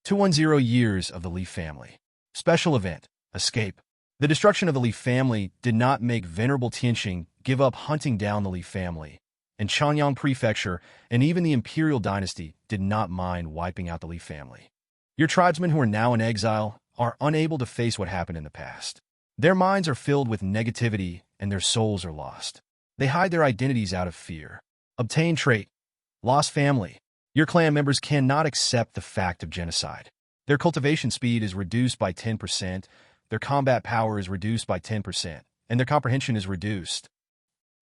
210 Years of the Li Family. Special event, escape. The destruction of the Li family did not make Venerable Tianxing give up hunting down the Li family, and Chanyang Prefecture and even the Imperial Dynasty did not mind wiping out the Li family. Your tribesmen who are now in exile are unable to face what happened in the past. Their minds are filled with negativity and their souls are lost. They hide their identities out of fear. Obtain trait. Lost family. Your clan members cannot accept the fact of genocide. Their cultivation speed is reduced by 10%, their combat power is reduced by 10%, and their comprehension is reduced.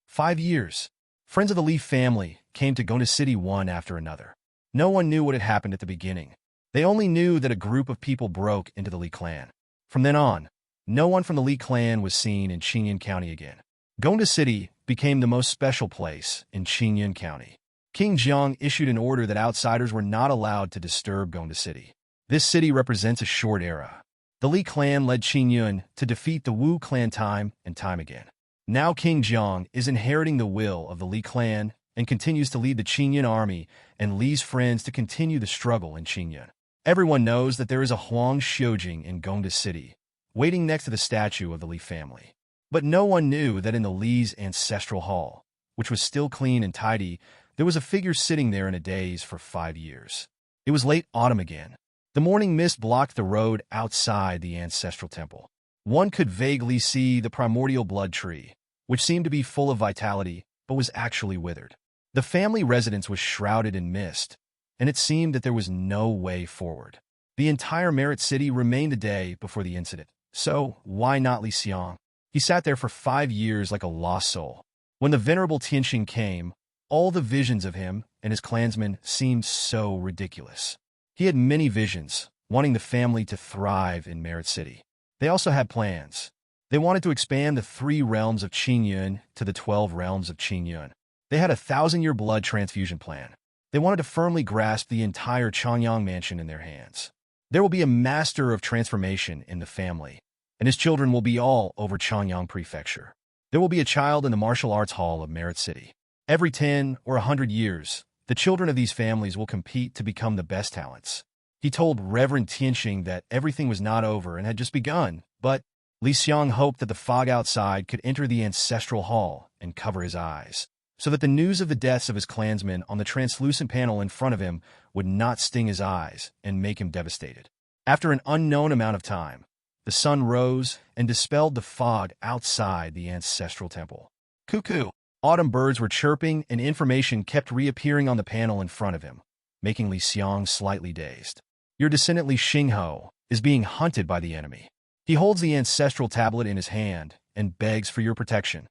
5 years. Friends of the Li family came to Gonda City one after another. No one knew what had happened at the beginning. They only knew that a group of people broke into the Li clan. From then on, no one from the Li clan was seen in Qingyun County again. Gonda City became the most special place in Qingyun County. King Xiang issued an order that outsiders were not allowed to disturb Gonda City. This city represents a short era. The Li clan led Qingyun to defeat the Wu clan time and time again. Now King Xiang is inheriting the will of the Li clan and continues to lead the Qingyun army and Li's friends to continue the struggle in Qingyun. Everyone knows that there is a Huang Xiujing in Gonda City, waiting next to the statue of the Li family. But no one knew that in the Li's ancestral hall, which was still clean and tidy, there was a figure sitting there in a daze for 5 years. It was late autumn again. The morning mist blocked the road outside the ancestral temple. One could vaguely see the primordial blood tree, which seemed to be full of vitality, but was actually withered. The family residence was shrouded in mist, and it seemed that there was no way forward. The entire Merit City remained a day before the incident, so why not Li Xiang? He sat there for 5 years like a lost soul. When the Venerable Tianxing came, all the visions of him and his clansmen seemed so ridiculous. He had many visions, wanting the family to thrive in Merit City. They also had plans. They wanted to expand the 3 realms of Qingyun to the 12 realms of Qingyun. They had a 1,000-year blood transfusion plan. They wanted to firmly grasp the entire Chanyang mansion in their hands. There will be a master of transformation in the family, and his children will be all over Chanyang Prefecture. There will be a child in the martial arts hall of Merit City. Every 10 or 100 years, the children of these families will compete to become the best talents. He told Reverend Tianxing that everything was not over and had just begun, but Li Xiang hoped that the fog outside could enter the ancestral hall and cover his eyes, so that the news of the deaths of his clansmen on the translucent panel in front of him would not sting his eyes and make him devastated. After an unknown amount of time, the sun rose and dispelled the fog outside the ancestral temple. Cuckoo! Autumn birds were chirping and information kept reappearing on the panel in front of him, making Li Xiang slightly dazed. Your descendant Li Xingho is being hunted by the enemy. He holds the ancestral tablet in his hand and begs for your protection.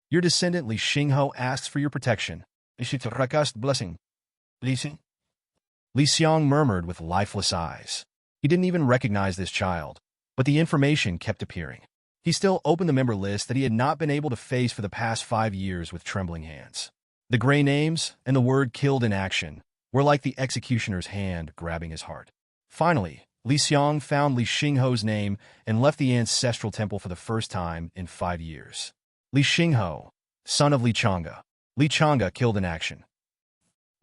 Your descendant Li Xingho asks for your protection. Blessing. Li Xiang murmured with lifeless eyes. He didn't even recognize this child, but the information kept appearing. He still opened the member list that he had not been able to face for the past 5 years with trembling hands. The gray names and the word killed in action were like the executioner's hand grabbing his heart. Finally, Li Xiang found Li Xingho's name and left the ancestral temple for the first time in 5 years. Li Xingho, son of Li Chang'e. Li Chang'e killed in action.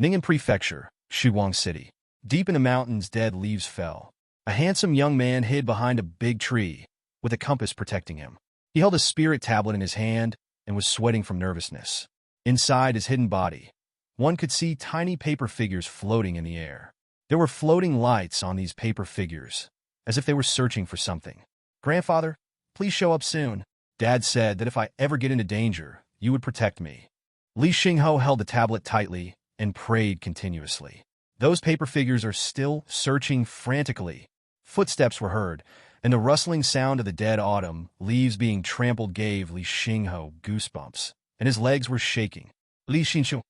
Ning'an Prefecture, Shuang City. Deep in the mountains, dead leaves fell. A handsome young man hid behind a big tree, with a compass protecting him. He held a spirit tablet in his hand and was sweating from nervousness. Inside his hidden body, one could see tiny paper figures floating in the air. There were floating lights on these paper figures, as if they were searching for something. "Grandfather, please show up soon. Dad said that if I ever get into danger, you would protect me." Li Xingho held the tablet tightly and prayed continuously. Those paper figures are still searching frantically. Footsteps were heard, and the rustling sound of the dead autumn leaves being trampled gave Li Xingho goosebumps, and his legs were shaking. Li Xingho.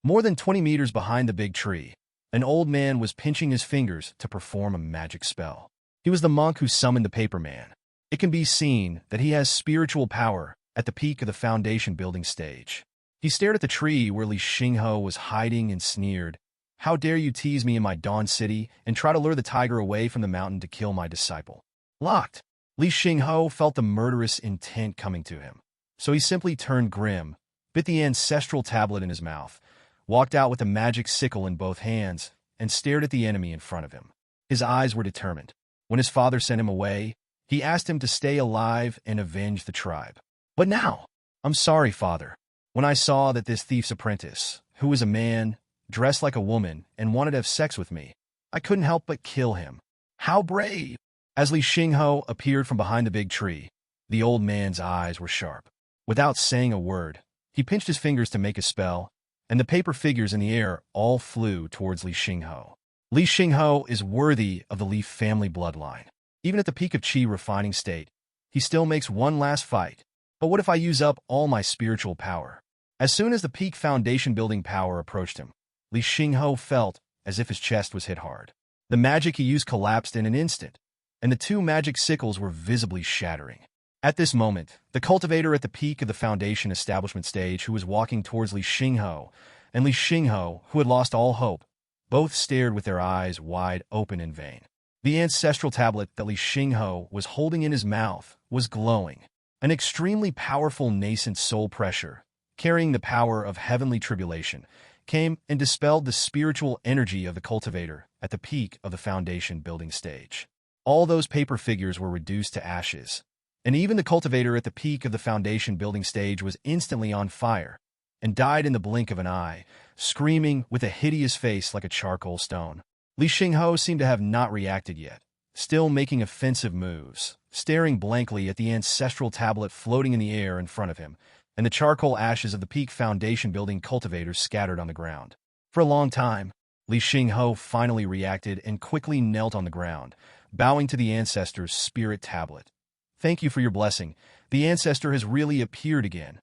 More than 20 meters behind the big tree, an old man was pinching his fingers to perform a magic spell. He was the monk who summoned the paper man. It can be seen that he has spiritual power at the peak of the foundation building stage. He stared at the tree where Li Xingho was hiding and sneered, "How dare you tease me in my Dawn City and try to lure the tiger away from the mountain to kill my disciple?" Locked. Li Xingho felt the murderous intent coming to him, so he simply turned grim, bit the ancestral tablet in his mouth, walked out with the magic sickle in both hands, and stared at the enemy in front of him. His eyes were determined. When his father sent him away, he asked him to stay alive and avenge the tribe. But now, I'm sorry, father. When I saw that this thief's apprentice, who was a man, dressed like a woman, and wanted to have sex with me, I couldn't help but kill him. How brave! As Li Xingho appeared from behind the big tree, the old man's eyes were sharp. Without saying a word, he pinched his fingers to make a spell, and the paper figures in the air all flew towards Li Xingho. Li Xingho is worthy of the Li family bloodline. Even at the peak of qi refining state, he still makes one last fight. But what if I use up all my spiritual power? As soon as the peak foundation building power approached him, Li Xingho felt as if his chest was hit hard. The magic he used collapsed in an instant, and the two magic sickles were visibly shattering. At this moment, the cultivator at the peak of the foundation establishment stage who was walking towards Li Xingho, and Li Xingho, who had lost all hope, both stared with their eyes wide open in vain. The ancestral tablet that Li Xingho was holding in his mouth was glowing. An extremely powerful nascent soul pressure, carrying the power of heavenly tribulation, came and dispelled the spiritual energy of the cultivator at the peak of the foundation building stage. All those paper figures were reduced to ashes, and even the cultivator at the peak of the foundation building stage was instantly on fire and died in the blink of an eye, screaming with a hideous face like a charcoal stone. Li Xingho seemed to have not reacted yet, still making offensive moves, staring blankly at the ancestral tablet floating in the air in front of him, and the charcoal ashes of the peak foundation building cultivator scattered on the ground. For a long time, Li Xingho finally reacted and quickly knelt on the ground, bowing to the ancestor's spirit tablet. Thank you for your blessing. The ancestor has really appeared again.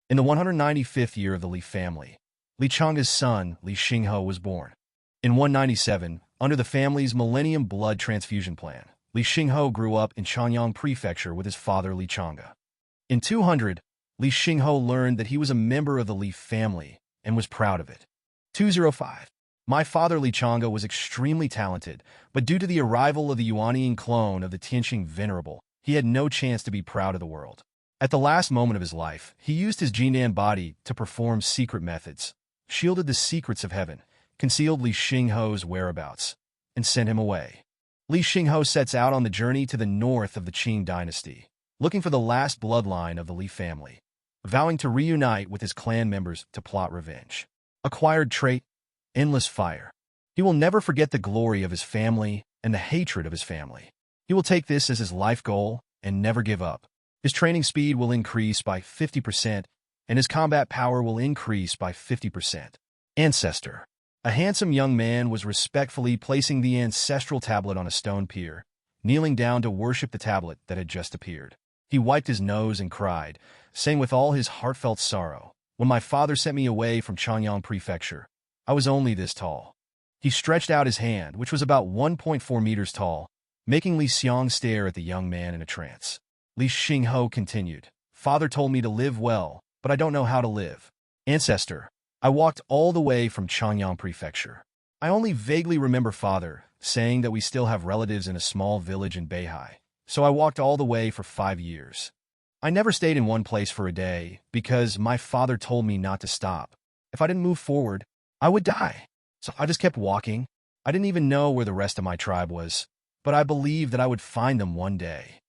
In the 195th year of the Li family, Li Changa's son, Li Xingho, was born. In 197, under the family's Millennium Blood Transfusion Plan, Li Xingho grew up in Chanyang Prefecture with his father Li Changa. In 200, Li Xingho learned that he was a member of the Li family and was proud of it. 205. My father Li Changa was extremely talented, but due to the arrival of the Yuanian clone of the Tianqing Venerable, he had no chance to be proud of the world. At the last moment of his life, he used his Jinan body to perform secret methods, shielded the secrets of heaven, concealed Li Xingho's whereabouts, and sent him away. Li Xingho sets out on the journey to the north of the Qing dynasty, looking for the last bloodline of the Li family, vowing to reunite with his clan members to plot revenge. Acquired trait: endless fire. He will never forget the glory of his family and the hatred of his family. He will take this as his life goal and never give up. His training speed will increase by 50%, and his combat power will increase by 50%. Ancestor. A handsome young man was respectfully placing the ancestral tablet on a stone pier, kneeling down to worship the tablet that had just appeared. He wiped his nose and cried, saying with all his heartfelt sorrow, "When my father sent me away from Chanyang Prefecture, I was only this tall." He stretched out his hand, which was about 1.4 meters tall, making Li Xiang stare at the young man in a trance. Li Xingho continued, "Father told me to live well, but I don't know how to live. Ancestor, I walked all the way from Chanyang Prefecture. I only vaguely remember father saying that we still have relatives in a small village in Beihai, so I walked all the way for 5 years. I never stayed in one place for a day because my father told me not to stop. If I didn't move forward, I would die. So I just kept walking. I didn't even know where the rest of my tribe was, but I believed that I would find them one day."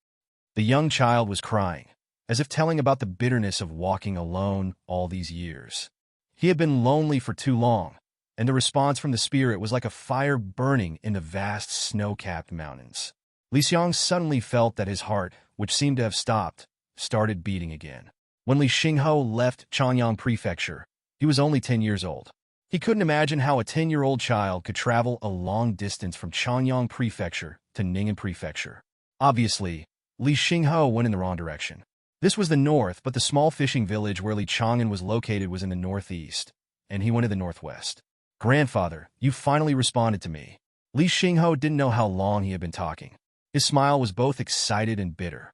The young child was crying, as if telling about the bitterness of walking alone all these years. He had been lonely for too long, and the response from the spirit was like a fire burning in the vast snow-capped mountains. Li Xiang suddenly felt that his heart, which seemed to have stopped, started beating again. When Li Xingho left Chanyang Prefecture, he was only 10 years old. He couldn't imagine how a 10-year-old child could travel a long distance from Chanyang Prefecture to Ning'an Prefecture. Obviously, Li Xingho went in the wrong direction. This was the north, but the small fishing village where Li Chang'an was located was in the northeast, and he went to the northwest. "Grandfather, you finally responded to me." Li Xingho didn't know how long he had been talking. His smile was both excited and bitter.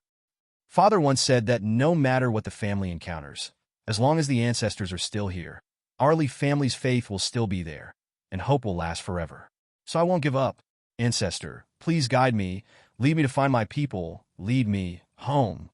Father once said that no matter what the family encounters, as long as the ancestors are still here, our Li family's faith will still be there, and hope will last forever. So I won't give up. Ancestor, please guide me, lead me to find my people, lead me home.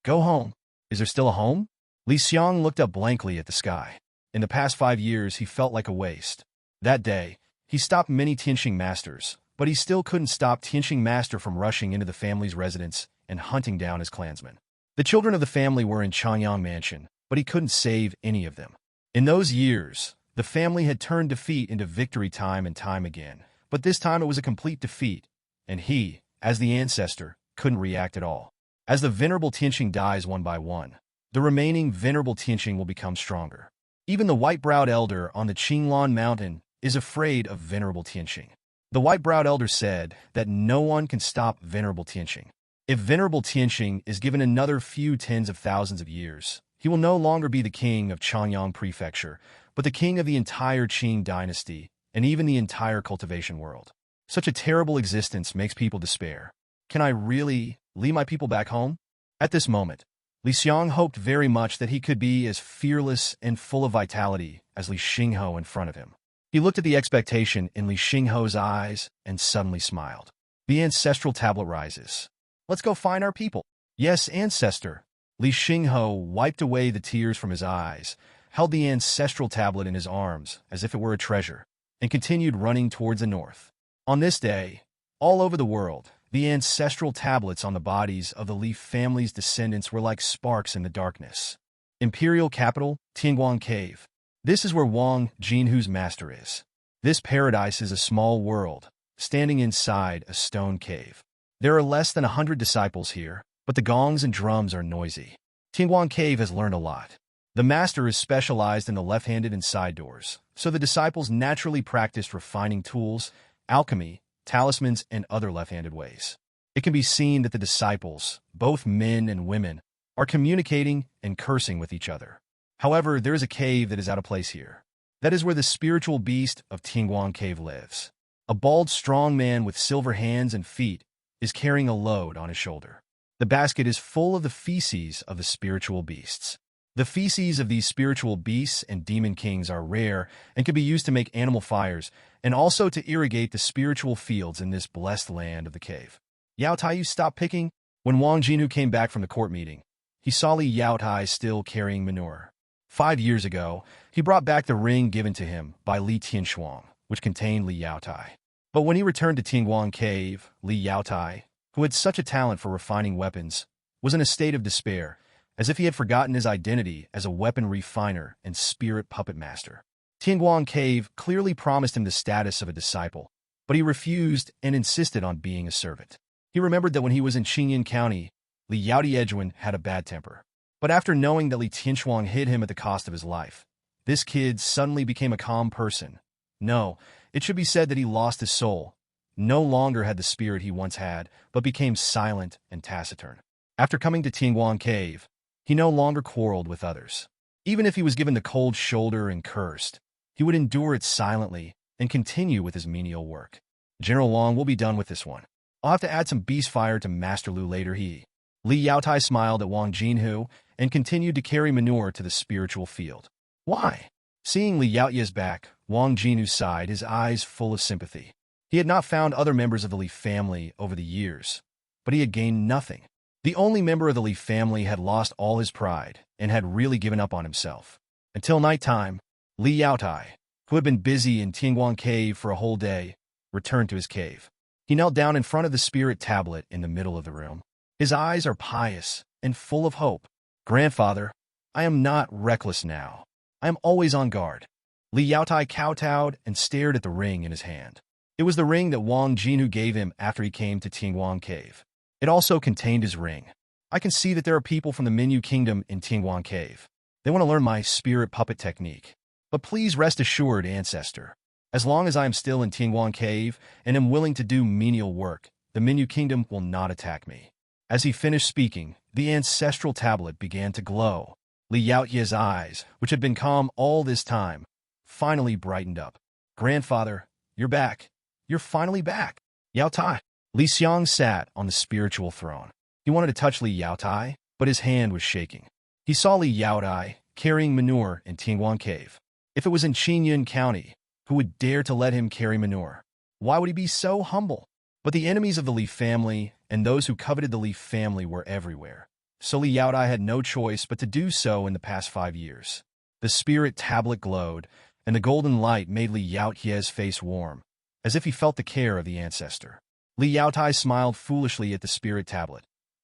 Go home. Is there still a home? Li Xiang looked up blankly at the sky. In the past 5 years, he felt like a waste. That day, he stopped many Tianqing masters, but he still couldn't stop Tianqing Master from rushing into the family's residence and hunting down his clansmen. The children of the family were in Changyang Mansion, but he couldn't save any of them. In those years, the family had turned defeat into victory time and time again, but this time it was a complete defeat, and he, as the ancestor, couldn't react at all. As the venerable Tianqing dies one by one, the remaining venerable Tianqing will become stronger. Even the white-browed elder on the Qinglan mountain is afraid of venerable Tianqing. The white-browed elder said that no one can stop venerable Tianqing. If venerable Tianqing is given another few tens of thousands of years, he will no longer be the king of Changyang Prefecture, but the king of the entire Qing dynasty and even the entire cultivation world. Such a terrible existence makes people despair. Can I really lead my people back home? At this moment, Xiang hoped very much that he could be as fearless and full of vitality as Li Xingho in front of him. He looked at the expectation in Li Xingho's eyes and suddenly smiled. The ancestral tablet rises. Let's go find our people. Yes, ancestor. Li Xingho wiped away the tears from his eyes, held the ancestral tablet in his arms as if it were a treasure, and continued running towards the north. On this day, all over the world, the ancestral tablets on the bodies of the Li family's descendants were like sparks in the darkness. Imperial capital, Tianguang Cave. This is where Wang Jinhu's master is. This paradise is a small world, standing inside a stone cave. There are less than 100 disciples here, but the gongs and drums are noisy. Tianguang Cave has learned a lot. The master is specialized in the left-handed and side doors, so the disciples naturally practiced refining tools, alchemy, talismans, and other left-handed ways. It can be seen that the disciples, both men and women, are communicating and cursing with each other. However, there is a cave that is out of place here. That is where the spiritual beast of Tianguang Cave lives. A bald, strong man with silver hands and feet is carrying a load on his shoulder. The basket is full of the feces of the spiritual beasts. The feces of these spiritual beasts and demon kings are rare and can be used to make animal fires and also to irrigate the spiritual fields in this blessed land of the cave. Yao Tai stopped picking. When Wang Jinhu came back from the court meeting, he saw Li Yao Tai still carrying manure. 5 years ago, he brought back the ring given to him by Li Tianshuang, which contained Li Yao Tai. But when he returned to Tianguang Cave, Li Yao Tai, who had such a talent for refining weapons, was in a state of despair, as if he had forgotten his identity as a weapon refiner and spirit puppet master. Tianguang Cave clearly promised him the status of a disciple, but he refused and insisted on being a servant. He remembered that when he was in Qingyan County, Li Yaotiedjuan had a bad temper. But after knowing that Li Tianshuang hid him at the cost of his life, this kid suddenly became a calm person. No, it should be said that he lost his soul, no longer had the spirit he once had, but became silent and taciturn. After coming to Tianguang Cave, he no longer quarreled with others. Even if he was given the cold shoulder and cursed, he would endure it silently and continue with his menial work. General Wang will be done with this one. I'll have to add some beast fire to Master Lu later. Li Yaotai smiled at Wang Jinhu and continued to carry manure to the spiritual field. Why? Seeing Li Yaoye's back, Wang Jinhu sighed, his eyes full of sympathy. He had not found other members of the Li family over the years, but he had gained nothing. The only member of the Li family had lost all his pride and had really given up on himself. Until nighttime, Li Yaotai, who had been busy in Tianguang Cave for a whole day, returned to his cave. He knelt down in front of the spirit tablet in the middle of the room. His eyes are pious and full of hope. Grandfather, I am not reckless now. I am always on guard. Li Yaotai kowtowed and stared at the ring in his hand. It was the ring that Wang Jinhu gave him after he came to Tianguang Cave. It also contained his ring. I can see that there are people from the Minyu Kingdom in Tianguang Cave. They want to learn my spirit puppet technique. But please rest assured, ancestor. As long as I am still in Tianguang Cave and am willing to do menial work, the Minyu Kingdom will not attack me. As he finished speaking, the ancestral tablet began to glow. Li Yaoye's eyes, which had been calm all this time, finally brightened up. Grandfather, you're back. You're finally back. Yao Tai. Li Xiang sat on the spiritual throne. He wanted to touch Li Yaotai, but his hand was shaking. He saw Li Yaotai carrying manure in Tianguang Cave. If it was in Qingyan County, who would dare to let him carry manure? Why would he be so humble? But the enemies of the Li family and those who coveted the Li family were everywhere. So Li Yaotai had no choice but to do so in the past 5 years. The spirit tablet glowed, and the golden light made Li Yaoye's face warm, as if he felt the care of the ancestor. Li Yaotai smiled foolishly at the spirit tablet.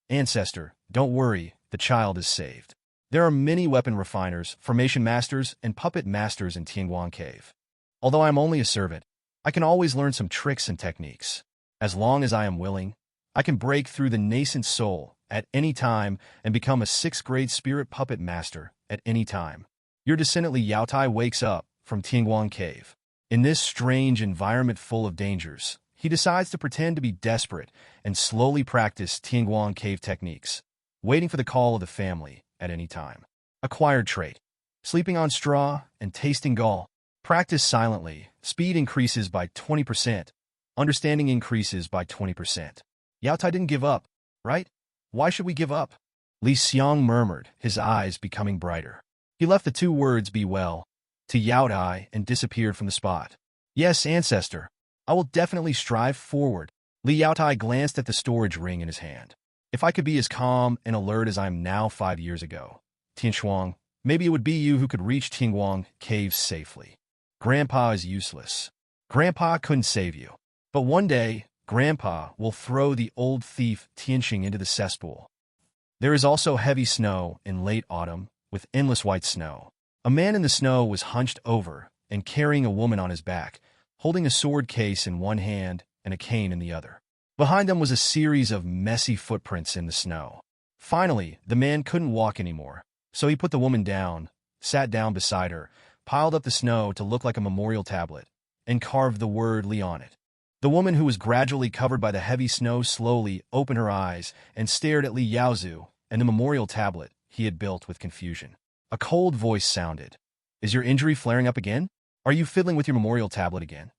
Ancestor, don't worry, the child is saved. There are many weapon refiners, formation masters, and puppet masters in Tianguang Cave. Although I am only a servant, I can always learn some tricks and techniques. As long as I am willing, I can break through the nascent soul at any time and become a 6th-grade spirit puppet master at any time. Your descendant Li Yaotai wakes up from Tianguang Cave. In this strange environment full of dangers, he decides to pretend to be desperate and slowly practice Tianguang Cave techniques, waiting for the call of the family at any time. Acquired trait: sleeping on straw and tasting gall. Practice silently. Speed increases by 20%. Understanding increases by 20%. Yaotai didn't give up, right? Why should we give up? Li Xiang murmured, his eyes becoming brighter. He left the 2 words "be well" to Yaotai and disappeared from the spot. Yes, ancestor. I will definitely strive forward. Li Yaotai glanced at the storage ring in his hand. If I could be as calm and alert as I am now 5 years ago, Tianshuang, maybe it would be you who could reach Tianguang Cave safely. Grandpa is useless. Grandpa couldn't save you. But one day, Grandpa will throw the old thief Tianxing into the cesspool. There is also heavy snow in late autumn, with endless white snow. A man in the snow was hunched over and carrying a woman on his back, holding a sword case in one hand and a cane in the other. Behind them was a series of messy footprints in the snow. Finally, the man couldn't walk anymore, so he put the woman down, sat down beside her, piled up the snow to look like a memorial tablet, and carved the word Li on it. The woman, who was gradually covered by the heavy snow, slowly opened her eyes and stared at Li Yaozu and the memorial tablet he had built with confusion. A cold voice sounded. Is your injury flaring up again? Are you fiddling with your memorial tablet again?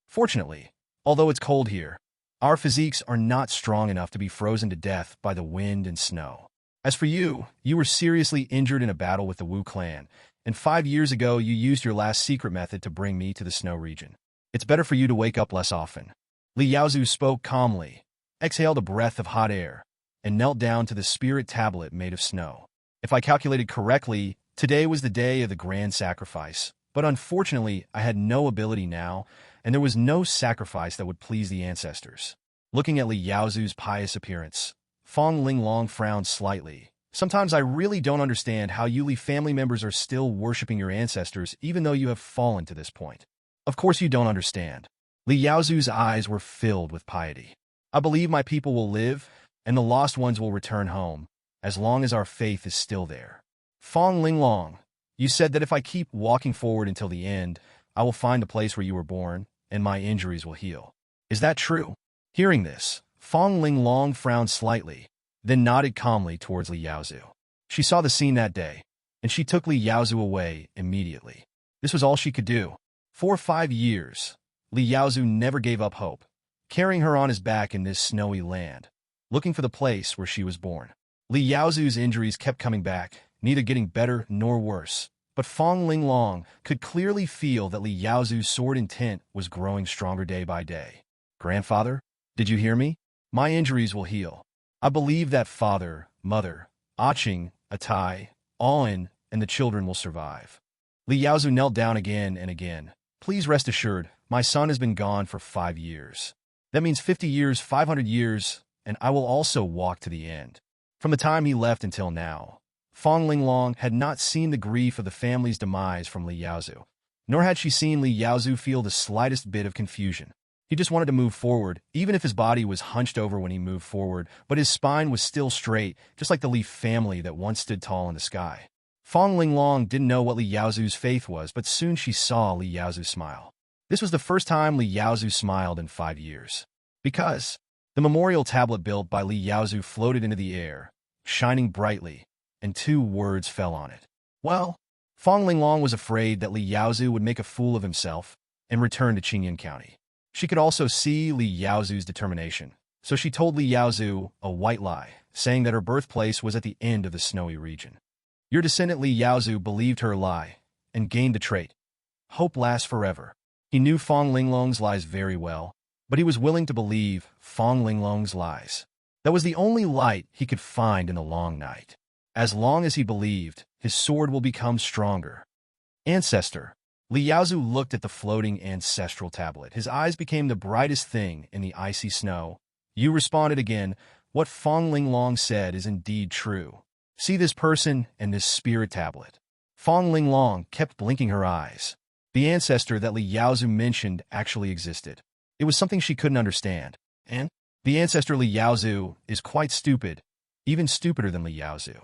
Fortunately, although it's cold here, our physiques are not strong enough to be frozen to death by the wind and snow. As for you, you were seriously injured in a battle with the Wu clan, and 5 years ago you used your last secret method to bring me to the snow region. It's better for you to wake up less often. Li Yaozu spoke calmly, exhaled a breath of hot air, and knelt down to the spirit tablet made of snow. If I calculated correctly, today was the day of the grand sacrifice, but unfortunately I had no ability now, and there was no sacrifice that would please the ancestors. Looking at Li Yaozu's pious appearance, Fong Linglong frowned slightly. Sometimes I really don't understand how you Li family members are still worshipping your ancestors even though you have fallen to this point. Of course you don't understand. Li Yaozu's eyes were filled with piety. I believe my people will live, and the lost ones will return home, as long as our faith is still there. Fong Linglong, you said that if I keep walking forward until the end, I will find the place where you were born, and my injuries will heal. Is that true? Hearing this, Fong Linglong frowned slightly, then nodded calmly towards Li Yaozu. She saw the scene that day, and she took Li Yaozu away immediately. This was all she could do. For 5 years, Li Yaozu never gave up hope, carrying her on his back in this snowy land, looking for the place where she was born. Li Yaozu's injuries kept coming back, neither getting better nor worse, but Fong Linglong could clearly feel that Li Yaozu's sword intent was growing stronger day by day. Grandfather, did you hear me? My injuries will heal. I believe that father, mother, Aching, Atai, Aoin, and the children will survive. Li Yaozu knelt down again and again. Please rest assured, my son has been gone for 5 years. That means 50 years, 500 years, and I will also walk to the end. From the time he left until now, Fong Linglong had not seen the grief of the family's demise from Li Yaozu, nor had she seen Li Yaozu feel the slightest bit of confusion. He just wanted to move forward, even if his body was hunched over when he moved forward, but his spine was still straight, just like the Li family that once stood tall in the sky. Fong Linglong didn't know what Li Yaozu's faith was, but soon she saw Li Yaozu smile. This was the first time Li Yaozu smiled in 5 years. Because the memorial tablet built by Li Yaozu floated into the air, shining brightly, and 2 words fell on it. Well, Fong Linglong was afraid that Li Yaozu would make a fool of himself and return to Qingyan County. She could also see Li Yaozu's determination, so she told Li Yaozu a white lie, saying that her birthplace was at the end of the snowy region. Your descendant Li Yaozu believed her lie and gained the trait. Hope lasts forever. He knew Fong Linglong's lies very well, but he was willing to believe Fong Linglong's lies. That was the only light he could find in the long night. As long as he believed, his sword will become stronger. Ancestor, Li Yaozu looked at the floating ancestral tablet. His eyes became the brightest thing in the icy snow. You responded again. What Feng Linglong said is indeed true. See this person and this spirit tablet. Feng Linglong kept blinking her eyes. The ancestor that Li Yaozu mentioned actually existed. It was something she couldn't understand. And the ancestor Li Yaozu is quite stupid, even stupider than Li Yaozu.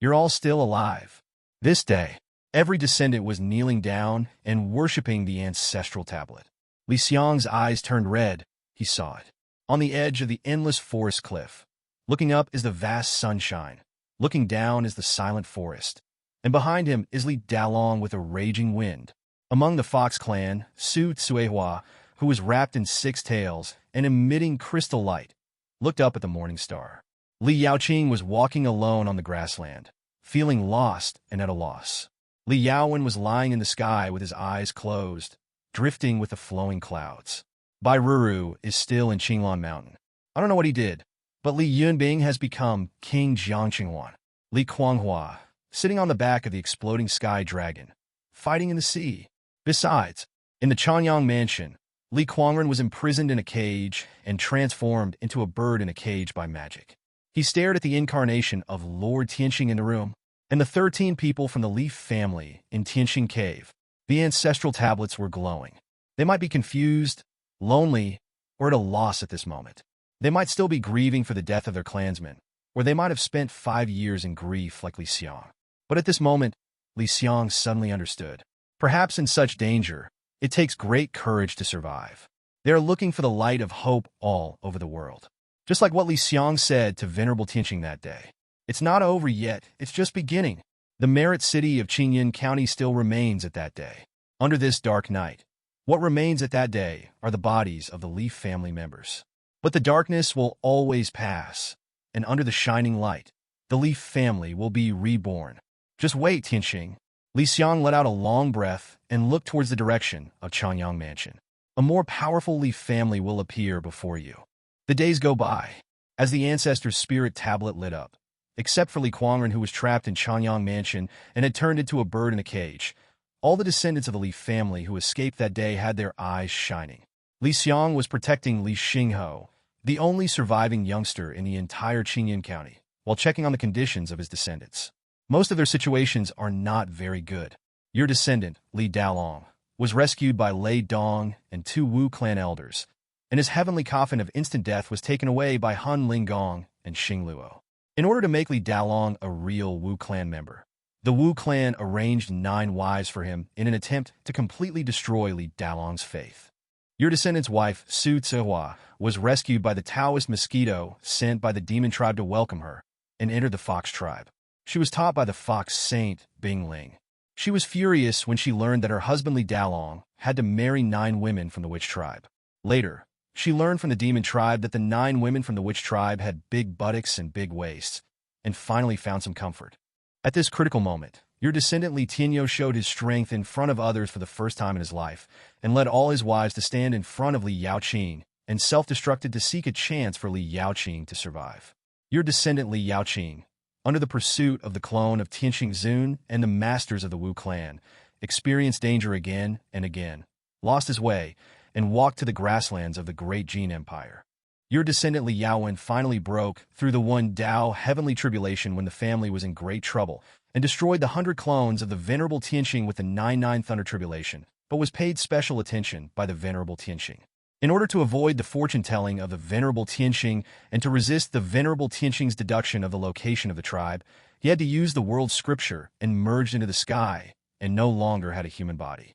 You're all still alive. This day, every descendant was kneeling down and worshipping the ancestral tablet. Li Xiang's eyes turned red. He saw it. On the edge of the endless forest cliff. Looking up is the vast sunshine. Looking down is the silent forest. And behind him is Li Dalong with a raging wind. Among the Fox clan, Su Tsuehua, who was wrapped in 6 tails and emitting crystal light, looked up at the morning star. Li Yaoqing was walking alone on the grassland, feeling lost and at a loss. Li Yaowen was lying in the sky with his eyes closed, drifting with the flowing clouds. Bai Ruru is still in Qinglan Mountain. I don't know what he did, but Li Yunbing has become King Jiangqingwan. Li Kuanghua, sitting on the back of the exploding sky dragon, fighting in the sea. Besides, in the Chanyang mansion, Li Kuangren was imprisoned in a cage and transformed into a bird in a cage by magic. He stared at the incarnation of Lord Tianxing in the room, and the 13 people from the Leaf family in Tianxing Cave. The ancestral tablets were glowing. They might be confused, lonely, or at a loss at this moment. They might still be grieving for the death of their clansmen, or they might have spent 5 years in grief like Li Xiang. But at this moment, Li Xiang suddenly understood. Perhaps in such danger, it takes great courage to survive. They are looking for the light of hope all over the world. Just like what Li Xiang said to Venerable Tianxing that day. It's not over yet, it's just beginning. The Merit City of Qingyan County still remains at that day. Under this dark night, what remains at that day are the bodies of the Leaf family members. But the darkness will always pass, and under the shining light, the Leaf family will be reborn. Just wait, Tianxing. Li Xiang let out a long breath and looked towards the direction of Chanyang Mansion. A more powerful Leaf family will appear before you. The days go by, as the ancestor's spirit tablet lit up. Except for Li Kuangren, who was trapped in Chanyang Mansion and had turned into a bird in a cage, all the descendants of the Li family who escaped that day had their eyes shining. Li Xiang was protecting Li Xingho, the only surviving youngster in the entire Qingyan County, while checking on the conditions of his descendants. Most of their situations are not very good. Your descendant, Li Dalong, was rescued by Lei Dong and 2 Wu clan elders, and his heavenly coffin of instant death was taken away by Han Linggong and Xing Luo. In order to make Li Dalong a real Wu clan member, the Wu clan arranged 9 wives for him in an attempt to completely destroy Li Dalong's faith. Your descendant's wife, Su Tsuehua, was rescued by the Taoist mosquito sent by the demon tribe to welcome her, and entered the Fox tribe. She was taught by the Fox saint, Bing Ling. She was furious when she learned that her husband Li Dalong had to marry 9 women from the witch tribe. Later, she learned from the demon tribe that the 9 women from the witch tribe had big buttocks and big waists, and finally found some comfort. At this critical moment, your descendant Li Tianyo showed his strength in front of others for the first time in his life, and led all his wives to stand in front of Li Yaoqing, and self-destructed to seek a chance for Li Yaoqing to survive. Your descendant Li Yaoqing, under the pursuit of the clone of Tianxing Zun and the masters of the Wu clan, experienced danger again and again, lost his way, and walked to the grasslands of the great Jin Empire. Your descendant Li Yaowen finally broke through the 1 Dao heavenly tribulation when the family was in great trouble, and destroyed the 100 clones of the Venerable Tianxing with the 99 Thunder Tribulation, but was paid special attention by the Venerable Tianxing. In order to avoid the fortune-telling of the Venerable Tianxing and to resist the Venerable Tianxing's deduction of the location of the tribe, he had to use the world scripture and merged into the sky, and no longer had a human body.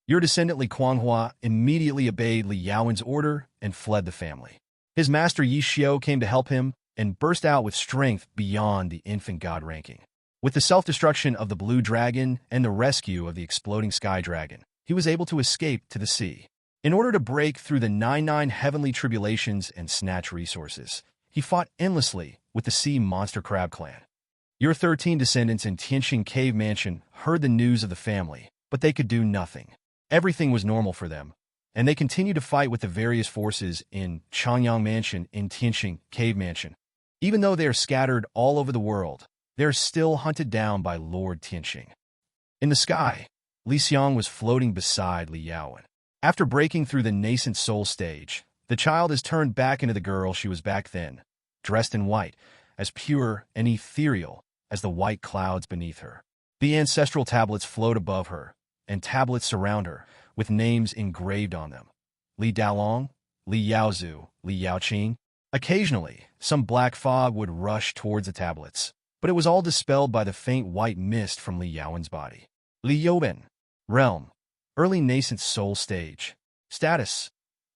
Your descendant Li Kuanghua immediately obeyed Li Yaowen's order and fled the family. His master Yi Xiao came to help him and burst out with strength beyond the infant god ranking. With the self-destruction of the blue dragon and the rescue of the exploding sky dragon, he was able to escape to the sea. In order to break through the 99 heavenly tribulations and snatch resources, he fought endlessly with the sea monster crab clan. Your 13 descendants in Tianxing Cave Mansion heard the news of the family, but they could do nothing. Everything was normal for them, and they continued to fight with the various forces in Chanyang Mansion in Tianxing Cave Mansion. Even though they are scattered all over the world, they are still hunted down by Lord Tianxing. In the sky, Li Xiang was floating beside Li Yaowen. After breaking through the nascent soul stage, the child is turned back into the girl she was back then, dressed in white, as pure and ethereal as the white clouds beneath her. The ancestral tablets float above her, and tablets surround her, with names engraved on them. Li Daolong, Li Yaozu, Li Yaoqing. Occasionally, some black fog would rush towards the tablets, but it was all dispelled by the faint white mist from Li Yaowen's body. Li Youben. Realm. Early nascent soul stage. Status.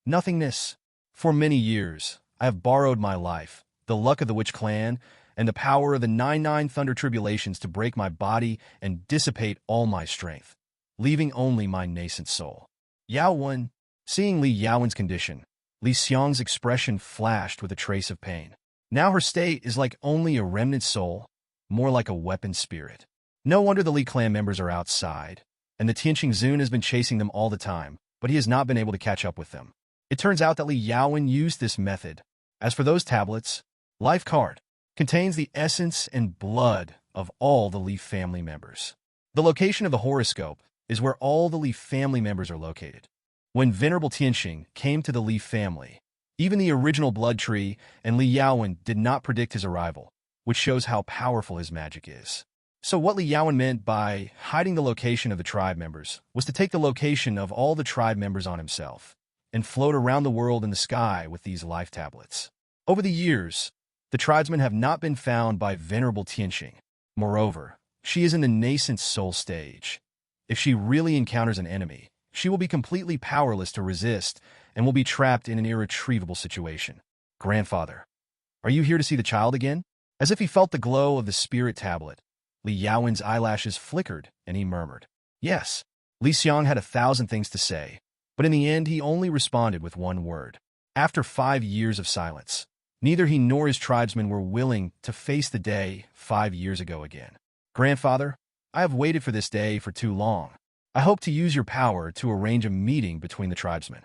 Nothingness. For many years, I have borrowed my life, the luck of the Witch Clan, and the power of the 99 Thunder Tribulations to break my body and dissipate all my strength, leaving only my nascent soul. Yao Wen. Seeing Li Yaowen's condition, Li Xiang's expression flashed with a trace of pain. Now her state is like only a remnant soul, more like a weapon spirit. No wonder the Li clan members are outside, and the Tianqing Zun has been chasing them all the time, but he has not been able to catch up with them. It turns out that Li Yaowen used this method. As for those tablets, Life Card contains the essence and blood of all the Li family members. The location of the horoscope is where all the Li family members are located. When Venerable Tianqing came to the Li family, even the original blood tree and Li Yaowen did not predict his arrival, which shows how powerful his magic is. So what Li Yaowen meant by hiding the location of the tribe members was to take the location of all the tribe members on himself and float around the world in the sky with these life tablets. Over the years, the tribesmen have not been found by Venerable Tianqing. Moreover, she is in the nascent soul stage. If she really encounters an enemy, she will be completely powerless to resist and will be trapped in an irretrievable situation. Grandfather, are you here to see the child again? As if he felt the glow of the spirit tablet, Li Yaowen's eyelashes flickered and he murmured, yes. Li Xiang had 1,000 things to say, but in the end he only responded with one word. After 5 years of silence, neither he nor his tribesmen were willing to face the day 5 years ago again. Grandfather, I have waited for this day for too long. I hope to use your power to arrange a meeting between the tribesmen.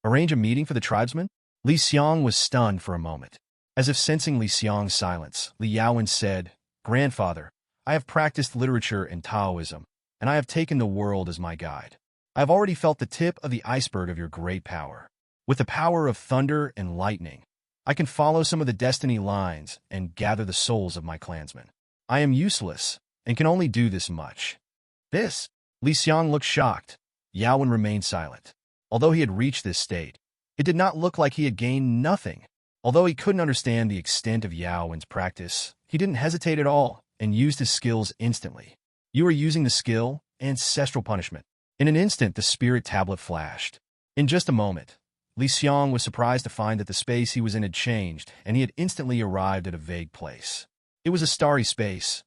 Arrange a meeting for the tribesmen? Li Xiang was stunned for a moment. As if sensing Li Xiang's silence, Li Yaowen said, Grandfather, I have practiced literature and Taoism, and I have taken the world as my guide. I have already felt the tip of the iceberg of your great power. With the power of thunder and lightning, I can follow some of the destiny lines and gather the souls of my clansmen. I am useless and can only do this much. This? Li Xiang looked shocked. Yaowen remained silent. Although he had reached this state, it did not look like he had gained nothing. Although he couldn't understand the extent of Yaowen's practice, he didn't hesitate at all and used his skills instantly. You are using the skill, Ancestral Punishment. In an instant, the spirit tablet flashed. In just a moment, Li Xiang was surprised to find that the space he was in had changed, and he had instantly arrived at a vague place. It was a starry space,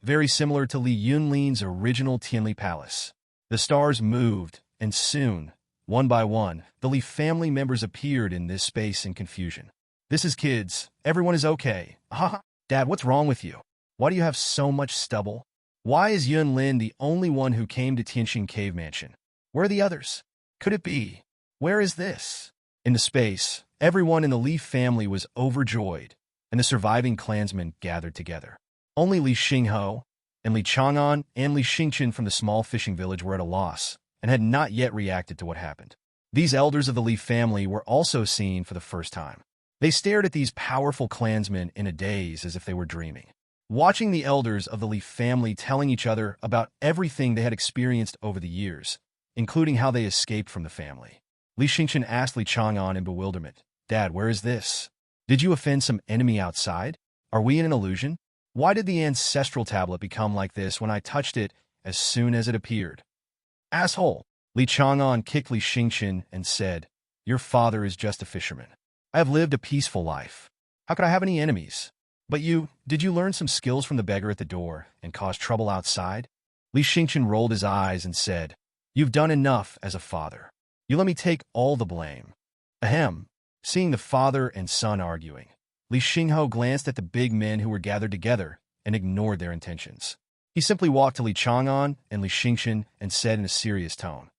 very similar to Li Yunlin's original Tianli Palace. The stars moved, and soon, one by one, the Li family members appeared in this space in confusion. This is kids. Everyone is okay. Haha. Dad, what's wrong with you? Why do you have so much stubble? Why is Yunlin the only one who came to Tianqing Cave Mansion? Where are the others? Could it be? Where is this? In the space, everyone in the Li family was overjoyed, and the surviving clansmen gathered together. Only Li Xingho and Li Chang'an and Li Xingchen from the small fishing village were at a loss and had not yet reacted to what happened. These elders of the Li family were also seen for the first time. They stared at these powerful clansmen in a daze as if they were dreaming. Watching the elders of the Li family telling each other about everything they had experienced over the years, including how they escaped from the family. Li Xingchen asked Li Chang'an in bewilderment, Dad, where is this? Did you offend some enemy outside? Are we in an illusion? Why did the ancestral tablet become like this when I touched it as soon as it appeared? Asshole! Li Chang'an kicked Li Xingchen and said, Your father is just a fisherman. I have lived a peaceful life. How could I have any enemies? But did you learn some skills from the beggar at the door and cause trouble outside? Li Xingchen rolled his eyes and said, You've done enough as a father. You let me take all the blame. Ahem. Seeing the father and son arguing, Li Xingho glanced at the big men who were gathered together and ignored their intentions. He simply walked to Li Chang'an and Li Xingchen and said in a serious tone,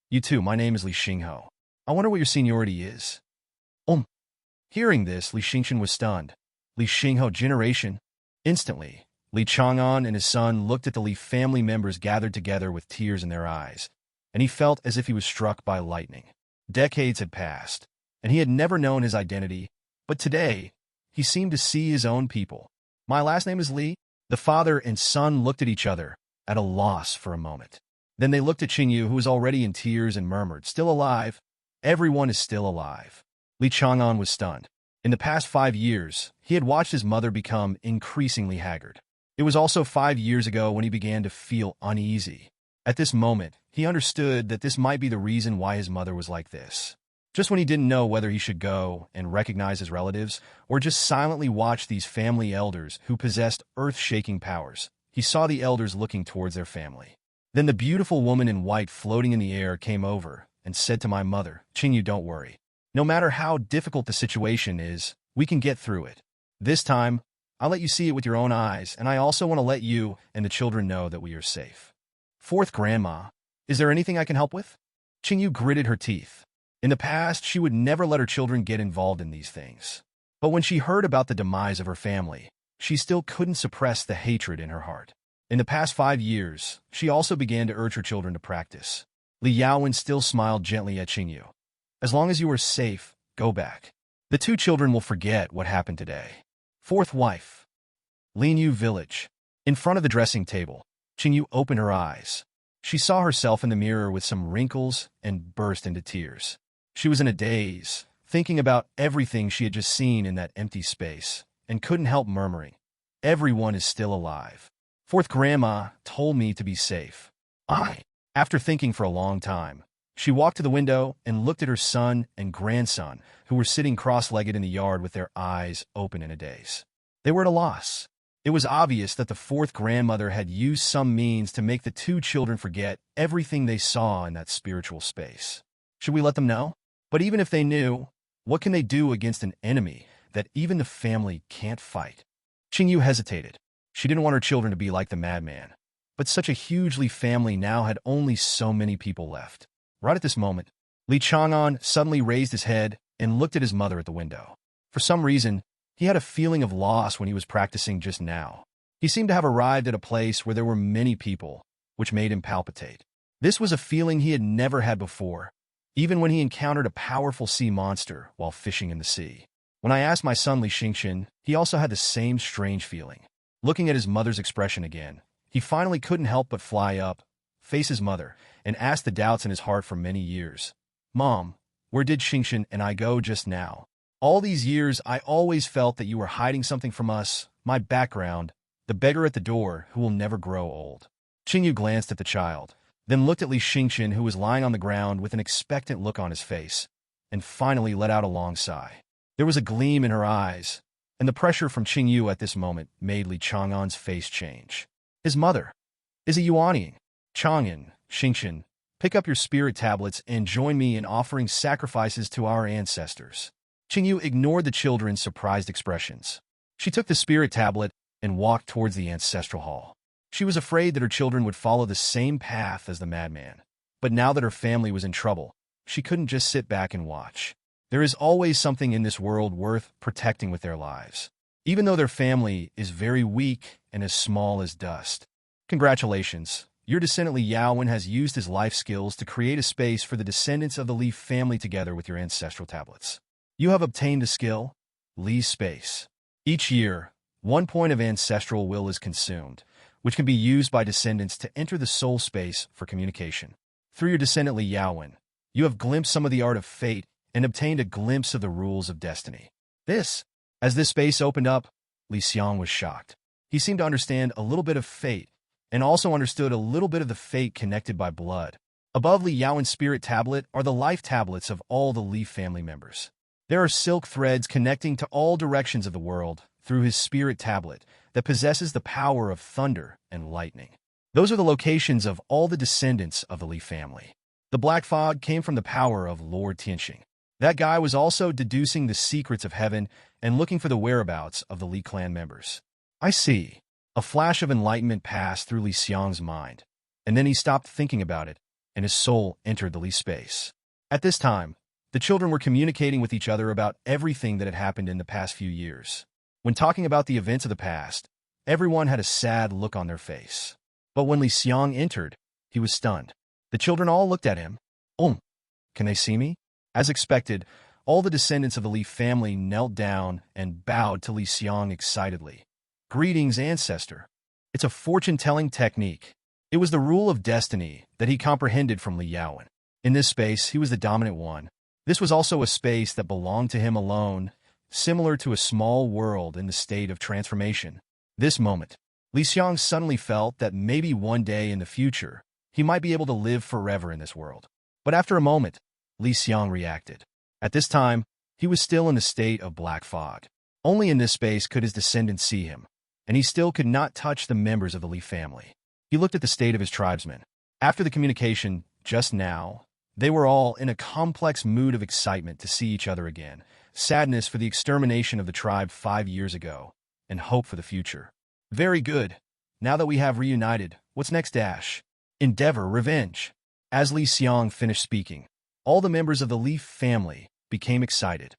You too, my name is Li Xingho. I wonder what your seniority is. Hearing this, Li Xingchen was stunned. Li Xingho generation. Instantly, Li Chang'an and his son looked at the Li family members gathered together with tears in their eyes, and he felt as if he was struck by lightning. Decades had passed, and he had never known his identity, but today, he seemed to see his own people. My last name is Li. The father and son looked at each other, at a loss for a moment. Then they looked at Qingyu, who was already in tears, and murmured, "Still alive? Everyone is still alive." Li Chang'an was stunned. In the past 5 years, he had watched his mother become increasingly haggard. It was also 5 years ago when he began to feel uneasy. At this moment, he understood that this might be the reason why his mother was like this. Just when he didn't know whether he should go and recognize his relatives or just silently watch these family elders who possessed earth-shaking powers, he saw the elders looking towards their family. Then the beautiful woman in white floating in the air came over and said to my mother, "Qingyu, don't worry. No matter how difficult the situation is, we can get through it. This time, I'll let you see it with your own eyes, and I also want to let you and the children know that we are safe." Fourth grandma, is there anything I can help with? Qingyu gritted her teeth. In the past, she would never let her children get involved in these things. But when she heard about the demise of her family, she still couldn't suppress the hatred in her heart. In the past 5 years, she also began to urge her children to practice. Li Yaowen still smiled gently at Qingyu. "As long as you are safe, go back. The 2 children will forget what happened today." Fourth wife. Linyu village. In front of the dressing table, Qingyu opened her eyes. She saw herself in the mirror with some wrinkles and burst into tears. She was in a daze, thinking about everything she had just seen in that empty space, and couldn't help murmuring, "Everyone is still alive. Fourth grandma told me to be safe." After thinking for a long time, she walked to the window and looked at her son and grandson, who were sitting cross-legged in the yard with their eyes open in a daze. They were at a loss. It was obvious that the fourth grandmother had used some means to make the 2 children forget everything they saw in that spiritual space. Should we let them know? But even if they knew, what can they do against an enemy that even the family can't fight? Qingyu hesitated. She didn't want her children to be like the madman. But such a hugely family now had only so many people left. Right at this moment, Li Chang'an suddenly raised his head and looked at his mother at the window. For some reason, he had a feeling of loss when he was practicing just now. He seemed to have arrived at a place where there were many people, which made him palpitate. This was a feeling he had never had before, even when he encountered a powerful sea monster while fishing in the sea. When I asked my son Li Xingxin, he also had the same strange feeling. Looking at his mother's expression again, he finally couldn't help but fly up, face his mother, and ask the doubts in his heart for many years. "Mom, where did Xingxin and I go just now? All these years, I always felt that you were hiding something from us, my background, the beggar at the door who will never grow old." Qingyu glanced at the child, then looked at Li Xingxin, who was lying on the ground with an expectant look on his face, and finally let out a long sigh. There was a gleam in her eyes, and the pressure from Qingyu at this moment made Li Chang'an's face change. His mother. "Is it Yuanying? Chang'an, Xingxin, pick up your spirit tablets and join me in offering sacrifices to our ancestors." Qingyu ignored the children's surprised expressions. She took the spirit tablet and walked towards the ancestral hall. She was afraid that her children would follow the same path as the madman. But now that her family was in trouble, she couldn't just sit back and watch. There is always something in this world worth protecting with their lives, even though their family is very weak and as small as dust. Congratulations, your descendant Li Yaowen has used his life skills to create a space for the descendants of the Li family together with your ancestral tablets. You have obtained the skill, Li's Space. Each year, 1 point of ancestral will is consumed, which can be used by descendants to enter the soul space for communication. Through your descendant Li Yaowen, you have glimpsed some of the art of fate and obtained a glimpse of the rules of destiny. As this space opened up, Li Xiang was shocked. He seemed to understand a little bit of fate, and also understood a little bit of the fate connected by blood. Above Li Yaowen's spirit tablet are the life tablets of all the Li family members. There are silk threads connecting to all directions of the world through his spirit tablet that possesses the power of thunder and lightning. Those are the locations of all the descendants of the Li family. The black fog came from the power of Lord Tianxing. That guy was also deducing the secrets of heaven and looking for the whereabouts of the Li clan members. I see. A flash of enlightenment passed through Li Xiang's mind, and then he stopped thinking about it, and his soul entered the Li space. At this time, the children were communicating with each other about everything that had happened in the past few years. When talking about the events of the past, Everyone had a sad look on their face. But when Xiang entered, he was stunned. The children all looked at him. Can they see me? As expected, all the descendants of the Li family knelt down and bowed to Xiang excitedly. Greetings, ancestor. It's a fortune-telling technique. It was the rule of destiny that he comprehended from Li Yaowen. In this space, he was the dominant one. This was also a space that belonged to him alone, similar to a small world in the state of transformation. This moment, Xiang suddenly felt that maybe one day in the future, he might be able to live forever in this world. But after a moment, Xiang reacted. At this time, he was still in the state of black fog. Only in this space could his descendants see him, and he still could not touch the members of the Li family. He looked at the state of his tribesmen. After the communication, just now, they were all in a complex mood of excitement to see each other again, sadness for the extermination of the tribe 5 years ago, and hope for the future. Very good. Now that we have reunited, what's next, Dash? Endeavor, revenge. As Xiang finished speaking, all the members of the Li family became excited.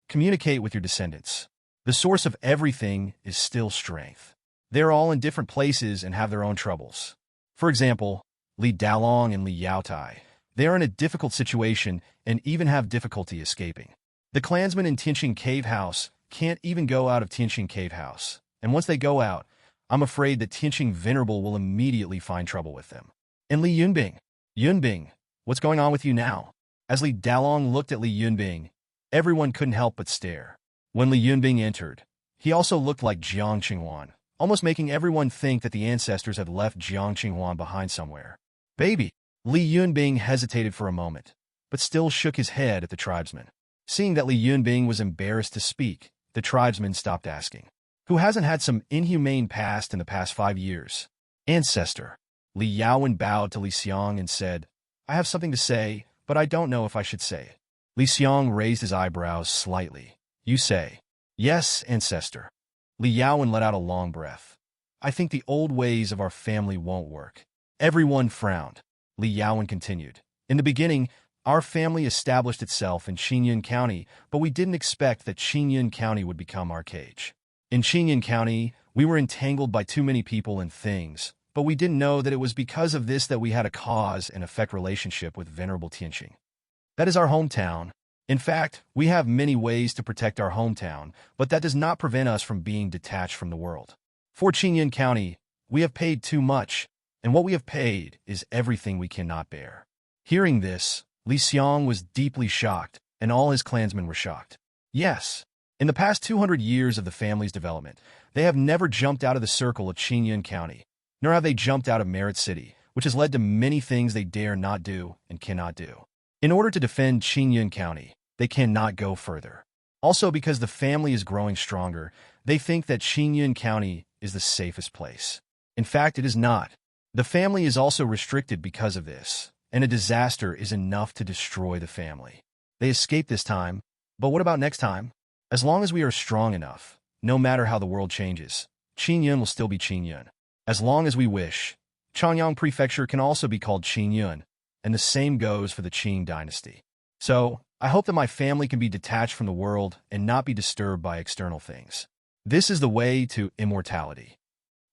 Communicate with your descendants. The source of everything is still strength. They're all in different places and have their own troubles. For example, Li Dalong and Li Yaotai. They are in a difficult situation and even have difficulty escaping. The clansmen in Tianqing Cave House can't even go out of Tianqing Cave House, and once they go out, I'm afraid that Tianqing Venerable will immediately find trouble with them. And Li Yunbing, what's going on with you now? As Li Dalong looked at Li Yunbing, everyone couldn't help but stare. When Li Yunbing entered, he also looked like Jiang Qinghuan, almost making everyone think that the ancestors had left Jiang Qinghuan behind somewhere. Baby! Li Yunbing hesitated for a moment, but still shook his head at the tribesman. Seeing that Li Yunbing was embarrassed to speak, the tribesman stopped asking. Who hasn't had some inhumane past in the past 5 years? Ancestor. Li Yaowen bowed to Xiang and said, I have something to say, but I don't know if I should say it. Xiang raised his eyebrows slightly. You say. Yes, ancestor. Li Yaowen let out a long breath. I think the old ways of our family won't work. Everyone frowned. Li Yaowen continued. In the beginning, our family established itself in Qingyun County, but we didn't expect that Qingyun County would become our cage. In Qingyun County, we were entangled by too many people and things, but we didn't know that it was because of this that we had a cause and effect relationship with Venerable Tianqing. That is our hometown. In fact, we have many ways to protect our hometown, but that does not prevent us from being detached from the world. For Qingyun County, we have paid too much, and what we have paid is everything we cannot bear. Hearing this, Xiang was deeply shocked, and all his clansmen were shocked. Yes, in the past 200 years of the family's development, they have never jumped out of the circle of Qingyun County, nor have they jumped out of Merit City, which has led to many things they dare not do and cannot do. In order to defend Qingyun County, they cannot go further. Also, because the family is growing stronger, they think that Qingyun County is the safest place. In fact, it is not. The family is also restricted because of this, and a disaster is enough to destroy the family. They escaped this time, but what about next time? As long as we are strong enough, no matter how the world changes, Qingyun will still be Qingyun. As long as we wish, Changyang Prefecture can also be called Qingyun, and the same goes for the Qing dynasty. So, I hope that my family can be detached from the world and not be disturbed by external things. This is the way to immortality.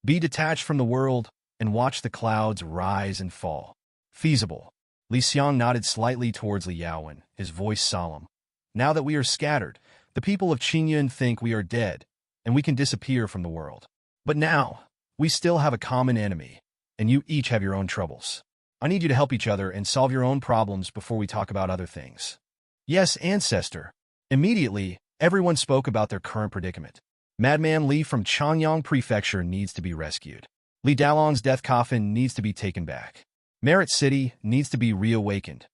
Be detached from the world and watch the clouds rise and fall. Feasible. Xiang nodded slightly towards Li Yaowen, his voice solemn. Now that we are scattered, the people of Qingyun think we are dead, and we can disappear from the world. But now, we still have a common enemy, and you each have your own troubles. I need you to help each other and solve your own problems before we talk about other things. Yes, ancestor. Immediately, everyone spoke about their current predicament. Madman Li from Changyang Prefecture needs to be rescued. Li Dalong's death coffin needs to be taken back. Merit City needs to be reawakened.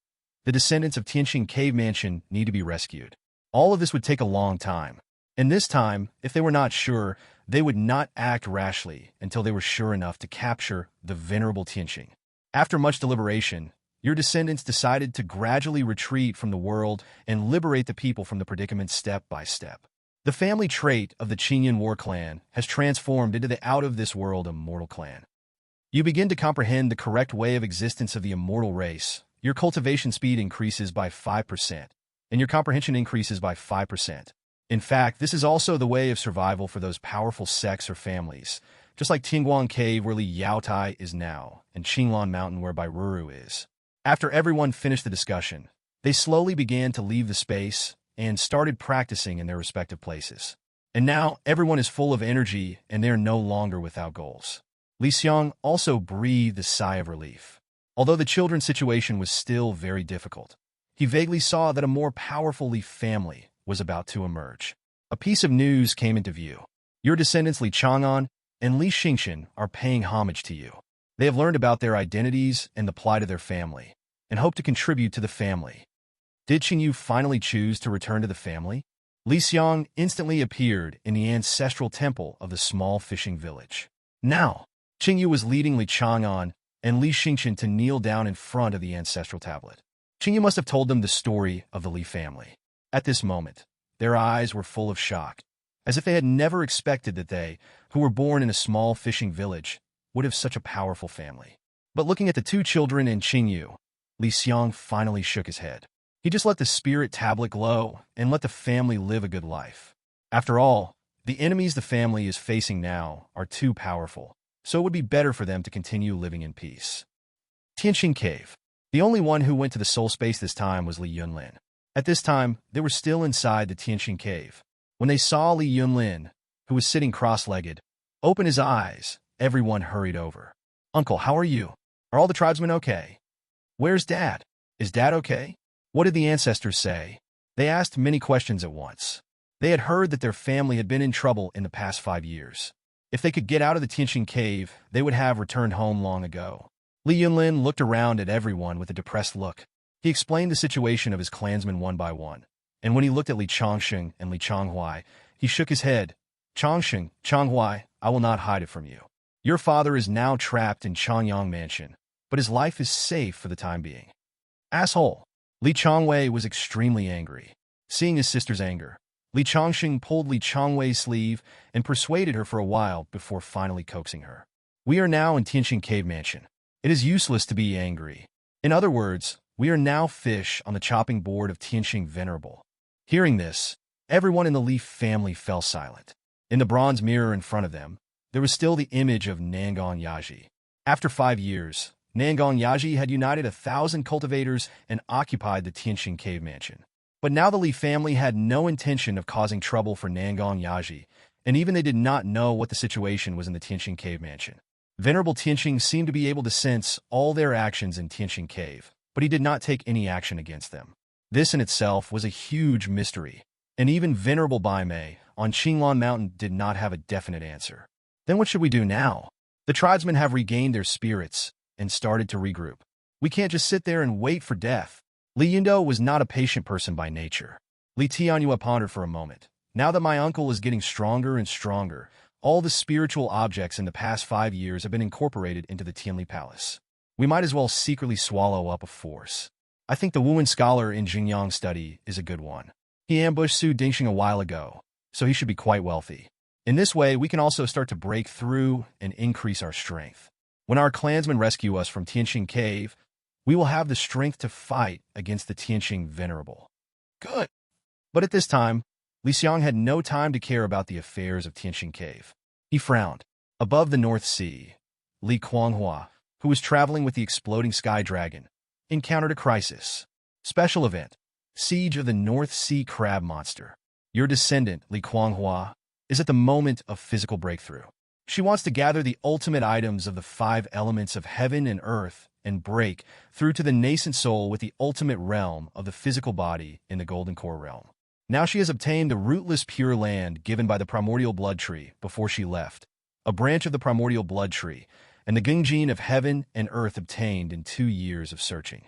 The descendants of Tianqing Cave Mansion need to be rescued. All of this would take a long time. And this time, if they were not sure, they would not act rashly until they were sure enough to capture the venerable Tianqing. After much deliberation, your descendants decided to gradually retreat from the world and liberate the people from the predicament step by step. The family trait of the Qingyun War clan has transformed into the out-of-this-world Immortal clan. You begin to comprehend the correct way of existence of the Immortal race. Your cultivation speed increases by 5%, and your comprehension increases by 5%. In fact, this is also the way of survival for those powerful sects or families, just like Tingguang Cave where Li Yaotai is now, and Qinglan Mountain where Bairuru is. After everyone finished the discussion, they slowly began to leave the space and started practicing in their respective places. And now, everyone is full of energy and they're no longer without goals. Li Xiang also breathed a sigh of relief. Although the children's situation was still very difficult, he vaguely saw that a more powerful Li family was about to emerge. A piece of news came into view. Your descendants Li Chang'an and Li Xingxin are paying homage to you. They have learned about their identities and the plight of their family, and hope to contribute to the family. Did Qingyu finally choose to return to the family? Li Xiang instantly appeared in the ancestral temple of the small fishing village. Now, Qingyu was leading Li Chang'an and Li Xingxin to kneel down in front of the ancestral tablet. Qingyu must have told them the story of the Li family. At this moment, their eyes were full of shock, as if they had never expected that they, who were born in a small fishing village, would have such a powerful family. But looking at the two children and Qingyu, Li Xiang finally shook his head. He just let the spirit tablet glow and let the family live a good life. After all, the enemies the family is facing now are too powerful, so it would be better for them to continue living in peace. Tianqing Cave. The only one who went to the soul space this time was Li Yunlin. At this time, they were still inside the Tianqing Cave. When they saw Li Yunlin, who was sitting cross-legged, open his eyes, everyone hurried over. "Uncle, how are you? Are all the tribesmen okay? Where's Dad? Is Dad okay? What did the ancestors say?" They asked many questions at once. They had heard that their family had been in trouble in the past 5 years. If they could get out of the Tianqing Cave, they would have returned home long ago. Li Yunlin looked around at everyone with a depressed look. He explained the situation of his clansmen one by one, and when he looked at Li Changxing and Li Changhuai, he shook his head. "Changxing, Changhuai, I will not hide it from you. Your father is now trapped in Changyang Mansion, but his life is safe for the time being." "Asshole!" Li Changwei was extremely angry. Seeing his sister's anger, Li Changxing pulled Li Changwei's sleeve and persuaded her for a while before finally coaxing her. "We are now in Tianqing Cave Mansion. It is useless to be angry. In other words, we are now fish on the chopping board of Tianqing Venerable." Hearing this, everyone in the Li family fell silent. In the bronze mirror in front of them, there was still the image of Nangong Yaji. After 5 years, Nangong Yaji had united 1,000 cultivators and occupied the Tianqing Cave Mansion. But now the Li family had no intention of causing trouble for Nangong Yaji, and even they did not know what the situation was in the Tianqing Cave Mansion. Venerable Tianqing seemed to be able to sense all their actions in Tianqing Cave, but he did not take any action against them. This in itself was a huge mystery, and even Venerable Baimei on Qinglan Mountain did not have a definite answer. Then what should we do now? The tribesmen have regained their spirits and started to regroup. We can't just sit there and wait for death. Li Yindo was not a patient person by nature. Li Tianyue pondered for a moment. Now that my uncle is getting stronger and stronger, all the spiritual objects in the past 5 years have been incorporated into the Tianli Palace. We might as well secretly swallow up a force. I think the Wuhan scholar in Xinjiang study is a good one. He ambushed Su Dingxing a while ago, so he should be quite wealthy. In this way, we can also start to break through and increase our strength. When our clansmen rescue us from Tianqing Cave, we will have the strength to fight against the Tianqing Venerable. Good. But at this time, Li Xiang had no time to care about the affairs of Tianqing Cave. He frowned. Above the North Sea, Li Kuanghua, who was traveling with the exploding sky dragon, encountered a crisis. Special event. Siege of the North Sea Crab Monster. Your descendant, Li Kuanghua, is at the moment of physical breakthrough. She wants to gather the ultimate items of the 5 elements of heaven and earth and break through to the nascent soul with the ultimate realm of the physical body in the Golden Core realm. Now she has obtained the rootless pure land given by the primordial blood tree before she left, a branch of the primordial blood tree, and the Gingjin of heaven and earth obtained in 2 years of searching.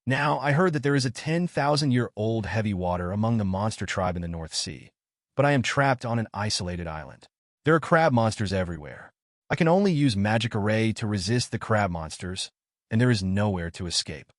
Now, I heard that there is a 10,000-year-old heavy water among the monster tribe in the North Sea, but I am trapped on an isolated island. There are crab monsters everywhere. I can only use magic array to resist the crab monsters, and there is nowhere to escape.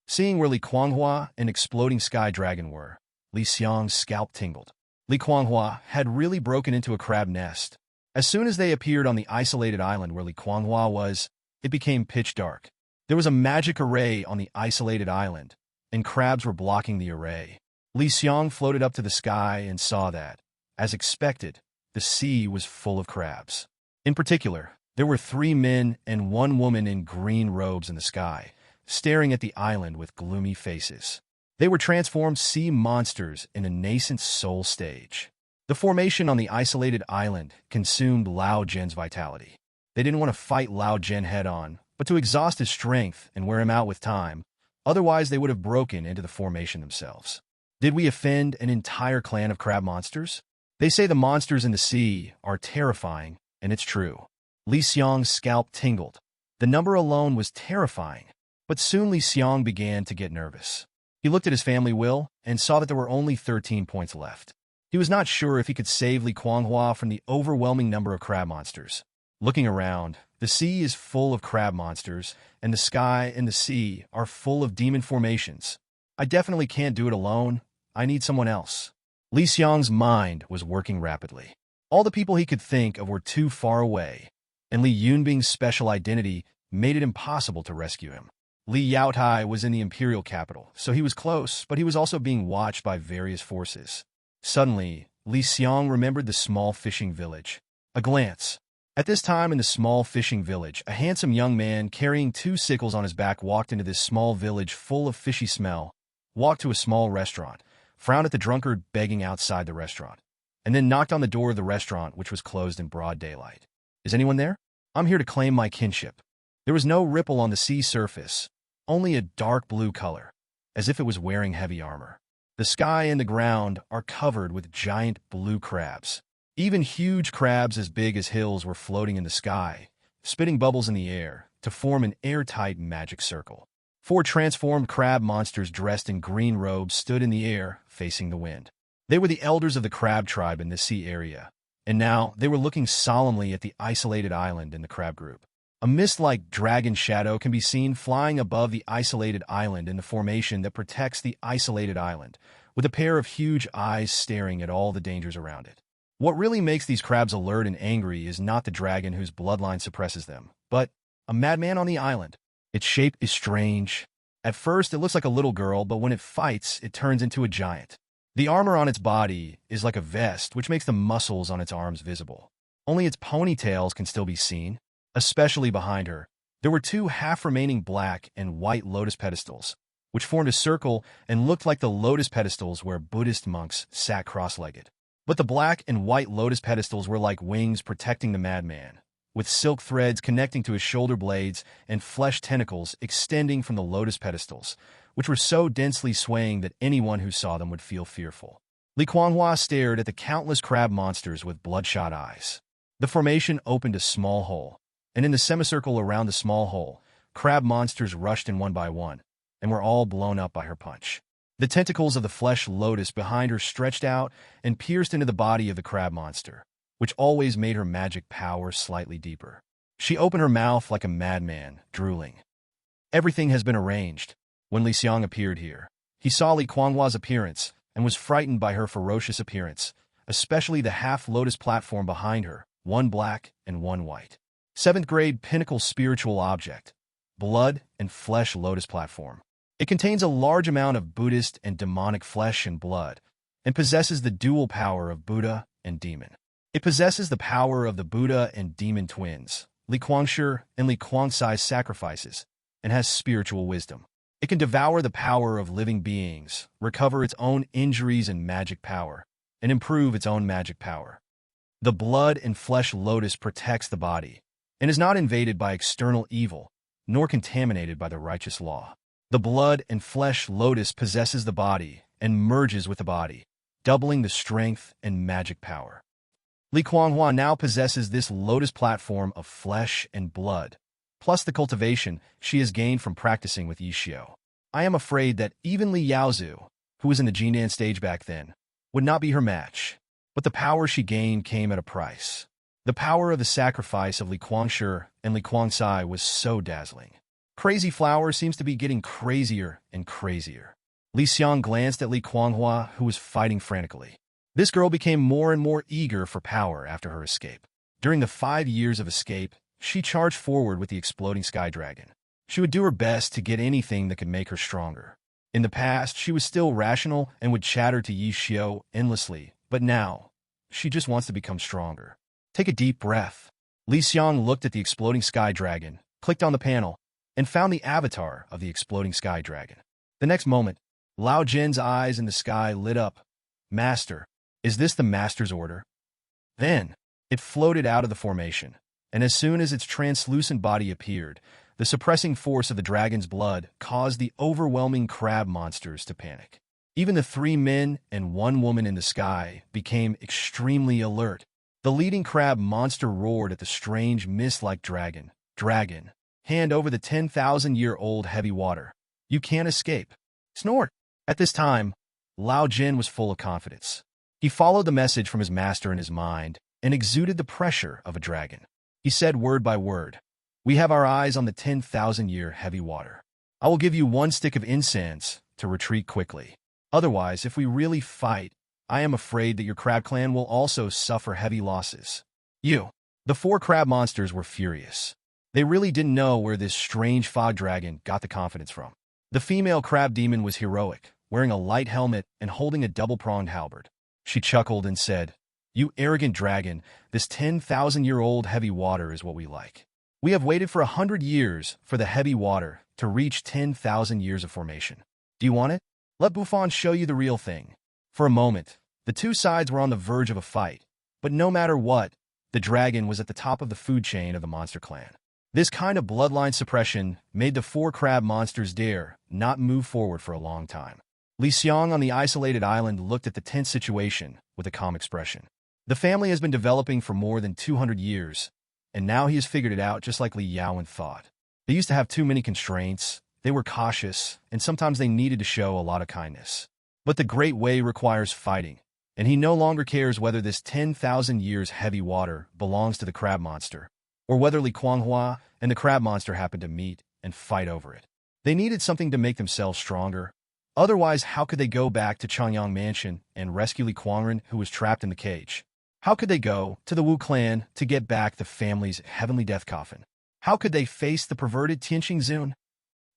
Seeing where Li Kuanghua and Exploding Sky Dragon were, Li Xiang's scalp tingled. Li Kuanghua had really broken into a crab nest. As soon as they appeared on the isolated island where Li Kuanghua was, it became pitch dark. There was a magic array on the isolated island, and crabs were blocking the array. Li Xiang floated up to the sky and saw that, as expected, the sea was full of crabs. In particular, there were 3 men and 1 woman in green robes in the sky, staring at the island with gloomy faces. They were transformed sea monsters in a nascent soul stage. The formation on the isolated island consumed Lao Zhen's vitality. They didn't want to fight Lao Zhen head-on, but to exhaust his strength and wear him out with time, otherwise they would have broken into the formation themselves. Did we offend an entire clan of crab monsters? They say the monsters in the sea are terrifying, and it's true. Li Xiang's scalp tingled. The number alone was terrifying, but soon Li Xiang began to get nervous. He looked at his family will and saw that there were only 13 points left. He was not sure if he could save Li Kuanghua from the overwhelming number of crab monsters. Looking around, the sea is full of crab monsters, and the sky and the sea are full of demon formations. I definitely can't do it alone. I need someone else. Li Xiang's mind was working rapidly. All the people he could think of were too far away, and Li Yunbing's special identity made it impossible to rescue him. Li Yaotai was in the imperial capital, so he was close, but he was also being watched by various forces. Suddenly, Li Xiang remembered the small fishing village. A glance. At this time in the small fishing village, a handsome young man carrying 2 sickles on his back walked into this small village full of fishy smell, walked to a small restaurant, frowned at the drunkard begging outside the restaurant, and then knocked on the door of the restaurant, which was closed in broad daylight. Is anyone there? I'm here to claim my kinship. There was no ripple on the sea surface, only a dark blue color, as if it was wearing heavy armor. The sky and the ground are covered with giant blue crabs. Even huge crabs as big as hills were floating in the sky, spitting bubbles in the air to form an airtight magic circle. 4 transformed crab monsters dressed in green robes stood in the air, facing the wind. They were the elders of the crab tribe in the sea area, and now they were looking solemnly at the isolated island in the crab group. A mist-like dragon shadow can be seen flying above the isolated island in the formation that protects the isolated island, with a pair of huge eyes staring at all the dangers around it. What really makes these crabs alert and angry is not the dragon whose bloodline suppresses them, but a madman on the island. Its shape is strange. At first, it looks like a little girl, but when it fights, it turns into a giant. The armor on its body is like a vest, which makes the muscles on its arms visible. Only its ponytails can still be seen. Especially behind her, there were 2 half-remaining black and white lotus pedestals, which formed a circle and looked like the lotus pedestals where Buddhist monks sat cross-legged. But the black and white lotus pedestals were like wings protecting the madman, with silk threads connecting to his shoulder blades and flesh tentacles extending from the lotus pedestals, which were so densely swaying that anyone who saw them would feel fearful. Li Kuanghua stared at the countless crab monsters with bloodshot eyes. The formation opened a small hole, and in the semicircle around the small hole, crab monsters rushed in one by one, and were all blown up by her punch. The tentacles of the flesh lotus behind her stretched out and pierced into the body of the crab monster, which always made her magic power slightly deeper. She opened her mouth like a madman, drooling. Everything has been arranged. When Li Xiang appeared here, he saw Li Kuanghua's appearance and was frightened by her ferocious appearance, especially the half-lotus platform behind her, 1 black and 1 white. 7th grade pinnacle spiritual object, blood and flesh lotus platform. It contains a large amount of Buddhist and demonic flesh and blood, and possesses the dual power of Buddha and demon. It possesses the power of the Buddha and demon twins, Li Kuangshi and Li Kuangsai's sacrifices, and has spiritual wisdom. It can devour the power of living beings, recover its own injuries and magic power, and improve its own magic power. The blood and flesh lotus protects the body, and is not invaded by external evil, nor contaminated by the righteous law. The blood and flesh lotus possesses the body and merges with the body, doubling the strength and magic power. Li Kuanghua now possesses this lotus platform of flesh and blood, plus the cultivation she has gained from practicing with Yishio. I am afraid that even Li Yaozu, who was in the Jindan stage back then, would not be her match, but the power she gained came at a price. The power of the sacrifice of Li Kuangshi and Li Kuangsai was so dazzling. Crazy Flower seems to be getting crazier and crazier. Li Xiang glanced at Li Kuanghua, who was fighting frantically. This girl became more and more eager for power after her escape. During the 5 years of escape, she charged forward with the exploding sky dragon. She would do her best to get anything that could make her stronger. In the past, she was still rational and would chatter to Yi Xiao endlessly, but now, she just wants to become stronger. Take a deep breath. Li Xiang looked at the exploding sky dragon, clicked on the panel, and found the avatar of the exploding sky dragon. The next moment, Lao Jin's eyes in the sky lit up. Master, is this the master's order? Then, it floated out of the formation, and as soon as its translucent body appeared, the suppressing force of the dragon's blood caused the overwhelming crab monsters to panic. Even the 3 men and 1 woman in the sky became extremely alert. The leading crab monster roared at the strange mist-like dragon. Dragon, hand over the 10,000-year-old heavy water. You can't escape. Snort. At this time, Lao Jin was full of confidence. He followed the message from his master in his mind and exuded the pressure of a dragon. He said word by word, "We have our eyes on the 10,000-year heavy water. I will give you 1 stick of incense to retreat quickly. Otherwise, if we really fight, I am afraid that your crab clan will also suffer heavy losses." The 4 crab monsters were furious. They really didn't know where this strange fog dragon got the confidence from. The female crab demon was heroic, wearing a light helmet and holding a double-pronged halberd. She chuckled and said, "You arrogant dragon, this 10,000-year-old heavy water is what we like. We have waited for 100 years for the heavy water to reach 10,000 years of formation. Do you want it? Let Buffon show you the real thing." For a moment, the 2 sides were on the verge of a fight, but no matter what, the dragon was at the top of the food chain of the monster clan. This kind of bloodline suppression made the 4 crab monsters dare not move forward for a long time. Li Xiang on the isolated island looked at the tense situation with a calm expression. The family has been developing for more than 200 years, and now he has figured it out just like Li Yaowen thought. They used to have too many constraints, they were cautious, and sometimes they needed to show a lot of kindness. But the Great Way requires fighting, and he no longer cares whether this 10,000 years heavy water belongs to the crab monster, or whether Li Kuanghua and the crab monster happen to meet and fight over it. They needed something to make themselves stronger. Otherwise, how could they go back to Changyang Mansion and rescue Li Kuangren, who was trapped in the cage? How could they go to the Wu clan to get back the family's heavenly death coffin? How could they face the perverted Tianqing Zun?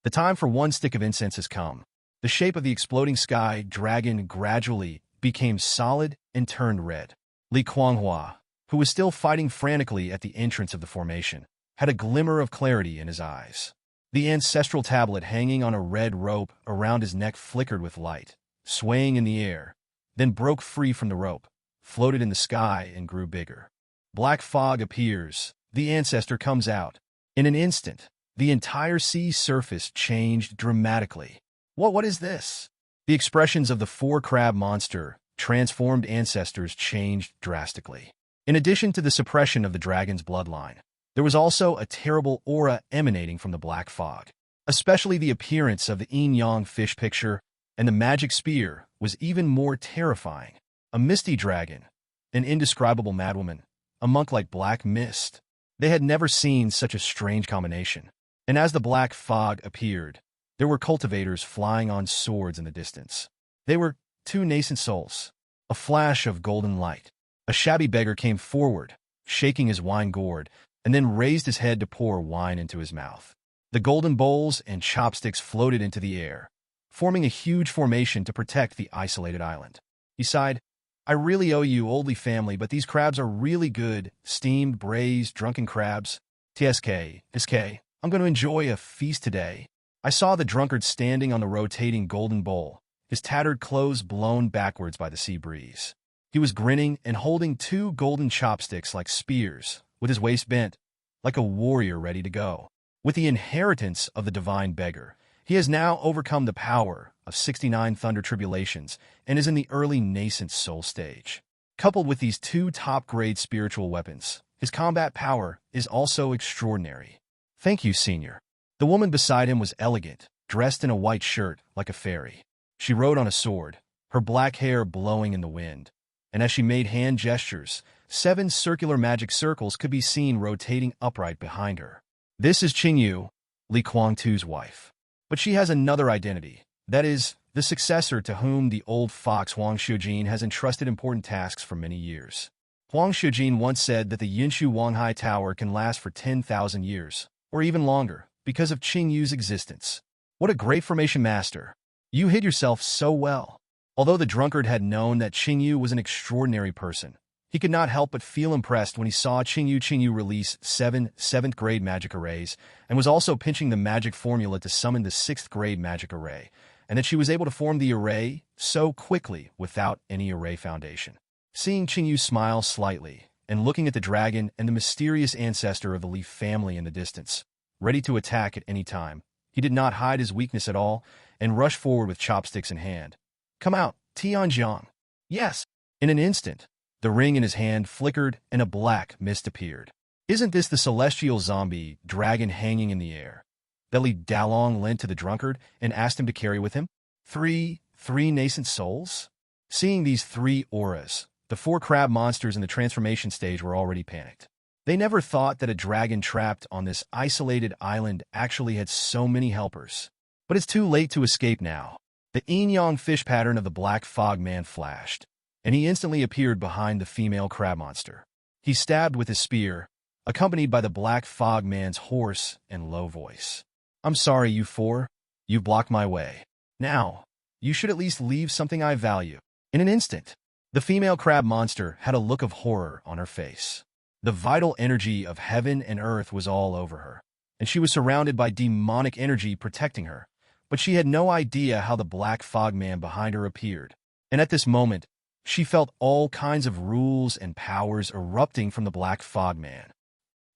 The time for 1 stick of incense has come. The shape of the exploding sky dragon gradually became solid and turned red. Li Kuanghua, who was still fighting frantically at the entrance of the formation, had a glimmer of clarity in his eyes. The ancestral tablet hanging on a red rope around his neck flickered with light, swaying in the air, then broke free from the rope, floated in the sky, and grew bigger. Black fog appears. The ancestor comes out. In an instant, the entire sea surface changed dramatically. What is this? The expressions of the 4 crab monster transformed ancestors changed drastically. In addition to the suppression of the dragon's bloodline, there was also a terrible aura emanating from the black fog. Especially the appearance of the yin-yang fish picture and the magic spear was even more terrifying. A misty dragon, an indescribable madwoman, a monk like black mist. They had never seen such a strange combination. And as the black fog appeared, there were cultivators flying on swords in the distance. They were 2 nascent souls. A flash of golden light. A shabby beggar came forward, shaking his wine gourd, and then raised his head to pour wine into his mouth. The golden bowls and chopsticks floated into the air, forming a huge formation to protect the isolated island. He sighed, "I really owe you, oldly family, but these crabs are really good. Steamed, braised, drunken crabs. TSK, I'm going to enjoy a feast today." I saw the drunkard standing on the rotating golden bowl, his tattered clothes blown backwards by the sea breeze. He was grinning and holding 2 golden chopsticks like spears, with his waist bent, like a warrior ready to go. With the inheritance of the divine beggar, he has now overcome the power of 69 thunder tribulations and is in the early nascent soul stage. Coupled with these 2 top-grade spiritual weapons, his combat power is also extraordinary. "Thank you, Senior." The woman beside him was elegant, dressed in a white shirt like a fairy. She rode on a sword, her black hair blowing in the wind, and as she made hand gestures, 7 circular magic circles could be seen rotating upright behind her. This is Qingyu, Li Kuangtu's wife. But she has another identity, that is, the successor to whom the old fox Huang Xiujin has entrusted important tasks for many years. Huang Xiujin once said that the Yinshu Wanghai Tower can last for 10,000 years, or even longer, because of Qingyu's existence. What a great formation master! You hid yourself so well. Although the drunkard had known that Qingyu was an extraordinary person, he could not help but feel impressed when he saw Qingyu release 7 7th-grade magic arrays and was also pinching the magic formula to summon the 6th-grade magic array, and that she was able to form the array so quickly without any array foundation. Seeing Qingyu smile slightly and looking at the dragon and the mysterious ancestor of the Leaf family in the distance, ready to attack at any time, he did not hide his weakness at all and rushed forward with chopsticks in hand. "Come out, Xiang." "Yes." In an instant, the ring in his hand flickered and a black mist appeared. "Isn't this the celestial zombie dragon hanging in the air that Li Dalong lent to the drunkard and asked him to carry with him? Three nascent souls?" Seeing these 3 auras, the 4 crab monsters in the transformation stage were already panicked. They never thought that a dragon trapped on this isolated island actually had so many helpers. But it's too late to escape now. The yin-yang fish pattern of the black fog man flashed, and he instantly appeared behind the female crab monster. He stabbed with his spear, accompanied by the black fog man's hoarse and low voice. "I'm sorry, you 4. You blocked my way. Now, you should at least leave something I value." In an instant, the female crab monster had a look of horror on her face. The vital energy of heaven and earth was all over her, and she was surrounded by demonic energy protecting her. But she had no idea how the black fog man behind her appeared. And at this moment, she felt all kinds of rules and powers erupting from the black fog man.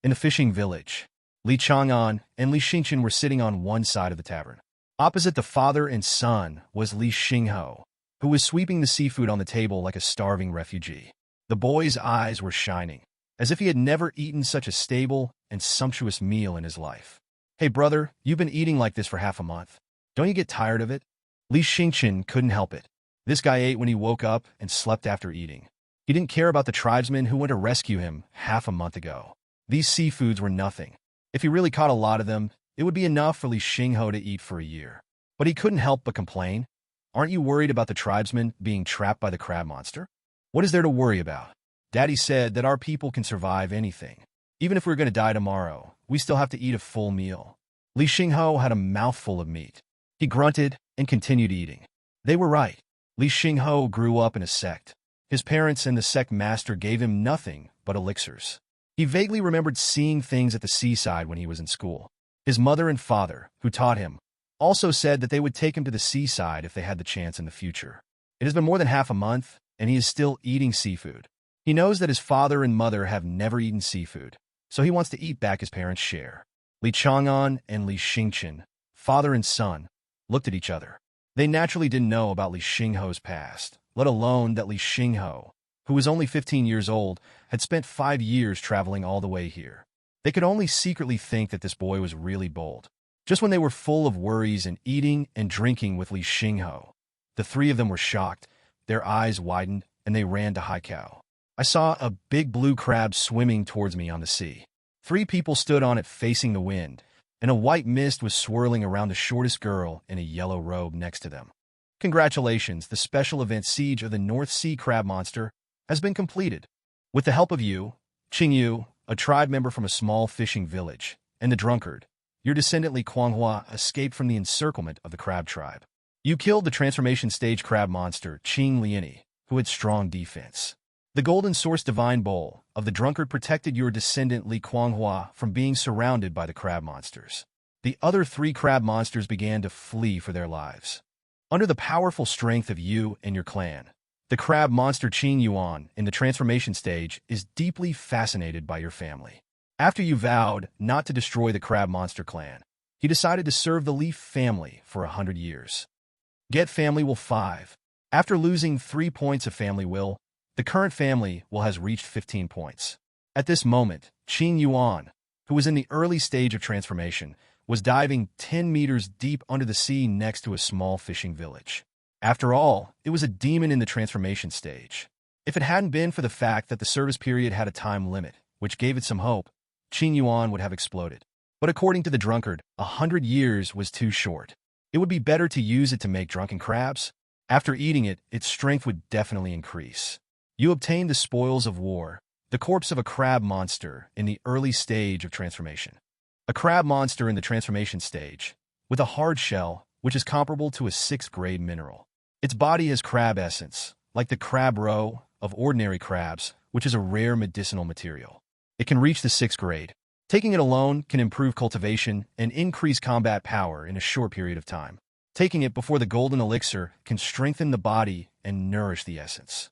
In the fishing village, Li Chang'an and Li Xingchen were sitting on one side of the tavern. Opposite the father and son was Li Xingho, who was sweeping the seafood on the table like a starving refugee. The boy's eyes were shining, as if he had never eaten such a stable and sumptuous meal in his life. "Hey brother, you've been eating like this for half a month. Don't you get tired of it?" Li Xingchen couldn't help it. This guy ate when he woke up and slept after eating. He didn't care about the tribesmen who went to rescue him half a month ago. These seafoods were nothing. If he really caught a lot of them, it would be enough for Li Xingho to eat for a year. But he couldn't help but complain. "Aren't you worried about the tribesmen being trapped by the crab monster?" "What is there to worry about? Daddy said that our people can survive anything. Even if we're going to die tomorrow, we still have to eat a full meal." Li Xingho had a mouthful of meat. He grunted and continued eating. They were right. Li Xingho grew up in a sect. His parents and the sect master gave him nothing but elixirs. He vaguely remembered seeing things at the seaside when he was in school. His mother and father, who taught him, also said that they would take him to the seaside if they had the chance in the future. It has been more than half a month, and he is still eating seafood. He knows that his father and mother have never eaten seafood, so he wants to eat back his parents' share. Li Chang'an and Li Xingchen, father and son, looked at each other. They naturally didn't know about Li Xingho's past, let alone that Li Xingho, who was only 15 years old, had spent 5 years traveling all the way here. They could only secretly think that this boy was really bold. Just when they were full of worries and eating and drinking with Li Xingho, the 3 of them were shocked, their eyes widened, and they ran to Haikao. I saw a big blue crab swimming towards me on the sea. 3 people stood on it facing the wind, and a white mist was swirling around the shortest girl in a yellow robe next to them. "Congratulations, the special event Siege of the North Sea Crab Monster has been completed. With the help of you, Qingyu, a tribe member from a small fishing village, and the drunkard, your descendant Li Kuanghua escaped from the encirclement of the crab tribe. You killed the transformation stage crab monster Qing Liani, who had strong defense. The golden source divine bowl of the drunkard protected your descendant Li Kuanghua from being surrounded by the crab monsters. The other 3 crab monsters began to flee for their lives. Under the powerful strength of you and your clan, the crab monster Qing Yuan in the transformation stage is deeply fascinated by your family. After you vowed not to destroy the crab monster clan, he decided to serve the Leaf family for 100 years. Get family will 5. After losing 3 points of family will, the current family will has reached 15 points. At this moment, Qing Yuan, who was in the early stage of transformation, was diving 10 meters deep under the sea next to a small fishing village. After all, it was a demon in the transformation stage. If it hadn't been for the fact that the service period had a time limit, which gave it some hope, Qing Yuan would have exploded. But according to the drunkard, 100 years was too short. It would be better to use it to make drunken crabs. After eating it, its strength would definitely increase. You obtained the spoils of war, the corpse of a crab monster in the early stage of transformation. A crab monster in the transformation stage, with a hard shell, which is comparable to a 6th-grade mineral. Its body has crab essence, like the crab roe of ordinary crabs, which is a rare medicinal material. It can reach the 6th grade. Taking it alone can improve cultivation and increase combat power in a short period of time. Taking it before the golden elixir can strengthen the body and nourish the essence.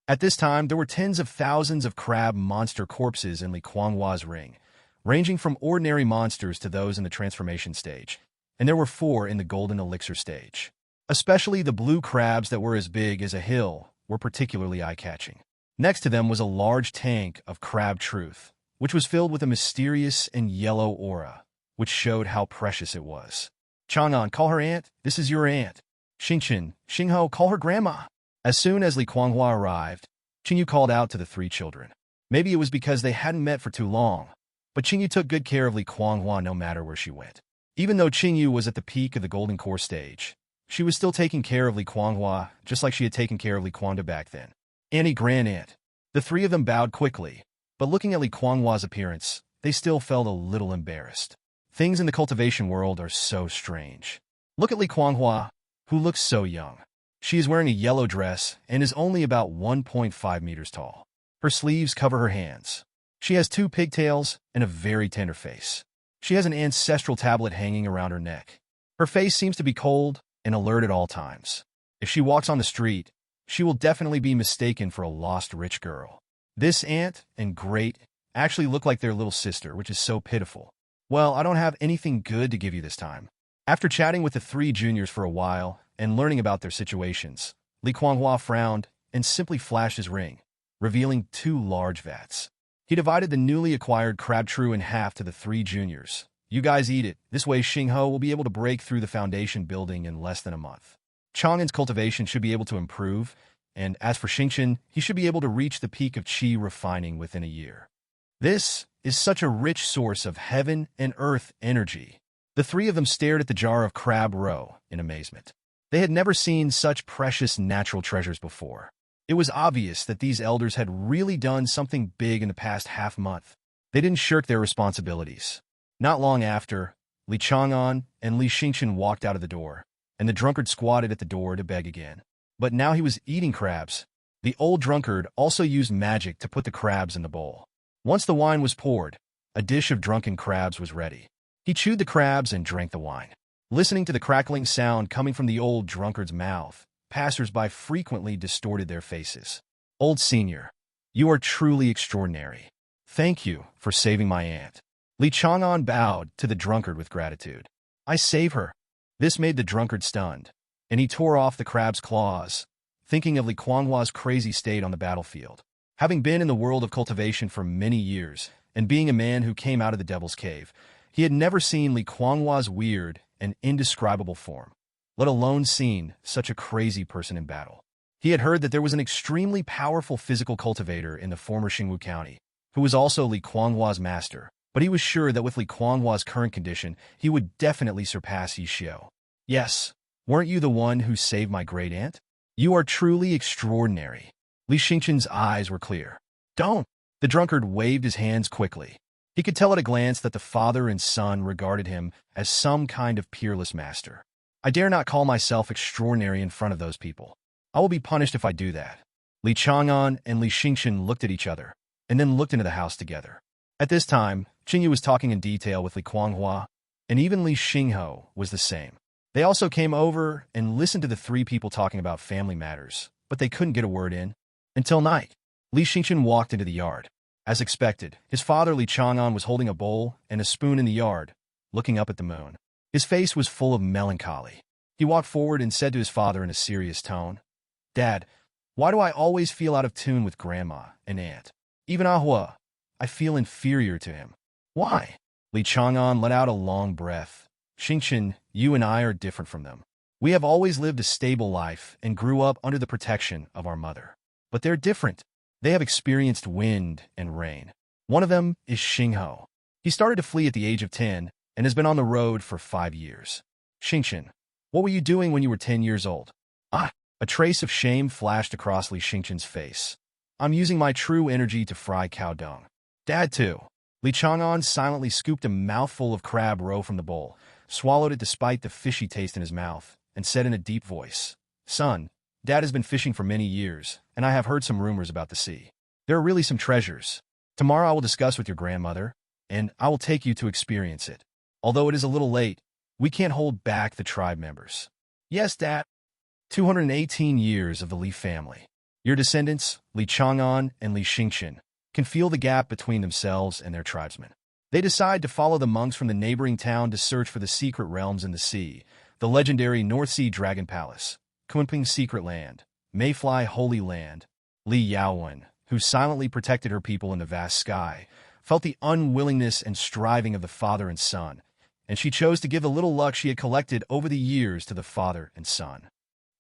At this time, there were tens of thousands of crab monster corpses in Li Kuanghua's ring, ranging from ordinary monsters to those in the transformation stage, and there were 4 in the golden elixir stage. Especially the blue crabs that were as big as a hill were particularly eye-catching. Next to them was a large tank of crab truth, which was filled with a mysterious and yellow aura, which showed how precious it was. Chang'an, call her aunt. This is your aunt. Xingho, call her grandma. As soon as Li Kuanghua arrived, Qingyu called out to the 3 children. Maybe it was because they hadn't met for too long, but Qingyu took good care of Li Kuanghua no matter where she went. Even though Qingyu was at the peak of the golden core stage, she was still taking care of Li Kuanghua, just like she had taken care of Li Kuangda back then. Auntie, grand-aunt. The 3 of them bowed quickly, but looking at Li Kuanghua's appearance, they still felt a little embarrassed. Things in the cultivation world are so strange. Look at Li Kuanghua, who looks so young. She is wearing a yellow dress and is only about 1.5 meters tall. Her sleeves cover her hands. She has 2 pigtails and a very tender face. She has an ancestral tablet hanging around her neck. Her face seems to be cold and alert at all times. If she walks on the street, she will definitely be mistaken for a lost rich girl. This aunt and great actually look like their little sister, which is so pitiful. Well, I don't have anything good to give you this time. After chatting with the 3 juniors for a while and learning about their situations, Li Kuanghua frowned and simply flashed his ring, revealing 2 large vats. He divided the newly acquired crab true in half to the 3 juniors. You guys eat it. This way Xingho will be able to break through the foundation building in less than a month. Chang'an's cultivation should be able to improve, and as for Xingchen, he should be able to reach the peak of qi refining within a year. This is such a rich source of heaven and earth energy. The 3 of them stared at the jar of crab roe in amazement. They had never seen such precious natural treasures before. It was obvious that these elders had really done something big in the past half-month. They didn't shirk their responsibilities. Not long after, Li Chang'an and Li Xingchen walked out of the door, and the drunkard squatted at the door to beg again. But now he was eating crabs. The old drunkard also used magic to put the crabs in the bowl. Once the wine was poured, a dish of drunken crabs was ready. He chewed the crabs and drank the wine. Listening to the crackling sound coming from the old drunkard's mouth, passers-by frequently distorted their faces. Old senior, you are truly extraordinary. Thank you for saving my aunt. Li Chang'an bowed to the drunkard with gratitude. I save her. This made the drunkard stunned, and he tore off the crab's claws, thinking of Li Kuanghua's crazy state on the battlefield. Having been in the world of cultivation for many years, and being a man who came out of the Devil's Cave, he had never seen Li Kuanghua's weird and indescribable form, let alone seen such a crazy person in battle. He had heard that there was an extremely powerful physical cultivator in the former Xingwu County, who was also Li Kuanghua's master, but he was sure that with Li Kuanghua's current condition, he would definitely surpass Yi Xiao. Yes, weren't you the one who saved my great-aunt? You are truly extraordinary. Li Xingchen's eyes were clear. Don't! The drunkard waved his hands quickly. He could tell at a glance that the father and son regarded him as some kind of peerless master. I dare not call myself extraordinary in front of those people. I will be punished if I do that. Li Chang'an and Li Xingchen looked at each other, and then looked into the house together. At this time, Qingyu was talking in detail with Li Kuanghua, and even Li Xingho was the same. They also came over and listened to the 3 people talking about family matters, but they couldn't get a word in. Until night, Li Xingchen walked into the yard. As expected, his father Li Chang'an was holding a bowl and a spoon in the yard, looking up at the moon. His face was full of melancholy. He walked forward and said to his father in a serious tone, Dad, why do I always feel out of tune with Grandma and Aunt? Even Ahua, I feel inferior to him. Why? Li Chang'an let out a long breath. Xingchen, you and I are different from them. We have always lived a stable life and grew up under the protection of our mother. But they're different. They have experienced wind and rain. One of them is Xingho. He started to flee at the age of 10 and has been on the road for 5 years. Xingchen, what were you doing when you were 10 years old? Ah! A trace of shame flashed across Li Xingchen's face. I'm using my true energy to fry cow dung. Dad, too. Li Chang'an silently scooped a mouthful of crab roe from the bowl, swallowed it despite the fishy taste in his mouth, and said in a deep voice, "Son, Dad has been fishing for many years, and I have heard some rumors about the sea. There are really some treasures. Tomorrow I will discuss with your grandmother, and I will take you to experience it. Although it is a little late, we can't hold back the tribe members." "Yes, Dad." 218 years of the Li family. Your descendants, Li Chang'an and Li Xingqian, can feel the gap between themselves and their tribesmen. They decide to follow the monks from the neighboring town to search for the secret realms in the sea, the legendary North Sea Dragon Palace, Kunping's secret land, Mayfly Holy Land. Li Yaowen, who silently protected her people in the vast sky, felt the unwillingness and striving of the father and son, and she chose to give the little luck she had collected over the years to the father and son.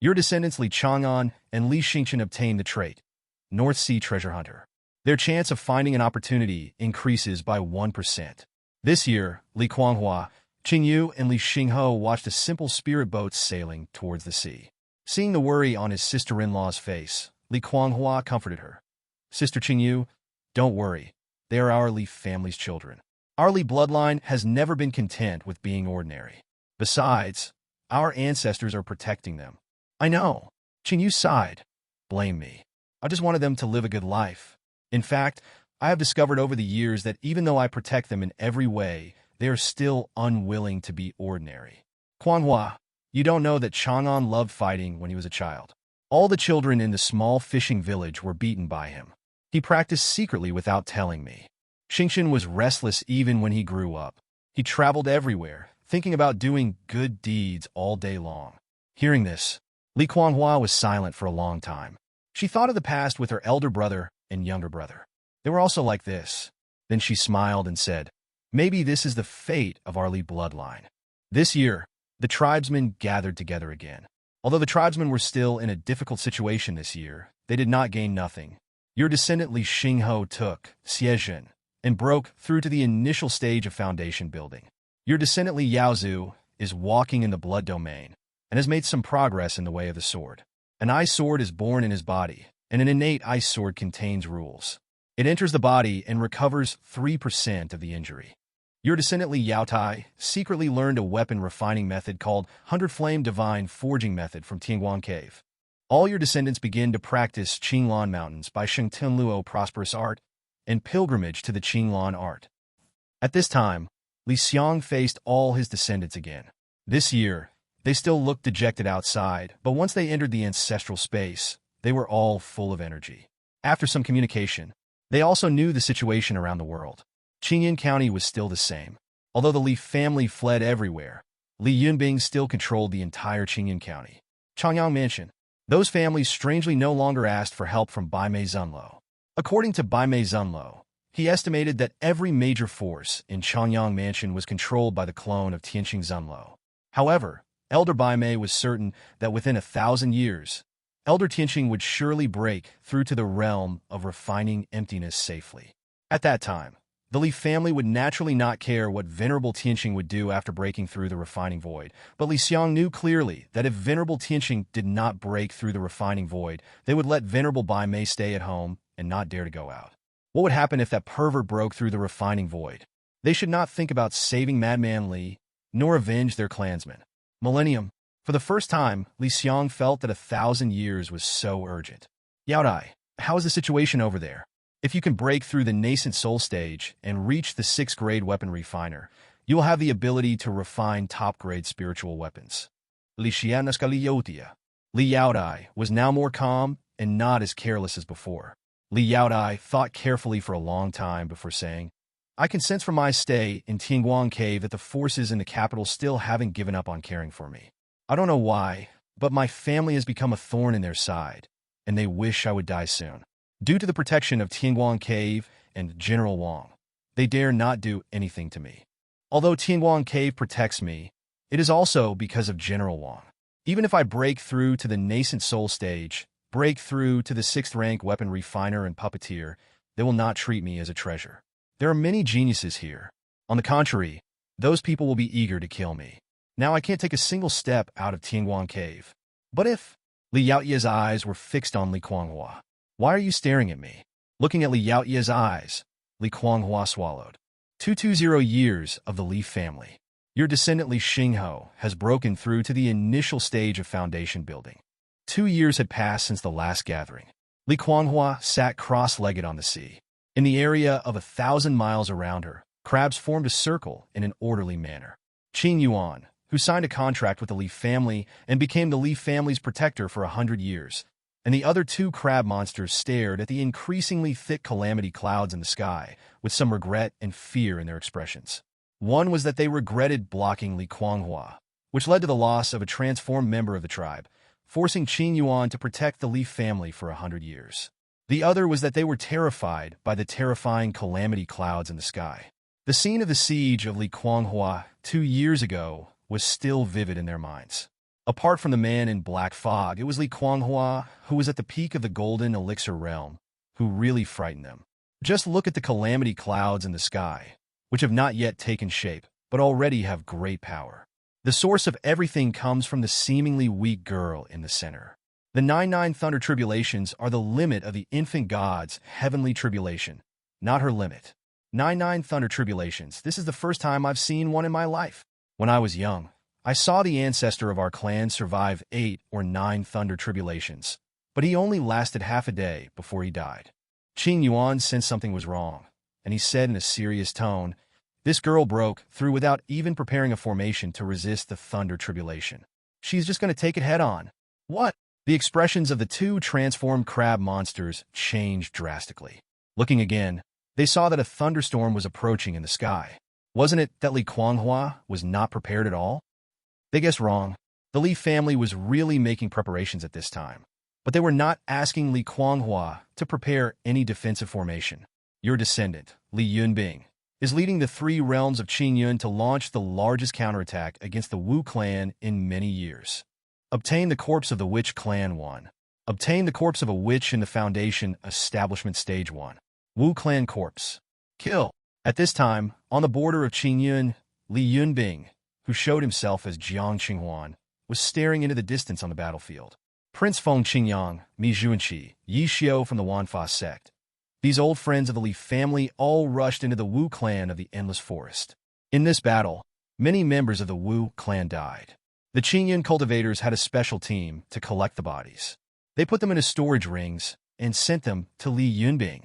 Your descendants Li Chang'an and Li Xingqian obtained the trait, North Sea Treasure Hunter. Their chance of finding an opportunity increases by 1%. This year, Li Guanghua, Qingyu, and Li Xingho watched a simple spirit boat sailing towards the sea. Seeing the worry on his sister-in-law's face, Li Guanghua comforted her. "Sister Qingyu, don't worry. They are our Li family's children. Our Li bloodline has never been content with being ordinary. Besides, our ancestors are protecting them." "I know." Qingyu sighed. "Blame me. I just wanted them to live a good life. In fact, I have discovered over the years that even though I protect them in every way, they are still unwilling to be ordinary." "Guanghua, you don't know that Chang'an loved fighting when he was a child. All the children in the small fishing village were beaten by him. He practiced secretly without telling me. Xingqian was restless even when he grew up. He traveled everywhere, thinking about doing good deeds all day long." Hearing this, Li Guanghua was silent for a long time. She thought of the past with her elder brother and younger brother. They were also like this. Then she smiled and said, "Maybe this is the fate of our Li bloodline." This year, the tribesmen gathered together again. Although the tribesmen were still in a difficult situation this year, they did not gain nothing. Your descendant Li Xingho took Xiang and broke through to the initial stage of foundation building. Your descendant Li Yaozu is walking in the blood domain and has made some progress in the way of the sword. An ice sword is born in his body, and an innate ice sword contains rules. It enters the body and recovers 3% of the injury. Your descendant Li Yaotai secretly learned a weapon refining method called 100 Flame Divine Forging Method from Tianguan Cave. All your descendants begin to practice Qinglan Mountains by Shengtenluo Prosperous Art and pilgrimage to the Qinglan art. At this time, Li Xiang faced all his descendants again. This year, they still looked dejected outside, but once they entered the ancestral space, they were all full of energy. After some communication, they also knew the situation around the world. Qingyan County was still the same. Although the Li family fled everywhere, Li Yunbing still controlled the entire Qingyan County. Changyang Mansion. Those families strangely no longer asked for help from Bai Mei Zunlo. According to Bai Mei Zunlo, he estimated that every major force in Changyang Mansion was controlled by the clone of Tianqing Zunlo. However, Elder Bai Mei was certain that within 1,000 years, Elder Tianqing would surely break through to the realm of refining emptiness safely. At that time, the Li family would naturally not care what Venerable Tianqing would do after breaking through the refining void, but Li Xiang knew clearly that if Venerable Tianqing did not break through the refining void, they would let Venerable Bai Mei stay at home and not dare to go out. What would happen if that pervert broke through the refining void? They should not think about saving Madman Li, nor avenge their clansmen. Millennium. For the first time, Li Xiang felt that 1,000 years was so urgent. Yaodai, how is the situation over there? If you can break through the nascent soul stage and reach the 6th grade weapon refiner, you will have the ability to refine top-grade spiritual weapons. Li Xianaskaliyotia. Li Yaodai was now more calm and not as careless as before. Li Yaodai thought carefully for a long time before saying, "I can sense from my stay in Tianguan Cave that the forces in the capital still haven't given up on caring for me. I don't know why, but my family has become a thorn in their side, and they wish I would die soon. Due to the protection of Tianguan Cave and General Wang, they dare not do anything to me. Although Tianguan Cave protects me, it is also because of General Wang. Even if I break through to the nascent soul stage, break through to the 6th rank weapon refiner and puppeteer, they will not treat me as a treasure. There are many geniuses here. On the contrary, those people will be eager to kill me. Now I can't take a single step out of Tianguan Cave. But if..." Li Yaoye's eyes were fixed on Li Guanghua. "Why are you staring at me?" Looking at Li Yaoye's eyes, Li Guanghua swallowed. 220 years of the Li family. Your descendant Li Xingho has broken through to the initial stage of foundation building. 2 years had passed since the last gathering. Li Kuanghua sat cross-legged on the sea. In the area of 1,000 miles around her, crabs formed a circle in an orderly manner. Qin Yuan, who signed a contract with the Li family and became the Li family's protector for 100 years, and the other 2 crab monsters stared at the increasingly thick calamity clouds in the sky with some regret and fear in their expressions. One was that they regretted blocking Li Kuanghua, which led to the loss of a transformed member of the tribe, forcing Qin Yuan to protect the Li family for 100 years. The other was that they were terrified by the terrifying calamity clouds in the sky. The scene of the siege of Li Kuanghua 2 years ago was still vivid in their minds. Apart from the man in black fog, it was Li Kuanghua who was at the peak of the golden elixir realm, who really frightened them. Just look at the calamity clouds in the sky, which have not yet taken shape, but already have great power. The source of everything comes from the seemingly weak girl in the center. The 99 thunder tribulations are the limit of the infant god's heavenly tribulation, not her limit. 99 thunder tribulations. This is the first time I've seen one in my life. When I was young, I saw the ancestor of our clan survive 8 or 9 thunder tribulations, but he only lasted half a day before he died. Qin Yuan sensed something was wrong, and he said in a serious tone, "This girl broke through without even preparing a formation to resist the thunder tribulation. She's just going to take it head on." What? The expressions of the 2 transformed crab monsters changed drastically. Looking again, they saw that a thunderstorm was approaching in the sky. Wasn't it that Li Kuanghua was not prepared at all? They guessed wrong. The Li family was really making preparations at this time, but they were not asking Li Kuanghua to prepare any defensive formation. Your descendant, Li Yunbing, is leading the 3 realms of Qingyun to launch the largest counterattack against the Wu clan in many years. Obtain the corpse of the witch clan 1. Obtain the corpse of a witch in the foundation establishment stage 1. Wu clan corpse. Kill. At this time, on the border of Qingyun, Li Yunbing, who showed himself as Jiang Qinghuan, was staring into the distance on the battlefield. Prince Feng Qingyang, Mi Zhuanqi, Yi Xiao from the Wanfa sect. These old friends of the Li family all rushed into the Wu clan of the Endless Forest. In this battle, many members of the Wu clan died. The Qingyun cultivators had a special team to collect the bodies. They put them into storage rings and sent them to Li Yunbing.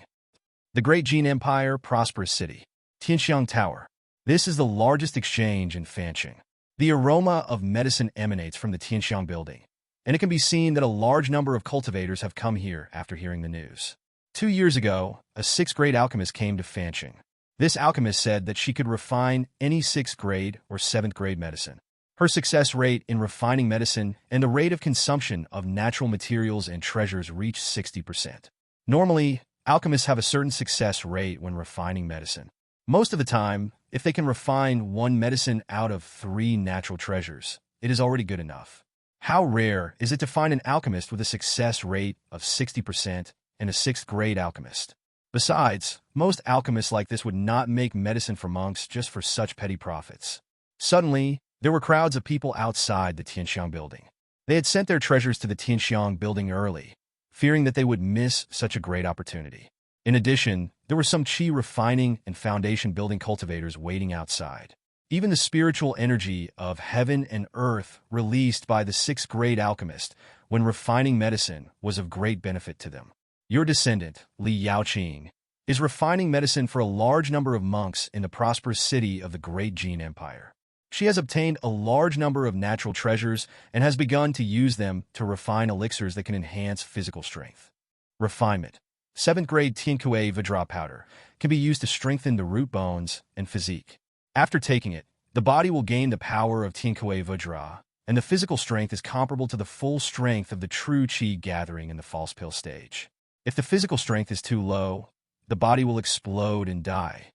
The Great Jin Empire, prosperous city. Tianxiang Tower. This is the largest exchange in Fanqing. The aroma of medicine emanates from the Tianxiang building, and it can be seen that a large number of cultivators have come here after hearing the news. 2 years ago, a 6th grade alchemist came to Fanqing. This alchemist said that she could refine any 6th grade or 7th grade medicine. Her success rate in refining medicine and the rate of consumption of natural materials and treasures reached 60%. Normally, alchemists have a certain success rate when refining medicine. Most of the time, if they can refine 1 medicine out of 3 natural treasures, it is already good enough. How rare is it to find an alchemist with a success rate of 60% and a 6th grade alchemist? Besides, most alchemists like this would not make medicine for monks just for such petty profits. Suddenly, there were crowds of people outside the Tianxiang building. They had sent their treasures to the Tianxiang building early, fearing that they would miss such a great opportunity. In addition, there were some qi refining and foundation building cultivators waiting outside. Even the spiritual energy of heaven and earth released by the 6th grade alchemist when refining medicine was of great benefit to them. Your descendant, Li Yaoqing, is refining medicine for a large number of monks in the prosperous city of the Great Jin Empire. She has obtained a large number of natural treasures and has begun to use them to refine elixirs that can enhance physical strength. Refinement. 7th grade Tiankue Vajra powder can be used to strengthen the root bones and physique. After taking it, the body will gain the power of Tiankue Vajra, and the physical strength is comparable to the full strength of the true qi gathering in the false pill stage. If the physical strength is too low, the body will explode and die.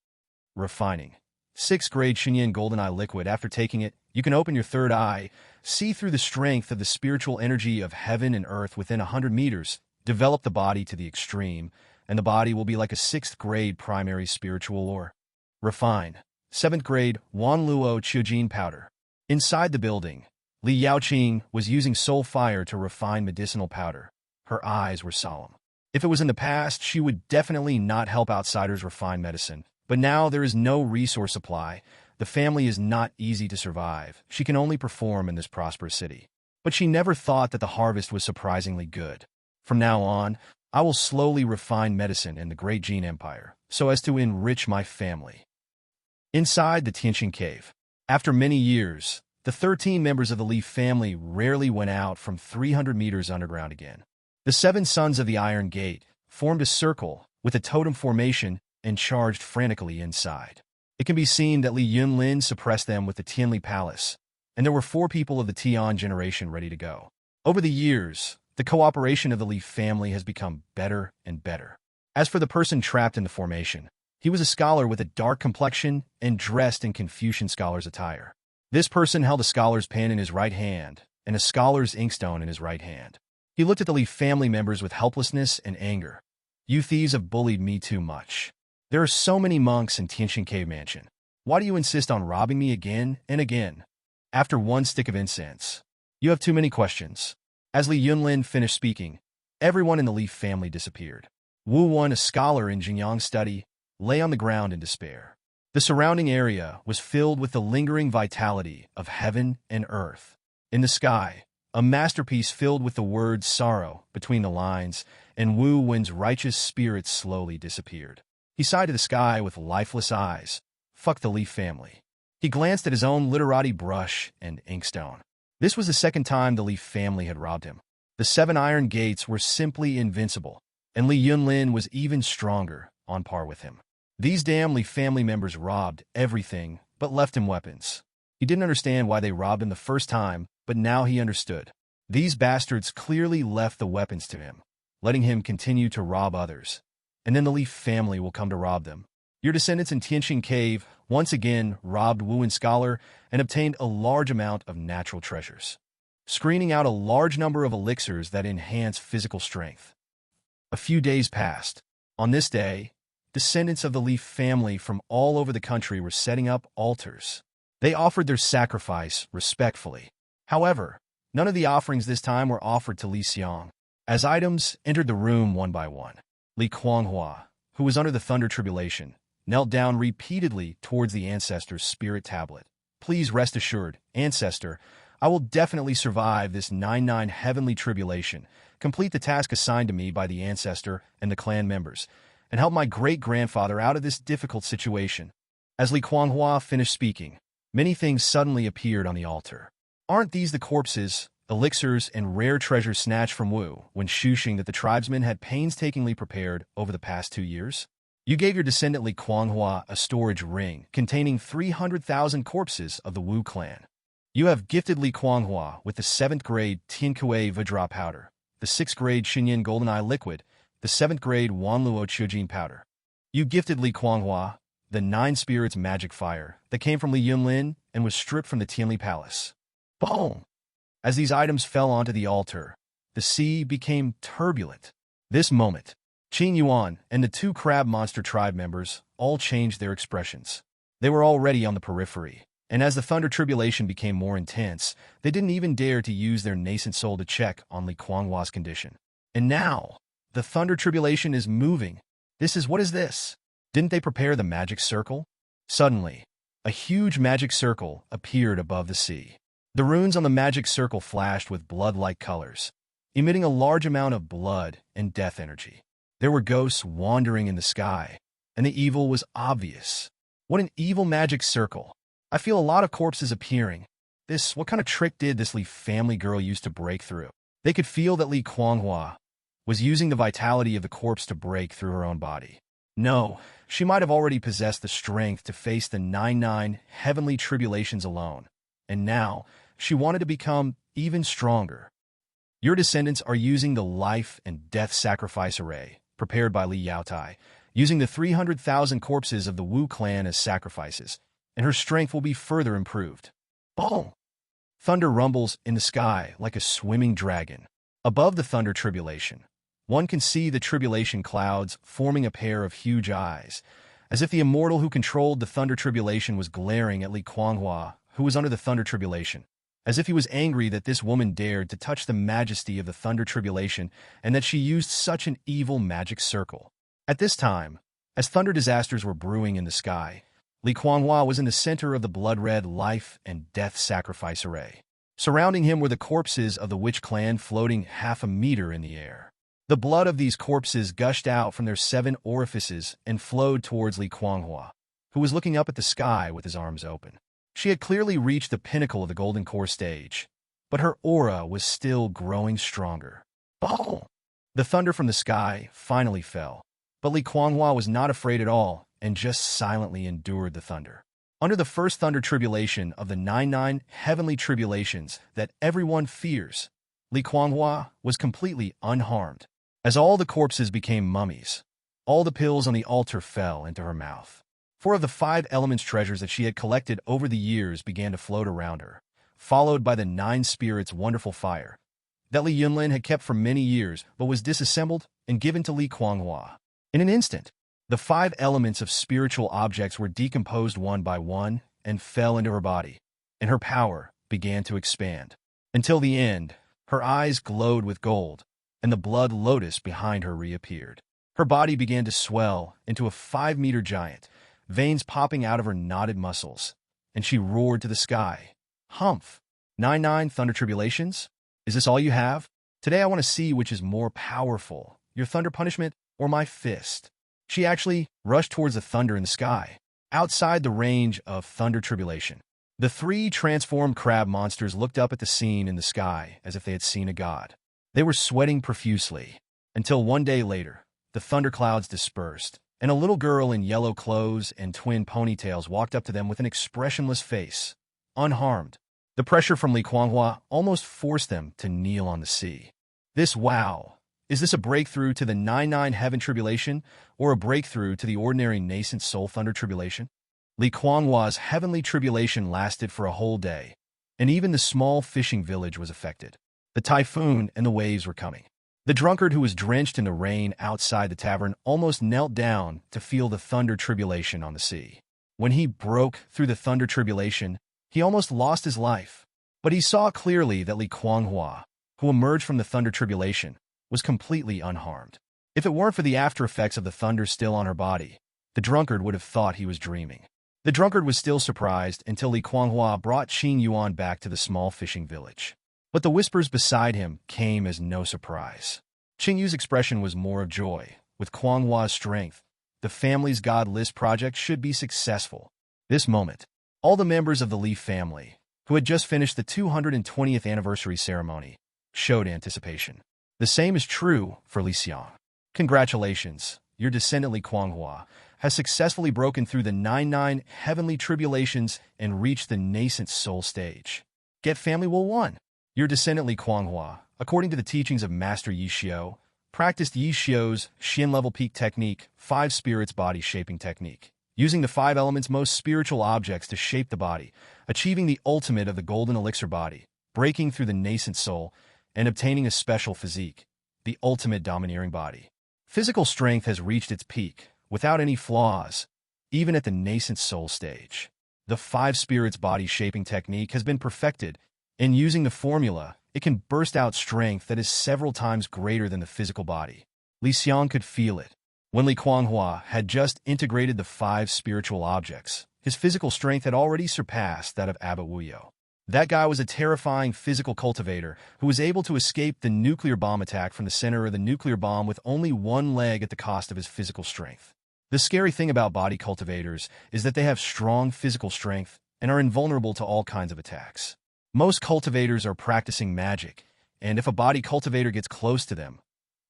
Refining. 6th grade Xinyan Golden Eye liquid. After taking it, you can open your third eye, see through the strength of the spiritual energy of heaven and earth within 100 meters, develop the body to the extreme, and the body will be like a 6th grade primary spiritual or refine. 7th grade Wanluo Qiujin powder. Inside the building, Li Yaoqing was using soul fire to refine medicinal powder. Her eyes were solemn. If it was in the past, she would definitely not help outsiders refine medicine. But now there is no resource supply. The family is not easy to survive. She can only perform in this prosperous city. But she never thought that the harvest was surprisingly good. From now on, I will slowly refine medicine in the great gene empire, so as to enrich my family. Inside the Tianqing cave. After many years, the 13 members of the Li family rarely went out from 300 meters underground again. The 7 sons of the Iron Gate formed a circle with a totem formation and charged frantically inside. It can be seen that Li Yunlin suppressed them with the Tianli Palace, and there were 4 people of the Tian generation ready to go. Over the years, the cooperation of the Li family has become better and better. As for the person trapped in the formation, he was a scholar with a dark complexion and dressed in Confucian scholar's attire. This person held a scholar's pen in his right hand and a scholar's inkstone in his right hand. He looked at the Li family members with helplessness and anger. You thieves have bullied me too much. There are so many monks in Tianqing Cave Mansion. Why do you insist on robbing me again and again? After 1 stick of incense. You have too many questions. As Li Yunlin finished speaking, everyone in the Li family disappeared. Wu Wan, a scholar in Xingyang study, lay on the ground in despair. The surrounding area was filled with the lingering vitality of heaven and earth. In the sky, a masterpiece filled with the words sorrow between the lines, and Wu Wen's righteous spirit slowly disappeared. He sighed to the sky with lifeless eyes. Fuck the Li family. He glanced at his own literati brush and inkstone. This was the 2nd time the Li family had robbed him. The 7 iron gates were simply invincible, and Li Yunlin was even stronger, on par with him. These damn Li family members robbed everything, but left him weapons. He didn't understand why they robbed him the first time, but now he understood. These bastards clearly left the weapons to him, letting him continue to rob others. And then the Li family will come to rob them. Your descendants in Tianqing Cave once again robbed Wuan Scholar and obtained a large amount of natural treasures, screening out a large number of elixirs that enhance physical strength. A few days passed. On this day, descendants of the Li family from all over the country were setting up altars. They offered their sacrifice respectfully. However, none of the offerings this time were offered to Li Xiang. As items entered the room one by one, Li Kuanghua, who was under the Thunder Tribulation, knelt down repeatedly towards the ancestor's spirit tablet. Please rest assured, ancestor, I will definitely survive this 99 heavenly tribulation, complete the task assigned to me by the ancestor and the clan members, and help my great-grandfather out of this difficult situation. As Li Kuanghua finished speaking, many things suddenly appeared on the altar. Aren't these the corpses, elixirs, and rare treasures snatched from Wu when Xuxing that the tribesmen had painstakingly prepared over the past 2 years? You gave your descendant Li Kuanghua a storage ring containing 300,000 corpses of the Wu clan. You have gifted Li Kuanghua with the 7th grade Tiankue Vajra powder, the 6th grade Xinyan Goldeneye liquid, the 7th grade Wanluo Chujin powder. You gifted Li Kuanghua the 9 spirits magic fire that came from Li Yunlin and was stripped from the Tianli Palace. Boom! As these items fell onto the altar, the sea became turbulent. This moment, Qin Yuan and the 2 crab monster tribe members all changed their expressions. They were already on the periphery, and as the Thunder Tribulation became more intense, they didn't even dare to use their nascent soul to check on Li Kuanghua's condition. And now, the Thunder Tribulation is moving. What is this? Didn't they prepare the magic circle? Suddenly, a huge magic circle appeared above the sea. The runes on the magic circle flashed with blood-like colors, emitting a large amount of blood and death energy. There were ghosts wandering in the sky, and the evil was obvious. What an evil magic circle. I feel a lot of corpses appearing. What kind of trick did this Li family girl use to break through? They could feel that Li Kuanghua was using the vitality of the corpse to break through her own body. No, she might have already possessed the strength to face the 99 heavenly tribulations alone, and now she wanted to become even stronger. Your descendants are using the life and death sacrifice array, prepared by Li Yaotai, using the 300,000 corpses of the Wu clan as sacrifices, and her strength will be further improved. Boom! Thunder rumbles in the sky like a swimming dragon. Above the Thunder Tribulation, one can see the tribulation clouds forming a pair of huge eyes, as if the immortal who controlled the Thunder Tribulation was glaring at Li Kuanghua, who was under the Thunder Tribulation, as if he was angry that this woman dared to touch the majesty of the Thunder Tribulation and that she used such an evil magic circle. At this time, as thunder disasters were brewing in the sky, Li Kuanghua was in the center of the blood-red life and death sacrifice array. Surrounding him were the corpses of the witch clan floating half a meter in the air. The blood of these corpses gushed out from their 7 orifices and flowed towards Li Kuanghua, who was looking up at the sky with his arms open. She had clearly reached the pinnacle of the golden core stage, but her aura was still growing stronger. Boom! The thunder from the sky finally fell, but Li Kuanghua was not afraid at all and just silently endured the thunder. Under the first thunder tribulation of the 99 heavenly tribulations that everyone fears, Li Kuanghua was completely unharmed. As all the corpses became mummies, all the pills on the altar fell into her mouth. 4 of the 5 elements treasures that she had collected over the years began to float around her, followed by the 9 spirits' wonderful fire that Li Yunlin had kept for many years but was disassembled and given to Li Kuanghua. In an instant, the 5 elements of spiritual objects were decomposed one by one and fell into her body, and her power began to expand. Until the end, her eyes glowed with gold, and the blood lotus behind her reappeared. Her body began to swell into a 5-meter giant, veins popping out of her knotted muscles, and she roared to the sky. Humph! 99 thunder tribulations? Is this all you have? Today I want to see which is more powerful, your thunder punishment or my fist. She actually rushed towards the thunder in the sky, outside the range of thunder tribulation. The 3 transformed crab monsters looked up at the scene in the sky as if they had seen a god. They were sweating profusely, until one day later, the thunderclouds dispersed, and a little girl in yellow clothes and twin ponytails walked up to them with an expressionless face, unharmed. The pressure from Li Kuanghua almost forced them to kneel on the sea. Is this a breakthrough to the 99 heaven tribulation, or a breakthrough to the ordinary nascent soul thunder tribulation? Li Kuanghua's heavenly tribulation lasted for a whole day, and even the small fishing village was affected. The typhoon and the waves were coming. The drunkard who was drenched in the rain outside the tavern almost knelt down to feel the thunder tribulation on the sea. When he broke through the thunder tribulation, he almost lost his life. But he saw clearly that Li Kuanghua, who emerged from the thunder tribulation, was completely unharmed. If it weren't for the after effects of the thunder still on her body, the drunkard would have thought he was dreaming. The drunkard was still surprised until Li Kuanghua brought Qing Yuan back to the small fishing village. But the whispers beside him came as no surprise. Qing Yu's expression was more of joy. With Kuanghua's strength, the family's God List project should be successful. This moment, all the members of the Li family, who had just finished the 220th anniversary ceremony, showed anticipation. The same is true for Li Xiang. Congratulations, your descendant Li Kuanghua has successfully broken through the 99 heavenly tribulations and reached the nascent soul stage. Get family will 1. Your descendant Li Kuanghua, according to the teachings of Master Yi Xiu, practiced Yi Xiu's Xin level peak technique, 5 spirits body shaping technique, using the 5 elements most spiritual objects to shape the body, achieving the ultimate of the golden elixir body, breaking through the nascent soul, and obtaining a special physique, the ultimate domineering body. Physical strength has reached its peak, without any flaws, even at the nascent soul stage. The 5 spirits body shaping technique has been perfected, and using the formula, it can burst out strength that is several times greater than the physical body. Li Xiang could feel it. When Li Kuanghua had just integrated the 5 spiritual objects, his physical strength had already surpassed that of Abba Wuyo. That guy was a terrifying physical cultivator who was able to escape the nuclear bomb attack from the center of the nuclear bomb with only 1 leg at the cost of his physical strength. The scary thing about body cultivators is that they have strong physical strength and are invulnerable to all kinds of attacks. Most cultivators are practicing magic, and if a body cultivator gets close to them,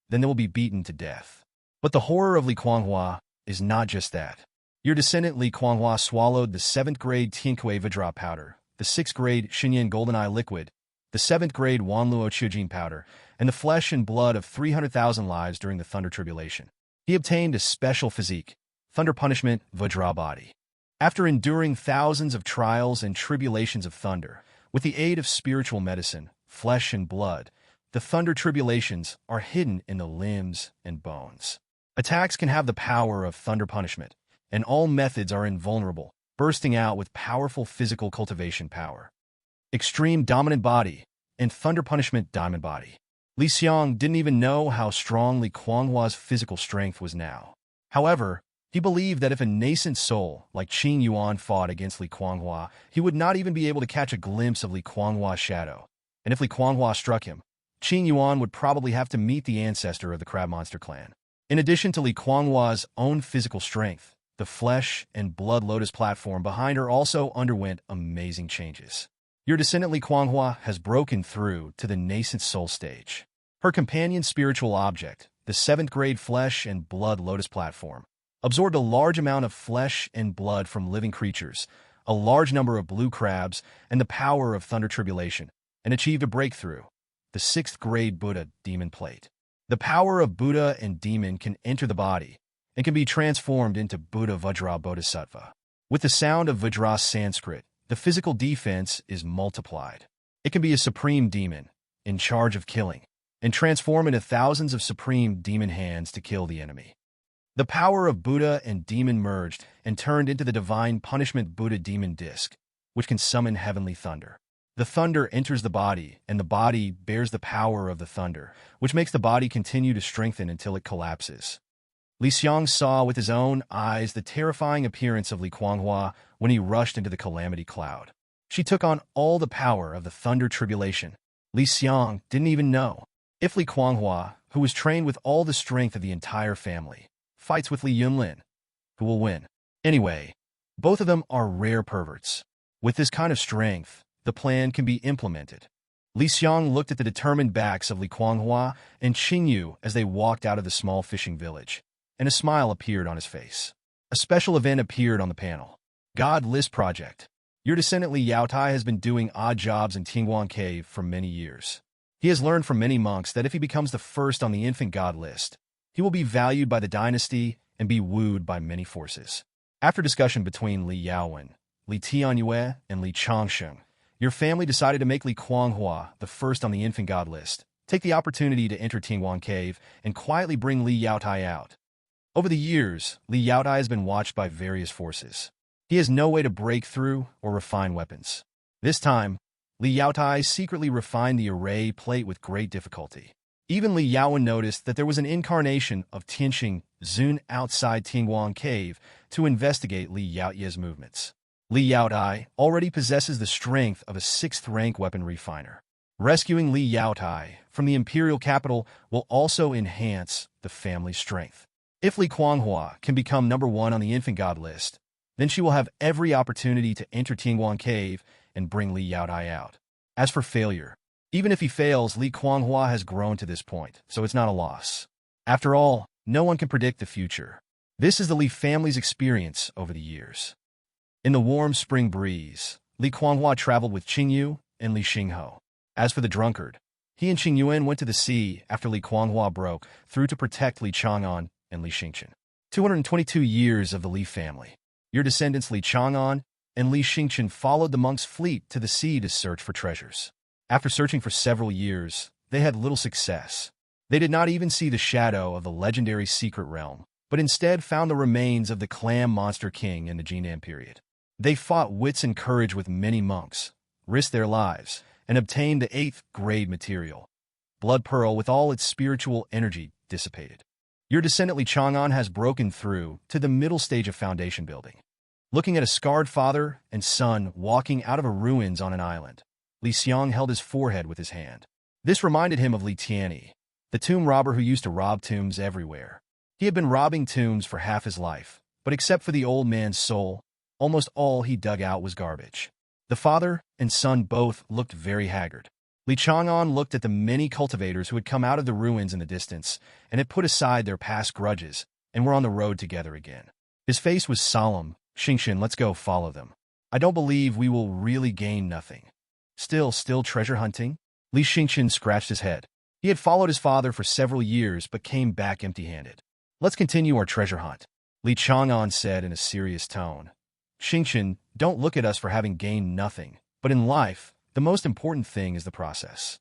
then they will be beaten to death. But the horror of Li Kuanghua is not just that. Your descendant Li Kuanghua swallowed the 7th grade Tiankui Vidra powder, the 6th grade Xinyan Goldeneye liquid, the 7th grade Wanluo Qiujin powder, and the flesh and blood of 300,000 lives during the Thunder Tribulation. He obtained a special physique, Thunder Punishment Vidra body. After enduring thousands of trials and tribulations of thunder, with the aid of spiritual medicine, flesh and blood, the Thunder Tribulations are hidden in the limbs and bones. Attacks can have the power of Thunder Punishment, and all methods are invulnerable, bursting out with powerful physical cultivation power. Extreme Dominant Body and Thunder Punishment Diamond Body. Li Xiang didn't even know how strong Li Kuanghua's physical strength was now. However, He believed that if a nascent soul like Qing Yuan fought against Li Kuanghua, he would not even be able to catch a glimpse of Li Kuanghua's shadow. And if Li Kuanghua struck him, Qing Yuan would probably have to meet the ancestor of the Crab Monster clan. In addition to Li Kuanghua's own physical strength, the flesh and blood lotus platform behind her also underwent amazing changes. Your descendant Li Kuanghua has broken through to the nascent soul stage. Her companion spiritual object, the 7th grade flesh and blood lotus platform, absorbed a large amount of flesh and blood from living creatures, a large number of blue crabs, and the power of thunder tribulation, and achieved a breakthrough, the 6th grade Buddha demon plate. The power of Buddha and demon can enter the body and can be transformed into Buddha Vajra Bodhisattva. With the sound of Vajra Sanskrit, the physical defense is multiplied. It can be a supreme demon, in charge of killing, and transform into thousands of supreme demon hands to kill the enemy. The power of Buddha and demon merged and turned into the divine punishment Buddha demon disc, which can summon heavenly thunder. The thunder enters the body, and the body bears the power of the thunder, which makes the body continue to strengthen until it collapses. Li Xiang saw with his own eyes the terrifying appearance of Li Kuanghua when he rushed into the calamity cloud. She took on all the power of the thunder tribulation. Li Xiang didn't even know if Li Kuanghua, who was trained with all the strength of the entire family, fights with Li Yunlin, who will win. Anyway, both of them are rare perverts. With this kind of strength, the plan can be implemented. Li Xiang looked at the determined backs of Li Kuanghua and Qingyu as they walked out of the small fishing village, and a smile appeared on his face. A special event appeared on the panel. God List Project. Your descendant Li Yaotai has been doing odd jobs in Tingguan Cave for many years. He has learned from many monks that if he becomes the first on the infant god list, he will be valued by the dynasty and be wooed by many forces. After discussion between Li Yaowen, Li Tianyue, and Li Changsheng, your family decided to make Li Kuanghua the first on the infant god list, take the opportunity to enter Tingguan Cave, and quietly bring Li Yaotai out. Over the years, Li Yaotai has been watched by various forces. He has no way to break through or refine weapons. This time, Li Yaotai secretly refined the array plate with great difficulty. Even Li Yaowen noticed that there was an incarnation of Tianxing Zun outside Tingguan Cave to investigate Li Yaoye's movements. Li Yaotai already possesses the strength of a 6th-rank weapon refiner. Rescuing Li Yaotai from the imperial capital will also enhance the family's strength. If Li Kuanghua can become number 1 on the infant god list, then she will have every opportunity to enter Tingguan Cave and bring Li Yaotai out. As for failure, even if he fails, Li Kuanghua has grown to this point, so it's not a loss. After all, no one can predict the future. This is the Li family's experience over the years. In the warm spring breeze, Li Kuanghua traveled with Qingyu and Li Xingho. As for the drunkard, he and Qingyuan went to the sea after Li Kuanghua broke through to protect Li Chang'an and Li Xingchen. 222 years of the Li family. Your descendants Li Chang'an and Li Xingchen followed the monk's fleet to the sea to search for treasures. After searching for several years, they had little success. They did not even see the shadow of the legendary secret realm, but instead found the remains of the clam monster king in the Jinan period. They fought wits and courage with many monks, risked their lives, and obtained the 8th grade material. Blood Pearl with all its spiritual energy dissipated. Your descendant Li Chang'an has broken through to the middle stage of foundation building. Looking at a scarred father and son walking out of a ruins on an island, Li Xiang held his forehead with his hand. This reminded him of Li Tianyi, the tomb robber who used to rob tombs everywhere. He had been robbing tombs for half his life, but except for the old man's soul, almost all he dug out was garbage. The father and son both looked very haggard. Li Chang'an looked at the many cultivators who had come out of the ruins in the distance and had put aside their past grudges and were on the road together again. His face was solemn. Xingchen, let's go follow them. I don't believe we will really gain nothing. Still treasure hunting? Li Xingchen scratched his head. He had followed his father for several years but came back empty-handed. Let's continue our treasure hunt, Li Chang'an said in a serious tone. Xingchen, don't look at us for having gained nothing, but in life, the most important thing is the process.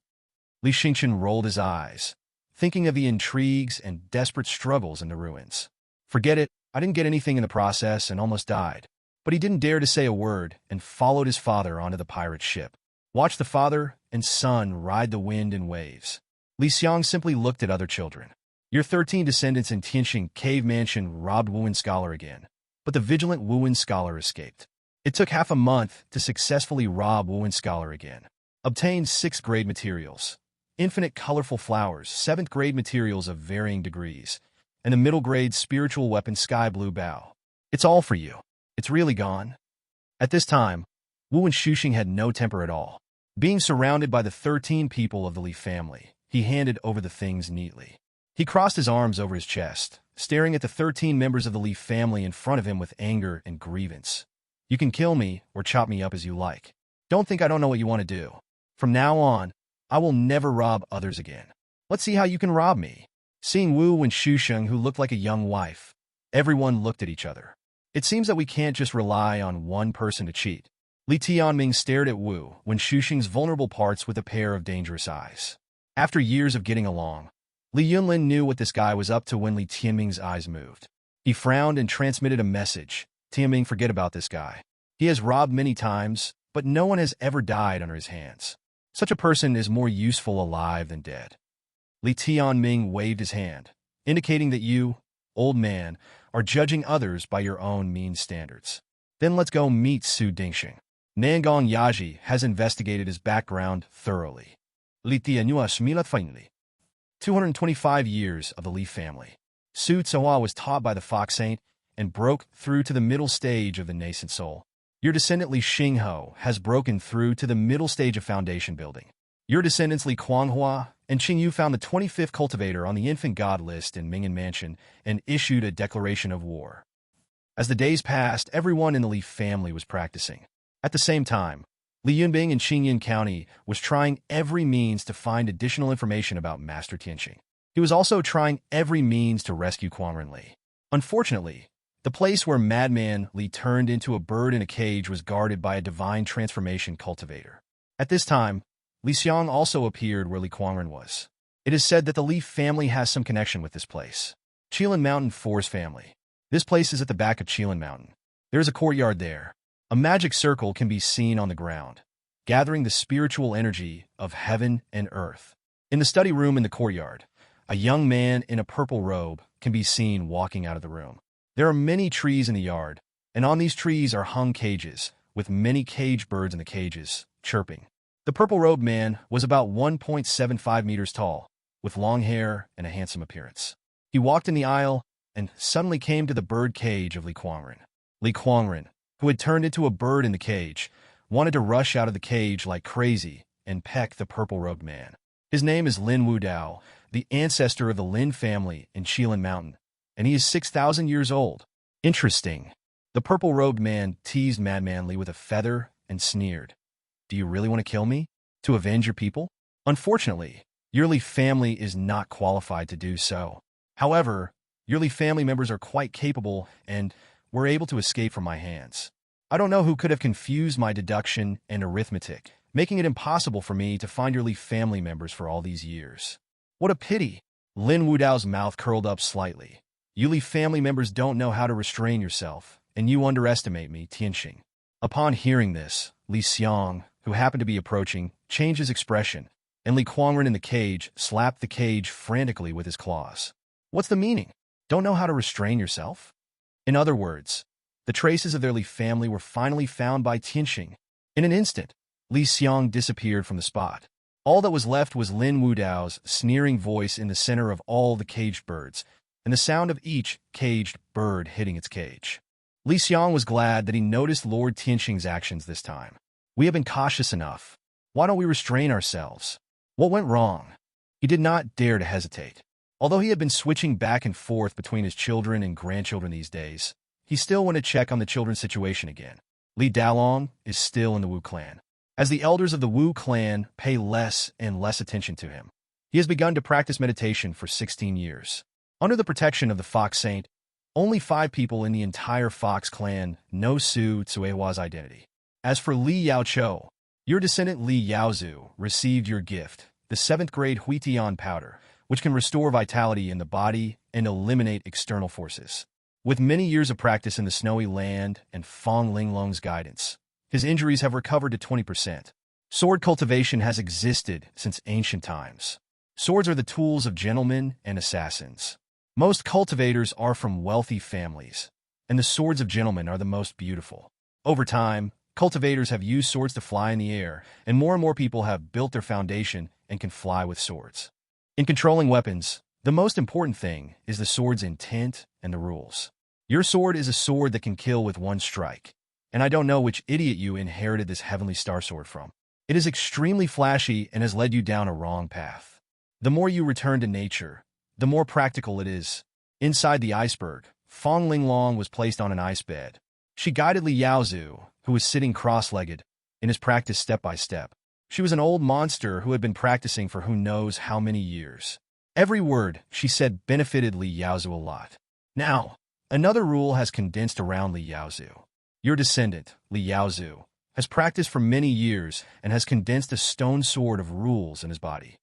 Li Xingchen rolled his eyes, thinking of the intrigues and desperate struggles in the ruins. Forget it, I didn't get anything in the process and almost died. But he didn't dare to say a word and followed his father onto the pirate ship. Watch the father and son ride the wind and waves. Li Xiang simply looked at other children. Your 13 descendants in Tianxing Cave Mansion robbed Wuhan Scholar again, but the vigilant Wuhan Scholar escaped. It took half a month to successfully rob Wuhan Scholar again. Obtained 6th grade materials, infinite colorful flowers, 7th grade materials of varying degrees, and the middle grade spiritual weapon Sky Blue Bow. It's all for you. It's really gone. At this time, Wuhan Shuxing had no temper at all. Being surrounded by the 13 people of the Li family, he handed over the things neatly. He crossed his arms over his chest, staring at the 13 members of the Li family in front of him with anger and grievance. You can kill me or chop me up as you like. Don't think I don't know what you want to do. From now on, I will never rob others again. Let's see how you can rob me. Seeing Wu and Shuxing, who looked like a young wife, everyone looked at each other. It seems that we can't just rely on one person to cheat. Li Tianming stared at Wu when Shuxing's vulnerable parts with a pair of dangerous eyes. After years of getting along, Li Yunlin knew what this guy was up to when Li Tianming's eyes moved. He frowned and transmitted a message. Tianming, forget about this guy. He has robbed many times, but no one has ever died under his hands. Such a person is more useful alive than dead. Li Tianming waved his hand, indicating that you, old man, are judging others by your own mean standards. Then let's go meet Su Dingxing. Nangong Yaji has investigated his background thoroughly. Li Tianua Smila finally. 225 years of the Li family. Su Tsuhua was taught by the Fox Saint and broke through to the middle stage of the nascent soul. Your descendant Li Xingho has broken through to the middle stage of foundation building. Your descendants Li Quanghua and Qingyu found the 25th cultivator on the infant god list in Mingyan Mansion and issued a declaration of war. As the days passed, everyone in the Li family was practicing. At the same time, Li Yunbing in Qingyan County was trying every means to find additional information about Master Tianxing. He was also trying every means to rescue Quangren Li. Unfortunately, the place where Madman Li turned into a bird in a cage was guarded by a divine transformation cultivator. At this time, Li Xiang also appeared where Li Quangren was. It is said that the Li family has some connection with this place. Qilin Mountain Forest family. This place is at the back of Qilin Mountain. There is a courtyard there. A magic circle can be seen on the ground, gathering the spiritual energy of heaven and earth. In the study room in the courtyard, a young man in a purple robe can be seen walking out of the room. There are many trees in the yard, and on these trees are hung cages, with many caged birds in the cages, chirping. The purple-robed man was about 1.75 meters tall, with long hair and a handsome appearance. He walked in the aisle and suddenly came to the bird cage of Li Quangren. Li Quangren, who had turned into a bird in the cage, wanted to rush out of the cage like crazy and peck the purple-robed man. His name is Lin Wudao, the ancestor of the Lin family in Qilin Mountain, and he is 6,000 years old. Interesting. The purple-robed man teased Madman Li with a feather and sneered. Do you really want to kill me? To avenge your people? Unfortunately, your Li family is not qualified to do so. However, your Li family members are quite capable and were able to escape from my hands. I don't know who could have confused my deduction and arithmetic, making it impossible for me to find your Li family members for all these years. What a pity. Lin Wudao's mouth curled up slightly. You Li family members don't know how to restrain yourself, and you underestimate me, Tianxing. Upon hearing this, Li Xiang, who happened to be approaching, changed his expression, and Li Quangren in the cage slapped the cage frantically with his claws. What's the meaning? Don't know how to restrain yourself? In other words, the traces of their Li family were finally found by Tianxing. In an instant, Li Xiang disappeared from the spot. All that was left was Lin Wudao's sneering voice in the center of all the caged birds, and the sound of each caged bird hitting its cage. Li Xiang was glad that he noticed Lord Tianxing's actions this time. We have been cautious enough. Why don't we restrain ourselves? What went wrong? He did not dare to hesitate. Although he had been switching back and forth between his children and grandchildren these days, he still went to check on the children's situation again. Li Dalong is still in the Wu clan. As the elders of the Wu clan pay less and less attention to him, he has begun to practice meditation for 16 years. Under the protection of the Fox Saint, only 5 people in the entire Fox clan know Su Tsuehua's identity. As for Li Yaochou, your descendant Li Yaozu received your gift, the 7th grade Huitian powder, which can restore vitality in the body and eliminate external forces. With many years of practice in the snowy land and Fong Linglong's guidance, his injuries have recovered to 20%. Sword cultivation has existed since ancient times. Swords are the tools of gentlemen and assassins. Most cultivators are from wealthy families, and the swords of gentlemen are the most beautiful. Over time, cultivators have used swords to fly in the air, and more people have built their foundation and can fly with swords. In controlling weapons, the most important thing is the sword's intent and the rules. Your sword is a sword that can kill with one strike, and I don't know which idiot you inherited this heavenly star sword from. It is extremely flashy and has led you down a wrong path. The more you return to nature, the more practical it is. Inside the iceberg, Fong Linglong was placed on an ice bed. She guided Li Yaozu, who was sitting cross-legged, in his practice step by step. She was an old monster who had been practicing for who knows how many years. Every word she said benefited Li Yaozu a lot. Now, another rule has condensed around Li Yaozu. Your descendant, Li Yaozu, has practiced for many years and has condensed a stone sword of rules in his body.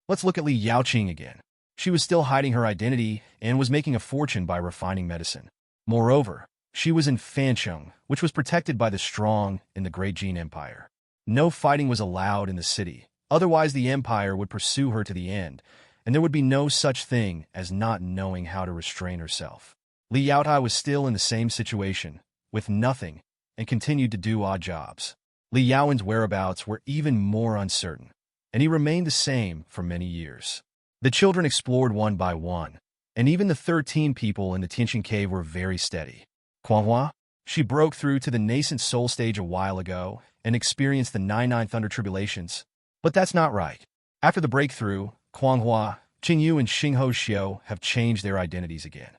Let's look at Li Yaoqing again. She was still hiding her identity and was making a fortune by refining medicine. Moreover, she was in Fancheng, which was protected by the strong in the Great Jin Empire. No fighting was allowed in the city, otherwise the empire would pursue her to the end, and there would be no such thing as not knowing how to restrain herself. Li Yaotai was still in the same situation, with nothing, and continued to do odd jobs. Li Yaowen's whereabouts were even more uncertain, and he remained the same for many years. The children explored one by one, and even the 13 people in the Tianqing cave were very steady. Kuanghua, she broke through to the nascent soul stage a while ago and experienced the 99 thunder tribulations. But that's not right. After the breakthrough, Kuanghua, Qingyu, and Xingho Xiao have changed their identities again.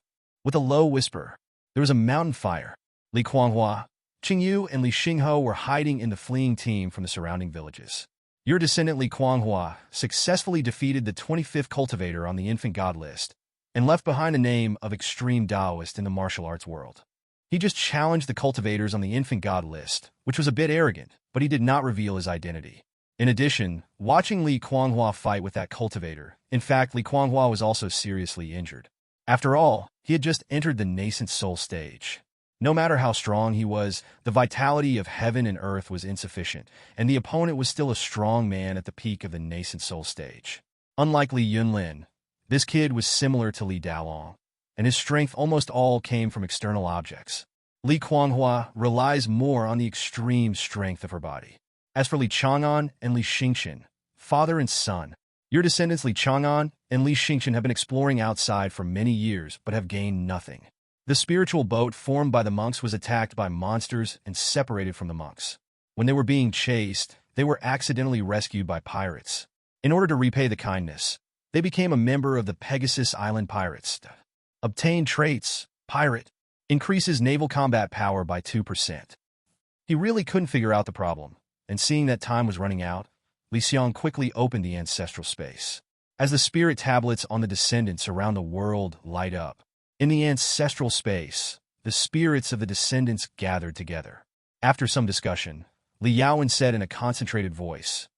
With a low whisper, there was a mountain fire. Li Kuanghua, Qingyu, and Li Xingho were hiding in the fleeing team from the surrounding villages. Your descendant Li Kuanghua successfully defeated the 25th cultivator on the infant god list and left behind a name of extreme Taoist in the martial arts world. He just challenged the cultivators on the infant god list, which was a bit arrogant, but he did not reveal his identity. In addition, watching Li Kuanghua fight with that cultivator, in fact, Li Kuanghua was also seriously injured. After all, he had just entered the nascent soul stage. No matter how strong he was, the vitality of heaven and earth was insufficient, and the opponent was still a strong man at the peak of the nascent soul stage. Unlike Li Yunlin, this kid was similar to Li Daolong, and his strength almost all came from external objects. Li Kuanghua relies more on the extreme strength of her body. As for Li Chang'an and Li Xingqian, father and son, your descendants Li Chang'an and Li Xingqian have been exploring outside for many years but have gained nothing. The spiritual boat formed by the monks was attacked by monsters and separated from the monks. When they were being chased, they were accidentally rescued by pirates. In order to repay the kindness, they became a member of the Pegasus Island Pirates. Obtained traits, pirate, increases naval combat power by 2%. He really couldn't figure out the problem, and seeing that time was running out, Li Xiang quickly opened the ancestral space. As the spirit tablets on the descendants around the world light up, in the ancestral space, the spirits of the descendants gathered together. After some discussion, Li Yaowen said in a concentrated voice,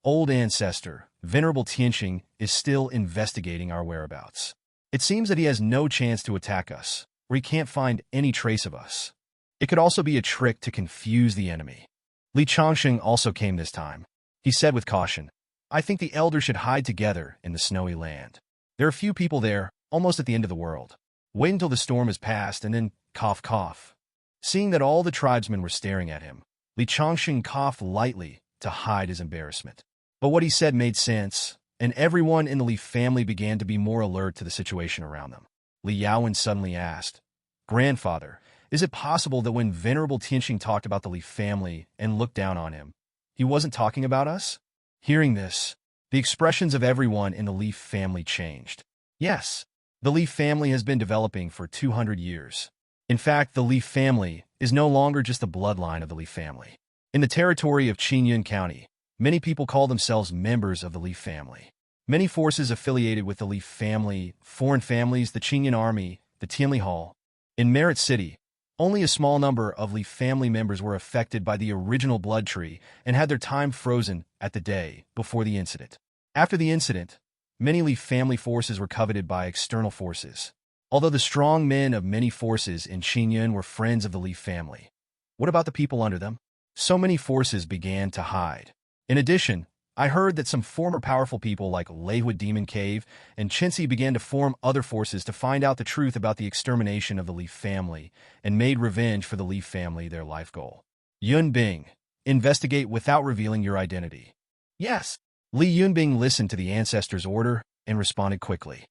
"Old ancestor, Venerable Tianqing is still investigating our whereabouts. It seems that he has no chance to attack us, or he can't find any trace of us. It could also be a trick to confuse the enemy." Li Changsheng also came this time. He said with caution, "I think the elders should hide together in the snowy land. There are few people there, almost at the end of the world. Wait until the storm has passed and then cough cough." Seeing that all the tribesmen were staring at him, Li Changsheng coughed lightly to hide his embarrassment. But what he said made sense, and everyone in the Li family began to be more alert to the situation around them. Li Yaowen suddenly asked, "Grandfather, is it possible that when Venerable Tianqing talked about the Li family and looked down on him, he wasn't talking about us?" Hearing this, the expressions of everyone in the Li family changed. Yes, the Li family has been developing for 200 years. In fact, the Li family is no longer just the bloodline of the Li family. In the territory of Qingyun County, many people call themselves members of the Li family. Many forces affiliated with the Li family, foreign families, the Qingyun army, the Tianli Hall. In Merit City, only a small number of Li family members were affected by the original blood tree and had their time frozen at the day before the incident. After the incident, many Li family forces were coveted by external forces. Although the strong men of many forces in Qingyun were friends of the Li family, what about the people under them? So many forces began to hide. In addition, I heard that some former powerful people like Lehua Demon Cave and Chinsi began to form other forces to find out the truth about the extermination of the Li family and made revenge for the Li family their life goal. Yunbing, investigate without revealing your identity. Yes. Li Yunbing listened to the ancestors' order and responded quickly.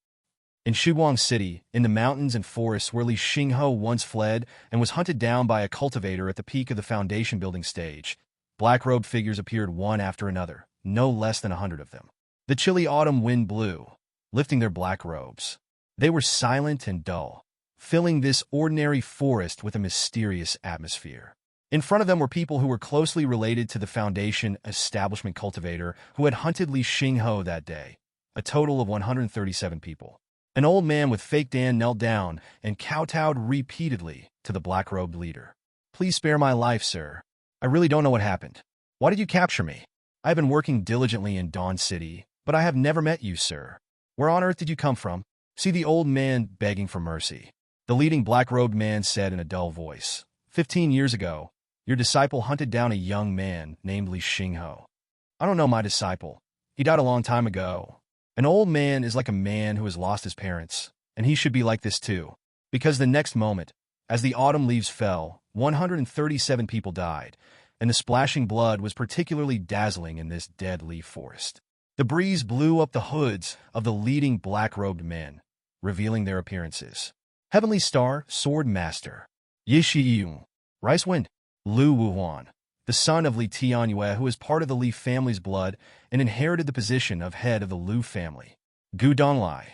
In Shuguang City, in the mountains and forests where Li Xingho once fled and was hunted down by a cultivator at the peak of the foundation building stage, black-robed figures appeared one after another, no less than 100 of them. The chilly autumn wind blew, lifting their black robes. They were silent and dull, filling this ordinary forest with a mysterious atmosphere. In front of them were people who were closely related to the Foundation establishment cultivator who had hunted Li Xingho that day, a total of 137 people. An old man with fake tan knelt down and kowtowed repeatedly to the black-robed leader. Please spare my life, sir. I really don't know what happened. Why did you capture me? I have been working diligently in Dawn City, but I have never met you, sir. Where on earth did you come from? See the old man begging for mercy. The leading black-robed man said in a dull voice, 15 years ago, your disciple hunted down a young man named Li Xingho. I don't know my disciple. He died a long time ago. An old man is like a man who has lost his parents, and he should be like this too. Because the next moment, as the autumn leaves fell, 137 people died, and the splashing blood was particularly dazzling in this dead leaf forest. The breeze blew up the hoods of the leading black-robed men, revealing their appearances. Heavenly Star, Sword Master. Yi Shiyun. Rice Wind. Lu Wuhuan, the son of Li Tianyue, who is part of the Li family's blood and inherited the position of head of the Lu family. Gu Donglai,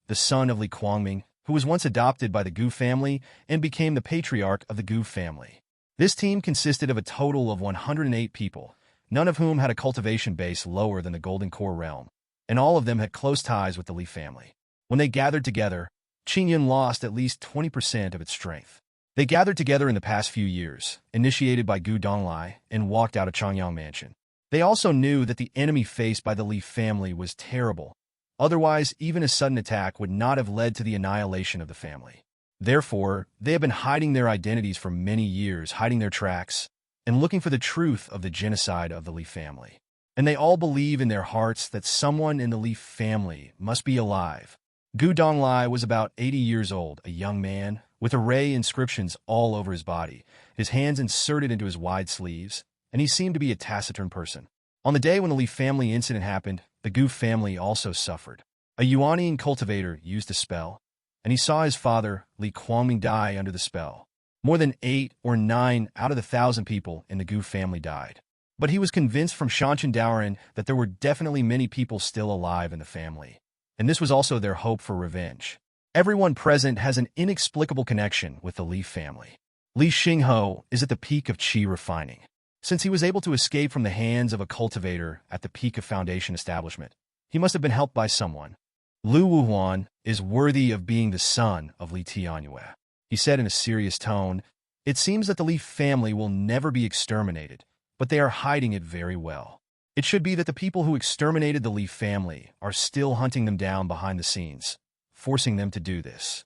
the son of Li Guangming, who was once adopted by the Gu family and became the patriarch of the Gu family. This team consisted of a total of 108 people, none of whom had a cultivation base lower than the Golden Core realm, and all of them had close ties with the Li family. When they gathered together, Qingyun lost at least 20% of its strength. They gathered together in the past few years, initiated by Gu Donglai, and walked out of Changyang Mansion. They also knew that the enemy faced by the Li family was terrible. Otherwise, even a sudden attack would not have led to the annihilation of the family. Therefore, they have been hiding their identities for many years, hiding their tracks, and looking for the truth of the genocide of the Li family. And they all believe in their hearts that someone in the Li family must be alive. Gu Donglai was about 80 years old, a young man, with array inscriptions all over his body, his hands inserted into his wide sleeves, and he seemed to be a taciturn person. On the day when the Li family incident happened, the Gu family also suffered. A Yuanian cultivator used a spell, and he saw his father, Li Guangming, die under the spell. More than 8 or 9 out of the 1,000 people in the Gu family died. But he was convinced from Shanchen Daoren that there were definitely many people still alive in the family, and this was also their hope for revenge. Everyone present has an inexplicable connection with the Li family. Li Xingho is at the peak of qi refining. Since he was able to escape from the hands of a cultivator at the peak of Foundation establishment, he must have been helped by someone. Lu Wuhuan is worthy of being the son of Li Tianyue. He said in a serious tone, it seems that the Li family will never be exterminated, but they are hiding it very well. It should be that the people who exterminated the Li family are still hunting them down behind the scenes, forcing them to do this.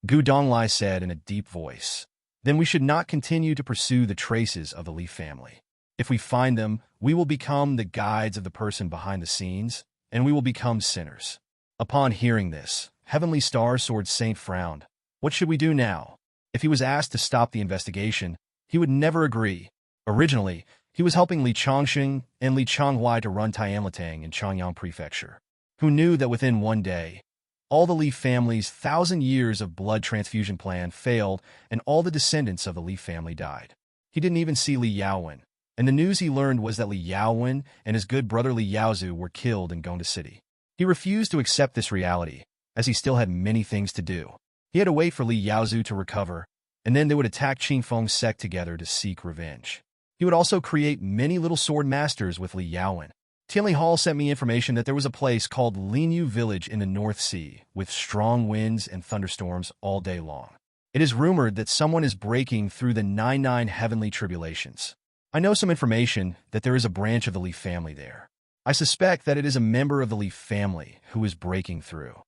Gu Donglai said in a deep voice, then we should not continue to pursue the traces of the Li family. If we find them, we will become the guides of the person behind the scenes, and we will become sinners. Upon hearing this, Heavenly Star Sword Saint frowned. What should we do now? If he was asked to stop the investigation, he would never agree. Originally, he was helping Li Chongxing and Li Chonghuai to run Tianlatang in Changyang Prefecture. Who knew that within one day, all the Li family's 1,000 years of blood transfusion plan failed and all the descendants of the Li family died. He didn't even see Li Yaowen, and the news he learned was that Li Yaowen and his good brother Li Yaozu were killed in Gongda City. He refused to accept this reality, as he still had many things to do. He had to wait for Li Yaozu to recover, and then they would attack Qingfeng's sect together to seek revenge. He would also create many little sword masters with Li Yaowen. Tianli Hall sent me information that there was a place called Linyu Village in the North Sea, with strong winds and thunderstorms all day long. It is rumored that someone is breaking through the 99 heavenly tribulations. I know some information that there is a branch of the Li family there. I suspect that it is a member of the Li family who is breaking through.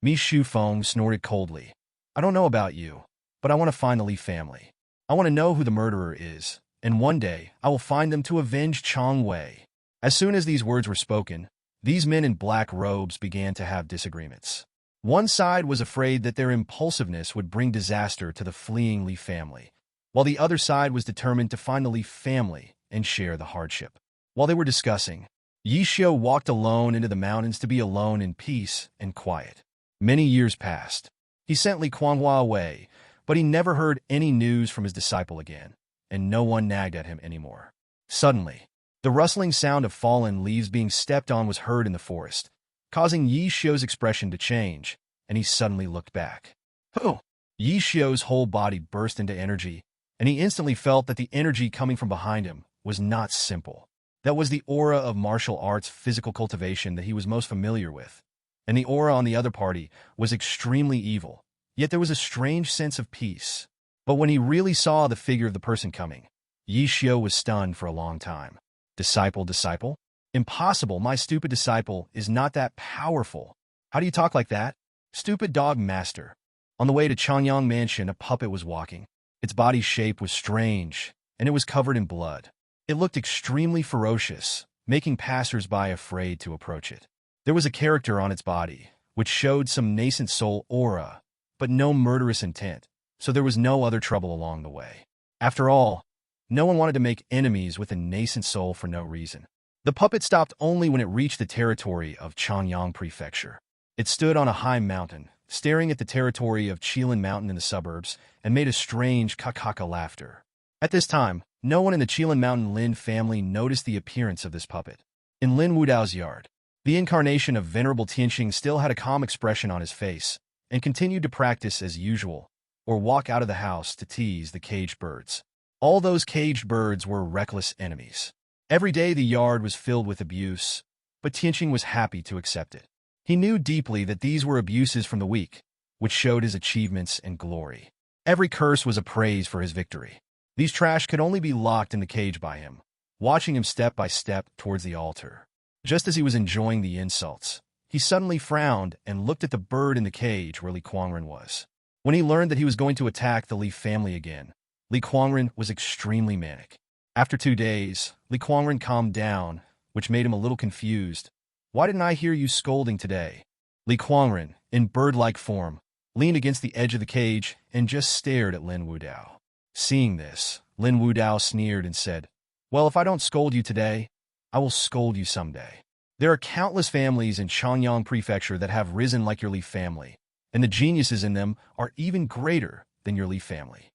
Mi Shufeng snorted coldly. I don't know about you, but I want to find the Li family. I want to know who the murderer is, and one day I will find them to avenge Chong Wei. As soon as these words were spoken, these men in black robes began to have disagreements. One side was afraid that their impulsiveness would bring disaster to the fleeing Li family, while the other side was determined to find the Li family and share the hardship. While they were discussing, Yi Xiao walked alone into the mountains to be alone in peace and quiet. Many years passed. He sent Li Kuanghua away, but he never heard any news from his disciple again, and no one nagged at him anymore. Suddenly, the rustling sound of fallen leaves being stepped on was heard in the forest, causing Yi Xiao's expression to change, and he suddenly looked back. Oh! Yi Xiao's whole body burst into energy, and he instantly felt that the energy coming from behind him was not simple. That was the aura of martial arts physical cultivation that he was most familiar with, and the aura on the other party was extremely evil, yet there was a strange sense of peace. But when he really saw the figure of the person coming, Yi Xiao was stunned for a long time. Disciple? Impossible, my stupid disciple is not that powerful. How do you talk like that? Stupid dog master. On the way to Changyang Mansion, a puppet was walking. Its body shape was strange, and it was covered in blood. It looked extremely ferocious, making passers-by afraid to approach it. There was a character on its body, which showed some nascent soul aura, but no murderous intent, so there was no other trouble along the way. After all, no one wanted to make enemies with a nascent soul for no reason. The puppet stopped only when it reached the territory of Changyang Prefecture. It stood on a high mountain, staring at the territory of Qilin Mountain in the suburbs, and made a strange kakaka laughter. At this time, no one in the Qilin Mountain Lin family noticed the appearance of this puppet. In Lin Wudao's yard, the incarnation of Venerable Tianqing still had a calm expression on his face, and continued to practice as usual, or walk out of the house to tease the caged birds. All those caged birds were reckless enemies. Every day the yard was filled with abuse, but Tianqing was happy to accept it. He knew deeply that these were abuses from the weak, which showed his achievements and glory. Every curse was a praise for his victory. These trash could only be locked in the cage by him, watching him step by step towards the altar. Just as he was enjoying the insults, he suddenly frowned and looked at the bird in the cage where Li Kuangren was. When he learned that he was going to attack the Li family again, Li Kuangren was extremely manic. After 2 days, Li Kuangren calmed down, which made him a little confused. Why didn't I hear you scolding today? Li Kuangren, in bird-like form, leaned against the edge of the cage and just stared at Lin Wudao. Seeing this, Lin Wudao sneered and said, "Well, if I don't scold you today, I will scold you someday." There are countless families in Changyang Prefecture that have risen like your Li family, and the geniuses in them are even greater than your Li family.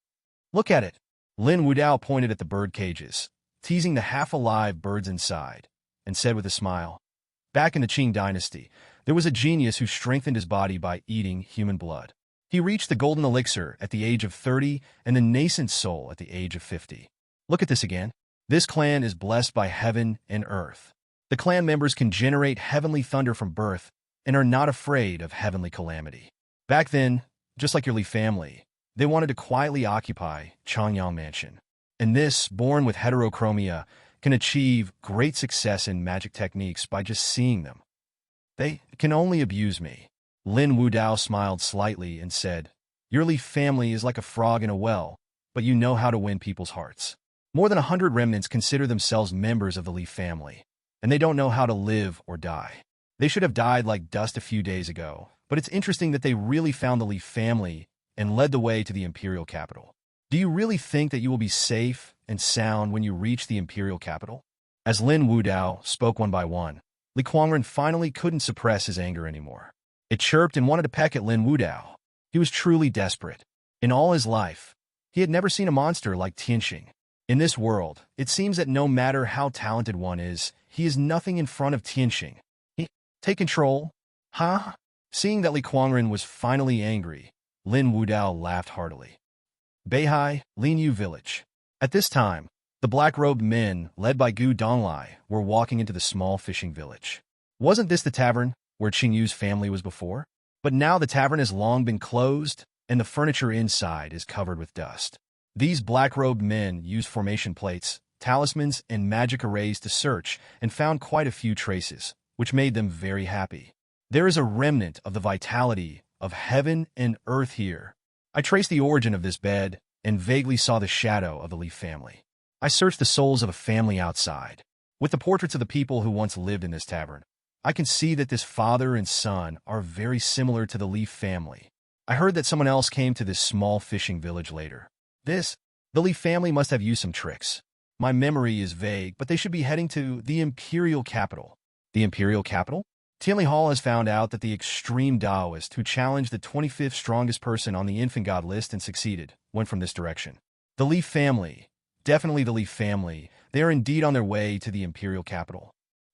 Look at it. Lin Wudao pointed at the bird cages, teasing the half-alive birds inside, and said with a smile, "Back in the Qing dynasty, there was a genius who strengthened his body by eating human blood. He reached the golden elixir at the age of 30 and the nascent soul at the age of 50. Look at this again. This clan is blessed by heaven and earth. The clan members can generate heavenly thunder from birth and are not afraid of heavenly calamity. Back then, just like your Li family, they wanted to quietly occupy Changyang Mansion. And this, born with heterochromia, can achieve great success in magic techniques by just seeing them. They can only abuse me." Lin Wudao smiled slightly and said, "Your Li family is like a frog in a well, but you know how to win people's hearts. More than 100 remnants consider themselves members of the Li family, and they don't know how to live or die. They should have died like dust a few days ago, but it's interesting that they really found the Li family and led the way to the imperial capital. Do you really think that you will be safe and sound when you reach the imperial capital?" As Lin Wudao spoke one by one, Li Kuangren finally couldn't suppress his anger anymore. It chirped and wanted to peck at Lin Wudao. He was truly desperate. In all his life, he had never seen a monster like Tianqing. In this world, it seems that no matter how talented one is, he is nothing in front of Tianqing. Take control? Huh? Seeing that Li Kuangren was finally angry, Lin Wudao laughed heartily. Beihai, Linyu Village. At this time, the black-robed men, led by Gu Donglai, were walking into the small fishing village. Wasn't this the tavern where Qingyu's family was before? But now the tavern has long been closed, and the furniture inside is covered with dust. These black-robed men used formation plates, talismans, and magic arrays to search, and found quite a few traces, which made them very happy. There is a remnant of the vitality of heaven and earth here. I traced the origin of this bed, and vaguely saw the shadow of the Li family. I searched the souls of a family outside. With the portraits of the people who once lived in this tavern, I can see that this father and son are very similar to the Leaf family. I heard that someone else came to this small fishing village later. The Leaf family must have used some tricks. My memory is vague, but they should be heading to the Imperial Capital. The Imperial Capital? Tianli Hall has found out that the extreme Taoist who challenged the 25th strongest person on the infant god list and succeeded went from this direction. The Leaf family. Definitely the Leaf family. They are indeed on their way to the Imperial Capital.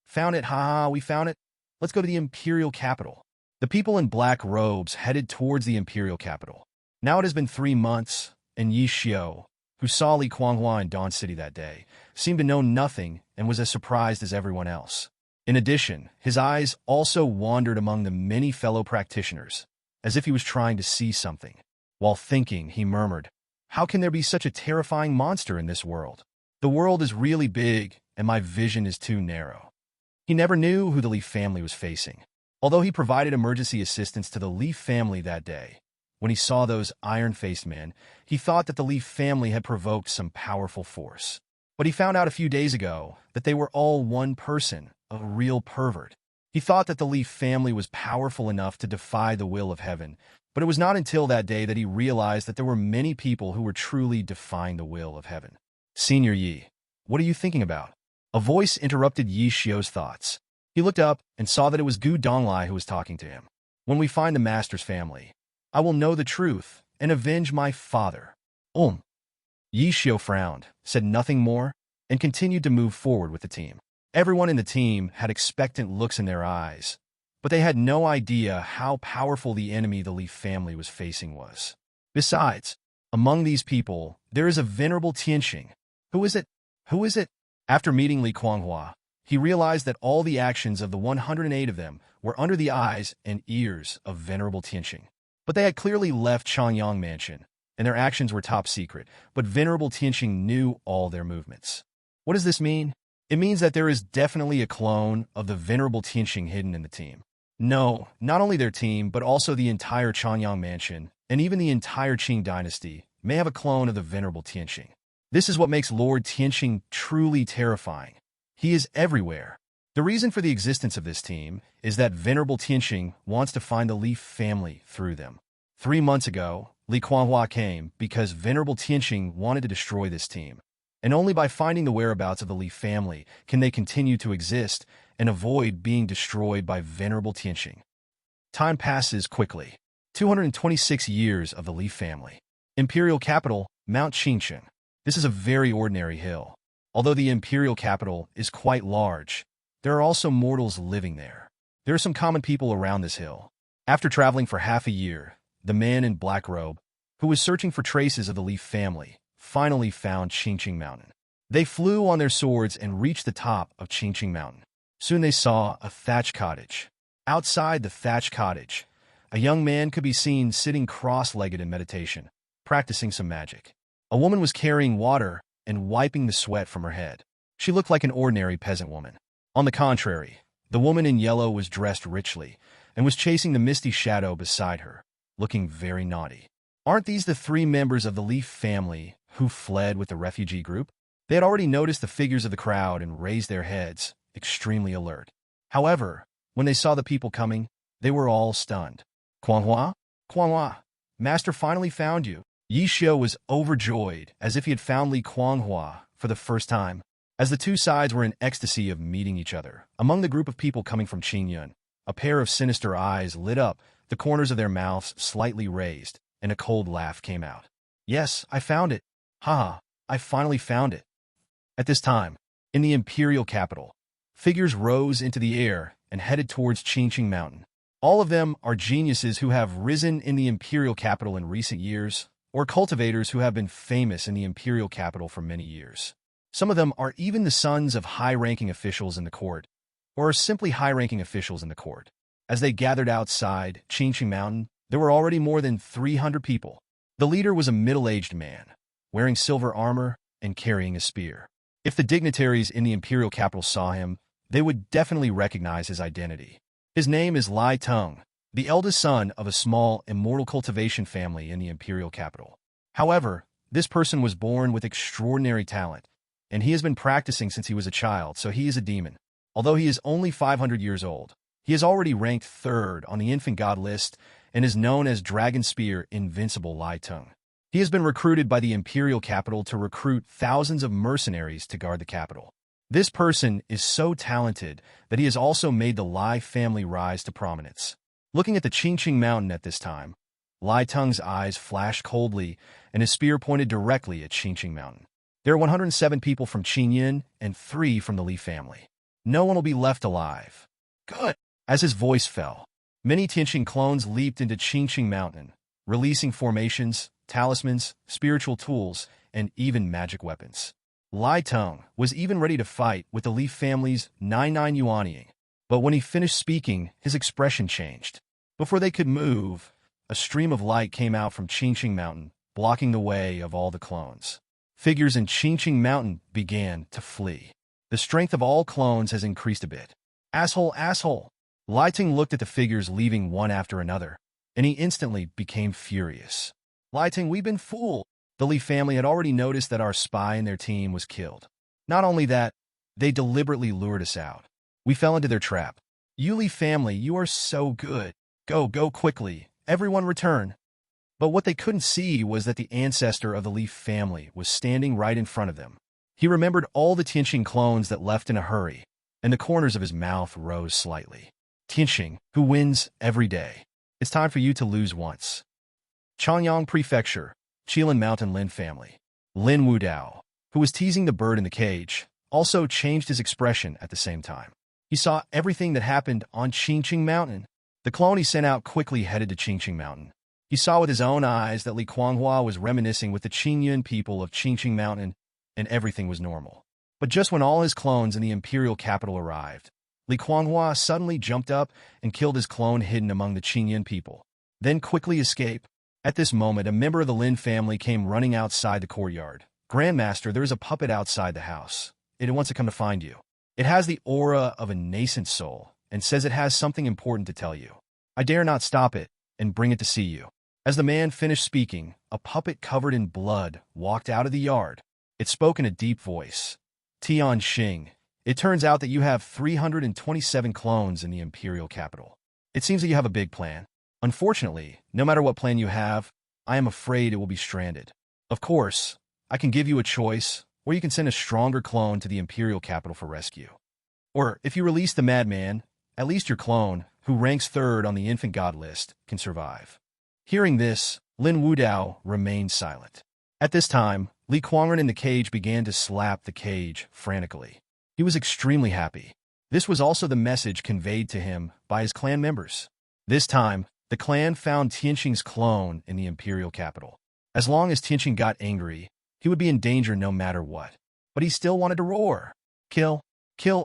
Found it, haha, we found it. Let's go to the Imperial Capital. The people in black robes headed towards the Imperial Capital. Now it has been 3 months, and Yi Xiao, who saw Li Kuanghua in Dawn City that day, seemed to know nothing and was as surprised as everyone else. In addition, his eyes also wandered among the many fellow practitioners, as if he was trying to see something. While thinking, he murmured, "How can there be such a terrifying monster in this world? The world is really big, and my vision is too narrow." He never knew who the Leaf family was facing. Although he provided emergency assistance to the Leaf family that day, when he saw those iron-faced men, he thought that the Leaf family had provoked some powerful force. But he found out a few days ago that they were all one person, a real pervert. He thought that the Leaf family was powerful enough to defy the will of heaven, but it was not until that day that he realized that there were many people who were truly defying the will of heaven. "Senior Yi, what are you thinking about?" A voice interrupted Yi Xiao's thoughts. He looked up and saw that it was Gu Donglai who was talking to him. "When we find the master's family, I will know the truth and avenge my father." Yi Xiao frowned, said nothing more, and continued to move forward with the team. Everyone in the team had expectant looks in their eyes, but they had no idea how powerful the enemy the Leaf family was facing was. Besides, among these people, there is a venerable Tianxing. Who is it? Who is it? After meeting Li Kuanghua, he realized that all the actions of the 108 of them were under the eyes and ears of venerable Tianxing. But they had clearly left Changyang Mansion, and their actions were top secret, but venerable Tianxing knew all their movements. What does this mean? It means that there is definitely a clone of the venerable Tianxing hidden in the team. No, not only their team, but also the entire Changyang Mansion, and even the entire Qing dynasty, may have a clone of the venerable Tianxing. This is what makes Lord Tianxing truly terrifying. He is everywhere. The reason for the existence of this team is that venerable Tianxing wants to find the Leaf family through them. 3 months ago, Li Kuanghua came because venerable Tianxing wanted to destroy this team. And only by finding the whereabouts of the Leaf family can they continue to exist and avoid being destroyed by venerable Tianxing. Time passes quickly. 226 years of the Leaf family. Imperial capital, Mount Qingchen. This is a very ordinary hill. Although the imperial capital is quite large, there are also mortals living there. There are some common people around this hill. After traveling for half a year, the man in black robe, who was searching for traces of the Leaf family, finally found Qingqing Mountain. They flew on their swords and reached the top of Qingqing Mountain. Soon they saw a thatched cottage. Outside the thatched cottage, a young man could be seen sitting cross-legged in meditation, practicing some magic. A woman was carrying water and wiping the sweat from her head. She looked like an ordinary peasant woman. On the contrary, the woman in yellow was dressed richly and was chasing the misty shadow beside her, looking very naughty. Aren't these the 3 members of the Leaf family who fled with the refugee group? They had already noticed the figures of the crowd and raised their heads, extremely alert. However, when they saw the people coming, they were all stunned. "Kuanghua? Kuanghua, Master finally found you." Yi Xiao was overjoyed, as if he had found Li Kuanghua for the first time. As the two sides were in ecstasy of meeting each other, among the group of people coming from Qingyun, a pair of sinister eyes lit up, the corners of their mouths slightly raised, and a cold laugh came out. "Yes, I found it. Ha! I finally found it." At this time, in the imperial capital, figures rose into the air and headed towards Qingqing Mountain. All of them are geniuses who have risen in the imperial capital in recent years, or cultivators who have been famous in the imperial capital for many years. Some of them are even the sons of high-ranking officials in the court, or are simply high-ranking officials in the court. As they gathered outside Qingqing Mountain, there were already more than 300 people. The leader was a middle-aged man, wearing silver armor and carrying a spear. If the dignitaries in the imperial capital saw him, they would definitely recognize his identity. His name is Lai Tung, the eldest son of a small immortal cultivation family in the imperial capital. However, this person was born with extraordinary talent and he has been practicing since he was a child, so he is a demon. Although he is only 500 years old, he is already ranked 3rd on the infant god list and is known as Dragon Spear Invincible Lai Tung. He has been recruited by the imperial capital to recruit thousands of mercenaries to guard the capital. This person is so talented that he has also made the Lai family rise to prominence. Looking at the Qingqing Mountain at this time, Lai Tung's eyes flashed coldly, and his spear pointed directly at Qingqing Mountain. There are 107 people from Qingyin and 3 from the Li family. No one will be left alive. Good. As his voice fell, many Tianqing clones leaped into Qingqing Mountain, releasing formations, talismans, spiritual tools, and even magic weapons. Lai Tung was even ready to fight with the Li family's 99 Yuanying, but when he finished speaking, his expression changed. Before they could move, a stream of light came out from Qingqing Mountain, blocking the way of all the clones. Figures in Qingqing Mountain began to flee. The strength of all clones has increased a bit. Asshole, asshole! Lai Tung looked at the figures leaving one after another, and he instantly became furious. Lai Tung, we've been fooled. The Li family had already noticed that our spy and their team was killed. Not only that, they deliberately lured us out. We fell into their trap. You Li family, you are so good. Go quickly. Everyone return. But what they couldn't see was that the ancestor of the Li family was standing right in front of them. He remembered all the Tianqing clones that left in a hurry, and the corners of his mouth rose slightly. Tianqing, who wins every day. It's time for you to lose once. Changyang Prefecture, Qilin Mountain Lin family. Lin Wudao, who was teasing the bird in the cage, also changed his expression at the same time. He saw everything that happened on Qingqing Mountain. The clone he sent out quickly headed to Qingqing Mountain. He saw with his own eyes that Li Kuanghua was reminiscing with the Qingyun people of Qingqing Mountain, and everything was normal. But just when all his clones in the imperial capital arrived, Li Kuanghua suddenly jumped up and killed his clone hidden among the Qingyun people, then quickly escaped. At this moment, a member of the Lin family came running outside the courtyard. Grandmaster, there is a puppet outside the house. It wants to come to find you. It has the aura of a nascent soul and says it has something important to tell you. I dare not stop it and bring it to see you. As the man finished speaking, a puppet covered in blood walked out of the yard. It spoke in a deep voice. Tian Xing, it turns out that you have 327 clones in the imperial capital. It seems that you have a big plan. Unfortunately, no matter what plan you have, I am afraid it will be stranded. Of course, I can give you a choice, or you can send a stronger clone to the imperial capital for rescue. Or, if you release the madman, at least your clone, who ranks 3rd on the infant god list, can survive. Hearing this, Lin Wudao remained silent. At this time, Li Kuangren in the cage began to slap the cage frantically. He was extremely happy. This was also the message conveyed to him by his clan members. This time, the clan found Tianqing's clone in the imperial capital. As long as Tianqing got angry, he would be in danger no matter what. But he still wanted to roar. Kill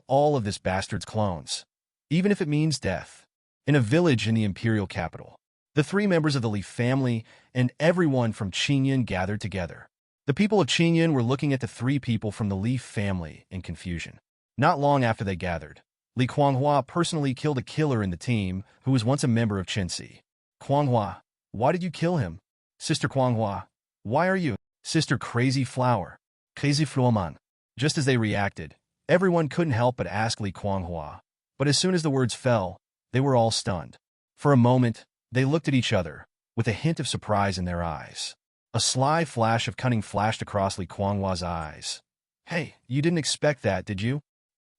all of this bastard's clones, even if it means death. In a village in the imperial capital, the 3 members of the Li family and everyone from Qingyin gathered together. The people of Qingyin were looking at the 3 people from the Li family in confusion. Not long after they gathered, Li Kuanghua personally killed a killer in the team who was once a member of Qinxi. Kuanghua, why did you kill him? Sister Kuanghua, why are you? Sister Crazy Flower, Crazy Fluoman. Just as they reacted, everyone couldn't help but ask Li Kuanghua. But as soon as the words fell, they were all stunned. For a moment, they looked at each other, with a hint of surprise in their eyes. A sly flash of cunning flashed across Li Kuanghua's eyes. Hey, you didn't expect that, did you?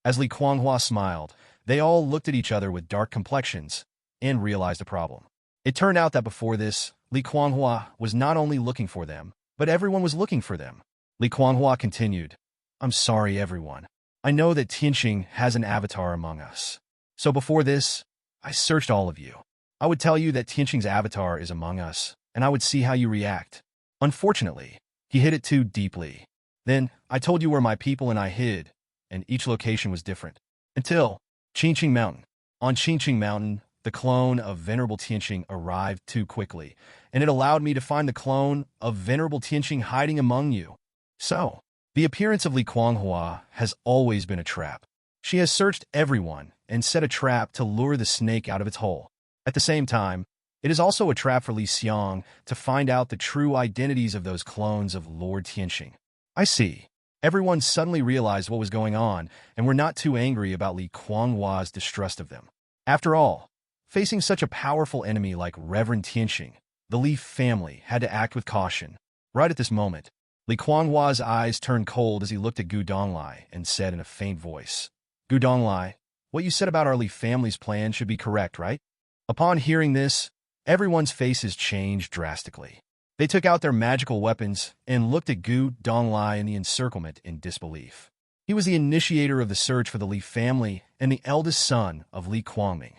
As Li Kuanghua smiled, they all looked at each other with dark complexions and realized a problem. It turned out that before this, Li Kuanghua was not only looking for them, but everyone was looking for them. Li Kuanghua continued, I'm sorry, everyone. I know that Tianqing has an avatar among us. So before this, I searched all of you. I would tell you that Tianqing's avatar is among us, and I would see how you react. Unfortunately, he hid it too deeply. Then, I told you where my people and I hid, and each location was different. Until Qingqing Mountain. On Qingqing Mountain, the clone of Venerable Tianqing arrived too quickly, and it allowed me to find the clone of Venerable Tianqing hiding among you. So, the appearance of Li Kuanghua has always been a trap. She has searched everyone and set a trap to lure the snake out of its hole. At the same time, it is also a trap for Li Xiang to find out the true identities of those clones of Lord Tianqing. I see. Everyone suddenly realized what was going on and were not too angry about Li Kuanghua's distrust of them. After all, facing such a powerful enemy like Reverend Tianxing, the Li family had to act with caution. Right at this moment, Li Kuanghua's eyes turned cold as he looked at Gu Donglai and said in a faint voice, "Gu Donglai, what you said about our Li family's plan should be correct, right?" Upon hearing this, everyone's faces changed drastically. They took out their magical weapons and looked at Gu Donglai in the encirclement in disbelief. He was the initiator of the search for the Li family and the eldest son of Li Kuangming.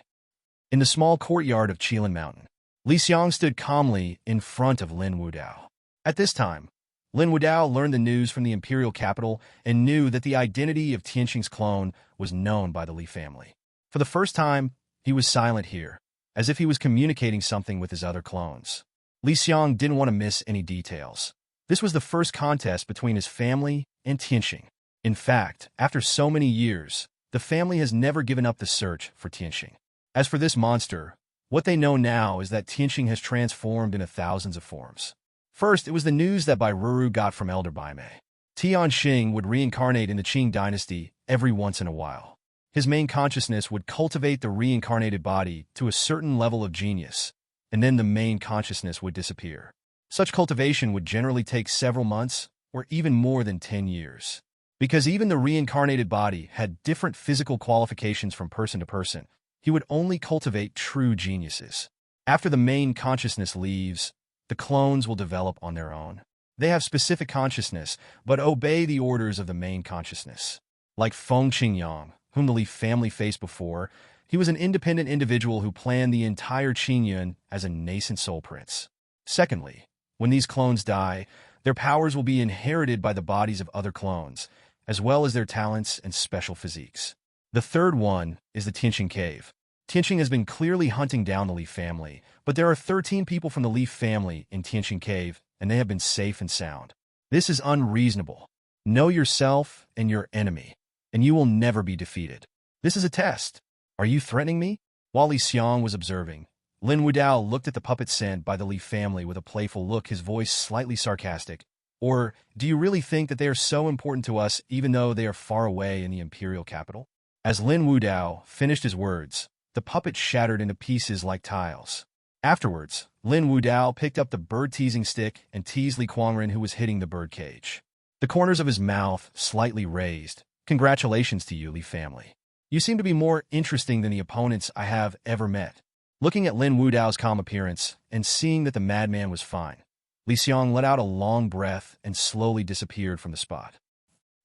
In the small courtyard of Qilin Mountain, Li Xiang stood calmly in front of Lin Wudao. At this time, Lin Wudao learned the news from the imperial capital and knew that the identity of Tianxing's clone was known by the Li family. For the first time, he was silent here, as if he was communicating something with his other clones. Li Xiang didn't want to miss any details. This was the first contest between his family and Tianxing. In fact, after so many years, the family has never given up the search for Tianxing. As for this monster, what they know now is that Tianxing has transformed into thousands of forms. First, it was the news that Bai Ruru got from Elder Baimei. Tianxing would reincarnate in the Qing dynasty every once in a while. His main consciousness would cultivate the reincarnated body to a certain level of genius, and then the main consciousness would disappear. Such cultivation would generally take several months or even more than 10 years. Because even the reincarnated body had different physical qualifications from person to person, he would only cultivate true geniuses. After the main consciousness leaves, the clones will develop on their own. They have specific consciousness, but obey the orders of the main consciousness. Like Feng Qingyang, whom the Li family faced before, he was an independent individual who planned the entire Qingyun as a nascent soul prince. Secondly, when these clones die, their powers will be inherited by the bodies of other clones, as well as their talents and special physiques. The third one is the Tianxing Cave. Tianxing has been clearly hunting down the Li family, but there are 13 people from the Li family in Tianxing Cave, and they have been safe and sound. This is unreasonable. Know yourself and your enemy, and you will never be defeated. This is a test. Are you threatening me? While Li Xiang was observing, Lin Wudao looked at the puppet sent by the Li family with a playful look, his voice slightly sarcastic. Or, do you really think that they are so important to us even though they are far away in the imperial capital? As Lin Wudao finished his words, the puppet shattered into pieces like tiles. Afterwards, Lin Wudao picked up the bird-teasing stick and teased Li Kuangren, who was hitting the bird cage. The corners of his mouth slightly raised. "Congratulations to you, Li family. You seem to be more interesting than the opponents I have ever met." Looking at Lin Wudao's calm appearance and seeing that the madman was fine, Li Xiang let out a long breath and slowly disappeared from the spot.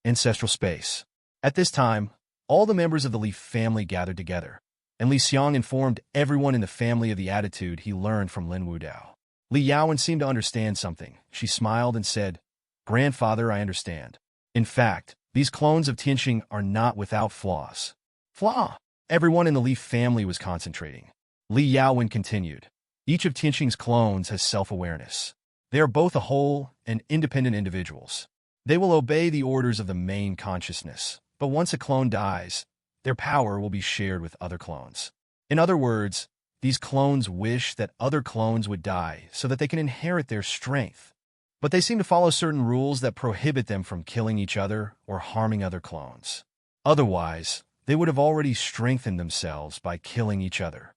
Ancestral space. At this time, all the members of the Li family gathered together, and Li Xiang informed everyone in the family of the attitude he learned from Lin Wudao. Li Yaowen seemed to understand something. She smiled and said, "Grandfather, I understand. In fact, these clones of Tianxing are not without flaws." Flaw? Everyone in the Li family was concentrating. Li Yaowen continued, "Each of Tianxing's clones has self-awareness. They are both a whole and independent individuals. They will obey the orders of the main consciousness, but once a clone dies, their power will be shared with other clones. In other words, these clones wish that other clones would die so that they can inherit their strength. But they seem to follow certain rules that prohibit them from killing each other or harming other clones. Otherwise, they would have already strengthened themselves by killing each other.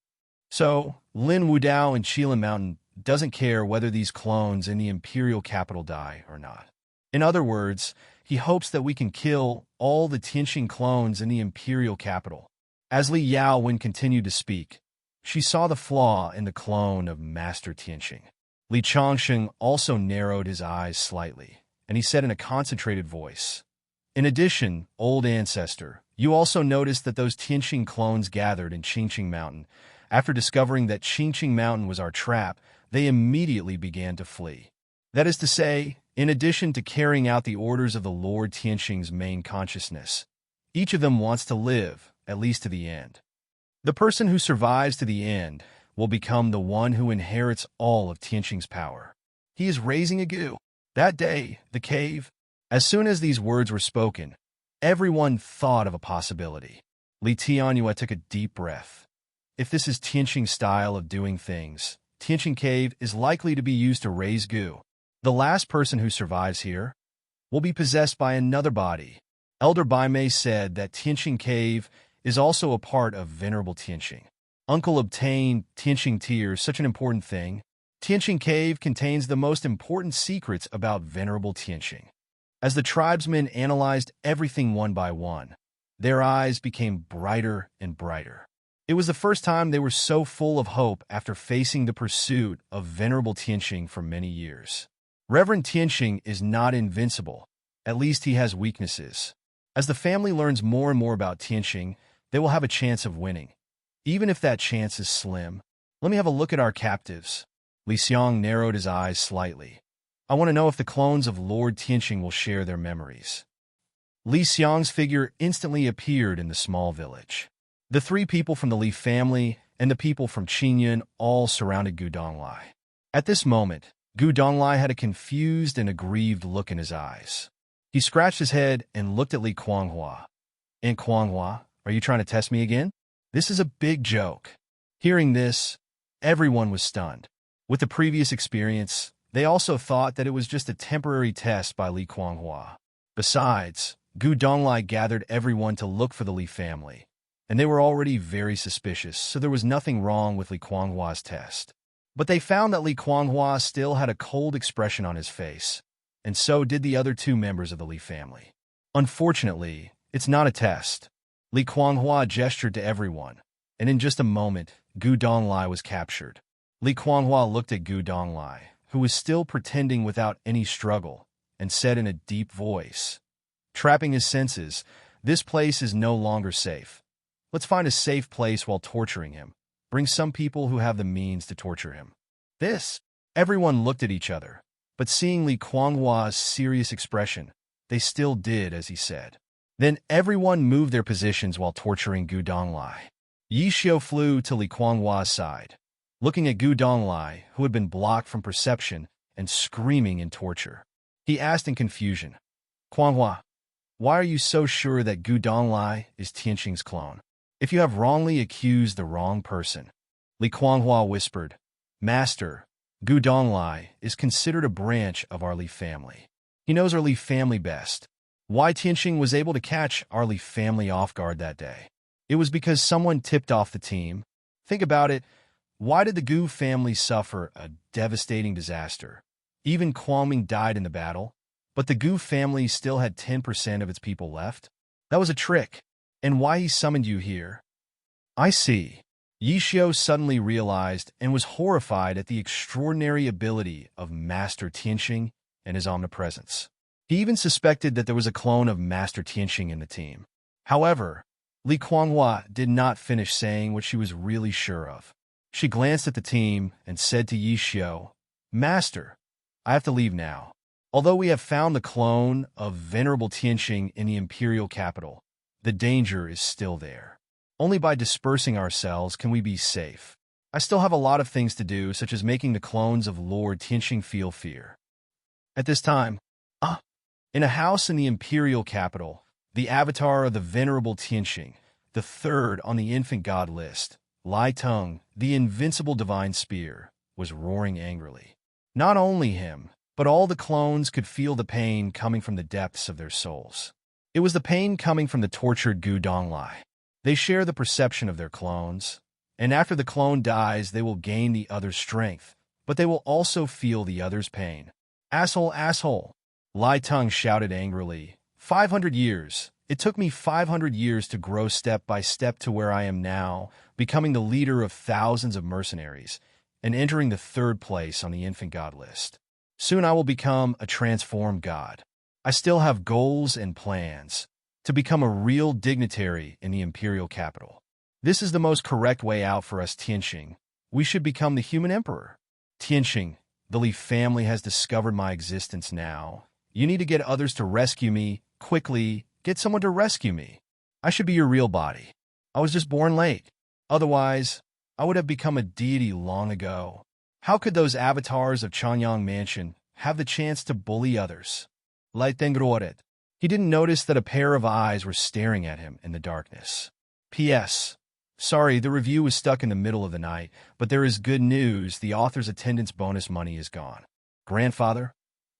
So, Lin Wudao in Qilin Mountain doesn't care whether these clones in the imperial capital die or not. In other words, he hopes that we can kill all the Tianxing clones in the imperial capital." As Li Yaowen continued to speak, she saw the flaw in the clone of Master Tianxing. Li Changsheng also narrowed his eyes slightly, and he said in a concentrated voice, "In addition, old ancestor, you also noticed that those Tianxing clones gathered in Qingqing Mountain. After discovering that Qingqing Mountain was our trap, they immediately began to flee. That is to say, in addition to carrying out the orders of the Lord Tianxing's main consciousness, each of them wants to live, at least to the end. The person who survives to the end will become the one who inherits all of Tianxing's power. He is raising a gu." That day, the cave. As soon as these words were spoken, everyone thought of a possibility. Li Tianyue took a deep breath. If this is Tianxing's style of doing things, Tianxing Cave is likely to be used to raise gu. The last person who survives here will be possessed by another body. Elder Baimei said that Tianqing Cave is also a part of Venerable Tianqing. Uncle obtained Tianqing tears, such an important thing. Tianqing Cave contains the most important secrets about Venerable Tianqing. As the tribesmen analyzed everything one by one, their eyes became brighter and brighter. It was the first time they were so full of hope after facing the pursuit of Venerable Tianqing for many years. Reverend Tianqing is not invincible. At least he has weaknesses. As the family learns more and more about Tianqing, they will have a chance of winning. Even if that chance is slim. Let me have a look at our captives. Xiang narrowed his eyes slightly. I want to know if the clones of Lord Tianqing will share their memories. Xiang's figure instantly appeared in the small village. The three people from the Li family and the people from Qingyun all surrounded Gu Donglai. At this moment, Gu Donglai had a confused and aggrieved look in his eyes. He scratched his head and looked at Li Kuanghua. Aunt Kuanghua, are you trying to test me again? This is a big joke. Hearing this, everyone was stunned. With the previous experience, they also thought that it was just a temporary test by Li Kuanghua. Besides, Gu Donglai gathered everyone to look for the Li family, and they were already very suspicious, so there was nothing wrong with Li Kuanghua's test. But they found that Li Kuanghua still had a cold expression on his face, and so did the other two members of the Li family. Unfortunately, it's not a test. Li Kuanghua gestured to everyone, and in just a moment, Gu Donglai was captured. Li Kuanghua looked at Gu Donglai, who was still pretending without any struggle, and said in a deep voice, "Trapping his senses, this place is no longer safe. Let's find a safe place while torturing him. Bring some people who have the means to torture him." Everyone looked at each other, but seeing Li Kuanghua's serious expression, they still did as he said. Then everyone moved their positions while torturing Gu Donglai. Yixiu flew to Li Kuanghua's side, looking at Gu Donglai, who had been blocked from perception and screaming in torture. He asked in confusion, "Kuanghua, why are you so sure that Gu Donglai is Tianqing's clone? If you have wrongly accused the wrong person." Li Kuanghua whispered, "Master, Gu Donglai is considered a branch of our Li family. He knows our Li family best. Why Tianqing was able to catch our Li family off guard that day? It was because someone tipped off the team. Think about it. Why did the Gu family suffer a devastating disaster? Even Kwangming died in the battle, but the Gu family still had 10% of its people left? That was a trick. And why he summoned you here?" "I see." Yixiu suddenly realized and was horrified at the extraordinary ability of Master Tianqing and his omnipresence. He even suspected that there was a clone of Master Tianqing in the team. However, Li Kuanghua did not finish saying what she was really sure of. She glanced at the team and said to Yixiu, "Master, I have to leave now. Although we have found the clone of Venerable Tianqing in the imperial capital, the danger is still there. Only by dispersing ourselves can we be safe. I still have a lot of things to do, such as making the clones of Lord Tianqing feel fear." At this time, in a house in the imperial capital, the avatar of the Venerable Tianqing, the third on the infant god list, Lai Tung, the invincible divine spear, was roaring angrily. Not only him, but all the clones could feel the pain coming from the depths of their souls. It was the pain coming from the tortured Gu Donglai. They share the perception of their clones, and after the clone dies, they will gain the other's strength, but they will also feel the other's pain. "Asshole, asshole!" Lai Tung shouted angrily. 500 years. It took me 500 years to grow step by step to where I am now, becoming the leader of thousands of mercenaries, and entering the third place on the infant god list. Soon I will become a transformed god. I still have goals and plans to become a real dignitary in the imperial capital. This is the most correct way out for us, Tianqing. We should become the human emperor. Tianqing, the Li family has discovered my existence now. You need to get others to rescue me. Quickly, get someone to rescue me. I should be your real body. I was just born late. Otherwise, I would have become a deity long ago. How could those avatars of Chanyang Mansion have the chance to bully others? Lai Tengroret. He didn't notice that a pair of eyes were staring at him in the darkness. P.S. Sorry, the review was stuck in the middle of the night, but there is good news. The author's attendance bonus money is gone. Grandfather,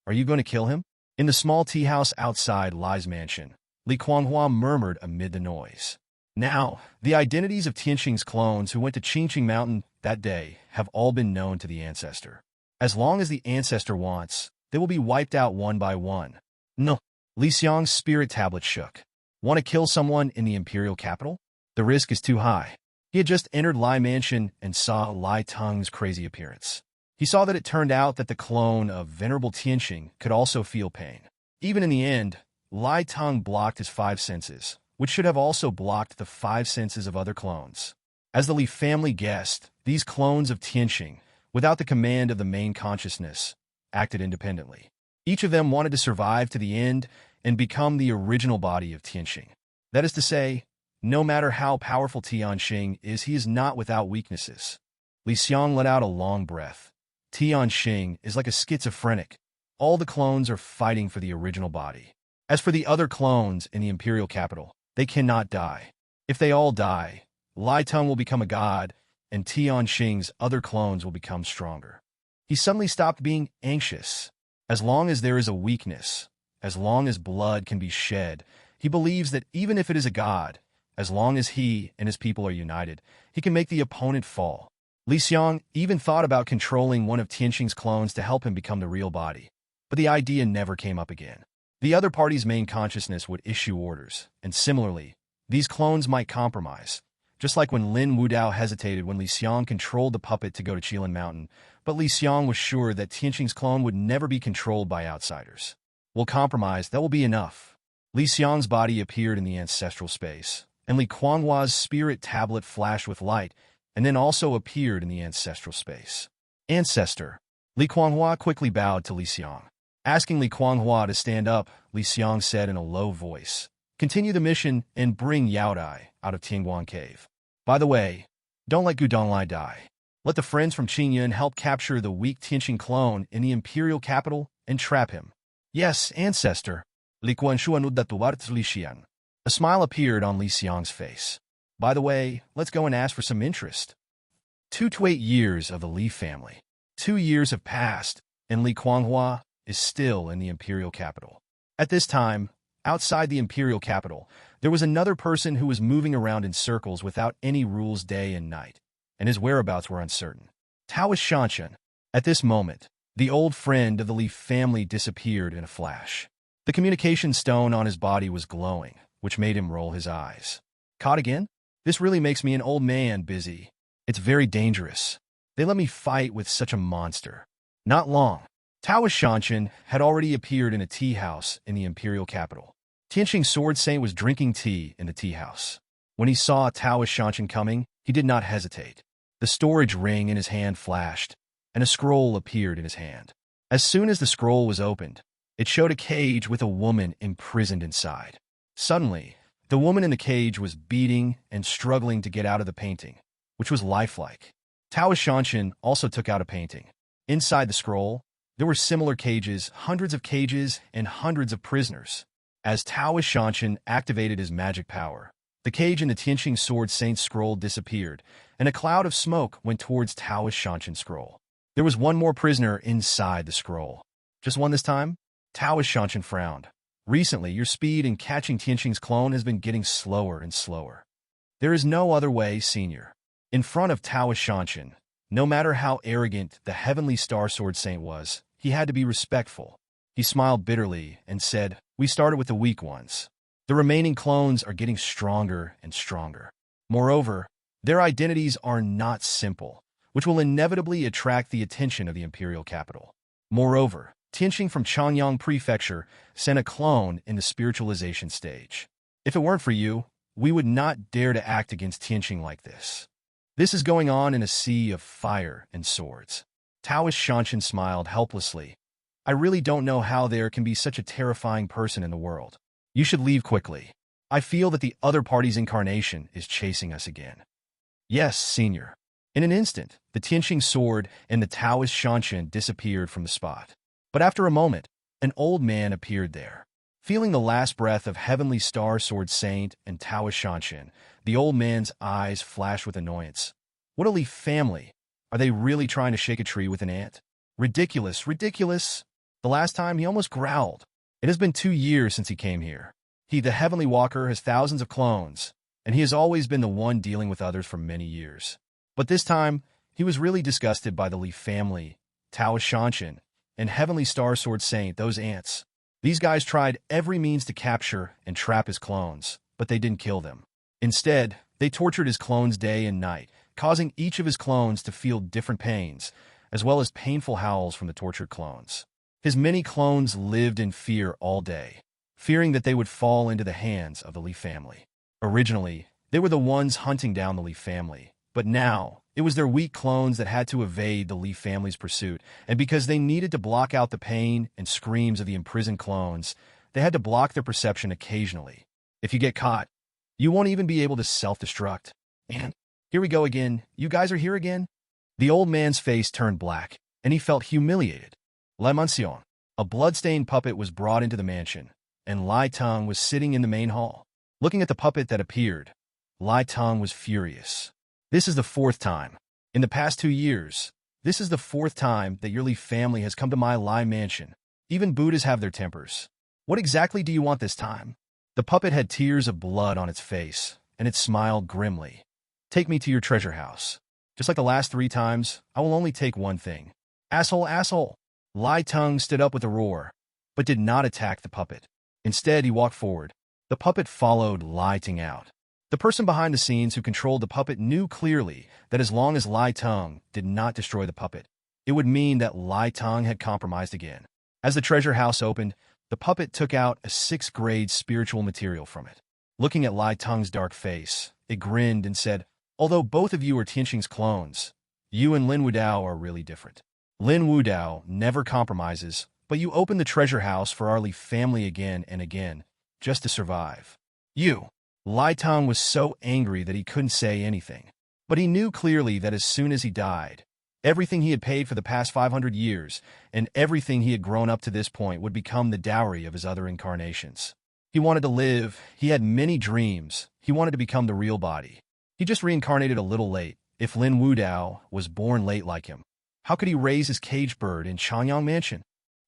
are you going to kill him? In the small tea house outside Li's mansion, Li Kuanghua murmured amid the noise. Now, the identities of Tianqing's clones who went to Qingqing Mountain that day have all been known to the ancestor. As long as the ancestor wants, they will be wiped out one by one. No. Li Xiang's spirit tablet shook. Want to kill someone in the imperial capital? The risk is too high. He had just entered Lai Mansion and saw Lai Teng's crazy appearance. He saw that it turned out that the clone of Venerable Tianqing could also feel pain. Even in the end, Lai Teng blocked his 5 senses, which should have also blocked the 5 senses of other clones. As the Li family guessed, these clones of Tianqing, without the command of the main consciousness, acted independently. Each of them wanted to survive to the end and become the original body of Tianqing. That is to say, no matter how powerful Tianqing is, he is not without weaknesses. Li Xiang let out a long breath. Tianqing is like a schizophrenic. All the clones are fighting for the original body. As for the other clones in the imperial capital, they cannot die. If they all die, Lai Teng will become a god, and Tianqing's other clones will become stronger. He suddenly stopped being anxious. As long as there is a weakness, as long as blood can be shed, he believes that even if it is a god, as long as he and his people are united, he can make the opponent fall. Li Xiang even thought about controlling one of Tianqing's clones to help him become the real body, but the idea never came up again. The other party's main consciousness would issue orders, and similarly, these clones might compromise, just like when Lin Wudao hesitated when Li Xiang controlled the puppet to go to Qilin Mountain, but Li Xiang was sure that Tianqing's clone would never be controlled by outsiders. We'll compromise, that will be enough. Li Xiang's body appeared in the ancestral space, and Li Kuanghua's spirit tablet flashed with light, and then also appeared in the ancestral space. Ancestor. Li Kuanghua quickly bowed to Li Xiang. Asking Li Kuanghua to stand up, Li Xiang said in a low voice, "Continue the mission and bring Yaodai out of Tianguan Cave. By the way, don't let Gudonglai die. Let the friends from Qingyun help capture the weak Tianqing clone in the imperial capital and trap him." "Yes, ancestor." Li Kuanshuanudatuart Li Xiang. A smile appeared on Li Xiang's face. "By the way, let's go and ask for some interest." 2 to 8 years of the Li family. 2 years have passed, and Li Kuanghua is still in the imperial capital. At this time, outside the imperial capital, there was another person who was moving around in circles without any rules day and night, and his whereabouts were uncertain. Taoist Shanshan. At this moment, the old friend of the Li family disappeared in a flash. The communication stone on his body was glowing, which made him roll his eyes. Caught again? This really makes me an old man busy. It's very dangerous. They let me fight with such a monster. Not long. Taoist Shanshan had already appeared in a tea house in the imperial capital. Tianqing Sword Saint was drinking tea in the tea house. When he saw Taoist Shanshan coming, he did not hesitate. The storage ring in his hand flashed, and a scroll appeared in his hand. As soon as the scroll was opened, it showed a cage with a woman imprisoned inside. Suddenly, the woman in the cage was beating and struggling to get out of the painting, which was lifelike. Taoist Shanshan also took out a painting. Inside the scroll, there were similar cages, hundreds of cages, and hundreds of prisoners. As Taoist Shanshan activated his magic power, the cage in the Tianqing Sword Saint's scroll disappeared, and a cloud of smoke went towards Taoist Shanshan's scroll. There was one more prisoner inside the scroll. Just one this time? Taoist Shanshan frowned. Recently, your speed in catching Tianqing's clone has been getting slower and slower. There is no other way, senior. In front of Taoist Shanshan, no matter how arrogant the Heavenly Star Sword Saint was, he had to be respectful. He smiled bitterly and said, "We started with the weak ones. The remaining clones are getting stronger and stronger. Moreover, their identities are not simple, which will inevitably attract the attention of the imperial capital. Moreover, Tianqing from Changyang Prefecture sent a clone in the spiritualization stage. If it weren't for you, we would not dare to act against Tianqing like this. This is going on in a sea of fire and swords." Taoist Shanshan smiled helplessly. "I really don't know how there can be such a terrifying person in the world. You should leave quickly. I feel that the other party's incarnation is chasing us again." "Yes, senior." In an instant, the Tianqing sword and the Taoist Shanshan disappeared from the spot. But after a moment, an old man appeared there. Feeling the last breath of Heavenly Star Sword Saint and Taoist Shanshan, the old man's eyes flashed with annoyance. What a Li family! Are they really trying to shake a tree with an ant? Ridiculous, ridiculous! The last time he almost growled. It has been 2 years since he came here. He, the Heavenly Walker, has thousands of clones, and he has always been the one dealing with others for many years. But this time, he was really disgusted by the Li family, Tao Shanshan, and Heavenly Star Sword Saint, those ants. These guys tried every means to capture and trap his clones, but they didn't kill them. Instead, they tortured his clones day and night, causing each of his clones to feel different pains, as well as painful howls from the tortured clones. His many clones lived in fear all day, fearing that they would fall into the hands of the Li family. Originally, they were the ones hunting down the Li family, but now, it was their weak clones that had to evade the Li family's pursuit, and because they needed to block out the pain and screams of the imprisoned clones, they had to block their perception occasionally. If you get caught, you won't even be able to self-destruct. And here we go again. You guys are here again? The old man's face turned black, and he felt humiliated. La Mansion, a blood-stained puppet, was brought into the mansion, and Lai Teng was sitting in the main hall. Looking at the puppet that appeared, Lai Teng was furious. This is the 4th time. In the past 2 years, this is the 4th time that your Li family has come to my Lai mansion. Even Buddhas have their tempers. What exactly do you want this time? The puppet had tears of blood on its face, and it smiled grimly. Take me to your treasure house. Just like the last 3 times, I will only take one thing. Asshole, asshole! Lai Teng stood up with a roar, but did not attack the puppet. Instead, he walked forward. The puppet followed Lai Teng out. The person behind the scenes who controlled the puppet knew clearly that as long as Lai Teng did not destroy the puppet, it would mean that Lai Teng had compromised again. As the treasure house opened, the puppet took out a 6th-grade spiritual material from it. Looking at Lai Teng's dark face, it grinned and said, "Although both of you are Tianqing's clones, you and Lin Wudao are really different. Lin Wudao never compromises, but you open the treasure house for our Li family again and again, just to survive. You." Lai Teng was so angry that he couldn't say anything. But he knew clearly that as soon as he died, everything he had paid for the past 500 years and everything he had grown up to this point would become the dowry of his other incarnations. He wanted to live. He had many dreams. He wanted to become the real body. He just reincarnated a little late. If Lin Wudao was born late like him, how could he raise his caged bird in Changyang Mansion?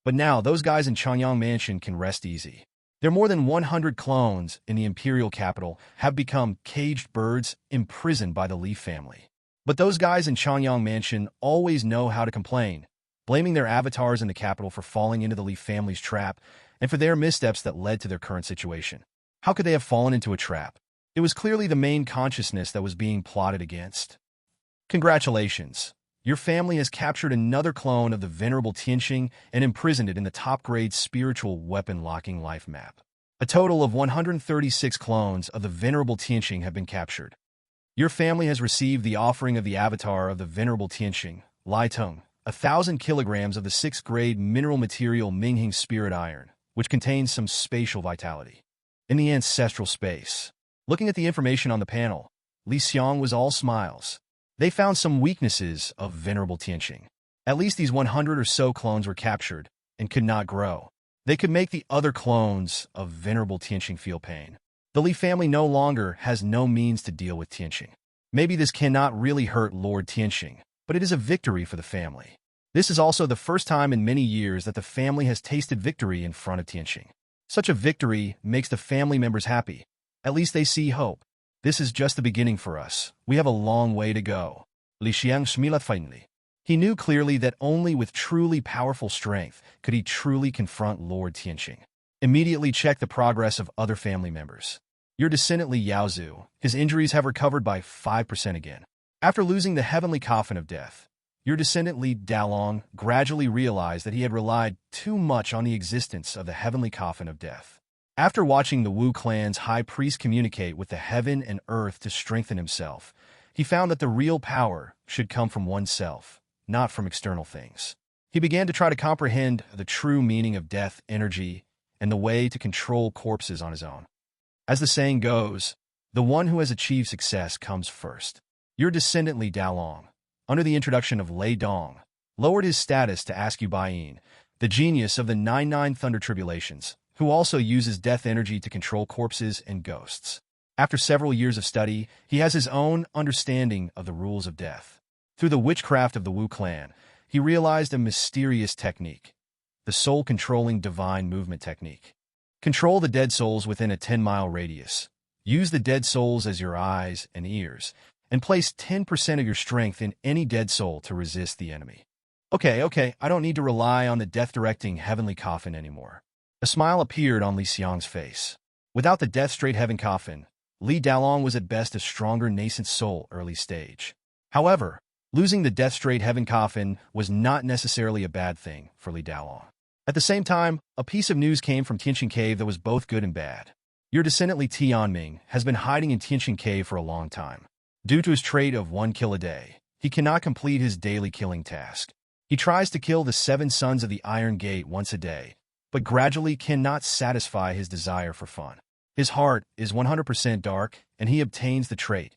But now, those guys in Changyang Mansion can rest easy. Their more than 100 clones in the imperial capital have become caged birds imprisoned by the Li family. But those guys in Changyang Mansion always know how to complain, blaming their avatars in the capital for falling into the Li family's trap and for their missteps that led to their current situation. How could they have fallen into a trap? It was clearly the main consciousness that was being plotted against. Congratulations. Your family has captured another clone of the venerable Tianqing and imprisoned it in the top-grade spiritual weapon-locking life map. A total of 136 clones of the venerable Tianqing have been captured. Your family has received the offering of the avatar of the venerable Tianqing, Lai Teng, 1,000 kilograms of the 6th-grade mineral material Minghing Spirit Iron, which contains some spatial vitality. In the ancestral space, looking at the information on the panel, Xiang was all smiles. They found some weaknesses of venerable Tianqing. At least these 100 or so clones were captured and could not grow. They could make the other clones of venerable Tianqing feel pain. The Li family no longer has no means to deal with Tianqing. Maybe this cannot really hurt Lord Tianqing, but it is a victory for the family. This is also the first time in many years that the family has tasted victory in front of Tianqing. Such a victory makes the family members happy. At least they see hope. This is just the beginning for us. We have a long way to go. Xiang smiled faintly. He knew clearly that only with truly powerful strength could he truly confront Lord Tianqing. Immediately check the progress of other family members. Your descendant Li Yaozu, his injuries have recovered by 5% again. After losing the heavenly coffin of death, your descendant Li Dalong gradually realized that he had relied too much on the existence of the heavenly coffin of death. After watching the Wu clan's high priest communicate with the heaven and earth to strengthen himself, he found that the real power should come from oneself, not from external things. He began to try to comprehend the true meaning of death energy and the way to control corpses on his own. As the saying goes, the one who has achieved success comes first. Your descendant Li Dalong, under the introduction of Lei Dong, lowered his status to Askew Baiyin, the genius of the 99 Thunder Tribulations, who also uses death energy to control corpses and ghosts. After several years of study, he has his own understanding of the rules of death. Through the witchcraft of the Wu clan, he realized a mysterious technique. the soul-controlling divine movement technique. Control the dead souls within a 10-mile radius. Use the dead souls as your eyes and ears, and place 10% of your strength in any dead soul to resist the enemy. Okay, I don't need to rely on the death-directing heavenly coffin anymore. A smile appeared on Li Xiang's face. Without the death-straight heaven coffin, Li Dalong was at best a stronger nascent soul early stage. However, losing the death-straight heaven coffin was not necessarily a bad thing for Li Dalong. At the same time, a piece of news came from Tianqing Cave that was both good and bad. Your descendant Li Tianming has been hiding in Tianqing Cave for a long time. Due to his trait of 1 kill a day, he cannot complete his daily killing task. He tries to kill the 7 sons of the Iron Gate once a day, but gradually cannot satisfy his desire for fun. His heart is 100% dark, and he obtains the trait.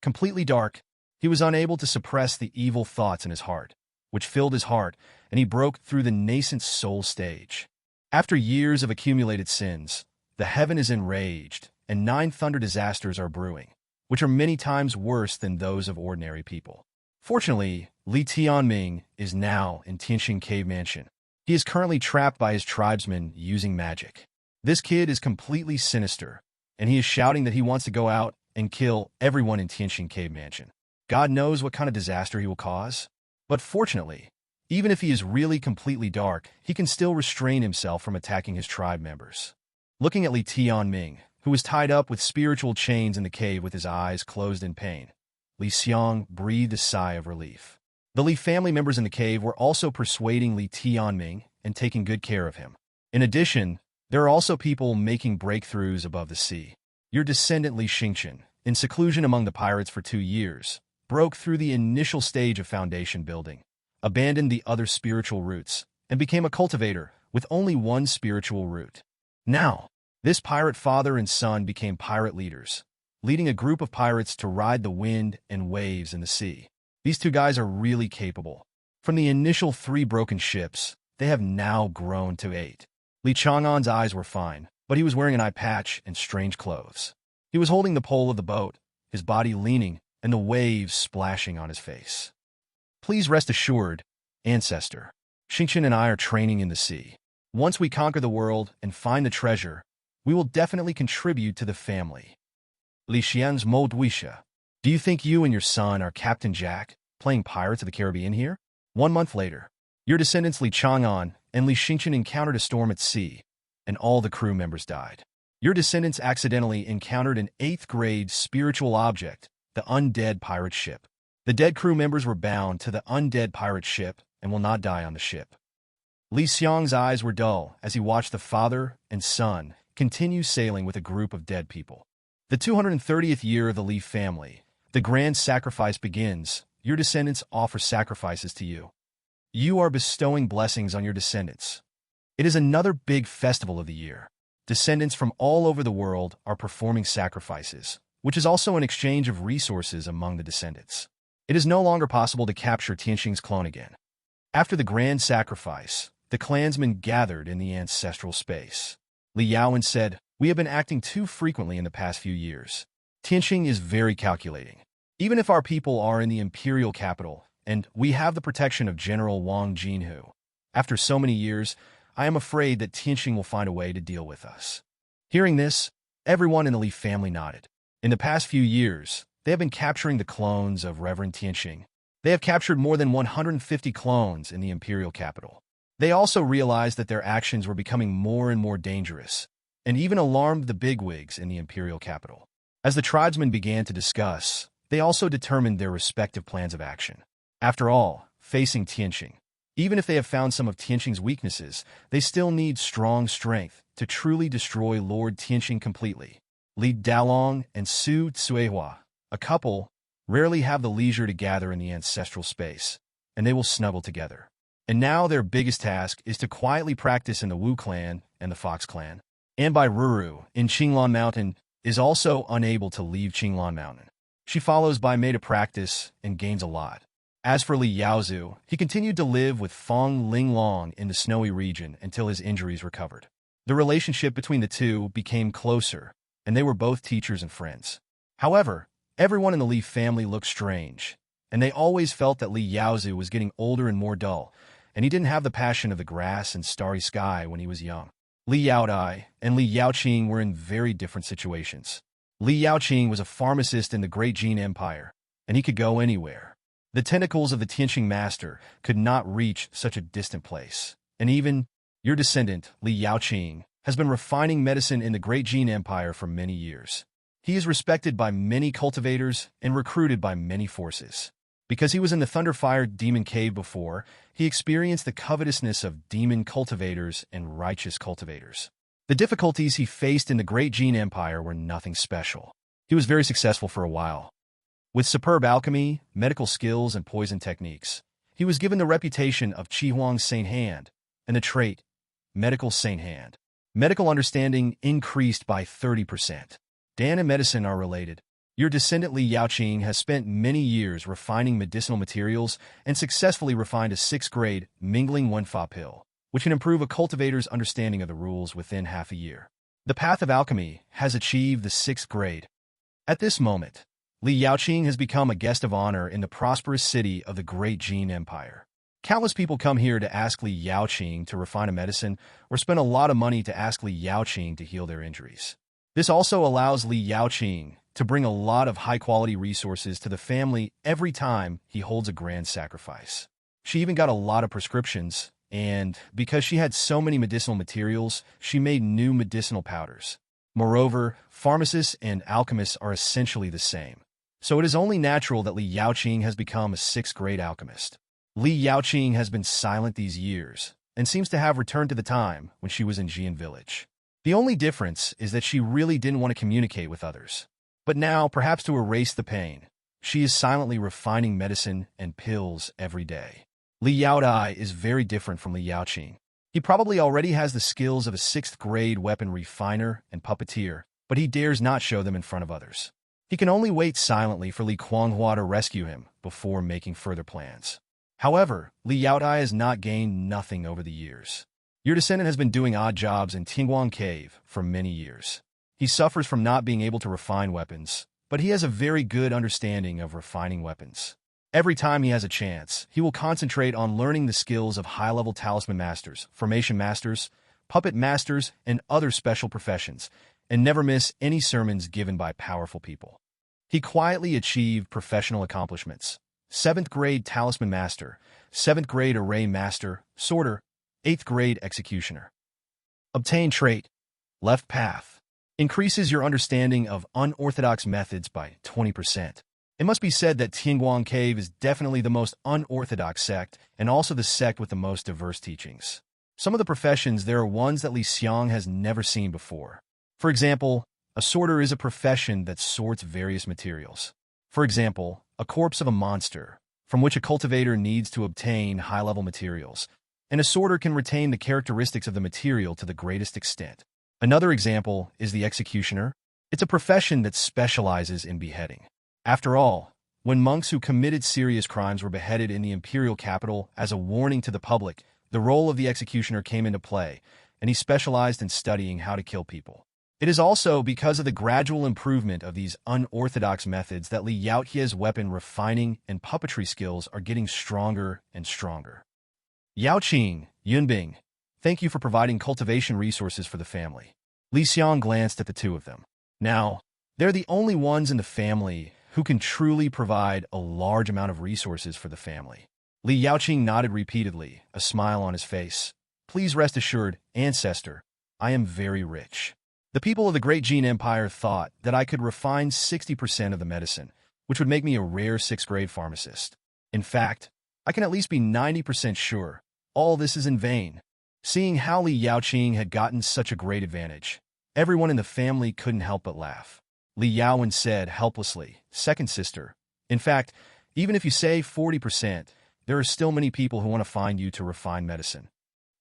Completely dark, he was unable to suppress the evil thoughts in his heart, which filled his heart, and he broke through the nascent soul stage. After years of accumulated sins, the heaven is enraged, and 9 thunder disasters are brewing, which are many times worse than those of ordinary people. Fortunately, Li Tianming is now in Tianqing Cave Mansion. He is currently trapped by his tribesmen using magic. This kid is completely sinister, and he is shouting that he wants to go out and kill everyone in Tianqing Cave Mansion. God knows what kind of disaster he will cause. But fortunately, even if he is really completely dark, he can still restrain himself from attacking his tribe members. Looking at Li Tianming, who was tied up with spiritual chains in the cave with his eyes closed in pain, Li Xiang breathed a sigh of relief. The Li family members in the cave were also persuading Li Tianming and taking good care of him. In addition, there are also people making breakthroughs above the sea. Your descendant Li Xingchen, in seclusion among the pirates for 2 years, broke through the initial stage of foundation building, abandoned the other spiritual roots, and became a cultivator with only 1 spiritual root. Now, this pirate father and son became pirate leaders, leading a group of pirates to ride the wind and waves in the sea. These 2 guys are really capable. From the initial 3 broken ships, they have now grown to 8. Li Chang'an's eyes were fine, but he was wearing an eye patch and strange clothes. He was holding the pole of the boat, his body leaning, and the waves splashing on his face. Please rest assured, ancestor, Xingchen and I are training in the sea. Once we conquer the world and find the treasure, we will definitely contribute to the family. Li Xian's Mo Duisha. Do you think you and your son are Captain Jack, playing Pirates of the Caribbean here? 1 month later, your descendants Li Chang'an and Li Xingchen encountered a storm at sea, and all the crew members died. Your descendants accidentally encountered an 8th grade spiritual object, the undead pirate ship. The dead crew members were bound to the undead pirate ship and will not die on the ship. Li Xiang's eyes were dull as he watched the father and son continue sailing with a group of dead people. The 230th year of the Li family, the grand sacrifice begins. Your descendants offer sacrifices to you. You are bestowing blessings on your descendants. It is another big festival of the year. Descendants from all over the world are performing sacrifices, which is also an exchange of resources among the descendants. It is no longer possible to capture Tianqing's clone again. After the grand sacrifice, the clansmen gathered in the ancestral space. Li Yaowen said, "We have been acting too frequently in the past few years. Tianqing is very calculating. Even if our people are in the imperial capital, and we have the protection of General Wang Jinhu, after so many years, I am afraid that Tianqing will find a way to deal with us." Hearing this, everyone in the Li family nodded. In the past few years, they have been capturing the clones of Reverend Tianqing. They have captured more than 150 clones in the imperial capital. They also realized that their actions were becoming more and more dangerous, and even alarmed the bigwigs in the imperial capital. As the tribesmen began to discuss, they also determined their respective plans of action. After all, facing Tianqing, even if they have found some of Tianqing's weaknesses, they still need strong strength to truly destroy Lord Tianqing completely. Li Dalong and Su Tsuehua, a couple, rarely have the leisure to gather in the ancestral space, and they will snuggle together. And now their biggest task is to quietly practice in the Wu clan and the Fox clan. And Bai Ruru, in Qinglan Mountain, is also unable to leave Qinglan Mountain. She follows Bai Mei to practice and gains a lot. As for Li Yaozu, he continued to live with Feng Linglong in the snowy region until his injuries recovered. The relationship between the two became closer, and they were both teachers and friends. However, everyone in the Li family looked strange, and they always felt that Li Yaozu was getting older and more dull, and he didn't have the passion of the grass and starry sky when he was young. Li Yaodai and Li Yaoqing were in very different situations. Li Yaoqing was a pharmacist in the Great Jin Empire, and he could go anywhere. The tentacles of the Tianqing master could not reach such a distant place, and even your descendant, Li Yaoqing, has been refining medicine in the Great Jin Empire for many years. He is respected by many cultivators and recruited by many forces. Because he was in the Thunderfire Demon Cave before, he experienced the covetousness of demon cultivators and righteous cultivators. The difficulties he faced in the Great Jin Empire were nothing special. He was very successful for a while. With superb alchemy, medical skills, and poison techniques, he was given the reputation of Qihuang Saint Hand and the trait, Medical Saint Hand. Medical understanding increased by 30%. Dan and medicine are related. Your descendant Li Yaoqing has spent many years refining medicinal materials and successfully refined a 6th-grade Mingling Wenfa pill, which can improve a cultivator's understanding of the rules within half a year. The path of alchemy has achieved the 6th grade. At this moment, Li Yaoqing has become a guest of honor in the prosperous city of the Great Jin Empire. Countless people come here to ask Li Yaoqing to refine a medicine or spend a lot of money to ask Li Yaoqing to heal their injuries. This also allows Li Yaoqing to bring a lot of high-quality resources to the family every time he holds a grand sacrifice. She even got a lot of prescriptions, and because she had so many medicinal materials, she made new medicinal powders. Moreover, pharmacists and alchemists are essentially the same. So it is only natural that Li Yaoqing has become a 6th-grade alchemist. Li Yaoqing has been silent these years, and seems to have returned to the time when she was in Jian Village. The only difference is that she really didn't want to communicate with others. But now, perhaps to erase the pain, she is silently refining medicine and pills every day. Li Yaodai is very different from Li Yaoqing. He probably already has the skills of a 6th-grade weapon refiner and puppeteer, but he dares not show them in front of others. He can only wait silently for Li Kuanghua to rescue him before making further plans. However, Li Yaodai has not gained nothing over the years. Your descendant has been doing odd jobs in Tingguang Cave for many years. He suffers from not being able to refine weapons, but he has a very good understanding of refining weapons. Every time he has a chance, he will concentrate on learning the skills of high-level talisman masters, formation masters, puppet masters, and other special professions, and never miss any sermons given by powerful people. He quietly achieved professional accomplishments: 7th-grade talisman master, 7th-grade array master, sorter, 8th-grade executioner. Obtain trait, left path. Increases your understanding of unorthodox methods by 20%. It must be said that Tingguang Cave is definitely the most unorthodox sect and also the sect with the most diverse teachings. Some of the professions, there are ones that Xiang has never seen before. For example, a sorter is a profession that sorts various materials. For example, a corpse of a monster, from which a cultivator needs to obtain high-level materials, and a sorter can retain the characteristics of the material to the greatest extent. Another example is the executioner. It's a profession that specializes in beheading. After all, when monks who committed serious crimes were beheaded in the imperial capital as a warning to the public, the role of the executioner came into play, and he specialized in studying how to kill people. It is also because of the gradual improvement of these unorthodox methods that Li Yaoqing's weapon refining and puppetry skills are getting stronger and stronger. Yaoqing, Yunbing, thank you for providing cultivation resources for the family. Li Xiang glanced at the two of them. Now, they're the only ones in the family who can truly provide a large amount of resources for the family. Li Yaoqing nodded repeatedly, a smile on his face. Please rest assured, ancestor, I am very rich. The people of the Great Jin Empire thought that I could refine 60% of the medicine, which would make me a rare 6th-grade pharmacist. In fact, I can at least be 90% sure all this is in vain. Seeing how Li Yaoqing had gotten such a great advantage, everyone in the family couldn't help but laugh. Li Yaowen said helplessly, "Second sister, in fact, even if you say 40%, there are still many people who want to find you to refine medicine.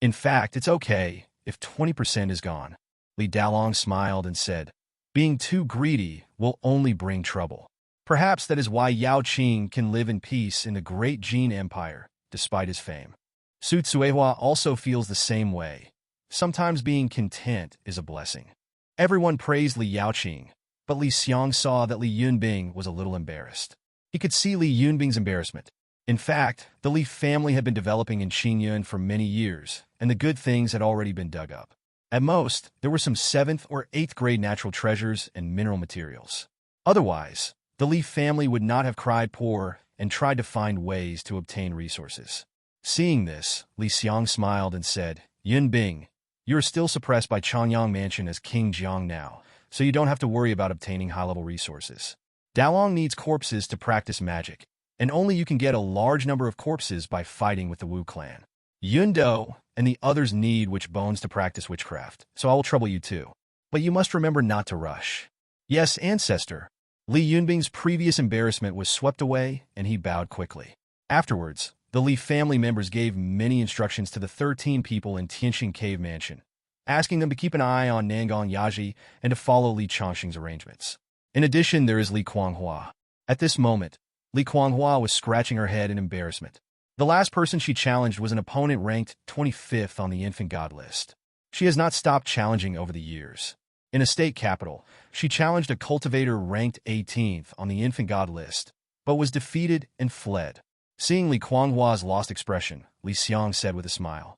In fact, it's okay if 20% is gone." Li Dalong smiled and said, "Being too greedy will only bring trouble. Perhaps that is why Yao Qing can live in peace in the Great Jin Empire, despite his fame." Su Tsuehua also feels the same way. Sometimes being content is a blessing. Everyone praised Li Yaoqing, but Li Xiang saw that Li Yunbing was a little embarrassed. He could see Li Yunbing's embarrassment. In fact, the Li family had been developing in Qingyun for many years, and the good things had already been dug up. At most, there were some 7th or 8th grade natural treasures and mineral materials. Otherwise, the Li family would not have cried poor and tried to find ways to obtain resources. Seeing this, Li Xiang smiled and said, Yun Bing, you are still suppressed by Changyang Mansion as King Jiang now, so you don't have to worry about obtaining high-level resources. Dalong needs corpses to practice magic, and only you can get a large number of corpses by fighting with the Wu clan. Yun Do and the others need witch bones to practice witchcraft, so I will trouble you too. But you must remember not to rush. Yes, ancestor. Li Yunbing's previous embarrassment was swept away, and he bowed quickly. Afterwards, the Li family members gave many instructions to the 13 people in Tianxing Cave Mansion, asking them to keep an eye on Nangong Yaji and to follow Li Changxing's arrangements. In addition, there is Li Kuanghua. At this moment, Li Kuanghua was scratching her head in embarrassment. The last person she challenged was an opponent ranked 25th on the infant god list. She has not stopped challenging over the years. In a state capital, she challenged a cultivator ranked 18th on the infant god list, but was defeated and fled. Seeing Li Kuanghua's lost expression, Li Xiang said with a smile,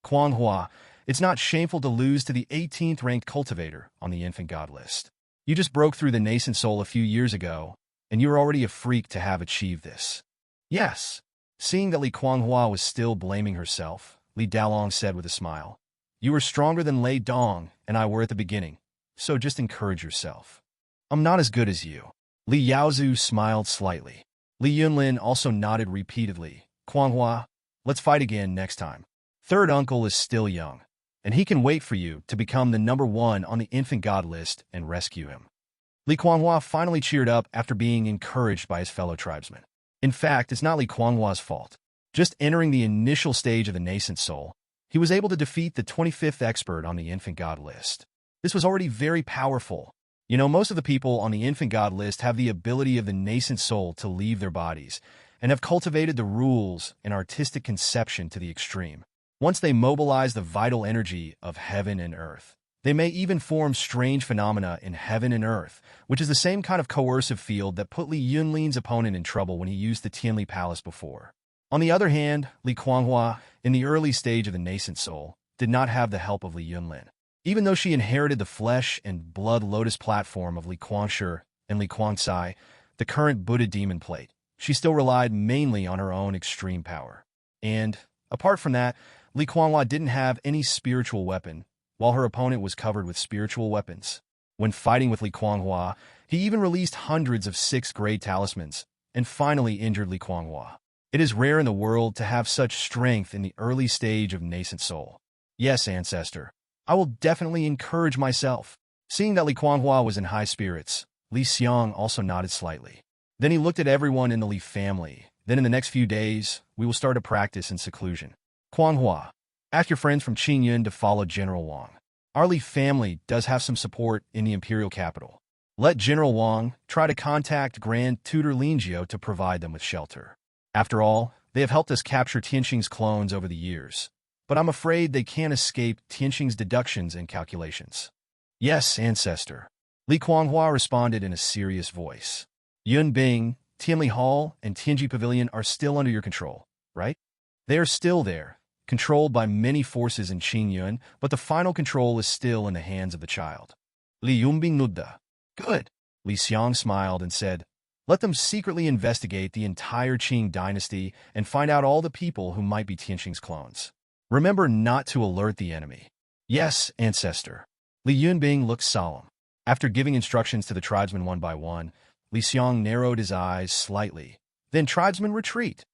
Kuanghua, it's not shameful to lose to the 18th ranked cultivator on the infant god list. You just broke through the nascent soul a few years ago, and you're already a freak to have achieved this. Yes. Seeing that Li Kuanghua was still blaming herself, Li Dalong said with a smile, You were stronger than Lei Dong and I were at the beginning, so just encourage yourself. I'm not as good as you. Li Yaozu smiled slightly. Li Yunlin also nodded repeatedly. Kuanghua, let's fight again next time. Third uncle is still young, and he can wait for you to become the number 1 on the infant god list and rescue him. Li Kuanghua finally cheered up after being encouraged by his fellow tribesmen. In fact, it's not Li Kuanghua's fault. Just entering the initial stage of the nascent soul, he was able to defeat the 25th expert on the infant god list. This was already very powerful. You know, most of the people on the infant god list have the ability of the nascent soul to leave their bodies and have cultivated the rules and artistic conception to the extreme. Once they mobilize the vital energy of heaven and earth, they may even form strange phenomena in heaven and earth, which is the same kind of coercive field that put Li Yunlin's opponent in trouble when he used the Tianli Palace before. On the other hand, Li Kuanghua, in the early stage of the nascent soul, did not have the help of Li Yunlin. Even though she inherited the flesh and blood lotus platform of Li Kuangshi and Li Kuangcai, the current Buddha demon plate, she still relied mainly on her own extreme power. And, apart from that, Li Kuanghua didn't have any spiritual weapon, while her opponent was covered with spiritual weapons. When fighting with Li Kuanghua, he even released hundreds of 6th-grade talismans, and finally injured Li Kuanghua. It is rare in the world to have such strength in the early stage of nascent soul. Yes, ancestor, I will definitely encourage myself. Seeing that Li Kuanghua was in high spirits, Li Xiang also nodded slightly. Then he looked at everyone in the Li family. Then in the next few days, we will start a practice in seclusion. Kuanghua, ask your friends from Qingyun to follow General Wang. Our Li family does have some support in the imperial capital. Let General Wang try to contact Grand Tutor Linjiao to provide them with shelter. After all, they have helped us capture Tianxing's clones over the years, but I'm afraid they can't escape Tianxing's deductions and calculations. Yes, ancestor. Li Kuanghua responded in a serious voice. Yun Bing, Tianli Hall, and Tianji Pavilion are still under your control, right? They are still there, controlled by many forces in Qingyun, but the final control is still in the hands of the child. Li Yunbing nudda. Good. Li Xiang smiled and said, Let them secretly investigate the entire Qing dynasty and find out all the people who might be Tianxing's clones. Remember not to alert the enemy. Yes, ancestor. Li Yunbing looked solemn. After giving instructions to the tribesmen one by one, Li Xiang narrowed his eyes slightly. Then tribesmen retreat.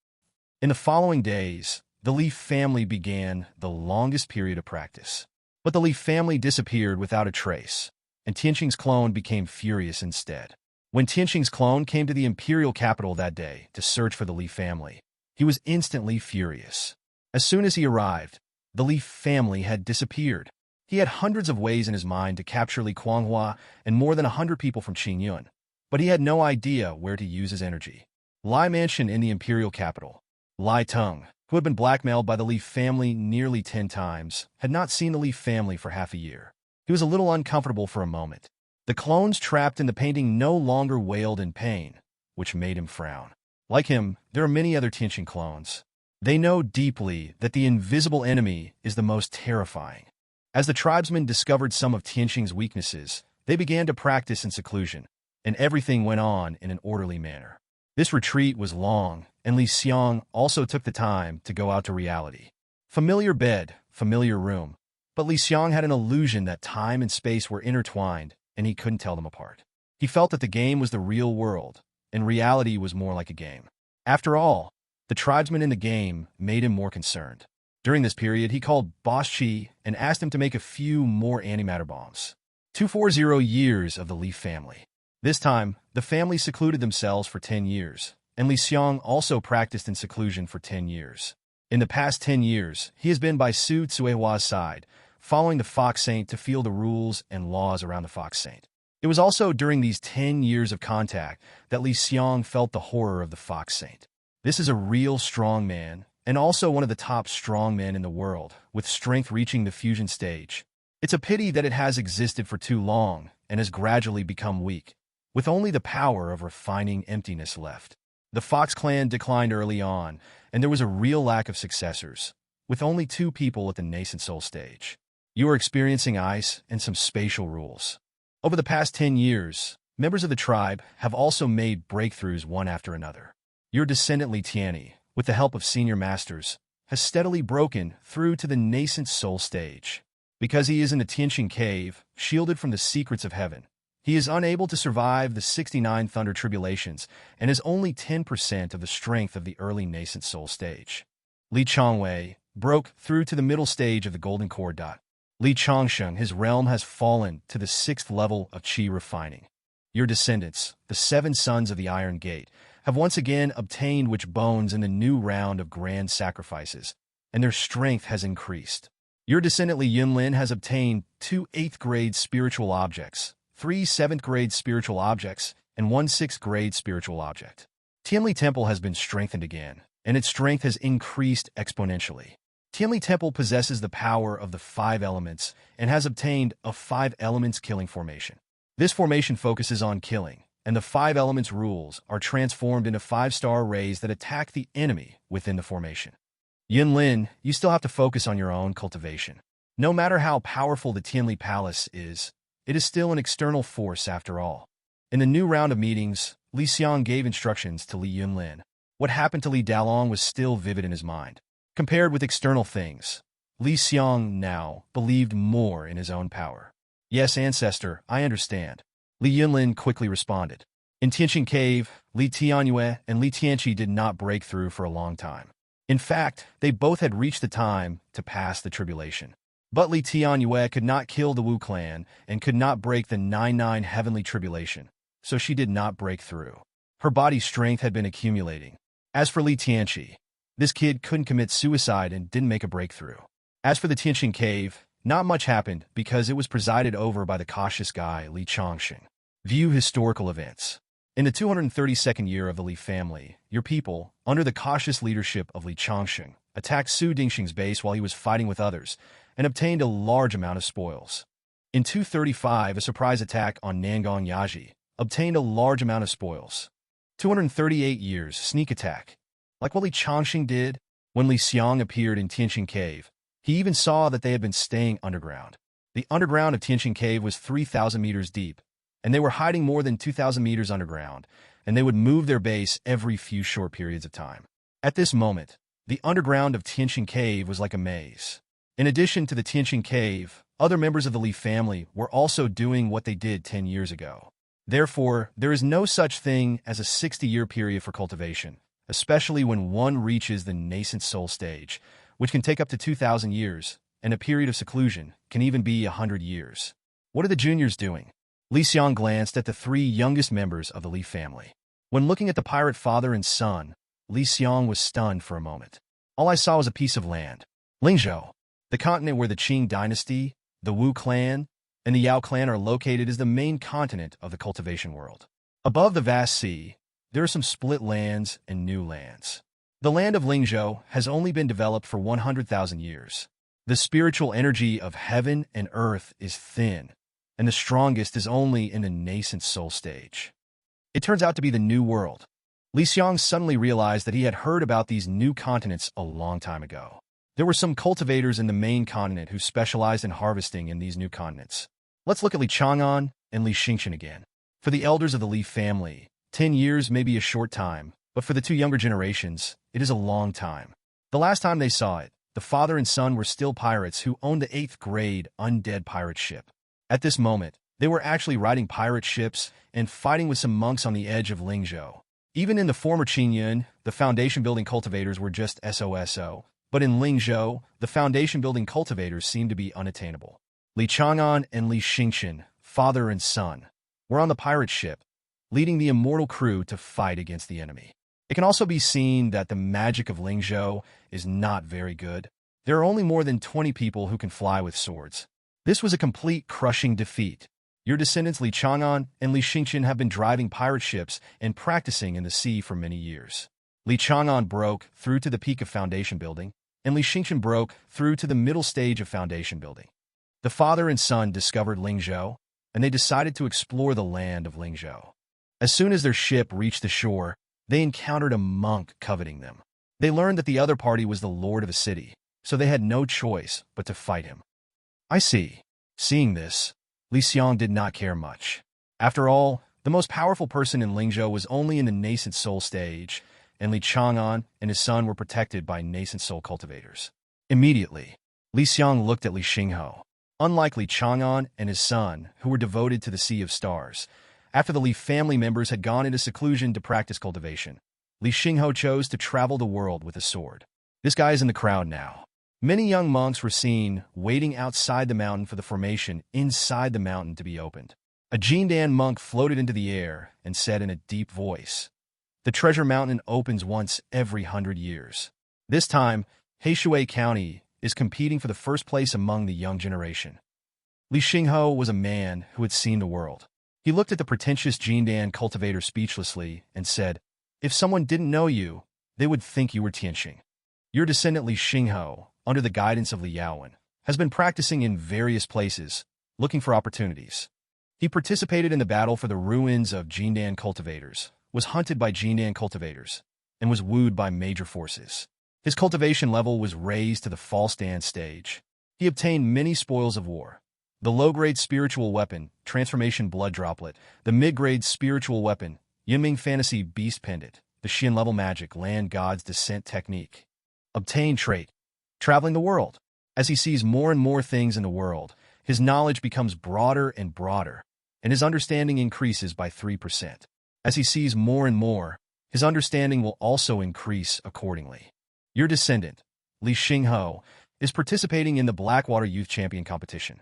In the following days, the Li family began the longest period of practice. But the Li family disappeared without a trace, and Tianxing's clone became furious instead. When Tianxing's clone came to the imperial capital that day to search for the Li family, he was instantly furious. As soon as he arrived, the Li family had disappeared. He had hundreds of ways in his mind to capture Li Kuanghua and more than 100 people from Qingyun, but he had no idea where to use his energy. Lai Mansion in the imperial capital. Lai Tung, who had been blackmailed by the Li family nearly 10 times, had not seen the Li family for half a year. He was a little uncomfortable for a moment. The clones trapped in the painting no longer wailed in pain, which made him frown. Like him, there are many other Tianqing clones. They know deeply that the invisible enemy is the most terrifying. As the tribesmen discovered some of Tianqing's weaknesses, they began to practice in seclusion, and everything went on in an orderly manner. This retreat was long, and Xiang also took the time to go out to reality. Familiar bed, familiar room. But Xiang had an illusion that time and space were intertwined, and he couldn't tell them apart. He felt that the game was the real world, and reality was more like a game. After all, the tribesmen in the game made him more concerned. During this period, he called Boss Chi and asked him to make a few more antimatter bombs. 240 years of the Li family. This time, the family secluded themselves for 10 years, and Xiang also practiced in seclusion for 10 years. In the past 10 years, he has been by Su Tsuehua's side, following the Fox Saint to feel the rules and laws around the Fox Saint. It was also during these 10 years of contact that Xiang felt the horror of the Fox Saint. This is a real strong man, and also one of the top strong men in the world, with strength reaching the fusion stage. It's a pity that it has existed for too long and has gradually become weak, with only the power of refining emptiness left. The Fox clan declined early on, and there was a real lack of successors, with only 2 people at the nascent soul stage. You are experiencing ice and some spatial rules. Over the past 10 years, members of the tribe have also made breakthroughs one after another. Your descendant Li Tianyi, with the help of senior masters, has steadily broken through to the nascent soul stage. Because he is in the Tianqing cave, shielded from the secrets of heaven, he is unable to survive the 69 thunder tribulations and has only 10% of the strength of the early nascent soul stage. Li Changwei broke through to the middle stage of the golden core. Li Changsheng, his realm has fallen to the 6th level of qi refining. Your descendants, the 7 sons of the Iron Gate, have once again obtained witch bones in the new round of grand sacrifices, and their strength has increased. Your descendant Li Yunlin has obtained 2 8th-grade spiritual objects, 3 7th-grade spiritual objects, and 1 6th-grade spiritual object. Tianli Temple has been strengthened again, and its strength has increased exponentially. Tianli Temple possesses the power of the 5 elements and has obtained a 5 elements killing formation. This formation focuses on killing, and the 5 elements rules are transformed into 5-star rays that attack the enemy within the formation. Yunlin, you still have to focus on your own cultivation. No matter how powerful the Tianli Palace is, it is still an external force after all. In the new round of meetings, Li Xiang gave instructions to Li Yunlin. What happened to Li Dalong was still vivid in his mind. Compared with external things, Li Xiang now believed more in his own power. Yes, ancestor, I understand. Li Yunlin quickly responded. In Tianqing Cave, Li Tianyue and Li Tianqi did not break through for a long time. In fact, they both had reached the time to pass the tribulation. But Li Tianyue could not kill the Wu clan and could not break the 9-9 heavenly tribulation, so she did not break through. Her body's strength had been accumulating. As for Li Tianqi, this kid couldn't commit suicide and didn't make a breakthrough. As for the Tianqing Cave, not much happened because it was presided over by the cautious guy Li Changxing. View historical events. In the 232nd year of the Li family, your people, under the cautious leadership of Li Changxing, attacked Su Dingxing's base while he was fighting with others and obtained a large amount of spoils. In 235, a surprise attack on Nangong Yaji obtained a large amount of spoils. 238 years, sneak attack. Like what Li Changxing did, when Li Xiang appeared in Tianqing Cave, he even saw that they had been staying underground. The underground of Tianqing Cave was 3,000 meters deep, and they were hiding more than 2,000 meters underground, and they would move their base every few short periods of time. At this moment, the underground of Tianqing Cave was like a maze. In addition to the Tianqing Cave, other members of the Li family were also doing what they did 10 years ago. Therefore, there is no such thing as a 60-year period for cultivation, especially when one reaches the nascent soul stage, which can take up to 2,000 years, and a period of seclusion can even be 100 years. What are the juniors doing? Li Xiang glanced at the 3 youngest members of the Li family. When looking at the pirate father and son, Li Xiang was stunned for a moment. All I saw was a piece of land. Lingzhou, the continent where the Qing dynasty, the Wu clan, and the Yao clan are located, is the main continent of the cultivation world. Above the vast sea, there are some split lands and new lands. The land of Lingzhou has only been developed for 100,000 years. The spiritual energy of heaven and earth is thin, and the strongest is only in the nascent soul stage. It turns out to be the new world. Li Xiang suddenly realized that he had heard about these new continents a long time ago. There were some cultivators in the main continent who specialized in harvesting in these new continents. Let's look at Li Chang'an and Li Xingchen again. For the elders of the Li family, 10 years may be a short time, but for the two younger generations, it is a long time. The last time they saw it, the father and son were still pirates who owned the 8th grade undead pirate ship. At this moment, they were actually riding pirate ships and fighting with some monks on the edge of Lingzhou. Even in the former Qingyun, the foundation-building cultivators were just SOSO, but in Lingzhou, the foundation-building cultivators seemed to be unattainable. Li Chang'an and Li Xingchen, father and son, were on the pirate ship, leading the Immortal crew to fight against the enemy. It can also be seen that the magic of Lingzhou is not very good. There are only more than 20 people who can fly with swords. This was a complete crushing defeat. Your descendants Li Chang'an and Li Xingchen have been driving pirate ships and practicing in the sea for many years. Li Chang'an broke through to the peak of foundation building, and Li Xingchen broke through to the middle stage of foundation building. The father and son discovered Lingzhou, and they decided to explore the land of Lingzhou. As soon as their ship reached the shore, they encountered a monk coveting them. They learned that the other party was the lord of a city, so they had no choice but to fight him. I see. Seeing this, Li Xiang did not care much. After all, the most powerful person in Lingzhou was only in the nascent soul stage, and Li Chang'an and his son were protected by nascent soul cultivators. Immediately, Li Xiang looked at Li Xingho. Unlike Li Chang'an and his son, who were devoted to the Sea of Stars, after the Li family members had gone into seclusion to practice cultivation, Li Xingho chose to travel the world with a sword. This guy is in the crowd now. Many young monks were seen waiting outside the mountain for the formation inside the mountain to be opened. A Jindan monk floated into the air and said in a deep voice, "The treasure mountain opens once every 100 years. This time, Heishui County is competing for the first place among the young generation." Li Xingho was a man who had seen the world. He looked at the pretentious Jindan cultivator speechlessly and said, "If someone didn't know you, they would think you were Tianxing. Your descendant Li Xingho, under the guidance of Li Yaowen, has been practicing in various places, looking for opportunities. He participated in the battle for the ruins of Jindan cultivators, was hunted by Jindan cultivators, and was wooed by major forces. His cultivation level was raised to the false dance stage. He obtained many spoils of war. The low-grade spiritual weapon, Transformation Blood Droplet, the mid-grade spiritual weapon, Yinming Fantasy Beast Pendant, the Xian-level magic, Land God's Descent Technique. Obtain trait, traveling the world. As he sees more and more things in the world, his knowledge becomes broader and broader, and his understanding increases by 3%. As he sees more and more, his understanding will also increase accordingly. Your descendant, Li Xingho, is participating in the Blackwater Youth Champion competition.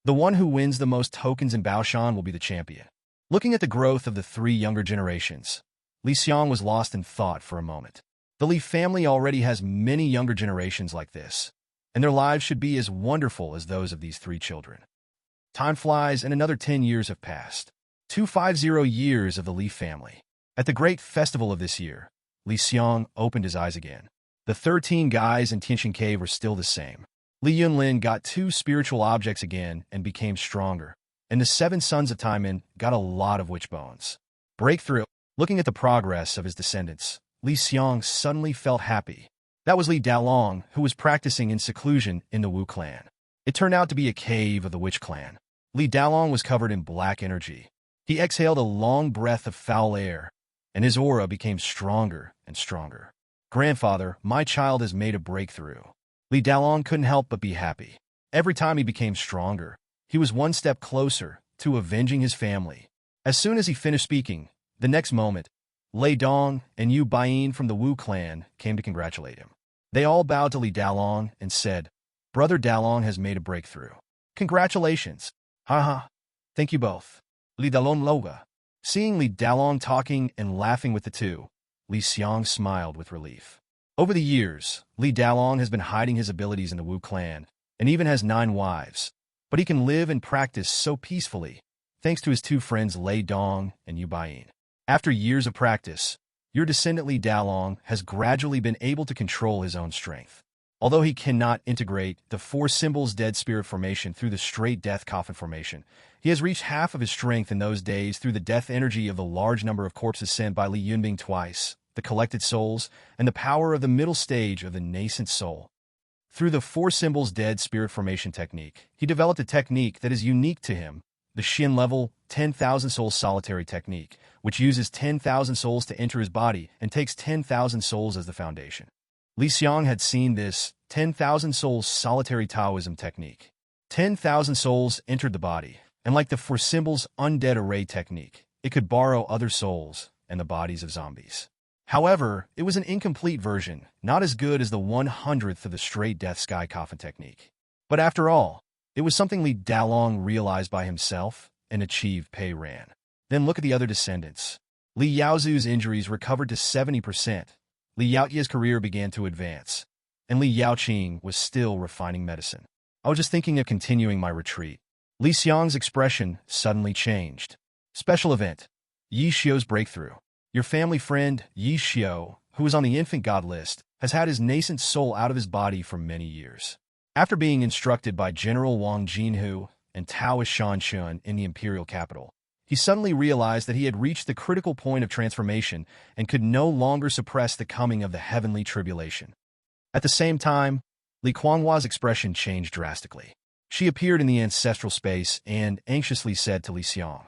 The one who wins the most tokens in Baoshan will be the champion. Looking at the growth of the three younger generations, Li Xiang was lost in thought for a moment. The Li family already has many younger generations like this, and their lives should be as wonderful as those of these three children. Time flies, and another 10 years have passed. 250 years of the Li family. At the great festival of this year, Li Xiang opened his eyes again. The 13 guys in Tianxing Cave were still the same. Li Yunlin got 2 spiritual objects again and became stronger, and the 7 sons of Taiman got a lot of witch bones. Breakthrough. Looking at the progress of his descendants, Li Xiang suddenly felt happy. That was Li Dalong, who was practicing in seclusion in the Wu clan. It turned out to be a cave of the witch clan. Li Dalong was covered in black energy. He exhaled a long breath of foul air, and his aura became stronger and stronger. "Grandfather, my child has made a breakthrough." Li Dalong couldn't help but be happy. Every time he became stronger, he was one step closer to avenging his family. As soon as he finished speaking, the next moment, Lei Dong and Yu Baiyin from the Wu clan came to congratulate him. They all bowed to Li Dalong and said, "Brother Dalong has made a breakthrough. Congratulations." "Haha, thank you both." Li Dalong Loga. Seeing Li Dalong talking and laughing with the two, Li Xiang smiled with relief. Over the years, Li Dalong has been hiding his abilities in the Wu clan, and even has 9 wives. But he can live and practice so peacefully, thanks to his 2 friends Lei Dong and Yu Baiyin. After years of practice, your descendant Li Dalong has gradually been able to control his own strength. Although he cannot integrate the 4 symbols dead spirit formation through the straight death coffin formation, He has reached half of his strength in those days through the death energy of the large number of corpses sent by Li Yunbing twice, the collected souls, and the power of the middle stage of the nascent soul. Through the four symbols dead spirit formation technique, he developed a technique that is unique to him, the Xiang level 10,000 souls solitary technique, which uses 10,000 souls to enter his body and takes 10,000 souls as the foundation. Li Xiang had seen this 10,000 souls solitary Taoism technique. 10,000 souls entered the body, and like the four symbols undead array technique, it could borrow other souls and the bodies of zombies. However, it was an incomplete version, not as good as the 100th of the straight death sky coffin technique. But after all, it was something Li Dalong realized by himself and achieved Pei Ran. Then look at the other descendants. Li Yaozu's injuries recovered to 70%. Li Yaoye's career began to advance, and Li Yaoqing was still refining medicine. I was just thinking of continuing my retreat. Li Xiang's expression suddenly changed. Special event. Yi Xiu's breakthrough. Your family friend, Yi Xiu, who is on the infant god list, has had his nascent soul out of his body for many years. After being instructed by General Wang Jinhu and Taoist Shan Shun in the imperial capital, he suddenly realized that he had reached the critical point of transformation and could no longer suppress the coming of the heavenly tribulation. At the same time, Li Kuanghua's expression changed drastically. She appeared in the ancestral space and anxiously said to Li Xiang,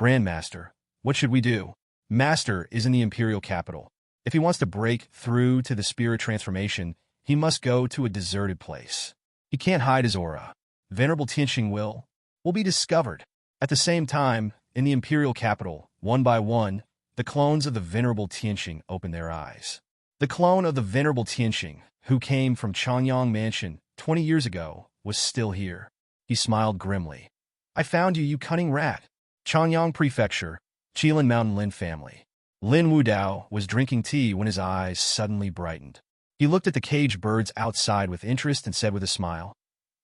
"Grandmaster, what should we do? Master is in the imperial capital. If he wants to break through to the spirit transformation, he must go to a deserted place. He can't hide his aura. Venerable Tianxing will be discovered." At the same time, in the imperial capital, one by one, the clones of the Venerable Tianxing opened their eyes. The clone of the Venerable Tianxing, who came from Changyang Mansion 20 years ago, was still here. He smiled grimly. "I found you, you cunning rat." Changyang Prefecture, Qilin Mountain Lin family. Lin Wudao was drinking tea when his eyes suddenly brightened. He looked at the caged birds outside with interest and said with a smile,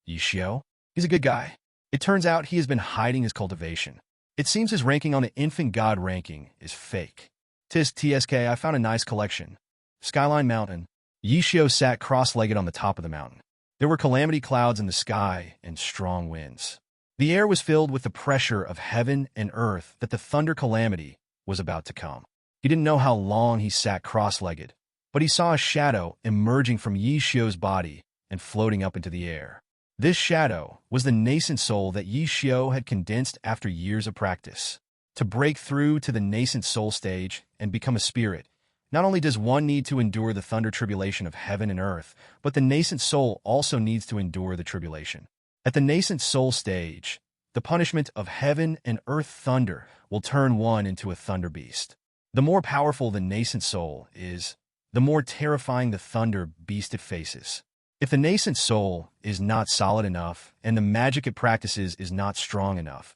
"Yi Xiu? He's a good guy. It turns out he has been hiding his cultivation. It seems his ranking on the infant god ranking is fake. TSK, I found a nice collection. Skyline Mountain." Yi Xiu sat cross-legged on the top of the mountain. There were calamity clouds in the sky and strong winds. The air was filled with the pressure of heaven and earth that the thunder calamity was about to come. He didn't know how long he sat cross-legged, but he saw a shadow emerging from Yi Xiu's body and floating up into the air. This shadow was the nascent soul that Yi Xiu had condensed after years of practice. To break through to the nascent soul stage and become a spirit, not only does one need to endure the thunder tribulation of heaven and earth, but the nascent soul also needs to endure the tribulation. At the nascent soul stage, the punishment of heaven and earth thunder will turn one into a thunder beast. The more powerful the nascent soul is, the more terrifying the thunder beast it faces. If the nascent soul is not solid enough and the magic it practices is not strong enough,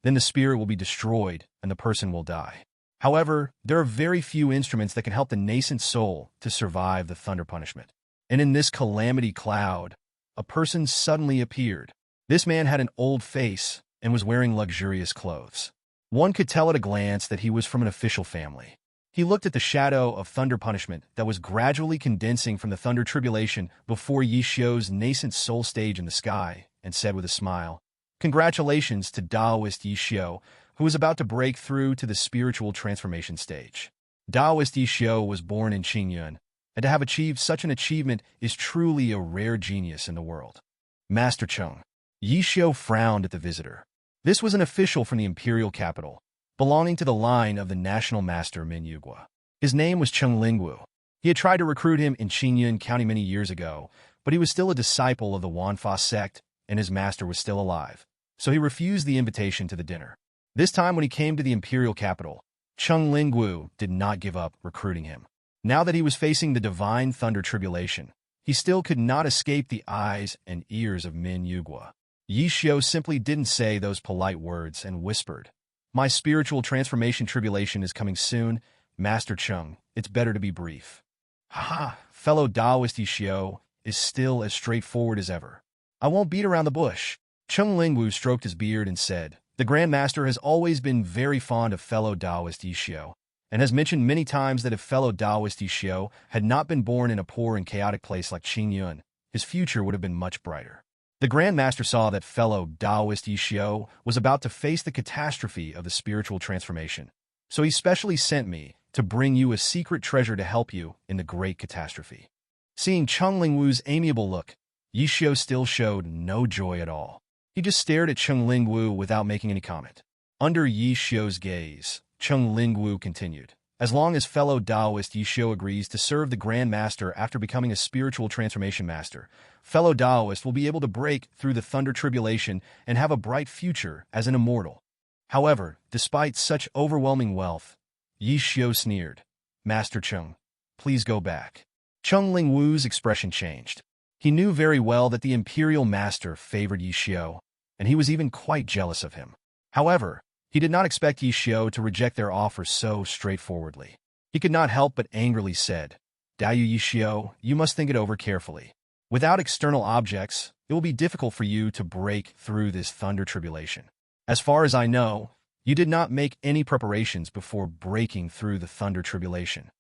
then the spirit will be destroyed and the person will die. However, there are very few instruments that can help the nascent soul to survive the thunder punishment. And in this calamity cloud, a person suddenly appeared. This man had an old face and was wearing luxurious clothes. One could tell at a glance that he was from an official family. He looked at the shadow of thunder punishment that was gradually condensing from the thunder tribulation before Yi Xiu's nascent soul stage in the sky and said with a smile, "Congratulations to Taoist Yi Xiu, who is about to break through to the spiritual transformation stage." Taoist Yi Xiu was born in Qingyun, and to have achieved such an achievement is truly a rare genius in the world. "Master Cheng." Yi Xiu frowned at the visitor. This was an official from the imperial capital, belonging to the line of the national master Min Yugua. His name was Cheng Lingwu. He had tried to recruit him in Qingyun County many years ago, but he was still a disciple of the Wanfa sect, and his master was still alive, so he refused the invitation to the dinner. This time when he came to the imperial capital, Cheng Lingwu did not give up recruiting him. Now that he was facing the divine thunder tribulation, he still could not escape the eyes and ears of Min Yugua. Yi Xiu simply didn't say those polite words and whispered, "My spiritual transformation tribulation is coming soon, Master Cheng. It's better to be brief." "Ha! Fellow Taoist Yi Xiu is still as straightforward as ever. I won't beat around the bush." Cheng Lingwu stroked his beard and said, "The Grand Master has always been very fond of fellow Taoist Yi Xiu, and has mentioned many times that if fellow Taoist Yi Xiu had not been born in a poor and chaotic place like Qingyun, his future would have been much brighter. The Grand Master saw that fellow Taoist Yixiao was about to face the catastrophe of the spiritual transformation, so he specially sent me to bring you a secret treasure to help you in the great catastrophe. Seeing Cheng Lingwu's amiable look, Yixiao still showed no joy at all. He just stared at Cheng Lingwu without making any comment. Under Yixiao's gaze, Cheng Lingwu continued, "As long as fellow Taoist Yixiao agrees to serve the Grand Master after becoming a spiritual transformation master, fellow Taoist will be able to break through the Thunder Tribulation and have a bright future as an immortal." However, despite such overwhelming wealth, Yixiao sneered, "Master Cheng, please go back." Cheng Lingwu's expression changed. He knew very well that the Imperial Master favored Yixiao, and he was even quite jealous of him. However, he did not expect Yixiao to reject their offer so straightforwardly. He could not help but angrily said, "Dayu Yixiao, you must think it over carefully. Without external objects, it will be difficult for you to break through this Thunder Tribulation. As far as I know, you did not make any preparations before breaking through the Thunder Tribulation."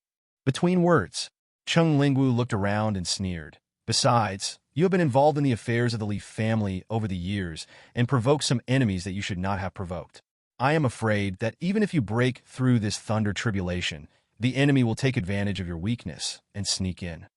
Between words, Cheng Lingwu looked around and sneered. "Besides, you have been involved in the affairs of the Li family over the years and provoked some enemies that you should not have provoked. I am afraid that even if you break through this Thunder Tribulation, the enemy will take advantage of your weakness and sneak in.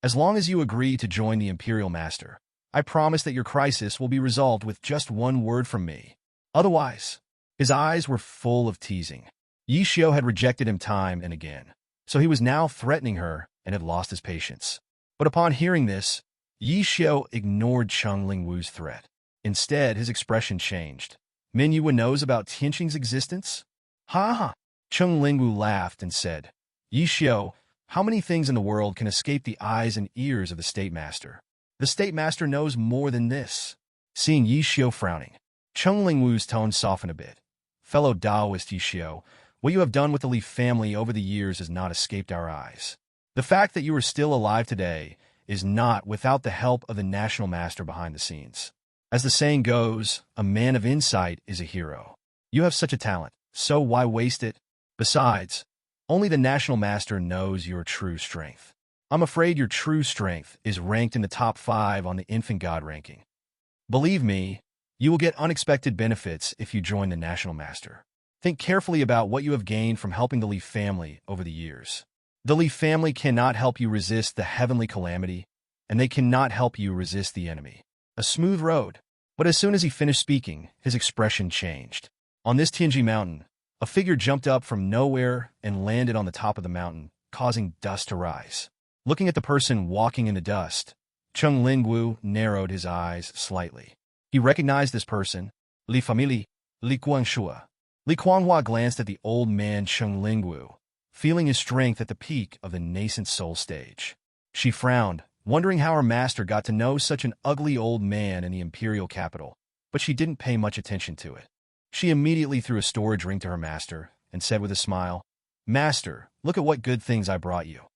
As long as you agree to join the Imperial Master, I promise that your crisis will be resolved with just one word from me. Otherwise..." His eyes were full of teasing. Yixiao had rejected him time and again, so he was now threatening her and had lost his patience. But upon hearing this, Yixiao ignored Cheng Lingwu's threat. Instead, his expression changed. "Min Yuan knows about Tianqing's existence?" "Ha ha!" Cheng Lingwu laughed and said, "Yixiao, how many things in the world can escape the eyes and ears of the State Master? The State Master knows more than this." Seeing Yixiao frowning, Cheng Lingwu's tone softened a bit. "Fellow Taoist Yixiao, what you have done with the Li family over the years has not escaped our eyes. The fact that you are still alive today is not without the help of the National Master behind the scenes. As the saying goes, a man of insight is a hero. You have such a talent, so why waste it? Besides, only the National Master knows your true strength. I'm afraid your true strength is ranked in the top 5 on the Infant God ranking. Believe me, you will get unexpected benefits if you join the National Master. Think carefully about what you have gained from helping the Li family over the years. The Li family cannot help you resist the heavenly calamity, and they cannot help you resist the enemy. A smooth road." But as soon as he finished speaking, his expression changed. On this Tianji mountain, a figure jumped up from nowhere and landed on the top of the mountain, causing dust to rise. Looking at the person walking in the dust, Cheng Lingwu narrowed his eyes slightly. He recognized this person, Li family, Li Guangshua. Li Guanghua glanced at the old man Cheng Lingwu, feeling his strength at the peak of the nascent soul stage. She frowned, wondering how her master got to know such an ugly old man in the imperial capital, but she didn't pay much attention to it. She immediately threw a storage ring to her master and said with a smile, "Master, look at what good things I brought you."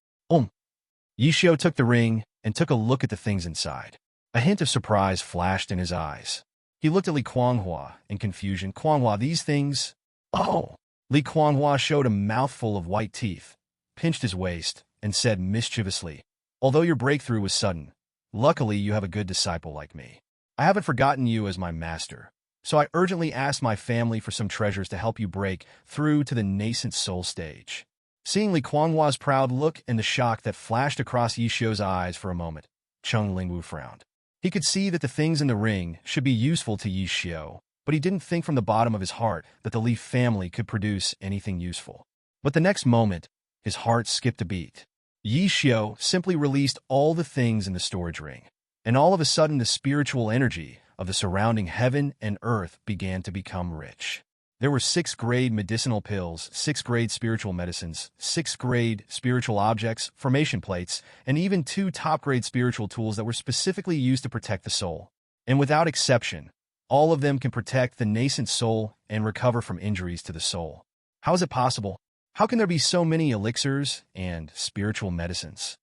Yixiao took the ring and took a look at the things inside. A hint of surprise flashed in his eyes. He looked at Li Guanghua in confusion. "Guanghua, these things..." "Oh!" Li Guanghua showed a mouthful of white teeth, pinched his waist, and said mischievously, "Although your breakthrough was sudden, luckily you have a good disciple like me. I haven't forgotten you as my master, so I urgently asked my family for some treasures to help you break through to the nascent soul stage." Seeing Li Guanghua's proud look and the shock that flashed across Yixiao's eyes for a moment, Cheng Lingwu frowned. He could see that the things in the ring should be useful to Yixiao, but he didn't think from the bottom of his heart that the Li family could produce anything useful. But the next moment, his heart skipped a beat. Yixiao simply released all the things in the storage ring, and all of a sudden the spiritual energy of the surrounding heaven and earth began to become rich. There were 6th-grade medicinal pills, 6th-grade spiritual medicines, 6th-grade spiritual objects, formation plates, and even 2 top-grade spiritual tools that were specifically used to protect the soul. And without exception, all of them can protect the nascent soul and recover from injuries to the soul. How is it possible? How can there be so many elixirs and spiritual medicines?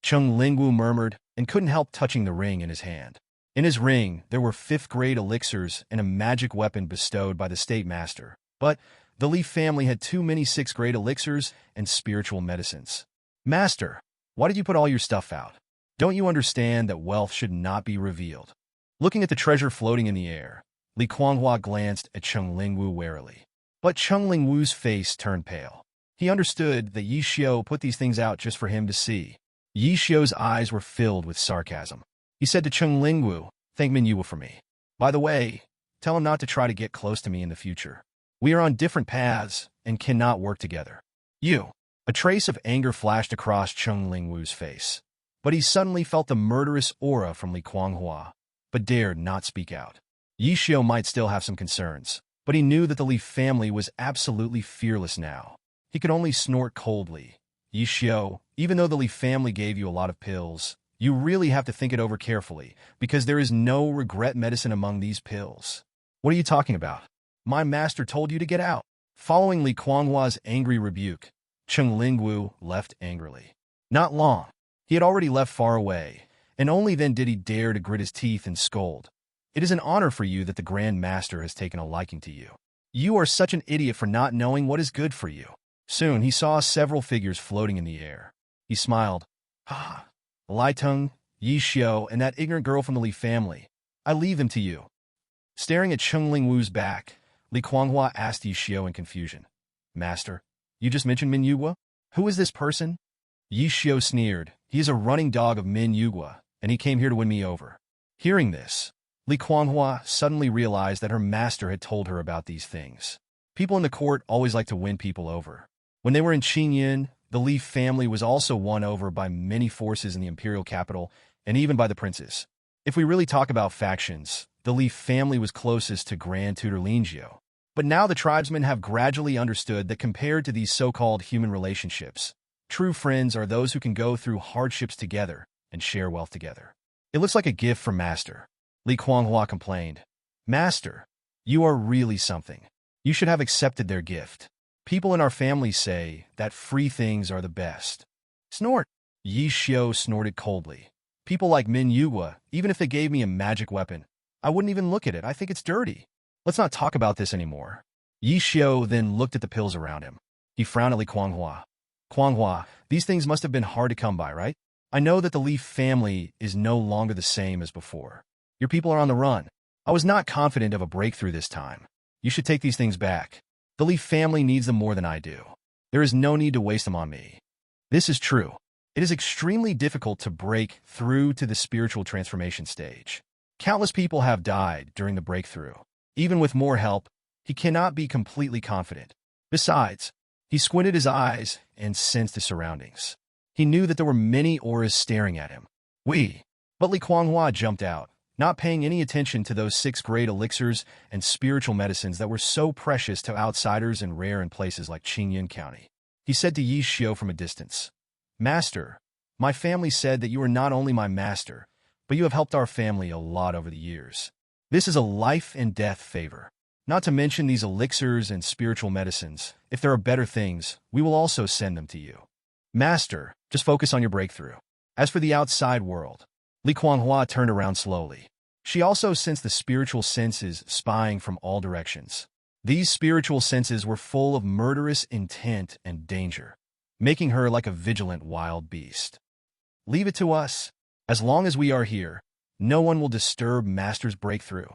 Cheng Lingwu murmured and couldn't help touching the ring in his hand. In his ring, there were 5th-grade elixirs and a magic weapon bestowed by the State Master. But the Li family had too many 6th-grade elixirs and spiritual medicines. "Master, why did you put all your stuff out? Don't you understand that wealth should not be revealed?" Looking at the treasure floating in the air, Li Kuanghua glanced at Cheng Lingwu warily. But Cheng Lingwu's face turned pale. He understood that Yi Xiao put these things out just for him to see. Yi Xiao's eyes were filled with sarcasm. He said to Cheng Lingwu, "Thank Min Yuwa for me. By the way, tell him not to try to get close to me in the future. We are on different paths and cannot work together." You. A trace of anger flashed across Cheng Lingwu's face. But he suddenly felt the murderous aura from Li Kuanghua, but dared not speak out. Yi Xiao might still have some concerns, but he knew that the Li family was absolutely fearless now. He could only snort coldly. "Yi Xiao, even though the Li family gave you a lot of pills, you really have to think it over carefully, because there is no regret medicine among these pills." "What are you talking about? My master told you to get out." Following Li Kuanghua's angry rebuke, Cheng Lingwu left angrily. Not long. He had already left far away, and only then did he dare to grit his teeth and scold. "It is an honor for you that the Grand Master has taken a liking to you. You are such an idiot for not knowing what is good for you." Soon he saw several figures floating in the air. He smiled. "Ah, Lai Tung, Yi Xiao, and that ignorant girl from the Li family. I leave them to you." Staring at Cheng Lingwu's back, Li Kuanghua asked Yi Xiao in confusion, "Master, you just mentioned Min Yuwa? Who is this person?" Yi Xiao sneered. "He is a running dog of Min Yuwa, and he came here to win me over." Hearing this, Li Kuanghua suddenly realized that her master had told her about these things. People in the court always like to win people over. When they were in Qinyin, the Li family was also won over by many forces in the imperial capital, and even by the princes. If we really talk about factions, the Li family was closest to Grand Tutor Lingzhou. But now the tribesmen have gradually understood that compared to these so-called human relationships, true friends are those who can go through hardships together and share wealth together. "It looks like a gift from Master," Li Kuanghua complained. "Master, you are really something. You should have accepted their gift. People in our family say that free things are the best." Snort. Yi Xiao snorted coldly. "People like Min Yuwa, even if they gave me a magic weapon, I wouldn't even look at it. I think it's dirty. Let's not talk about this anymore." Yi Xiao then looked at the pills around him. He frowned at Li Kuanghua. "Kuanghua, these things must have been hard to come by, right? I know that the Li family is no longer the same as before. Your people are on the run. I was not confident of a breakthrough this time. You should take these things back. The Li family needs them more than I do. There is no need to waste them on me." This is true. It is extremely difficult to break through to the spiritual transformation stage. Countless people have died during the breakthrough. Even with more help, he cannot be completely confident. Besides, he squinted his eyes and sensed his surroundings. He knew that there were many auras staring at him. But Li Kuanghua jumped out, not paying any attention to those 6 great elixirs and spiritual medicines that were so precious to outsiders and rare in places like Qinyin County. He said to Yi Xiao from a distance, "Master, my family said that you are not only my master, but you have helped our family a lot over the years. This is a life and death favor. Not to mention these elixirs and spiritual medicines. If there are better things, we will also send them to you. Master, just focus on your breakthrough. As for the outside world," Li Kuanghua turned around slowly. She also sensed the spiritual senses spying from all directions. These spiritual senses were full of murderous intent and danger, making her like a vigilant wild beast. "Leave it to us. As long as we are here, no one will disturb Master's breakthrough."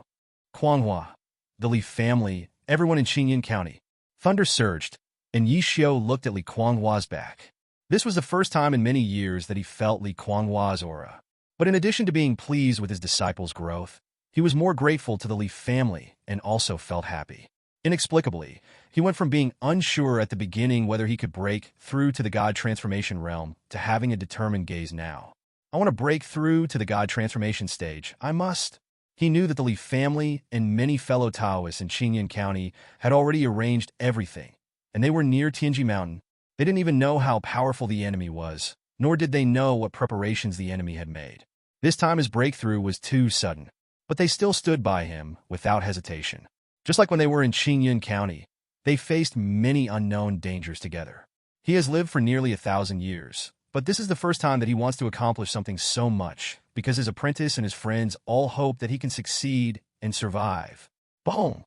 Kuanghua, the Li family, everyone in Qinyin County. Thunder surged, and Yi Xiao looked at Li Kuanghua's back. This was the first time in many years that he felt Li Kuanghua's aura. But in addition to being pleased with his disciples' growth, he was more grateful to the Li family and also felt happy. Inexplicably, he went from being unsure at the beginning whether he could break through to the God transformation realm to having a determined gaze now. "I want to break through to the God transformation stage. I must." He knew that the Li family and many fellow Taoists in Qinyin County had already arranged everything, and they were near Tianji Mountain. They didn't even know how powerful the enemy was, nor did they know what preparations the enemy had made. This time his breakthrough was too sudden, but they still stood by him without hesitation. Just like when they were in Qinyin County, they faced many unknown dangers together. He has lived for nearly 1,000 years, but this is the first time that he wants to accomplish something so much, because his apprentice and his friends all hope that he can succeed and survive. Boom!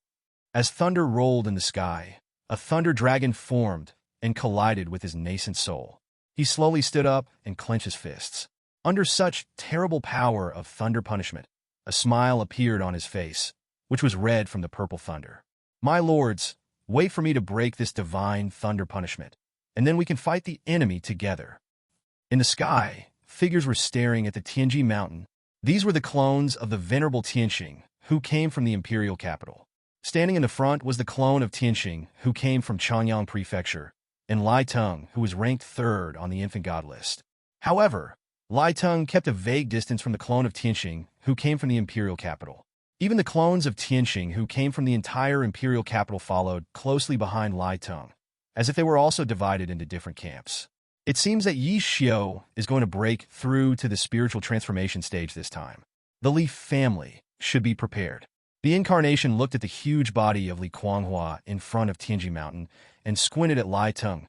As thunder rolled in the sky, a thunder dragon formed and collided with his nascent soul. He slowly stood up and clenched his fists. Under such terrible power of thunder punishment, A smile appeared on his face, which was red from the purple thunder. "My lords, wait for me to break this divine thunder punishment, and then we can fight the enemy together." In the sky, figures were staring at the Tianji mountain. These were the clones of the venerable Tianxing, who came from the imperial capital. Standing in the front was the clone of Tianxing, who came from Changyang Prefecture, and Lai Tung, who was ranked third on the infant god list. However, Lai Tung kept a vague distance from the clone of Tianxing, who came from the imperial capital. Even the clones of Tianxing, who came from the entire imperial capital, followed closely behind Lai Tung, as if they were also divided into different camps. It seems that Yi Xiao is going to break through to the spiritual transformation stage this time. The Li family should be prepared. The incarnation looked at the huge body of Li Kuanghua in front of Tianji Mountain and squinted at Lai Tung.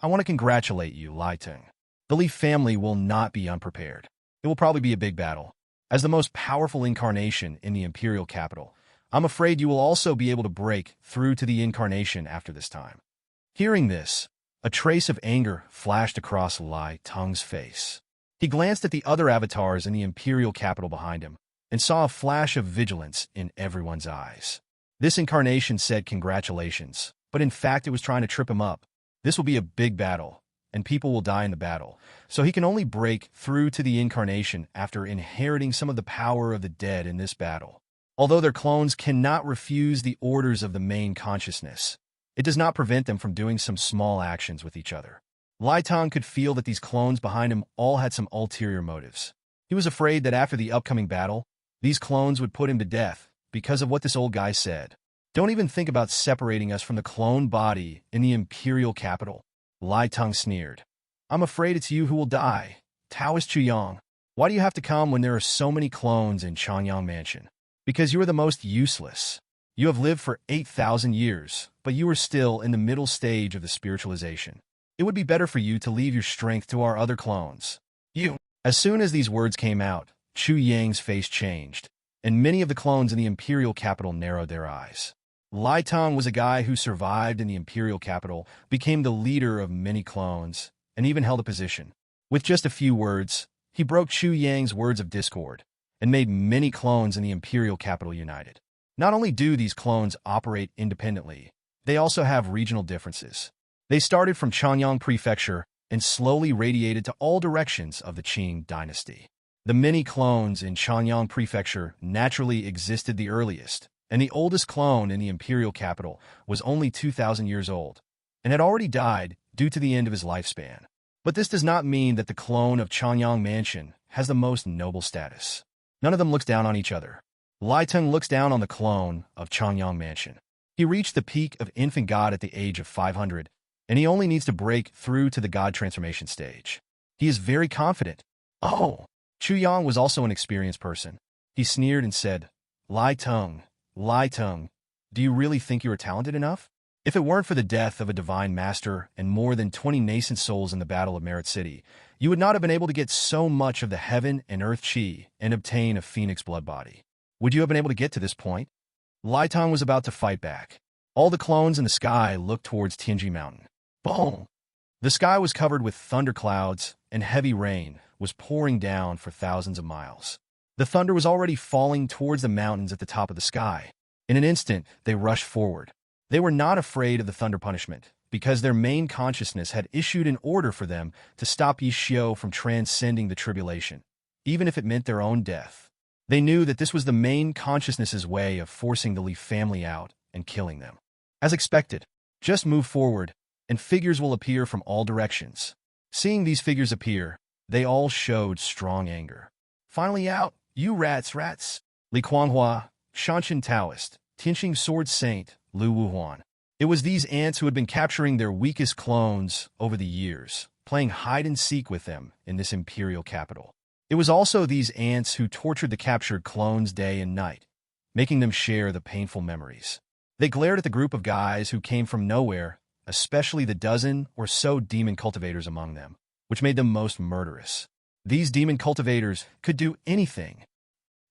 "I want to congratulate you, Lai Tung. The Li family will not be unprepared. It will probably be a big battle. As the most powerful incarnation in the imperial capital, I'm afraid you will also be able to break through to the incarnation after this time." Hearing this, a trace of anger flashed across Lai Tung's face. He glanced at the other avatars in the imperial capital behind him and saw a flash of vigilance in everyone's eyes. This incarnation said congratulations, but in fact it was trying to trip him up. This will be a big battle, and people will die in the battle, so he can only break through to the incarnation after inheriting some of the power of the dead in this battle. Although their clones cannot refuse the orders of the main consciousness, it does not prevent them from doing some small actions with each other. Lai Tung could feel that these clones behind him all had some ulterior motives. He was afraid that after the upcoming battle, these clones would put him to death because of what this old guy said. "Don't even think about separating us from the clone body in the imperial capital," Lai Tung sneered. "I'm afraid it's you who will die. Taoist Chuyang, why do you have to come when there are so many clones in Changyang Mansion? Because you are the most useless. You have lived for 8,000 years, but you are still in the middle stage of the spiritualization. It would be better for you to leave your strength to our other clones. You." As soon as these words came out, Chu Yang's face changed, and many of the clones in the imperial capital narrowed their eyes. Lai Tung was a guy who survived in the imperial capital, became the leader of many clones, and even held a position. With just a few words, he broke Chu Yang's words of discord and made many clones in the imperial capital united. Not only do these clones operate independently, they also have regional differences. They started from Changyang Prefecture and slowly radiated to all directions of the Qing dynasty. The many clones in Changyang Prefecture naturally existed the earliest, and the oldest clone in the imperial capital was only 2,000 years old and had already died due to the end of his lifespan. But this does not mean that the clone of Changyang Mansion has the most noble status. None of them looks down on each other. Lai Tung looks down on the clone of Changyang Mansion. He reached the peak of infant god at the age of 500, and he only needs to break through to the god transformation stage. He is very confident. "Oh!" Chu Yang was also an experienced person. He sneered and said, Lai Tung, do you really think you are talented enough? If it weren't for the death of a divine master and more than 20 nascent souls in the Battle of Merit City, you would not have been able to get so much of the heaven and earth chi and obtain a phoenix blood body. Would you have been able to get to this point?" Lai Tung was about to fight back. All the clones in the sky looked towards Tianji Mountain. Boom! The sky was covered with thunderclouds, and heavy rain was pouring down for thousands of miles. The thunder was already falling towards the mountains at the top of the sky. In an instant, they rushed forward. They were not afraid of the thunder punishment, because their main consciousness had issued an order for them to stop Yi Xiao from transcending the tribulation, even if it meant their own death. They knew that this was the main consciousness's way of forcing the Li family out and killing them. As expected, just move forward, and figures will appear from all directions. Seeing these figures appear, they all showed strong anger. "Finally out, you rats! Li Kuanghua, Shanshan Taoist, Tianxing Sword Saint, Lu Wuhuan." It was these ants who had been capturing their weakest clones over the years, playing hide-and-seek with them in this imperial capital. It was also these ants who tortured the captured clones day and night, making them share the painful memories. They glared at the group of guys who came from nowhere, especially the dozen or so demon cultivators among them, which made them most murderous. These demon cultivators could do anything.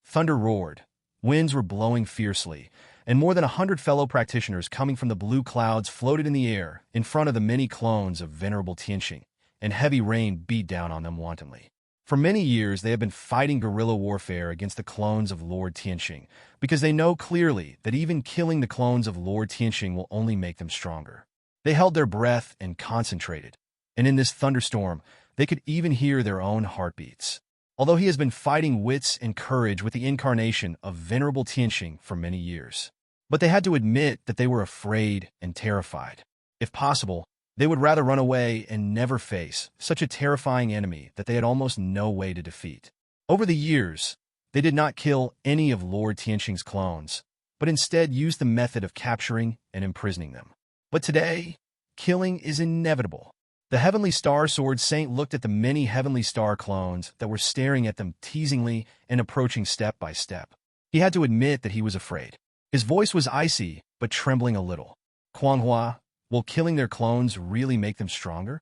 Thunder roared, winds were blowing fiercely, and more than 100 fellow practitioners coming from the blue clouds floated in the air in front of the many clones of venerable Tianxing, and heavy rain beat down on them wantonly. For many years, they have been fighting guerrilla warfare against the clones of Lord Tianqing, because they know clearly that even killing the clones of Lord Tianqing will only make them stronger. They held their breath and concentrated, and in this thunderstorm, they could even hear their own heartbeats. Although he has been fighting wits and courage with the incarnation of Venerable Tianqing for many years. But they had to admit that they were afraid and terrified. If possible, they would rather run away and never face such a terrifying enemy that they had almost no way to defeat. Over the years, they did not kill any of Lord Tianqing's clones, but instead used the method of capturing and imprisoning them. But today, killing is inevitable. The Heavenly Star Sword Saint looked at the many Heavenly Star clones that were staring at them teasingly and approaching step by step. He had to admit that he was afraid. His voice was icy, but trembling a little. Kuanghua, will killing their clones really make them stronger?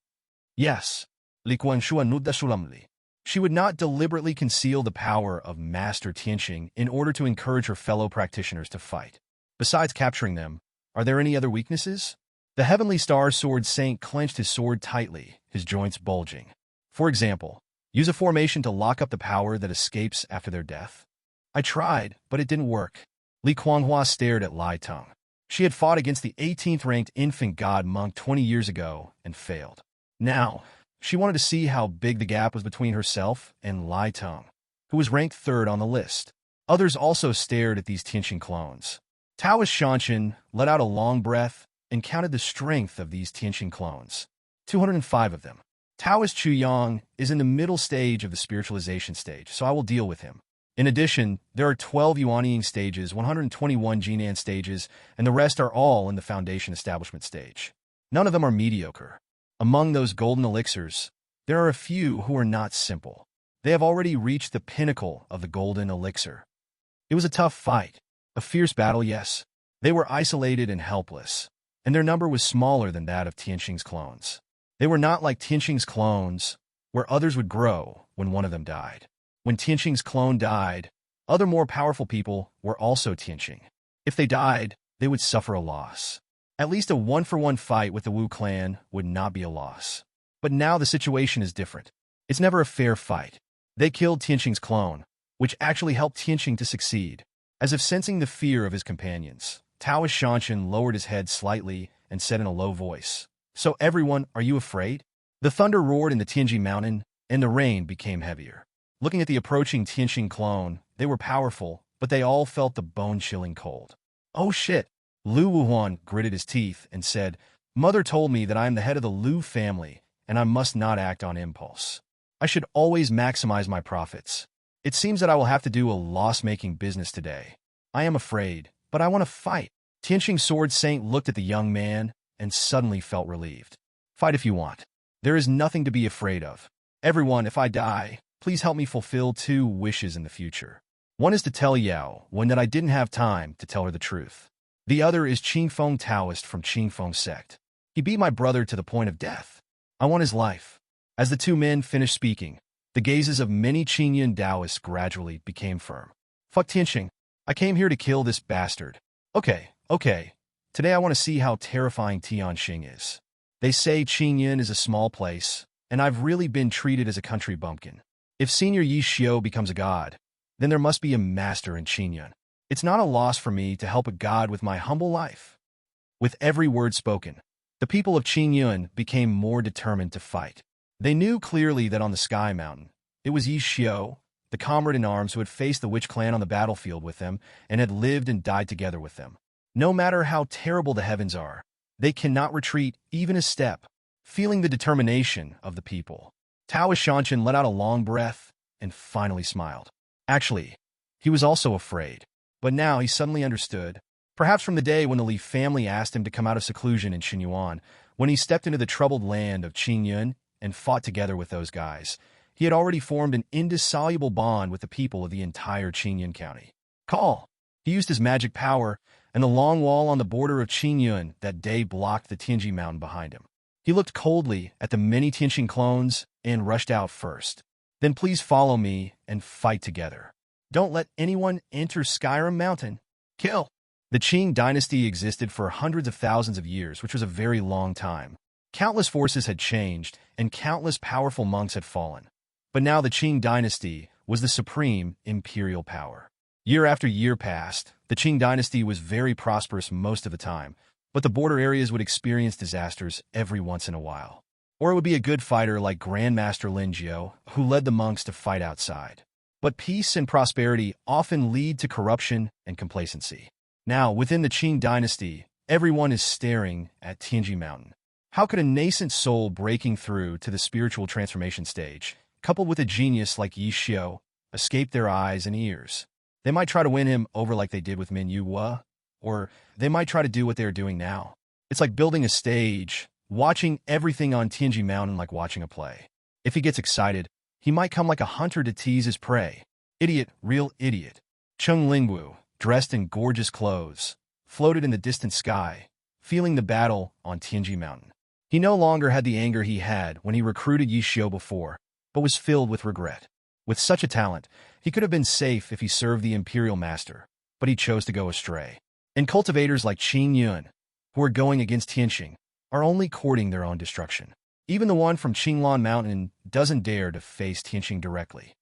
Yes. Li Guanshua nudda sulamli. She would not deliberately conceal the power of Master Tianqing in order to encourage her fellow practitioners to fight. Besides capturing them, are there any other weaknesses? The Heavenly Star Sword Saint clenched his sword tightly, his joints bulging. For example, use a formation to lock up the power that escapes after their death. I tried, but it didn't work. Li Guanghua stared at Lai Teng. She had fought against the 18th-ranked infant god monk 20 years ago and failed. Now, she wanted to see how big the gap was between herself and Lai Teng, who was ranked 3rd on the list. Others also stared at these Tianqing clones. Taoist Shanshan let out a long breath and counted the strength of these Tianqing clones. 205 of them. Taoist Xiang is in the middle stage of the spiritualization stage, so I will deal with him. In addition, there are 12 Yuanying stages, 121 Jinan stages, and the rest are all in the foundation establishment stage. None of them are mediocre. Among those golden elixirs, there are a few who are not simple. They have already reached the pinnacle of the golden elixir. It was a tough fight, a fierce battle, yes. They were isolated and helpless, and their number was smaller than that of Tianqing's clones. They were not like Tianqing's clones, where others would grow when one of them died. When Tianqing's clone died, other more powerful people were also Tianqing. If they died, they would suffer a loss. At least a one-for-one fight with the Wu clan would not be a loss. But now the situation is different. It's never a fair fight. They killed Tianqing's clone, which actually helped Tianqing to succeed. As if sensing the fear of his companions, Taoist Shanshan lowered his head slightly and said in a low voice, "So everyone, are you afraid?" The thunder roared in the Tianji mountain, and the rain became heavier. Looking at the approaching Tianqing clone, they were powerful, but they all felt the bone-chilling cold. "Oh shit!" Lu Wuhuan gritted his teeth and said, "Mother told me that I am the head of the Lu family, and I must not act on impulse. I should always maximize my profits. It seems that I will have to do a loss-making business today. I am afraid, but I want to fight." Tianqing Sword Saint looked at the young man and suddenly felt relieved. "Fight if you want. There is nothing to be afraid of. Everyone, if I die, please help me fulfill 2 wishes in the future. One is to tell Yao Wen that I didn't have time to tell her the truth. The other is Qingfeng Taoist from Qingfeng sect. He beat my brother to the point of death. I want his life." As the 2 men finished speaking, the gazes of many Qingyun Taoists gradually became firm. "Fuck Tianqing. I came here to kill this bastard. Okay. Today I want to see how terrifying Tianqing is. They say Qingyun is a small place, and I've really been treated as a country bumpkin. If Senior Yi Xiu becomes a god, then there must be a master in Qingyun. It's not a loss for me to help a god with my humble life." With every word spoken, the people of Qingyun became more determined to fight. They knew clearly that on the Sky Mountain, it was Yi Xiu, the comrade-in-arms who had faced the Witch Clan on the battlefield with them and had lived and died together with them. No matter how terrible the heavens are, they cannot retreat even a step. Feeling the determination of the people, Taoist Shanshan let out a long breath and finally smiled. Actually, he was also afraid, but now he suddenly understood. Perhaps from the day when the Li family asked him to come out of seclusion in Xinyuan, when he stepped into the troubled land of Qingyun and fought together with those guys, he had already formed an indissoluble bond with the people of the entire Qingyun County. Call! He used his magic power, and the long wall on the border of Qingyun that day blocked the Tianji mountain behind him. He looked coldly at the many Tianqing clones and rushed out first. "Then please follow me and fight together. Don't let anyone enter Skyrim Mountain. Kill!" The Qing dynasty existed for hundreds of thousands of years, which was a very long time. Countless forces had changed, and countless powerful monks had fallen. But now the Qing dynasty was the supreme imperial power. Year after year passed. The Qing dynasty was very prosperous most of the time, but the border areas would experience disasters every once in a while. Or it would be a good fighter like Grandmaster Lin Jiao, who led the monks to fight outside. But peace and prosperity often lead to corruption and complacency. Now, within the Qing dynasty, everyone is staring at Tianji Mountain. How could a nascent soul breaking through to the spiritual transformation stage, coupled with a genius like Yi Xiao, escape their eyes and ears? They might try to win him over like they did with Min Yu Hua, or they might try to do what they are doing now. It's like building a stage, watching everything on Tianji Mountain like watching a play. If he gets excited, he might come like a hunter to tease his prey. Idiot, real idiot. Cheng Lingwu, dressed in gorgeous clothes, floated in the distant sky, feeling the battle on Tianji Mountain. He no longer had the anger he had when he recruited Yi Xiao before, but was filled with regret. With such a talent, he could have been safe if he served the imperial master, but he chose to go astray. And cultivators like Qing Yun, who are going against Tianxing, are only courting their own destruction. Even the one from Qinglan Mountain doesn't dare to face Tianxing directly.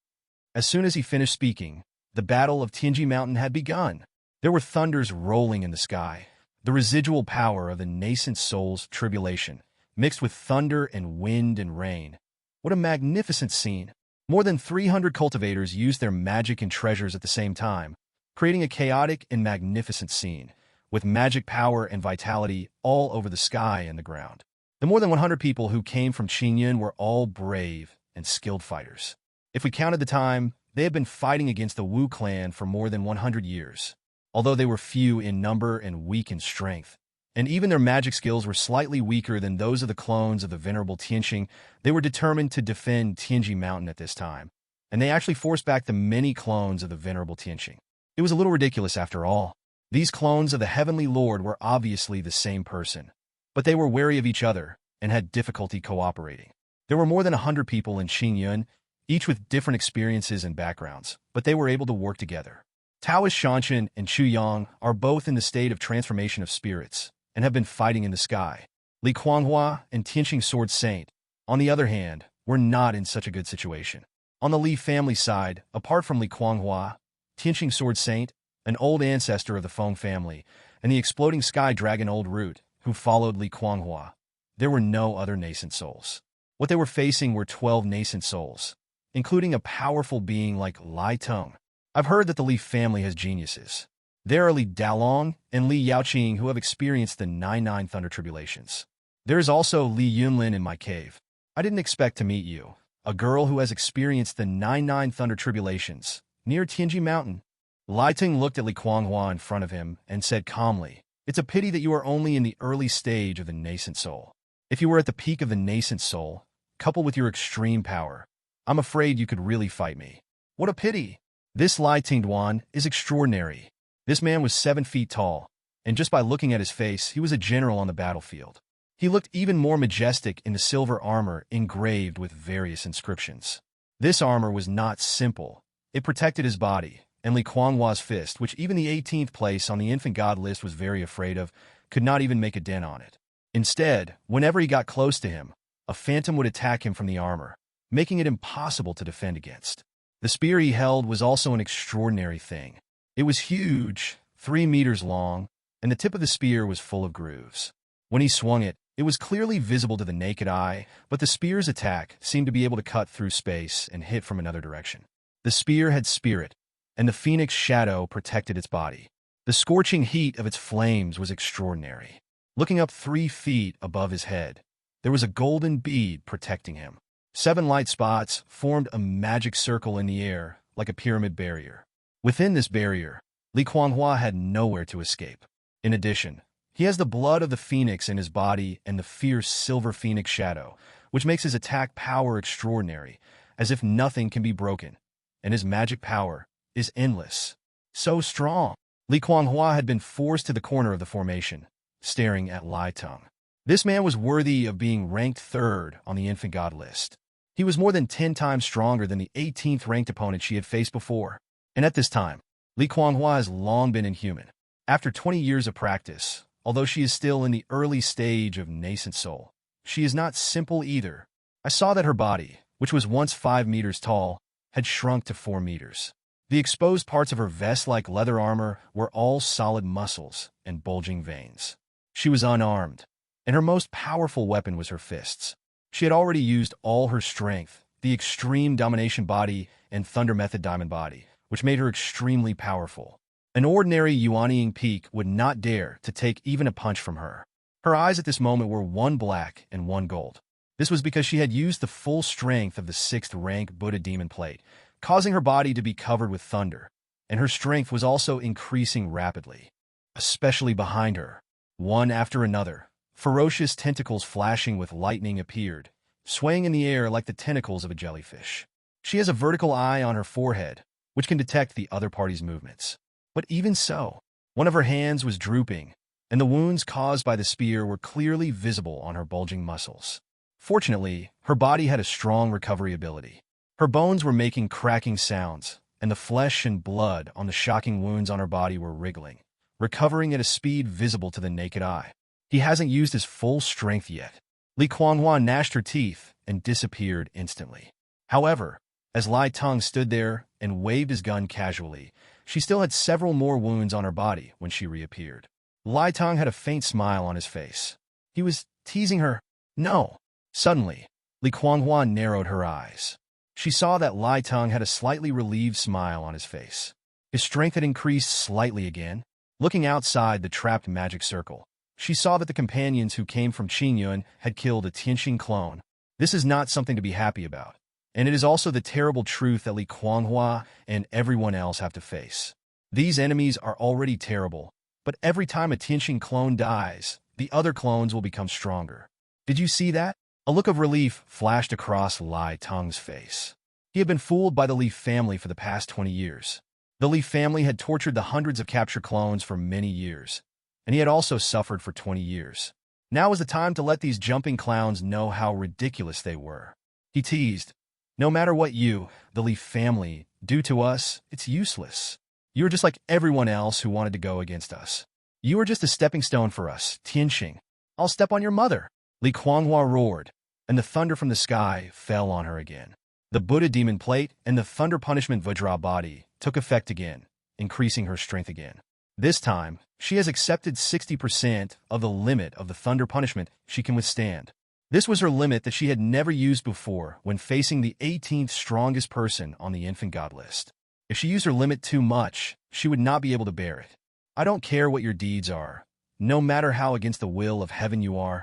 As soon as he finished speaking, the battle of Tianji Mountain had begun. There were thunders rolling in the sky, the residual power of the nascent soul's tribulation, mixed with thunder and wind and rain. What a magnificent scene! More than 300 cultivators used their magic and treasures at the same time, creating a chaotic and magnificent scene, with magic power and vitality all over the sky and the ground. The more than 100 people who came from Qingyun were all brave and skilled fighters. If we counted the time, they had been fighting against the Wu clan for more than 100 years. Although they were few in number and weak in strength, and even their magic skills were slightly weaker than those of the clones of the venerable Tianxing, they were determined to defend Tianji Mountain at this time, and they actually forced back the many clones of the venerable Tianxing. It was a little ridiculous after all. These clones of the Heavenly Lord were obviously the same person, but they were wary of each other and had difficulty cooperating. There were more than 100 people in Qingyun, each with different experiences and backgrounds, but they were able to work together. Taoist Shanshan and Chu Yang are both in the state of transformation of spirits and have been fighting in the sky. Li Kuanghua and Tianxing Sword Saint, on the other hand, were not in such a good situation. On the Li family side, apart from Li Kuanghua, Tianxing Sword Saint, an old ancestor of the Feng family, and the exploding sky dragon Old Root, who followed Li Kuanghua, there were no other nascent souls. What they were facing were 12 nascent souls, including a powerful being like Lai Teng. I've heard that the Li family has geniuses. There are Li Dalong and Li Yaoqing who have experienced the 99 Thunder Tribulations. There is also Li Yunlin in my cave. I didn't expect to meet you, a girl who has experienced the 99 Thunder Tribulations, near Tianji Mountain. Lai Ting looked at Li Kuanghua in front of him and said calmly, "It's a pity that you are only in the early stage of the nascent soul. If you were at the peak of the nascent soul, coupled with your extreme power, I'm afraid you could really fight me." What a pity! This Lai Tingduan is extraordinary. This man was 7 feet tall, and just by looking at his face, he was a general on the battlefield. He looked even more majestic in the silver armor engraved with various inscriptions. This armor was not simple. It protected his body, and Li Kuanghua's fist, which even the 18th place on the infant god list was very afraid of, could not even make a dent on it. Instead, whenever he got close to him, a phantom would attack him from the armor, making it impossible to defend against. The spear he held was also an extraordinary thing. It was huge, 3 meters long, and the tip of the spear was full of grooves. When he swung it, it was clearly visible to the naked eye, but the spear's attack seemed to be able to cut through space and hit from another direction. The spear had spirit, and the phoenix shadow protected its body. The scorching heat of its flames was extraordinary. Looking up 3 feet above his head, there was a golden bead protecting him. 7 light spots formed a magic circle in the air, like a pyramid barrier. Within this barrier, Li Kuanghua had nowhere to escape. In addition, he has the blood of the phoenix in his body and the fierce silver phoenix shadow, which makes his attack power extraordinary, as if nothing can be broken, and his magic power is endless. So strong. Li Kuanghua had been forced to the corner of the formation, staring at Lai Teng. This man was worthy of being ranked 3rd on the infant god list. He was more than 10 times stronger than the 18th ranked opponent she had faced before. And at this time, Li Kuanghua has long been inhuman. After 20 years of practice, although she is still in the early stage of nascent soul, she is not simple either. I saw that her body, which was once 5 meters tall, had shrunk to 4 meters. The exposed parts of her vest-like leather armor were all solid muscles and bulging veins. She was unarmed, and her most powerful weapon was her fists. She had already used all her strength, the extreme domination body and thunder method diamond body, which made her extremely powerful. An ordinary Yuanying peak would not dare to take even a punch from her. Her eyes at this moment were one black and one gold. This was because she had used the full strength of the 6th rank Buddha demon plate, causing her body to be covered with thunder, and her strength was also increasing rapidly. Especially behind her, one after another, ferocious tentacles flashing with lightning appeared, swaying in the air like the tentacles of a jellyfish. She has a vertical eye on her forehead, which can detect the other party's movements. But even so, one of her hands was drooping, and the wounds caused by the spear were clearly visible on her bulging muscles. Fortunately, her body had a strong recovery ability. Her bones were making cracking sounds, and the flesh and blood on the shocking wounds on her body were wriggling, recovering at a speed visible to the naked eye. He hasn't used his full strength yet. Li Kuanghua gnashed her teeth and disappeared instantly. However, as Lai Teng stood there and waved his gun casually, she still had several more wounds on her body when she reappeared. Lai Teng had a faint smile on his face. He was teasing her. No. Suddenly, Li Kuanghua narrowed her eyes. She saw that Lai Teng had a slightly relieved smile on his face. His strength had increased slightly again. Looking outside the trapped magic circle, she saw that the companions who came from Qingyun had killed a Tianxing clone. This is not something to be happy about, and it is also the terrible truth that Li Kuanghua and everyone else have to face. These enemies are already terrible, but every time a Tianxing clone dies, the other clones will become stronger. Did you see that? A look of relief flashed across Lai Teng's face. He had been fooled by the Li family for the past 20 years. The Li family had tortured the hundreds of captured clones for many years, and he had also suffered for 20 years. Now was the time to let these jumping clowns know how ridiculous they were. He teased, "No matter what you, the Li family, do to us, it's useless. You are just like everyone else who wanted to go against us. You are just a stepping stone for us, Tianxing. I'll step on your mother." Li Kuanghua roared, and the thunder from the sky fell on her again. The Buddha demon plate and the thunder punishment Vajra body took effect again, increasing her strength again. This time, she has accepted 60% of the limit of the thunder punishment she can withstand. This was her limit that she had never used before when facing the 18th strongest person on the infant god list. If she used her limit too much, she would not be able to bear it. I don't care what your deeds are, no matter how against the will of heaven you are.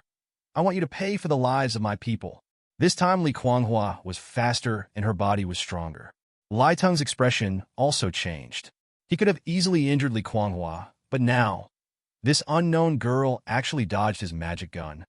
I want you to pay for the lives of my people. This time Li Kuanghua was faster and her body was stronger. Lai Teng's expression also changed. He could have easily injured Li Kuanghua, but now, this unknown girl actually dodged his magic gun.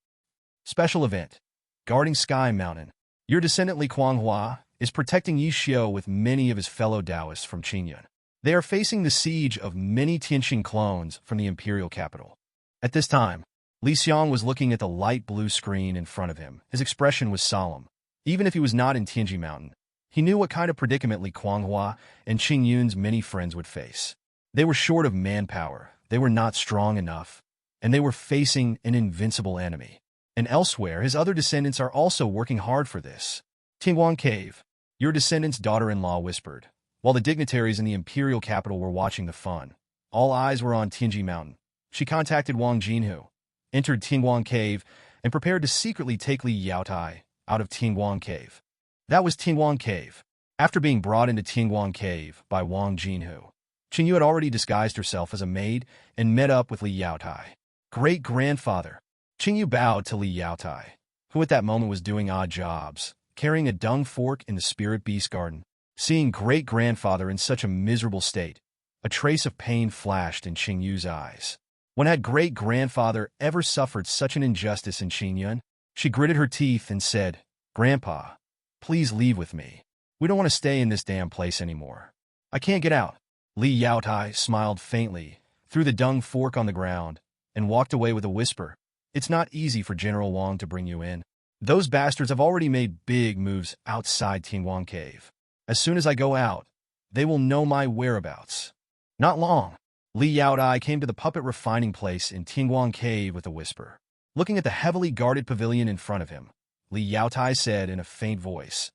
Special event. Guarding Sky Mountain. Your descendant Li Kuanghua is protecting Yixiu with many of his fellow Taoists from Qingyun. They are facing the siege of many Tianxing clones from the imperial capital. At this time, Li Xiang was looking at the light blue screen in front of him. His expression was solemn. Even if he was not in Tianji Mountain, he knew what kind of predicament Li Kuanghua and Qingyun's many friends would face. They were short of manpower, they were not strong enough, and they were facing an invincible enemy. And elsewhere, his other descendants are also working hard for this. Tingguang Cave, your descendant's daughter-in-law whispered, while the dignitaries in the imperial capital were watching the fun. All eyes were on Tianji Mountain. She contacted Wang Jinhu, entered Tingguang Cave, and prepared to secretly take Li Yaotai out of Tingguang Cave. That was Tingguang Cave. After being brought into Tingguang Cave by Wang Jinhu, Qingyu had already disguised herself as a maid and met up with Li Yaotai. Great-grandfather. Qingyu bowed to Li Yaotai, who at that moment was doing odd jobs, carrying a dung fork in the spirit beast garden. Seeing great-grandfather in such a miserable state, a trace of pain flashed in Qingyu's eyes. When had great-grandfather ever suffered such an injustice in Qingyun? She gritted her teeth and said, "Grandpa, please leave with me. We don't want to stay in this damn place anymore. I can't get out." Li Yaotai smiled faintly, threw the dung fork on the ground, and walked away with a whisper. "It's not easy for General Wang to bring you in. Those bastards have already made big moves outside Tingguang Cave. As soon as I go out, they will know my whereabouts." Not long, Li Yaotai came to the puppet refining place in Tingguang Cave with a whisper. Looking at the heavily guarded pavilion in front of him, Li Yaotai said in a faint voice,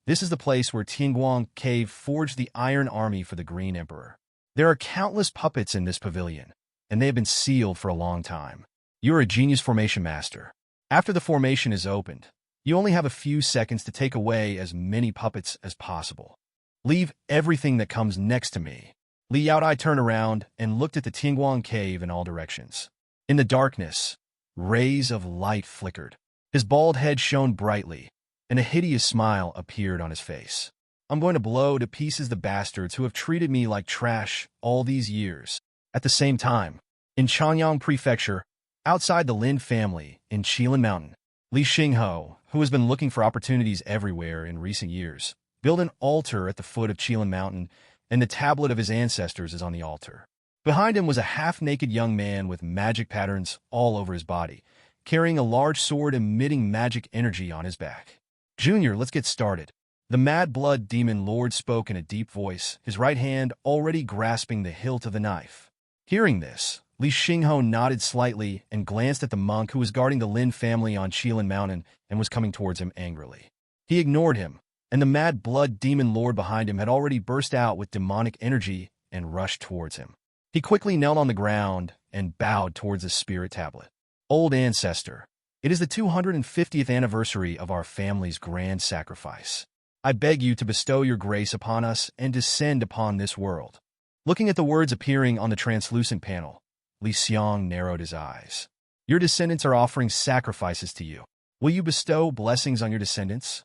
This is the place where Tianguang Cave forged the Iron Army for the Green Emperor. There are countless puppets in this pavilion, and they have been sealed for a long time. You're a genius formation master. After the formation is opened, you only have a few seconds to take away as many puppets as possible. Leave everything that comes next to me. Li Yaodai turned around and looked at the Tianguang Cave in all directions. In the darkness, rays of light flickered. His bald head shone brightly, and a hideous smile appeared on his face. I'm going to blow to pieces the bastards who have treated me like trash all these years. At the same time, in Chanyang Prefecture, outside the Lin family in Qilin Mountain, Li Xingho, who has been looking for opportunities everywhere in recent years, built an altar at the foot of Qilin Mountain, and the tablet of his ancestors is on the altar. Behind him was a half-naked young man with magic patterns all over his body, carrying a large sword emitting magic energy on his back. Junior, let's get started. The Mad Blood Demon Lord spoke in a deep voice, his right hand already grasping the hilt of the knife. Hearing this, Li Xingho nodded slightly and glanced at the monk who was guarding the Lin family on Qilin Mountain and was coming towards him angrily. He ignored him, and the Mad Blood Demon Lord behind him had already burst out with demonic energy and rushed towards him. He quickly knelt on the ground and bowed towards the spirit tablet. Old ancestor, it is the 250th anniversary of our family's grand sacrifice. I beg you to bestow your grace upon us and descend upon this world. Looking at the words appearing on the translucent panel, Li Xiang narrowed his eyes. Your descendants are offering sacrifices to you. Will you bestow blessings on your descendants?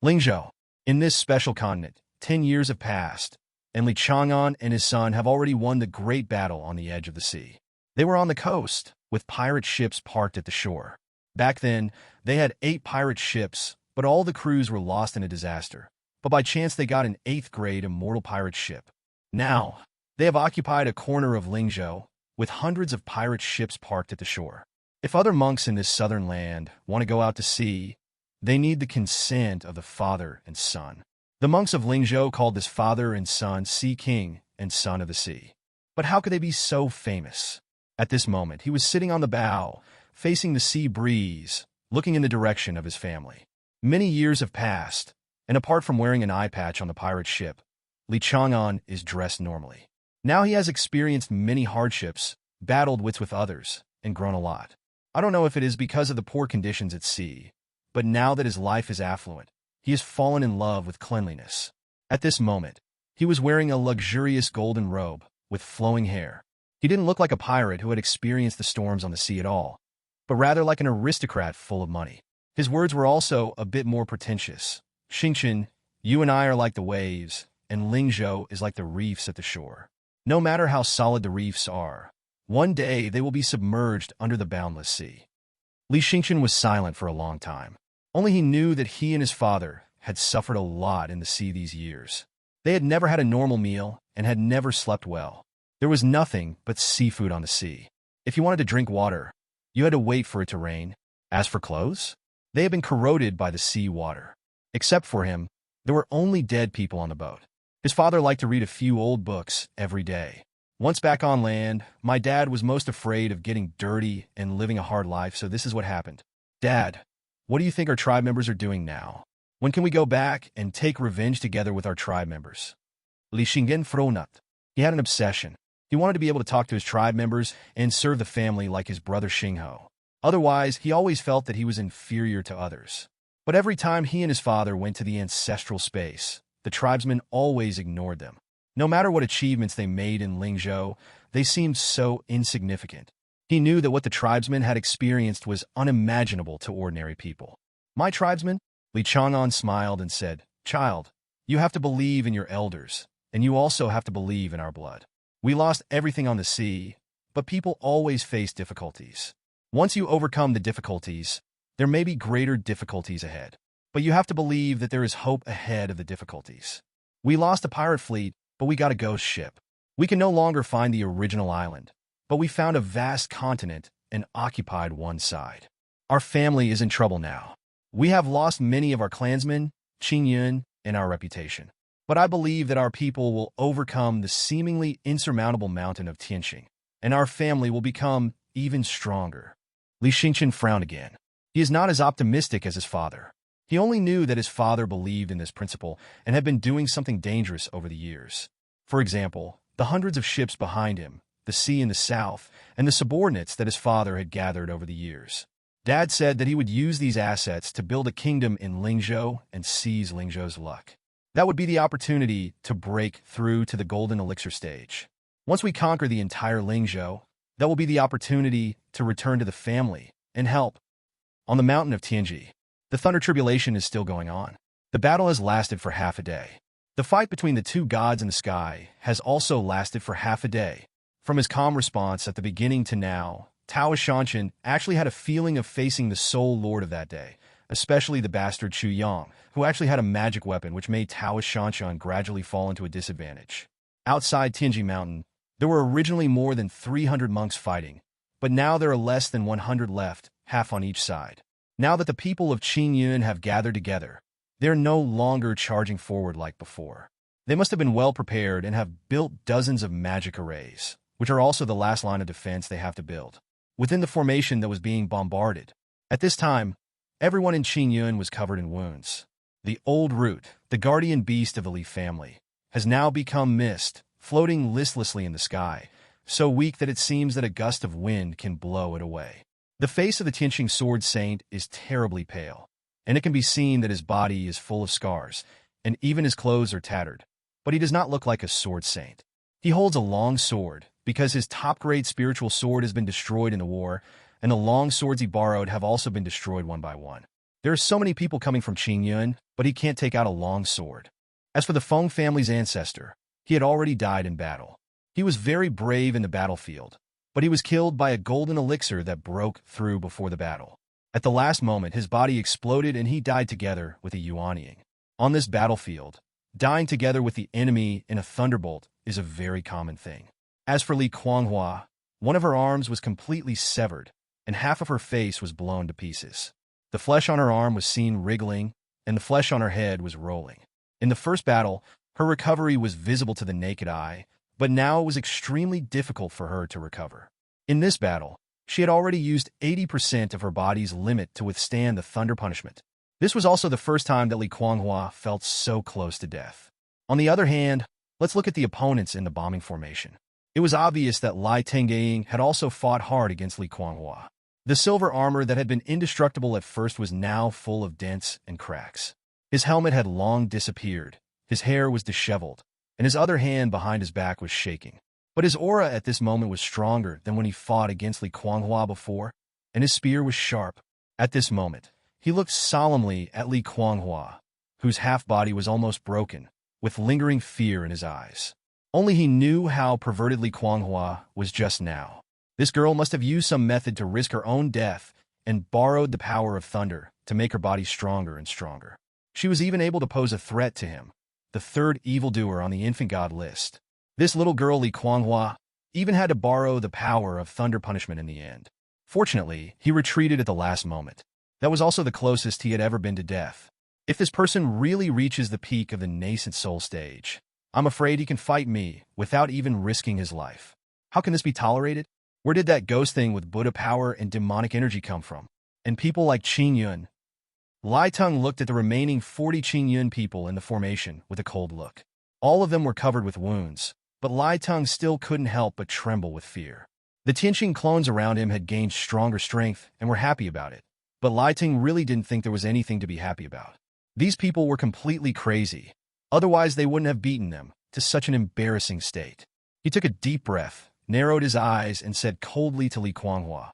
Lingzhou, in this special continent, 10 years have passed, and Li Chang'an and his son have already won the great battle on the edge of the sea. They were on the coast, with pirate ships parked at the shore. Back then, they had 8 pirate ships, but all the crews were lost in a disaster. But by chance they got an 8th-grade Immortal pirate ship. Now, they have occupied a corner of Lingzhou, with hundreds of pirate ships parked at the shore. If other monks in this southern land want to go out to sea, they need the consent of the father and son. The monks of Lingzhou called this father and son Sea King and Son of the Sea. But how could they be so famous? At this moment, he was sitting on the bow, facing the sea breeze, looking in the direction of his family. Many years have passed, and apart from wearing an eye patch on the pirate ship, Li Chang'an is dressed normally. Now he has experienced many hardships, battled wits with others, and grown a lot. I don't know if it is because of the poor conditions at sea, but now that his life is affluent, he has fallen in love with cleanliness. At this moment, he was wearing a luxurious golden robe with flowing hair. He didn't look like a pirate who had experienced the storms on the sea at all, but rather like an aristocrat full of money. His words were also a bit more pretentious. Xingchen, you and I are like the waves, and Lingzhou is like the reefs at the shore. No matter how solid the reefs are, one day they will be submerged under the boundless sea. Li Xingchen was silent for a long time. Only he knew that he and his father had suffered a lot in the sea these years. They had never had a normal meal and had never slept well. There was nothing but seafood on the sea. If you wanted to drink water, you had to wait for it to rain. As for clothes, they had been corroded by the sea water. Except for him, there were only dead people on the boat. His father liked to read a few old books every day. Once back on land, my dad was most afraid of getting dirty and living a hard life, so this is what happened. Dad, what do you think our tribe members are doing now? When can we go back and take revenge together with our tribe members? Li Xingen fronut. He had an obsession. He wanted to be able to talk to his tribe members and serve the family like his brother Xingho. Otherwise, he always felt that he was inferior to others. But every time he and his father went to the ancestral space, the tribesmen always ignored them. No matter what achievements they made in Lingzhou, they seemed so insignificant. He knew that what the tribesmen had experienced was unimaginable to ordinary people. My tribesmen? Li Chang'an smiled and said, Child, you have to believe in your elders, and you also have to believe in our blood. We lost everything on the sea, but people always face difficulties. Once you overcome the difficulties, there may be greater difficulties ahead. But you have to believe that there is hope ahead of the difficulties. We lost a pirate fleet, but we got a ghost ship. We can no longer find the original island, but we found a vast continent and occupied one side. Our family is in trouble now. We have lost many of our clansmen, Qingyun, and our reputation. But I believe that our people will overcome the seemingly insurmountable mountain of Tianqing, and our family will become even stronger. Li Xingchen frowned again. He is not as optimistic as his father. He only knew that his father believed in this principle and had been doing something dangerous over the years. For example, the hundreds of ships behind him, the sea in the south, and the subordinates that his father had gathered over the years. Dad said that he would use these assets to build a kingdom in Lingzhou and seize Lingzhou's luck. That would be the opportunity to break through to the golden elixir stage. Once we conquer the entire Lingzhou, that will be the opportunity to return to the family and help. On the mountain of Tianji, the thunder tribulation is still going on. The battle has lasted for half a day. The fight between the two gods in the sky has also lasted for half a day. From his calm response at the beginning to now, Tao Shanshan actually had a feeling of facing the sole lord of that day, especially the bastard Xiang, who actually had a magic weapon which made Tao Shanshan gradually fall into a disadvantage. Outside Tianji Mountain, there were originally more than 300 monks fighting, but now there are less than 100 left, half on each side. Now that the people of Qingyun have gathered together, they are no longer charging forward like before. They must have been well prepared and have built dozens of magic arrays, which are also the last line of defense they have to build, within the formation that was being bombarded. At this time, everyone in Qingyun was covered in wounds. The old root, the guardian beast of the Li family, has now become mist, floating listlessly in the sky, so weak that it seems that a gust of wind can blow it away. The face of the Tianqing sword saint is terribly pale, and it can be seen that his body is full of scars, and even his clothes are tattered. But he does not look like a sword saint. He holds a long sword, because his top-grade spiritual sword has been destroyed in the war, and the long swords he borrowed have also been destroyed one by one. There are so many people coming from Qingyun, but he can't take out a long sword. As for the Feng family's ancestor, he had already died in battle. He was very brave in the battlefield, but he was killed by a golden elixir that broke through before the battle. At the last moment, his body exploded and he died together with a Yuanying. On this battlefield, dying together with the enemy in a thunderbolt is a very common thing. As for Li Kuanghua, one of her arms was completely severed, and half of her face was blown to pieces. The flesh on her arm was seen wriggling, and the flesh on her head was rolling. In the first battle, her recovery was visible to the naked eye, but now it was extremely difficult for her to recover. In this battle, she had already used 80% of her body's limit to withstand the thunder punishment. This was also the first time that Li Kuanghua felt so close to death. On the other hand, let's look at the opponents in the bombing formation. It was obvious that Lai Tengying had also fought hard against Li Kuanghua. The silver armor that had been indestructible at first was now full of dents and cracks. His helmet had long disappeared, his hair was disheveled, and his other hand behind his back was shaking. But his aura at this moment was stronger than when he fought against Li Kuanghua before, and his spear was sharp. At this moment, he looked solemnly at Li Kuanghua, whose half-body was almost broken, with lingering fear in his eyes. Only he knew how perverted Li Kuanghua was just now. This girl must have used some method to risk her own death and borrowed the power of thunder to make her body stronger and stronger. She was even able to pose a threat to him, the third evildoer on the infant god list. This little girl Li Kuanghua even had to borrow the power of thunder punishment in the end. Fortunately, he retreated at the last moment. That was also the closest he had ever been to death. If this person really reaches the peak of the nascent soul stage, I'm afraid he can fight me without even risking his life. How can this be tolerated? Where did that ghost thing with Buddha power and demonic energy come from? And people like Qingyun? Lai Tung looked at the remaining 40 Qingyun people in the formation with a cold look. All of them were covered with wounds, but Lai Tung still couldn't help but tremble with fear. The Tianqing clones around him had gained stronger strength and were happy about it, but Lai Tung really didn't think there was anything to be happy about. These people were completely crazy. Otherwise, they wouldn't have beaten them to such an embarrassing state. He took a deep breath, narrowed his eyes, and said coldly to Li Kuanghua,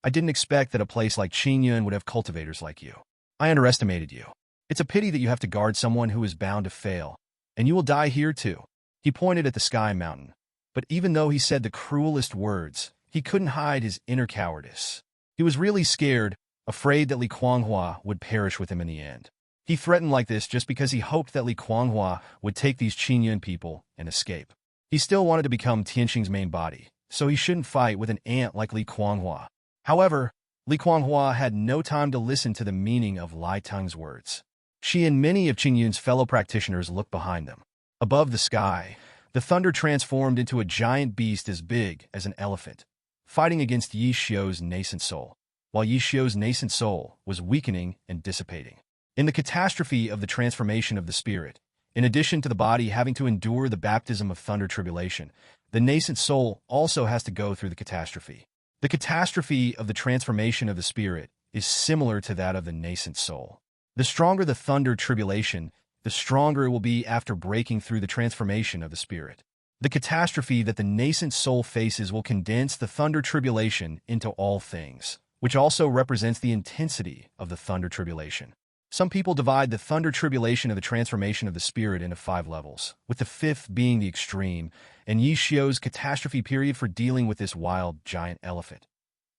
I didn't expect that a place like Qingyun would have cultivators like you. I underestimated you. It's a pity that you have to guard someone who is bound to fail, and you will die here too. He pointed at the sky mountain, but even though he said the cruelest words, he couldn't hide his inner cowardice. He was really scared, afraid that Li Kuanghua would perish with him in the end. He threatened like this just because he hoped that Li Kuanghua would take these Qingyun people and escape. He still wanted to become Tianqing's main body, so he shouldn't fight with an ant like Li Kuanghua. However, Li Kuanghua had no time to listen to the meaning of Lai Tung's words. She and many of Qingyun's fellow practitioners looked behind them. Above the sky, the thunder transformed into a giant beast as big as an elephant, fighting against Yi Xiu's nascent soul, while Yi Xiu's nascent soul was weakening and dissipating. In the catastrophe of the transformation of the spirit, in addition to the body having to endure the baptism of thunder tribulation, the nascent soul also has to go through the catastrophe. The catastrophe of the transformation of the spirit is similar to that of the nascent soul. The stronger the thunder tribulation, the stronger it will be after breaking through the transformation of the spirit. The catastrophe that the nascent soul faces will condense the thunder tribulation into all things, which also represents the intensity of the thunder tribulation. Some people divide the thunder tribulation of the transformation of the spirit into 5 levels, with the 5th being the extreme, and Yi Xiao's catastrophe period for dealing with this wild giant elephant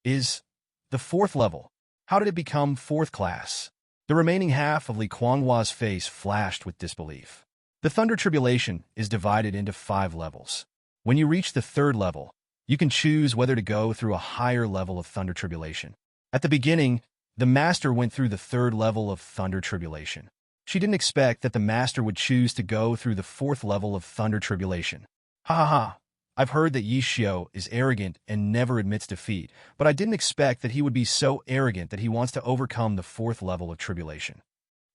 is the 4th level. How did it become 4th class? The remaining half of Li Kuanghua's face flashed with disbelief. The thunder tribulation is divided into 5 levels. When you reach the 3rd level, you can choose whether to go through a higher level of thunder tribulation. At the beginning, the master went through the 3rd level of thunder tribulation. She didn't expect that the master would choose to go through the 4th level of thunder tribulation. Ha ha ha! I've heard that Yi Xiao is arrogant and never admits defeat, but I didn't expect that he would be so arrogant that he wants to overcome the 4th level of tribulation.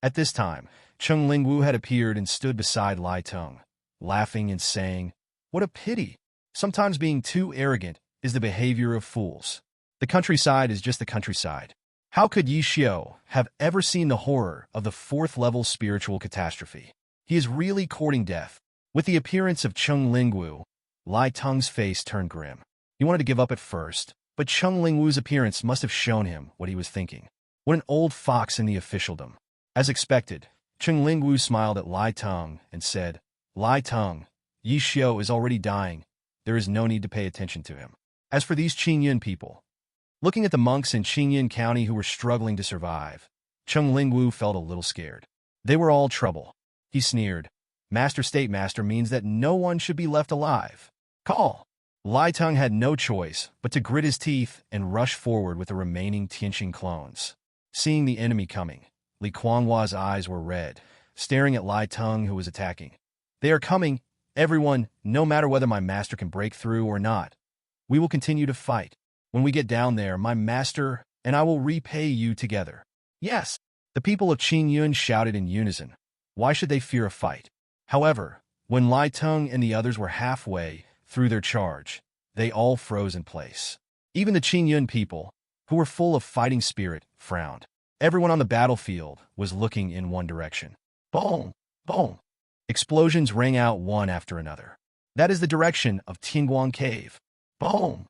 At this time, Cheng Lingwu had appeared and stood beside Lai Teng, laughing and saying, "What a pity! Sometimes being too arrogant is the behavior of fools. The countryside is just the countryside." How could Yi Xiao have ever seen the horror of the 4th level spiritual catastrophe? He is really courting death. With the appearance of Cheng Lingwu, Lai Teng's face turned grim. He wanted to give up at first, but Cheng Lingwu's appearance must have shown him what he was thinking. What an old fox in the officialdom. As expected, Cheng Lingwu smiled at Lai Teng and said, "Lai Teng, Yi Xiao is already dying. There is no need to pay attention to him. As for these Qingyun people," looking at the monks in Qingyun County who were struggling to survive, Cheng Lingwu felt a little scared. They were all trouble. He sneered. "Master State Master means that no one should be left alive. Call." Lai Teng had no choice but to grit his teeth and rush forward with the remaining Tianqing clones. Seeing the enemy coming, Li Kuanghua's eyes were red, staring at Lai Teng who was attacking. "They are coming, everyone, no matter whether my master can break through or not. We will continue to fight. When we get down there, my master and I will repay you together." "Yes!" The people of Qingyun shouted in unison. Why should they fear a fight? However, when Lai Teng and the others were halfway through their charge, they all froze in place. Even the Qingyun people, who were full of fighting spirit, frowned. Everyone on the battlefield was looking in one direction. Boom! Boom! Explosions rang out one after another. That is the direction of Tianguang Cave. Boom!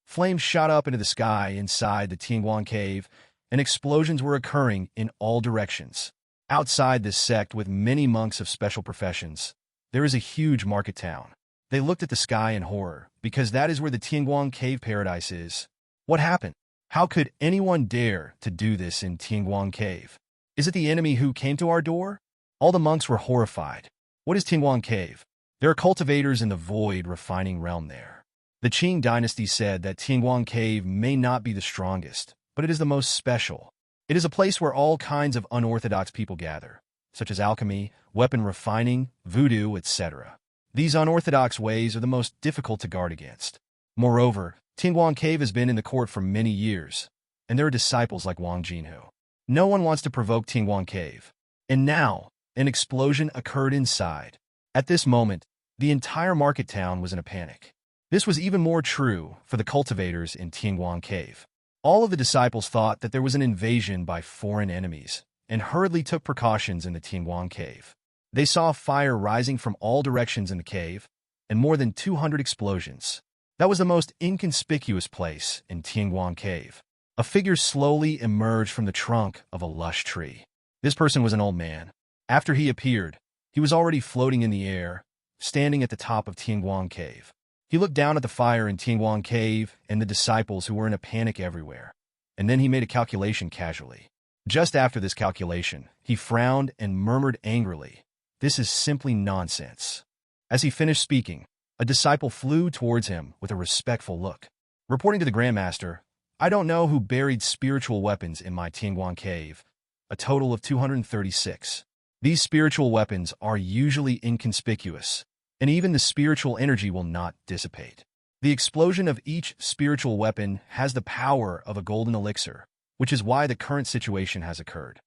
Flames shot up into the sky inside the Tianguang Cave, and explosions were occurring in all directions. Outside this sect with many monks of special professions, there is a huge market town. They looked at the sky in horror, because that is where the Tianguang Cave paradise is. What happened? How could anyone dare to do this in Tianguang Cave? Is it the enemy who came to our door? All the monks were horrified. What is Tianguang Cave? There are cultivators in the void refining realm there. The Qing dynasty said that Tianguang Cave may not be the strongest, but it is the most special. It is a place where all kinds of unorthodox people gather, such as alchemy, weapon refining, voodoo, etc. These unorthodox ways are the most difficult to guard against. Moreover, Tianguang Cave has been in the court for many years, and there are disciples like Wang Jinhu. No one wants to provoke Tianguang Cave. And now, an explosion occurred inside. At this moment, the entire market town was in a panic. This was even more true for the cultivators in Tianguang Cave. All of the disciples thought that there was an invasion by foreign enemies, and hurriedly took precautions in the Tianguang Cave. They saw fire rising from all directions in the cave, and more than 200 explosions. That was the most inconspicuous place in Tianguang Cave. A figure slowly emerged from the trunk of a lush tree. This person was an old man. After he appeared, he was already floating in the air, standing at the top of Tianguang Cave. He looked down at the fire in Tianguang Cave and the disciples who were in a panic everywhere, and then he made a calculation casually. Just after this calculation, he frowned and murmured angrily, "This is simply nonsense." As he finished speaking, a disciple flew towards him with a respectful look. Reporting to the Grandmaster, "I don't know who buried spiritual weapons in my Tianguang Cave, a total of 236. These spiritual weapons are usually inconspicuous, and even the spiritual energy will not dissipate. The explosion of each spiritual weapon has the power of a golden elixir, which is why the current situation has occurred.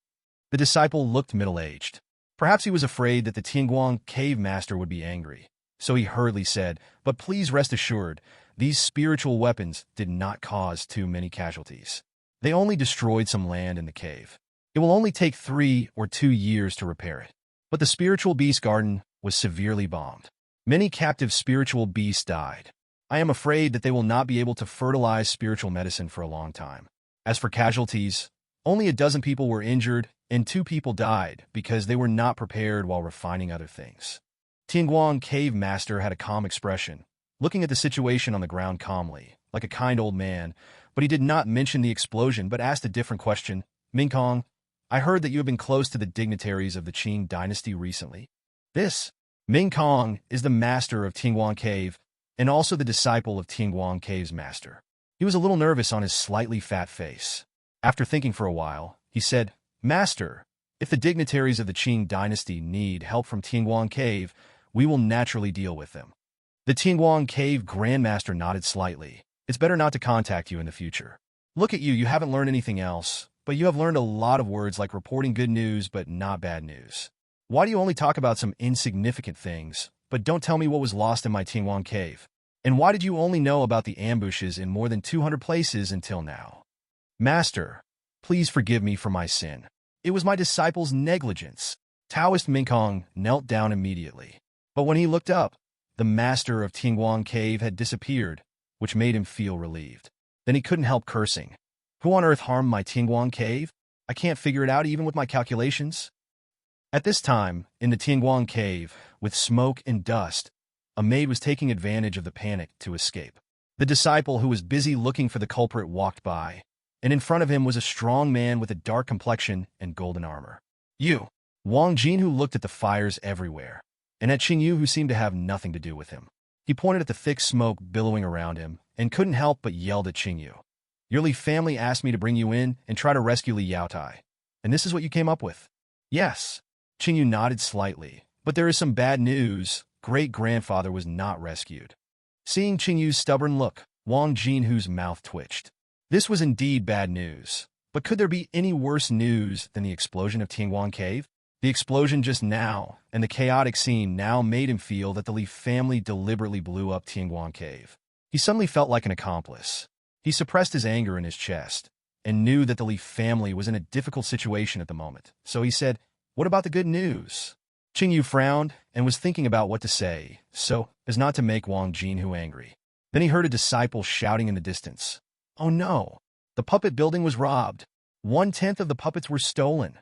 The disciple looked middle-aged. Perhaps he was afraid that the Tianguang cave master would be angry. So he hurriedly said, "But please rest assured, these spiritual weapons did not cause too many casualties. They only destroyed some land in the cave. It will only take 3 or 2 years to repair it." But the spiritual beast garden was severely bombed. Many captive spiritual beasts died. I am afraid that they will not be able to fertilize spiritual medicine for a long time. As for casualties, only a dozen people were injured and 2 people died because they were not prepared while refining other things. Tianguang cave master had a calm expression, looking at the situation on the ground calmly, like a kind old man, but he did not mention the explosion but asked a different question. "Mingkong, I heard that you have been close to the dignitaries of the Qing dynasty recently." This Mingkong is the master of Tianguang Cave and also the disciple of Tianguang Cave's master. He was a little nervous on his slightly fat face. After thinking for a while, he said, "Master, if the dignitaries of the Qing dynasty need help from Tianguang Cave, we will naturally deal with them." The Tianguang Cave Grandmaster nodded slightly. "It's better not to contact you in the future. Look at you, you haven't learned anything else, but you have learned a lot of words like reporting good news but not bad news. Why do you only talk about some insignificant things, but don't tell me what was lost in my Tianguang Cave? And why did you only know about the ambushes in more than 200 places until now? Master, please forgive me for my sin. It was my disciple's negligence." Taoist Mingkong knelt down immediately. But when he looked up, the master of Tianguang Cave had disappeared, which made him feel relieved. Then he couldn't help cursing. "Who on earth harmed my Tianguang Cave? I can't figure it out even with my calculations." At this time, in the Tianguang Cave, with smoke and dust, a maid was taking advantage of the panic to escape. The disciple who was busy looking for the culprit walked by, and in front of him was a strong man with a dark complexion and golden armor. "You!" Wang Jin, who looked at the fires everywhere, and at Qing Yu, who seemed to have nothing to do with him. He pointed at the thick smoke billowing around him and couldn't help but yelled at Qing Yu. "Your Li family asked me to bring you in and try to rescue Li Yaotai, and this is what you came up with?" "Yes." Qing Yu nodded slightly, "But there is some bad news. Great-grandfather was not rescued." Seeing Qing Yu's stubborn look, Wang Jin, whose mouth twitched. This was indeed bad news. But could there be any worse news than the explosion of Tianguang Cave? The explosion just now, and the chaotic scene now made him feel that the Li family deliberately blew up Tianguang Cave. He suddenly felt like an accomplice. He suppressed his anger in his chest, and knew that the Li family was in a difficult situation at the moment. So he said, "What about the good news?" Qing Yu frowned and was thinking about what to say, so as not to make Wang Jin angry. Then he heard a disciple shouting in the distance, "Oh no! The puppet building was robbed. 1/10 of the puppets were stolen."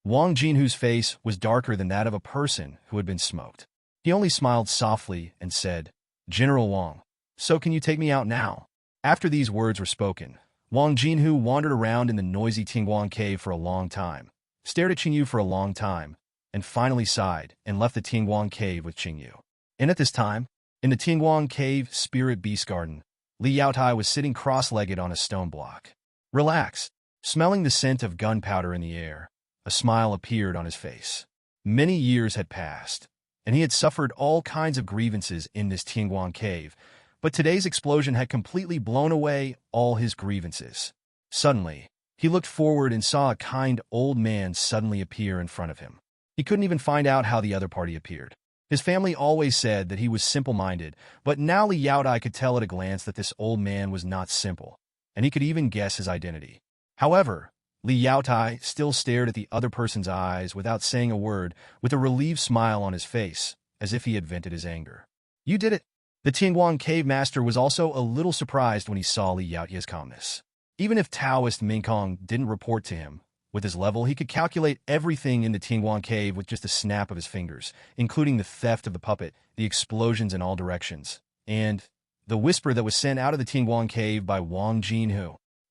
Wang Jin, whose face was darker than that of a person who had been smoked. He only smiled softly and said, "General Wang, so can you take me out now?" After these words were spoken, Wang Jin, who wandered around in the noisy Tianguang Cave for a long time, stared at Qing Yu for a long time, and finally sighed and left the Tianguang Cave with Qing Yu. And at this time, in the Tianguang Cave Spirit Beast Garden, Li Yaotai was sitting cross-legged on a stone block. Relaxed, smelling the scent of gunpowder in the air, a smile appeared on his face. Many years had passed, and he had suffered all kinds of grievances in this Tianguang Cave, but today's explosion had completely blown away all his grievances. Suddenly, he looked forward and saw a kind old man suddenly appear in front of him. He couldn't even find out how the other party appeared. His family always said that he was simple-minded, but now Li Yaotai could tell at a glance that this old man was not simple, and he could even guess his identity. However, Li Yaotai still stared at the other person's eyes without saying a word, with a relieved smile on his face, as if he had vented his anger. "You did it!" The Tianguang Cave Master was also a little surprised when he saw Li Yaotai's calmness. Even if Taoist Mingkong didn't report to him, with his level he could calculate everything in the Tianguang Cave with just a snap of his fingers, including the theft of the puppet, the explosions in all directions, and the whisper that was sent out of the Tianguang Cave by Wang Jin.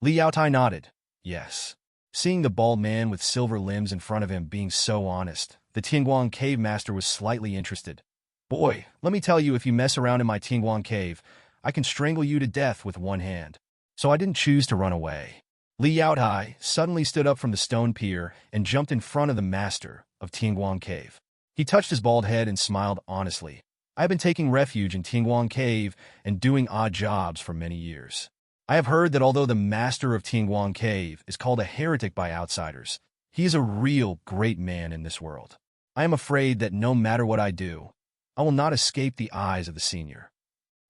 Li Yaotai nodded. Yes. Seeing the bald man with silver limbs in front of him being so honest, the Tianguang Cave Master was slightly interested. "Boy, let me tell you, if you mess around in my Tianguang Cave, I can strangle you to death with one hand." So I didn't choose to run away. Li Yaotai suddenly stood up from the stone pier and jumped in front of the master of Tianguang Cave. He touched his bald head and smiled honestly. "I have been taking refuge in Tianguang Cave and doing odd jobs for many years. I have heard that although the master of Tianguang Cave is called a heretic by outsiders, He is a real great man in this world. I am afraid that no matter what I do, I will not escape the eyes of the senior.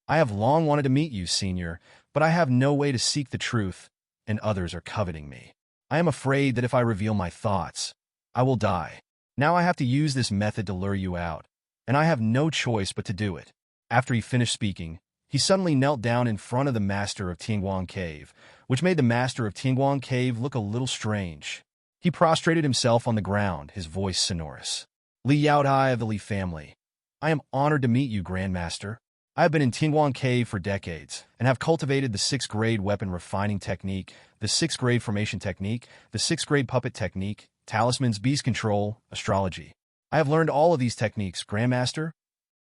I have long wanted to meet you, senior, but I have no way to seek the truth, and others are coveting me. I am afraid that if I reveal my thoughts, I will die. Now I have to use this method to lure you out, and I have no choice but to do it." After he finished speaking, he suddenly knelt down in front of the master of Tianguang Cave, which made the master of Tianguang Cave look a little strange. He prostrated himself on the ground, his voice sonorous. "Li Yaodai of the Li family, I am honored to meet you, Grandmaster. I have been in Tianguang Cave for decades and have cultivated the 6th grade weapon refining technique, the 6th grade formation technique, the 6th grade puppet technique, talismans, beast control, astrology. I have learned all of these techniques, Grandmaster.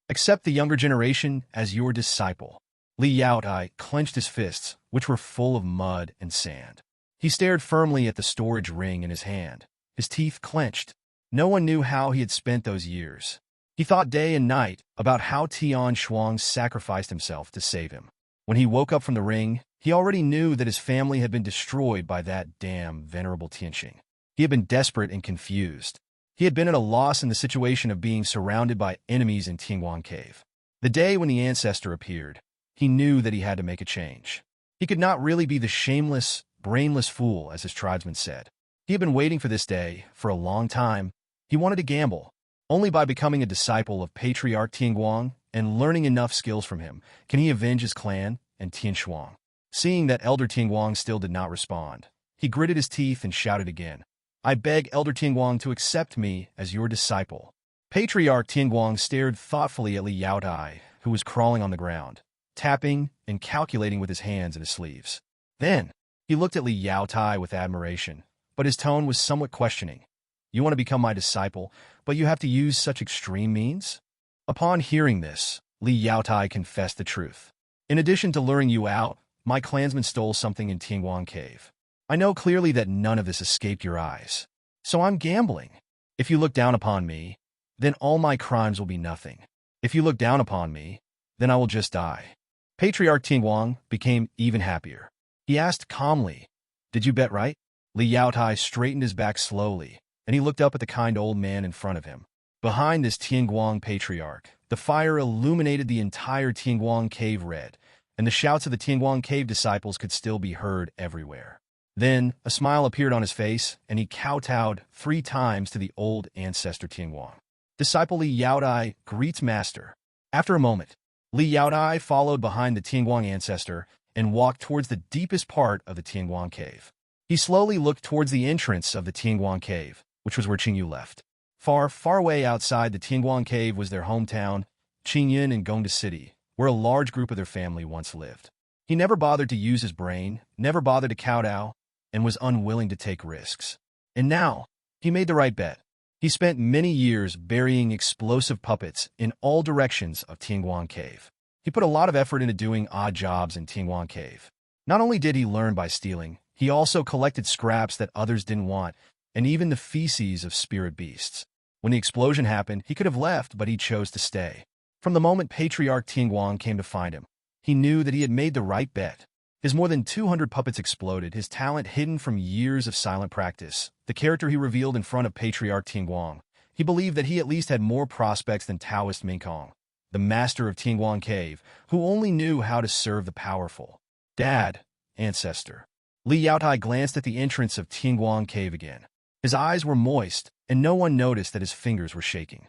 Accept the younger generation as your disciple." Li Yaodai clenched his fists, which were full of mud and sand. He stared firmly at the storage ring in his hand, his teeth clenched. No one knew how he had spent those years. He thought day and night about how Tian Shuang sacrificed himself to save him. When he woke up from the ring, he already knew that his family had been destroyed by that damn venerable Tianxing. He had been desperate and confused. He had been at a loss in the situation of being surrounded by enemies in Tianguang Cave. The day when the ancestor appeared, he knew that he had to make a change. He could not really be the shameless, brainless fool, as his tribesmen said. He had been waiting for this day for a long time. He wanted to gamble. Only by becoming a disciple of Patriarch Tianguang and learning enough skills from him can he avenge his clan and Tian Shuang. Seeing that Elder Tianguang still did not respond, he gritted his teeth and shouted again, "I beg Elder Tianguang to accept me as your disciple." Patriarch Tianguang stared thoughtfully at Li Yaodai, who was crawling on the ground, tapping and calculating with his hands in his sleeves. Then, he looked at Li Yaodai with admiration, but his tone was somewhat questioning. "You want to become my disciple, but you have to use such extreme means?" Upon hearing this, Li Yaodai confessed the truth. "In addition to luring you out, my clansmen stole something in Tianguang Cave. I know clearly that none of this escaped your eyes. So I'm gambling. If you look down upon me, then all my crimes will be nothing. If you look down upon me, then I will just die." Patriarch Tianguang became even happier. He asked calmly, "Did you bet right?" Li Yaodai straightened his back slowly, and he looked up at the kind old man in front of him. Behind this Tianguang patriarch, the fire illuminated the entire Tianguang Cave red, and the shouts of the Tianguang Cave disciples could still be heard everywhere. Then, a smile appeared on his face, and he kowtowed 3 times to the old ancestor Tianguang. "Disciple Li Yaodai greets master." After a moment, Li Yaodai followed behind the Tianguang ancestor and walked towards the deepest part of the Tianguang Cave. He slowly looked towards the entrance of the Tianguang Cave, which was where Qingyu left. Far, far away outside the Tianguang Cave was their hometown, Qingyin and Gongda City, where a large group of their family once lived. He never bothered to use his brain, never bothered to kowtow, and was unwilling to take risks. And now, he made the right bet. He spent many years burying explosive puppets in all directions of Tianguang Cave. He put a lot of effort into doing odd jobs in Tianguang Cave. Not only did he learn by stealing, he also collected scraps that others didn't want, and even the feces of spirit beasts. When the explosion happened, he could have left, but he chose to stay. From the moment Patriarch Tianguang came to find him, he knew that he had made the right bet. His more than 200 puppets exploded, his talent hidden from years of silent practice, the character he revealed in front of Patriarch Tianguang. He believed that he at least had more prospects than Taoist Mingkong, the master of Tianguang Cave, who only knew how to serve the powerful. "Dad, ancestor." Li Yaodai glanced at the entrance of Tianguang Cave again. His eyes were moist, and no one noticed that his fingers were shaking.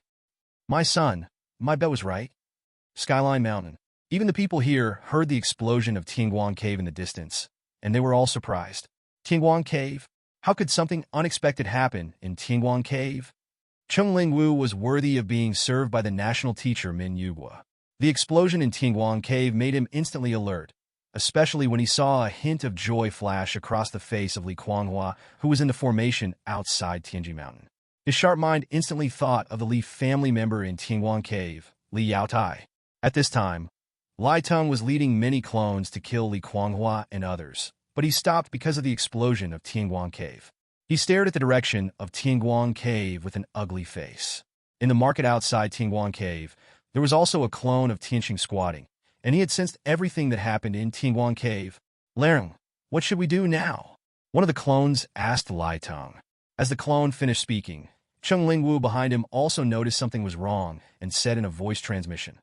"My son, my bet was right." Skyline Mountain. Even the people here heard the explosion of Tianguang Cave in the distance, and they were all surprised. Tianguang Cave? How could something unexpected happen in Tianguang Cave? Chung Lingwu was worthy of being served by the national teacher Min Yugua. The explosion in Tianguang Cave made him instantly alert, especially when he saw a hint of joy flash across the face of Li Kuanghua, who was in the formation outside Tianji Mountain. His sharp mind instantly thought of the Li family member in Tianguang Cave, Li Yaotai. At this time, Lai Tung was leading many clones to kill Li Kuanghua and others, but he stopped because of the explosion of Tianguang Cave. He stared at the direction of Tianguang Cave with an ugly face. In the market outside Tianguang Cave, there was also a clone of Tianxing squatting, and he had sensed everything that happened in Tianguang Cave. "Larang, what should we do now?" one of the clones asked Lai Tung. As the clone finished speaking, Cheng Lingwu behind him also noticed something was wrong and said in a voice transmission,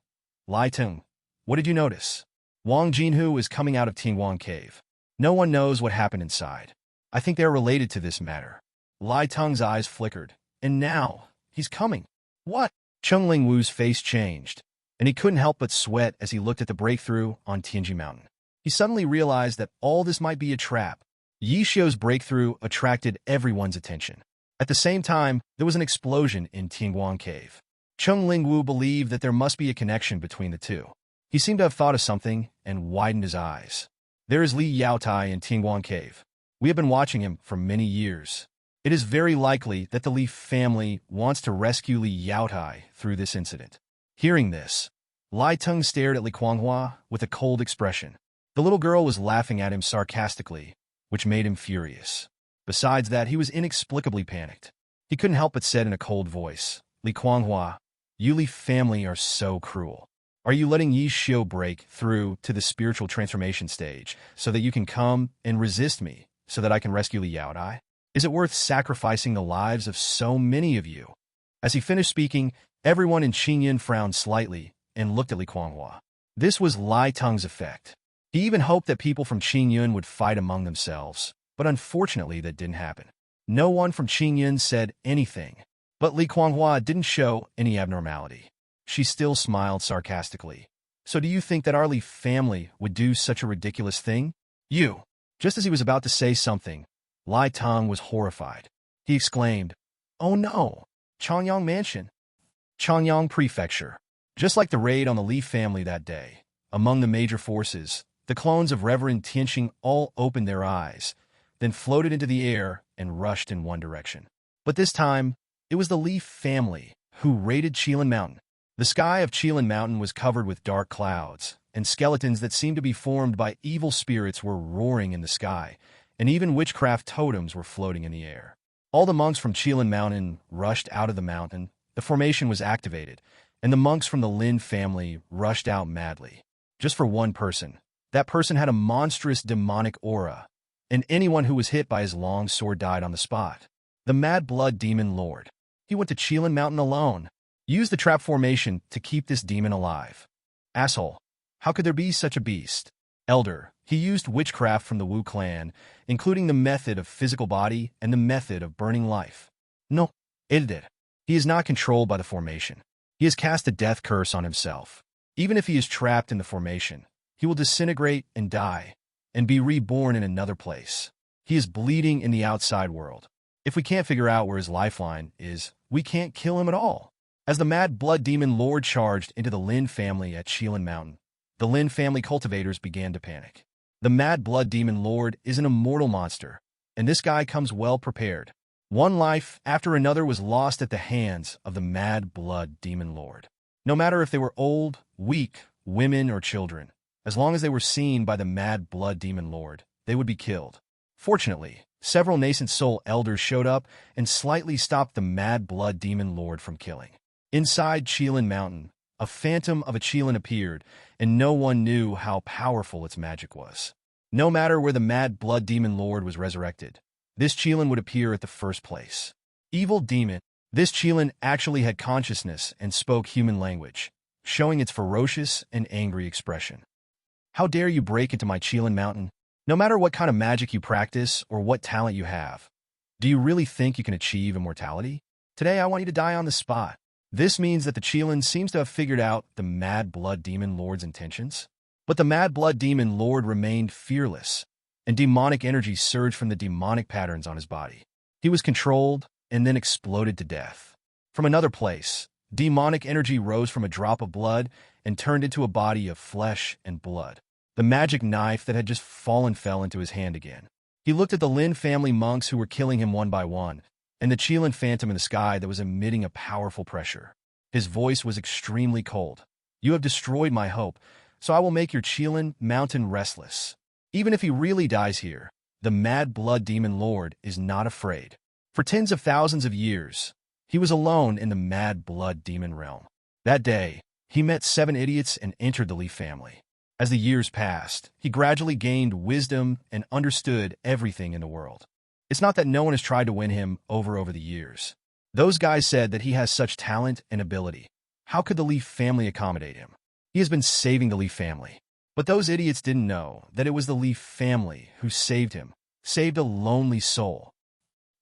Lai Tung, what did you notice? Wang Jinhu is coming out of Tingguang Cave. No one knows what happened inside. I think they're related to this matter. Lai Tung's eyes flickered. And now, he's coming. What? Cheng Lingwu's face changed, and he couldn't help but sweat as he looked at the breakthrough on Tianji Mountain. He suddenly realized that all this might be a trap. Yi Xiu's breakthrough attracted everyone's attention. At the same time, there was an explosion in Tingguang Cave. Cheng Lingwu believed that there must be a connection between the two. He seemed to have thought of something and widened his eyes. There is Li Yaotai in Tingguang Cave. We have been watching him for many years. It is very likely that the Li family wants to rescue Li Yaotai through this incident. Hearing this, Lai Tung stared at Li Kuanghua with a cold expression. The little girl was laughing at him sarcastically, which made him furious. Besides that, he was inexplicably panicked. He couldn't help but said in a cold voice, Li Kuanghua, you Li family are so cruel. Are you letting Yi Xiu break through to the spiritual transformation stage so that you can come and resist me so that I can rescue Li Yaodai? Is it worth sacrificing the lives of so many of you? As he finished speaking, everyone in Qingyan frowned slightly and looked at Li Kuanghua. This was Lai Tung's effect. He even hoped that people from Qingyun would fight among themselves, but unfortunately that didn't happen. No one from Qingyun said anything, but Li Kuanghua didn't show any abnormality. She still smiled sarcastically. So do you think that our Li family would do such a ridiculous thing? You! Just as he was about to say something, Lai Tung was horrified. He exclaimed, Oh no! Changyang Mansion! Changyang Prefecture. Just like the raid on the Li family that day, among the major forces, the clones of Reverend Tianxing all opened their eyes, then floated into the air and rushed in one direction. But this time, it was the Li family who raided Qilin Mountain. The sky of Qilin Mountain was covered with dark clouds, and skeletons that seemed to be formed by evil spirits were roaring in the sky, and even witchcraft totems were floating in the air. All the monks from Qilin Mountain rushed out of the mountain, the formation was activated, and the monks from the Lin family rushed out madly. Just for one person. That person had a monstrous demonic aura, and anyone who was hit by his long sword died on the spot. The Mad Blood Demon Lord. He went to Qilin Mountain alone. Used the trap formation to keep this demon alive. Asshole. How could there be such a beast? Elder. He used witchcraft from the Wu clan, including the method of physical body and the method of burning life. No, Elder. He is not controlled by the formation. He has cast a death curse on himself. Even if he is trapped in the formation, he will disintegrate and die, and be reborn in another place. He is bleeding in the outside world. If we can't figure out where his lifeline is, we can't kill him at all. As the Mad Blood Demon Lord charged into the Lin family at Qilin Mountain, the Lin family cultivators began to panic. The Mad Blood Demon Lord is an immortal monster, and this guy comes well prepared. One life after another was lost at the hands of the Mad Blood Demon Lord. No matter if they were old, weak, women, or children, as long as they were seen by the Mad Blood Demon Lord, they would be killed. Fortunately, several nascent soul elders showed up and slightly stopped the Mad Blood Demon Lord from killing. Inside Qilin Mountain, a phantom of a Qilin appeared, and no one knew how powerful its magic was. No matter where the Mad Blood Demon Lord was resurrected, this Qilin would appear at the first place. Evil demon. This Qilin actually had consciousness and spoke human language, showing its ferocious and angry expression. How dare you break into my Qilin Mountain? No matter what kind of magic you practice or what talent you have, do you really think you can achieve immortality? Today I want you to die on the spot. This means that the Qilin seems to have figured out the Mad Blood Demon Lord's intentions. But the Mad Blood Demon Lord remained fearless, and demonic energy surged from the demonic patterns on his body. He was controlled and then exploded to death. From another place, demonic energy rose from a drop of blood and turned into a body of flesh and blood. The magic knife that had just fallen fell into his hand again. He looked at the Lin family monks who were killing him one by one, and the Qilin phantom in the sky that was emitting a powerful pressure. His voice was extremely cold. You have destroyed my hope, so I will make your Qilin mountain restless. Even if he really dies here, the Mad Blood Demon Lord is not afraid. For tens of thousands of years, he was alone in the Mad Blood Demon realm. That day, he met 7 idiots and entered the Li family. As the years passed, he gradually gained wisdom and understood everything in the world. It's not that no one has tried to win him over the years. Those guys said that he has such talent and ability. How could the Leaf family accommodate him? He has been saving the Leaf family. But those idiots didn't know that it was the Leaf family who saved him, saved a lonely soul.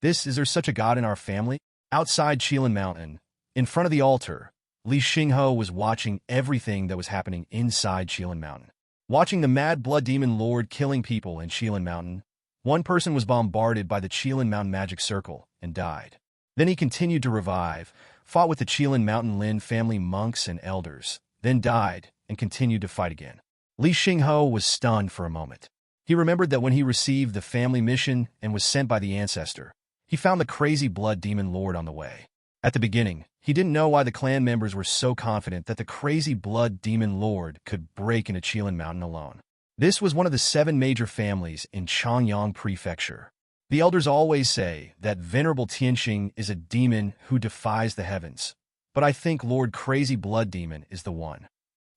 Is there such a god in our family? Outside Qilin Mountain, in front of the altar, Li Xinghe was watching everything that was happening inside Qilin Mountain. Watching the mad blood demon lord killing people in Qilin Mountain, one person was bombarded by the Qilin Mountain magic circle and died. Then he continued to revive, fought with the Qilin Mountain Lin family monks and elders, then died and continued to fight again. Li Xinghe was stunned for a moment. He remembered that when he received the family mission and was sent by the ancestor, he found the crazy blood demon lord on the way. At the beginning, he didn't know why the clan members were so confident that the crazy blood demon lord could break into Qilin Mountain alone. This was one of the 7 major families in Changyang Prefecture. The elders always say that Venerable Tianxing is a demon who defies the heavens, but I think Lord Crazy Blood Demon is the one.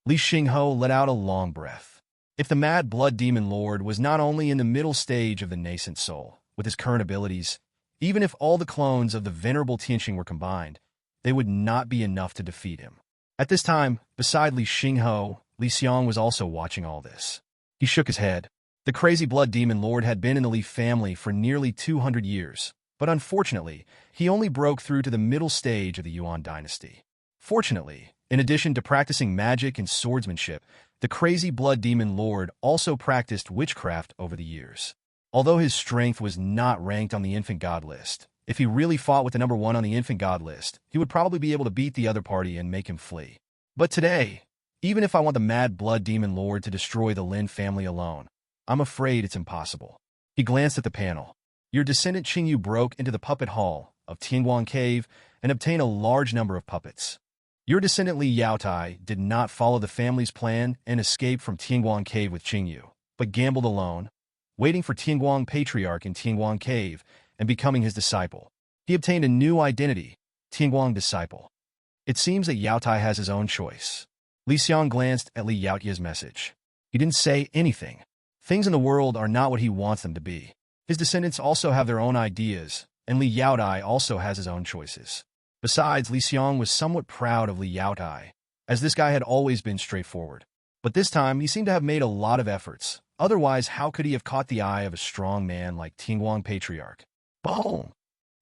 Li Xinghe let out a long breath. If the mad blood demon lord was not only in the middle stage of the nascent soul, with his current abilities, even if all the clones of the Venerable Tianxing were combined, they would not be enough to defeat him. At this time, beside Li Xinghe, Li Xiang was also watching all this. He shook his head. The crazy blood demon lord had been in the Li family for nearly 200 years, but unfortunately, he only broke through to the middle stage of the Yuan dynasty. Fortunately, in addition to practicing magic and swordsmanship, the crazy blood demon lord also practiced witchcraft over the years. Although his strength was not ranked on the infant god list, if he really fought with the number 1 on the infant god list, he would probably be able to beat the other party and make him flee. But today, even if I want the mad blood demon lord to destroy the Lin family alone, I'm afraid it's impossible. He glanced at the panel. Your descendant Qingyu broke into the puppet hall of Tianguang Cave and obtained a large number of puppets. Your descendant Li Yaotai did not follow the family's plan and escape from Tianguang Cave with Qingyu, but gambled alone, waiting for Tianguang Patriarch in Tianguang Cave and becoming his disciple. He obtained a new identity, Tianguang Disciple. It seems that Yaotai has his own choice. Li Xiang glanced at Li Yaotia's message. He didn't say anything. Things in the world are not what he wants them to be. His descendants also have their own ideas, and Li Yaotai also has his own choices. Besides, Li Xiang was somewhat proud of Li Yaotai, as this guy had always been straightforward. But this time, he seemed to have made a lot of efforts. Otherwise, how could he have caught the eye of a strong man like Tianguang Patriarch? Boom!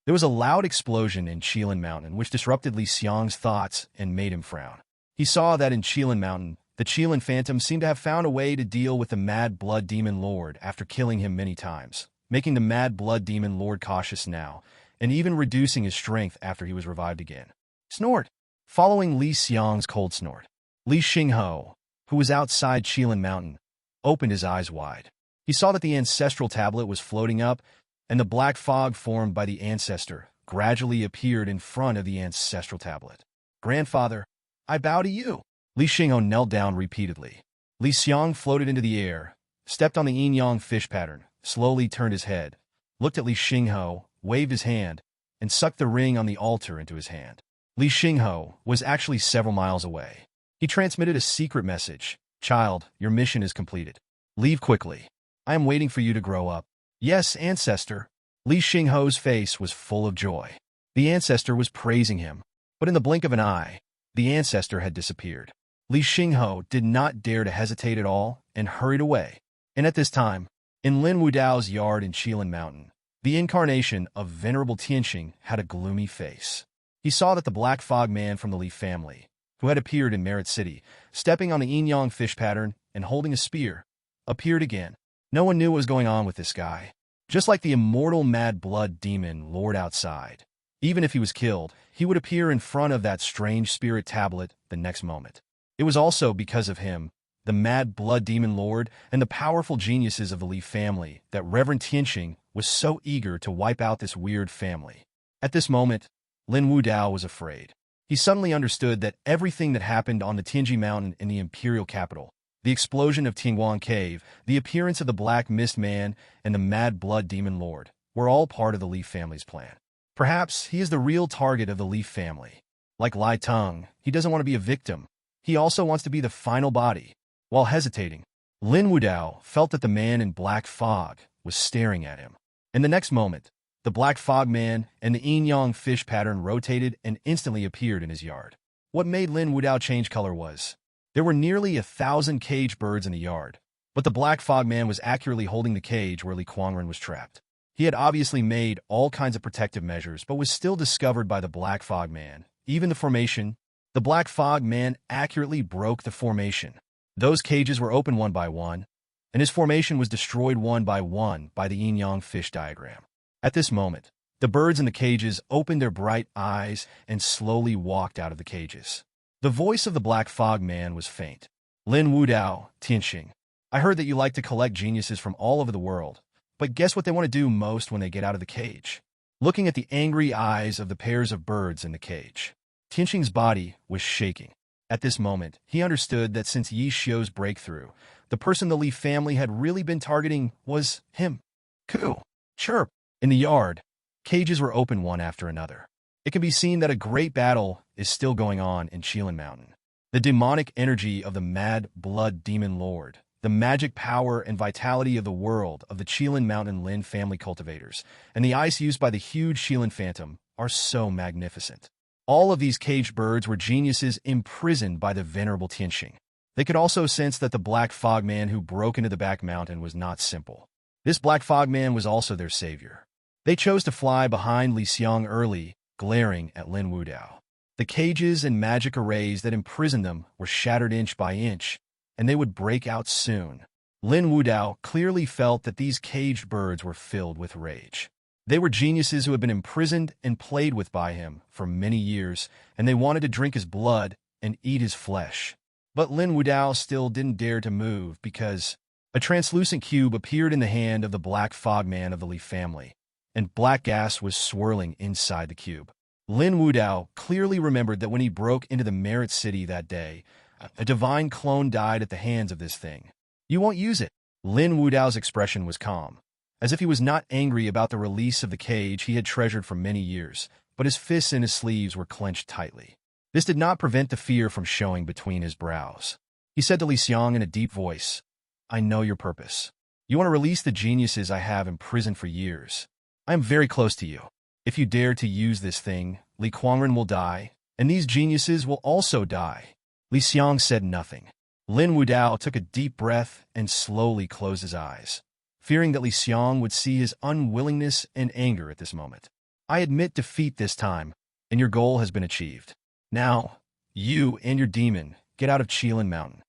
There was a loud explosion in Qilin Mountain, which disrupted Li Xiang's thoughts and made him frown. He saw that in Qilin Mountain, the Qilin Phantom seemed to have found a way to deal with the Mad Blood Demon Lord after killing him many times, making the Mad Blood Demon Lord cautious now, and even reducing his strength after he was revived again. Snort! Following Li Xiang's cold snort, Li Xinghe, who was outside Qilin Mountain, opened his eyes wide. He saw that the ancestral tablet was floating up, and the black fog formed by the ancestor gradually appeared in front of the ancestral tablet. Grandfather, I bow to you. Li Xinghe knelt down repeatedly. Li Xiang floated into the air, stepped on the yin-yang fish pattern, slowly turned his head, looked at Li Xinghe, waved his hand, and sucked the ring on the altar into his hand. Li Xinghe was actually several miles away. He transmitted a secret message. Child, your mission is completed. Leave quickly. I am waiting for you to grow up. Yes, ancestor. Li Xinghe's face was full of joy. The ancestor was praising him, but in the blink of an eye, the ancestor had disappeared. Li Xinghe did not dare to hesitate at all and hurried away. And at this time, in Lin Wudao's yard in Qilin Mountain, the incarnation of Venerable Tianxing had a gloomy face. He saw that the black fog man from the Li family, who had appeared in Merit City, stepping on the yin-yang fish pattern and holding a spear, appeared again. No one knew what was going on with this guy. Just like the immortal mad blood demon lord outside. Even if he was killed, he would appear in front of that strange spirit tablet the next moment. It was also because of him, the mad blood demon lord, and the powerful geniuses of the Li family, that Reverend Tianxing was so eager to wipe out this weird family. At this moment, Lin Wudao was afraid. He suddenly understood that everything that happened on the Tianji Mountain in the imperial capital, the explosion of Tianguang Cave, the appearance of the Black Mist Man, and the Mad Blood Demon Lord, were all part of the Li family's plan. Perhaps he is the real target of the Li family. Like Lai Teng, he doesn't want to be a victim. He also wants to be the final body. While hesitating, Lin Wudao felt that the man in black fog was staring at him. In the next moment, The black fog man and the yin-yang fish pattern rotated and instantly appeared in his yard. What made Lin Wudao change color was, there were nearly 1,000 caged birds in the yard, but the black fog man was accurately holding the cage where Li Kuangren was trapped. He had obviously made all kinds of protective measures, but was still discovered by the black fog man. Even the formation, the black fog man accurately broke the formation. Those cages were opened one by one, and his formation was destroyed one by the yin-yang fish diagram. At this moment, the birds in the cages opened their bright eyes and slowly walked out of the cages. The voice of the black fog man was faint. Lin Wudao, Tianxing, I heard that you like to collect geniuses from all over the world, but guess what they want to do most when they get out of the cage? Looking at the angry eyes of the pairs of birds in the cage, Tianxing's body was shaking. At this moment, he understood that since Yi Xiu's breakthrough, the person the Li family had really been targeting was him. Coo! Chirp! In the yard, cages were opened one after another. It can be seen that a great battle is still going on in Qilin Mountain. The demonic energy of the Mad Blood Demon Lord, the magic power and vitality of the world of the Qilin Mountain Lin family cultivators, and the ice used by the huge Qilin Phantom are so magnificent. All of these caged birds were geniuses imprisoned by the venerable Tianxing. They could also sense that the black fog man who broke into the back mountain was not simple. This black fog man was also their savior. They chose to fly behind Li Xiang early, glaring at Lin Wudao. The cages and magic arrays that imprisoned them were shattered inch by inch, and they would break out soon. Lin Wudao clearly felt that these caged birds were filled with rage. They were geniuses who had been imprisoned and played with by him for many years, and they wanted to drink his blood and eat his flesh. But Lin Wudao still didn't dare to move because a translucent cube appeared in the hand of the black fog man of the Li family, and black gas was swirling inside the cube. Lin Wudao clearly remembered that when he broke into the Merit City that day, a divine clone died at the hands of this thing. You won't use it. Lin Wudao's expression was calm, as if he was not angry about the release of the cage he had treasured for many years, but his fists and his sleeves were clenched tightly. This did not prevent the fear from showing between his brows. He said to Li Xiang in a deep voice, I know your purpose. You want to release the geniuses I have imprisoned for years. I am very close to you. If you dare to use this thing, Li Kuangren will die, and these geniuses will also die. Li Xiang said nothing. Lin Wudao took a deep breath and slowly closed his eyes, fearing that Li Xiang would see his unwillingness and anger at this moment. I admit defeat this time, and your goal has been achieved. Now, you and your demon get out of Qilin Mountain.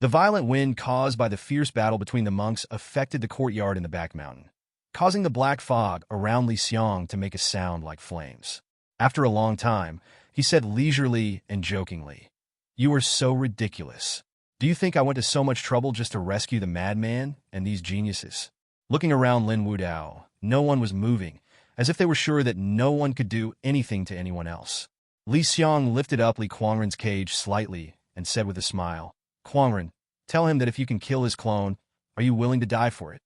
The violent wind caused by the fierce battle between the monks affected the courtyard in the back mountain, causing the black fog around Li Xiang to make a sound like flames. After a long time, he said leisurely and jokingly, You are so ridiculous. Do you think I went to so much trouble just to rescue the madman and these geniuses? Looking around Lin Wudao, no one was moving, as if they were sure that no one could do anything to anyone else. Li Xiang lifted up Li Kuangren's cage slightly and said with a smile, Kuangren, tell him that if you can kill his clone, are you willing to die for it?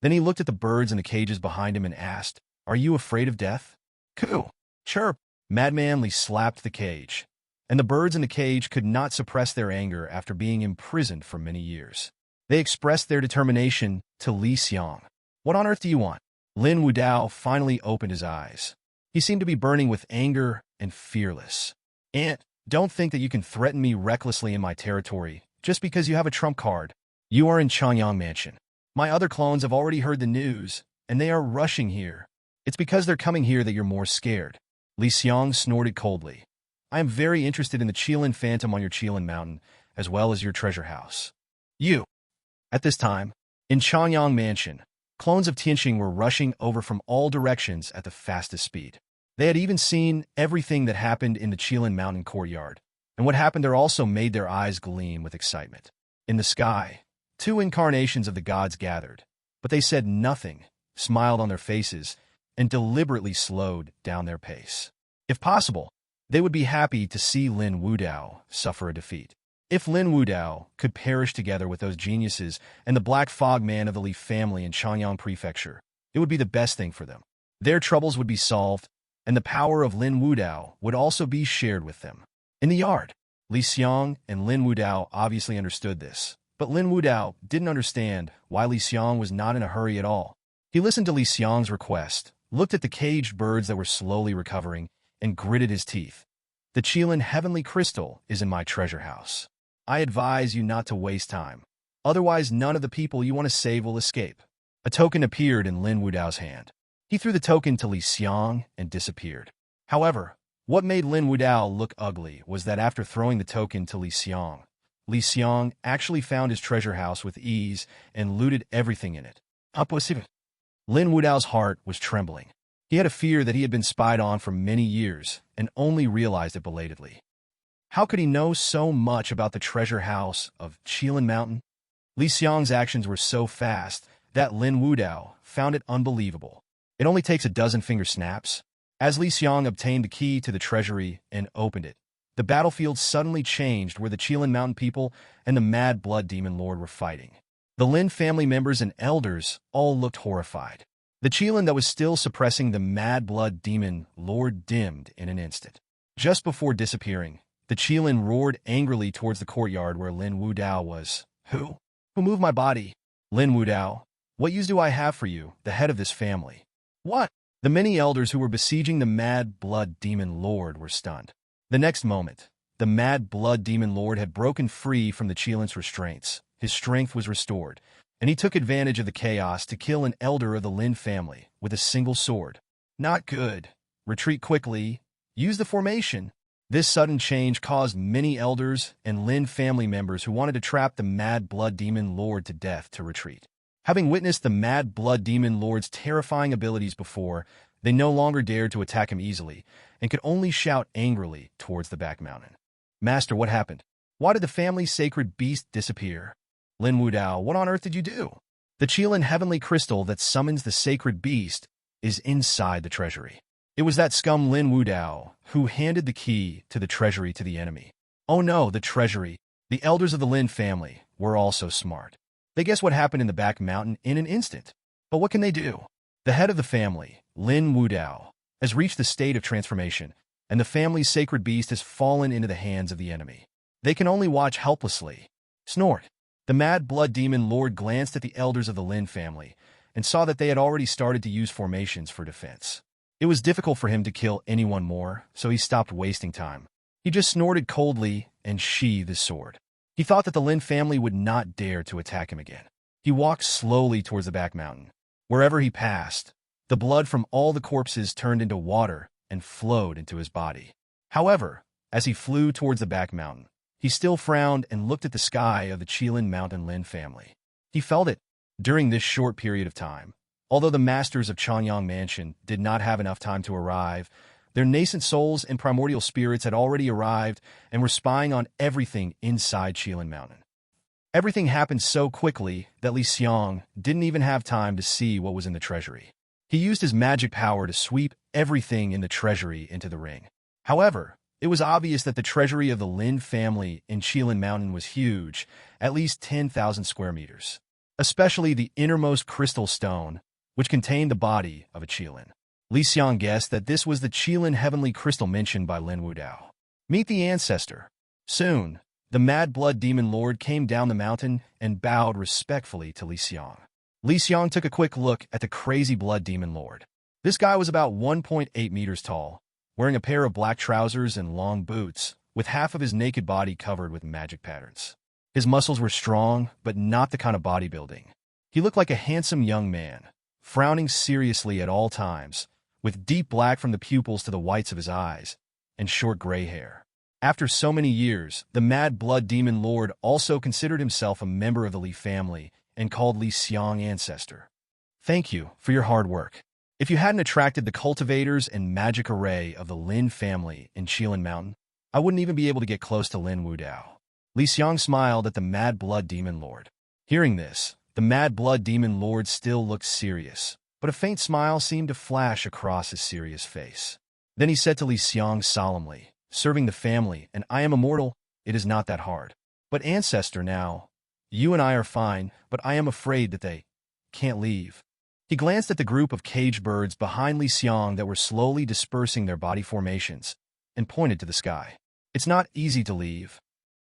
Then he looked at the birds in the cages behind him and asked, Are you afraid of death? Coo! Chirp! Madman Li slapped the cage, and the birds in the cage could not suppress their anger after being imprisoned for many years. They expressed their determination to Li Xiang. What on earth do you want? Lin Wudao finally opened his eyes. He seemed to be burning with anger and fearless. Aunt, don't think that you can threaten me recklessly in my territory just because you have a trump card. You are in Changyang Mansion. My other clones have already heard the news, and they are rushing here. It's because they're coming here that you're more scared. Li Xiang snorted coldly. I am very interested in the Qilin Phantom on your Qilin Mountain, as well as your treasure house. You. At this time, in Changyang Mansion, clones of Tianxing were rushing over from all directions at the fastest speed. They had even seen everything that happened in the Qilin Mountain courtyard, and what happened there also made their eyes gleam with excitement. In the sky, 2 incarnations of the gods gathered, but they said nothing, smiled on their faces, and deliberately slowed down their pace. If possible, they would be happy to see Lin Wudao suffer a defeat. If Lin Wudao could perish together with those geniuses and the black fog man of the Li family in Changyang Prefecture, it would be the best thing for them. Their troubles would be solved, and the power of Lin Wudao would also be shared with them. In the yard, Li Xiang and Lin Wudao obviously understood this, but Lin Wudao didn't understand why Li Xiang was not in a hurry at all. He listened to Li Xiang's request, looked at the caged birds that were slowly recovering, and gritted his teeth. The Qilin heavenly crystal is in my treasure house. I advise you not to waste time. Otherwise, none of the people you want to save will escape. A token appeared in Lin Wudao's hand. He threw the token to Xiang and disappeared. However, what made Lin Wudao look ugly was that after throwing the token to Xiang actually found his treasure house with ease and looted everything in it. Lin Wudao's heart was trembling. He had a fear that he had been spied on for many years and only realized it belatedly. How could he know so much about the treasure house of Qilin Mountain? Xiang's actions were so fast that Lin Wudao found it unbelievable. It only takes a dozen finger snaps. As Xiang obtained the key to the treasury and opened it, the battlefield suddenly changed where the Qilin Mountain people and the Mad Blood Demon Lord were fighting. The Lin family members and elders all looked horrified. The Qilin that was still suppressing the Mad Blood Demon Lord dimmed in an instant. Just before disappearing, the Qilin roared angrily towards the courtyard where Lin Wudao was. Who moved my body? Lin Wudao, what use do I have for you, the head of this family? What? The many elders who were besieging the Mad Blood Demon Lord were stunned. The next moment, the Mad Blood Demon Lord had broken free from the Qilin's restraints. His strength was restored, and he took advantage of the chaos to kill an elder of the Lin family with a single sword. Not good. Retreat quickly. Use the formation. This sudden change caused many elders and Lin family members who wanted to trap the Mad Blood Demon Lord to death to retreat. Having witnessed the Mad Blood Demon Lord's terrifying abilities before, they no longer dared to attack him easily and could only shout angrily towards the back mountain. Master, what happened? Why did the family's sacred beast disappear? Lin Wudao, what on earth did you do? The Qilin heavenly crystal that summons the sacred beast is inside the treasury. It was that scum Lin Wudao who handed the key to the treasury to the enemy. Oh no, the treasury. The elders of the Lin family were also smart. They guessed what happened in the back mountain in an instant. But what can they do? The head of the family, Lin Wudao, has reached the state of transformation, and the family's sacred beast has fallen into the hands of the enemy. They can only watch helplessly. Snort. The Mad Blood Demon Lord glanced at the elders of the Lin family and saw that they had already started to use formations for defense. It was difficult for him to kill anyone more, so he stopped wasting time. He just snorted coldly and sheathed his sword. He thought that the Lin family would not dare to attack him again. He walked slowly towards the back mountain. Wherever he passed, the blood from all the corpses turned into water and flowed into his body. However, as he flew towards the back mountain, he still frowned and looked at the sky of the Qilin Mountain Lin family. He felt it. During this short period of time, although the masters of Chanyang Mansion did not have enough time to arrive, their nascent souls and primordial spirits had already arrived and were spying on everything inside Qilin Mountain. Everything happened so quickly that Xiang didn't even have time to see what was in the treasury. He used his magic power to sweep everything in the treasury into the ring. However, it was obvious that the treasury of the Lin family in Qilin Mountain was huge, at least 10,000 square meters, especially the innermost crystal stone, which contained the body of a Qilin. Xiang guessed that this was the Qilin heavenly crystal mentioned by Lin Wudao. Meet the ancestor. Soon, the Mad Blood Demon Lord came down the mountain and bowed respectfully to Xiang. Xiang took a quick look at the crazy Blood Demon Lord. This guy was about 1.8 meters tall, wearing a pair of black trousers and long boots, with half of his naked body covered with magic patterns. His muscles were strong, but not the kind of bodybuilding. He looked like a handsome young man, frowning seriously at all times, with deep black from the pupils to the whites of his eyes, and short gray hair. After so many years, the Mad Blood Demon Lord also considered himself a member of the Li family and called Xiang ancestor. Thank you for your hard work. If you hadn't attracted the cultivators and magic array of the Lin family in Qilin Mountain, I wouldn't even be able to get close to Lin Wudao. Xiang smiled at the Mad Blood Demon Lord. Hearing this, the Mad Blood Demon Lord still looked serious, but a faint smile seemed to flash across his serious face. Then he said to Xiang solemnly, serving the family, and I am immortal, it is not that hard. But ancestor now, you and I are fine, but I am afraid that they can't leave. He glanced at the group of caged birds behind Xiang that were slowly dispersing their body formations, and pointed to the sky. It's not easy to leave.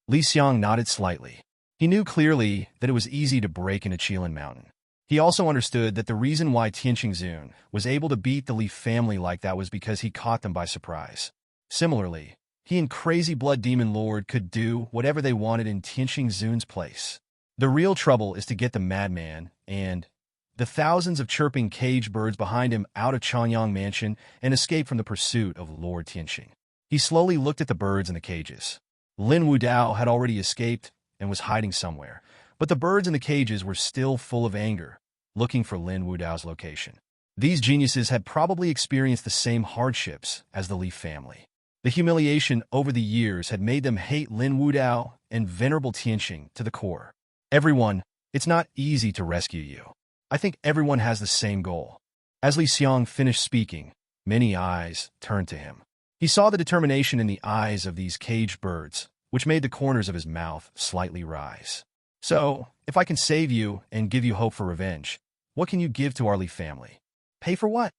Xiang nodded slightly. He knew clearly that it was easy to break into Qilin Mountain. He also understood that the reason why Tianqingzun was able to beat the Li family like that was because he caught them by surprise. Similarly, he and Crazy Blood Demon Lord could do whatever they wanted in Tianqingzun's place. The real trouble is to get the madman and the thousands of chirping caged birds behind him out of Changyang Mansion and escape from the pursuit of Lord Tianqing. He slowly looked at the birds in the cages. Lin Wudao had already escaped and was hiding somewhere, but the birds in the cages were still full of anger, looking for Lin Wudao's location. These geniuses had probably experienced the same hardships as the Li family. The humiliation over the years had made them hate Lin Wudao and Venerable Tianqing to the core. Everyone, it's not easy to rescue you. I think everyone has the same goal. As Li Xiang finished speaking, many eyes turned to him. He saw the determination in the eyes of these caged birds, which made the corners of his mouth slightly rise. So, if I can save you and give you hope for revenge, what can you give to our Li family? Pay for what?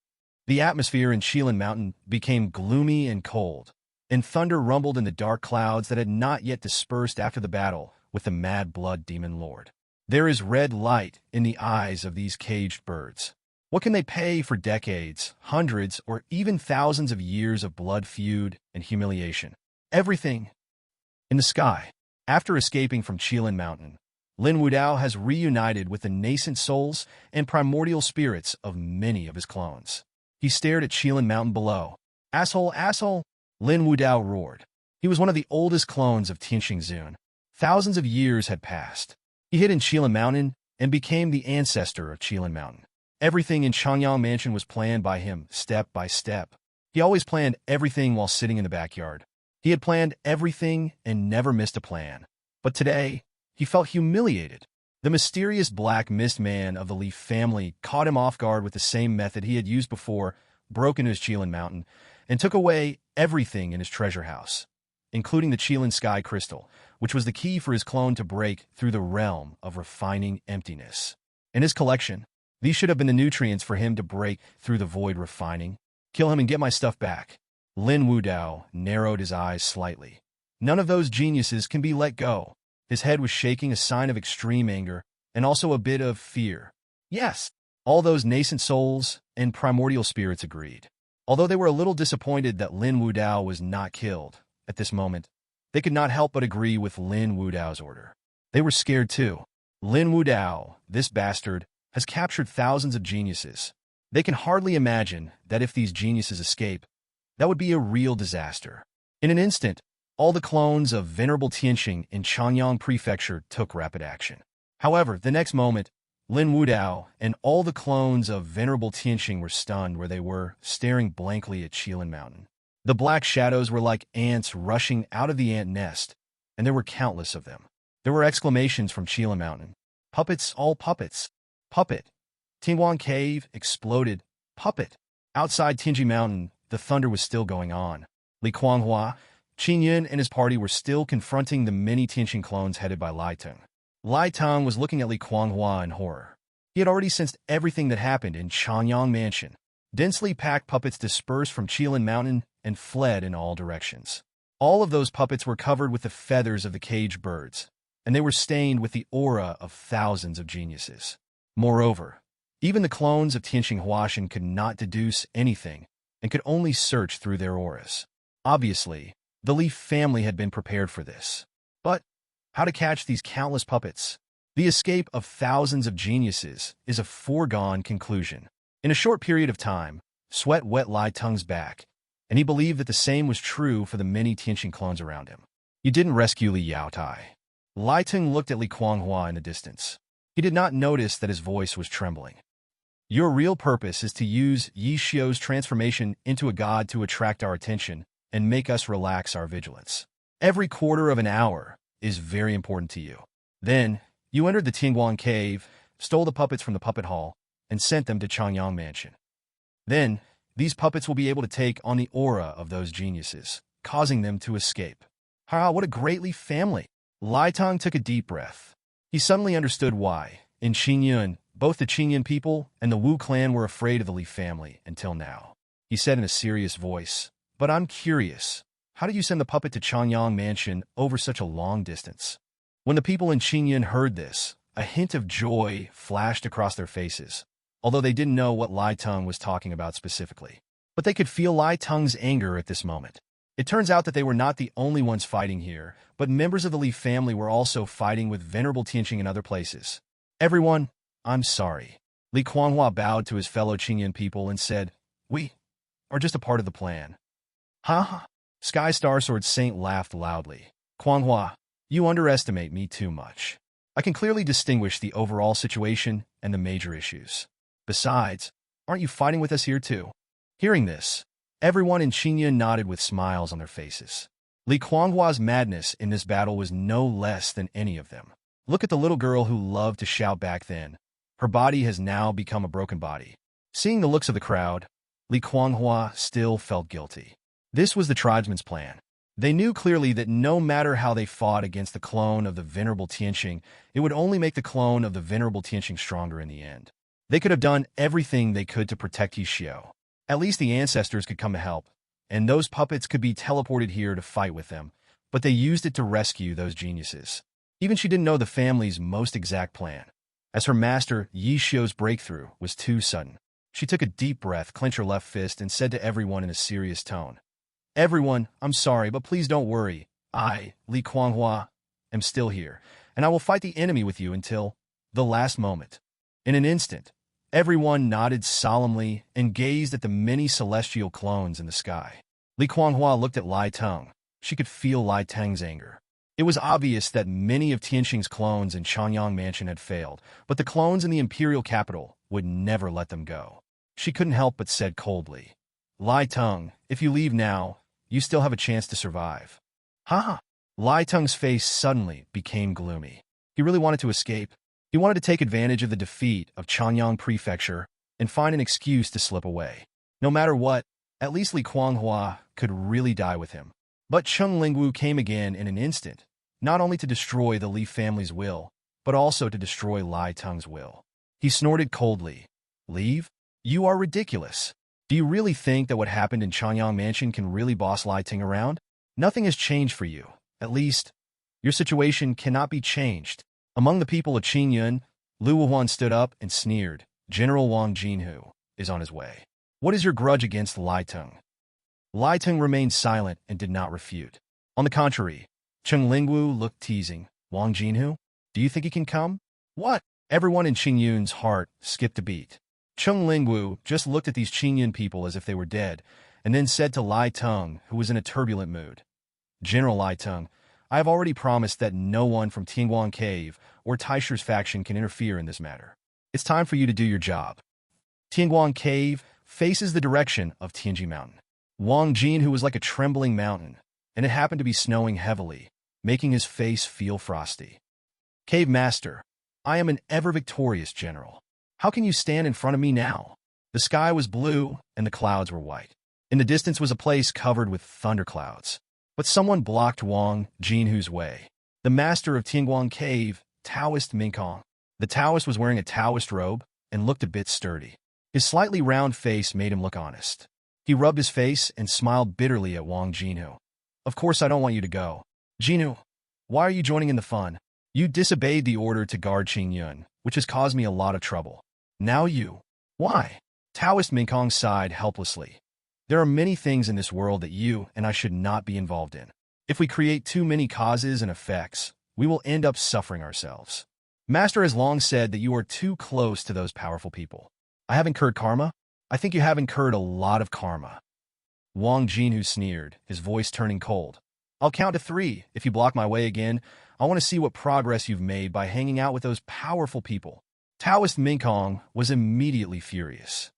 The atmosphere in Shilin Mountain became gloomy and cold, and thunder rumbled in the dark clouds that had not yet dispersed after the battle with the Mad Blood Demon Lord. There is red light in the eyes of these caged birds. What can they pay for decades, hundreds, or even thousands of years of blood feud and humiliation? Everything. In the sky, after escaping from Shilin Mountain, Lin Wudao has reunited with the nascent souls and primordial spirits of many of his clones. He stared at Shilin Mountain below. Asshole, asshole! Lin Wudao roared. He was one of the oldest clones of Tianqingzun. Thousands of years had passed. He hid in Shilin Mountain and became the ancestor of Shilin Mountain. Everything in Changyang Mansion was planned by him, step by step. He always planned everything while sitting in the backyard. He had planned everything and never missed a plan. But today, he felt humiliated. The mysterious black mist man of the Li family caught him off guard with the same method he had used before, broke into his Qilin Mountain, and took away everything in his treasure house, including the Qilin Sky Crystal, which was the key for his clone to break through the realm of refining emptiness. In his collection, these should have been the nutrients for him to break through the void refining. Kill him and get my stuff back. Lin Wudao narrowed his eyes slightly. None of those geniuses can be let go. His head was shaking, a sign of extreme anger, and also a bit of fear. Yes, all those nascent souls and primordial spirits agreed. Although they were a little disappointed that Lin Wudao was not killed at this moment, they could not help but agree with Lin Wudao's order. They were scared too. Lin Wudao, this bastard, has captured thousands of geniuses. They can hardly imagine that if these geniuses escape, that would be a real disaster. In an instant, all the clones of Venerable Tianqing in Changyang Prefecture took rapid action. However, the next moment, Lin Wudao and all the clones of Venerable Tianqing were stunned where they were, staring blankly at Qilin Mountain. The black shadows were like ants rushing out of the ant nest, and there were countless of them. There were exclamations from Qilin Mountain. Puppets, all puppets. Puppet. Tingguan Cave exploded. Puppet. Outside Tinji Mountain, the thunder was still going on. Li Kuanghua, Qin Yun and his party were still confronting the many Tianqing clones headed by Lai Teng. Lai Teng was looking at Li Kuanghua in horror. He had already sensed everything that happened in Changyang Mansion. Densely packed puppets dispersed from Qilin Mountain and fled in all directions. All of those puppets were covered with the feathers of the caged birds, and they were stained with the aura of thousands of geniuses. Moreover, even the clones of Tianqing Huashan could not deduce anything and could only search through their auras. Obviously, the Li family had been prepared for this. But how to catch these countless puppets? The escape of thousands of geniuses is a foregone conclusion. In a short period of time, sweat wet Lai Teng's back, and he believed that the same was true for the many Tianqing clones around him. You didn't rescue Li Yaotai. Lai Teng looked at Li Kuanghua in the distance. He did not notice that his voice was trembling. Your real purpose is to use Yi Xiu's transformation into a god to attract our attention and make us relax our vigilance. Every quarter of an hour is very important to you. Then, you entered the Tingguan Cave, stole the puppets from the puppet hall, and sent them to Changyang Mansion. Then, these puppets will be able to take on the aura of those geniuses, causing them to escape. Ha, what a great Li family! Lai Teng took a deep breath. He suddenly understood why, in Qingyun, both the Qingyun people and the Wu clan were afraid of the Li family until now. He said in a serious voice, "But I'm curious, how did you send the puppet to Changyang Mansion over such a long distance?" When the people in Qingyun heard this, a hint of joy flashed across their faces, although they didn't know what Lai Tung was talking about specifically. But they could feel Lai Tung's anger at this moment. It turns out that they were not the only ones fighting here, but members of the Li family were also fighting with Venerable Tianqing in other places. Everyone, I'm sorry. Li Kuanghua bowed to his fellow Qingyan people and said, "We are just a part of the plan." Ha ha! Sky Star Sword Saint laughed loudly. "Kuanghua, you underestimate me too much. I can clearly distinguish the overall situation and the major issues. Besides, aren't you fighting with us here too?" Hearing this, everyone in Qingyan nodded with smiles on their faces. Li Kuanghua's madness in this battle was no less than any of them. Look at the little girl who loved to shout back then. Her body has now become a broken body. Seeing the looks of the crowd, Li Kuanghua still felt guilty. This was the tribesmen's plan. They knew clearly that no matter how they fought against the clone of the Venerable Tianqing, it would only make the clone of the Venerable Tianqing stronger in the end. They could have done everything they could to protect Yixiao. At least the ancestors could come to help, and those puppets could be teleported here to fight with them, but they used it to rescue those geniuses. Even she didn't know the family's most exact plan, as her master Yixiao's breakthrough was too sudden. She took a deep breath, clenched her left fist, and said to everyone in a serious tone, "Everyone, I'm sorry, but please don't worry. I, Li Kuanghua, am still here, and I will fight the enemy with you until the last moment." In an instant, everyone nodded solemnly and gazed at the many celestial clones in the sky. Li Kuanghua looked at Lai Tung. She could feel Lai Tung's anger. It was obvious that many of Tianqing's clones in Chanyang Mansion had failed, but the clones in the imperial capital would never let them go. She couldn't help but said coldly, "Lai Tung, if you leave now, you still have a chance to survive." Ha! Lai Tung's face suddenly became gloomy. He really wanted to escape. He wanted to take advantage of the defeat of Chanyang Prefecture and find an excuse to slip away. No matter what, at least Li Kuanghua could really die with him. But Cheng Lingwu came again in an instant, not only to destroy the Li family's will, but also to destroy Lai Tung's will. He snorted coldly, "Leave? You are ridiculous. Do you really think that what happened in Chanyang Mansion can really boss Lai Ting around? Nothing has changed for you. At least, your situation cannot be changed." Among the people of Qingyun, Lu Wuhuan stood up and sneered, "General Wang Jinhu is on his way. What is your grudge against Lai Tung?" Lai Tung remained silent and did not refute. On the contrary, Cheng Lingwu looked teasing. "Wang Jinhu? Do you think he can come?" "What?" Everyone in Qingyun's heart skipped a beat. Cheng Lingwu just looked at these Qingyun people as if they were dead, and then said to Lai Tung, who was in a turbulent mood, "General Lai Tung, I have already promised that no one from Tianguan Cave or Taishi's faction can interfere in this matter. It's time for you to do your job." Tianguan Cave faces the direction of Tianji Mountain. Wang Jinhu was like a trembling mountain, and it happened to be snowing heavily, making his face feel frosty. "Cave Master, I am an ever-victorious general. How can you stand in front of me now?" The sky was blue, and the clouds were white. In the distance was a place covered with thunderclouds. But someone blocked Wang Jinhu's way. The master of Tianguan Cave, Taoist Minkong. The Taoist was wearing a Taoist robe and looked a bit sturdy. His slightly round face made him look honest. He rubbed his face and smiled bitterly at Wang Jinhu. "Of course I don't want you to go. Jinhu, why are you joining in the fun? You disobeyed the order to guard Qingyun, which has caused me a lot of trouble. Now you..." "Why?" Taoist Minkong sighed helplessly. "There are many things in this world that you and I should not be involved in. If we create too many causes and effects, we will end up suffering ourselves. Master has long said that you are too close to those powerful people. I have incurred karma? I think you have incurred a lot of karma." Wang Jinhu sneered, his voice turning cold. "I'll count to 3. If you block my way again, I want to see what progress you've made by hanging out with those powerful people." Taoist Minkong was immediately furious.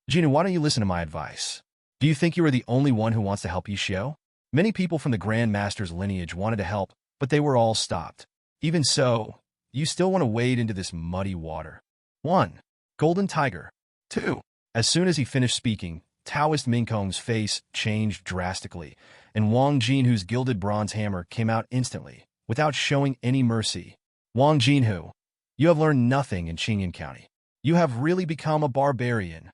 "Jinhu, why don't you listen to my advice? Do you think you are the only one who wants to help Yixiao? Many people from the Grand Master's lineage wanted to help, but they were all stopped. Even so, you still want to wade into this muddy water." 1. Golden Tiger. 2. As soon as he finished speaking, Taoist Minkong's face changed drastically, and Wang Jinhu's gilded bronze hammer came out instantly, without showing any mercy. "Wang Jinhu, you have learned nothing in Qingyun County. You have really become a barbarian."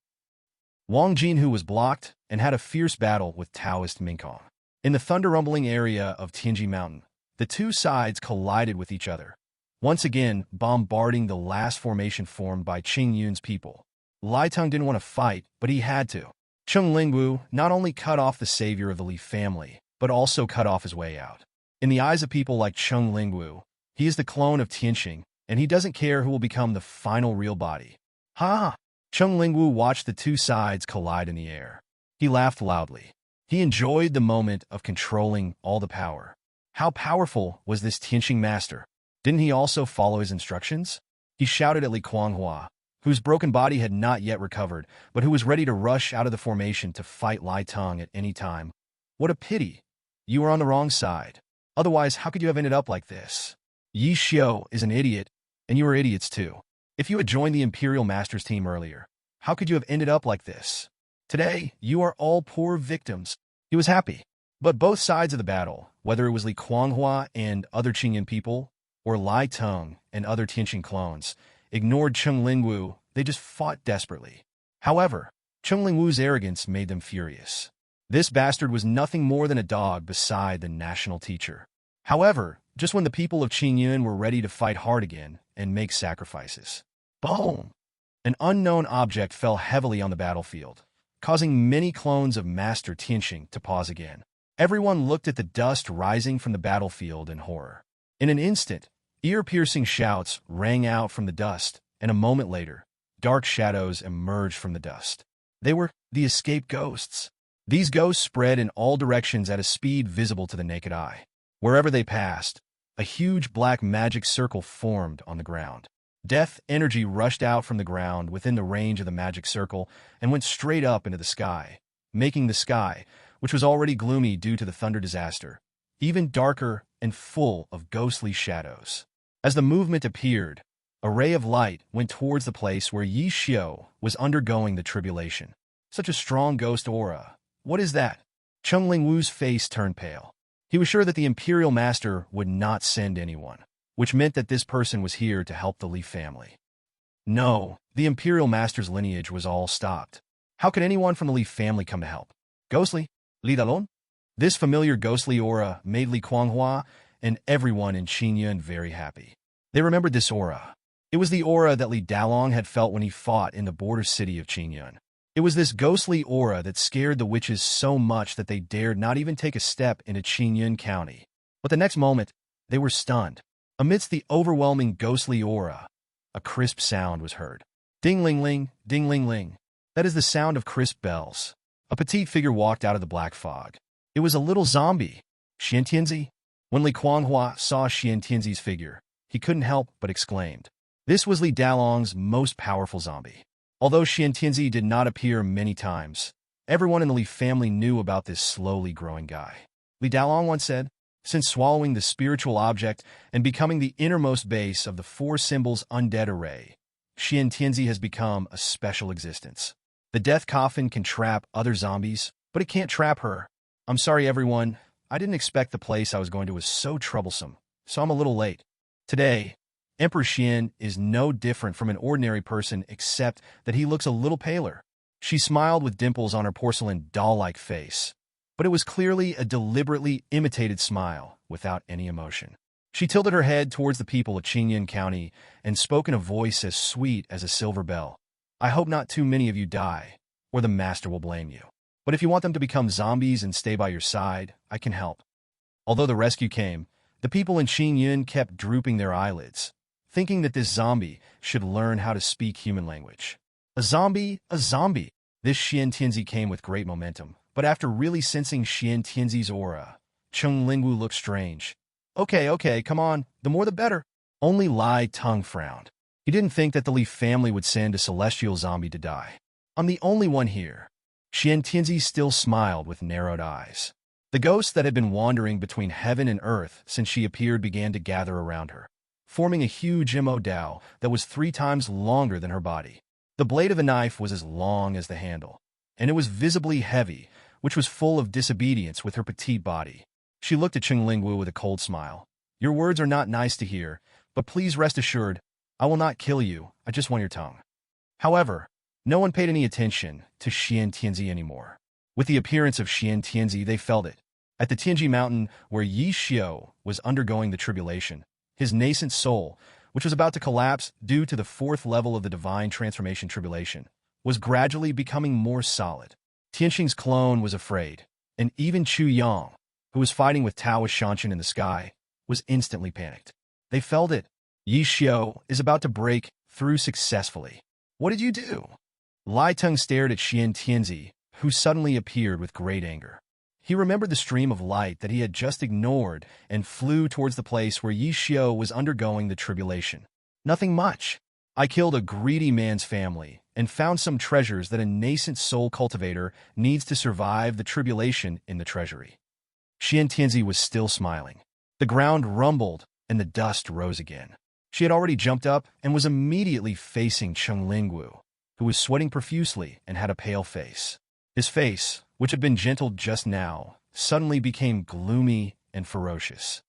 Wang Jinhu was blocked and had a fierce battle with Taoist Minkong. In the thunder-rumbling area of Tianji Mountain, the two sides collided with each other. once again bombarding the last formation formed by Qing Yun's people. Lai Teng didn't want to fight, but he had to. Cheng Lingwu not only cut off the savior of the Li family, but also cut off his way out. In the eyes of people like Cheng Lingwu, he is the clone of Tianqing, and he doesn't care who will become the final real body. Ha! Cheng Lingwu watched the two sides collide in the air. He laughed loudly. He enjoyed the moment of controlling all the power. How powerful was this Tianqing master? Didn't he also follow his instructions? He shouted at Li Kuanghua, whose broken body had not yet recovered, but who was ready to rush out of the formation to fight Lai Teng at any time. What a pity! You were on the wrong side. Otherwise, how could you have ended up like this? Yi Xiao is an idiot, and you are idiots too. If you had joined the Imperial Masters team earlier, how could you have ended up like this? Today, you are all poor victims. He was happy. But both sides of the battle, whether it was Li Kuanghua and other Qingyan people, or Lai Teng and other Tianqing clones, ignored Cheng Lingwu. They just fought desperately. However, Cheng Lingwu's arrogance made them furious. This bastard was nothing more than a dog beside the national teacher. However, just when the people of Qingyun were ready to fight hard again and make sacrifices, boom! An unknown object fell heavily on the battlefield, causing many clones of Master Tianqing to pause again. Everyone looked at the dust rising from the battlefield in horror. In an instant, ear-piercing shouts rang out from the dust, and a moment later, dark shadows emerged from the dust. They were the escaped ghosts. These ghosts spread in all directions at a speed visible to the naked eye. Wherever they passed, a huge black magic circle formed on the ground. Death energy rushed out from the ground within the range of the magic circle and went straight up into the sky, making the sky, which was already gloomy due to the thunder disaster, even darker and full of ghostly shadows. As the movement appeared, a ray of light went towards the place where Yi Xiao was undergoing the tribulation. Such a strong ghost aura. What is that? Cheng Lingwu's face turned pale. He was sure that the Imperial Master would not send anyone, which meant that this person was here to help the Li family. No, the Imperial Master's lineage was all stopped. How could anyone from the Li family come to help? Ghostly? Li Dalong? This familiar ghostly aura made Li Kuanghua and everyone in Qingyun very happy. They remembered this aura. It was the aura that Li Dalong had felt when he fought in the border city of Qingyun. It was this ghostly aura that scared the witches so much that they dared not even take a step into Qingyun County. But the next moment, they were stunned. Amidst the overwhelming ghostly aura, a crisp sound was heard. Ding-ling-ling, ding-ling-ling. That is the sound of crisp bells. A petite figure walked out of the black fog. It was a little zombie. Xiantianzi? When Li Kuanghua saw Xiantianzi's figure, he couldn't help but exclaimed. This was Li Dalong's most powerful zombie. Although Xiantianzi did not appear many times, everyone in the Li family knew about this slowly growing guy. Li Dalong once said, since swallowing the spiritual object and becoming the innermost base of the four symbols undead array, Xiantianzi has become a special existence. The death coffin can trap other zombies, but it can't trap her. I'm sorry, everyone. I didn't expect the place I was going to was so troublesome, so I'm a little late. Today, Emperor Xian is no different from an ordinary person except that he looks a little paler. She smiled with dimples on her porcelain doll-like face, but it was clearly a deliberately imitated smile without any emotion. She tilted her head towards the people of Qingyun County and spoke in a voice as sweet as a silver bell. I hope not too many of you die, or the master will blame you. But if you want them to become zombies and stay by your side, I can help. Although the rescue came, the people in Qingyun kept drooping their eyelids, thinking that this zombie should learn how to speak human language. A zombie, a zombie. This Xiantianzi came with great momentum, but after really sensing Xiantianzi's aura, Cheng Lingwu looked strange. Okay, come on, the more the better. Only Lai Teng frowned. He didn't think that the Li family would send a celestial zombie to die. I'm the only one here. Xiantianzi still smiled with narrowed eyes. The ghosts that had been wandering between heaven and earth since she appeared began to gather around her, forming a huge Immortal that was 3 times longer than her body. The blade of the knife was as long as the handle, and it was visibly heavy, which was full of disobedience with her petite body. She looked at Cheng Lingwu with a cold smile. Your words are not nice to hear, but please rest assured, I will not kill you, I just want your tongue. However, no one paid any attention to Xiantianzi anymore. With the appearance of Xiantianzi, they felt it. At the Tianji mountain, where Yi Xiao was undergoing the tribulation, His nascent soul, which was about to collapse due to the fourth level of the divine transformation tribulation, was gradually becoming more solid. Tianxing's clone was afraid, and even Chu Yang, who was fighting with Taoist Shanshan in the sky, was instantly panicked. They felt it. Yi Xiao is about to break through successfully. What did you do? Lai Teng stared at Xian Tianzi, who suddenly appeared with great anger. He remembered the stream of light that he had just ignored and flew towards the place where Yi Xiao was undergoing the tribulation. Nothing much. I killed a greedy man's family and found some treasures that a nascent soul cultivator needs to survive the tribulation in the treasury. Xian Tianzi was still smiling. The ground rumbled and the dust rose again. She had already jumped up and was immediately facing Cheng Lingwu, who was sweating profusely and had a pale face. His face, which had been gentle just now, suddenly became gloomy and ferocious.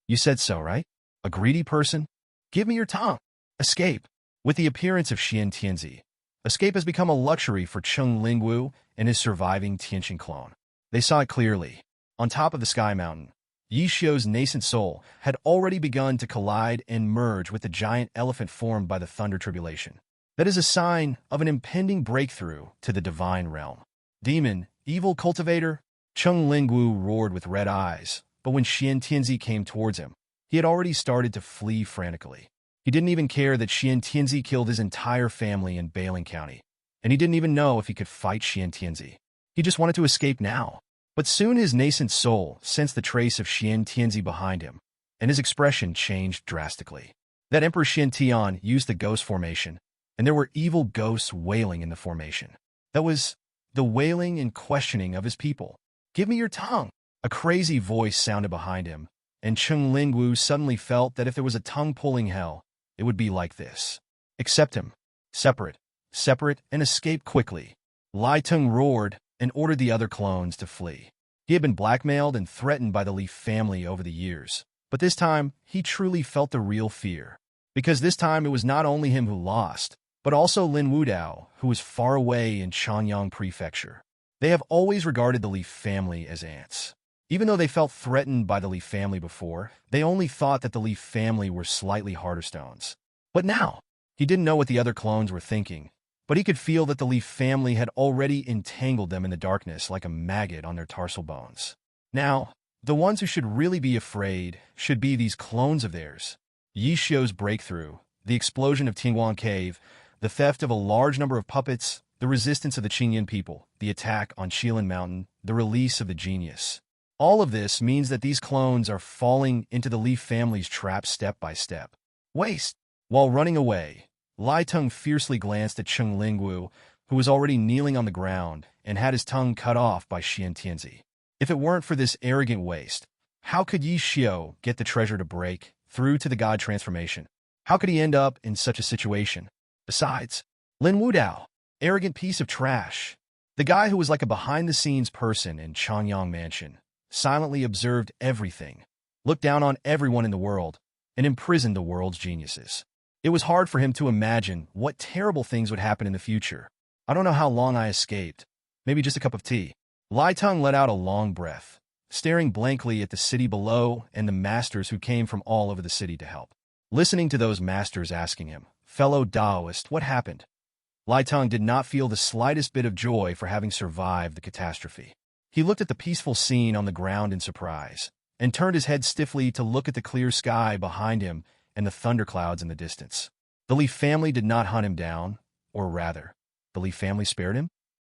You said so, right? A greedy person? Give me your tongue. Escape. With the appearance of Xian Tianzi, escape has become a luxury for Cheng Lingwu and his surviving Tianxing clone. They saw it clearly. On top of the Sky Mountain, Yi Xiao's nascent soul had already begun to collide and merge with the giant elephant formed by the Thunder Tribulation. That is a sign of an impending breakthrough to the divine realm. Demon, evil cultivator, Cheng Lingwu roared with red eyes, but when Xian Tianzi came towards him, he had already started to flee frantically. He didn't even care that Xian Tianzi killed his entire family in Bailing County, and he didn't even know if he could fight Xian Tianzi. He just wanted to escape now. But soon his nascent soul sensed the trace of Xian Tianzi behind him, and his expression changed drastically. That Emperor Xian Tian used the ghost formation, and there were evil ghosts wailing in the formation. That was the wailing and questioning of his people. Give me your tongue. A crazy voice sounded behind him, and Cheng Lingwu suddenly felt that if there was a tongue-pulling hell, it would be like this. Accept him. Separate, and escape quickly. Lai Teng roared and ordered the other clones to flee. He had been blackmailed and threatened by the Li family over the years, but this time he truly felt the real fear. Because this time it was not only him who lost, but also Lin Wudao, who was far away in Chanyang Prefecture. They have always regarded the Li family as ants. Even though they felt threatened by the Li family before, they only thought that the Li family were slightly harder stones. But now, he didn't know what the other clones were thinking, but he could feel that the Li family had already entangled them in the darkness like a maggot on their tarsal bones. Now, the ones who should really be afraid should be these clones of theirs. Yi Xiao's breakthrough, the explosion of Tingguan Cave, the theft of a large number of puppets, the resistance of the Qingyan people, the attack on Shilin Mountain, the release of the genius. All of this means that these clones are falling into the Li family's trap step by step. Waste. While running away, Lai Teng fiercely glanced at Cheng Lingwu, who was already kneeling on the ground and had his tongue cut off by Xian Tianzi. If it weren't for this arrogant waste, how could Yi Xiao get the treasure to break through to the God transformation? How could he end up in such a situation? Besides, Lin Wudao, arrogant piece of trash, the guy who was like a behind-the-scenes person in Chanyang Mansion, silently observed everything, looked down on everyone in the world, and imprisoned the world's geniuses. It was hard for him to imagine what terrible things would happen in the future. I don't know how long I escaped. Maybe just a cup of tea. Lai Teng let out a long breath, staring blankly at the city below and the masters who came from all over the city to help. Listening to those masters asking him, "Fellow Taoist, what happened?" Lai Teng did not feel the slightest bit of joy for having survived the catastrophe. He looked at the peaceful scene on the ground in surprise, and turned his head stiffly to look at the clear sky behind him and the thunderclouds in the distance. The Li family did not hunt him down, or rather, the Li family spared him?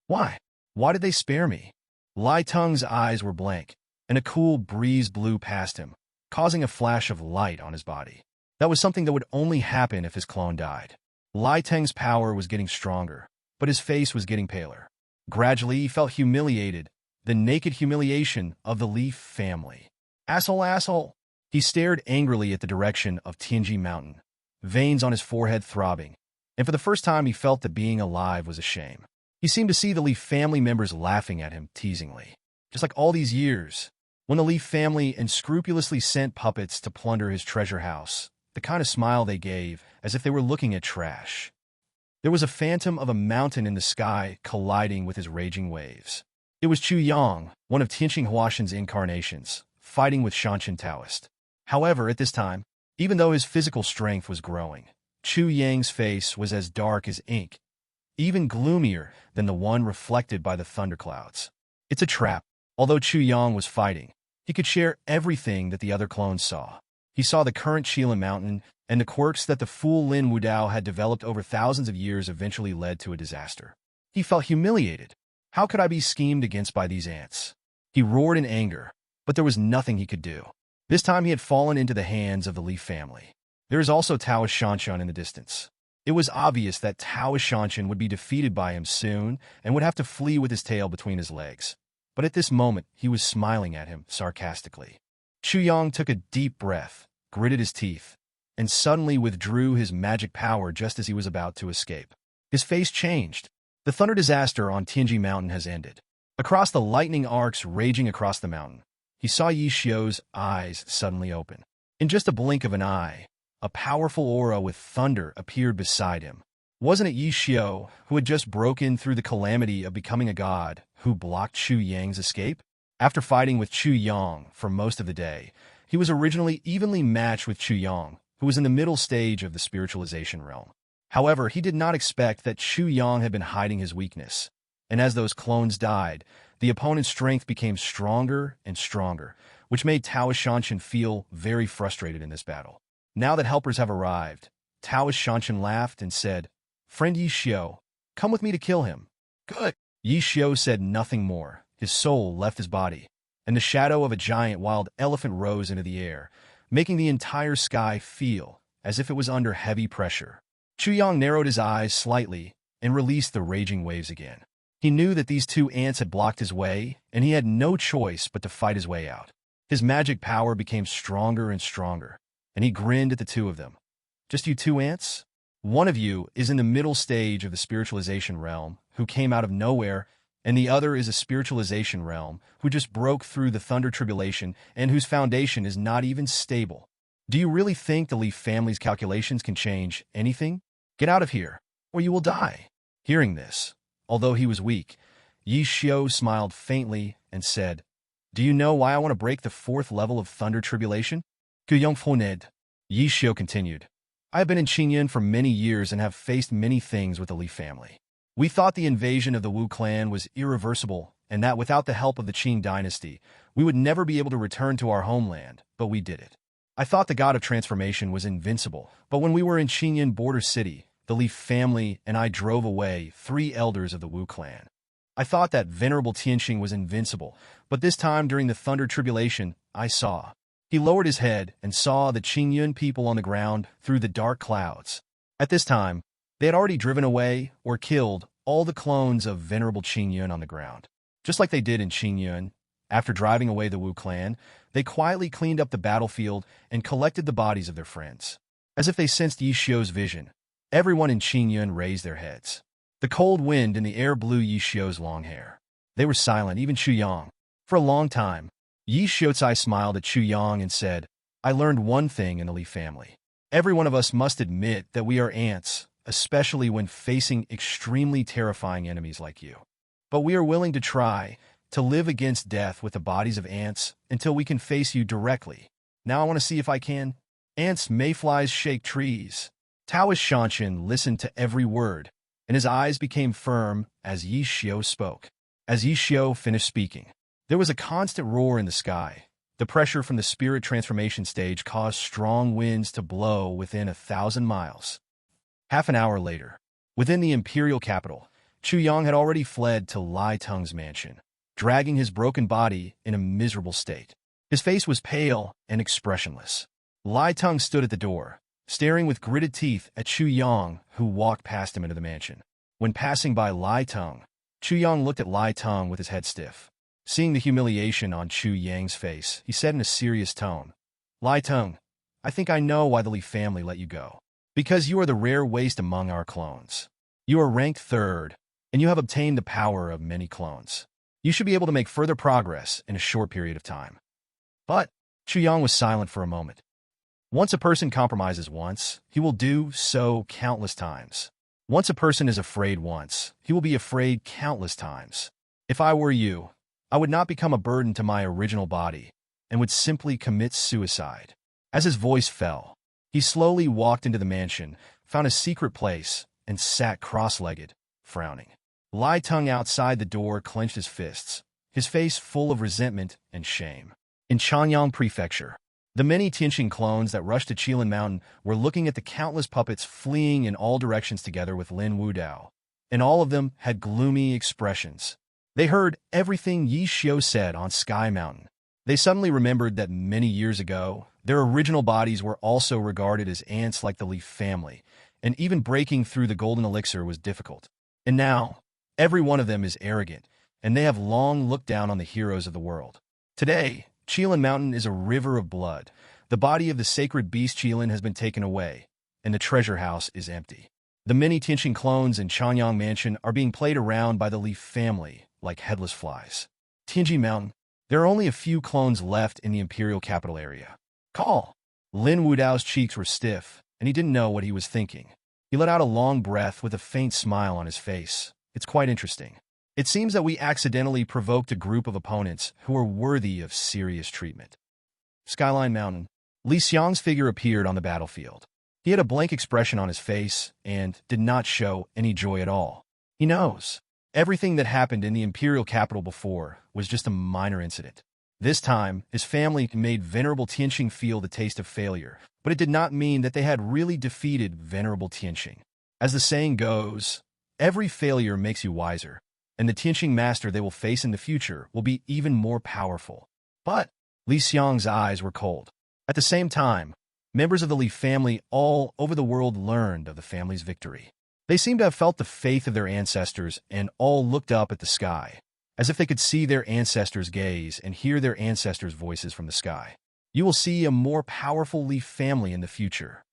Why? Why did they spare me? Lai Teng's eyes were blank, and a cool breeze blew past him, causing a flash of light on his body. That was something that would only happen if his clone died. Lai Teng's power was getting stronger, but his face was getting paler. Gradually, he felt humiliated, the naked humiliation of the Li family. Asshole! He stared angrily at the direction of Tianji Mountain, veins on his forehead throbbing, and for the first time he felt that being alive was a shame. He seemed to see the Li family members laughing at him teasingly. Just like all these years, when the Li family unscrupulously sent puppets to plunder his treasure house, the kind of smile they gave as if they were looking at trash. There was a phantom of a mountain in the sky colliding with his raging waves. It was Chu Yang, one of Tianxing Huashan's incarnations, fighting with Shanshan Taoist. However, at this time, Even though his physical strength was growing, Chu Yang's face was as dark as ink, even gloomier than the one reflected by the thunderclouds. It's a trap. Although Chu Yang was fighting, he could share everything that the other clones saw. He saw the current Qilin Mountain, and the quirks that the fool Lin Wudao had developed over thousands of years eventually led to a disaster. He felt humiliated. How could I be schemed against by these ants? He roared in anger, but there was nothing he could do. This time he had fallen into the hands of the Li family. There is also Taoish Shanshan in the distance. It was obvious that Taoish Shanshan would be defeated by him soon and would have to flee with his tail between his legs. But at this moment, he was smiling at him sarcastically. Chu Yang took a deep breath, gritted his teeth, and suddenly withdrew his magic power just as he was about to escape. His face changed. The thunder disaster on Tianji Mountain has ended. Across the lightning arcs raging across the mountain, he saw Yi Xiu's eyes suddenly open. In just a blink of an eye, a powerful aura with thunder appeared beside him. Wasn't it Yi Xiu, who had just broken through the calamity of becoming a god, who blocked Chu Yang's escape? After fighting with Chu Yang for most of the day, he was originally evenly matched with Chu Yang, who was in the middle stage of the spiritualization realm. However, he did not expect that Chu Yang had been hiding his weakness, and as those clones died, the opponent's strength became stronger and stronger, which made Taoish Shanshan feel very frustrated in this battle. Now that helpers have arrived, Taoish Shanshan laughed and said, "Friend Yi Xiu, come with me to kill him." "Good." Yi Xiu said nothing more. His soul left his body, and the shadow of a giant wild elephant rose into the air, making the entire sky feel as if it was under heavy pressure. Chu Yang narrowed his eyes slightly and released the raging waves again. He knew that these two ants had blocked his way, and he had no choice but to fight his way out. His magic power became stronger and stronger, and he grinned at the two of them. "Just you two ants? One of you is in the middle stage of the spiritualization realm, who came out of nowhere, and the other is a spiritualization realm, who just broke through the thunder tribulation and whose foundation is not even stable. Do you really think the Li family's calculations can change anything? Get out of here, or you will die." Hearing this, although he was weak, Yi Xiu smiled faintly and said, "Do you know why I want to break the 4th level of thunder tribulation?" Yi Xiu continued, "I have been in Qingyun for many years and have faced many things with the Li family. We thought the invasion of the Wu clan was irreversible and that without the help of the Qing dynasty, we would never be able to return to our homeland, but we did it. I thought the god of transformation was invincible, but when we were in Qingyun border city, the Li family and I drove away 3 elders of the Wu clan. I thought that venerable Tianxing was invincible, but this time during the thunder tribulation, I saw." He lowered his head and saw the Qingyun people on the ground through the dark clouds. At this time, they had already driven away or killed all the clones of venerable Qingyun on the ground. Just like they did in Qingyun, after driving away the Wu clan, they quietly cleaned up the battlefield and collected the bodies of their friends. As if they sensed Yi Xiu's vision, everyone in Qingyun raised their heads. The cold wind in the air blew Yi Xiu's long hair. They were silent, even Chu Yang. For a long time, Yi Xiucai smiled at Chu Yang and said, "I learned one thing in the Li family. Every one of us must admit that we are ants, especially when facing extremely terrifying enemies like you. But we are willing to try to live against death with the bodies of ants until we can face you directly. Now I want to see if I can." Ants, mayflies shake trees. Taoish Shanshan listened to every word, and his eyes became firm as Yi Xiu spoke. As Yi Xiu finished speaking, there was a constant roar in the sky. The pressure from the spirit transformation stage caused strong winds to blow within 1,000 miles. Half an hour later, within the imperial capital, Chu Yang had already fled to Lai Teng's mansion, dragging his broken body in a miserable state. His face was pale and expressionless. Lai Teng stood at the door, staring with gritted teeth at Chu Yang, who walked past him into the mansion. When passing by Lai Teng, Chu Yang looked at Lai Teng with his head stiff. Seeing the humiliation on Chu Yang's face, he said in a serious tone, "Lai Teng, I think I know why the Li family let you go. Because you are the rare waste among our clones. You are ranked 3rd, and you have obtained the power of many clones. You should be able to make further progress in a short period of time." But Chu Yang was silent for a moment. Once a person compromises once, he will do so countless times. Once a person is afraid once, he will be afraid countless times. If I were you, I would not become a burden to my original body and would simply commit suicide. As his voice fell, He slowly walked into the mansion, found a secret place, and sat cross-legged, frowning. Lai Tung outside the door clenched his fists, his face full of resentment and shame. In Chanyang Prefecture, the many Tianqing clones that rushed to Qilin Mountain were looking at the countless puppets fleeing in all directions together with Lin Wudao, and all of them had gloomy expressions. They heard everything Yi Xiu said on Sky Mountain. They suddenly remembered that many years ago, their original bodies were also regarded as ants like the Leaf family, and even breaking through the golden elixir was difficult. And now, every one of them is arrogant, and they have long looked down on the heroes of the world. Today, Qilin Mountain is a river of blood. The body of the sacred beast Qilin has been taken away, and the treasure house is empty. The many Tianqing clones in Chanyang Mansion are being played around by the Leaf family like headless flies. Tianji Mountain, there are only a few clones left in the imperial capital area. Call! Lin Wudao's cheeks were stiff, and he didn't know what he was thinking. He let out a long breath with a faint smile on his face. It's quite interesting. It seems that we accidentally provoked a group of opponents who are worthy of serious treatment. Skyline Mountain. Li Xiang's figure appeared on the battlefield. He had a blank expression on his face and did not show any joy at all. He knows. Everything that happened in the imperial capital before was just a minor incident. This time, his family made Venerable Tianqing feel the taste of failure, but it did not mean that they had really defeated Venerable Tianqing. As the saying goes, every failure makes you wiser, and the Tianqing master they will face in the future will be even more powerful. But Li Xiang's eyes were cold. At the same time, members of the Li family all over the world learned of the family's victory. They seemed to have felt the faith of their ancestors and all looked up at the sky, as if they could see their ancestors' gaze and hear their ancestors' voices from the sky. You will see a more powerful Li family in the future.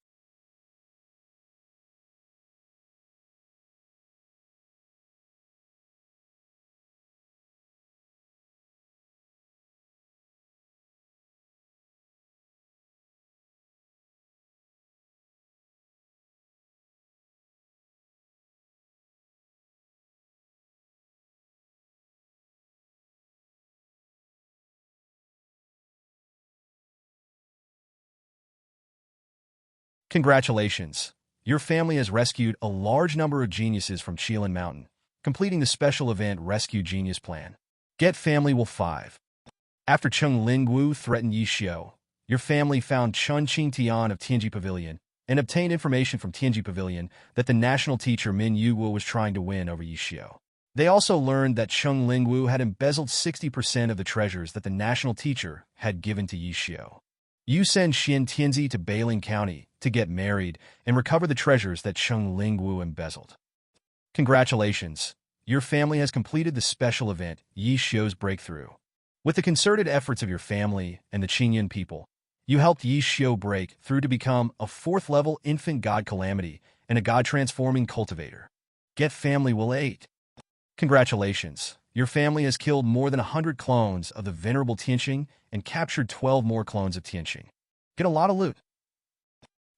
Congratulations! Your family has rescued a large number of geniuses from Qilin Mountain, completing the special event Rescue Genius Plan. Get Family Will 5. After Cheng Lingwu threatened Yi Xiu, your family found Chun Qing Tian of Tianji Pavilion and obtained information from Tianji Pavilion that the national teacher Min Yuguo was trying to win over Yi Xiu. They also learned that Cheng Lingwu had embezzled 60% of the treasures that the national teacher had given to Yi Xiu. You send Xin Tianzi to Bailing County to get married and recover the treasures that Cheng Lingwu embezzled. Congratulations! Your family has completed the special event Yi Xiu's breakthrough. With the concerted efforts of your family and the Qingyun people, you helped Yi Xiu break through to become a 4th-level infant god calamity and a god-transforming cultivator. Get Family Will 8. Congratulations! Your family has killed more than 100 clones of the Venerable Tianqing and captured 12 more clones of Tianqing. Get a lot of loot.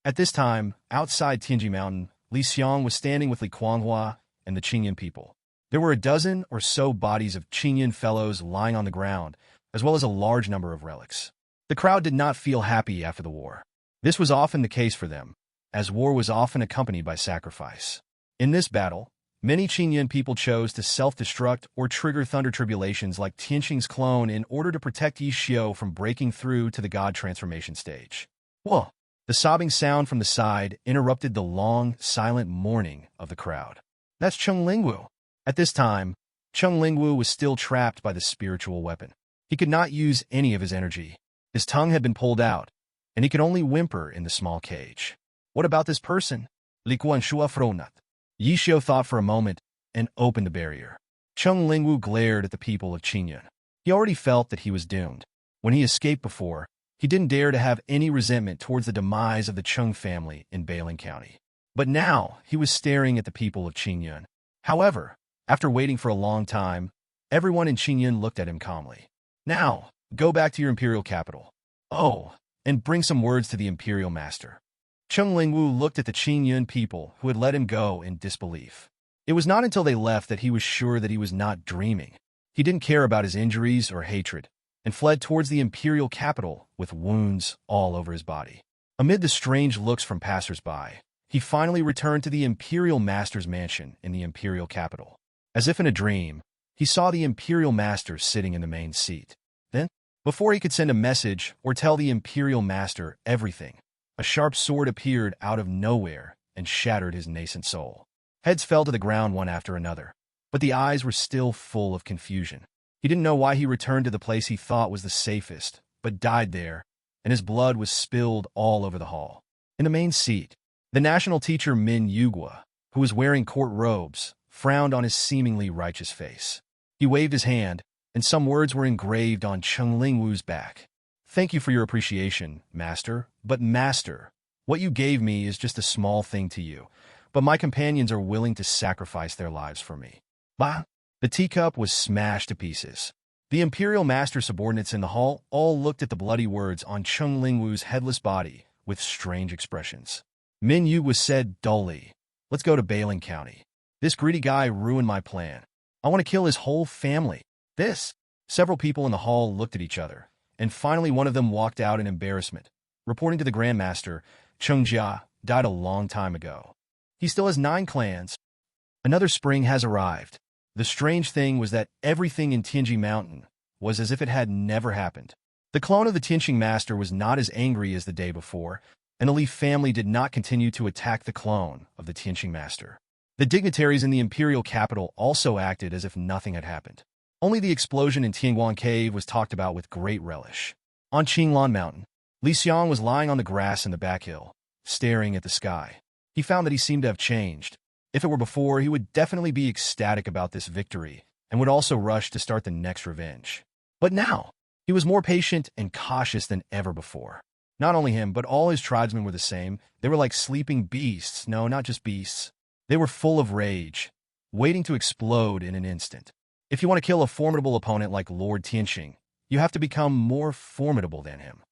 At this time, outside Tianji Mountain, Li Xiang was standing with Li Kuanghua and the Qingyun people. There were a dozen or so bodies of Qingyun fellows lying on the ground, as well as a large number of relics. The crowd did not feel happy after the war. This was often the case for them, as war was often accompanied by sacrifice. In this battle, many Qingyun people chose to self-destruct or trigger thunder tribulations like Tianqing's clone in order to protect Yi Xiu from breaking through to the god transformation stage. Whoa! The sobbing sound from the side interrupted the long, silent mourning of the crowd. That's Cheng Lingwu. At this time, Cheng Lingwu was still trapped by the spiritual weapon. He could not use any of his energy. His tongue had been pulled out, and he could only whimper in the small cage. What about this person? Li Guanshua Fronat. Yi Xiu thought for a moment and opened the barrier. Cheng Lingwu glared at the people of Qingyun. He already felt that he was doomed. When he escaped before, he didn't dare to have any resentment towards the demise of the Cheng family in Bailing County. But now, he was staring at the people of Qingyun. However, after waiting for a long time, everyone in Qingyun looked at him calmly. Now, go back to your imperial capital. Oh, and bring some words to the imperial master. Cheng Lingwu looked at the Qingyun people who had let him go in disbelief. It was not until they left that he was sure that he was not dreaming. He didn't care about his injuries or hatred, and fled towards the imperial capital with wounds all over his body. Amid the strange looks from passers-by, he finally returned to the Imperial Master's mansion in the Imperial capital. As if in a dream, he saw the Imperial Master sitting in the main seat. Then, before he could send a message or tell the Imperial Master everything, a sharp sword appeared out of nowhere and shattered his nascent soul. Heads fell to the ground one after another, but the eyes were still full of confusion. He didn't know why he returned to the place he thought was the safest, but died there, and his blood was spilled all over the hall. In the main seat, the national teacher Min Yugua, who was wearing court robes, frowned on his seemingly righteous face. He waved his hand, and some words were engraved on Cheng Lingwu's back. "Thank you for your appreciation, Master, but Master, what you gave me is just a small thing to you, but my companions are willing to sacrifice their lives for me." Bah! The teacup was smashed to pieces. The Imperial Master subordinates in the hall all looked at the bloody words on Cheng Lingwu's headless body with strange expressions. Min Yu was said dully, "Let's go to Bailing County. This greedy guy ruined my plan. I want to kill his whole family." Several people in the hall looked at each other, and finally one of them walked out in embarrassment, reporting to the Grand Master, "Cheng Jia died a long time ago. He still has 9 clans. Another spring has arrived." The strange thing was that everything in Tianji Mountain was as if it had never happened. The clone of the Tianqing Master was not as angry as the day before, and the Li family did not continue to attack the clone of the Tianqing Master. The dignitaries in the imperial capital also acted as if nothing had happened. Only the explosion in Tianguan Cave was talked about with great relish. On Qinglan Mountain, Xiang was lying on the grass in the back hill, staring at the sky. He found that he seemed to have changed. If it were before, he would definitely be ecstatic about this victory and would also rush to start the next revenge. But now, he was more patient and cautious than ever before. Not only him, but all his tribesmen were the same. They were like sleeping beasts. No, not just beasts. They were full of rage, waiting to explode in an instant. If you want to kill a formidable opponent like Lord Tianqing, you have to become more formidable than him.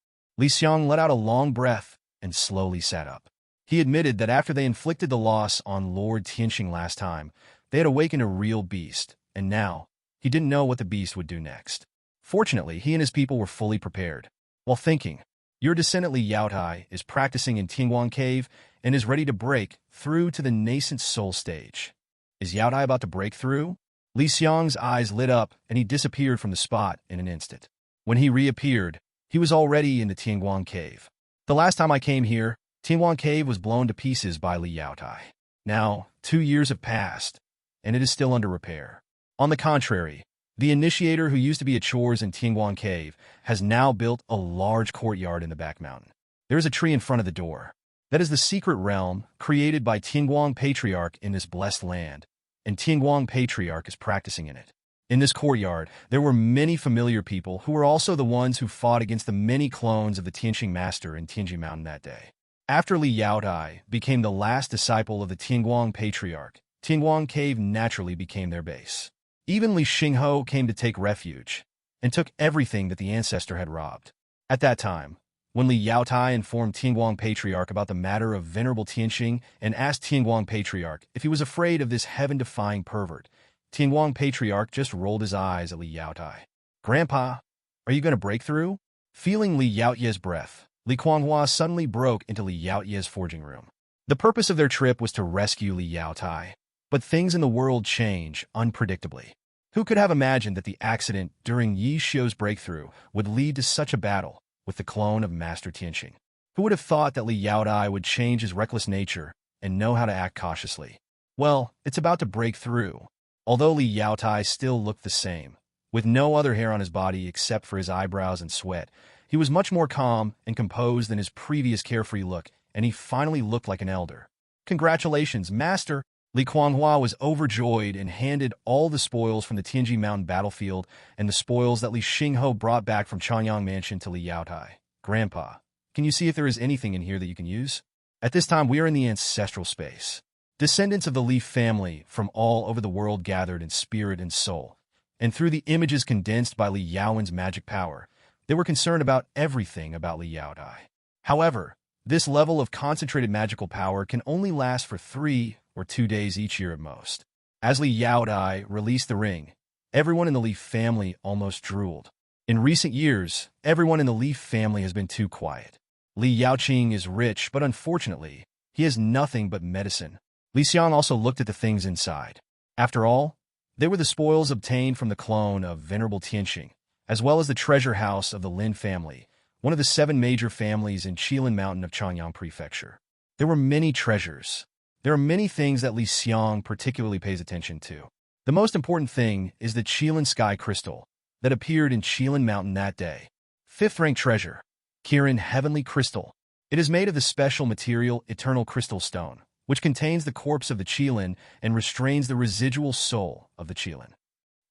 Xiang let out a long breath and slowly sat up. He admitted that after they inflicted the loss on Lord Tianqing last time, they had awakened a real beast, and now he didn't know what the beast would do next. Fortunately, he and his people were fully prepared. While thinking, your descendant Li Yaotai is practicing in Tianguan Cave and is ready to break through to the nascent soul stage. Is Yaotai about to break through? Xiang's eyes lit up and he disappeared from the spot in an instant. When he reappeared, he was already in the Tianguan Cave. The last time I came here, Tianguan Cave was blown to pieces by Li Yaotai. Now, 2 years have passed, and it is still under repair. On the contrary, the initiator who used to be at chores in Tianguan Cave has now built a large courtyard in the back mountain. There is a tree in front of the door. That is the secret realm created by Tianguang Patriarch in this blessed land, and Tianguang Patriarch is practicing in it. In this courtyard, there were many familiar people who were also the ones who fought against the many clones of the Tianqing Master in Tianji Mountain that day. After Li Yaotai became the last disciple of the Tianguang Patriarch, Tianguang Cave naturally became their base. Even Li Xingho came to take refuge, and took everything that the ancestor had robbed. At that time, when Li Yaotai informed Tianguang Patriarch about the matter of Venerable Tianqing and asked Tianguang Patriarch if he was afraid of this heaven-defying pervert, Tianguang Patriarch just rolled his eyes at Li Yaotai. "Grandpa, are you going to break through?" Feeling Li Yaoye's breath, Li Kuanghua suddenly broke into Li Yaoye's forging room. The purpose of their trip was to rescue Li Yaotai, but things in the world change unpredictably. Who could have imagined that the accident during Yi Xiu's breakthrough would lead to such a battle with the clone of Master Tianqing? Who would have thought that Li Yaotai would change his reckless nature and know how to act cautiously? Well, it's about to break through. Although Li Yaotai still looked the same, with no other hair on his body except for his eyebrows and sweat, he was much more calm and composed than his previous carefree look, and he finally looked like an elder. "Congratulations, Master!" Li Kuanghua was overjoyed and handed all the spoils from the Tianji Mountain battlefield and the spoils that Li Xingho brought back from Changyang Mansion to Li Yaotai. "Grandpa, can you see if there is anything in here that you can use?" At this time, we are in the ancestral space. Descendants of the Li family from all over the world gathered in spirit and soul, and through the images condensed by Li Yaowen's magic power, they were concerned about everything about Li Yaotai. However, this level of concentrated magical power can only last for 3 or 2 days each year at most. As Li Yaotai released the ring, everyone in the Li family almost drooled. In recent years, everyone in the Li family has been too quiet. Li Yaoqing is rich, but unfortunately, he has nothing but medicine. Li Xiang also looked at the things inside. After all, they were the spoils obtained from the clone of Venerable Tianxing, as well as the treasure house of the Lin family, one of the 7 major families in Qilin Mountain of Changyang Prefecture. There were many treasures. There are many things that Li Xiang particularly pays attention to. The most important thing is the Qilin Sky Crystal that appeared in Qilin Mountain that day. 5th-rank treasure, Kirin Heavenly Crystal. It is made of the special material Eternal Crystal Stone, which contains the corpse of the Qilin and restrains the residual soul of the Qilin.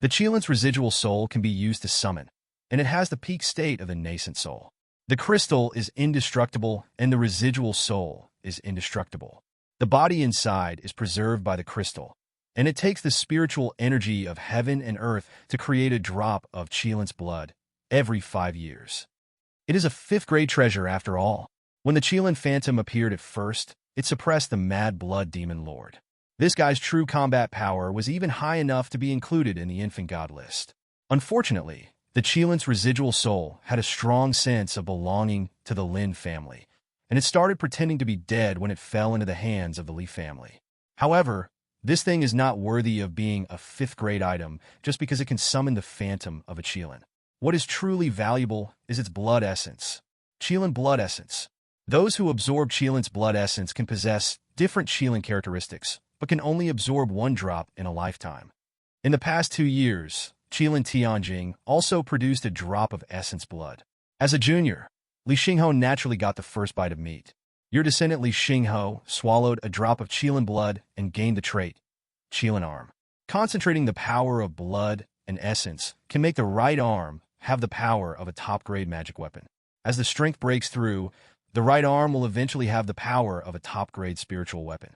The Qilin's residual soul can be used to summon, and it has the peak state of the nascent soul. The crystal is indestructible, and the residual soul is indestructible. The body inside is preserved by the crystal, and it takes the spiritual energy of heaven and earth to create a drop of Qilin's blood every 5 years. It is a 5th-grade treasure after all. When the Qilin Phantom appeared at first, it suppressed the Mad Blood Demon Lord. This guy's true combat power was even high enough to be included in the infant god list. Unfortunately, the Qilin's residual soul had a strong sense of belonging to the Lin family, and it started pretending to be dead when it fell into the hands of the Li family. However, this thing is not worthy of being a 5th-grade item just because it can summon the phantom of a Qilin. What is truly valuable is its blood essence. Qilin blood essence. Those who absorb Qilin's blood essence can possess different Qilin characteristics, but can only absorb 1 drop in a lifetime. In the past 2 years, Qilin Tianjing also produced a drop of essence blood. As a junior, Li Xingho naturally got the first bite of meat. Your descendant Li Xingho swallowed a drop of Qilin blood and gained the trait, Qilin arm. Concentrating the power of blood and essence can make the right arm have the power of a top-grade magic weapon. As the strength breaks through, the right arm will eventually have the power of a top-grade spiritual weapon.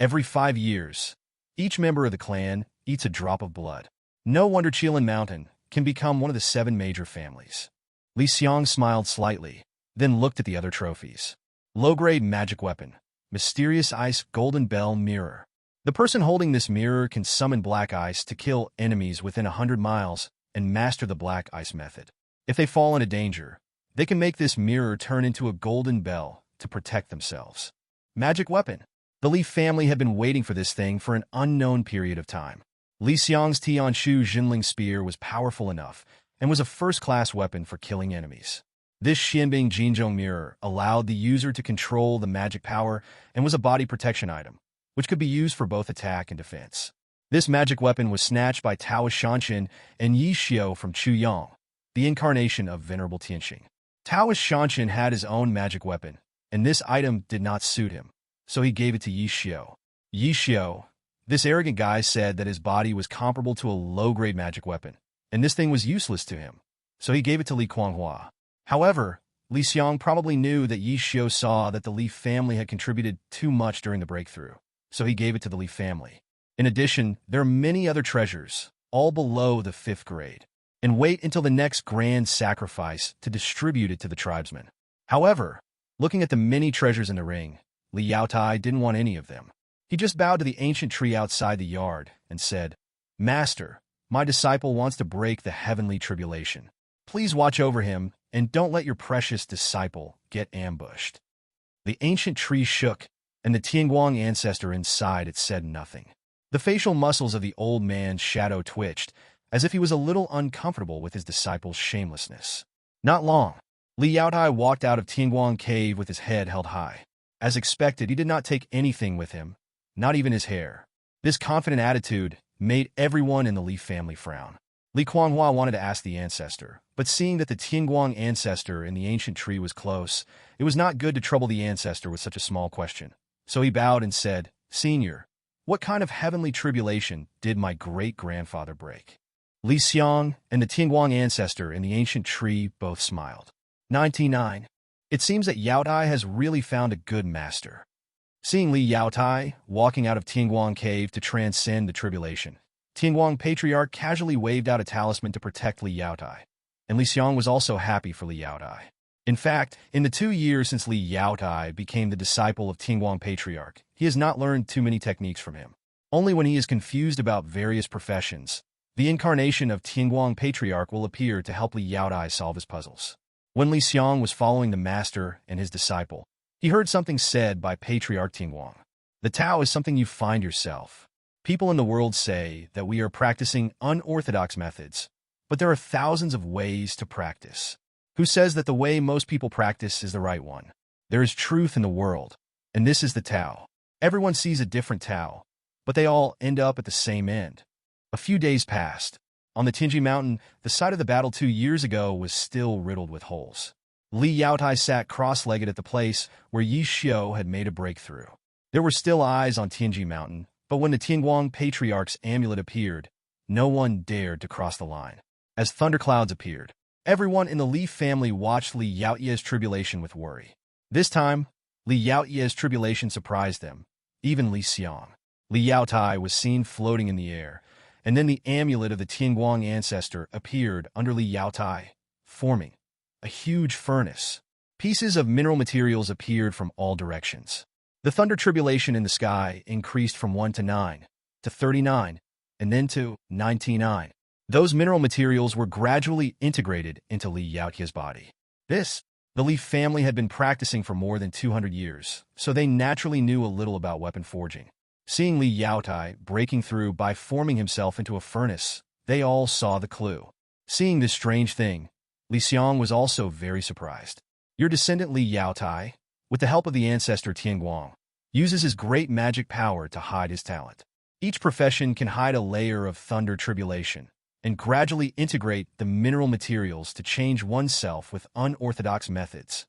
Every 5 years, each member of the clan eats a drop of blood. No wonder Qilin Mountain can become one of the 7 major families. Li Xiang smiled slightly, then looked at the other trophies. Low-grade magic weapon, mysterious ice golden bell mirror. The person holding this mirror can summon black ice to kill enemies within 100 miles and master the black ice method. If they fall into danger, they can make this mirror turn into a golden bell to protect themselves. Magic weapon. The Li family had been waiting for this thing for an unknown period of time. Li Xiang's Tianshu Jinling spear was powerful enough and was a first-class weapon for killing enemies. This Xianbing Jinzhong mirror allowed the user to control the magic power and was a body protection item, which could be used for both attack and defense. This magic weapon was snatched by Taoist Shanshan and Yi Xiao from Chuyang, the incarnation of Venerable Tianxing. Taoist Shanshan had his own magic weapon, and this item did not suit him, so he gave it to Yi Xiao. Yi Xiao, this arrogant guy, said that his body was comparable to a low-grade magic weapon, and this thing was useless to him, so he gave it to Li Kuanghua. However, Li Xiang probably knew that Yi Xiao saw that the Li family had contributed too much during the breakthrough, so he gave it to the Li family. In addition, there are many other treasures, all below the 5th grade, and wait until the next grand sacrifice to distribute it to the tribesmen. However, looking at the many treasures in the ring, Li Yaotai didn't want any of them. He just bowed to the ancient tree outside the yard and said, "Master, my disciple wants to break the heavenly tribulation. Please watch over him and don't let your precious disciple get ambushed." The ancient tree shook, and the Tianguang ancestor inside it said nothing. The facial muscles of the old man's shadow twitched, as if he was a little uncomfortable with his disciple's shamelessness. Not long, Li Yaotai walked out of Tianguang cave with his head held high. As expected, he did not take anything with him, not even his hair. This confident attitude made everyone in the Li family frown. Li Kuanghua wanted to ask the ancestor, but seeing that the Tianguang ancestor in the ancient tree was close, it was not good to trouble the ancestor with such a small question. So he bowed and said, "Senior, what kind of heavenly tribulation did my great-grandfather break?" Li Xiang and the Tianguang ancestor in the ancient tree both smiled. 99. It seems that Yaotai has really found a good master. Seeing Li Yaotai walking out of Tianguang cave to transcend the tribulation, Tianguang Patriarch casually waved out a talisman to protect Li Yaotai, and Li Xiang was also happy for Li Yaotai. In fact, in the 2 years since Li Yaotai became the disciple of Tianguang Patriarch, he has not learned too many techniques from him. Only when he is confused about various professions, the incarnation of Tianguang Patriarch will appear to help Li Yaotai solve his puzzles. When Xiang was following the master and his disciple, he heard something said by Patriarch Tianguang. The Tao is something you find yourself. People in the world say that we are practicing unorthodox methods, but there are thousands of ways to practice. Who says that the way most people practice is the right one? There is truth in the world, and this is the Tao. Everyone sees a different Tao, but they all end up at the same end. A few days passed. On the Tianji Mountain, the site of the battle 2 years ago was still riddled with holes. Li Yaotai sat cross-legged at the place where Yi Xiu had made a breakthrough. There were still eyes on Tianji Mountain, but when the Tianguang Patriarch's amulet appeared, no one dared to cross the line. As thunderclouds appeared, everyone in the Li family watched Li Yaoye's tribulation with worry. This time, Li Yaoye's tribulation surprised them, even Li Xiang. Li Yaotai was seen floating in the air, and then the amulet of the Tianguang ancestor appeared under Li Yaotai, forming a huge furnace. Pieces of mineral materials appeared from all directions. The thunder tribulation in the sky increased from 1 to 9, to 39, and then to 99. Those mineral materials were gradually integrated into Li Yaotia's body. The Li family had been practicing for more than 200 years, so they naturally knew a little about weapon forging. Seeing Li Yaotai breaking through by forming himself into a furnace, they all saw the clue. Seeing this strange thing, Li Xiang was also very surprised. Your descendant Li Yaotai, with the help of the ancestor Tianguang, uses his great magic power to hide his talent. Each profession can hide a layer of thunder tribulation and gradually integrate the mineral materials to change oneself with unorthodox methods.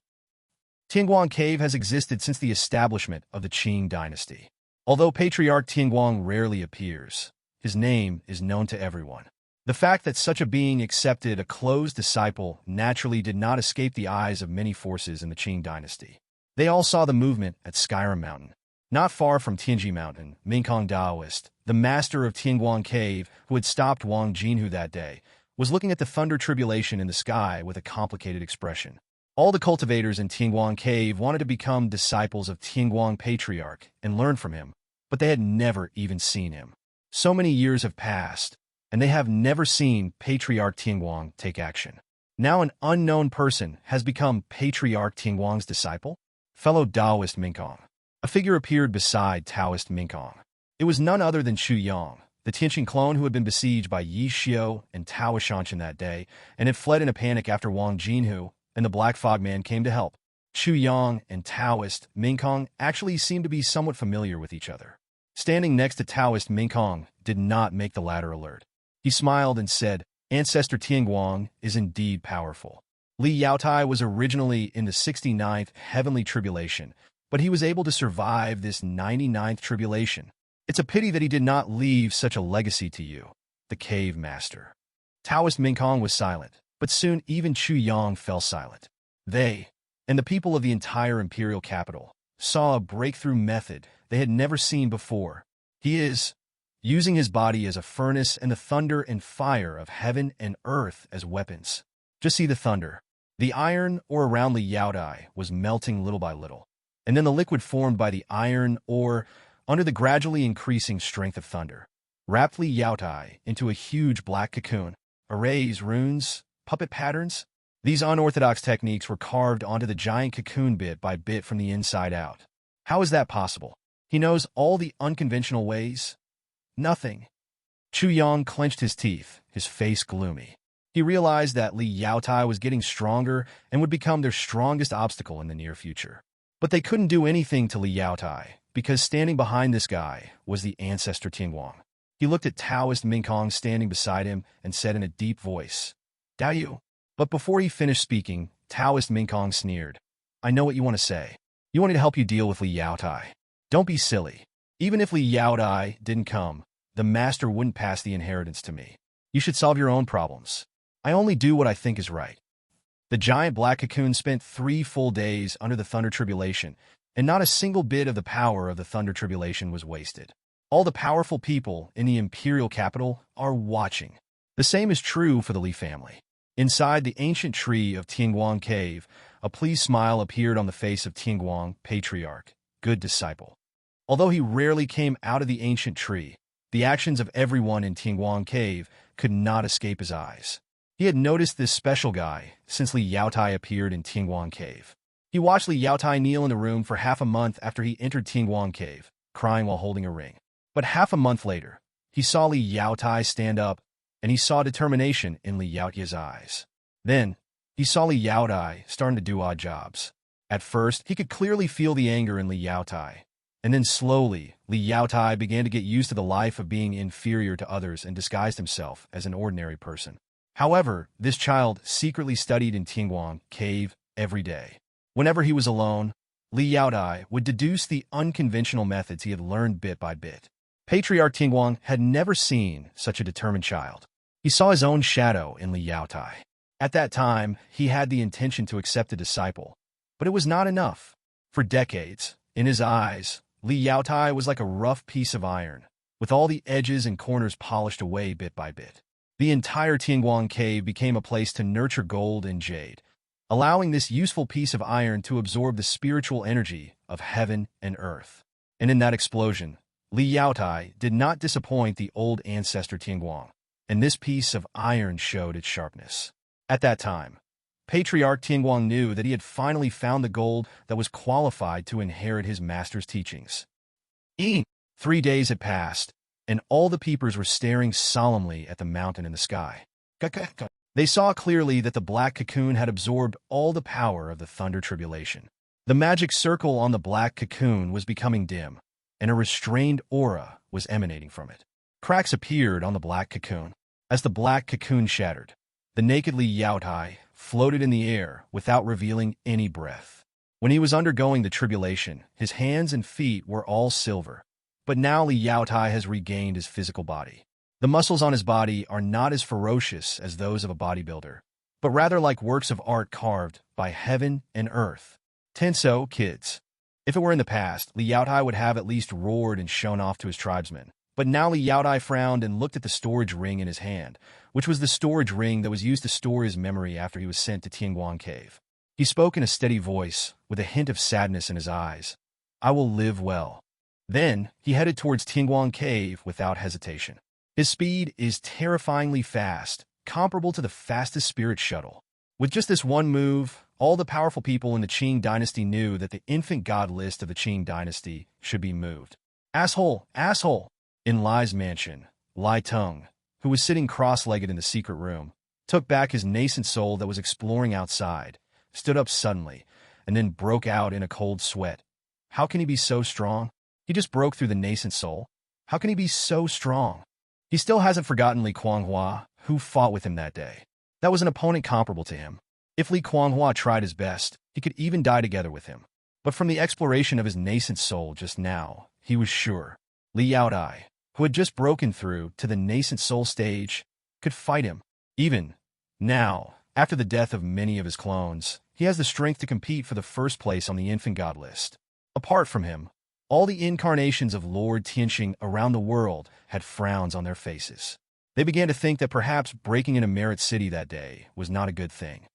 Tianguang Cave has existed since the establishment of the Qing dynasty. Although Patriarch Tianguang rarely appears, his name is known to everyone. The fact that such a being accepted a closed disciple naturally did not escape the eyes of many forces in the Qing dynasty. They all saw the movement at Skyrim Mountain. Not far from Tianji Mountain, Mingkong Daoist, the master of Tianguang Cave, who had stopped Wang Jinhu that day, was looking at the thunder tribulation in the sky with a complicated expression. All the cultivators in Tianguang Cave wanted to become disciples of Tianguang Patriarch and learn from him, but they had never even seen him. So many years have passed, and they have never seen Patriarch Tianguang take action. Now an unknown person has become Patriarch Tianguang's disciple? Fellow Taoist Mingkong. A figure appeared beside Taoist Mingkong. It was none other than Xiang, the Tianqing clone who had been besieged by Yi Xiu and Tao Shanshan that day, and had fled in a panic after Wang Jinhu and the Black Fog Man came to help. Xiang and Taoist Mingkong actually seemed to be somewhat familiar with each other. Standing next to Taoist Mingkong did not make the latter alert. He smiled and said, Ancestor Tianguang is indeed powerful. Li Yaotai was originally in the 69th Heavenly Tribulation, but he was able to survive this 99th Tribulation. It's a pity that he did not leave such a legacy to you, the Cave Master. Taoist Mingkong was silent, but soon even Xiang fell silent. They, and the people of the entire imperial capital, saw a breakthrough method they had never seen before. He is using his body as a furnace and the thunder and fire of heaven and earth as weapons. Just see the thunder. The iron ore around Li Yaotai was melting little by little, and then the liquid formed by the iron ore under the gradually increasing strength of thunder wrapped Li Yaotai into a huge black cocoon. Arrays, runes, puppet patterns. These unorthodox techniques were carved onto the giant cocoon bit by bit from the inside out. How is that possible? He knows all the unconventional ways? Nothing. Xiang clenched his teeth, his face gloomy. He realized that Li Yaotai was getting stronger and would become their strongest obstacle in the near future. But they couldn't do anything to Li Yaotai, because standing behind this guy was the ancestor Tianguang. He looked at Taoist Mingkong standing beside him and said in a deep voice, Dao Yu. But before he finished speaking, Taoist Mingkong sneered. I know what you want to say. You want me to help you deal with Li Yaotai. Don't be silly. Even if Li Yaotai didn't come, the master wouldn't pass the inheritance to me. You should solve your own problems. I only do what I think is right. The giant black cocoon spent 3 full days under the Thunder Tribulation, and not a single bit of the power of the Thunder Tribulation was wasted. All the powerful people in the imperial capital are watching. The same is true for the Li family. Inside the ancient tree of Tianguang Cave, a pleased smile appeared on the face of Tianguang Patriarch, good disciple. Although he rarely came out of the ancient tree, the actions of everyone in Tianguang Cave could not escape his eyes. He had noticed this special guy since Li Yaotai appeared in Tingguang Cave. He watched Li Yaotai kneel in the room for half a month after he entered Tingguang Cave, crying while holding a ring. But half a month later, he saw Li Yaotai stand up, and he saw determination in Li Yaotai's eyes. Then, he saw Li Yaotai starting to do odd jobs. At first, he could clearly feel the anger in Li Yaotai. And then slowly, Li Yaotai began to get used to the life of being inferior to others and disguised himself as an ordinary person. However, this child secretly studied in Tingguang Cave every day. Whenever he was alone, Li Yaotai would deduce the unconventional methods he had learned bit by bit. Patriarch Tingguang had never seen such a determined child. He saw his own shadow in Li Yaotai. At that time, he had the intention to accept a disciple, but it was not enough. For decades, in his eyes, Li Yaotai was like a rough piece of iron, with all the edges and corners polished away bit by bit. The entire Tingguang Cave became a place to nurture gold and jade, allowing this useful piece of iron to absorb the spiritual energy of heaven and earth. And in that explosion, Li Yaotai did not disappoint the old ancestor Tingguang, and this piece of iron showed its sharpness. At that time, Patriarch Tingguang knew that he had finally found the gold that was qualified to inherit his master's teachings. 3 days had passed, and all the peepers were staring solemnly at the mountain in the sky. They saw clearly that the black cocoon had absorbed all the power of the thunder tribulation. The magic circle on the black cocoon was becoming dim, and a restrained aura was emanating from it. Cracks appeared on the black cocoon. As the black cocoon shattered, the naked Li Yaotai floated in the air without revealing any breath. When he was undergoing the tribulation, his hands and feet were all silver. But now Li Yaotai has regained his physical body. The muscles on his body are not as ferocious as those of a bodybuilder, but rather like works of art carved by heaven and earth. Tenso, kids. If it were in the past, Li Yaotai would have at least roared and shown off to his tribesmen. But now Li Yaotai frowned and looked at the storage ring in his hand, which was the storage ring that was used to store his memory after he was sent to Tingguang Cave. He spoke in a steady voice, with a hint of sadness in his eyes. I will live well. Then, he headed towards Tingguang Cave without hesitation. His speed is terrifyingly fast, comparable to the fastest spirit shuttle. With just this one move, all the powerful people in the Qing dynasty knew that the infant god list of the Qing dynasty should be moved. Asshole! Asshole! In Lai's mansion, Lai Tung, who was sitting cross-legged in the secret room, took back his nascent soul that was exploring outside, stood up suddenly, and then broke out in a cold sweat. How can he be so strong? He just broke through the nascent soul. How can he be so strong? He still hasn't forgotten Li Kuanghua, who fought with him that day. That was an opponent comparable to him. If Li Kuanghua tried his best, he could even die together with him. But from the exploration of his nascent soul just now, he was sure Li Yaotai, who had just broken through to the nascent soul stage, could fight him. Even now, after the death of many of his clones, he has the strength to compete for the first place on the infant god list. Apart from him, all the incarnations of Lord Tianxing around the world had frowns on their faces. They began to think that perhaps breaking into Merit City that day was not a good thing.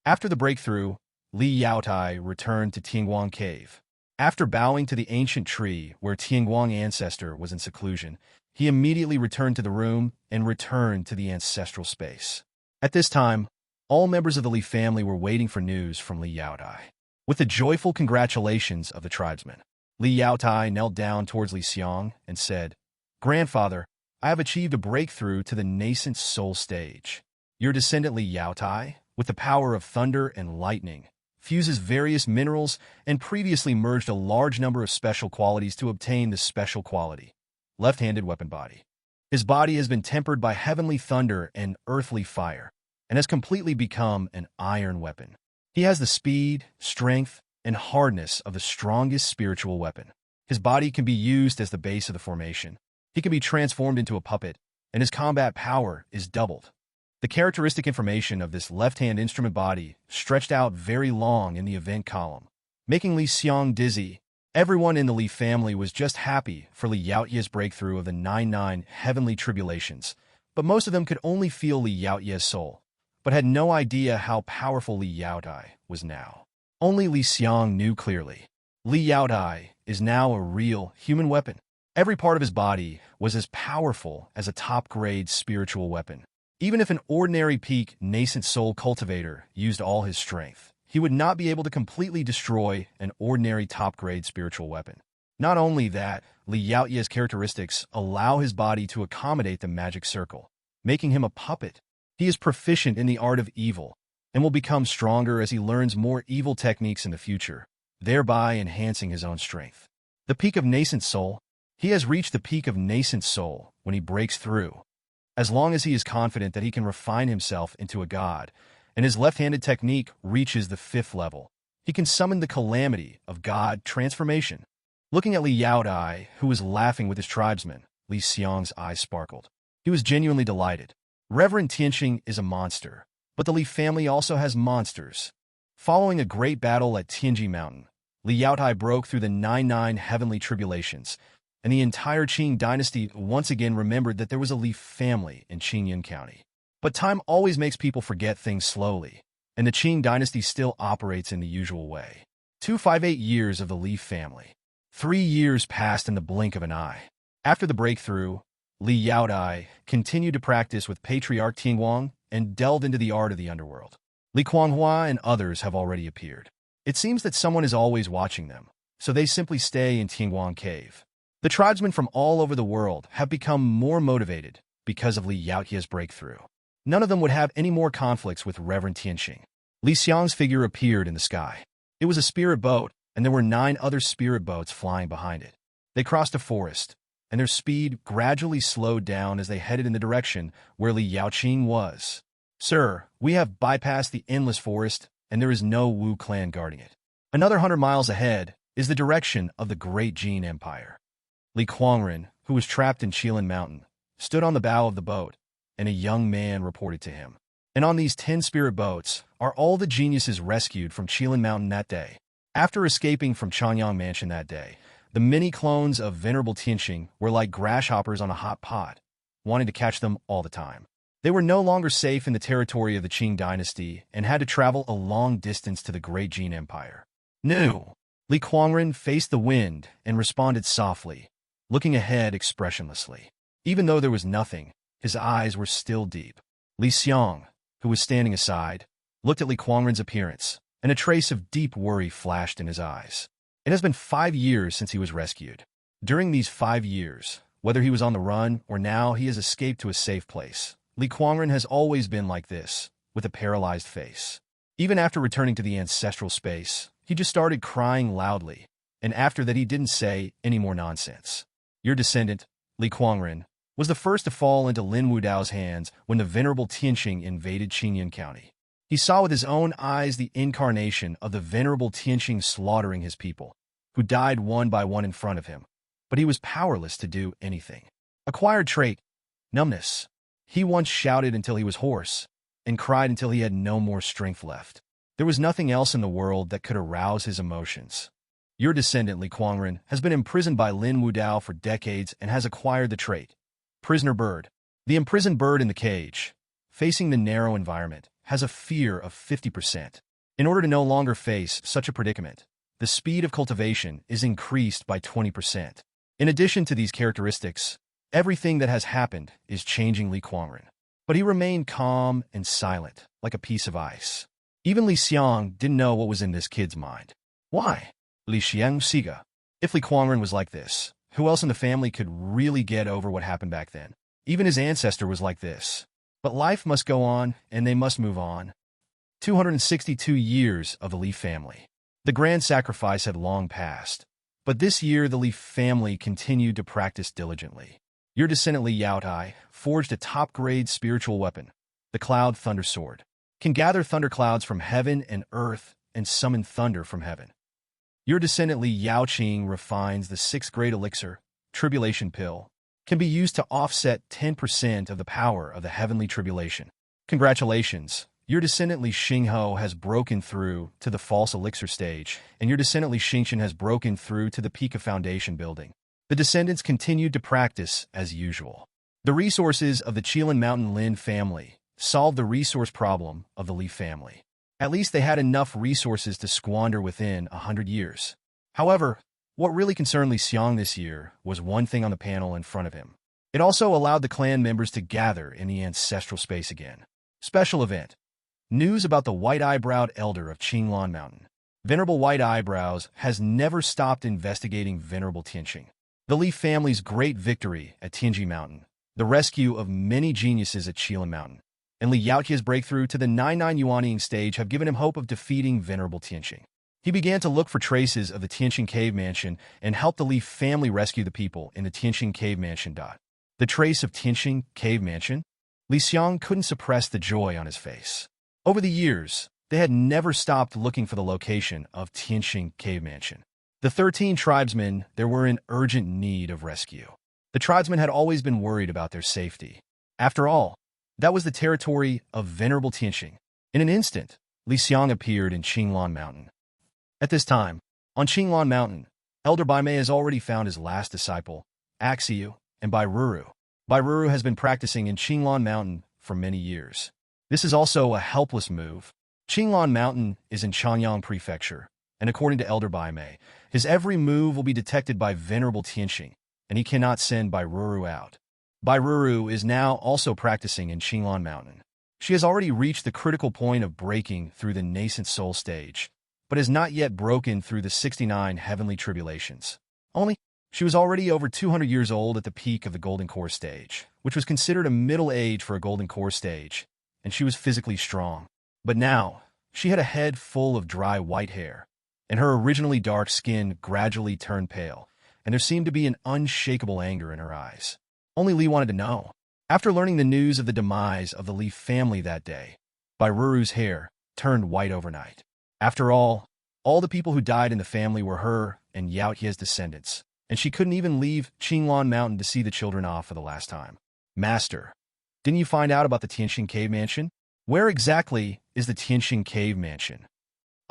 After the breakthrough, Li Yaotai returned to Tingguang Cave. After bowing to the ancient tree where Tingguang ancestor was in seclusion, he immediately returned to the room and returned to the ancestral space. At this time, all members of the Li family were waiting for news from Li Yaotai. With the joyful congratulations of the tribesmen, Li Yaotai knelt down towards Li Xiang and said, Grandfather, I have achieved a breakthrough to the nascent soul stage. Your descendant Li Yaotai, with the power of thunder and lightning, fuses various minerals and previously merged a large number of special qualities to obtain the special quality, left-handed weapon body. His body has been tempered by heavenly thunder and earthly fire, and has completely become an iron weapon. He has the speed, strength, and hardness of the strongest spiritual weapon. His body can be used as the base of the formation. He can be transformed into a puppet, and his combat power is doubled. The characteristic information of this left-hand instrument body stretched out very long in the event column, making Li Xiang dizzy. Everyone in the Li family was just happy for Li Yaoye's breakthrough of the 99 heavenly tribulations, but most of them could only feel Li Yaoye's soul, but had no idea how powerful Li Yaotai was now. Only Li Xiang knew clearly. Li Yaotai is now a real human weapon. Every part of his body was as powerful as a top-grade spiritual weapon. Even if an ordinary peak nascent soul cultivator used all his strength, he would not be able to completely destroy an ordinary top-grade spiritual weapon. Not only that, Li Yaoye's characteristics allow his body to accommodate the magic circle, making him a puppet. He is proficient in the art of evil, and will become stronger as he learns more evil techniques in the future, thereby enhancing his own strength. The peak of nascent soul. He has reached the peak of nascent soul when he breaks through. As long as he is confident that he can refine himself into a god, and his left-handed technique reaches the 5th level, he can summon the calamity of god transformation. Looking at Li Yaodai, who was laughing with his tribesmen, Li Xiang's eyes sparkled. He was genuinely delighted. Reverend Tianxing is a monster, but the Li family also has monsters. Following a great battle at Tianji Mountain, Li Yaodai broke through the 99 heavenly tribulations, and the entire Qing dynasty once again remembered that there was a Li family in Qingyun County. But time always makes people forget things slowly, and the Qing dynasty still operates in the usual way. 258 years of the Li family. 3 years passed in the blink of an eye. After the breakthrough, Li Yaodai continued to practice with Patriarch Tianguang and delved into the art of the underworld. Li Kuanghua and others have already appeared. It seems that someone is always watching them, so they simply stay in Tianguang Cave. The tribesmen from all over the world have become more motivated because of Li Yaoye's breakthrough. None of them would have any more conflicts with Reverend Tianxing. Li Xiang's figure appeared in the sky. It was a spirit boat, and there were 9 other spirit boats flying behind it. They crossed a forest, and their speed gradually slowed down as they headed in the direction where Li Yaoqing was. "Sir, we have bypassed the endless forest, and there is no Wu clan guarding it. Another 100 miles ahead is the direction of the Great Jin Empire." Li Kuangren, who was trapped in Qilin Mountain, stood on the bow of the boat, and a young man reported to him. "And on these 10 spirit boats are all the geniuses rescued from Qilin Mountain that day. After escaping from Changyang Mansion that day, the many clones of Venerable Tianxing were like grasshoppers on a hot pot, wanting to catch them all the time. They were no longer safe in the territory of the Qing dynasty and had to travel a long distance to the Great Jin Empire." "No." Li Kuangren faced the wind and responded softly, looking ahead expressionlessly. Even though there was nothing, his eyes were still deep. Li Xiang, who was standing aside, looked at Li Kuangren's appearance, and a trace of deep worry flashed in his eyes. It has been 5 years since he was rescued. During these 5 years, whether he was on the run or now he has escaped to a safe place, Li Kuangren has always been like this, with a paralyzed face. Even after returning to the ancestral space, he just started crying loudly, and after that he didn't say any more nonsense. Your descendant, Li Kuangren, was the first to fall into Lin Wudao's hands when the Venerable Tianxing invaded Qingyun County. He saw with his own eyes the incarnation of the Venerable Tianxing slaughtering his people, who died one by one in front of him, but he was powerless to do anything. Acquired trait, numbness. He once shouted until he was hoarse, and cried until he had no more strength left. There was nothing else in the world that could arouse his emotions. Your descendant, Li Kuangren, has been imprisoned by Lin Wudao for decades and has acquired the trait. Prisoner bird. The imprisoned bird in the cage, facing the narrow environment, has a fear of 50%. In order to no longer face such a predicament, the speed of cultivation is increased by 20%. In addition to these characteristics, everything that has happened is changing Li Kuangren. But he remained calm and silent, like a piece of ice. Even Li Xiang didn't know what was in this kid's mind. Why? Li Xiang Siga. If Li Kuangren was like this, who else in the family could really get over what happened back then? Even his ancestor was like this. But life must go on, and they must move on. 262 years of the Li family. The grand sacrifice had long passed, but this year the Li family continued to practice diligently. Your descendant Li Yaodai forged a top-grade spiritual weapon, the Cloud Thunder Sword, can gather thunderclouds from heaven and earth and summon thunder from heaven. Your descendant Li Yaoqing refines the 6th grade elixir, Tribulation Pill, can be used to offset 10% of the power of the heavenly tribulation. Congratulations, your descendant Li Xingho has broken through to the false elixir stage, and your descendant Li Xingchen has broken through to the peak of foundation building. The descendants continued to practice as usual. The resources of the Qilin Mountain Lin family solved the resource problem of the Li family. At least they had enough resources to squander within 100 years. However, what really concerned Li Xiang this year was one thing on the panel in front of him. It also allowed the clan members to gather in the ancestral space again. Special event. News about the white-eyebrowed elder of Qinglan Mountain. Venerable White Eyebrows has never stopped investigating Venerable Tianqing. The Li family's great victory at Tianji Mountain, the rescue of many geniuses at Qilin Mountain, and Li Yaotia's breakthrough to the 99 Yuanying stage have given him hope of defeating Venerable Tianqing. He began to look for traces of the Tianqing Cave Mansion and helped the Li family rescue the people in the Tianqing Cave Mansion. The trace of Tianqing Cave Mansion? Li Xiang couldn't suppress the joy on his face. Over the years, they had never stopped looking for the location of Tianqing Cave Mansion. The 13 tribesmen there were in urgent need of rescue. The tribesmen had always been worried about their safety. After all, that was the territory of Venerable Tianqing. In an instant, Li Xiang appeared in Qinglan Mountain. At this time, on Qinglan Mountain, Elder Baimei has already found his last disciple, Axiu, and Bairuru. Bairuru has been practicing in Qinglan Mountain for many years. This is also a helpless move. Qinglan Mountain is in Chanyang Prefecture, and according to Elder Baimei, his every move will be detected by Venerable Tianqing, and he cannot send Bairuru out. Bairuru is now also practicing in Qinglan Mountain. She has already reached the critical point of breaking through the nascent soul stage, but has not yet broken through the 69 heavenly tribulations. Only, she was already over 200 years old at the peak of the Golden Core stage, which was considered a middle age for a Golden Core stage, and she was physically strong. But now, she had a head full of dry white hair, and her originally dark skin gradually turned pale, and there seemed to be an unshakable anger in her eyes. Only Li wanted to know. After learning the news of the demise of the Li family that day, Bairuru's hair turned white overnight. After all the people who died in the family were her and Yaotia's descendants, and she couldn't even leave Qinglan Mountain to see the children off for the last time. Master, didn't you find out about the Tianqing Cave Mansion? Where exactly is the Tianqing Cave Mansion?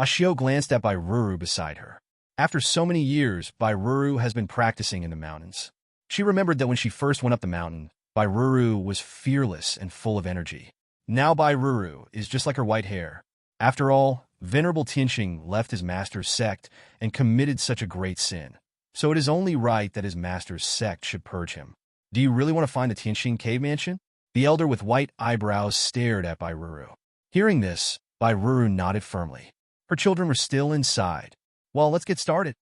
Ashio glanced at Bairuru beside her. After so many years, Bairuru has been practicing in the mountains. She remembered that when she first went up the mountain, Bairuru was fearless and full of energy. Now Bairuru is just like her white hair. After all, Venerable Tianqing left his master's sect and committed such a great sin. So it is only right that his master's sect should purge him. Do you really want to find the Tianqing Cave Mansion? The elder with white eyebrows stared at Bairuru. Hearing this, Bairuru nodded firmly. Her children were still inside. Well, let's get started.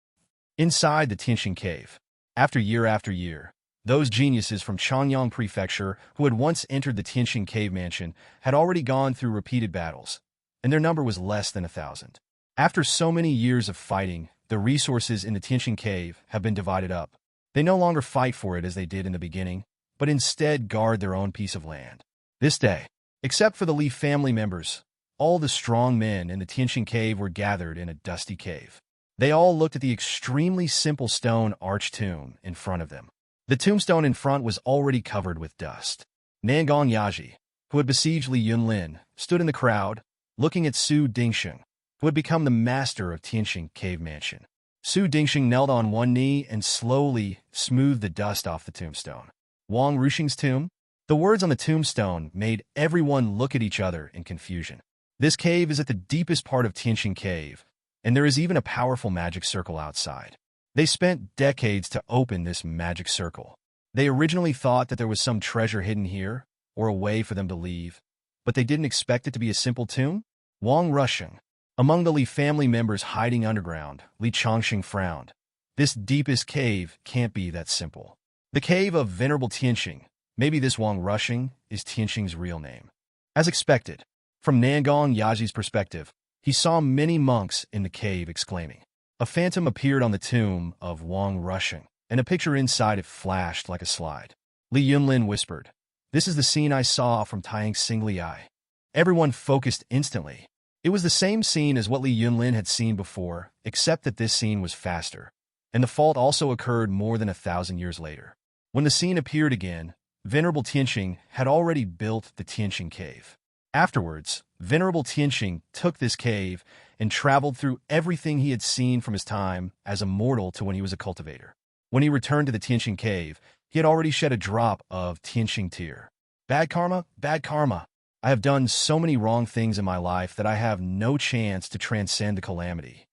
Inside the Tianqing Cave. After year, those geniuses from Chanyang Prefecture who had once entered the Tianqing Cave Mansion had already gone through repeated battles, and their number was less than 1,000. After so many years of fighting, the resources in the Tianqing Cave have been divided up. They no longer fight for it as they did in the beginning, but instead guard their own piece of land. This day, except for the Li family members, all the strong men in the Tianqing Cave were gathered in a dusty cave. They all looked at the extremely simple stone arch tomb in front of them. The tombstone in front was already covered with dust. Nangong Yaji, who had besieged Li Yunlin, stood in the crowd, looking at Su Dingsheng, who had become the master of Tianqing Cave Mansion. Su Dingsheng knelt on one knee and slowly smoothed the dust off the tombstone. Wang Ruxing's tomb? The words on the tombstone made everyone look at each other in confusion. This cave is at the deepest part of Tianqing Cave, and there is even a powerful magic circle outside. They spent decades to open this magic circle. They originally thought that there was some treasure hidden here, or a way for them to leave, but they didn't expect it to be a simple tomb? Wang Rushing. Among the Li family members hiding underground, Li Chongxing frowned. This deepest cave can't be that simple. The cave of Venerable Tianqing, maybe this Wang Rushing, is Tianqing's real name. As expected, from Nangong Yaji's perspective, he saw many monks in the cave exclaiming. A phantom appeared on the tomb of Wang Rushing, and a picture inside it flashed like a slide. Li Yunlin whispered, "This is the scene I saw from Taiyang's Singli Eye." Everyone focused instantly. It was the same scene as what Li Yunlin had seen before, except that this scene was faster, and the fault also occurred more than 1,000 years later. When the scene appeared again, Venerable Tianqing had already built the Tianqing Cave. Afterwards, Venerable Tianqing took this cave and traveled through everything he had seen from his time as Immortal to when he was a cultivator. When he returned to the Tianqing Cave, he had already shed a drop of Tianqing tear. Bad karma, bad karma. I have done so many wrong things in my life that I have no chance to transcend the calamity.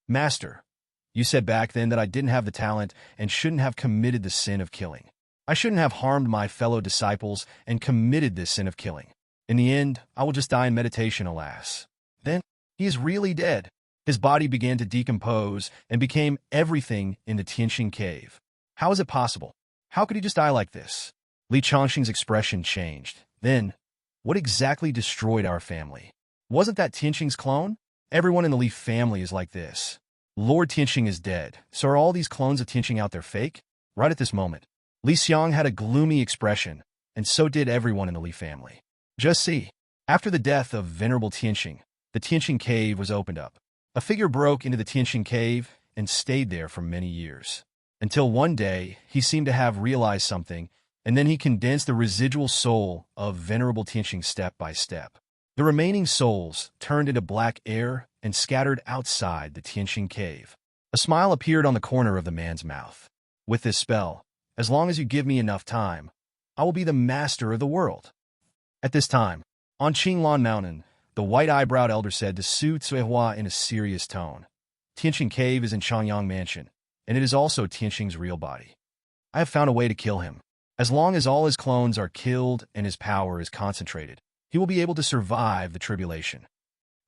Master, you said back then that I didn't have the talent and shouldn't have committed the sin of killing. I shouldn't have harmed my fellow disciples and committed this sin of killing. In the end, I will just die in meditation, alas. Then, he is really dead. His body began to decompose and became everything in the Tianqing cave. How is it possible? How could he just die like this? Li Changxing's expression changed. Then, what exactly destroyed our family? Wasn't that Tianqing's clone? Everyone in the Li family is like this. Lord Tianqing is dead, so are all these clones of Tianqing out there fake? Right at this moment, Li Xiang had a gloomy expression, and so did everyone in the Li family. Just see, after the death of Venerable Tianqing, the Tianqing cave was opened up. A figure broke into the Tianqing cave and stayed there for many years. Until one day, he seemed to have realized something, and then he condensed the residual soul of Venerable Tianqing step by step. The remaining souls turned into black air and scattered outside the Tianqing cave. A smile appeared on the corner of the man's mouth. With this spell, as long as you give me enough time, I will be the master of the world. At this time, on Qinglan Mountain, the white-eyebrowed elder said to Su Cuihua in a serious tone, Tianqing cave is in Changyang Mansion, and it is also Tianqing's real body. I have found a way to kill him. As long as all his clones are killed and his power is concentrated, he will be able to survive the tribulation.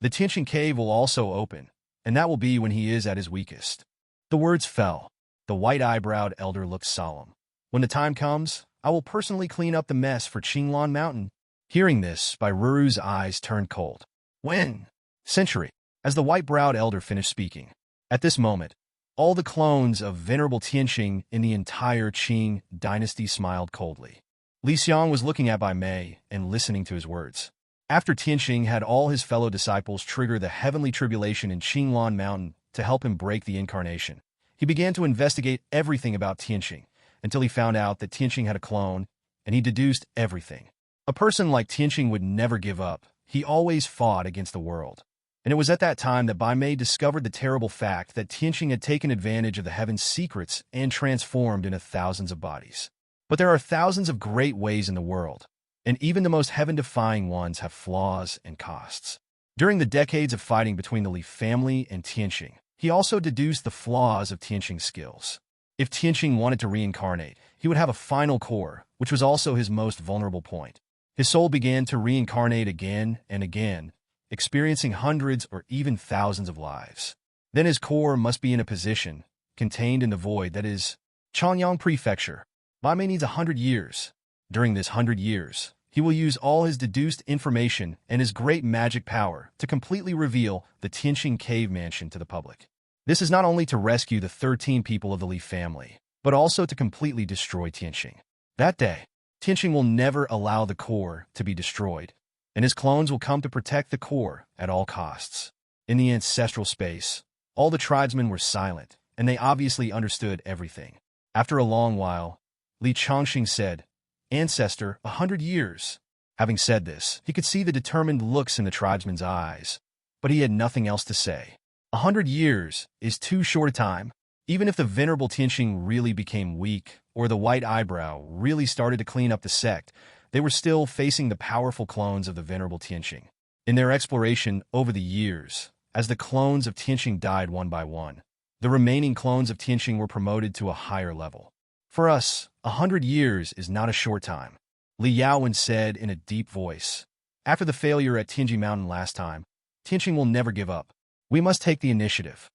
The Tianqing cave will also open, and that will be when he is at his weakest. The words fell. The white-eyebrowed elder looked solemn. When the time comes, I will personally clean up the mess for Qinglan Mountain. Hearing this, Bai Ruru's eyes turned cold. When? Century. As the white-browed elder finished speaking. At this moment, all the clones of Venerable Tianqing in the entire Qing dynasty smiled coldly. Li Xiang was looking at Bai Mei and listening to his words. After Tianqing had all his fellow disciples trigger the heavenly tribulation in Qinglan Mountain to help him break the incarnation, he began to investigate everything about Tianqing until he found out that Tianqing had a clone, and he deduced everything. A person like Tianqing would never give up. He always fought against the world. And it was at that time that Bai Mei discovered the terrible fact that Tianqing had taken advantage of the heaven's secrets and transformed into thousands of bodies. But there are thousands of great ways in the world, and even the most heaven-defying ones have flaws and costs. During the decades of fighting between the Li family and Tianqing, he also deduced the flaws of Tianqing's skills. If Tianqing wanted to reincarnate, he would have a final core, which was also his most vulnerable point. His soul began to reincarnate again and again, experiencing hundreds or even thousands of lives. Then his core must be in a position, contained in the void that is Changyang Prefecture. Bai Mei needs 100 years. During this 100 years, he will use all his deduced information and his great magic power to completely reveal the Tianqing cave mansion to the public. This is not only to rescue the 13 people of the Li family, but also to completely destroy Tianqing. That day, Tianqing will never allow the core to be destroyed, and his clones will come to protect the core at all costs. In the ancestral space, all the tribesmen were silent, and they obviously understood everything. After a long while, Li Changxing said, Ancestor, 100 years. Having said this, he could see the determined looks in the tribesmen's eyes, but he had nothing else to say. 100 years is too short a time. Even if the Venerable Tianqing really became weak, or the White Eyebrow really started to clean up the sect, they were still facing the powerful clones of the Venerable Tianqing. In their exploration over the years, as the clones of Tianqing died one by one, the remaining clones of Tianqing were promoted to a higher level. For us, 100 years is not a short time, Li Yaowen said in a deep voice. After the failure at Tianji Mountain last time, Tianqing will never give up. We must take the initiative.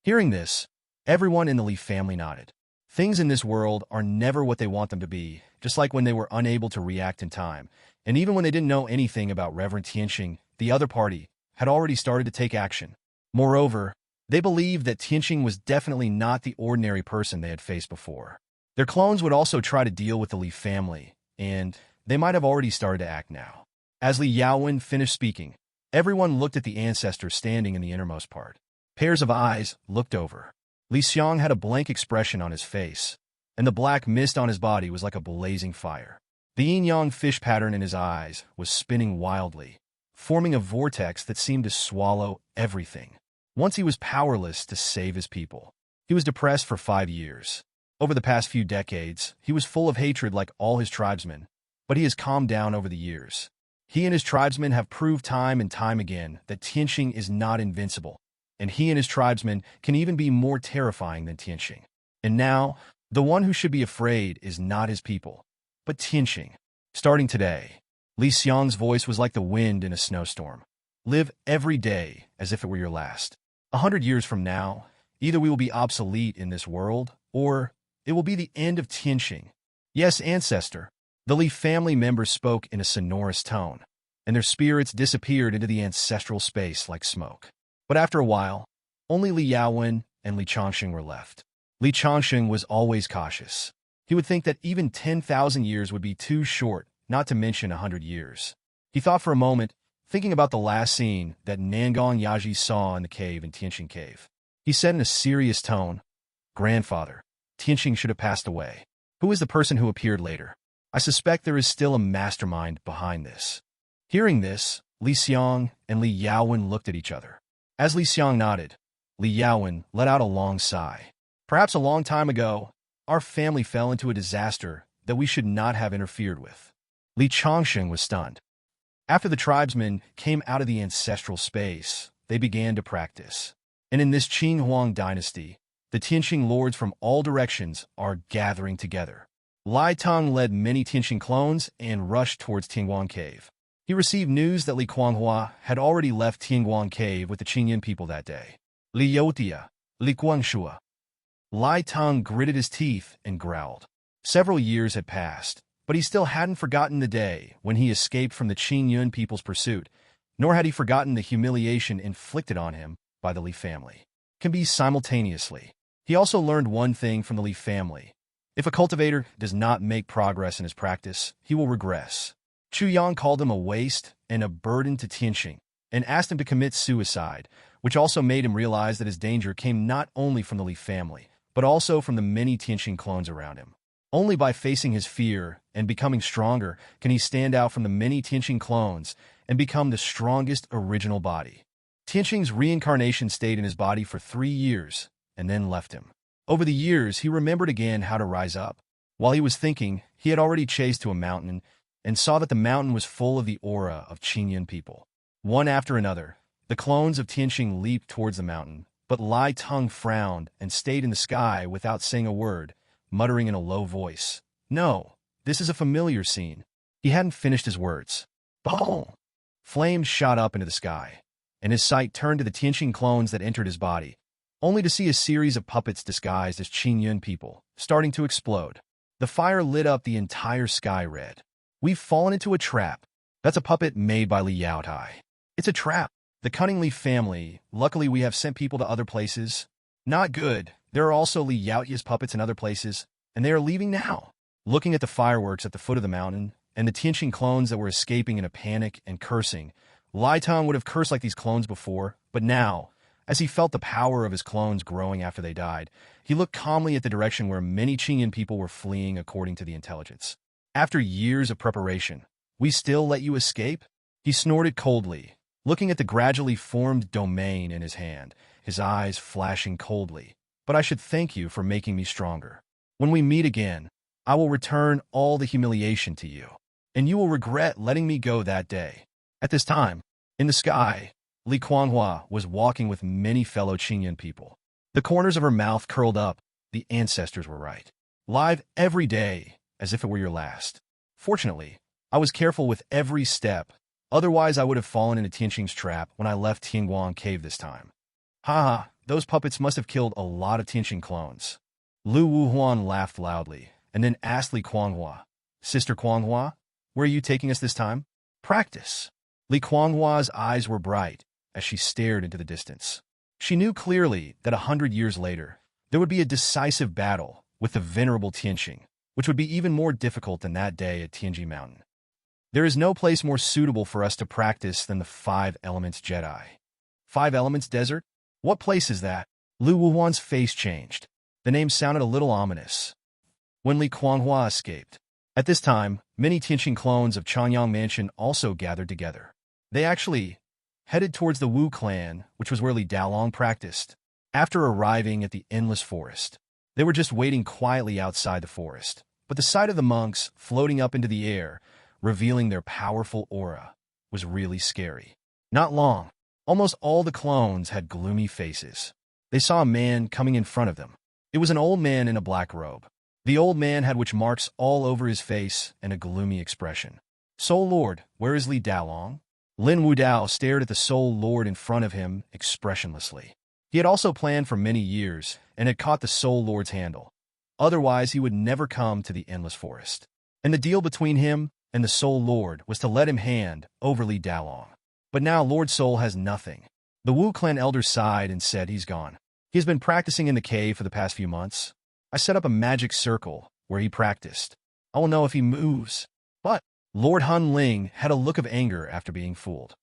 Hearing this, everyone in the Li family nodded. Things in this world are never what they want them to be, just like when they were unable to react in time, and even when they didn't know anything about Reverend Tianqing, the other party had already started to take action. Moreover, they believed that Tianqing was definitely not the ordinary person they had faced before. Their clones would also try to deal with the Li family, and they might have already started to act now. As Li Yaowen finished speaking, everyone looked at the ancestor standing in the innermost part. Pairs of eyes looked over. Li Xiang had a blank expression on his face, and the black mist on his body was like a blazing fire. The yin-yang fish pattern in his eyes was spinning wildly, forming a vortex that seemed to swallow everything. Once he was powerless to save his people. He was depressed for 5 years. Over the past few decades, he was full of hatred like all his tribesmen, but he has calmed down over the years. He and his tribesmen have proved time and time again that Tianqing is not invincible, and he and his tribesmen can even be more terrifying than Tianqing. And now, The one who should be afraid is not his people, but Tianqing. Starting today, Li Xiang's voice was like the wind in a snowstorm. Live every day as if it were your last. 100 years from now, either we will be obsolete in this world, or it will be the end of Tianqing. Yes, ancestor. The Li family members spoke in a sonorous tone, and their spirits disappeared into the ancestral space like smoke. But after a while, only Li Yaowen and Li Changxing were left. Li Changxing was always cautious. He would think that even 10,000 years would be too short, not to mention 100 years. He thought for a moment, thinking about the last scene that Nangong Yaji saw in the cave in Tianqing Cave. He said in a serious tone, "Grandfather, Tianqing should have passed away. Who is the person who appeared later? I suspect there is still a mastermind behind this." Hearing this, Li Xiang and Li Yaowen looked at each other. As Li Xiang nodded, Li Yaowen let out a long sigh. Perhaps a long time ago, our family fell into a disaster that we should not have interfered with. Li Changxing was stunned. After the tribesmen came out of the ancestral space, they began to practice. And in this Qing Huang dynasty, the Tianqing lords from all directions are gathering together. Lai Tong led many Tianqing clones and rushed towards Tianguan Cave. He received news that Li Kuanghua had already left Tianguan Cave with the Qingyan people that day. Li Youtia, Li Guangshua. Lai Tong gritted his teeth and growled. Several years had passed, but he still hadn't forgotten the day when he escaped from the Qingyun people's pursuit, nor had he forgotten the humiliation inflicted on him by the Li family. Can be simultaneously. He also learned one thing from the Li family. If a cultivator does not make progress in his practice, he will regress. Chu Yang called him a waste and a burden to Tianqing, and asked him to commit suicide, which also made him realize that his danger came not only from the Li family, but also from the many Tianqing clones around him. Only by facing his fear and becoming stronger can he stand out from the many Tianqing clones and become the strongest original body. Tianqing's reincarnation stayed in his body for 3 years and then left him. Over the years, he remembered again how to rise up. While he was thinking, he had already chased to a mountain and saw that the mountain was full of the aura of Qingyun people. One after another, the clones of Tianqing leaped towards the mountain, but Lai Tong frowned and stayed in the sky without saying a word, muttering in a low voice, "No, this is a familiar scene." He hadn't finished his words. Boom! Flames shot up into the sky, and his sight turned to the Tianqing clones that entered his body, only to see a series of puppets disguised as Qingyun people, starting to explode. The fire lit up the entire sky red. "We've fallen into a trap." That's a puppet made by Li Yaotai. It's a trap. The cunning Li family, luckily we have sent people to other places. Not good. There are also Li Yaotia's puppets in other places, and they are leaving now. Looking at the fireworks at the foot of the mountain, and the Tianqing clones that were escaping in a panic and cursing, Lai Tong would have cursed like these clones before, but now, as he felt the power of his clones growing after they died, he looked calmly at the direction where many Qingyan people were fleeing according to the intelligence. "After years of preparation, we still let you escape?" He snorted coldly, looking at the gradually formed domain in his hand, his eyes flashing coldly. "But I should thank you for making me stronger. When we meet again, I will return all the humiliation to you, and you will regret letting me go that day." At this time, in the sky, Li Kuanghua was walking with many fellow Qingyan people. The corners of her mouth curled up. The ancestors were right. "Live every day, as if it were your last." Fortunately, I was careful with every step, otherwise I would have fallen into Tianqing's trap when I left Tianguan Cave this time. "Ha, those puppets must have killed a lot of Tianqing clones." Lu Wuhuan laughed loudly, and then asked Li Kuanghua, "Sister Kuanghua, where are you taking us this time?" "Practice." Li Kuanghua's eyes were bright as she stared into the distance. She knew clearly that 100 years later, there would be a decisive battle with the venerable Tianqing, which would be even more difficult than that day at Tianji Mountain. "There is no place more suitable for us to practice than the 5 Elements Jedi." 5 Elements Desert? What place is that? Lu Wuhuan's face changed. The name sounded a little ominous. When Li Kuanghua escaped. At this time, many Tianqing clones of Changyang Mansion also gathered together. They actually headed towards the Wu clan, which was where Li Daolong practiced. After arriving at the Endless Forest, they were just waiting quietly outside the forest. But the sight of the monks floating up into the air, revealing their powerful aura, was really scary. Not long, almost all the clones had gloomy faces. They saw a man coming in front of them. It was an old man in a black robe. The old man had witch marks all over his face and a gloomy expression. "Soul Lord, where is Li Dalong?" Lin Wudao stared at the Soul Lord in front of him expressionlessly. He had also planned for many years and had caught the Soul Lord's handle. Otherwise, he would never come to the Endless Forest. And the deal between him and the Soul Lord was to let him hand over Li Dalong. But now Lord Soul has nothing. The Wu clan elder sighed and said he's gone. He has been practicing in the cave for the past few months. I set up a magic circle where he practiced. I will know if he moves. But Lord Hun Ling had a look of anger after being fooled.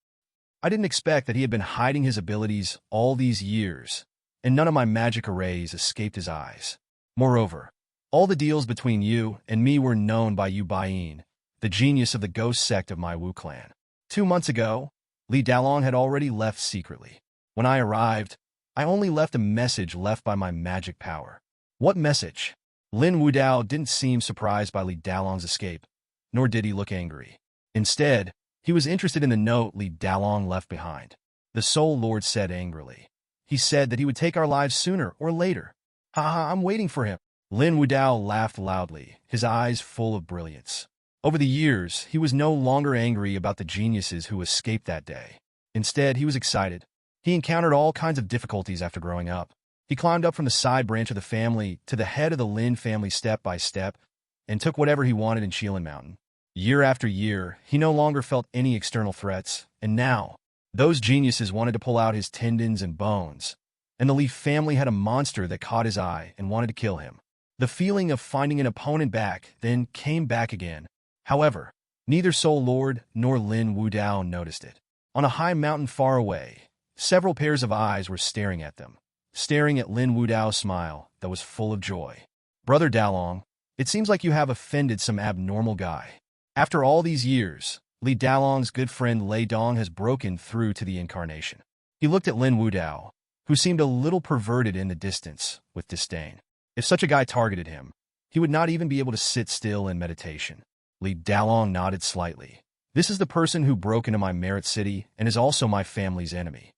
I didn't expect that he had been hiding his abilities all these years, and none of my magic arrays escaped his eyes. Moreover, all the deals between you and me were known by Yu Baiyin, the genius of the ghost sect of my Wu clan. 2 months ago, Li Dalong had already left secretly. When I arrived, I only left a message left by my magic power. What message? Lin Wudao didn't seem surprised by Li Dalong's escape, nor did he look angry. Instead, he was interested in the note Li Dalong left behind. The Soul Lord said angrily. He said that he would take our lives sooner or later. Haha, I'm waiting for him. Lin Wudao laughed loudly, his eyes full of brilliance. Over the years, he was no longer angry about the geniuses who escaped that day. Instead, he was excited. He encountered all kinds of difficulties after growing up. He climbed up from the side branch of the family to the head of the Lin family step by step and took whatever he wanted in Qilin Mountain. Year after year, he no longer felt any external threats, and now, those geniuses wanted to pull out his tendons and bones, and the Li family had a monster that caught his eye and wanted to kill him. The feeling of finding an opponent back then came back again. However, neither Soul Lord nor Lin Wudao noticed it. On a high mountain far away, several pairs of eyes were staring at them, staring at Lin Wudao's smile that was full of joy. Brother Dalong, it seems like you have offended some abnormal guy. After all these years, Li Dalong's good friend Lei Dong has broken through to the incarnation. He looked at Lin Wudao, who seemed a little perverted in the distance, with disdain. If such a guy targeted him, he would not even be able to sit still in meditation. Li Dalong nodded slightly. This is the person who broke into my Merit City and is also my family's enemy.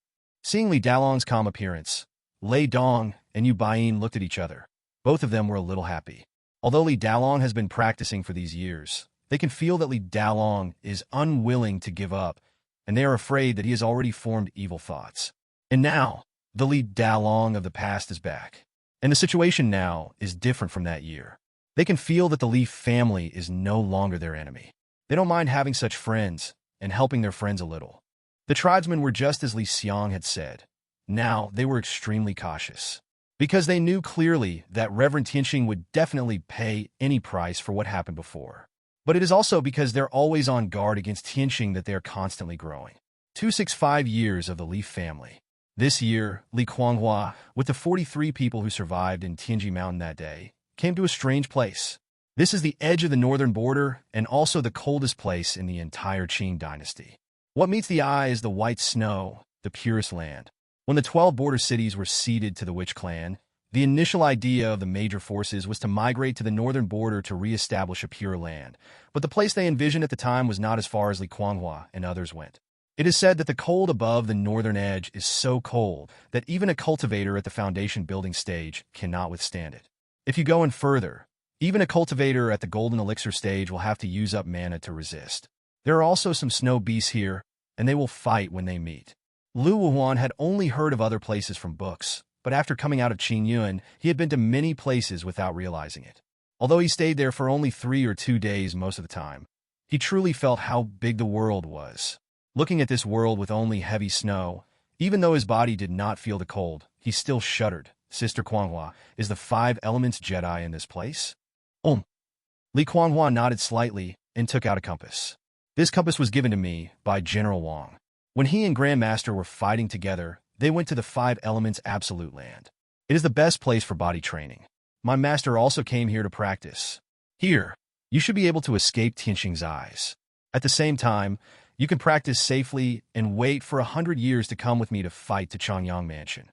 Seeing Li Dalong's calm appearance, Lei Dong and Yu Baiyin looked at each other. Both of them were a little happy. Although Li Dalong has been practicing for these years, they can feel that Li Dalong is unwilling to give up, and they are afraid that he has already formed evil thoughts. And now, the Li Dalong of the past is back. And the situation now is different from that year. They can feel that the Li family is no longer their enemy. They don't mind having such friends and helping their friends a little. The tribesmen were just as Li Xiang had said. Now, they were extremely cautious, because they knew clearly that Reverend Tianxing would definitely pay any price for what happened before. But it is also because they're always on guard against Tianxing that they are constantly growing. 265 years of the Li family. This year, Li Kuanghua, with the 43 people who survived in Tianji Mountain that day, came to a strange place. This is the edge of the northern border and also the coldest place in the entire Qing dynasty. What meets the eye is the white snow, the purest land. When the 12 border cities were ceded to the Witch clan, the initial idea of the major forces was to migrate to the northern border to re-establish a pure land, but the place they envisioned at the time was not as far as Li Kuanghua and others went. It is said that the cold above the northern edge is so cold that even a cultivator at the foundation building stage cannot withstand it. If you go in further, even a cultivator at the golden elixir stage will have to use up mana to resist. There are also some snow beasts here, and they will fight when they meet. Lu Wuhuan had only heard of other places from books, but after coming out of Qingyun, he had been to many places without realizing it. Although he stayed there for only 3 or 2 days most of the time, he truly felt how big the world was. Looking at this world with only heavy snow, even though his body did not feel the cold, he still shuddered. Sister Kuanghua, is the 5 Elements Jedi in this place? Li Kuanghua nodded slightly and took out a compass. This compass was given to me by General Wang. When he and Grandmaster were fighting together, they went to the 5 Elements Absolute Land. It is the best place for body training. My master also came here to practice. Here, you should be able to escape Tianxing's eyes. At the same time, you can practice safely and wait for 100 years to come with me to fight to Chongyang Mansion.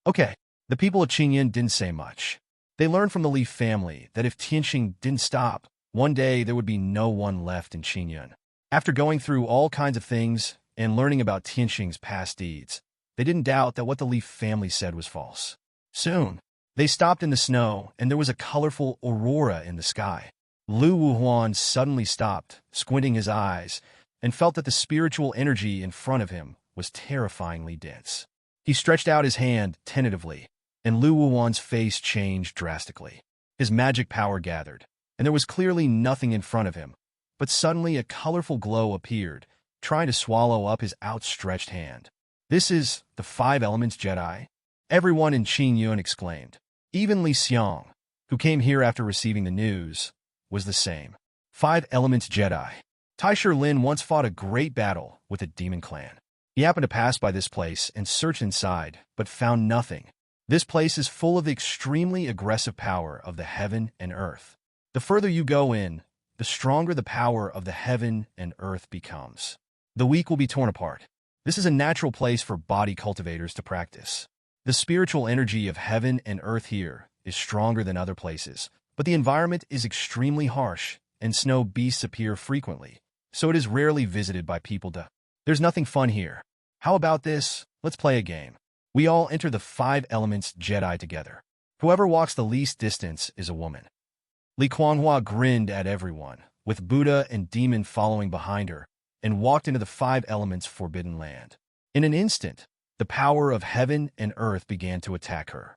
Okay, the people of Qingyun didn't say much. They learned from the Li family that if Tianxing didn't stop, one day there would be no one left in Qingyun. After going through all kinds of things and learning about Tianxing's past deeds, they didn't doubt that what the Li family said was false. Soon, They stopped in the snow, and there was a colorful aurora in the sky. Lu Wuhuan suddenly stopped, squinting his eyes, and felt that the spiritual energy in front of him was terrifyingly dense. He stretched out his hand tentatively, and Lu Wuhuan's face changed drastically. His magic power gathered, and there was clearly nothing in front of him, but suddenly a colorful glow appeared, trying to swallow up his outstretched hand. "This is the Five Elements Jedi?" Everyone in Qingyun exclaimed. Even Xiang, who came here after receiving the news, was the same. Five Elements Jedi. Taisher Lin once fought a great battle with a demon clan. He happened to pass by this place and search inside, but found nothing. This place is full of the extremely aggressive power of the heaven and earth. The further you go in, the stronger the power of the heaven and earth becomes. The weak will be torn apart. This is a natural place for body cultivators to practice. The spiritual energy of heaven and earth here is stronger than other places, but the environment is extremely harsh, and snow beasts appear frequently, so it is rarely visited by people. There's nothing fun here. How about this? Let's play a game. We all enter the Five Elements Jedi together. Whoever walks the least distance is a woman. Li Kuanghua grinned at everyone, with Buddha and Demon following behind her, and walked into the Five Elements Forbidden Land. In an instant, the power of heaven and earth began to attack her.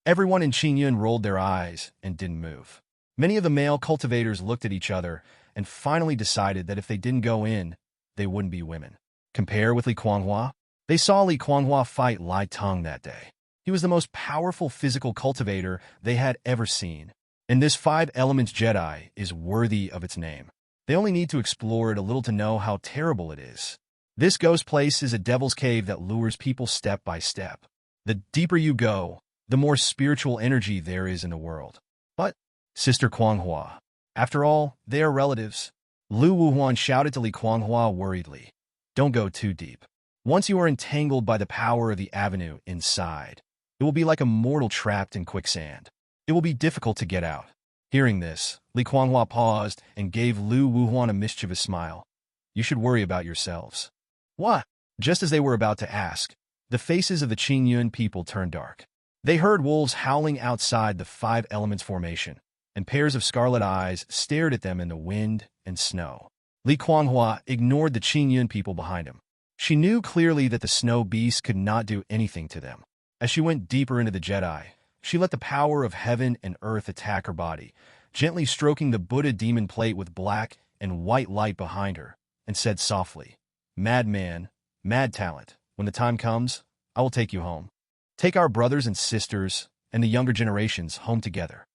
Everyone in Qingyun rolled their eyes and didn't move. Many of the male cultivators looked at each other and finally decided that if they didn't go in, they wouldn't be women. Compare with Li Kuanghua. They saw Li Kuanghua fight Lai Teng that day. He was the most powerful physical cultivator they had ever seen. And this Five Elements Jedi is worthy of its name. They only need to explore it a little to know how terrible it is. This ghost place is a devil's cave that lures people step by step. The deeper you go, the more spiritual energy there is in the world. But, Sister Kuanghua, after all, they are relatives. Lu Wuhuan shouted to Li Kuanghua worriedly. Don't go too deep. Once you are entangled by the power of the avenue inside, it will be like a mortal trapped in quicksand. It will be difficult to get out. Hearing this, Li Kuanghua paused and gave Lu Wuhuan a mischievous smile. You should worry about yourselves. What? Just as they were about to ask, the faces of the Qingyun people turned dark. They heard wolves howling outside the Five Elements formation, and pairs of scarlet eyes stared at them in the wind and snow. Li Kuanghua ignored the Qingyun people behind him. She knew clearly that the snow beast could not do anything to them. As she went deeper into the Jedi, she let the power of heaven and earth attack her body, gently stroking the Buddha demon plate with black and white light behind her, and said softly, Madman, mad talent, when the time comes, I will take you home. Take our brothers and sisters and the younger generations home together.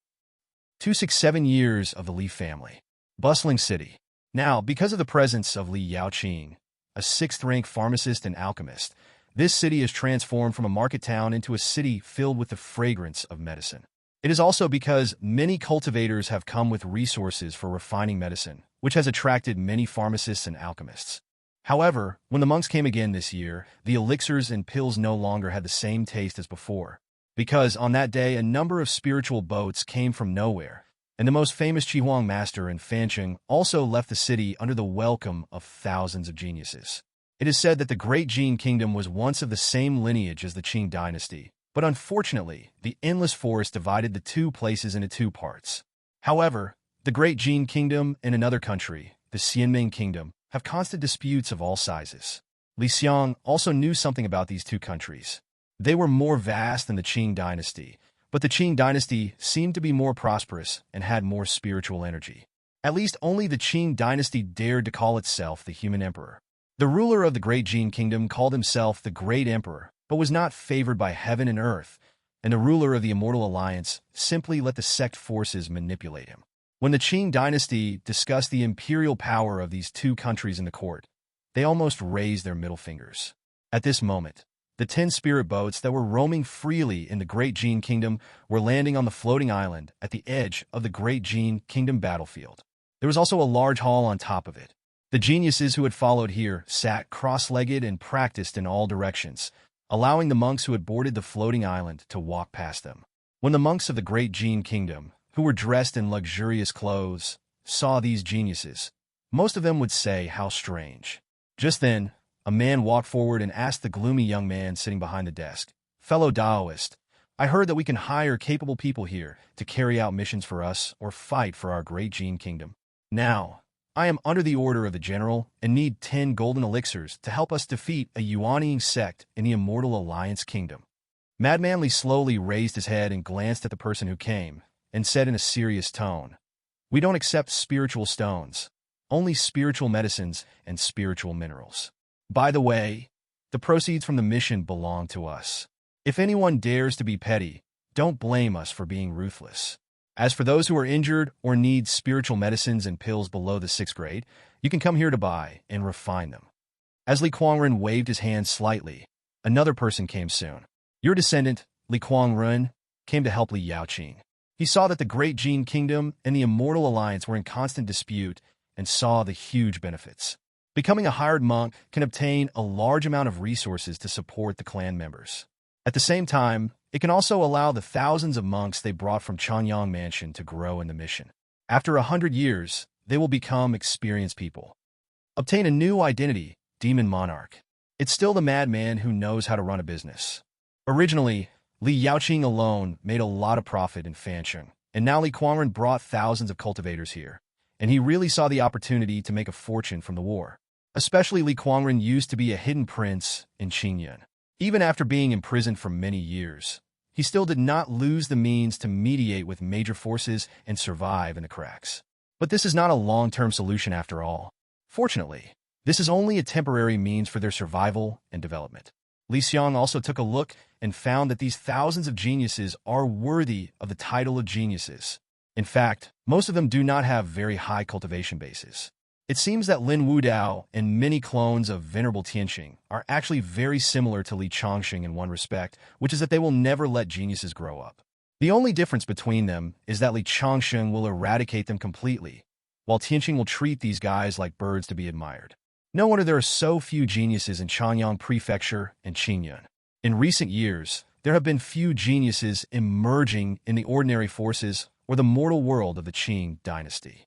267 years of the Li family. Bustling city. Now, because of the presence of Li Yaoqing, a sixth-rank pharmacist and alchemist, this city is transformed from a market town into a city filled with the fragrance of medicine. It is also because many cultivators have come with resources for refining medicine, which has attracted many pharmacists and alchemists. However, when the monks came again this year, the elixirs and pills no longer had the same taste as before, because on that day a number of spiritual boats came from nowhere, and the most famous Qihong master in Fancheng also left the city under the welcome of thousands of geniuses. It is said that the Great Jin Kingdom was once of the same lineage as the Qing dynasty, but unfortunately, the endless forest divided the two places into two parts. However, the Great Jin Kingdom and another country, the Xianming Kingdom, have constant disputes of all sizes. Li Xiang also knew something about these two countries. They were more vast than the Qing dynasty, but the Qing dynasty seemed to be more prosperous and had more spiritual energy. At least only the Qing dynasty dared to call itself the human emperor. The ruler of the Great Jin Kingdom called himself the Great Emperor, but was not favored by heaven and earth, and the ruler of the Immortal Alliance simply let the sect forces manipulate him. When the Qing dynasty discussed the imperial power of these two countries in the court, they almost raised their middle fingers. At this moment, the 10 spirit boats that were roaming freely in the Great Jin Kingdom were landing on the floating island at the edge of the Great Jin Kingdom battlefield. There was also a large hall on top of it. The geniuses who had followed here sat cross-legged and practiced in all directions, allowing the monks who had boarded the floating island to walk past them. When the monks of the Great Jin Kingdom, who were dressed in luxurious clothes, saw these geniuses, most of them would say, how strange. Just then, a man walked forward and asked the gloomy young man sitting behind the desk, Fellow Taoist, I heard that we can hire capable people here to carry out missions for us or fight for our great Gene Kingdom. Now, I am under the order of the general and need 10 golden elixirs to help us defeat a Yuanying sect in the Immortal Alliance Kingdom. Madman Li slowly raised his head and glanced at the person who came, and said in a serious tone, "We don't accept spiritual stones, only spiritual medicines and spiritual minerals. By the way, the proceeds from the mission belong to us. If anyone dares to be petty, don't blame us for being ruthless. As for those who are injured or need spiritual medicines and pills below the 6th grade, you can come here to buy and refine them." As Li Kuangren waved his hand slightly, another person came soon. Your descendant, Li Kuangren, came to help Li Yaoqing. He saw that the Great Gene Kingdom and the Immortal Alliance were in constant dispute and saw the huge benefits. Becoming a hired monk can obtain a large amount of resources to support the clan members. At the same time, it can also allow the thousands of monks they brought from Changyang Mansion to grow in the mission. After 100 years, they will become experienced people. Obtain a new identity, Demon Monarch. It's still the madman who knows how to run a business. Originally, Li Yaoqing alone made a lot of profit in Fancheng, and now Li Kuangren brought thousands of cultivators here, and he really saw the opportunity to make a fortune from the war. Especially Li Kuangren used to be a hidden prince in Qingyun. Even after being imprisoned for many years, he still did not lose the means to mediate with major forces and survive in the cracks. But this is not a long-term solution after all. Fortunately, this is only a temporary means for their survival and development. Li Xiang also took a look and found that these thousands of geniuses are worthy of the title of geniuses. In fact, most of them do not have very high cultivation bases. It seems that Lin Wudao and many clones of Venerable Tianqing are actually very similar to Li Changxing in one respect, which is that they will never let geniuses grow up. The only difference between them is that Li Changxing will eradicate them completely, while Tianqing will treat these guys like birds to be admired. No wonder there are so few geniuses in Changyang Prefecture and Qingyun. In recent years, there have been few geniuses emerging in the ordinary forces or the mortal world of the Qing dynasty.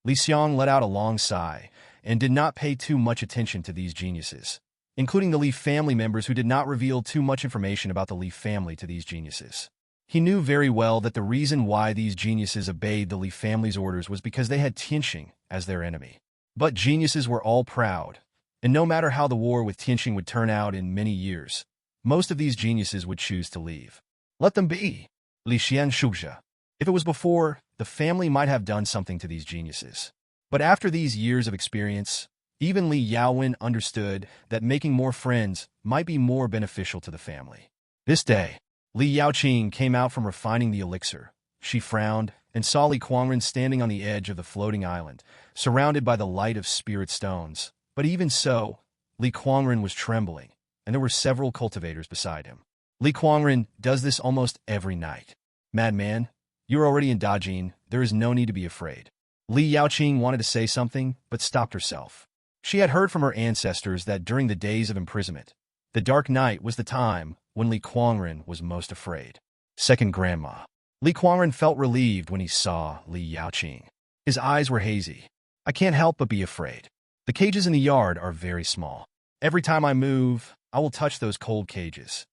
Li Xiang let out a long sigh and did not pay too much attention to these geniuses, including the Li family members who did not reveal too much information about the Li family to these geniuses. He knew very well that the reason why these geniuses obeyed the Li family's orders was because they had Tianqing as their enemy. But geniuses were all proud, and no matter how the war with Tianqing would turn out in many years, most of these geniuses would choose to leave. Let them be. Li Xian Shuzhe. If it was before, the family might have done something to these geniuses. But after these years of experience, even Li Yaowen understood that making more friends might be more beneficial to the family. This day, Li Yaoqing came out from refining the elixir. She frowned and saw Li Kuangren standing on the edge of the floating island, surrounded by the light of spirit stones. But even so, Li Kuangren was trembling, and there were several cultivators beside him. Li Kuangren does this almost every night. Madman, you're already in Dajin, there is no need to be afraid. Li Yaoqing wanted to say something, but stopped herself. She had heard from her ancestors that during the days of imprisonment, the dark night was the time when Li Kuangren was most afraid. Second Grandma. Li Kuangren felt relieved when he saw Li Yaoqing. His eyes were hazy. I can't help but be afraid. The cages in the yard are very small. Every time I move, I will touch those cold cages.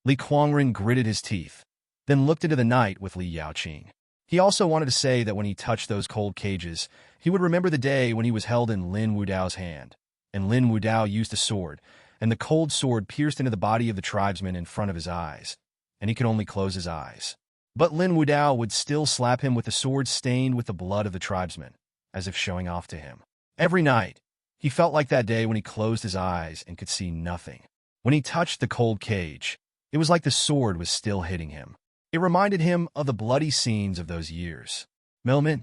Li Kuangren gritted his teeth, then looked into the night with Li Yaoqing. He also wanted to say that when he touched those cold cages, he would remember the day when he was held in Lin Wudao's hand, and Lin Wudao used a sword, and the cold sword pierced into the body of the tribesman in front of his eyes, and he could only close his eyes. But Lin Wudao would still slap him with the sword stained with the blood of the tribesman, as if showing off to him. Every night, he felt like that day when he closed his eyes and could see nothing. When he touched the cold cage, it was like the sword was still hitting him. It reminded him of the bloody scenes of those years. Moment.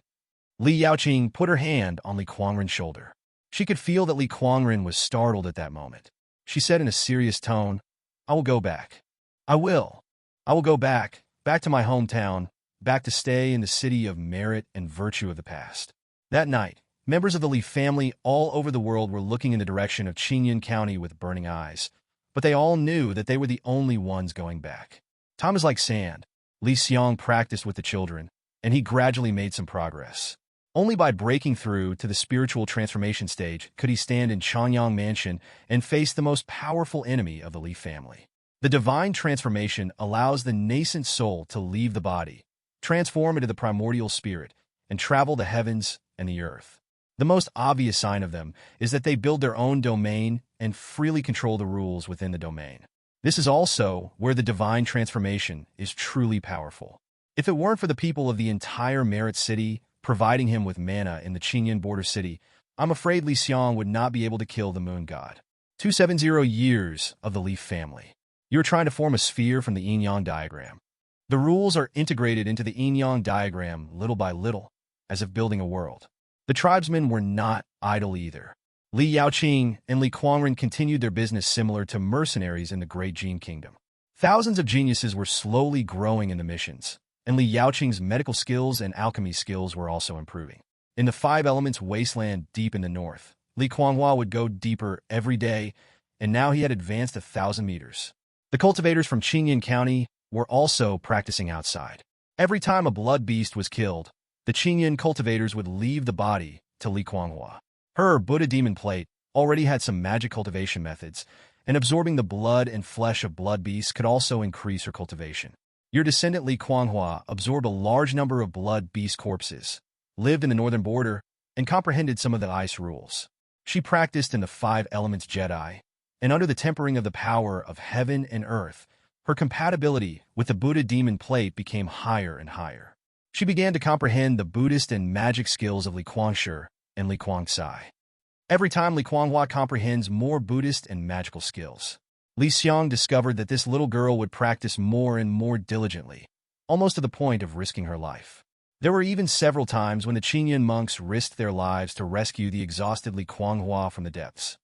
Li Yaoqing put her hand on Li Kuangren's shoulder. She could feel that Li Kuangren was startled at that moment. She said in a serious tone, I will go back. I will go back to my hometown, back to stay in the city of merit and virtue of the past. That night, members of the Li family all over the world were looking in the direction of Qingyun County with burning eyes, but they all knew that they were the only ones going back. Time is like sand. Li Xiang practiced with the children, and he gradually made some progress. Only by breaking through to the spiritual transformation stage could he stand in Changyang Mansion and face the most powerful enemy of the Li family. The divine transformation allows the nascent soul to leave the body, transform into the primordial spirit, and travel the heavens and the earth. The most obvious sign of them is that they build their own domain and freely control the rules within the domain. This is also where the divine transformation is truly powerful. If it weren't for the people of the entire Merit City providing him with mana in the Qinyan border city, I'm afraid Xiang would not be able to kill the moon god. 270 years of the Leaf family. You are trying to form a sphere from the yin-yang diagram. The rules are integrated into the yin-yang diagram little by little, as if building a world. The tribesmen were not idle either. Li Yaoqing and Li Kuangren continued their business similar to mercenaries in the Great Jin Kingdom. Thousands of geniuses were slowly growing in the missions, and Li Yaoqing's medical skills and alchemy skills were also improving. In the Five Elements wasteland deep in the north, Li Kuanghua would go deeper every day, and now he had advanced 1,000 meters. The cultivators from Qinyan County were also practicing outside. Every time a blood beast was killed, the Qinyan cultivators would leave the body to Li Kuanghua. Her Buddha demon plate already had some magic cultivation methods, and absorbing the blood and flesh of blood beasts could also increase her cultivation. Your descendant Li Kuanghua absorbed a large number of blood beast corpses, lived in the northern border, and comprehended some of the ice rules. She practiced in the Five Elements Jedi, and under the tempering of the power of heaven and earth, her compatibility with the Buddha demon plate became higher and higher. She began to comprehend the Buddhist and magic skills of Li Kuangshi and Li Kuangsai. Every time Li Kuanghua comprehends more Buddhist and magical skills, Li Xiang discovered that this little girl would practice more and more diligently, almost to the point of risking her life. There were even several times when the Qinyan monks risked their lives to rescue the exhausted Li Kuanghua from the depths.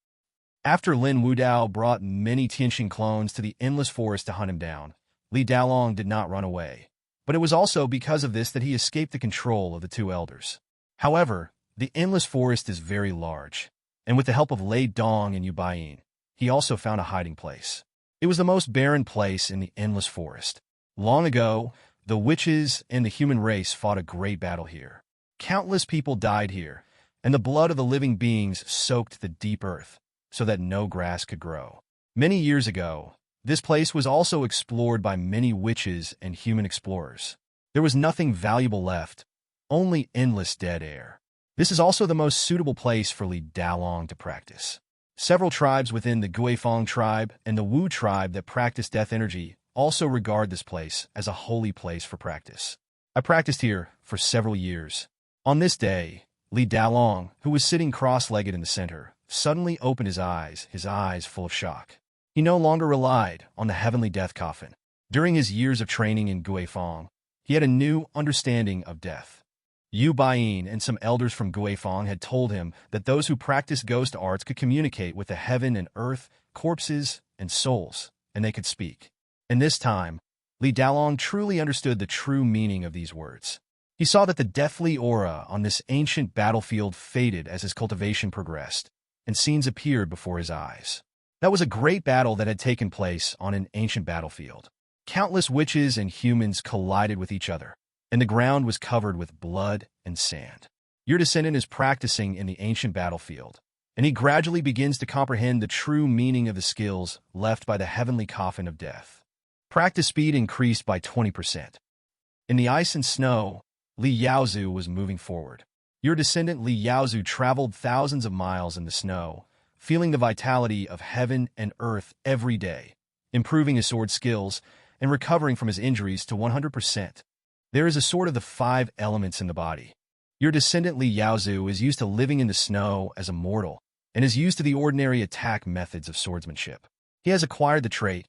After Lin Wudao brought many Tianxing clones to the endless forest to hunt him down, Li Daolong did not run away, but it was also because of this that he escaped the control of the two elders. However, the endless forest is very large, and with the help of Lei Dong and Yu Baiyin, he also found a hiding place. It was the most barren place in the endless forest. Long ago, the witches and the human race fought a great battle here. Countless people died here, and the blood of the living beings soaked the deep earth so that no grass could grow. Many years ago, this place was also explored by many witches and human explorers. There was nothing valuable left, only endless dead air. This is also the most suitable place for Li Daolong to practice. Several tribes within the Guifang tribe and the Wu tribe that practice death energy also regard this place as a holy place for practice. I practiced here for several years. On this day, Li Daolong, who was sitting cross-legged in the center, suddenly opened his eyes full of shock. He no longer relied on the heavenly death coffin. During his years of training in Guifang, he had a new understanding of death. Yu Baiyin and some elders from Guifang had told him that those who practiced ghost arts could communicate with the heaven and earth, corpses, and souls, and they could speak. In this time, Li Daolong truly understood the true meaning of these words. He saw that the deathly aura on this ancient battlefield faded as his cultivation progressed, and scenes appeared before his eyes. That was a great battle that had taken place on an ancient battlefield. Countless witches and humans collided with each other, and the ground was covered with blood and sand. Your descendant is practicing in the ancient battlefield, and he gradually begins to comprehend the true meaning of the skills left by the heavenly coffin of death. Practice speed increased by 20%. In the ice and snow, Li Yaozu was moving forward. Your descendant Li Yaozu traveled thousands of miles in the snow, feeling the vitality of heaven and earth every day, improving his sword skills, and recovering from his injuries to 100%. There is a sword of the 5 elements in the body. Your descendant Li Yaozu is used to living in the snow as a mortal, and is used to the ordinary attack methods of swordsmanship. He has acquired the trait,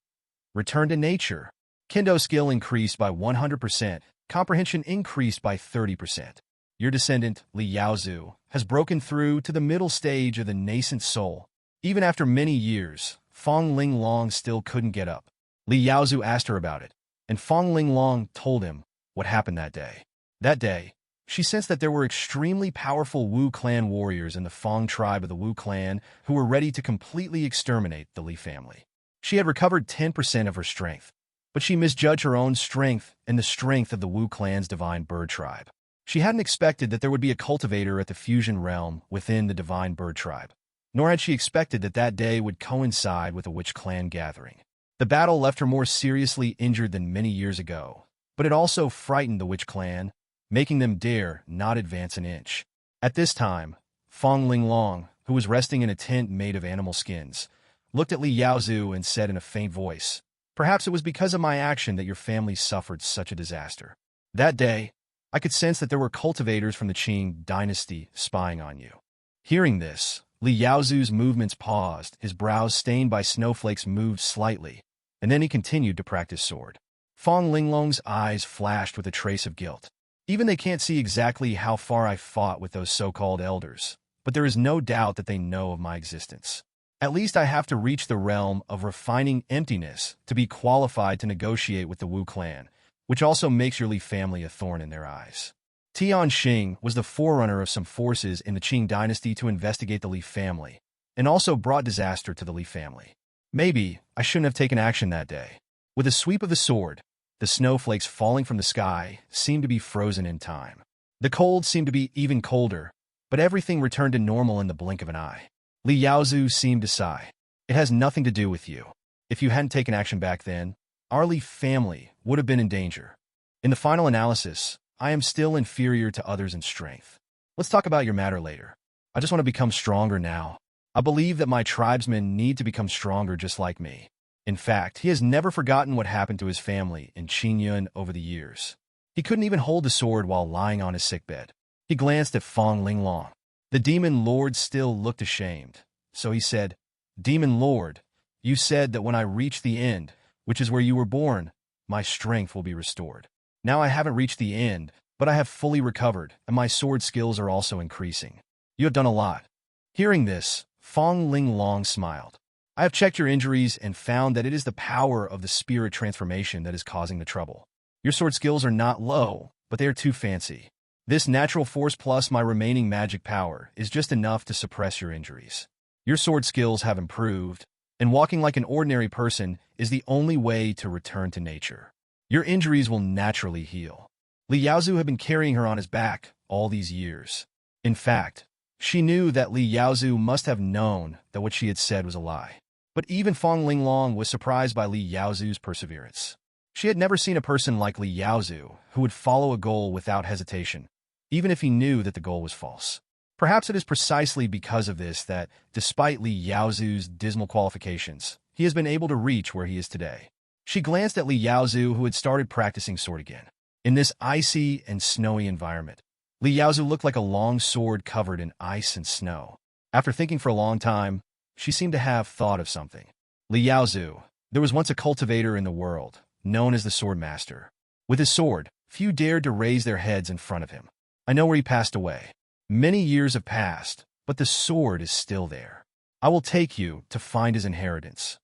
Return to Nature. Kendo skill increased by 100%, comprehension increased by 30%. Your descendant, Li Yaozu, has broken through to the middle stage of the nascent soul. Even after many years, Fong Linglong still couldn't get up. Li Yaozu asked her about it, and Fong Linglong told him what happened that day. That day, she sensed that there were extremely powerful Wu clan warriors in the Fong tribe of the Wu clan who were ready to completely exterminate the Li family. She had recovered 10% of her strength, but she misjudged her own strength and the strength of the Wu clan's divine bird tribe. She hadn't expected that there would be a cultivator at the fusion realm within the divine bird tribe, nor had she expected that that day would coincide with a witch clan gathering. The battle left her more seriously injured than many years ago, but it also frightened the witch clan, making them dare not advance an inch. At this time, Fong Linglong, who was resting in a tent made of animal skins, looked at Li Yaozu and said in a faint voice, "Perhaps it was because of my action that your family suffered such a disaster. That day, I could sense that there were cultivators from the Qing dynasty spying on you." Hearing this, Li Yaozu's movements paused, his brows stained by snowflakes moved slightly, and then he continued to practice sword. Fong Linglong's eyes flashed with a trace of guilt. "Even they can't see exactly how far I fought with those so-called elders, but there is no doubt that they know of my existence. At least I have to reach the realm of refining emptiness to be qualified to negotiate with the Wu clan, which also makes your Li family a thorn in their eyes." Tian Xing was the forerunner of some forces in the Qing dynasty to investigate the Li family, and also brought disaster to the Li family. Maybe I shouldn't have taken action that day. With a sweep of the sword, the snowflakes falling from the sky seemed to be frozen in time. The cold seemed to be even colder, but everything returned to normal in the blink of an eye. Li Yaozu seemed to sigh. "It has nothing to do with you. If you hadn't taken action back then, our Li family would have been in danger. In the final analysis, I am still inferior to others in strength. Let's talk about your matter later. I just want to become stronger now. I believe that my tribesmen need to become stronger just like me." In fact, he has never forgotten what happened to his family in Qingyun over the years. He couldn't even hold the sword while lying on his sickbed. He glanced at Fong Linglong. The demon lord still looked ashamed, so he said, "Demon lord, you said that when I reach the end, which is where you were born, my strength will be restored. Now I haven't reached the end, but I have fully recovered, and my sword skills are also increasing. You have done a lot." Hearing this, Fong Linglong smiled. "I have checked your injuries and found that it is the power of the spirit transformation that is causing the trouble. Your sword skills are not low, but they are too fancy. This natural force plus my remaining magic power is just enough to suppress your injuries. Your sword skills have improved, and walking like an ordinary person is the only way to return to nature. Your injuries will naturally heal." Li Yaozu had been carrying her on his back all these years. In fact, she knew that Li Yaozu must have known that what she had said was a lie. But even Fong Linglong was surprised by Li Yaozu's perseverance. She had never seen a person like Li Yaozu who would follow a goal without hesitation, even if he knew that the goal was false. Perhaps it is precisely because of this that, despite Li Yaozu's dismal qualifications, he has been able to reach where he is today. She glanced at Li Yaozu, who had started practicing sword again. In this icy and snowy environment, Li Yaozu looked like a long sword covered in ice and snow. After thinking for a long time, she seemed to have thought of something. "Li Yaozu, there was once a cultivator in the world, known as the Sword Master. With his sword, few dared to raise their heads in front of him. I know where he passed away. Many years have passed, but the sword is still there. I will take you to find his inheritance."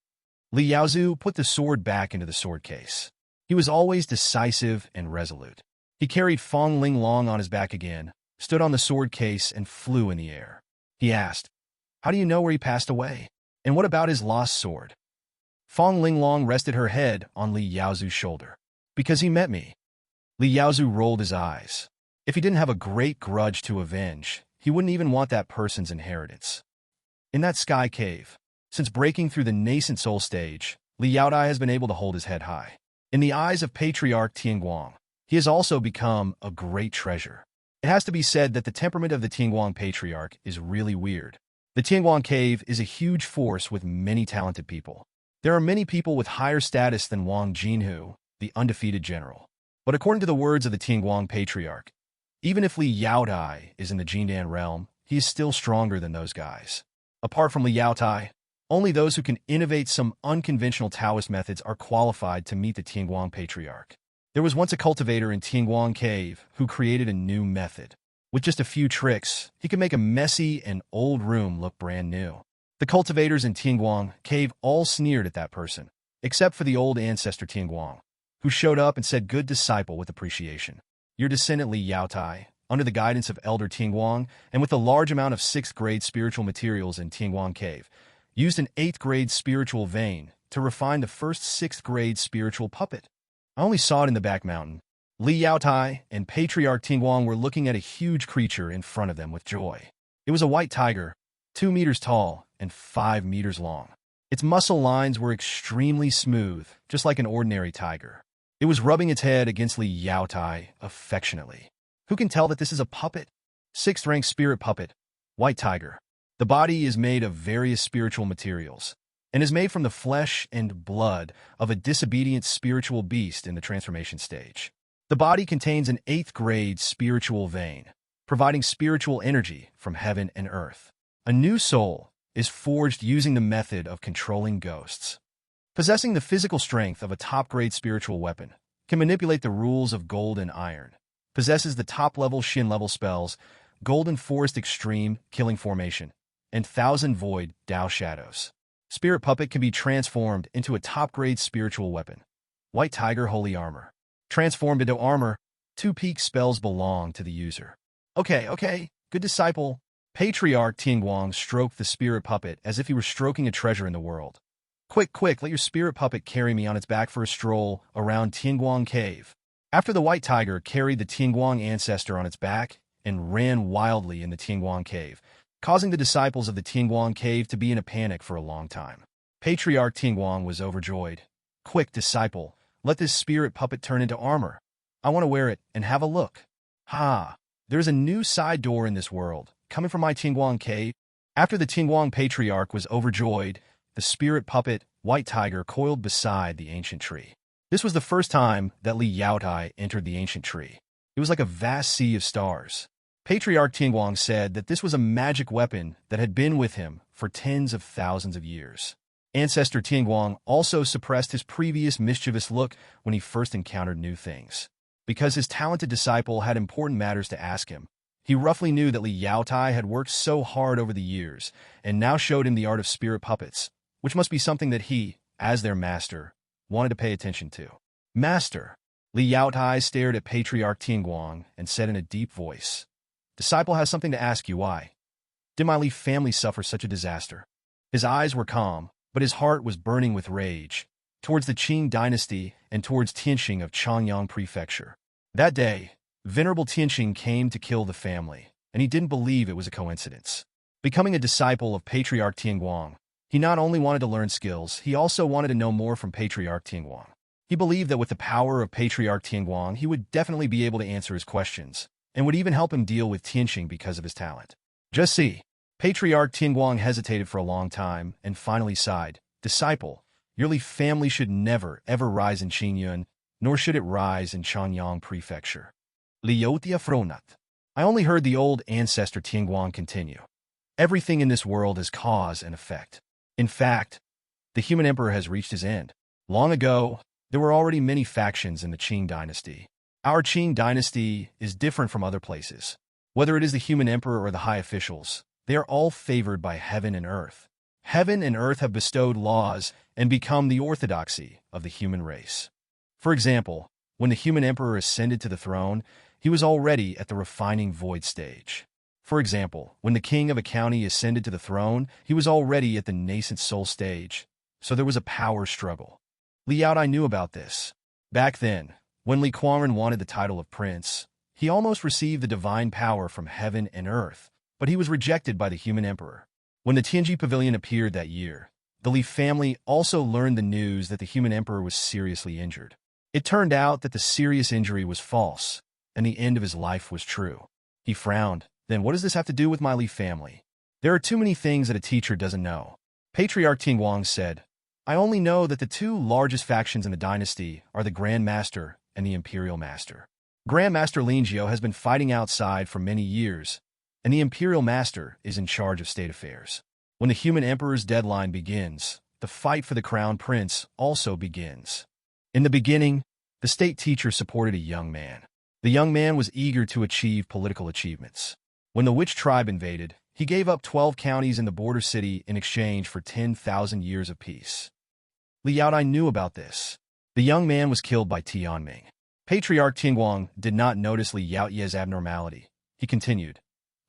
Li Yaozu put the sword back into the sword case. He was always decisive and resolute. He carried Fong Linglong on his back again, stood on the sword case, and flew in the air. He asked, "How do you know where he passed away? And what about his lost sword?" Fong Linglong rested her head on Li Yaozu's shoulder. "Because he met me." Li Yaozu rolled his eyes. If he didn't have a great grudge to avenge, he wouldn't even want that person's inheritance. In that sky cave, since breaking through the nascent soul stage, Li Yaodai has been able to hold his head high. In the eyes of Patriarch Tianguang, he has also become a great treasure. It has to be said that the temperament of the Tianguang Patriarch is really weird. The Tianguang Cave is a huge force with many talented people. There are many people with higher status than Wang Jinhu, the undefeated general. But according to the words of the Tianguang Patriarch, even if Li Yaodai is in the Jindan realm, he is still stronger than those guys. Apart from Li Yaodai, only those who can innovate some unconventional Taoist methods are qualified to meet the Tianguang Patriarch. There was once a cultivator in Tianguang Cave who created a new method. With just a few tricks, he could make a messy and old room look brand new. The cultivators in Tianguang Cave all sneered at that person, except for the old ancestor Tianguang, who showed up and said, "Good disciple," with appreciation. Your descendant Li Yaotai, under the guidance of Elder Tianguang, and with a large amount of 6th grade spiritual materials in Tianguang Cave, used an 8th grade spiritual vein to refine the first 6th grade spiritual puppet. I only saw it in the back mountain. Li Yaotai and Patriarch Tianguang were looking at a huge creature in front of them with joy. It was a white tiger, 2 meters tall and 5 meters long. Its muscle lines were extremely smooth, just like an ordinary tiger. It was rubbing its head against Li Yaotai affectionately. Who can tell that this is a puppet? Sixth-rank spirit puppet, white tiger. The body is made of various spiritual materials and is made from the flesh and blood of a disobedient spiritual beast in the transformation stage. The body contains an 8th-grade spiritual vein, providing spiritual energy from heaven and earth. A new soul is forged using the method of controlling ghosts. Possessing the physical strength of a top-grade spiritual weapon, can manipulate the rules of gold and iron. Possesses the top-level Shin-level spells, Golden Forest Extreme, Killing Formation, and Thousand Void, Tao Shadows. Spirit Puppet can be transformed into a top-grade spiritual weapon. White Tiger Holy Armor. Transformed into armor, 2 peak spells belong to the user. Okay, good disciple. Patriarch Tianguang stroked the spirit puppet as if he were stroking a treasure in the world. Quick, let your spirit puppet carry me on its back for a stroll around Tianguang Cave. After the white tiger carried the Tianguang ancestor on its back and ran wildly in the Tianguang Cave, causing the disciples of the Tianguang Cave to be in a panic for a long time. Patriarch Tianguang was overjoyed. Quick, disciple, let this spirit puppet turn into armor. I want to wear it and have a look. There's a new side door in this world, coming from my Tianguang Cave. After the Tianguang Patriarch was overjoyed, the spirit puppet, white tiger, coiled beside the ancient tree. This was the first time that Li Yaotai entered the ancient tree. It was like a vast sea of stars. Patriarch Tianguang said that this was a magic weapon that had been with him for tens of thousands of years. Ancestor Tianguang also suppressed his previous mischievous look when he first encountered new things. Because his talented disciple had important matters to ask him, he roughly knew that Li Yaotai had worked so hard over the years and now showed him the art of spirit puppets, which must be something that he, as their master, wanted to pay attention to. Master, Li Yaotai stared at Patriarch Tianguang and said in a deep voice, Disciple has something to ask you. Why did my Li family suffer such a disaster? His eyes were calm, but his heart was burning with rage, towards the Qing dynasty and towards Tianxing of Changyang Prefecture. That day, Venerable Tianxing came to kill the family, and he didn't believe it was a coincidence. Becoming a disciple of Patriarch Tianguang, he not only wanted to learn skills, he also wanted to know more from Patriarch Tianguang. He believed that with the power of Patriarch Tianguang, he would definitely be able to answer his questions, and would even help him deal with Tianxing because of his talent. Just see. Patriarch Tianguang hesitated for a long time and finally sighed. Disciple, your Li family should never, ever rise in Qingyun, nor should it rise in Changyang Prefecture. Liotia Fronat. I only heard the old ancestor Tianguang continue. Everything in this world is cause and effect. In fact, the human emperor has reached his end. Long ago, there were already many factions in the Qing dynasty. Our Qing dynasty is different from other places. Whether it is the human emperor or the high officials, they are all favored by heaven and earth. Heaven and earth have bestowed laws and become the orthodoxy of the human race. For example, when the human emperor ascended to the throne, he was already at the refining void stage. For example, when the king of a county ascended to the throne, he was already at the nascent soul stage, so there was a power struggle. Li Yaotai knew about this. Back then, when Li Kuangren wanted the title of prince, he almost received the divine power from heaven and earth, but he was rejected by the human emperor. When the Tianji Pavilion appeared that year, the Li family also learned the news that the human emperor was seriously injured. It turned out that the serious injury was false, and the end of his life was true. He frowned. Then what does this have to do with my Li family? There are too many things that a teacher doesn't know. Patriarch Tianguang said, I only know that the 2 largest factions in the dynasty are the Grand Master and the Imperial Master. Grand Master Linjiao has been fighting outside for many years, and the Imperial Master is in charge of state affairs. When the human emperor's deadline begins, the fight for the crown prince also begins. In the beginning, the state teacher supported a young man. The young man was eager to achieve political achievements. When the witch tribe invaded, he gave up 12 counties in the border city in exchange for 10,000 years of peace. Li Yaotai knew about this. The young man was killed by Tianming. Patriarch Tianguang did not notice Li Yaoye's abnormality. He continued.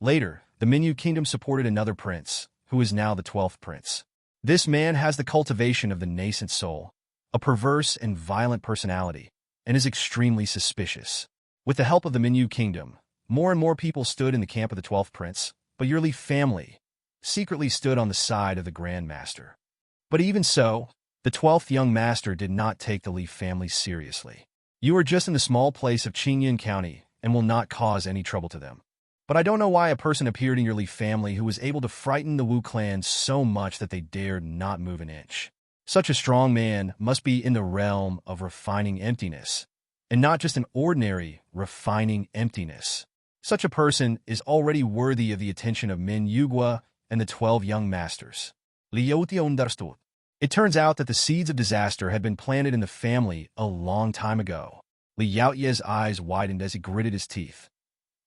Later, the Minyu kingdom supported another prince, who is now the 12th prince. This man has the cultivation of the nascent soul, a perverse and violent personality, and is extremely suspicious. With the help of the Minyu kingdom, more and more people stood in the camp of the 12th prince, but your Li family secretly stood on the side of the Grand Master. But even so, the 12th young master did not take the Li family seriously. You are just in the small place of Qingyun County and will not cause any trouble to them. But I don't know why a person appeared in your Li family who was able to frighten the Wu clan so much that they dared not move an inch. Such a strong man must be in the realm of refining emptiness, and not just an ordinary refining emptiness. Such a person is already worthy of the attention of Min Yugua and the 12 young masters. Liu Tiao understood. It turns out that the seeds of disaster had been planted in the family a long time ago. Li Yaoye's eyes widened as he gritted his teeth.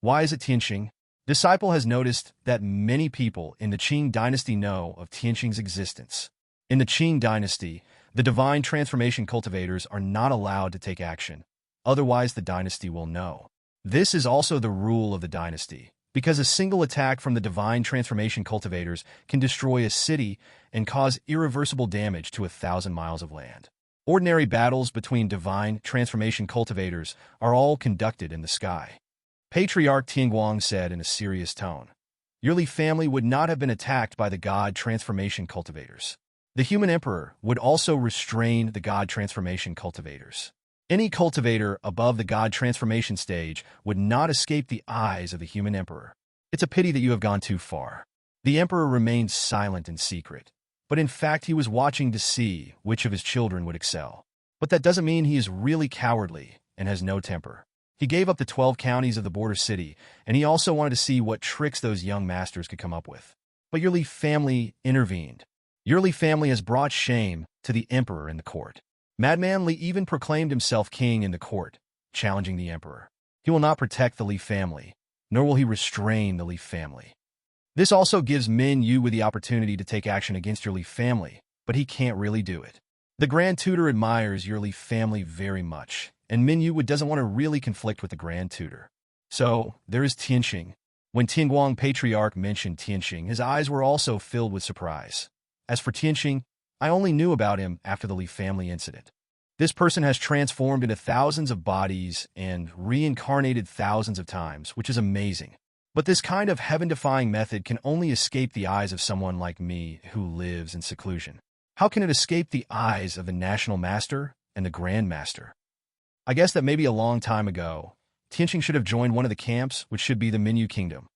Why is it Tianqing? Disciple has noticed that many people in the Qing dynasty know of Tianqing's existence. In the Qing dynasty, the divine transformation cultivators are not allowed to take action. Otherwise, the dynasty will know. This is also the rule of the dynasty, because a single attack from the divine transformation cultivators can destroy a city and cause irreversible damage to 1,000 miles of land. Ordinary battles between divine transformation cultivators are all conducted in the sky. Patriarch Tianguang said in a serious tone, "Your Li family would not have been attacked by the god transformation cultivators. The human emperor would also restrain the god transformation cultivators. Any cultivator above the god transformation stage would not escape the eyes of the human emperor. It's a pity that you have gone too far." The emperor remained silent in secret, but in fact he was watching to see which of his children would excel. But that doesn't mean he is really cowardly and has no temper. He gave up the 12 counties of the border city, and he also wanted to see what tricks those young masters could come up with. But your Li family intervened. Your Li family has brought shame to the emperor in the court. Madman Li even proclaimed himself king in the court, challenging the emperor. He will not protect the Li family, nor will he restrain the Li family. This also gives Min Yu the opportunity to take action against your Li family, but he can't really do it. The Grand Tutor admires your Li family very much, and Min Yu doesn't want to really conflict with the Grand Tutor. So, there is Tianqing. When Tianguang Patriarch mentioned Tianqing, his eyes were also filled with surprise. As for Tianqing, I only knew about him after the Li family incident. This person has transformed into thousands of bodies and reincarnated thousands of times, which is amazing. But this kind of heaven-defying method can only escape the eyes of someone like me who lives in seclusion. How can it escape the eyes of the National Master and the Grand Master? I guess that maybe a long time ago, Tianqing should have joined one of the camps, which should be the Minyu Kingdom.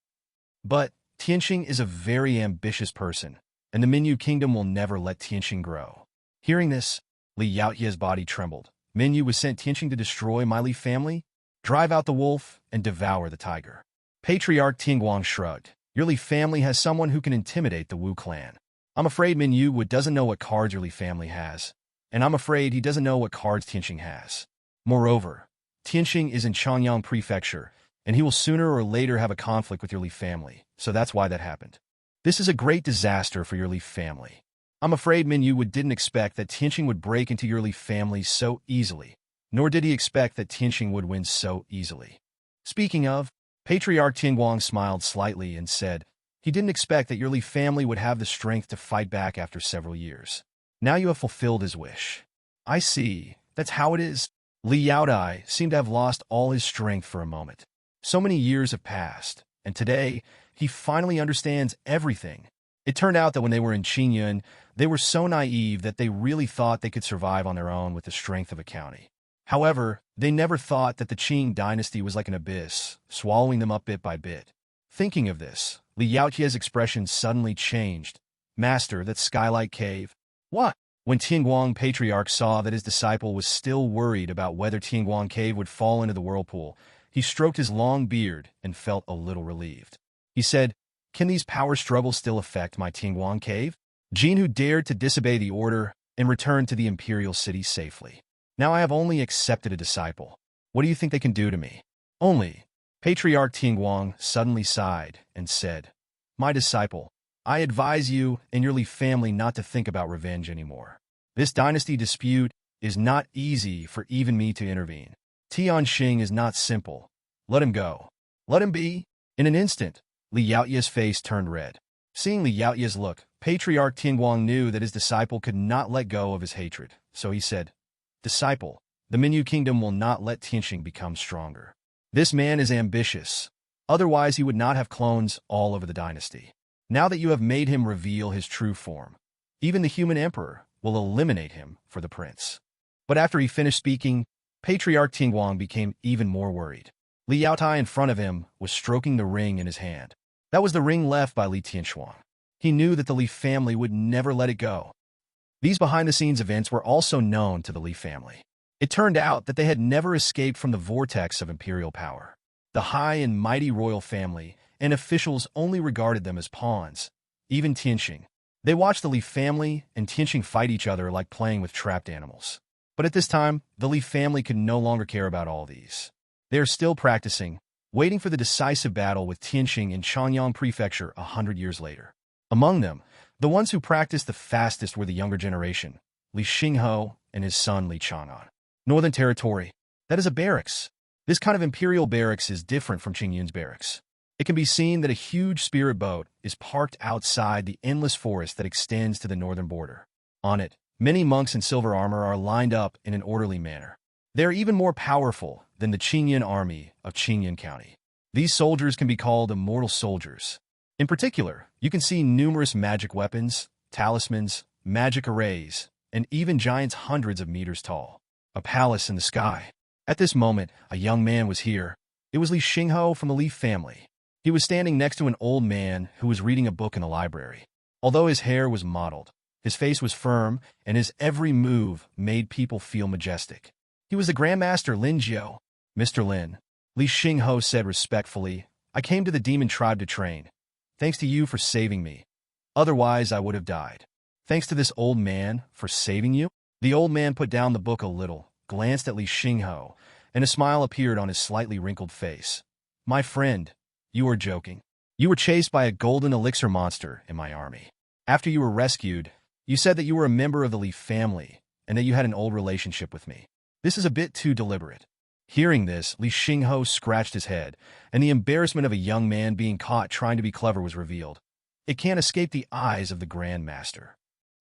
But Tianqing is a very ambitious person, and the Minyu Kingdom will never let Tianqing grow. Hearing this, Li Yaoye's body trembled. Minyu was sent Tianqing to destroy my Li family, drive out the wolf, and devour the tiger. Patriarch Tianguang shrugged. Your Li family has someone who can intimidate the Wu clan. I'm afraid Minyu doesn't know what cards your Li family has, and I'm afraid he doesn't know what cards Tianqing has. Moreover, Tianqing is in Changyang Prefecture, and he will sooner or later have a conflict with your Li family, so that's why that happened. This is a great disaster for your Li family. I'm afraid Minyu didn't expect that Tianqing would break into your Li family so easily, nor did he expect that Tianqing would win so easily. Speaking of, Patriarch Tianguang smiled slightly and said, he didn't expect that your Li family would have the strength to fight back after several years. Now you have fulfilled his wish. I see, that's how it is. Li Yaodai seemed to have lost all his strength for a moment. So many years have passed, and today, he finally understands everything. It turned out that when they were in Qingyun, they were so naive that they really thought they could survive on their own with the strength of a county. However, they never thought that the Qing dynasty was like an abyss, swallowing them up bit by bit. Thinking of this, Li Yaoye's expression suddenly changed. Master, that skylight cave? What? When Tianguang Patriarch saw that his disciple was still worried about whether Tianguang Cave would fall into the whirlpool, he stroked his long beard and felt a little relieved. He said, can these power struggles still affect my Tianguang Cave? Jin, who dared to disobey the order and return to the imperial city safely. Now I have only accepted a disciple. What do you think they can do to me? Only. Patriarch Tianguang suddenly sighed and said, my disciple, I advise you and your Li family not to think about revenge anymore. This dynasty dispute is not easy for even me to intervene. Tianqing is not simple. Let him go. Let him be. In an instant, Li Yaoye's face turned red. Seeing Li Yaoye's look, Patriarch Tianguang knew that his disciple could not let go of his hatred, so he said, disciple, the Minyu Kingdom will not let Tianqing become stronger. This man is ambitious. Otherwise, he would not have clones all over the dynasty. Now that you have made him reveal his true form, Even the human emperor will eliminate him for the prince. But after he finished speaking, Patriarch Tingguang became even more worried. Li Yaotai in front of him was stroking the ring in his hand. That was the ring left by Li Tianshuang. He knew that the Li family would never let it go. These behind-the-scenes events were also known to the Li family. It turned out that they had never escaped from the vortex of imperial power. The high and mighty royal family and officials only regarded them as pawns, even Tianxing. They watched the Li family and Tianxing fight each other like playing with trapped animals. But at this time, the Li family could no longer care about all these. They are still practicing, waiting for the decisive battle with Tianxing in Changyang Prefecture 100 years later. Among them, the ones who practiced the fastest were the younger generation, Li Xinghe and his son Li Chang'an. Northern Territory. That is a barracks. This kind of imperial barracks is different from Qingyun's barracks. It can be seen that a huge spirit boat is parked outside the endless forest that extends to the northern border. On it, many monks in silver armor are lined up in an orderly manner. They are even more powerful than the Qingyun army of Qingyun County. These soldiers can be called immortal soldiers. In particular, you can see numerous magic weapons, talismans, magic arrays, and even giants hundreds of meters tall. A palace in the sky. At this moment, a young man was here. It was Li Xinghe from the Li family. He was standing next to an old man who was reading a book in a library. Although his hair was mottled, his face was firm, and his every move made people feel majestic. He was the Grandmaster Lin Jiao. Mr. Lin, Li Xinghe said respectfully, I came to the demon tribe to train. Thanks to you for saving me. Otherwise, I would have died. Thanks to this old man for saving you? The old man put down the book a little, glanced at Li Xinghe, and a smile appeared on his slightly wrinkled face. My friend, you are joking. You were chased by a golden elixir monster in my army. After you were rescued, you said that you were a member of the Li family and that you had an old relationship with me. This is a bit too deliberate. Hearing this, Li Xinghe scratched his head, and the embarrassment of a young man being caught trying to be clever was revealed. It can't escape the eyes of the Grand Master.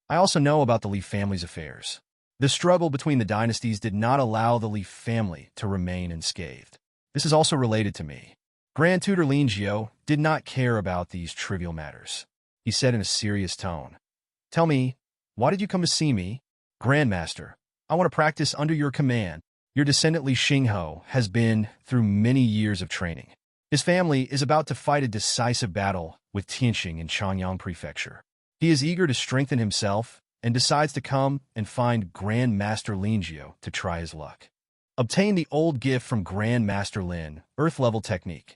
I also know about the Li family's affairs. The struggle between the dynasties did not allow the Li family to remain unscathed. This is also related to me. Grand Tutor Lin Jiao did not care about these trivial matters. He said in a serious tone, Tell me, why did you come to see me? Grandmaster, I want to practice under your command. Your descendant Li Xinghe has been through many years of training. His family is about to fight a decisive battle with Tianxing in Changyang Prefecture. He is eager to strengthen himself and decides to come and find Grand Master Lin Jiao to try his luck. Obtain the old gift from Grand Master Lin, Earth Level Technique.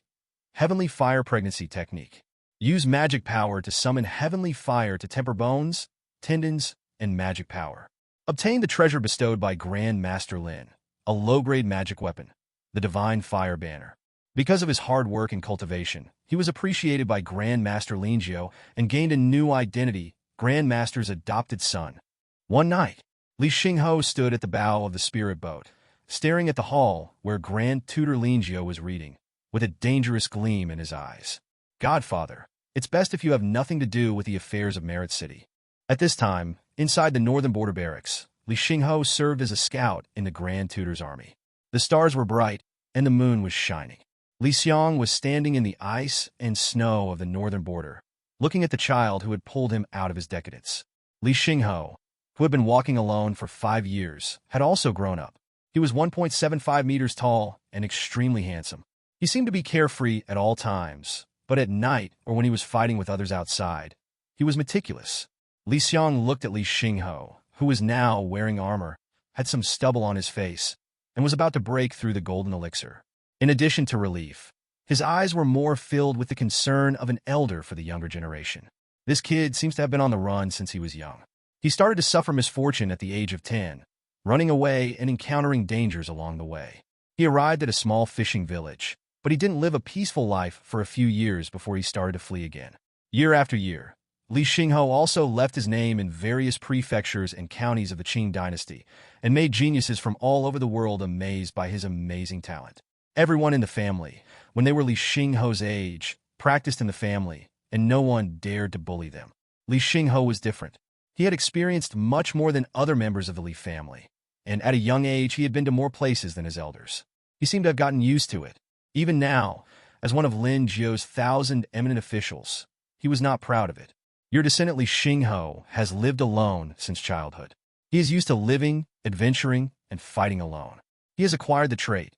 Heavenly Fire Pregnancy Technique. Use magic power to summon heavenly fire to temper bones, tendons, and magic power. Obtain the treasure bestowed by Grand Master Lin, a low-grade magic weapon, the Divine Fire Banner. Because of his hard work and cultivation, he was appreciated by Grand Master Lin Jiao and gained a new identity, Grand Master's adopted son. One night, Li Xinghe stood at the bow of the spirit boat, staring at the hall where Grand Tutor Lin Jiao was reading, with a dangerous gleam in his eyes. Godfather, it's best if you have nothing to do with the affairs of Merit City. At this time, inside the northern border barracks, Li Xinghe served as a scout in the Grand Tutor's army. The stars were bright, and the moon was shining. Li Xiang was standing in the ice and snow of the northern border, looking at the child who had pulled him out of his decadence. Li Xinghe, who had been walking alone for 5 years, had also grown up. He was 1.75 meters tall and extremely handsome. He seemed to be carefree at all times, but at night or when he was fighting with others outside, he was meticulous. Li Xiang looked at Li Xinghe, who was now wearing armor, had some stubble on his face, and was about to break through the golden elixir. In addition to relief, his eyes were more filled with the concern of an elder for the younger generation. This kid seems to have been on the run since he was young. He started to suffer misfortune at the age of 10, running away and encountering dangers along the way. He arrived at a small fishing village, but he didn't live a peaceful life for a few years before he started to flee again. Year after year, Li Xinghe also left his name in various prefectures and counties of the Qing dynasty and made geniuses from all over the world amazed by his amazing talent. Everyone in the family, when they were Li Xinghe's age, practiced in the family, and no one dared to bully them. Li Xinghe was different. He had experienced much more than other members of the Li family, and at a young age he had been to more places than his elders. He seemed to have gotten used to it. Even now, as one of Lin Jiao's 1,000 eminent officials, he was not proud of it. Your descendant Li Xingho has lived alone since childhood. He is used to living, adventuring, and fighting alone. He has acquired the trait,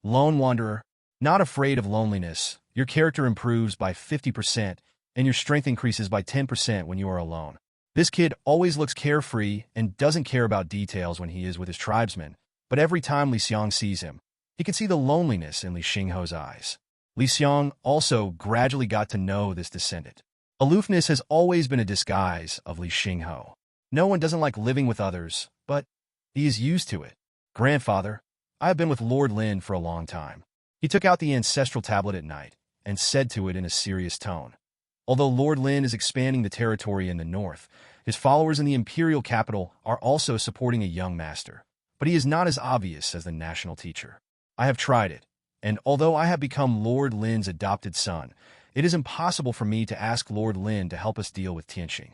lone wanderer. Not afraid of loneliness, your character improves by 50%, and your strength increases by 10% when you are alone. This kid always looks carefree and doesn't care about details when he is with his tribesmen, but every time Li Xiang sees him, he can see the loneliness in Li Xingho's eyes. Li Xiang also gradually got to know this descendant. Aloofness has always been a disguise of Li Xingho. No one doesn't like living with others, but he is used to it. Grandfather, I have been with Lord Lin for a long time. He took out the ancestral tablet at night and said to it in a serious tone. Although Lord Lin is expanding the territory in the north, his followers in the imperial capital are also supporting a young master, but he is not as obvious as the national teacher. I have tried it, and although I have become Lord Lin's adopted son, it is impossible for me to ask Lord Lin to help us deal with Tianqing.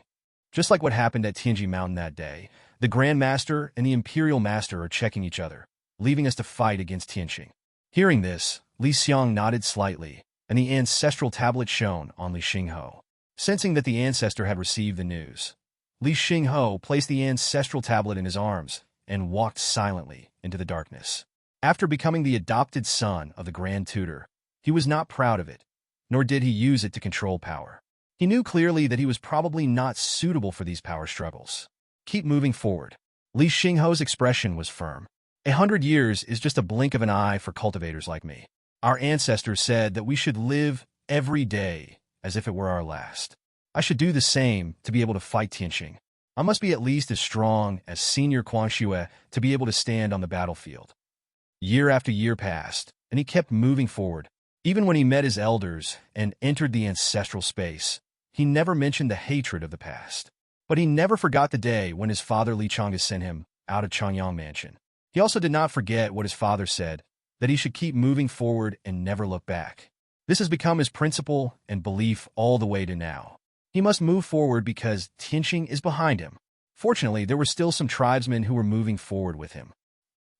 Just like what happened at Tianji Mountain that day, the Grand Master and the Imperial Master are checking each other, leaving us to fight against Tianqing. Hearing this, Li Xiang nodded slightly, and the ancestral tablet shone on Li Xingho. Sensing that the ancestor had received the news, Li Xingho placed the ancestral tablet in his arms and walked silently into the darkness. After becoming the adopted son of the Grand Tutor, he was not proud of it, nor did he use it to control power. He knew clearly that he was probably not suitable for these power struggles. Keep moving forward. Li Xingho's expression was firm. 100 years is just a blink of an eye for cultivators like me. Our ancestors said that we should live every day as if it were our last. I should do the same to be able to fight Tianqing. I must be at least as strong as Senior Quanxue to be able to stand on the battlefield. Year after year passed, and he kept moving forward. Even when he met his elders and entered the ancestral space, he never mentioned the hatred of the past. But he never forgot the day when his father Li Chang'e sent him out of Changyang Mansion. He also did not forget what his father said, that he should keep moving forward and never look back. This has become his principle and belief all the way to now. He must move forward because Tianqing is behind him. Fortunately, there were still some tribesmen who were moving forward with him.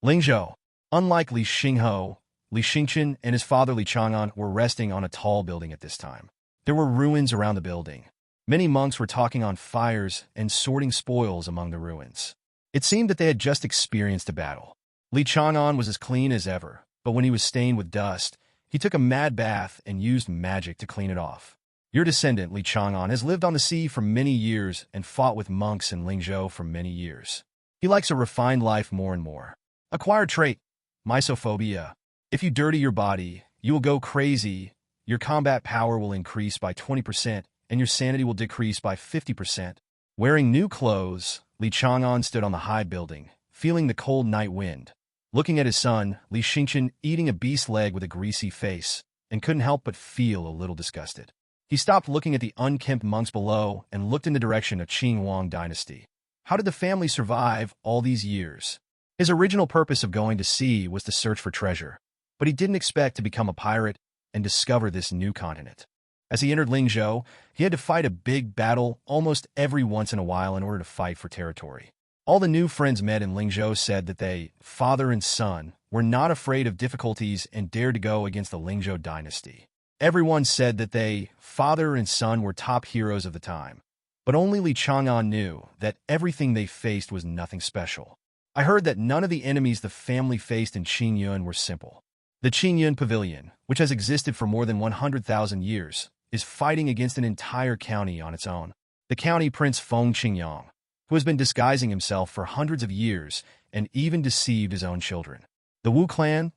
Lingzhou, unlike Li Xingho, Li Xingchen and his father Li Chang'an were resting on a tall building at this time. There were ruins around the building. Many monks were talking on fires and sorting spoils among the ruins. It seemed that they had just experienced a battle. Li Chang'an was as clean as ever, but when he was stained with dust, he took a mad bath and used magic to clean it off. Your descendant, Li Chang'an, has lived on the sea for many years and fought with monks in Lingzhou for many years. He likes a refined life more and more. Acquired trait, mysophobia. If you dirty your body, you will go crazy, your combat power will increase by 20%, and your sanity will decrease by 50%. Wearing new clothes, Li Chang'an stood on the high building, feeling the cold night wind. Looking at his son, Li Xingchen eating a beast leg with a greasy face, and couldn't help but feel a little disgusted. He stopped looking at the unkempt monks below and looked in the direction of Qing dynasty. How did the family survive all these years? His original purpose of going to sea was to search for treasure, but he didn't expect to become a pirate and discover this new continent. As he entered Lingzhou, he had to fight a big battle almost every once in a while in order to fight for territory. All the new friends met in Lingzhou said that they, father and son, were not afraid of difficulties and dared to go against the Lingzhou dynasty. Everyone said that they, father and son, were top heroes of the time. But only Li Chang'an knew that everything they faced was nothing special. I heard that none of the enemies the family faced in Qingyun were simple. The Qingyun Pavilion, which has existed for more than 100,000 years, is fighting against an entire county on its own. The county prince Feng Qingyang, who has been disguising himself for hundreds of years and even deceived his own children. The Wu clan,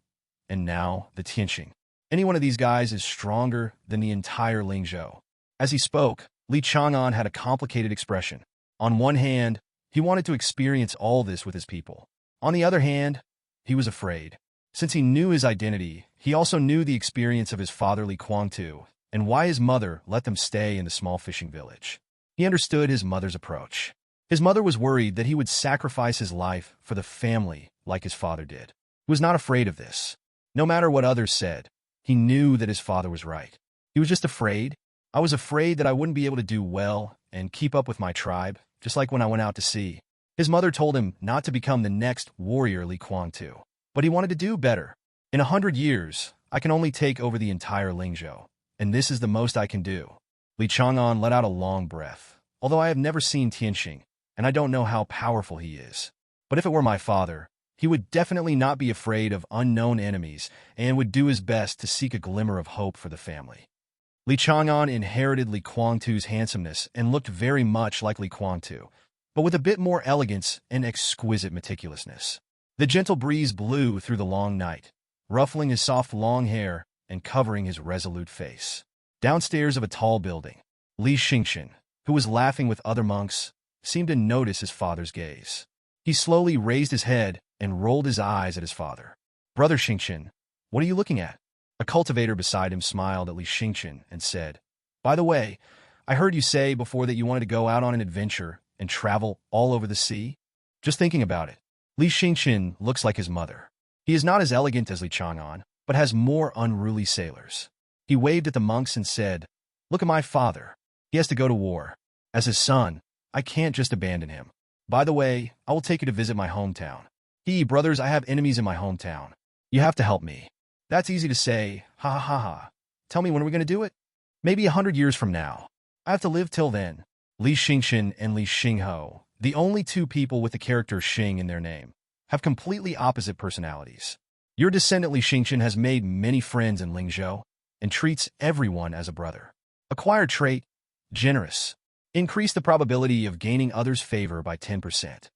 and now the Tianqing. Any one of these guys is stronger than the entire Lingzhou. As he spoke, Li Chang'an had a complicated expression. On one hand, he wanted to experience all this with his people. On the other hand, he was afraid. Since he knew his identity, he also knew the experience of his father Li Guangtu and why his mother let them stay in the small fishing village. He understood his mother's approach. His mother was worried that he would sacrifice his life for the family like his father did. He was not afraid of this. No matter what others said, he knew that his father was right. He was just afraid. I was afraid that I wouldn't be able to do well and keep up with my tribe, just like when I went out to sea. His mother told him not to become the next warrior Li Guangtu, but he wanted to do better. In 100 years, I can only take over the entire Lingzhou, and this is the most I can do. Li Chang'an let out a long breath. although I have never seen Tianxing, and I don't know how powerful he is. But if it were my father, he would definitely not be afraid of unknown enemies and would do his best to seek a glimmer of hope for the family. Li Chang'an inherited Li Guangtu's handsomeness and looked very much like Li Guangtu, but with a bit more elegance and exquisite meticulousness. The gentle breeze blew through the long night, ruffling his soft long hair and covering his resolute face. Downstairs of a tall building, Li Xingxin, who was laughing with other monks, seemed to notice his father's gaze. He slowly raised his head and rolled his eyes at his father. "Brother Xingxin, what are you looking at?" A cultivator beside him smiled at Li Xingxin and said, "By the way, I heard you say before that you wanted to go out on an adventure and travel all over the sea. Just thinking about it." Li Xingxin looks like his mother. He is not as elegant as Li Chang'an, but has more unruly sailors. He waved at the monks and said, "Look at my father. He has to go to war. As his son, I can't just abandon him. By the way, I will take you to visit my hometown. Brothers, I have enemies in my hometown. You have to help me." "That's easy to say. Ha ha ha ha. Tell me, when are we going to do it?" "Maybe 100 years from now. I have to live till then." Li Xingxin and Li Xingho, the only two people with the character Xing in their name, have completely opposite personalities. Your descendant Li Xingxin has made many friends in Lingzhou and treats everyone as a brother. Acquired trait, generous. Increase the probability of gaining others' favor by 10%.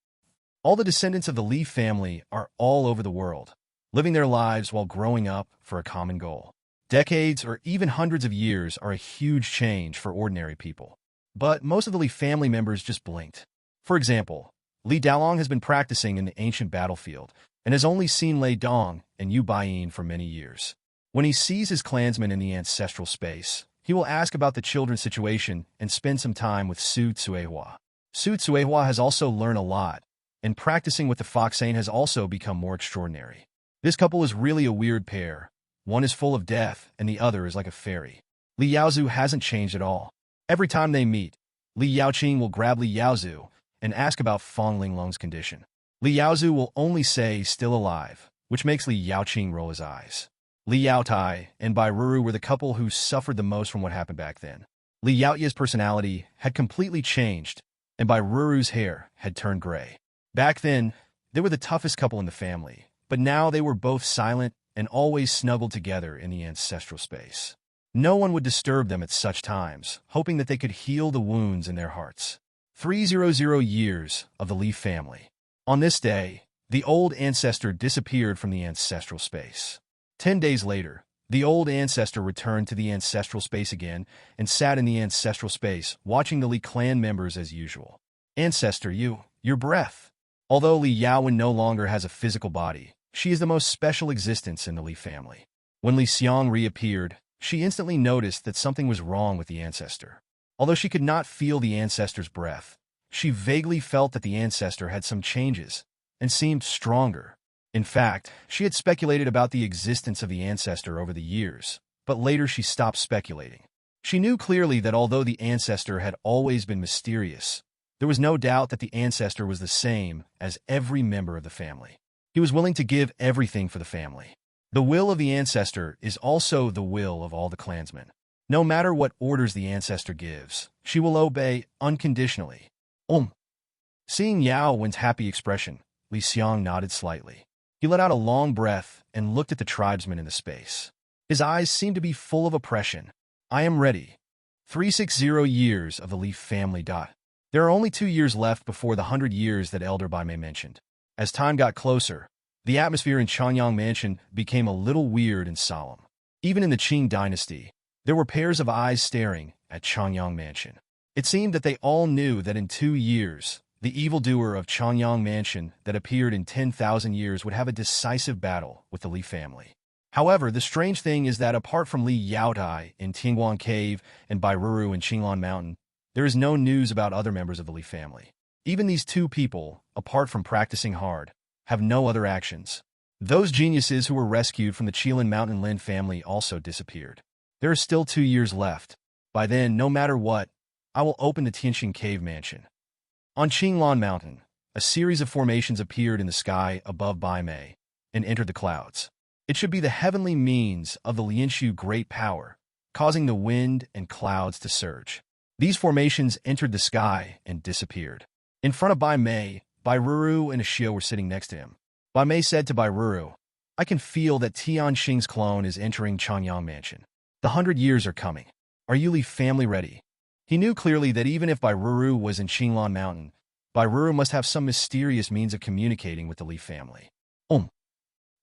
All the descendants of the Li family are all over the world, living their lives while growing up for a common goal. Decades or even hundreds of years are a huge change for ordinary people. But most of the Li family members just blinked. For example, Li Daolong has been practicing in the ancient battlefield and has only seen Lei Dong and Yu Baiyin for many years. When he sees his clansmen in the ancestral space, he will ask about the children's situation and spend some time with Su Tsuehua. Su Tsuehua has also learned a lot, and practicing with the Foxane has also become more extraordinary. This couple is really a weird pair. One is full of death, and the other is like a fairy. Li Yaozu hasn't changed at all. Every time they meet, Li Yaoqing will grab Li Yaozu and ask about Fong Linglong's condition. Li Yaozu will only say still alive, which makes Li Yaoqing roll his eyes. Li Yaotai and Bai Ruru were the couple who suffered the most from what happened back then. Li Yaoye's personality had completely changed, and Bai Ruru's hair had turned gray. Back then, they were the toughest couple in the family, but now they were both silent and always snuggled together in the ancestral space. No one would disturb them at such times, hoping that they could heal the wounds in their hearts. 300 years of the Li family. On this day, the old ancestor disappeared from the ancestral space. 10 days later, the old ancestor returned to the ancestral space again and sat in the ancestral space, watching the Li clan members as usual. "Ancestor, your breath." Although Li Yaowen no longer has a physical body, she is the most special existence in the Li family. When Li Xiang reappeared, she instantly noticed that something was wrong with the ancestor. Although she could not feel the ancestor's breath, she vaguely felt that the ancestor had some changes and seemed stronger. In fact, she had speculated about the existence of the ancestor over the years, but later she stopped speculating. She knew clearly that although the ancestor had always been mysterious, there was no doubt that the ancestor was the same as every member of the family. He was willing to give everything for the family. The will of the ancestor is also the will of all the clansmen. No matter what orders the ancestor gives, she will obey unconditionally. Seeing Yao Wen's happy expression, Li Xiang nodded slightly. He let out a long breath and looked at the tribesmen in the space. His eyes seemed to be full of oppression. "I am ready." 360 years of the Li family. There are only 2 years left before the 100 years that Elder Bai Mei mentioned. As time got closer, the atmosphere in Changyang Mansion became a little weird and solemn. Even in the Qing dynasty, there were pairs of eyes staring at Changyang Mansion. It seemed that they all knew that in 2 years, the evildoer of Changyang Mansion that appeared in 10,000 years would have a decisive battle with the Li family. However, the strange thing is that apart from Li Yaodai in Tingguan Cave and Bai Ruru in Qinglan Mountain, there is no news about other members of the Li family. Even these two people, apart from practicing hard, have no other actions. Those geniuses who were rescued from the Qilin Mountain Lin family also disappeared. There are still 2 years left. By then, no matter what, I will open the Tianxing Cave Mansion. On Qinglan Mountain, a series of formations appeared in the sky above Bai Mei and entered the clouds. It should be the heavenly means of the Lianshu great power, causing the wind and clouds to surge. These formations entered the sky and disappeared. In front of Bai Mei, Bai Ruru and Ashio were sitting next to him. Bai Mei said to Bai Ruru, "I can feel that Tian Xing's clone is entering Changyang Mansion. The 100 years are coming. Are you Li family ready?" He knew clearly that even if Bai Ruru was in Qinglan Mountain, Bai Ruru must have some mysterious means of communicating with the Li family.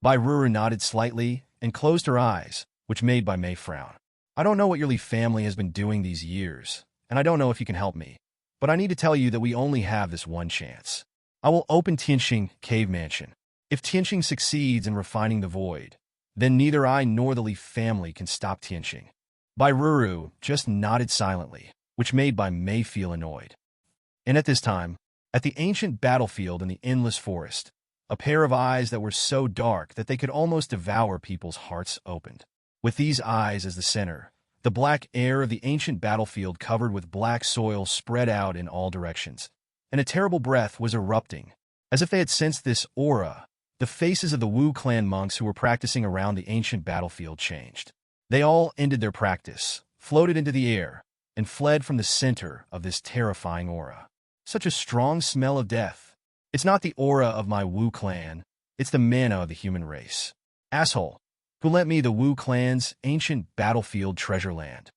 Bai Ruru nodded slightly and closed her eyes, which made Bai Mei frown. "I don't know what your Li family has been doing these years, and I don't know if you can help me, but I need to tell you that we only have this one chance. I will open Tianxing Cave Mansion. If Tianxing succeeds in refining the void, then neither I nor the Li family can stop Tianxing." Bai Ruru just nodded silently, which made Bai Mei feel annoyed. And at this time, at the ancient battlefield in the endless forest, a pair of eyes that were so dark that they could almost devour people's hearts opened. With these eyes as the center, the black air of the ancient battlefield covered with black soil spread out in all directions, and a terrible breath was erupting. As if they had sensed this aura, the faces of the Wu clan monks who were practicing around the ancient battlefield changed. They all ended their practice, floated into the air, and fled from the center of this terrifying aura. Such a strong smell of death. It's not the aura of my Wu clan, it's the mana of the human race. Asshole, who lent me the Wu clan's ancient battlefield treasure land?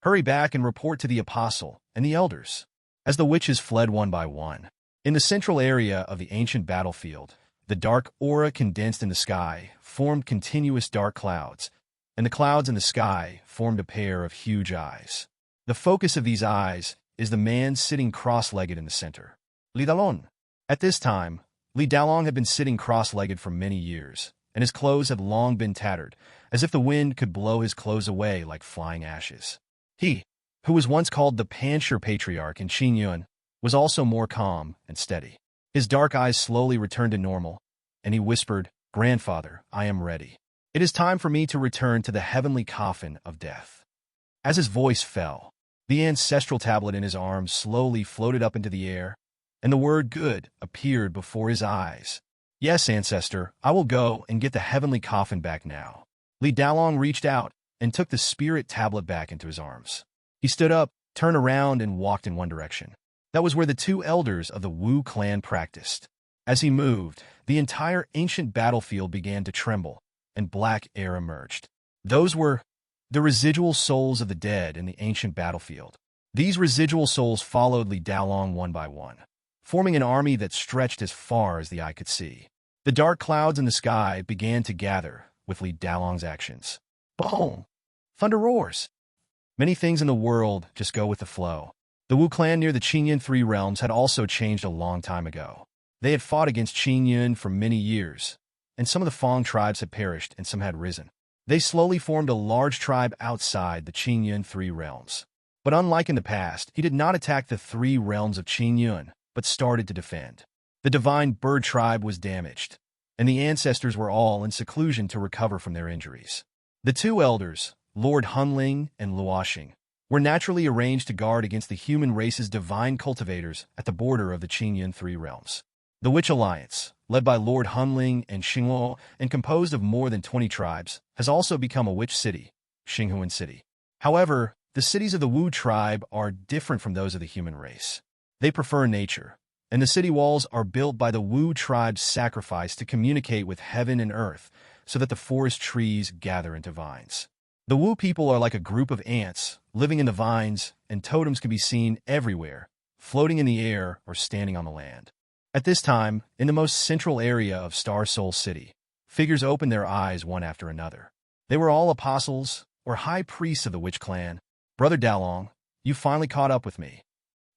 Hurry back and report to the apostle and the elders. As the witches fled one by one, in the central area of the ancient battlefield, the dark aura condensed in the sky formed continuous dark clouds, and the clouds in the sky formed a pair of huge eyes. The focus of these eyes is the man sitting cross-legged in the center, Li Dalong. At this time, Li Dalong had been sitting cross-legged for many years, and his clothes had long been tattered, as if the wind could blow his clothes away like flying ashes. He, who was once called the Panshur Patriarch in Qingyun, was also more calm and steady. His dark eyes slowly returned to normal, and he whispered, "Grandfather, I am ready. It is time for me to return to the heavenly coffin of death." As his voice fell, the ancestral tablet in his arms slowly floated up into the air, and the word "good" appeared before his eyes. "Yes, ancestor, I will go and get the heavenly coffin back now." Li Dalong reached out and took the spirit tablet back into his arms. He stood up, turned around, and walked in one direction. That was where the two elders of the Wu clan practiced. As he moved, the entire ancient battlefield began to tremble, and black air emerged. Those were the residual souls of the dead in the ancient battlefield. These residual souls followed Li Dalong one by one, forming an army that stretched as far as the eye could see. The dark clouds in the sky began to gather with Li Dalong's actions. Boom! Thunder roars. Many things in the world just go with the flow. The Wu clan near the Qingyun Three Realms had also changed a long time ago. They had fought against Qingyun for many years, and some of the Fang tribes had perished and some had risen. They slowly formed a large tribe outside the Qingyun Three Realms. But unlike in the past, he did not attack the three realms of Qingyun, but started to defend. The divine bird tribe was damaged, and the ancestors were all in seclusion to recover from their injuries. The two elders, Lord Hunling and Luoxing, were naturally arranged to guard against the human race's divine cultivators at the border of the Qingyun Three Realms. The Witch Alliance, led by Lord Hunling and Xinghuo and composed of more than 20 tribes, has also become a witch city, Xinghuan City. However, the cities of the Wu tribe are different from those of the human race. They prefer nature, and the city walls are built by the Wu tribe's sacrifice to communicate with heaven and earth so that the forest trees gather into vines. The Wu people are like a group of ants living in the vines, and totems can be seen everywhere, floating in the air or standing on the land. At this time, in the most central area of Star Soul City, figures opened their eyes one after another. They were all apostles or high priests of the Witch Clan. "Brother Dalong, you finally caught up with me."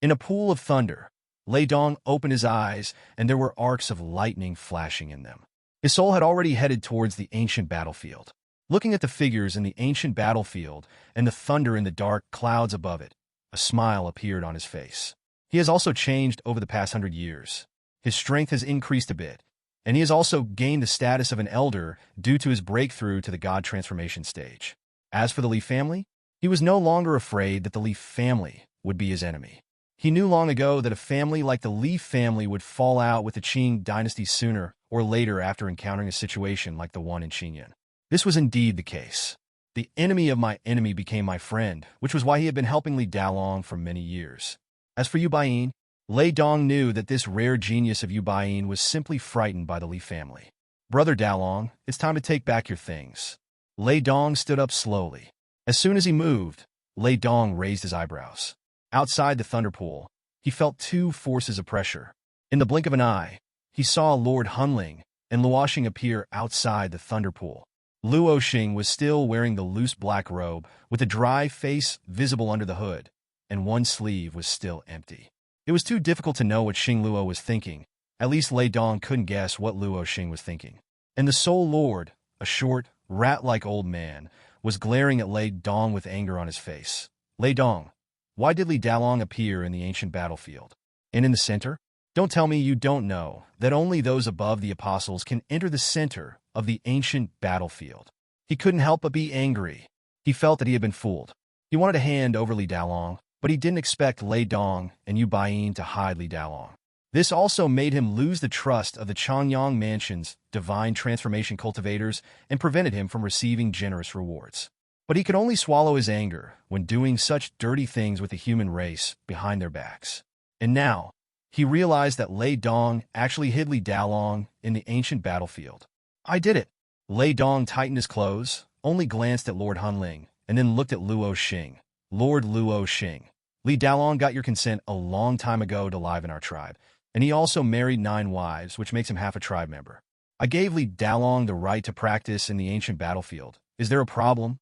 In a pool of thunder, Lei Dong opened his eyes, and there were arcs of lightning flashing in them. His soul had already headed towards the ancient battlefield. Looking at the figures in the ancient battlefield and the thunder in the dark clouds above it, a smile appeared on his face. He has also changed over the past 100 years. His strength has increased a bit, and he has also gained the status of an elder due to his breakthrough to the God transformation stage. As for the Li family, he was no longer afraid that the Li family would be his enemy. He knew long ago that a family like the Li family would fall out with the Qing dynasty sooner or later after encountering a situation like the one in Qingyun. This was indeed the case. The enemy of my enemy became my friend, which was why he had been helping Li Dalong for many years. As for Yu Baiyin, Lei Dong knew that this rare genius of Yu Baiyin was simply frightened by the Li family. Brother Dalong, it's time to take back your things. Lei Dong stood up slowly. As soon as he moved, Lei Dong raised his eyebrows. Outside the thunder pool, he felt two forces of pressure. In the blink of an eye, he saw Lord Hunling and Luo Xing appear outside the thunder pool. Luo Xing was still wearing the loose black robe, with a dry face visible under the hood, and one sleeve was still empty. It was too difficult to know what Xing Luo was thinking. At least Lei Dong couldn't guess what Luo Xing was thinking. And the Soul Lord, a short, rat-like old man, was glaring at Lei Dong with anger on his face. Lei Dong, why did Li Dalong appear in the ancient battlefield? And in the center? Don't tell me you don't know that only those above the apostles can enter the center of the ancient battlefield. He couldn't help but be angry. He felt that he had been fooled. He wanted to hand over Li Dalong, but he didn't expect Lei Dong and Yu Baiyin to hide Li Dalong. This also made him lose the trust of the Changyang Mansion's divine transformation cultivators and prevented him from receiving generous rewards. But he could only swallow his anger when doing such dirty things with the human race behind their backs. And now, he realized that Lei Dong actually hid Li Dalong in the ancient battlefield. I did it. Lei Dong tightened his clothes, only glanced at Lord Hunling, and then looked at Luo Xing. Lord Luo Xing, Li Dalong got your consent a long time ago to live in our tribe, and he also married 9 wives, which makes him half a tribe member. I gave Li Dalong the right to practice in the ancient battlefield. Is there a problem?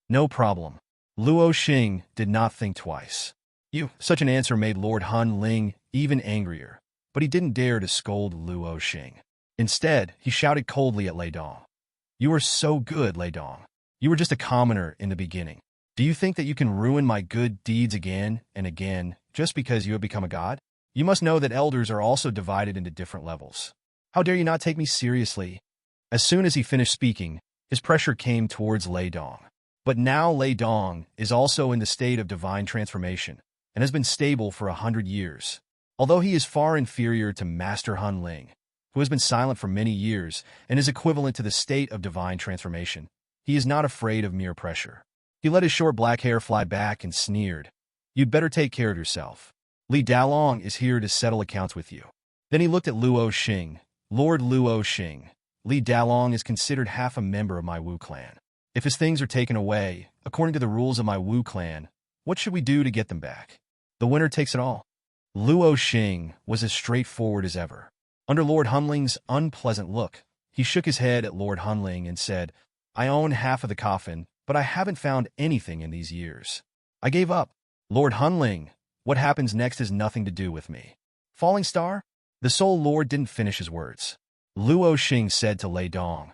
No problem. Luo Xing did not think twice. Such an answer made Lord Hunling even angrier, but he didn't dare to scold Luo Xing. Instead, he shouted coldly at Lei Dong. You are so good, Lei Dong. You were just a commoner in the beginning. Do you think that you can ruin my good deeds again and again just because you have become a god? You must know that elders are also divided into different levels. How dare you not take me seriously? As soon as he finished speaking, his pressure came towards Lei Dong. But now Lei Dong is also in the state of divine transformation and has been stable for 100 years. Although he is far inferior to Master Hunling, who has been silent for many years and is equivalent to the state of divine transformation, he is not afraid of mere pressure. He let his short black hair fly back and sneered. You'd better take care of yourself. Li Dalong is here to settle accounts with you. Then he looked at Luo Xing. Lord Luo Xing, Li Dalong is considered half a member of my Wu clan. If his things are taken away, according to the rules of my Wu clan, what should we do to get them back? The winner takes it all. Luo Xing was as straightforward as ever. Under Lord Hunling's unpleasant look, he shook his head at Lord Hunling and said, I own half of the coffin, but I haven't found anything in these years. I gave up. Lord Hunling, what happens next has nothing to do with me. Falling Star? The Soul Lord didn't finish his words. Luo Xing said to Lei Dong,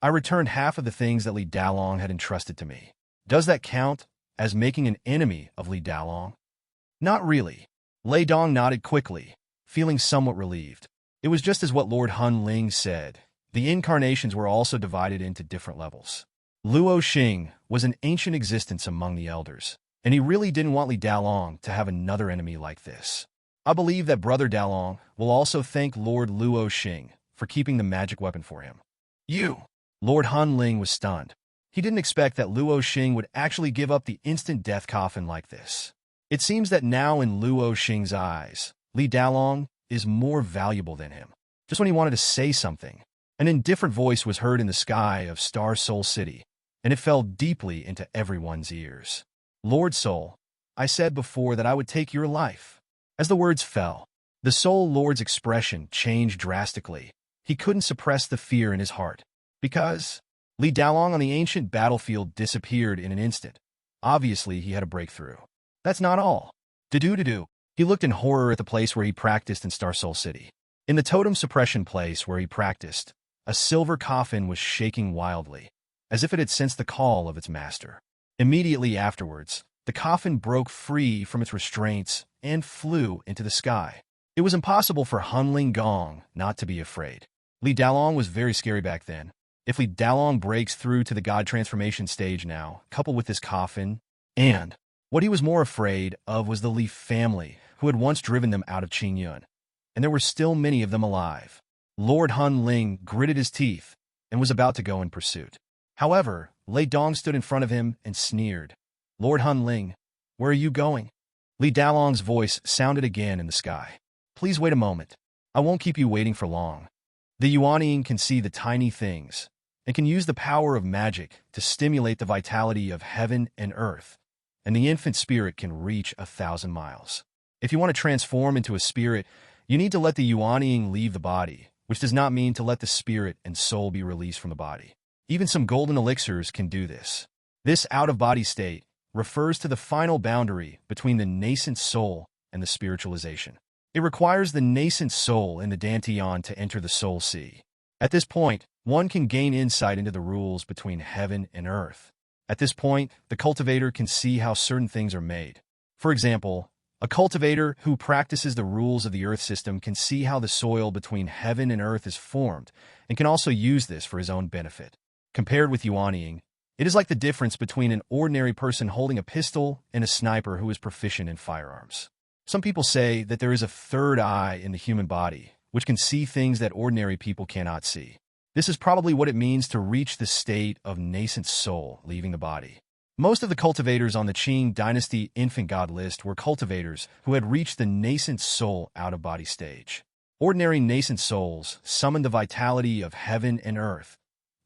I returned half of the things that Li Dalong had entrusted to me. Does that count as making an enemy of Li Dalong? Not really. Lei Dong nodded quickly, feeling somewhat relieved. It was just as what Lord Hunling said. The incarnations were also divided into different levels. Luo Xing was an ancient existence among the elders, and he really didn't want Li Dalong to have another enemy like this. I believe that Brother Dalong will also thank Lord Luo Xing for keeping the magic weapon for him. Lord Hunling was stunned. He didn't expect that Luo Xing would actually give up the instant death coffin like this. It seems that now in Luo Xing's eyes, Li Dalong is more valuable than him. Just when he wanted to say something, an indifferent voice was heard in the sky of Star Soul City, and it fell deeply into everyone's ears. Lord Soul, I said before that I would take your life. As the words fell, the Soul Lord's expression changed drastically. He couldn't suppress the fear in his heart. Because Li Dalong on the ancient battlefield disappeared in an instant. Obviously, he had a breakthrough. That's not all. Do. He looked in horror at the place where he practiced in Star Soul City. In the totem suppression place where he practiced, a silver coffin was shaking wildly, as if it had sensed the call of its master. Immediately afterwards, the coffin broke free from its restraints and flew into the sky. It was impossible for Hunling Gong not to be afraid. Li Dalong was very scary back then. If Li Dalong breaks through to the god transformation stage now, coupled with this coffin, and what he was more afraid of was the Li family, who had once driven them out of Qingyun, and there were still many of them alive. Lord Hunling gritted his teeth and was about to go in pursuit. However, Lei Dong stood in front of him and sneered. Lord Hunling, where are you going? Li Dalong's voice sounded again in the sky. Please wait a moment. I won't keep you waiting for long. The Yuanying can see the tiny things and can use the power of magic to stimulate the vitality of heaven and earth, and the infant spirit can reach 1,000 miles. If you want to transform into a spirit, you need to let the Yuanying leave the body, which does not mean to let the spirit and soul be released from the body. Even some golden elixirs can do this. This out-of-body state refers to the final boundary between the nascent soul and the spiritualization. It requires the nascent soul in the Dantian to enter the soul sea. At this point, one can gain insight into the rules between heaven and earth. At this point, the cultivator can see how certain things are made. For example, a cultivator who practices the rules of the earth system can see how the soil between heaven and earth is formed and can also use this for his own benefit. Compared with Yuanying, it is like the difference between an ordinary person holding a pistol and a sniper who is proficient in firearms. Some people say that there is a third eye in the human body, which can see things that ordinary people cannot see. This is probably what it means to reach the state of nascent soul leaving the body. Most of the cultivators on the Qing dynasty infant god list were cultivators who had reached the nascent soul out-of-body stage. Ordinary nascent souls summoned the vitality of heaven and earth,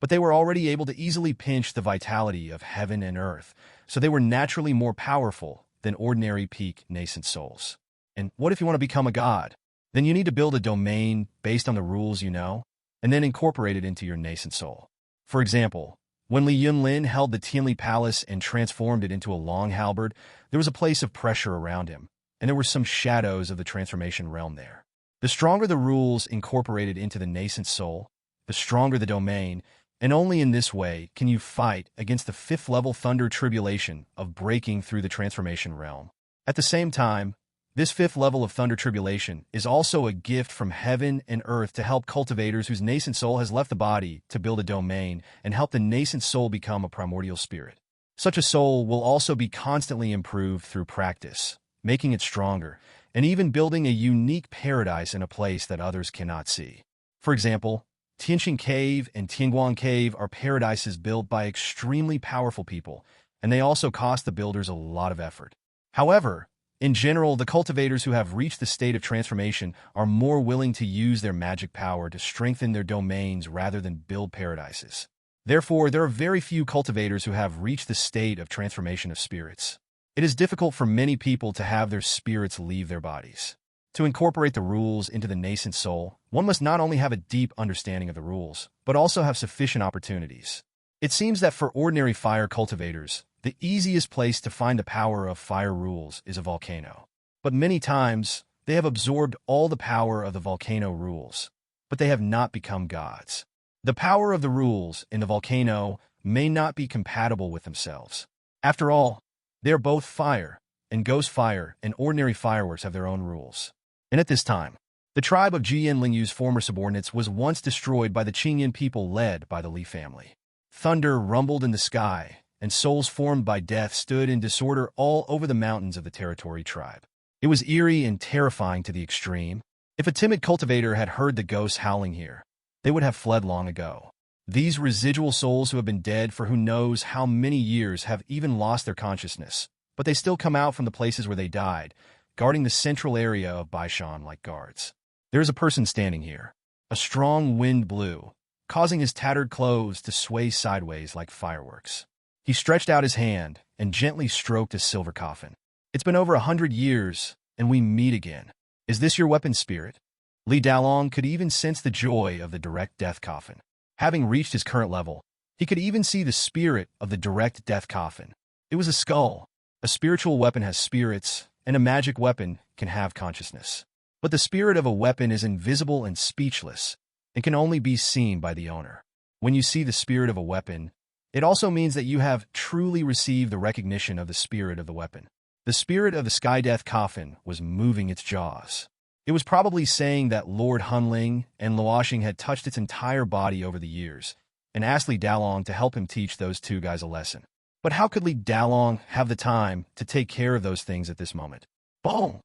but they were already able to easily pinch the vitality of heaven and earth, so they were naturally more powerful than ordinary peak nascent souls. And what if you want to become a god? Then you need to build a domain based on the rules you know, and then incorporate it into your nascent soul. For example, when Li Yunlin held the Tianli Palace and transformed it into a long halberd, there was a place of pressure around him, and there were some shadows of the transformation realm there. The stronger the rules incorporated into the nascent soul, the stronger the domain, and only in this way can you fight against the fifth-level thunder tribulation of breaking through the transformation realm. At the same time, this fifth level of thunder tribulation is also a gift from heaven and earth to help cultivators whose nascent soul has left the body to build a domain and help the nascent soul become a primordial spirit. Such a soul will also be constantly improved through practice, making it stronger, and even building a unique paradise in a place that others cannot see. For example, Tianqing Cave and Tianguang Cave are paradises built by extremely powerful people, and they also cost the builders a lot of effort. However, in general, the cultivators who have reached the state of transformation are more willing to use their magic power to strengthen their domains rather than build paradises. Therefore, there are very few cultivators who have reached the state of transformation of spirits. It is difficult for many people to have their spirits leave their bodies. To incorporate the rules into the nascent soul, one must not only have a deep understanding of the rules, but also have sufficient opportunities. It seems that for ordinary fire cultivators, the easiest place to find the power of fire rules is a volcano. But many times, they have absorbed all the power of the volcano rules, but they have not become gods. The power of the rules in the volcano may not be compatible with themselves. After all, they are both fire, and ghost fire and ordinary fireworks have their own rules. And at this time, the tribe of Jian Lingyu's former subordinates was once destroyed by the Qingyan people led by the Li family. Thunder rumbled in the sky, and souls formed by death stood in disorder all over the mountains of the territory tribe. It was eerie and terrifying to the extreme. If a timid cultivator had heard the ghosts howling here, they would have fled long ago. These residual souls who have been dead for who knows how many years have even lost their consciousness, but they still come out from the places where they died, guarding the central area of Baishan like guards. There is a person standing here. A strong wind blew, causing his tattered clothes to sway sideways like fireworks. He stretched out his hand and gently stroked his silver coffin. It's been over 100 years, and we meet again. Is this your weapon, spirit? Li Dalong could even sense the joy of the direct death coffin. Having reached his current level, he could even see the spirit of the direct death coffin. It was a skull. A spiritual weapon has spirits, and a magic weapon can have consciousness. But the spirit of a weapon is invisible and speechless, and can only be seen by the owner. When you see the spirit of a weapon, it also means that you have truly received the recognition of the spirit of the weapon. The spirit of the Sky Death coffin was moving its jaws. It was probably saying that Lord Hunling and Luoxing had touched its entire body over the years, and asked Li Dalong to help him teach those two guys a lesson. But how could Li Dalong have the time to take care of those things at this moment? Boom!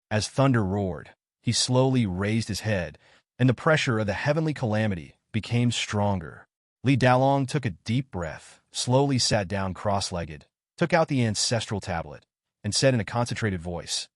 As thunder roared, he slowly raised his head, and the pressure of the heavenly calamity became stronger. Li Dalong took a deep breath, slowly sat down cross-legged, took out the ancestral tablet, and said in a concentrated voice,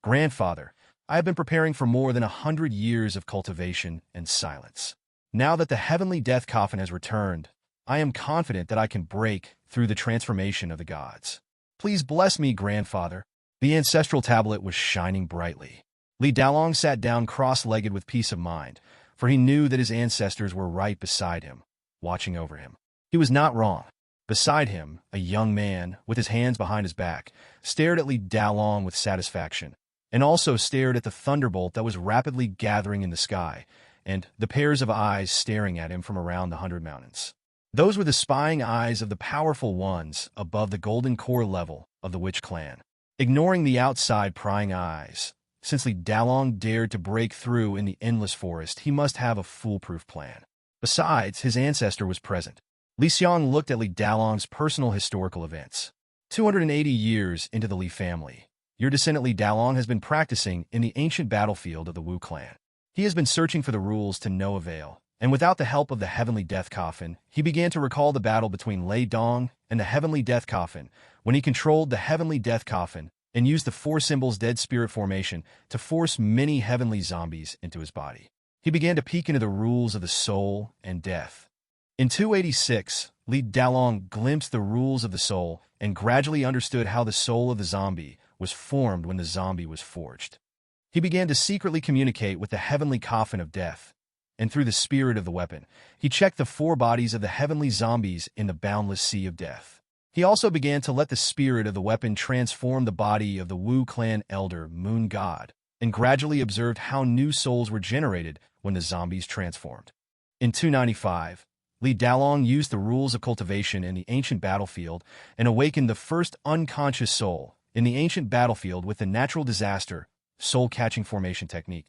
"Grandfather, I have been preparing for more than 100 years of cultivation and silence. Now that the heavenly death coffin has returned, I am confident that I can break through the transformation of the gods. Please bless me, grandfather." The ancestral tablet was shining brightly. Li Dalong sat down cross-legged with peace of mind, for he knew that his ancestors were right beside him, watching over him. He was not wrong. Beside him, a young man, with his hands behind his back, stared at Li Dalong with satisfaction, and also stared at the thunderbolt that was rapidly gathering in the sky, and the pairs of eyes staring at him from around the 100 mountains. Those were the spying eyes of the powerful ones above the golden core level of the witch clan. Ignoring the outside prying eyes, since Li Dalong dared to break through in the endless forest, he must have a foolproof plan. Besides, his ancestor was present. Li Xiang looked at Li Dalong's personal historical events. 280 years into the Li family, your descendant Li Dalong has been practicing in the ancient battlefield of the Wu clan. He has been searching for the rules to no avail, and without the help of the heavenly death coffin, he began to recall the battle between Lei Dong and the heavenly death coffin, when he controlled the heavenly death coffin and used the four symbols dead spirit formation to force many heavenly zombies into his body. He began to peek into the rules of the soul and death. In 286, Li Dalong glimpsed the rules of the soul and gradually understood how the soul of the zombie was formed when the zombie was forged. He began to secretly communicate with the heavenly coffin of death, and through the spirit of the weapon, he checked the four bodies of the heavenly zombies in the boundless sea of death. He also began to let the spirit of the weapon transform the body of the Wu clan elder Moon God, and gradually observed how new souls were generated when the zombies transformed. In 295, Li Dalong used the rules of cultivation in the ancient battlefield and awakened the first unconscious soul in the ancient battlefield with the natural disaster soul-catching formation technique.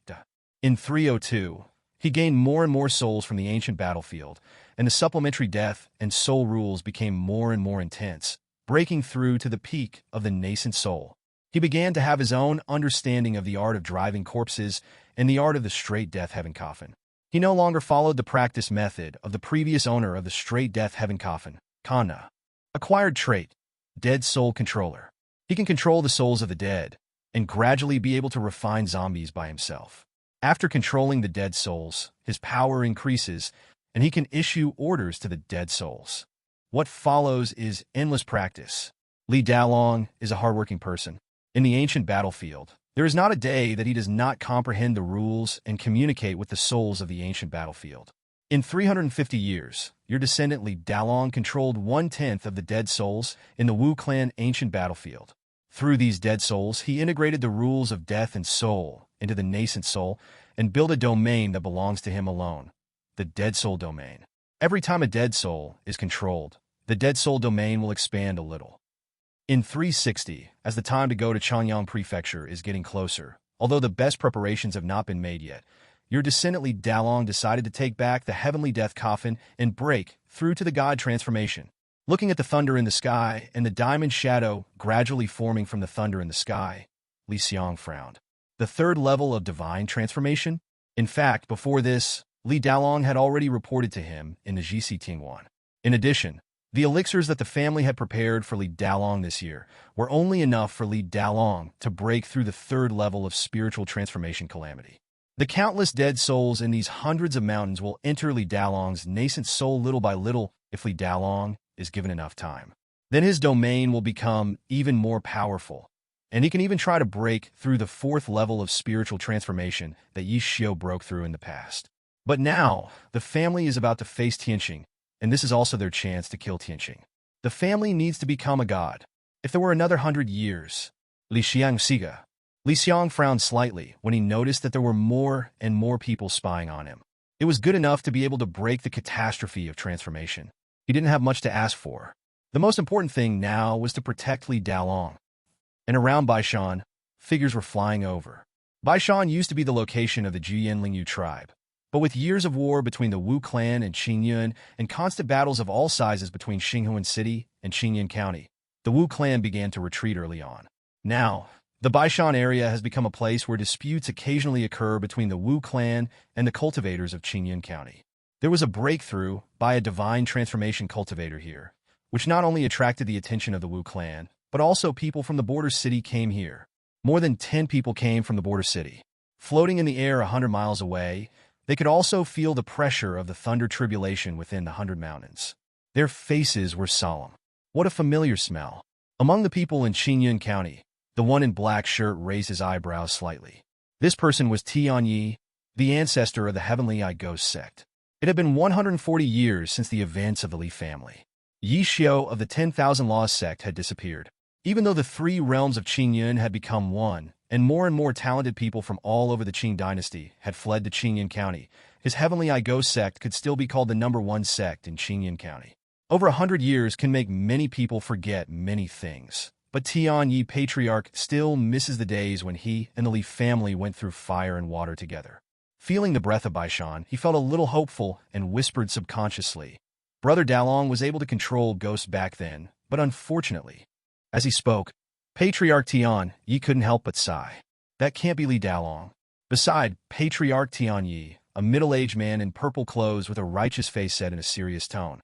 In 302, he gained more and more souls from the ancient battlefield, and the supplementary death and soul rules became more and more intense, breaking through to the peak of the nascent soul. He began to have his own understanding of the art of driving corpses and the art of the straight death heaven coffin. He no longer followed the practice method of the previous owner of the straight death heaven coffin, Kanna. Acquired trait, dead soul controller. He can control the souls of the dead and gradually be able to refine zombies by himself. After controlling the dead souls, his power increases, and he can issue orders to the dead souls. What follows is endless practice. Li Dalong is a hardworking person. In the ancient battlefield, there is not a day that he does not comprehend the rules and communicate with the souls of the ancient battlefield. In 350 years, your descendant Li Dalong controlled 1/10 of the dead souls in the Wu clan ancient battlefield. Through these dead souls, he integrated the rules of death and soul into the nascent soul and built a domain that belongs to him alone, the dead soul domain. Every time a dead soul is controlled, the dead soul domain will expand a little. In 360, as the time to go to Xiang Prefecture is getting closer, although the best preparations have not been made yet, your descendant Li Dalong decided to take back the heavenly death coffin and break through to the god transformation. Looking at the thunder in the sky and the diamond shadow gradually forming from the thunder in the sky, Li Xiang frowned. The third level of divine transformation? In fact, before this, Li Dalong had already reported to him in the GC Tingwan. In addition, the elixirs that the family had prepared for Li Dalong this year were only enough for Li Dalong to break through the third level of spiritual transformation calamity. The countless dead souls in these hundreds of mountains will enter Li Dalong's nascent soul little by little if Li Dalong is given enough time. Then his domain will become even more powerful, and he can even try to break through the fourth level of spiritual transformation that Yi Xiu broke through in the past. But now, the family is about to face Tianqing, and this is also their chance to kill Tianqing. The family needs to become a god. If there were another 100 years, Li Xiang Siga. Li Xiang frowned slightly when he noticed that there were more and more people spying on him. It was good enough to be able to break the catastrophe of transformation. He didn't have much to ask for. The most important thing now was to protect Li Dalong. And around Baishan, figures were flying over. Baishan used to be the location of the Jiyan Lingyu tribe, but with years of war between the Wu clan and Qingyun and constant battles of all sizes between Xinghuan City and Qingyun County, the Wu clan began to retreat early on. Now, the Baishan area has become a place where disputes occasionally occur between the Wu clan and the cultivators of Qingyun County. There was a breakthrough by a divine transformation cultivator here, which not only attracted the attention of the Wu clan, but also people from the border city came here. More than 10 people came from the border city. Floating in the air 100 miles away, they could also feel the pressure of the thunder tribulation within the 100 mountains. Their faces were solemn. What a familiar smell. Among the people in Xiang County, the one in black shirt raised his eyebrows slightly. This person was Tianyi, the ancestor of the Heavenly Eye Ghost sect. It had been 140 years since the events of the Li family. Yi Xiao of the 10,000 Laws sect had disappeared. Even though the three realms of Qingyun had become one, and more talented people from all over the Qing dynasty had fled to Xiang County, his Heavenly Eye Ghost sect could still be called the #1 sect in Xiang County. Over 100 years can make many people forget many things, but Tianyi Patriarch still misses the days when he and the Li family went through fire and water together. Feeling the breath of Baishan, he felt a little hopeful and whispered subconsciously. Brother Dalong was able to control ghosts back then, but unfortunately, as he spoke, Patriarch Tianyi couldn't help but sigh. That can't be Li Dalong. Beside Patriarch Tianyi, a middle-aged man in purple clothes with a righteous face said in a serious tone.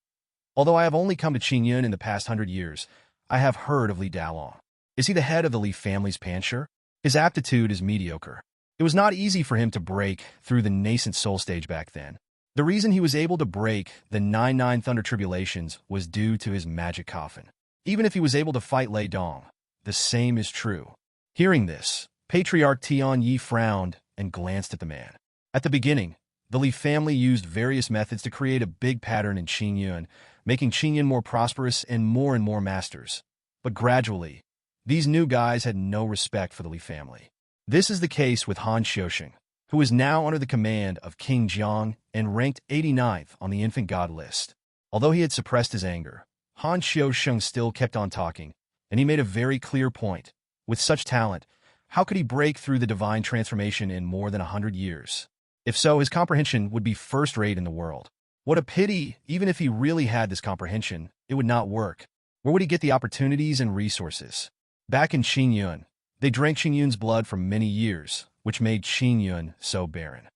Although I have only come to Qingyun in the past 100 years, I have heard of Li Dalong. Is he the head of the Li family's pancher? His aptitude is mediocre. It was not easy for him to break through the nascent soul stage back then. The reason he was able to break the 99 Thunder Tribulations was due to his magic coffin. Even if he was able to fight Lei Dong, the same is true. Hearing this, Patriarch Tianyi frowned and glanced at the man. At the beginning, the Li family used various methods to create a big pattern in Qingyun, making Qingyun more prosperous and more masters. But gradually, these new guys had no respect for the Li family. This is the case with Han Xiaosheng, who is now under the command of King Xiang and ranked 89th on the infant god list. Although he had suppressed his anger, Han Xiaosheng still kept on talking, and he made a very clear point. With such talent, how could he break through the divine transformation in more than 100 years? If so, his comprehension would be first-rate in the world. What a pity, even if he really had this comprehension, it would not work. Where would he get the opportunities and resources? Back in Qingyun, they drank Qingyun's blood for many years, which made Qingyun so barren.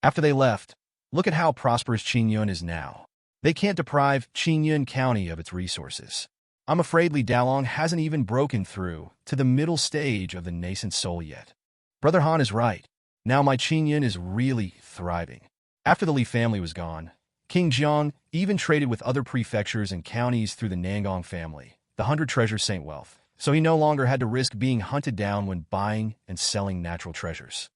After they left, look at how prosperous Qingyun is now. They can't deprive Qingyun County of its resources. I'm afraid Li Dalong hasn't even broken through to the middle stage of the nascent soul yet. Brother Han is right. Now my Qingyun is really thriving. After the Li family was gone, King Xiang even traded with other prefectures and counties through the Nangong family, the 100 treasure saint wealth, so he no longer had to risk being hunted down when buying and selling natural treasures.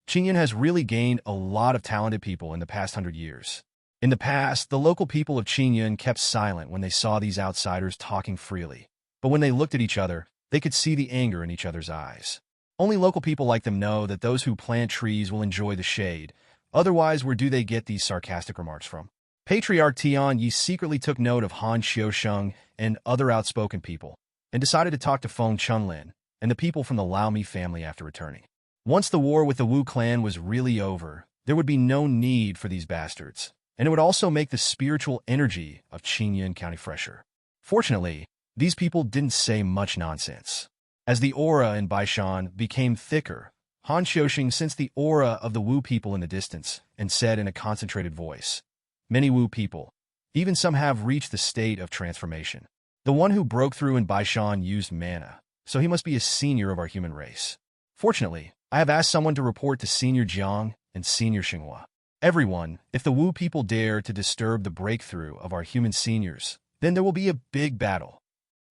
Qingyun has really gained a lot of talented people in the past 100 years. In the past, the local people of Qingyun kept silent when they saw these outsiders talking freely. But when they looked at each other, they could see the anger in each other's eyes. Only local people like them know that those who plant trees will enjoy the shade. Otherwise, where do they get these sarcastic remarks from? Patriarch Tianyi secretly took note of Han Xiaosheng and other outspoken people, and decided to talk to Feng Chunlin and the people from the Laomi family after returning. Once the war with the Wu clan was really over, there would be no need for these bastards, and it would also make the spiritual energy of Qingyun County fresher. Fortunately, these people didn't say much nonsense. As the aura in Baishan became thicker, Han Xiaosheng sensed the aura of the Wu people in the distance and said in a concentrated voice, "Many Wu people, even some have reached the state of transformation. The one who broke through in Baishan used mana, so he must be a senior of our human race. Fortunately, I have asked someone to report to Senior Jiang and Senior Xinghua. Everyone, if the Wu people dare to disturb the breakthrough of our human seniors, then there will be a big battle."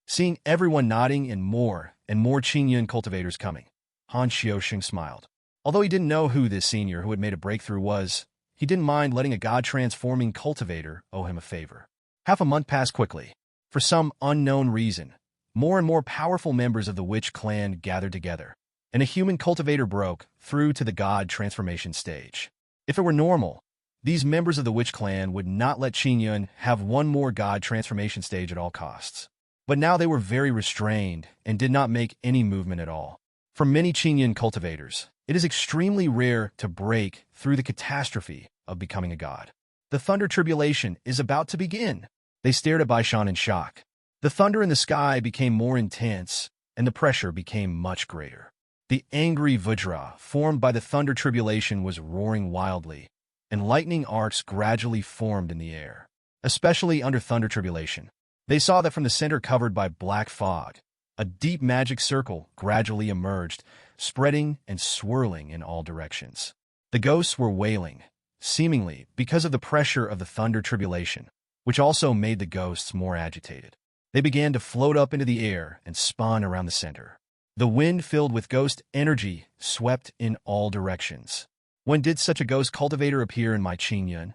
Seeing everyone nodding and more Qingyun cultivators coming, Han Xiaosheng smiled. Although he didn't know who this senior who had made a breakthrough was, he didn't mind letting a god-transforming cultivator owe him a favor. Half a month passed quickly. For some unknown reason, more and more powerful members of the witch clan gathered together, and a human cultivator broke through to the god transformation stage. If it were normal, these members of the witch clan would not let Qingyun have one more god transformation stage at all costs. But now they were very restrained and did not make any movement at all. For many Qingyun cultivators, it is extremely rare to break through the catastrophe of becoming a god. The thunder tribulation is about to begin. They stared at Baishan in shock. The thunder in the sky became more intense, and the pressure became much greater. The angry Vajra, formed by the thunder tribulation, was roaring wildly, and lightning arcs gradually formed in the air, especially under thunder tribulation. They saw that from the center covered by black fog, a deep magic circle gradually emerged, spreading and swirling in all directions. The ghosts were wailing, seemingly because of the pressure of the thunder tribulation, which also made the ghosts more agitated. They began to float up into the air and spun around the center. The wind filled with ghost energy swept in all directions. When did such a ghost cultivator appear in my Qingyun?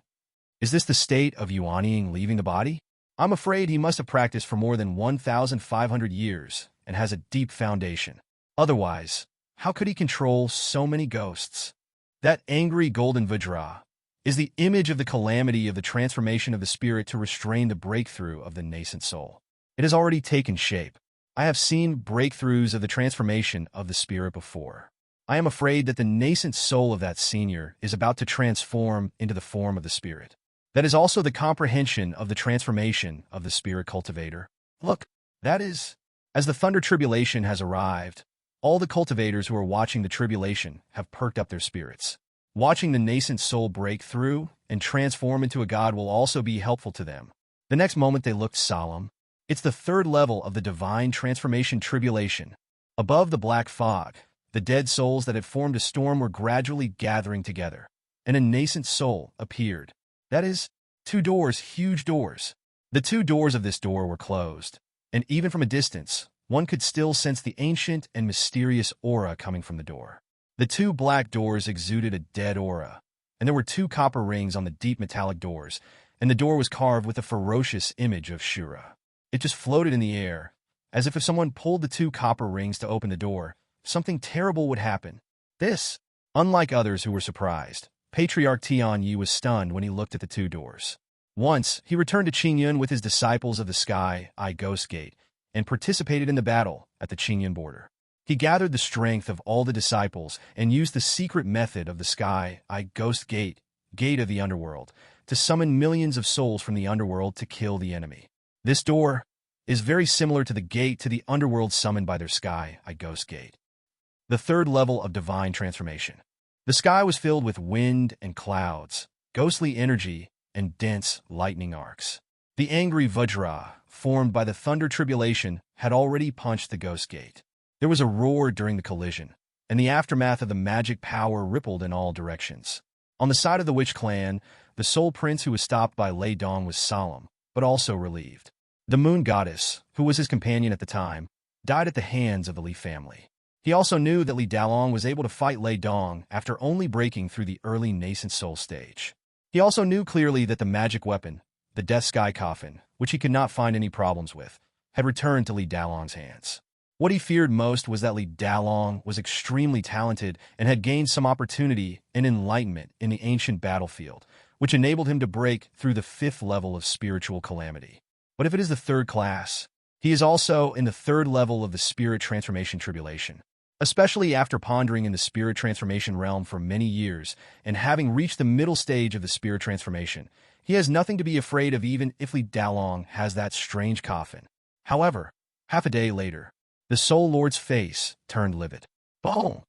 Is this the state of Yuanying leaving the body? I'm afraid he must have practiced for more than 1,500 years and has a deep foundation. Otherwise, how could he control so many ghosts? That angry golden Vajra is the image of the calamity of the transformation of the spirit to restrain the breakthrough of the nascent soul. It has already taken shape. I have seen breakthroughs of the transformation of the spirit before. I am afraid that the nascent soul of that senior is about to transform into the form of the spirit. That is also the comprehension of the transformation of the spirit cultivator. Look, that is, as the thunder tribulation has arrived, all the cultivators who are watching the tribulation have perked up their spirits. Watching the nascent soul break through and transform into a god will also be helpful to them. The next moment they looked solemn. It's the third level of the divine transformation tribulation. Above the black fog, the dead souls that had formed a storm were gradually gathering together, and a nascent soul appeared. That is, two doors, huge doors. The two doors of this door were closed, and even from a distance, one could still sense the ancient and mysterious aura coming from the door. The two black doors exuded a dead aura, and there were two copper rings on the deep metallic doors, and the door was carved with a ferocious image of Shura. It just floated in the air, as if someone pulled the two copper rings to open the door, something terrible would happen. This, unlike others who were surprised, Patriarch Tianyi was stunned when he looked at the two doors. Once, he returned to Qingyun with his disciples of the Sky Eye Ghost Gate and participated in the battle at the Qingyun border. He gathered the strength of all the disciples and used the secret method of the Sky Eye Ghost Gate, Gate of the Underworld, to summon millions of souls from the underworld to kill the enemy. This door is very similar to the gate to the underworld summoned by their Sky Eye Ghost Gate. The third level of divine transformation. The sky was filled with wind and clouds, ghostly energy, and dense lightning arcs. The angry Vajra, formed by the thunder tribulation, had already punched the ghost gate. There was a roar during the collision, and the aftermath of the magic power rippled in all directions. On the side of the witch clan, the soul prince who was stopped by Lei Dong was solemn, but also relieved. The moon goddess, who was his companion at the time, died at the hands of the Li family. He also knew that Li Dalong was able to fight Lei Dong after only breaking through the early nascent soul stage. He also knew clearly that the magic weapon, the Death Sky Coffin, which he could not find any problems with, had returned to Li Dalong's hands. What he feared most was that Li Dalong was extremely talented and had gained some opportunity and enlightenment in the ancient battlefield, which enabled him to break through the fifth level of spiritual calamity. But if it is the third class, he is also in the third level of the spirit transformation tribulation. Especially after pondering in the spirit transformation realm for many years and having reached the middle stage of the spirit transformation, he has nothing to be afraid of even if Li Dalong has that strange coffin. However, half a day later, the Soul Lord's face turned livid. Boom!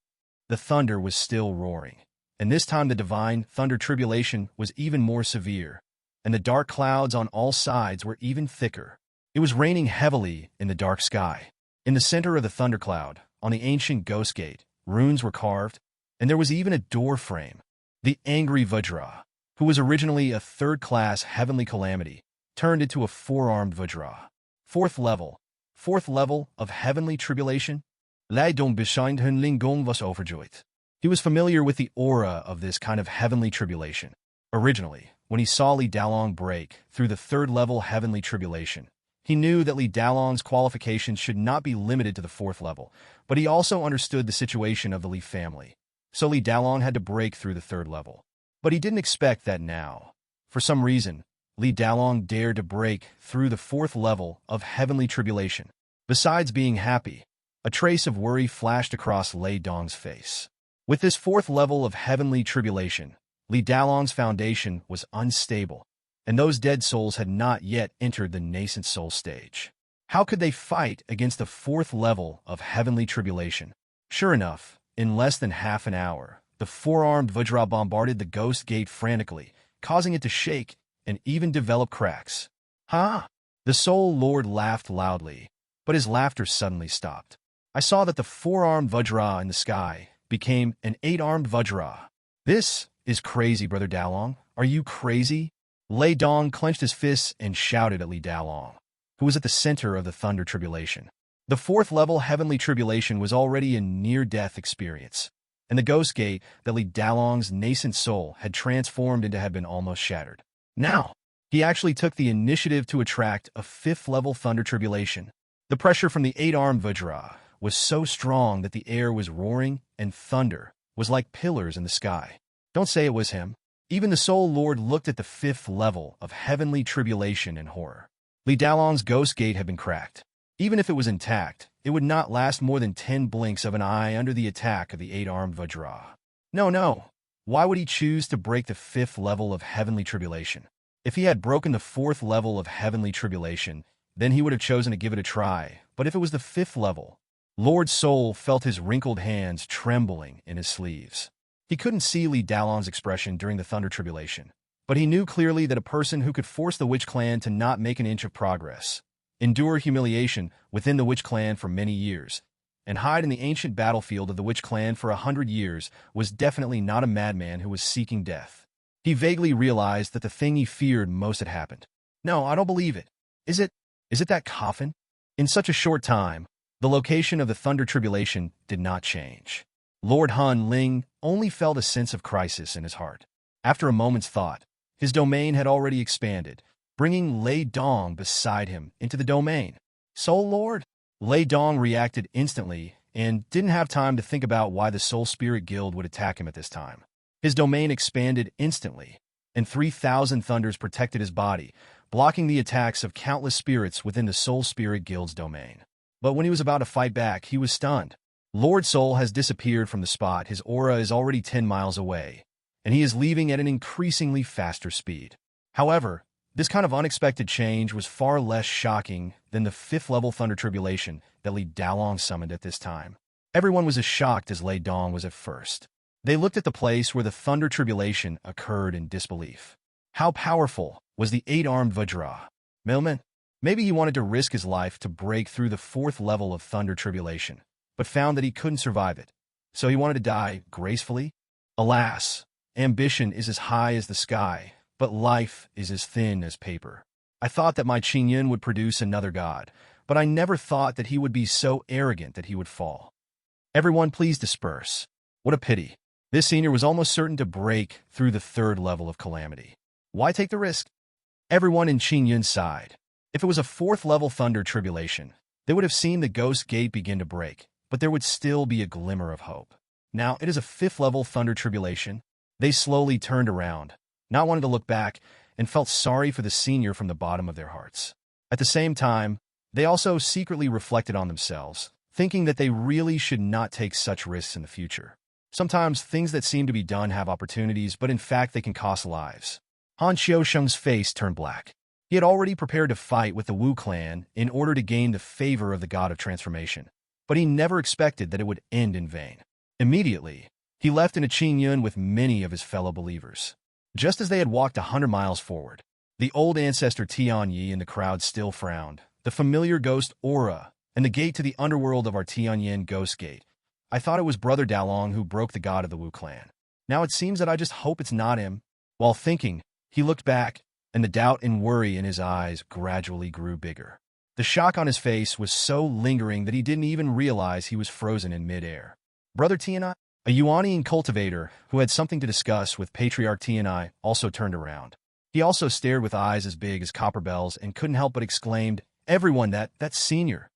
The thunder was still roaring, and this time the divine thunder tribulation was even more severe, and the dark clouds on all sides were even thicker. It was raining heavily in the dark sky. In the center of the thundercloud, on the ancient ghost gate, runes were carved, and there was even a door frame. The angry Vajra, who was originally a third-class heavenly calamity, turned into a four-armed Vajra. Fourth level of heavenly tribulation. Lai Dong bescheined hun Lingong was overjoyed. He was familiar with the aura of this kind of heavenly tribulation. Originally, when he saw Li Dalong break through the third-level heavenly tribulation, he knew that Li Dalong's qualifications should not be limited to the fourth level, but he also understood the situation of the Li family. So Li Dalong had to break through the third level. But he didn't expect that now. For some reason, Li Dalong dared to break through the fourth level of heavenly tribulation. Besides being happy, a trace of worry flashed across Lei Dong's face. With this fourth level of heavenly tribulation, Li Dalong's foundation was unstable, and those dead souls had not yet entered the nascent soul stage. How could they fight against the fourth level of heavenly tribulation? Sure enough, in less than half an hour, The four-armed Vajra bombarded the ghost gate frantically, causing it to shake and even develop cracks. "Ha!" The Soul Lord laughed loudly, but his laughter suddenly stopped. I saw that the four-armed Vajra in the sky became an eight-armed Vajra. "This is crazy, Brother Dalong. Are you crazy?" Lei Dong clenched his fists and shouted at Li Dalong, who was at the center of the Thunder Tribulation. The fourth-level Heavenly Tribulation was already a near-death experience, and the Ghost Gate that Li Dalong's nascent soul had transformed into had been almost shattered. Now, he actually took the initiative to attract a fifth-level Thunder Tribulation. The pressure from the eight-armed Vajra was so strong that the air was roaring and thunder was like pillars in the sky. Don't say it was him. Even the Soul Lord looked at the fifth level of Heavenly Tribulation in horror. Li Dalong's Ghost Gate had been cracked. Even if it was intact, it would not last more than 10 blinks of an eye under the attack of the eight-armed Vajra. No. Why would he choose to break the fifth level of Heavenly Tribulation? If he had broken the fourth level of Heavenly Tribulation, then he would have chosen to give it a try. But if it was the fifth level, Lord Soul felt his wrinkled hands trembling in his sleeves. He couldn't see Li Dalong's expression during the Thunder Tribulation, but he knew clearly that a person who could force the Witch Clan to not make an inch of progress, endure humiliation within the Witch Clan for many years, and hide in the ancient battlefield of the Witch Clan for 100 years was definitely not a madman who was seeking death. He vaguely realized that the thing he feared most had happened. No, I don't believe it. Is it that coffin? In such a short time, the location of the Thunder Tribulation did not change. Lord Han Ling only felt a sense of crisis in his heart. After a moment's thought, his domain had already expanded, bringing Lei Dong beside him into the domain. Soul Lord? Lei Dong reacted instantly and didn't have time to think about why the Soul Spirit Guild would attack him at this time. His domain expanded instantly, and 3,000 thunders protected his body, blocking the attacks of countless spirits within the Soul Spirit Guild's domain. But when he was about to fight back, he was stunned. Lord Soul has disappeared from the spot. His aura is already 10 miles away, and he is leaving at an increasingly faster speed. However, this kind of unexpected change was far less shocking than the fifth-level Thunder Tribulation that Li Dalong summoned at this time. Everyone was as shocked as Lei Dong was at first. They looked at the place where the Thunder Tribulation occurred in disbelief. How powerful was the eight-armed Vajra? Milman? Maybe he wanted to risk his life to break through the fourth level of Thunder Tribulation, but found that he couldn't survive it. So he wanted to die gracefully? Alas, ambition is as high as the sky, but life is as thin as paper. I thought that my Qingyun would produce another god, but I never thought that he would be so arrogant that he would fall. Everyone please disperse. What a pity. This senior was almost certain to break through the third level of calamity. Why take the risk? Everyone in Qingyun sighed. If it was a fourth-level Thunder Tribulation, they would have seen the Ghost Gate begin to break, but there would still be a glimmer of hope. Now it is a fifth-level Thunder Tribulation. They slowly turned around, not wanting to look back, and felt sorry for the senior from the bottom of their hearts. At the same time, they also secretly reflected on themselves, thinking that they really should not take such risks in the future. Sometimes things that seem to be done have opportunities, but in fact they can cost lives. Han Xiaosheng's face turned black. He had already prepared to fight with the Wu clan in order to gain the favor of the God of Transformation, but he never expected that it would end in vain. Immediately, he left in a Qingyun with many of his fellow believers. Just as they had walked 100 miles forward, the old ancestor Tianyi in the crowd still frowned. The familiar ghost aura and the gate to the underworld of our Tianyin Ghost Gate. I thought it was Brother Dalong who broke the god of the Wu clan. Now it seems that I just hope it's not him. While thinking, he looked back, and the doubt and worry in his eyes gradually grew bigger. The shock on his face was so lingering that he didn't even realize he was frozen in midair. Brother Tianai, a Yuanian cultivator who had something to discuss with Patriarch Tianai, also turned around. He also stared with eyes as big as copper bells and couldn't help but exclaimed, "Everyone, that's Senior.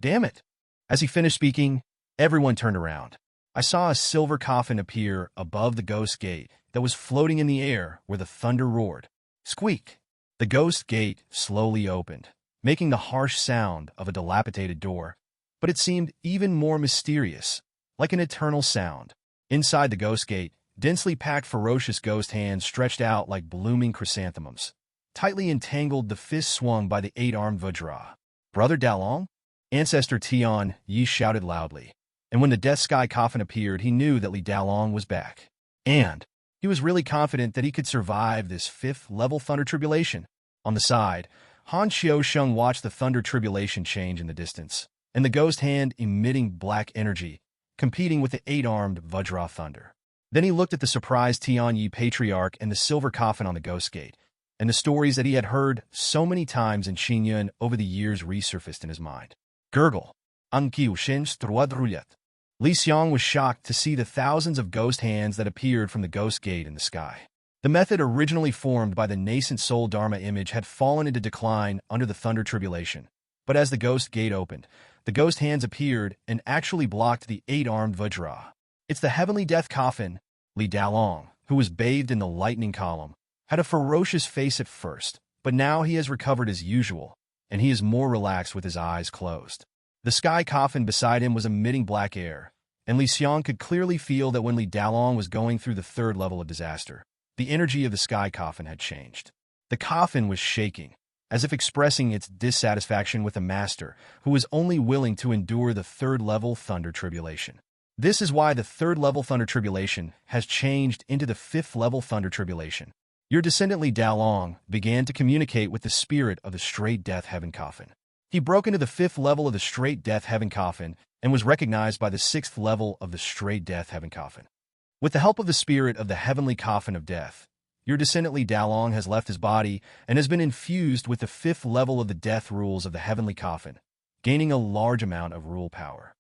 Damn it." As he finished speaking, everyone turned around. I saw a silver coffin appear above the Ghost Gate that was floating in the air where the thunder roared. Squeak! The Ghost Gate slowly opened, making the harsh sound of a dilapidated door, but it seemed even more mysterious, like an eternal sound. Inside the Ghost Gate, densely packed ferocious ghost hands stretched out like blooming chrysanthemums. Tightly entangled, the fists swung by the eight-armed Vajra. Brother Dalong? Ancestor Tian Yi shouted loudly. And when the death sky coffin appeared, he knew that Li Daolong was back. And he was really confident that he could survive this fifth-level thunder tribulation. On the side, Han Xiang watched the thunder tribulation change in the distance, and the ghost hand emitting black energy, competing with the eight-armed Vajra thunder. Then he looked at the surprised Tianyi patriarch and the silver coffin on the ghost gate, and the stories that he had heard so many times in Xingyun over the years resurfaced in his mind. Gurgle. Li Xiang was shocked to see the thousands of ghost hands that appeared from the ghost gate in the sky. The method originally formed by the nascent soul Dharma image had fallen into decline under the thunder tribulation. But as the ghost gate opened, the ghost hands appeared and actually blocked the eight-armed Vajra. It's the heavenly death coffin. Li Daolong, who was bathed in the lightning column, had a ferocious face at first, but now he has recovered as usual, and he is more relaxed with his eyes closed. The sky coffin beside him was emitting black air, and Li Xiang could clearly feel that when Li Daolong was going through the third level of disaster, the energy of the sky coffin had changed. The coffin was shaking, as if expressing its dissatisfaction with a master who was only willing to endure the third-level thunder tribulation. This is why the third-level thunder tribulation has changed into the fifth-level thunder tribulation. Your descendant Li Daolong began to communicate with the spirit of the straight death heaven coffin. He broke into the fifth level of the straight death heaven coffin and was recognized by the sixth level of the straight death heaven coffin. With the help of the spirit of the heavenly coffin of death, your descendant Li Daolong has left his body and has been infused with the fifth level of the death rules of the heavenly coffin, gaining a large amount of rule power.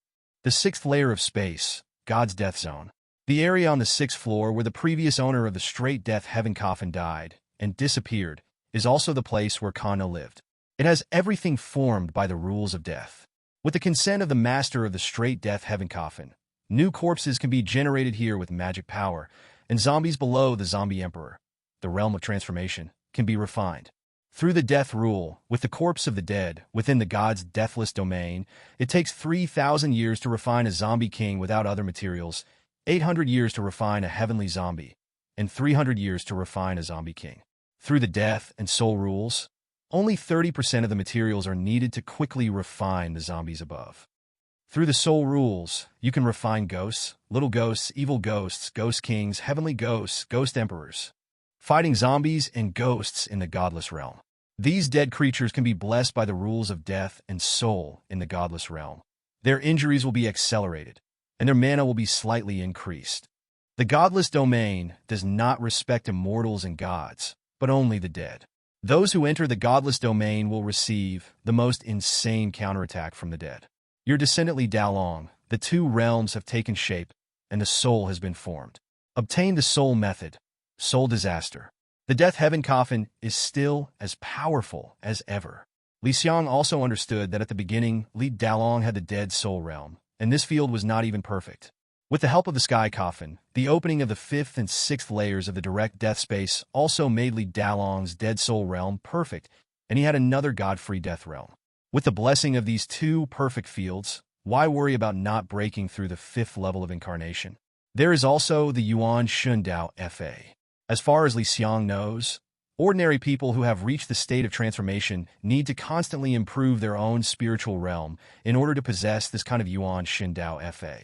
The sixth layer of space, God's death zone, the area on the sixth floor where the previous owner of the straight death heaven coffin died and disappeared, is also the place where Kana lived. It has everything formed by the rules of death. With the consent of the master of the straight death heaven coffin, new corpses can be generated here with magic power, and zombies below the zombie emperor, the realm of transformation, can be refined. Through the death rule, with the corpse of the dead within the god's deathless domain, it takes 3,000 years to refine a zombie king without other materials, 800 years to refine a heavenly zombie, and 300 years to refine a zombie king. Through the death and soul rules, only 30% of the materials are needed to quickly refine the zombies above. Through the soul rules, you can refine ghosts, little ghosts, evil ghosts, ghost kings, heavenly ghosts, ghost emperors, fighting zombies and ghosts in the godless realm. These dead creatures can be blessed by the rules of death and soul in the godless realm. Their injuries will be accelerated, and their mana will be slightly increased. The godless domain does not respect immortals and gods, but only the dead. Those who enter the godless domain will receive the most insane counterattack from the dead. Your descendant Li Daolong, the two realms have taken shape, and the soul has been formed. Obtain the soul method, soul disaster. The death heaven coffin is still as powerful as ever. Li Xiang also understood that at the beginning, Li Daolong had the dead soul realm, and this field was not even perfect. With the help of the sky coffin, the opening of the fifth and sixth layers of the direct death space also made Li Daolong's dead soul realm perfect, and he had another god-free death realm. With the blessing of these two perfect fields, why worry about not breaking through the fifth level of incarnation? There is also the Yuan Shundao Fa. As far as Li Xiang knows, ordinary people who have reached the state of transformation need to constantly improve their own spiritual realm in order to possess this kind of Yuan Shundao Fa.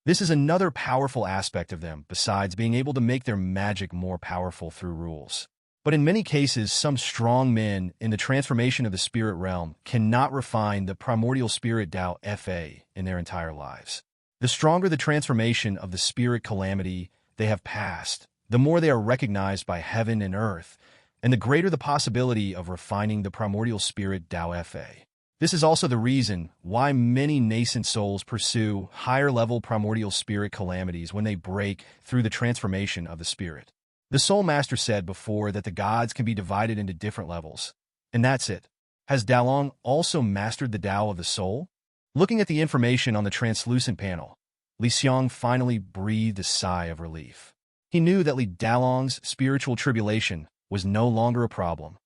This is another powerful aspect of them, besides being able to make their magic more powerful through rules. But in many cases, some strong men in the transformation of the spirit realm cannot refine the primordial spirit Dao Fa in their entire lives. The stronger the transformation of the spirit calamity they have passed, the more they are recognized by heaven and earth, and the greater the possibility of refining the primordial spirit Dao Fa. This is also the reason why many nascent souls pursue higher-level primordial spirit calamities when they break through the transformation of the spirit. The Soul Master said before that the gods can be divided into different levels, and that's it. Has Daolong also mastered the Tao of the soul? Looking at the information on the translucent panel, Li Xiang finally breathed a sigh of relief. He knew that Li Daolong's spiritual tribulation was no longer a problem.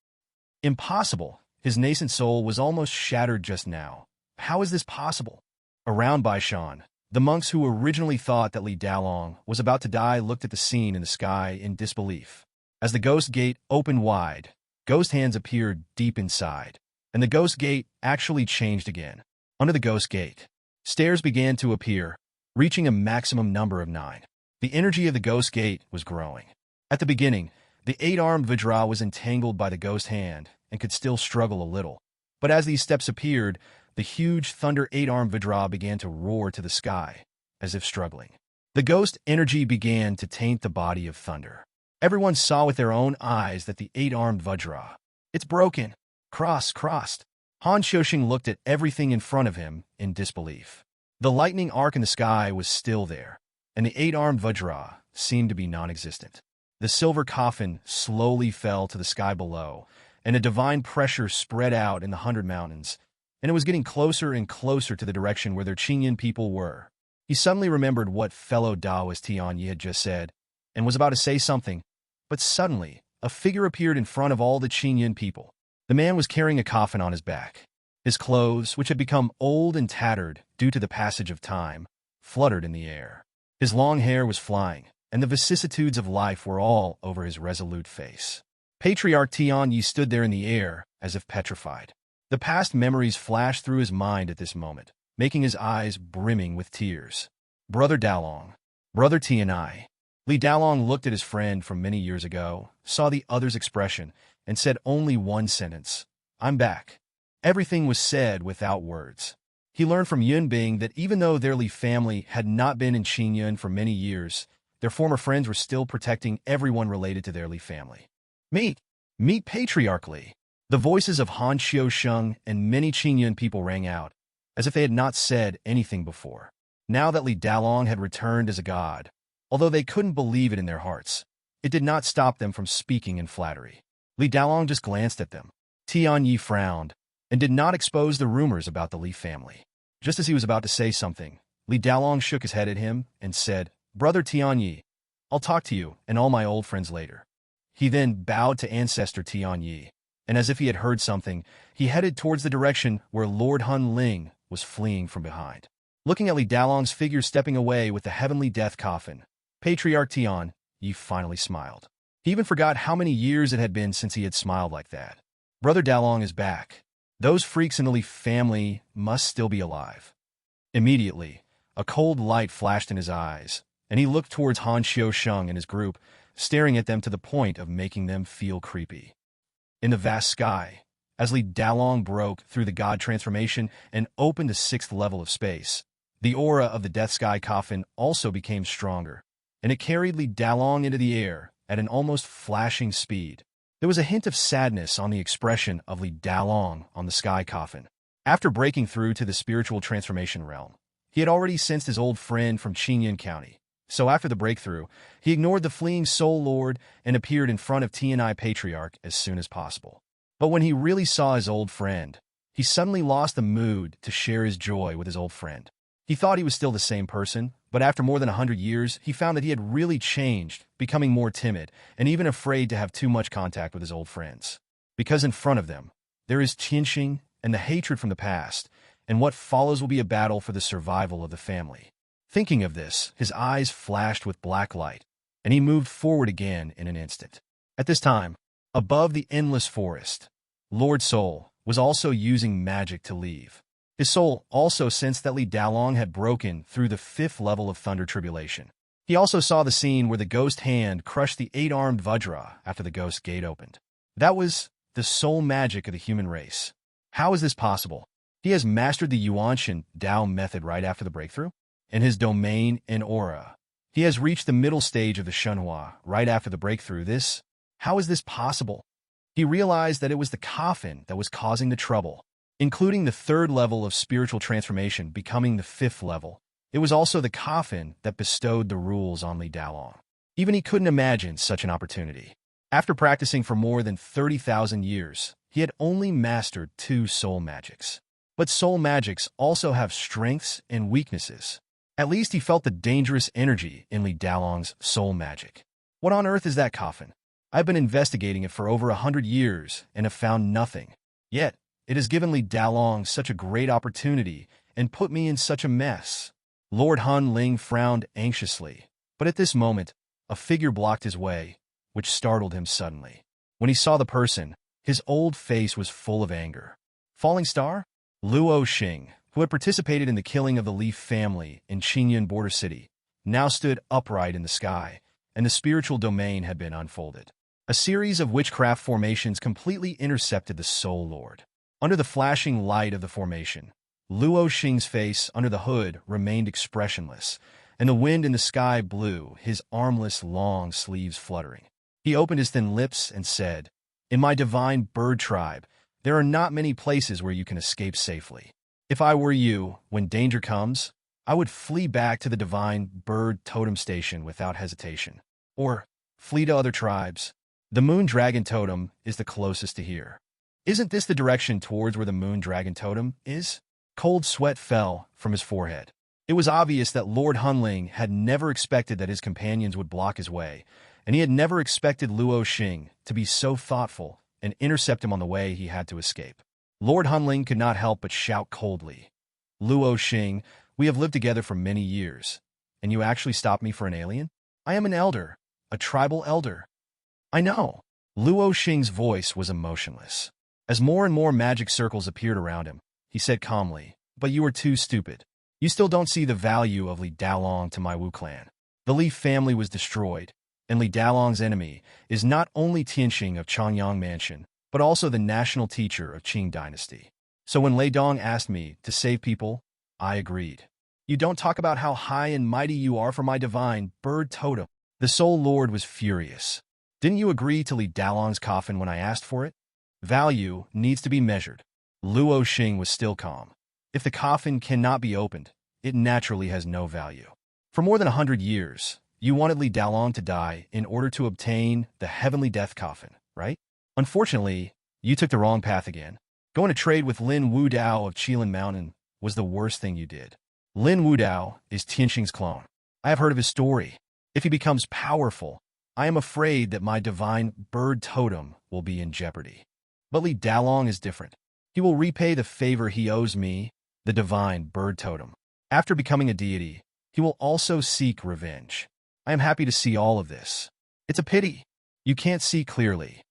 Impossible. His nascent soul was almost shattered just now. How is this possible? Around Baishan, the monks who originally thought that Li Daolong was about to die looked at the scene in the sky in disbelief. As the ghost gate opened wide, ghost hands appeared deep inside, and the ghost gate actually changed again. Under the ghost gate, stairs began to appear, reaching a maximum number of 9. The energy of the ghost gate was growing. At the beginning, the 8-armed Vajra was entangled by the ghost hand and could still struggle a little. But as these steps appeared, the huge thunder 8-armed Vajra began to roar to the sky, as if struggling. The ghost energy began to taint the body of thunder. Everyone saw with their own eyes that the 8-armed Vajra, it's broken, crossed. Han Xiaoxing looked at everything in front of him in disbelief. The lightning arc in the sky was still there, and the 8-armed Vajra seemed to be non-existent. The silver coffin slowly fell to the sky below, and a divine pressure spread out in the 100 mountains, and it was getting closer and closer to the direction where their Qingyan people were. He suddenly remembered what fellow Taoist Tianyi had just said, and was about to say something, but suddenly, a figure appeared in front of all the Qingyan people. The man was carrying a coffin on his back. His clothes, which had become old and tattered due to the passage of time, fluttered in the air. His long hair was flying, and the vicissitudes of life were all over his resolute face. Patriarch Tianyi stood there in the air, as if petrified. The past memories flashed through his mind at this moment, making his eyes brimming with tears. Brother Dalong, Brother Tianyi. Li Dalong looked at his friend from many years ago, saw the other's expression, and said only one sentence, "I'm back." Everything was said without words. He learned from Yunbing that even though their Li family had not been in Qingyun for many years, their former friends were still protecting everyone related to their Li family. Meet Patriarch Li. The voices of Han Xiaoxing and many Qingyun people rang out, as if they had not said anything before. Now that Li Dalong had returned as a god, although they couldn't believe it in their hearts, it did not stop them from speaking in flattery. Li Dalong just glanced at them. Tianyi frowned, and did not expose the rumors about the Li family. Just as he was about to say something, Li Dalong shook his head at him and said, "Brother Tianyi, I'll talk to you and all my old friends later." He then bowed to Ancestor Tianyi, and as if he had heard something, he headed towards the direction where Lord Hun Ling was fleeing from behind. Looking at Li Dalong's figure stepping away with the heavenly death coffin, Patriarch Tianyi finally smiled. He even forgot how many years it had been since he had smiled like that. Brother Dalong is back. Those freaks in the Li family must still be alive. Immediately, a cold light flashed in his eyes, and he looked towards Han Xiaoxing and his group, staring at them to the point of making them feel creepy. In the vast sky, as Li Dalong broke through the god transformation and opened the 6th level of space, the aura of the Death Sky coffin also became stronger, and it carried Li Dalong into the air at an almost flashing speed. There was a hint of sadness on the expression of Li Dalong on the sky coffin. After breaking through to the spiritual transformation realm, he had already sensed his old friend from Qingyan County. So after the breakthrough, he ignored the fleeing Soul Lord and appeared in front of Tianyi Patriarch as soon as possible. But when he really saw his old friend, he suddenly lost the mood to share his joy with his old friend. He thought he was still the same person, but after more than 100 years, he found that he had really changed, becoming more timid, and even afraid to have too much contact with his old friends. Because in front of them, there is Qinxing and the hatred from the past, and what follows will be a battle for the survival of the family. Thinking of this, his eyes flashed with black light, and he moved forward again in an instant. At this time, above the endless forest, Lord Soul was also using magic to leave. His soul also sensed that Li Dalong had broken through the 5th level of Thunder Tribulation. He also saw the scene where the ghost hand crushed the 8-armed Vajra after the ghost gate opened. That was the soul magic of the human race. How is this possible? He has mastered the Yuanshan Dao method right after the breakthrough? In his domain and aura, he has reached the middle stage of the Shenhua right after the breakthrough. How is this possible? He realized that it was the coffin that was causing the trouble, including the 3rd level of spiritual transformation becoming the 5th level. It was also the coffin that bestowed the rules on Li Dalong. Even he couldn't imagine such an opportunity. After practicing for more than 30,000 years, he had only mastered 2 soul magics. But soul magics also have strengths and weaknesses. At least he felt the dangerous energy in Li Dalong's soul magic. What on earth is that coffin? I've been investigating it for over 100 years and have found nothing. Yet, it has given Li Dalong such a great opportunity and put me in such a mess. Lord Hun Ling frowned anxiously, but at this moment, a figure blocked his way, which startled him suddenly. When he saw the person, his old face was full of anger. Falling Star? Luo Xing, who had participated in the killing of the Li family in Qingyun border city, now stood upright in the sky, and the spiritual domain had been unfolded. A series of witchcraft formations completely intercepted the Soul Lord. Under the flashing light of the formation, Luo Xing's face under the hood remained expressionless, and the wind in the sky blew, his armless long sleeves fluttering. He opened his thin lips and said, "In my divine bird tribe, there are not many places where you can escape safely. If I were you, when danger comes, I would flee back to the divine bird totem station without hesitation. Or flee to other tribes. The moon dragon totem is the closest to here. Isn't this the direction towards where the moon dragon totem is?" Cold sweat fell from his forehead. It was obvious that Lord Hunling had never expected that his companions would block his way, and he had never expected Luo Xing to be so thoughtful and intercept him on the way he had to escape. Lord Hunling could not help but shout coldly, "Luo Xing, we have lived together for many years, and you actually stopped me for an alien? I am an elder, a tribal elder." "I know." Luo Xing's voice was emotionless. As more and more magic circles appeared around him, he said calmly, "But you are too stupid. You still don't see the value of Li Dalong to my Wu clan. The Li family was destroyed, and Li Dalong's enemy is not only Tianxing of Changyang Mansion, but also the national teacher of Qing Dynasty. So when Lei Dong asked me to save people, I agreed. You don't talk about how high and mighty you are for my divine bird totem." The Soul Lord was furious. "Didn't you agree to Li Dalong's coffin when I asked for it? Value needs to be measured." Luo Xing was still calm. "If the coffin cannot be opened, it naturally has no value. For more than 100 years, you wanted Li Dalong to die in order to obtain the heavenly death coffin, right? Unfortunately, you took the wrong path again. Going to trade with Lin Wudao of Qilin Mountain was the worst thing you did. Lin Wudao is Tianxing's clone. I have heard of his story. If he becomes powerful, I am afraid that my divine bird totem will be in jeopardy. But Li Dalong is different. He will repay the favor he owes me, the divine bird totem. After becoming a deity, he will also seek revenge. I am happy to see all of this. It's a pity. You can't see clearly."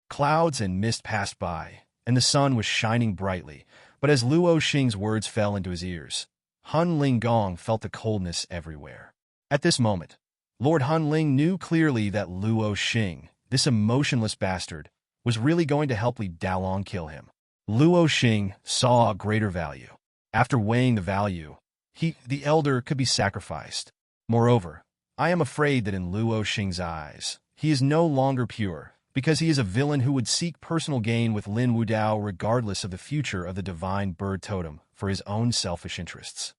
Clouds and mist passed by, and the sun was shining brightly, but as Luo Xing's words fell into his ears, Hun Linggong felt the coldness everywhere. At this moment, Lord Hun Ling knew clearly that Luo Xing, this emotionless bastard, was really going to help Li Dalong kill him. Luo Xing saw a greater value. After weighing the value, the elder, could be sacrificed. Moreover, I am afraid that in Luo Xing's eyes, he is no longer pure, because he is a villain who would seek personal gain with Lin Wudao regardless of the future of the divine bird totem for his own selfish interests.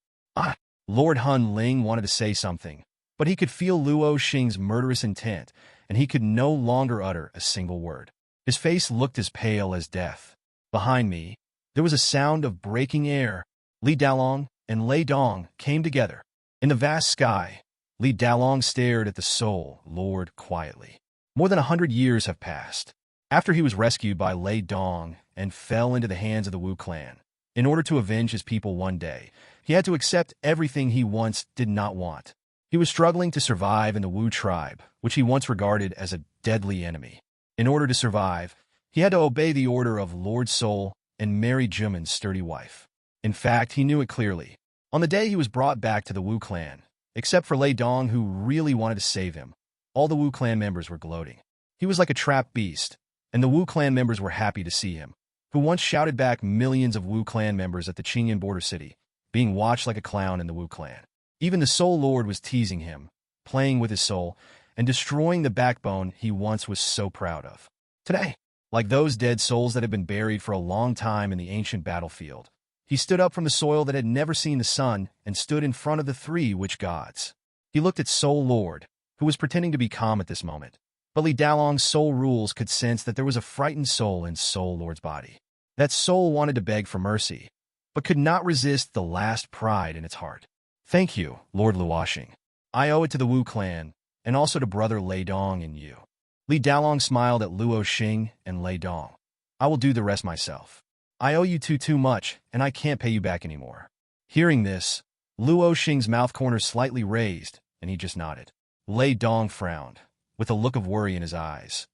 Lord Hun Ling wanted to say something, but he could feel Luo Xing's murderous intent, and he could no longer utter a single word. His face looked as pale as death. Behind me, there was a sound of breaking air. Li Dalong and Lei Dong came together. In the vast sky, Li Dalong stared at the Soul Lord quietly. More than 100 years have passed. After he was rescued by Lei Dong and fell into the hands of the Wu clan, in order to avenge his people one day, he had to accept everything he once did not want. He was struggling to survive in the Wu tribe, which he once regarded as a deadly enemy. In order to survive, he had to obey the order of Lord Soul and marry Juman's sturdy wife. In fact, he knew it clearly. On the day he was brought back to the Wu clan, except for Lei Dong, who really wanted to save him, all the Wu clan members were gloating. He was like a trapped beast, and the Wu clan members were happy to see him, who once shouted back millions of Wu clan members at the Qingyun border city, being watched like a clown in the Wu clan. Even the Soul Lord was teasing him, playing with his soul, and destroying the backbone he once was so proud of. Today, like those dead souls that had been buried for a long time in the ancient battlefield, he stood up from the soil that had never seen the sun and stood in front of the three witch gods. He looked at Soul Lord, who was pretending to be calm at this moment. But Li Dalong's soul rules could sense that there was a frightened soul in Soul Lord's body. That soul wanted to beg for mercy, but could not resist the last pride in its heart. "Thank you, Lord Luoxing. I owe it to the Wu clan, and also to brother Lei Dong and you." Li Dalong smiled at Luo Xing and Lei Dong. "I will do the rest myself. I owe you too much, and I can't pay you back anymore." Hearing this, Luo Xing's mouth corners slightly raised, and he just nodded. Lei Dong frowned, with a look of worry in his eyes.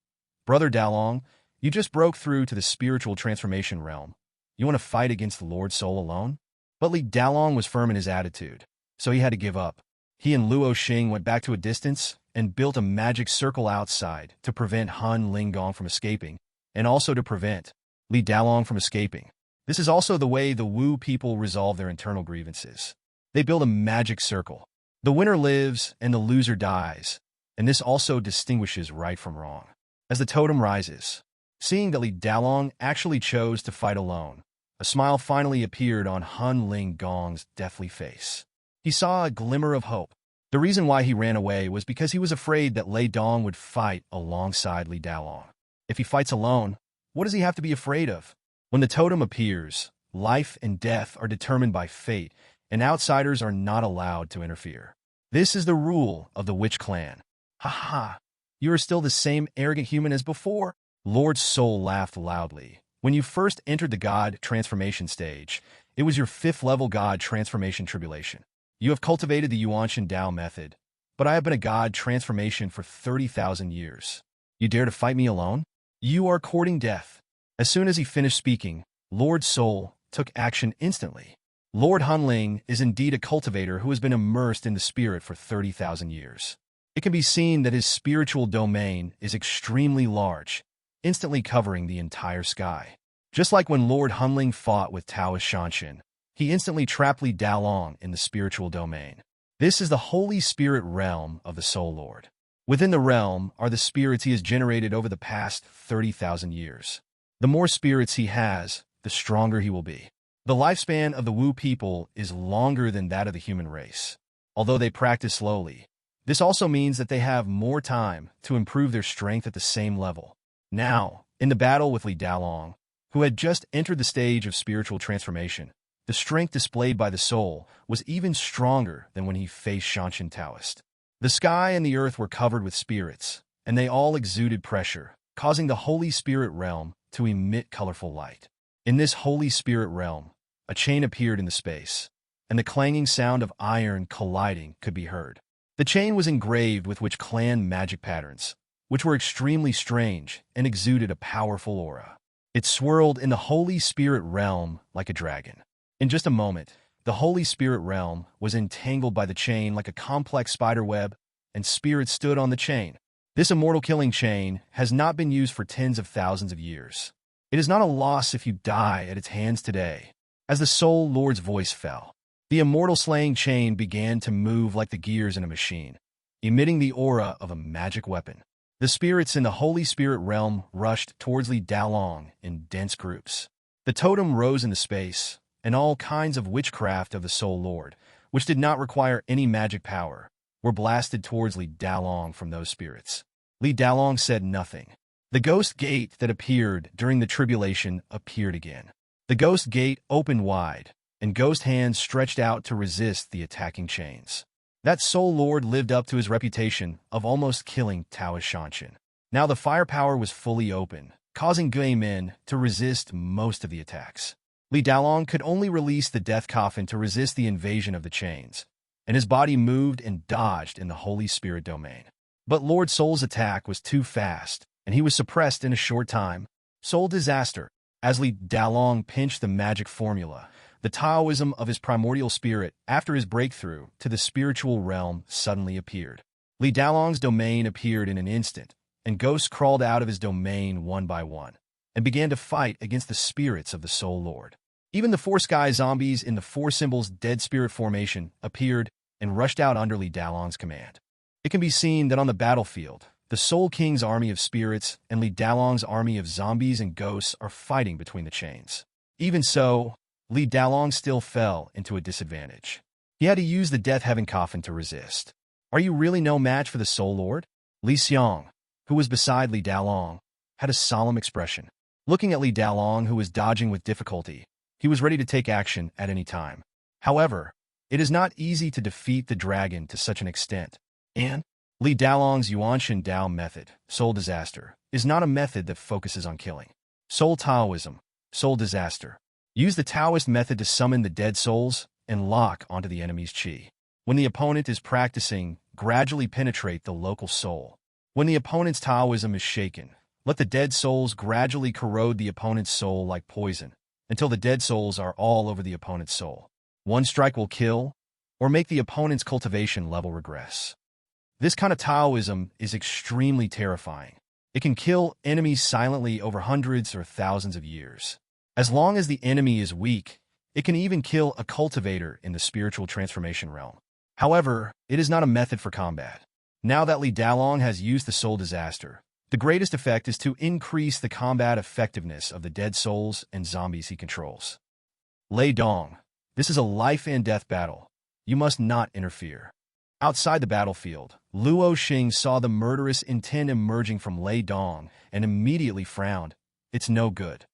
"Brother Dalong, you just broke through to the spiritual transformation realm. You want to fight against the Lord Soul alone?" But Li Dalong was firm in his attitude, so he had to give up. He and Luo Xing went back to a distance and built a magic circle outside to prevent Han Linggong from escaping, and also to prevent Li Dalong from escaping. This is also the way the Wu people resolve their internal grievances. They build a magic circle. The winner lives and the loser dies, and this also distinguishes right from wrong. As the totem rises, seeing that Li Dalong actually chose to fight alone, a smile finally appeared on Han Linggong's deathly face. He saw a glimmer of hope. The reason why he ran away was because he was afraid that Lei Dong would fight alongside Li Dalong. If he fights alone, what does he have to be afraid of? When the totem appears, life and death are determined by fate, and outsiders are not allowed to interfere. This is the rule of the Witch Clan. Ha ha! You are still the same arrogant human as before? Lord Soul laughed loudly. When you first entered the God transformation stage, it was your 5th-level God transformation tribulation. You have cultivated the Yuanshan Dao method, but I have been a God transformation for 30,000 years. You dare to fight me alone? You are courting death. As soon as he finished speaking, Lord Soul took action instantly. Lord Hunling is indeed a cultivator who has been immersed in the spirit for 30,000 years. It can be seen that his spiritual domain is extremely large, instantly covering the entire sky. Just like when Lord Hunling fought with Taoist Shanshan, he instantly trapped Li Dalong in the spiritual domain. This is the Holy Spirit realm of the Soul Lord. Within the realm are the spirits he has generated over the past 30,000 years. The more spirits he has, the stronger he will be. The lifespan of the Wu people is longer than that of the human race. Although they practice slowly, this also means that they have more time to improve their strength at the same level. Now, in the battle with Li Dalong, who had just entered the stage of spiritual transformation, the strength displayed by the soul was even stronger than when he faced Shanshan Taoist. The sky and the earth were covered with spirits, and they all exuded pressure, causing the Holy Spirit realm to emit colorful light. In this Holy Spirit realm, a chain appeared in the space, and the clanging sound of iron colliding could be heard. The chain was engraved with Witch Clan magic patterns, which were extremely strange and exuded a powerful aura. It swirled in the Holy Spirit realm like a dragon. In just a moment, the Holy Spirit realm was entangled by the chain like a complex spider web, and spirits stood on the chain. This immortal killing chain has not been used for tens of thousands of years. It is not a loss if you die at its hands today. As the Soul Lord's voice fell, the immortal slaying chain began to move like the gears in a machine, emitting the aura of a magic weapon. The spirits in the Holy Spirit realm rushed towards Li Dalong in dense groups. The totem rose into space, and all kinds of witchcraft of the Soul Lord, which did not require any magic power, were blasted towards Li Dalong from those spirits. Li Dalong said nothing. The ghost gate that appeared during the tribulation appeared again. The ghost gate opened wide, and ghost hands stretched out to resist the attacking chains. That Soul Lord lived up to his reputation of almost killing Taoist Shanshan. Now the firepower was fully open, causing Gui Min to resist most of the attacks. Li Dalong could only release the death coffin to resist the invasion of the chains, and his body moved and dodged in the Holy Spirit domain. But Lord Soul's attack was too fast, and he was suppressed in a short time. Soul disaster. As Li Dalong pinched the magic formula, the Taoism of his primordial spirit after his breakthrough to the spiritual realm suddenly appeared. Li Dalong's domain appeared in an instant, and ghosts crawled out of his domain one by one, and began to fight against the spirits of the Soul Lord. Even the 4 sky zombies in the 4 symbols dead spirit formation appeared and rushed out under Li Dalong's command. It can be seen that on the battlefield, the Soul King's army of spirits and Li Dalong's army of zombies and ghosts are fighting between the chains. Even so, Li Dalong still fell into a disadvantage. He had to use the Death Heaven coffin to resist. Are you really no match for the Soul Lord? Li Xiang, who was beside Li Dalong, had a solemn expression. Looking at Li Dalong, who was dodging with difficulty, he was ready to take action at any time. However, it is not easy to defeat the dragon to such an extent, and Li Dalong's Yuanshan Dao method, Soul Disaster, is not a method that focuses on killing. Soul Taoism, Soul Disaster. Use the Taoist method to summon the dead souls and lock onto the enemy's chi. When the opponent is practicing, gradually penetrate the local soul. When the opponent's Taoism is shaken, let the dead souls gradually corrode the opponent's soul like poison, until the dead souls are all over the opponent's soul. One strike will kill, or make the opponent's cultivation level regress. This kind of Taoism is extremely terrifying. It can kill enemies silently over hundreds or thousands of years. As long as the enemy is weak, it can even kill a cultivator in the spiritual transformation realm. However, it is not a method for combat. Now that Li Dalong has used the soul disaster, the greatest effect is to increase the combat effectiveness of the dead souls and zombies he controls. Lei Dong, this is a life and death battle. You must not interfere. Outside the battlefield, Luo Xing saw the murderous intent emerging from Lei Dong and immediately frowned. It's no good.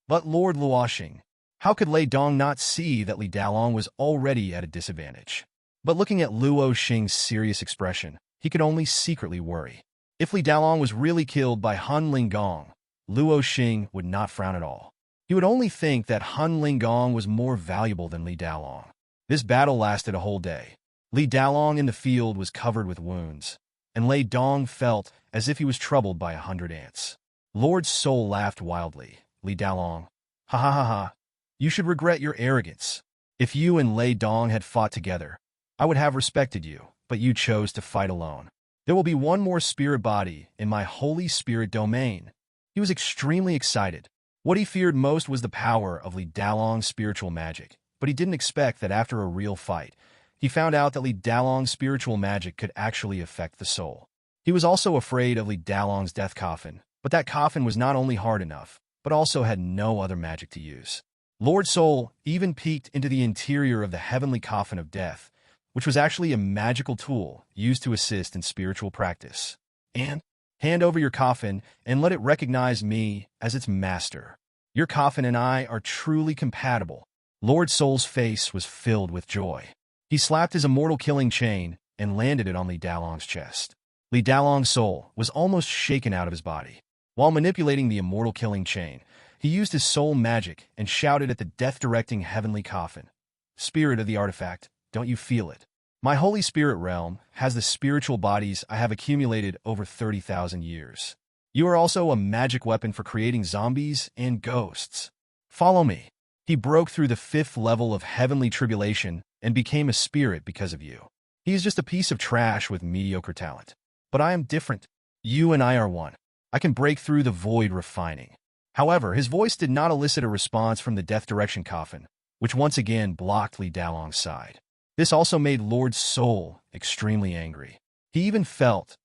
But Lord Luoxing, how could Lei Dong not see that Li Dalong was already at a disadvantage? But looking at Luo Xing's serious expression, he could only secretly worry. If Li Dalong was really killed by Han Linggong, Luo Xing would not frown at all. He would only think that Han Linggong was more valuable than Li Dalong. This battle lasted a whole day. Li Dalong in the field was covered with wounds, and Lei Dong felt as if he was troubled by 100 ants. Lord Soul laughed wildly. Li Dalong, ha ha ha ha, you should regret your arrogance. If you and Lei Dong had fought together, I would have respected you, but you chose to fight alone. There will be one more spirit body in my holy spirit domain. He was extremely excited. What he feared most was the power of Li Dalong's spiritual magic, but he didn't expect that after a real fight, he found out that Li Dalong's spiritual magic could actually affect the soul. He was also afraid of Li Dalong's death coffin, but that coffin was not only hard enough, but also had no other magic to use. Lord Soul even peeked into the interior of the heavenly coffin of death, which was actually a magical tool used to assist in spiritual practice. And hand over your coffin and let it recognize me as its master. Your coffin and I are truly compatible. Lord Soul's face was filled with joy. He slapped his immortal killing chain and landed it on Li Dalong's chest. Li Dalong's soul was almost shaken out of his body. While manipulating the immortal killing chain, he used his soul magic and shouted at the death-directing heavenly coffin. Spirit of the artifact, don't you feel it? My holy spirit realm has the spiritual bodies I have accumulated over 30,000 years. You are also a magic weapon for creating zombies and ghosts. Follow me. He broke through the 5th level of heavenly tribulation and became a spirit because of you. He is just a piece of trash with mediocre talent. But I am different. You and I are one. I can break through the void refining. However, his voice did not elicit a response from the death direction coffin, which once again blocked Li Dalong's side. This also made Lord Soul extremely angry. He even felt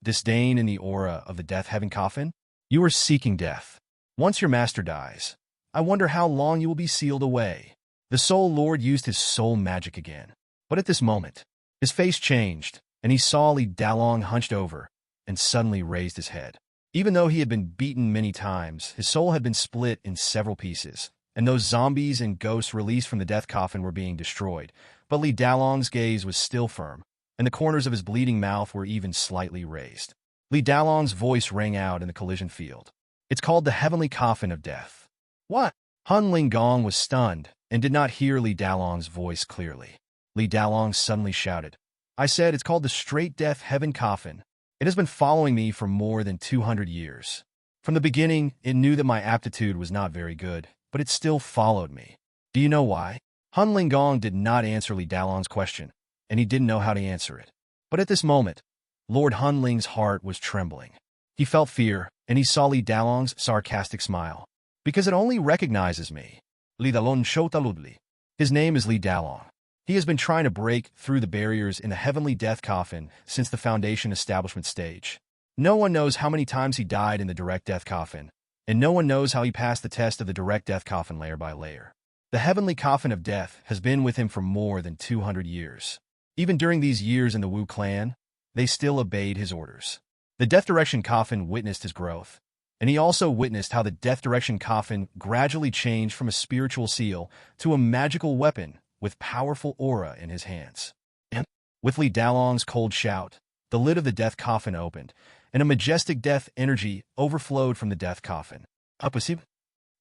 disdain in the aura of the death-heaven coffin. You are seeking death. Once your master dies, I wonder how long you will be sealed away. The Soul Lord used his soul magic again. But at this moment, his face changed, and he saw Li Dalong hunched over and suddenly raised his head. Even though he had been beaten many times, his soul had been split in several pieces, and those zombies and ghosts released from the death coffin were being destroyed. But Li Dalong's gaze was still firm, and the corners of his bleeding mouth were even slightly raised. Li Dalong's voice rang out in the collision field. It's called the heavenly coffin of death. What? Han Linggong was stunned and did not hear Li Dalong's voice clearly. Li Dalong suddenly shouted, I said it's called the straight death heaven coffin. It has been following me for more than 200 years. From the beginning, it knew that my aptitude was not very good, but it still followed me. Do you know why? Han Linggong did not answer Li Dalong's question, and he didn't know how to answer it. But at this moment, Lord Han Ling's heart was trembling. He felt fear, and he saw Li Dalong's sarcastic smile. Because it only recognizes me. Li Dalong Shotaludli. His name is Li Dalong. He has been trying to break through the barriers in the heavenly death coffin since the foundation establishment stage. No one knows how many times he died in the direct death coffin, and no one knows how he passed the test of the direct death coffin layer by layer. The heavenly coffin of death has been with him for more than 200 years. Even during these years in the Wu clan, they still obeyed his orders. The death direction coffin witnessed his growth, and he also witnessed how the death direction coffin gradually changed from a spiritual seal to a magical weapon with powerful aura in his hands. And with Li Dalong's cold shout, the lid of the death coffin opened, and a majestic death energy overflowed from the death coffin.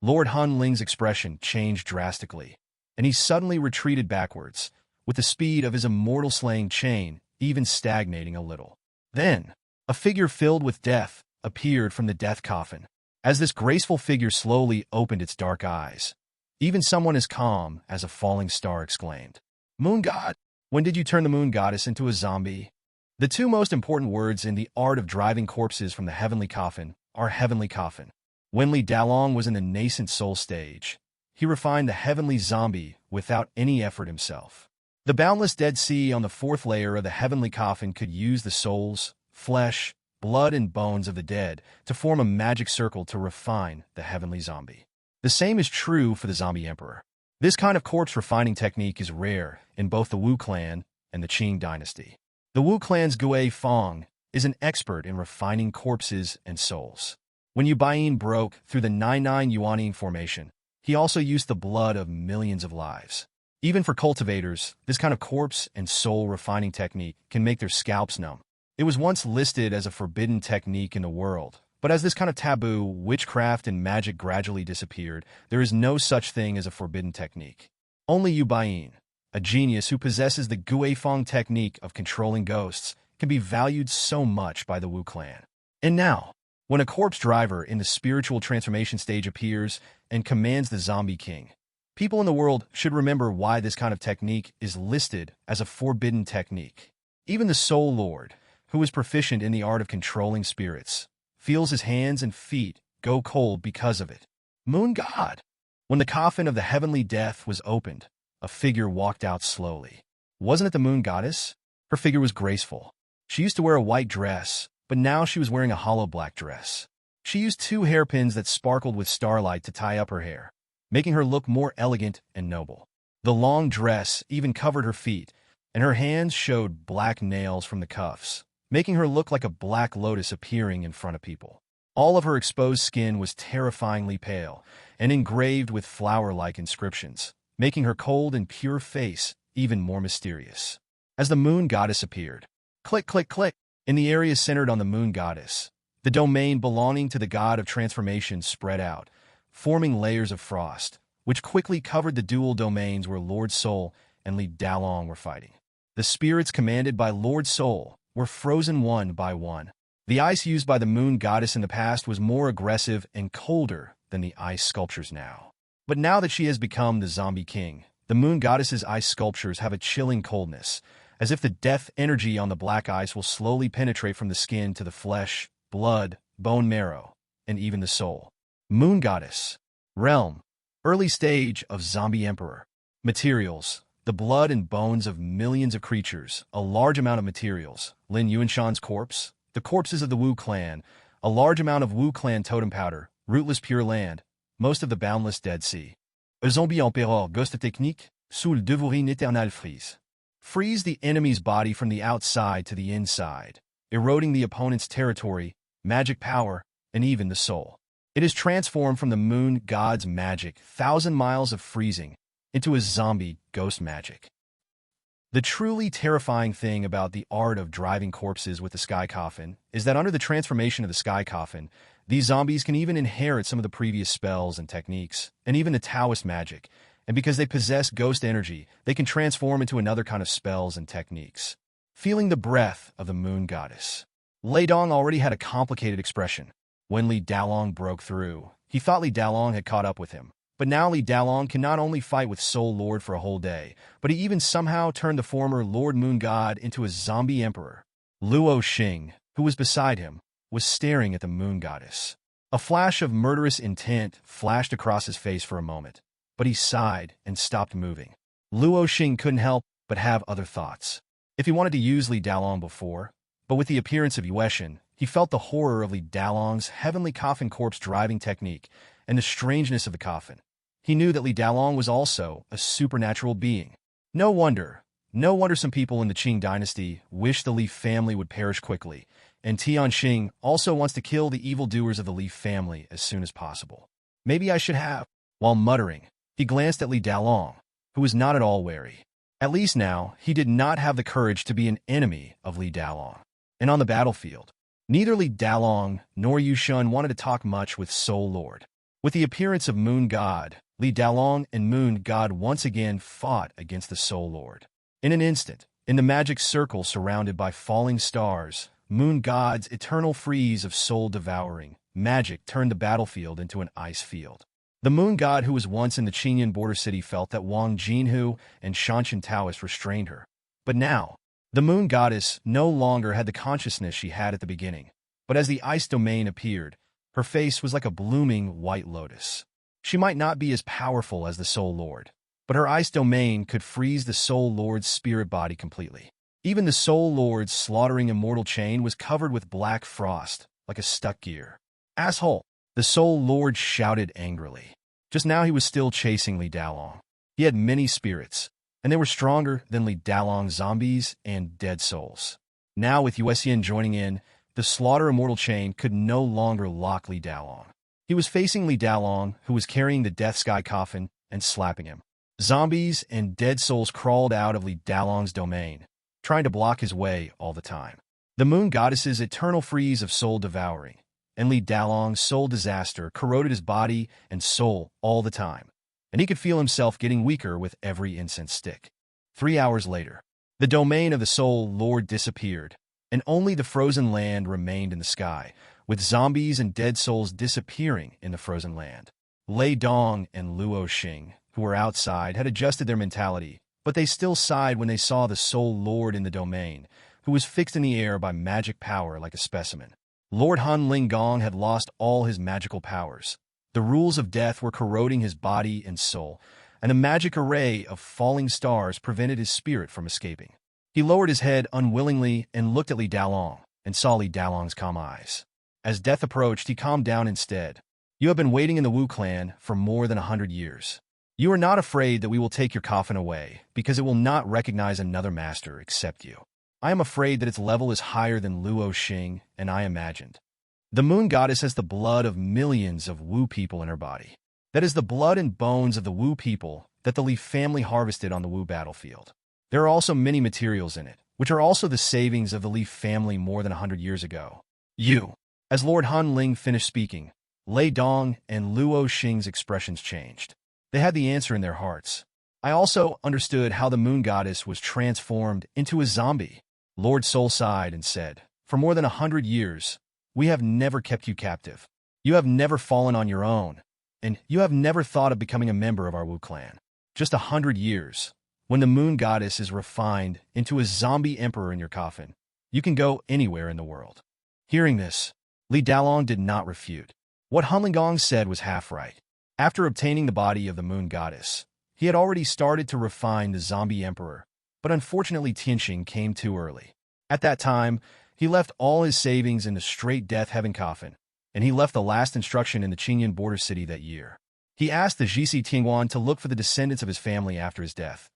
Lord Han Ling's expression changed drastically, and he suddenly retreated backwards, with the speed of his immortal slaying chain even stagnating a little. Then, a figure filled with death appeared from the death coffin. As this graceful figure slowly opened its dark eyes, Even someone as calm as a falling star exclaimed, "Moon God, when did you turn the moon goddess into a zombie?" The two most important words in the art of driving corpses from the heavenly coffin are heavenly coffin. When Li Dalong was in the nascent soul stage, he refined the heavenly zombie without any effort himself. The boundless Dead Sea on the fourth layer of the heavenly coffin could use the souls, flesh, blood, and bones of the dead to form a magic circle to refine the heavenly zombie. The same is true for the zombie emperor. This kind of corpse refining technique is rare in both the Wu clan and the Qing dynasty. The Wu clan's Gui Feng is an expert in refining corpses and souls. When Yu Baiyin broke through the 9-9 Yuaning formation, he also used the blood of millions of lives. Even for cultivators, this kind of corpse and soul refining technique can make their scalps numb. It was once listed as a forbidden technique in the world, but as this kind of taboo, witchcraft, and magic gradually disappeared, there is no such thing as a forbidden technique. Only Yu Baiyin, a genius who possesses the Gui Feng technique of controlling ghosts, can be valued so much by the Wu clan. And now, when a corpse driver in the spiritual transformation stage appears and commands the zombie king, people in the world should remember why this kind of technique is listed as a forbidden technique. Even the Soul Lord, who is proficient in the art of controlling spirits, feels his hands and feet go cold because of it. Moon God. When the coffin of the heavenly death was opened, a figure walked out slowly. Wasn't it the moon goddess? Her figure was graceful. She used to wear a white dress, but now she was wearing a hollow black dress. She used 2 hairpins that sparkled with starlight to tie up her hair, making her look more elegant and noble. The long dress even covered her feet, and her hands showed black nails from the cuffs, making her look like a black lotus appearing in front of people. All of her exposed skin was terrifyingly pale and engraved with flower-like inscriptions, making her cold and pure face even more mysterious. As the moon goddess appeared, click, click, click, in the area centered on the moon goddess, the domain belonging to the god of transformation spread out, forming layers of frost, which quickly covered the dual domains where Lord Soul and Li Dalong were fighting. The spirits commanded by Lord Soul were frozen one by one. The ice used by the moon goddess in the past was more aggressive and colder than the ice sculptures now. But now that she has become the zombie king, the moon goddess's ice sculptures have a chilling coldness, as if the death energy on the black ice will slowly penetrate from the skin to the flesh, blood, bone marrow, and even the soul. Moon Goddess. Realm. Early stage of Zombie Emperor. Materials. The blood and bones of millions of creatures, a large amount of materials. Lin Yuanshan's corpse. The corpses of the Wu clan. A large amount of Wu clan totem powder. Rootless pure land. Most of the boundless Dead Sea. Un zombie empereur ghost technique. Sous le devourine éternel freeze. Freeze the enemy's body from the outside to the inside, eroding the opponent's territory, magic power, and even the soul. It is transformed from the moon god's magic, 1,000 miles of freezing, into a zombie ghost magic. The truly terrifying thing about the art of driving corpses with the sky coffin is that under the transformation of the sky coffin, these zombies can even inherit some of the previous spells and techniques, and even the Taoist magic, and because they possess ghost energy, they can transform into another kind of spells and techniques. Feeling the breath of the moon goddess. Lei Dong already had a complicated expression. When Li Dalong broke through, he thought Li Dalong had caught up with him. But now Li Dalong can not only fight with Soul Lord for a whole day, but he even somehow turned the former Lord Moon God into a zombie emperor. Luo Xing, who was beside him, was staring at the moon goddess. A flash of murderous intent flashed across his face for a moment, but he sighed and stopped moving. Luo Xing couldn't help but have other thoughts. If he wanted to use Li Dalong before, but with the appearance of Yueshin, he felt the horror of Li Dalong's heavenly coffin corpse driving technique and the strangeness of the coffin. He knew that Li Dalong was also a supernatural being. No wonder some people in the Qing dynasty wish the Li family would perish quickly, and Tianxing also wants to kill the evildoers of the Li family as soon as possible. Maybe I should have. While muttering, he glanced at Li Dalong, who was not at all wary. At least now, he did not have the courage to be an enemy of Li Dalong. And on the battlefield, neither Li Dalong nor Yu Shun wanted to talk much with Soul Lord. With the appearance of Moon God, Li Dalong and Moon God once again fought against the Soul Lord. In an instant, in the magic circle surrounded by falling stars, Moon God's eternal freeze of soul-devouring magic turned the battlefield into an ice field. The moon god who was once in the Qinyan border city felt that Wang Jinhu and Shanshan Taoist restrained her. But now, the moon goddess no longer had the consciousness she had at the beginning. But as the ice domain appeared, her face was like a blooming white lotus. She might not be as powerful as the Soul Lord, but her ice domain could freeze the Soul Lord's spirit body completely. Even the Soul Lord's slaughtering immortal chain was covered with black frost, like a stuck gear. Asshole! The Soul Lord shouted angrily. Just now he was still chasing Li Dalong. He had many spirits, and they were stronger than Li Dalong's zombies and dead souls. Now with Yuesian joining in, the slaughter immortal chain could no longer lock Li Dalong. He was facing Li Dalong, who was carrying the Death Sky coffin, and slapping him. Zombies and dead souls crawled out of Li Dalong's domain, trying to block his way all the time. The moon goddess's eternal freeze of soul devouring, and Li Dalong's soul disaster corroded his body and soul all the time, and he could feel himself getting weaker with every incense stick. 3 hours later, the domain of the Soul Lord disappeared, and only the frozen land remained in the sky, with zombies and dead souls disappearing in the frozen land. Lei Dong and Luo Xing, who were outside, had adjusted their mentality, but they still sighed when they saw the Soul Lord in the domain, who was fixed in the air by magic power like a specimen. Lord Han Linggong had lost all his magical powers. The rules of death were corroding his body and soul, and a magic array of falling stars prevented his spirit from escaping. He lowered his head unwillingly and looked at Li Dalong, and saw Li Dalong's calm eyes. As death approached, he calmed down instead. You have been waiting in the Wu clan for more than 100 years. You are not afraid that we will take your coffin away, because it will not recognize another master except you. I am afraid that its level is higher than Luo Xing and I imagined. The moon goddess has the blood of millions of Wu people in her body. That is the blood and bones of the Wu people that the Li family harvested on the Wu battlefield. There are also many materials in it, which are also the savings of the Li family more than 100 years ago. You. As Lord Han Ling finished speaking, Lei Dong and Luo Xing's expressions changed. They had the answer in their hearts. I also understood how the moon goddess was transformed into a zombie. Lord Soul sighed and said, For more than 100 years, we have never kept you captive. You have never fallen on your own, and you have never thought of becoming a member of our Wu clan. Just 100 years, when the moon goddess is refined into a zombie emperor in your coffin, you can go anywhere in the world. Hearing this, Li Dalong did not refute. What Han Linggong said was half right. After obtaining the body of the moon goddess, he had already started to refine the zombie emperor, but unfortunately Tianxing came too early. At that time, he left all his savings in the straight death heaven coffin, and he left the last instruction in the Qinyan border city that year. He asked the Zhisi Tingguan to look for the descendants of his family after his death,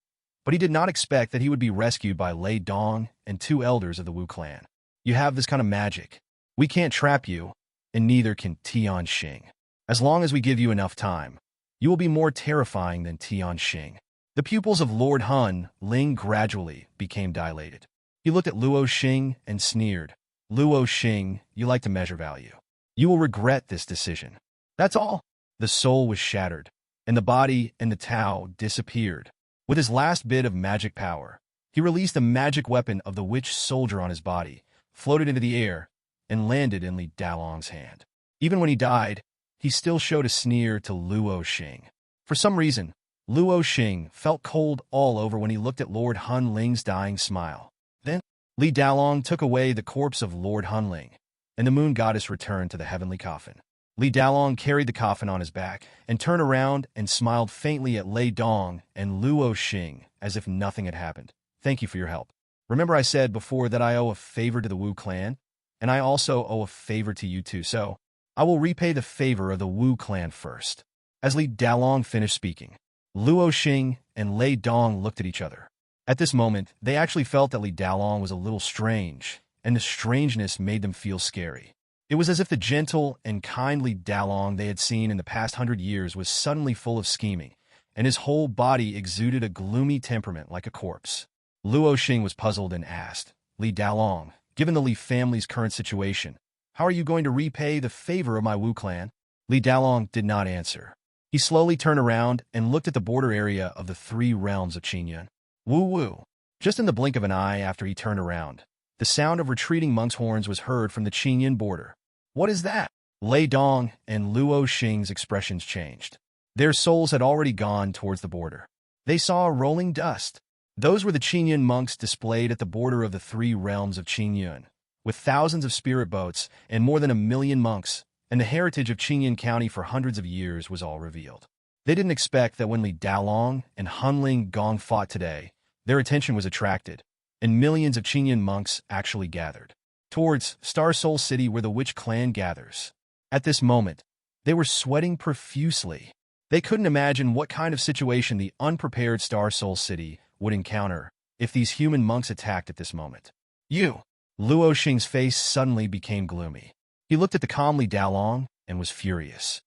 but he did not expect that he would be rescued by Lei Dong and 2 elders of the Wu clan. You have this kind of magic. We can't trap you, and neither can Tianxing. As long as we give you enough time, you will be more terrifying than Tianxing. The pupils of Lord Han Ling gradually became dilated. He looked at Luo Xing and sneered. Luo Xing, you like to measure value. You will regret this decision. That's all. The soul was shattered, and the body and the Tao disappeared. With his last bit of magic power, he released a magic weapon of the witch soldier on his body, floated into the air, and landed in Li Dalong's hand. Even when he died, he still showed a sneer to Luo Xing. For some reason, Luo Xing felt cold all over when he looked at Lord Han Ling's dying smile. Then, Li Dalong took away the corpse of Lord Han Ling, and the moon goddess returned to the heavenly coffin. Li Dalong carried the coffin on his back and turned around and smiled faintly at Lei Dong and Luo Xing as if nothing had happened. Thank you for your help. Remember I said before that I owe a favor to the Wu clan, and I also owe a favor to you too, so I will repay the favor of the Wu clan first. As Li Dalong finished speaking, Luo Xing and Lei Dong looked at each other. At this moment, they actually felt that Li Dalong was a little strange, and the strangeness made them feel scary. It was as if the gentle and kindly Dalong they had seen in the past 100 years was suddenly full of scheming, and his whole body exuded a gloomy temperament like a corpse. Luo Xing was puzzled and asked, Li Dalong, given the Li family's current situation, how are you going to repay the favor of my Wu clan? Li Dalong did not answer. He slowly turned around and looked at the border area of the 3 realms of Qinyan. Woo-woo. Just in the blink of an eye after he turned around, the sound of retreating monks' horns was heard from the Qinyan border. What is that? Lei Dong and Luo Xing's expressions changed. Their souls had already gone towards the border. They saw a rolling dust. Those were the Qingyun monks displayed at the border of the three realms of Qingyun, with thousands of spirit boats and more than 1 million monks, and the heritage of Qingyun County for hundreds of years was all revealed. They didn't expect that when Li Dalong and Hunling Gong fought today, their attention was attracted, and millions of Qingyun monks actually gathered towards Star Soul City where the witch clan gathers. At this moment, they were sweating profusely. They couldn't imagine what kind of situation the unprepared Star Soul City would encounter if these human monks attacked at this moment. You! Luo Xing's face suddenly became gloomy. He looked at the calm Li Dalong and was furious.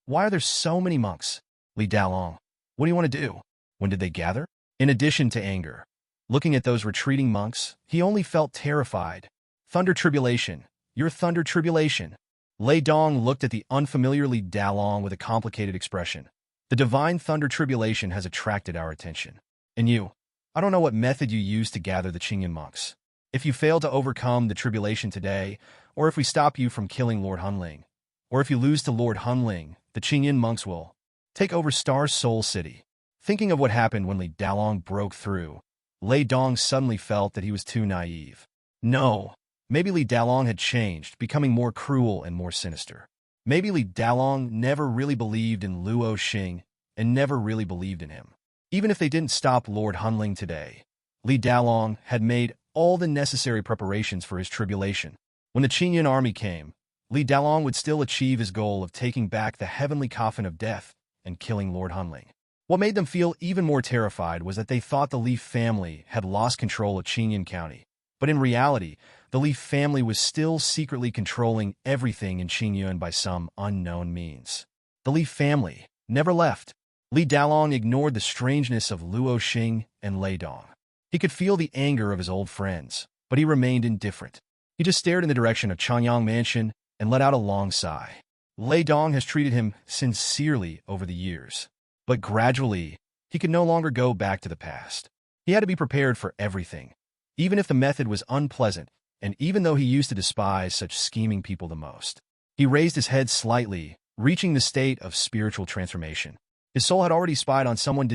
Why are there so many monks? Li Dalong, what do you want to do? When did they gather? In addition to anger, looking at those retreating monks, he only felt terrified. Thunder Tribulation, your Thunder Tribulation. Lei Dong looked at the unfamiliar Li Dalong with a complicated expression. The divine Thunder Tribulation has attracted our attention. And you, I don't know what method you used to gather the Qingyun monks. If you fail to overcome the tribulation today, or if we stop you from killing Lord Hunling, or if you lose to Lord Hunling, the Qingyun monks will take over Star Soul City. Thinking of what happened when Li Dalong broke through, Lei Dong suddenly felt that he was too naive. No, maybe Li Dalong had changed, becoming more cruel and more sinister. Maybe Li Dalong never really believed in Luo Xing and never really believed in him. Even if they didn't stop Lord Hunling today, Li Dalong had made all the necessary preparations for his tribulation. When the Qingyun army came, Li Dalong would still achieve his goal of taking back the heavenly coffin of death and killing Lord Hunling. What made them feel even more terrified was that they thought the Li family had lost control of Qingyun County. But in reality, the Li family was still secretly controlling everything in Qingyun by some unknown means. The Li family never left. Li Dalong ignored the strangeness of Luo Xing and Lei Dong. He could feel the anger of his old friends, but he remained indifferent. He just stared in the direction of Changyang Mansion and let out a long sigh. Lei Dong has treated him sincerely over the years, but gradually, he could no longer go back to the past. He had to be prepared for everything, even if the method was unpleasant, and even though he used to despise such scheming people the most. He raised his head slightly, reaching the state of spiritual transformation. His soul had already spied on someone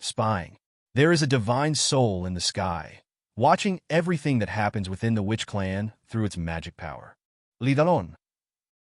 spying. There is a divine soul in the sky, watching everything that happens within the witch clan through its magic power. Li Dalong.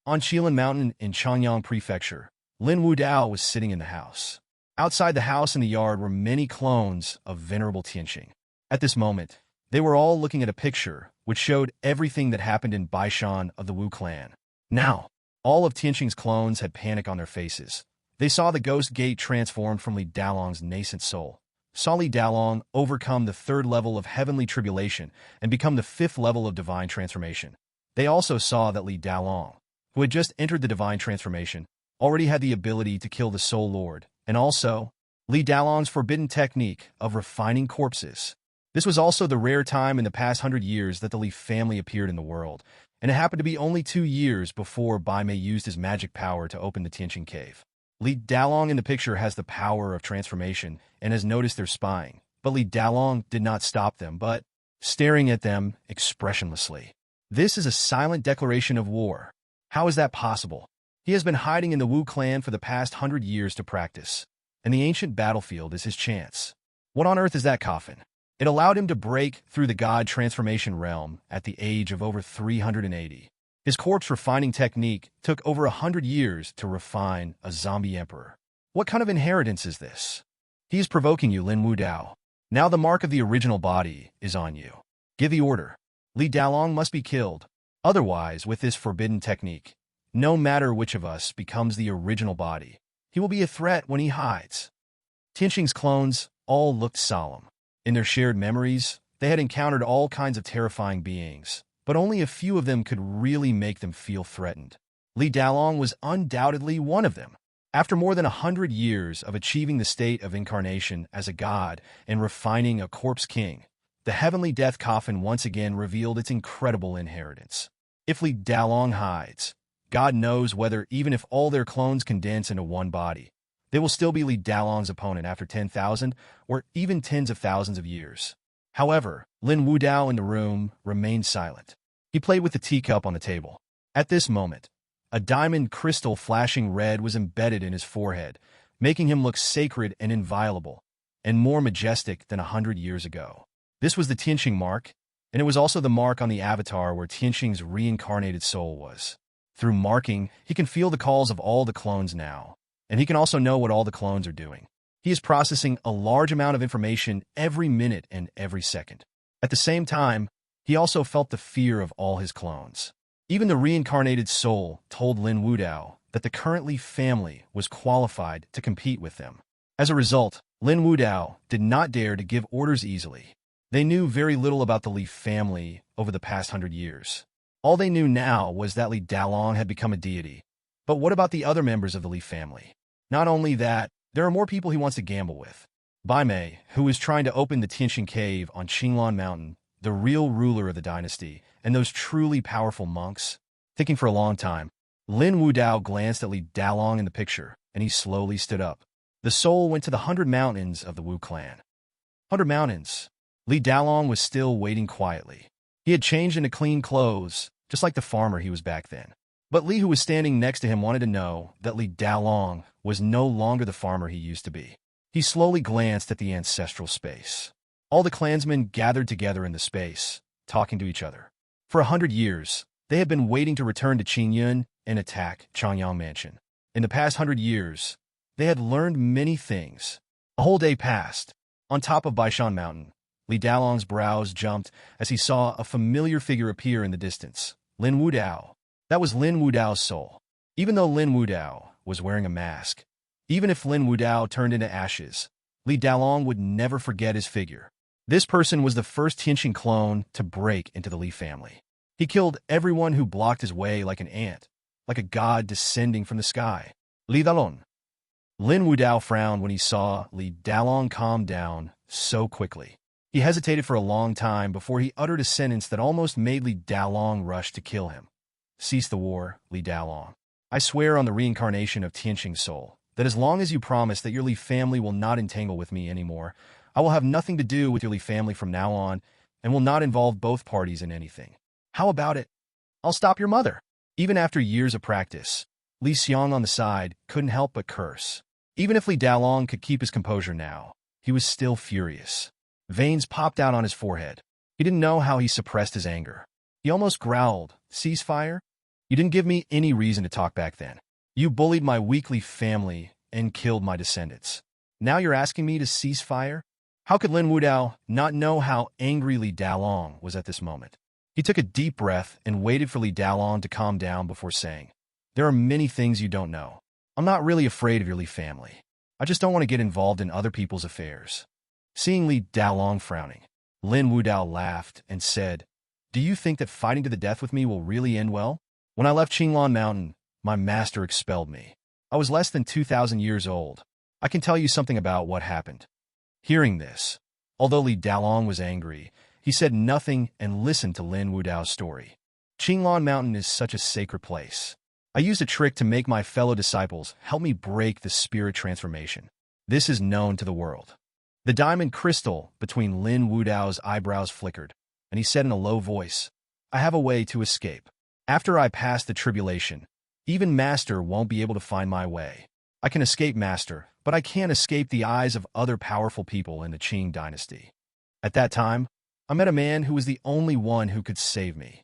On Qilin Mountain in Changyang Prefecture, Lin Wudao was sitting in the house. Outside the house in the yard were many clones of Venerable Tianqing. At this moment, they were all looking at a picture which showed everything that happened in Baishan of the Wu clan. Now, all of Tianqing's clones had panic on their faces. They saw the ghost gate transformed from Li Dalong's nascent soul. Saw Li Dalong overcome the 3rd level of heavenly tribulation and become the 5th level of divine transformation. They also saw that Li Dalong, who had just entered the divine transformation, already had the ability to kill the Soul Lord, and also Li Dalong's forbidden technique of refining corpses. This was also the rare time in the past 100 years that the Li family appeared in the world, and it happened to be only 2 years before Bai Mei used his magic power to open the Tianqing cave. Li Dalong in the picture has the power of transformation and has noticed their spying, but Li Dalong did not stop them, but staring at them expressionlessly. This is a silent declaration of war. How is that possible? He has been hiding in the Wu clan for the past 100 years to practice, and the ancient battlefield is his chance. What on earth is that coffin? It allowed him to break through the god transformation realm at the age of over 380. His corpse refining technique took over 100 years to refine a zombie emperor. What kind of inheritance is this? He is provoking you, Lin Wudao. Now the mark of the original body is on you. Give the order. Li Dalong must be killed. Otherwise, with this forbidden technique, no matter which of us becomes the original body, he will be a threat when he hides. Tianqing's clones all looked solemn. In their shared memories, they had encountered all kinds of terrifying beings, but only a few of them could really make them feel threatened. Li Dalong was undoubtedly one of them. After more than 100 years of achieving the state of incarnation as a god and refining a corpse king, the heavenly death coffin once again revealed its incredible inheritance. If Li Dalong hides, God knows whether even if all their clones condense into one body, they will still be Li Dalong's opponent after 10,000 or even tens of thousands of years. However, Lin Wudao in the room remained silent. He played with the teacup on the table. At this moment, A diamond crystal flashing red was embedded in his forehead, making him look sacred and inviolable, and more majestic than 100 years ago. This was the Tianqing mark, and it was also the mark on the avatar where Tianqing's reincarnated soul was. Through marking, he can feel the calls of all the clones now, and he can also know what all the clones are doing. He is processing a large amount of information every minute and every second. At the same time, he also felt the fear of all his clones. Even the reincarnated soul told Lin Wudao that the current Li family was qualified to compete with them. As a result, Lin Wudao did not dare to give orders easily. They knew very little about the Li family over the past 100 years. All they knew now was that Li Dalong had become a deity. But what about the other members of the Li family? Not only that, there are more people he wants to gamble with. Bai Mei, who is trying to open the Tianqing cave on Qinglan Mountain, the real ruler of the dynasty, and those truly powerful monks. Thinking for a long time, Lin Wudao glanced at Li Dalong in the picture, and he slowly stood up. The soul went to the 100 mountains of the Wu clan. 100 mountains. Li Dalong was still waiting quietly. He had changed into clean clothes, just like the farmer he was back then. But Li, who was standing next to him, wanted to know that Li Dalong was no longer the farmer he used to be. He slowly glanced at the ancestral space. All the clansmen gathered together in the space, talking to each other. For 100 years, they had been waiting to return to Qingyun and attack Changyang Mansion. In the past 100 years, they had learned many things. A whole day passed. On top of Baishan Mountain, Li Dalong's brows jumped as he saw a familiar figure appear in the distance. Lin Wudao. That was Lin Wudao's soul. Even though Lin Wudao was wearing a mask, even if Lin Wudao turned into ashes, Li Dalong would never forget his figure. This person was the first Tianqing clone to break into the Li family. He killed everyone who blocked his way like an ant, like a god descending from the sky. Li Dalong. Lin Wudao frowned when he saw Li Dalong calm down so quickly. He hesitated for a long time before he uttered a sentence that almost made Li Dalong rush to kill him. Cease the war, Li Dalong. I swear on the reincarnation of Tianqing's soul that as long as you promise that your Li family will not entangle with me anymore, I will have nothing to do with your Li family from now on and will not involve both parties in anything. How about it? I'll stop your mother. Even after years of practice, Li Xiang on the side couldn't help but curse. Even if Li Dalong could keep his composure now, he was still furious. Veins popped out on his forehead. He didn't know how he suppressed his anger. He almost growled, "Ceasefire? You didn't give me any reason to talk back then. You bullied my weakly family and killed my descendants. Now you're asking me to cease fire?" How could Lin Wudao not know how angry Li Dalong was at this moment? He took a deep breath and waited for Li Dalong to calm down before saying, "There are many things you don't know. I'm not really afraid of your Li family. I just don't want to get involved in other people's affairs." Seeing Li Dalong frowning, Lin Wudao laughed and said, "Do you think that fighting to the death with me will really end well? When I left Qinglan Mountain, my master expelled me. I was less than 2,000 years old. I can tell you something about what happened." Hearing this, although Li Dalong was angry, he said nothing and listened to Lin Wudao's story. Qinglan Mountain is such a sacred place. I used a trick to make my fellow disciples help me break the spirit transformation. This is known to the world. The diamond crystal between Lin Wudao's eyebrows flickered, and he said in a low voice, "I have a way to escape. After I pass the tribulation, even Master won't be able to find my way. I can escape Master, but I can't escape the eyes of other powerful people in the Qing dynasty." At that time, I met a man who was the only one who could save me.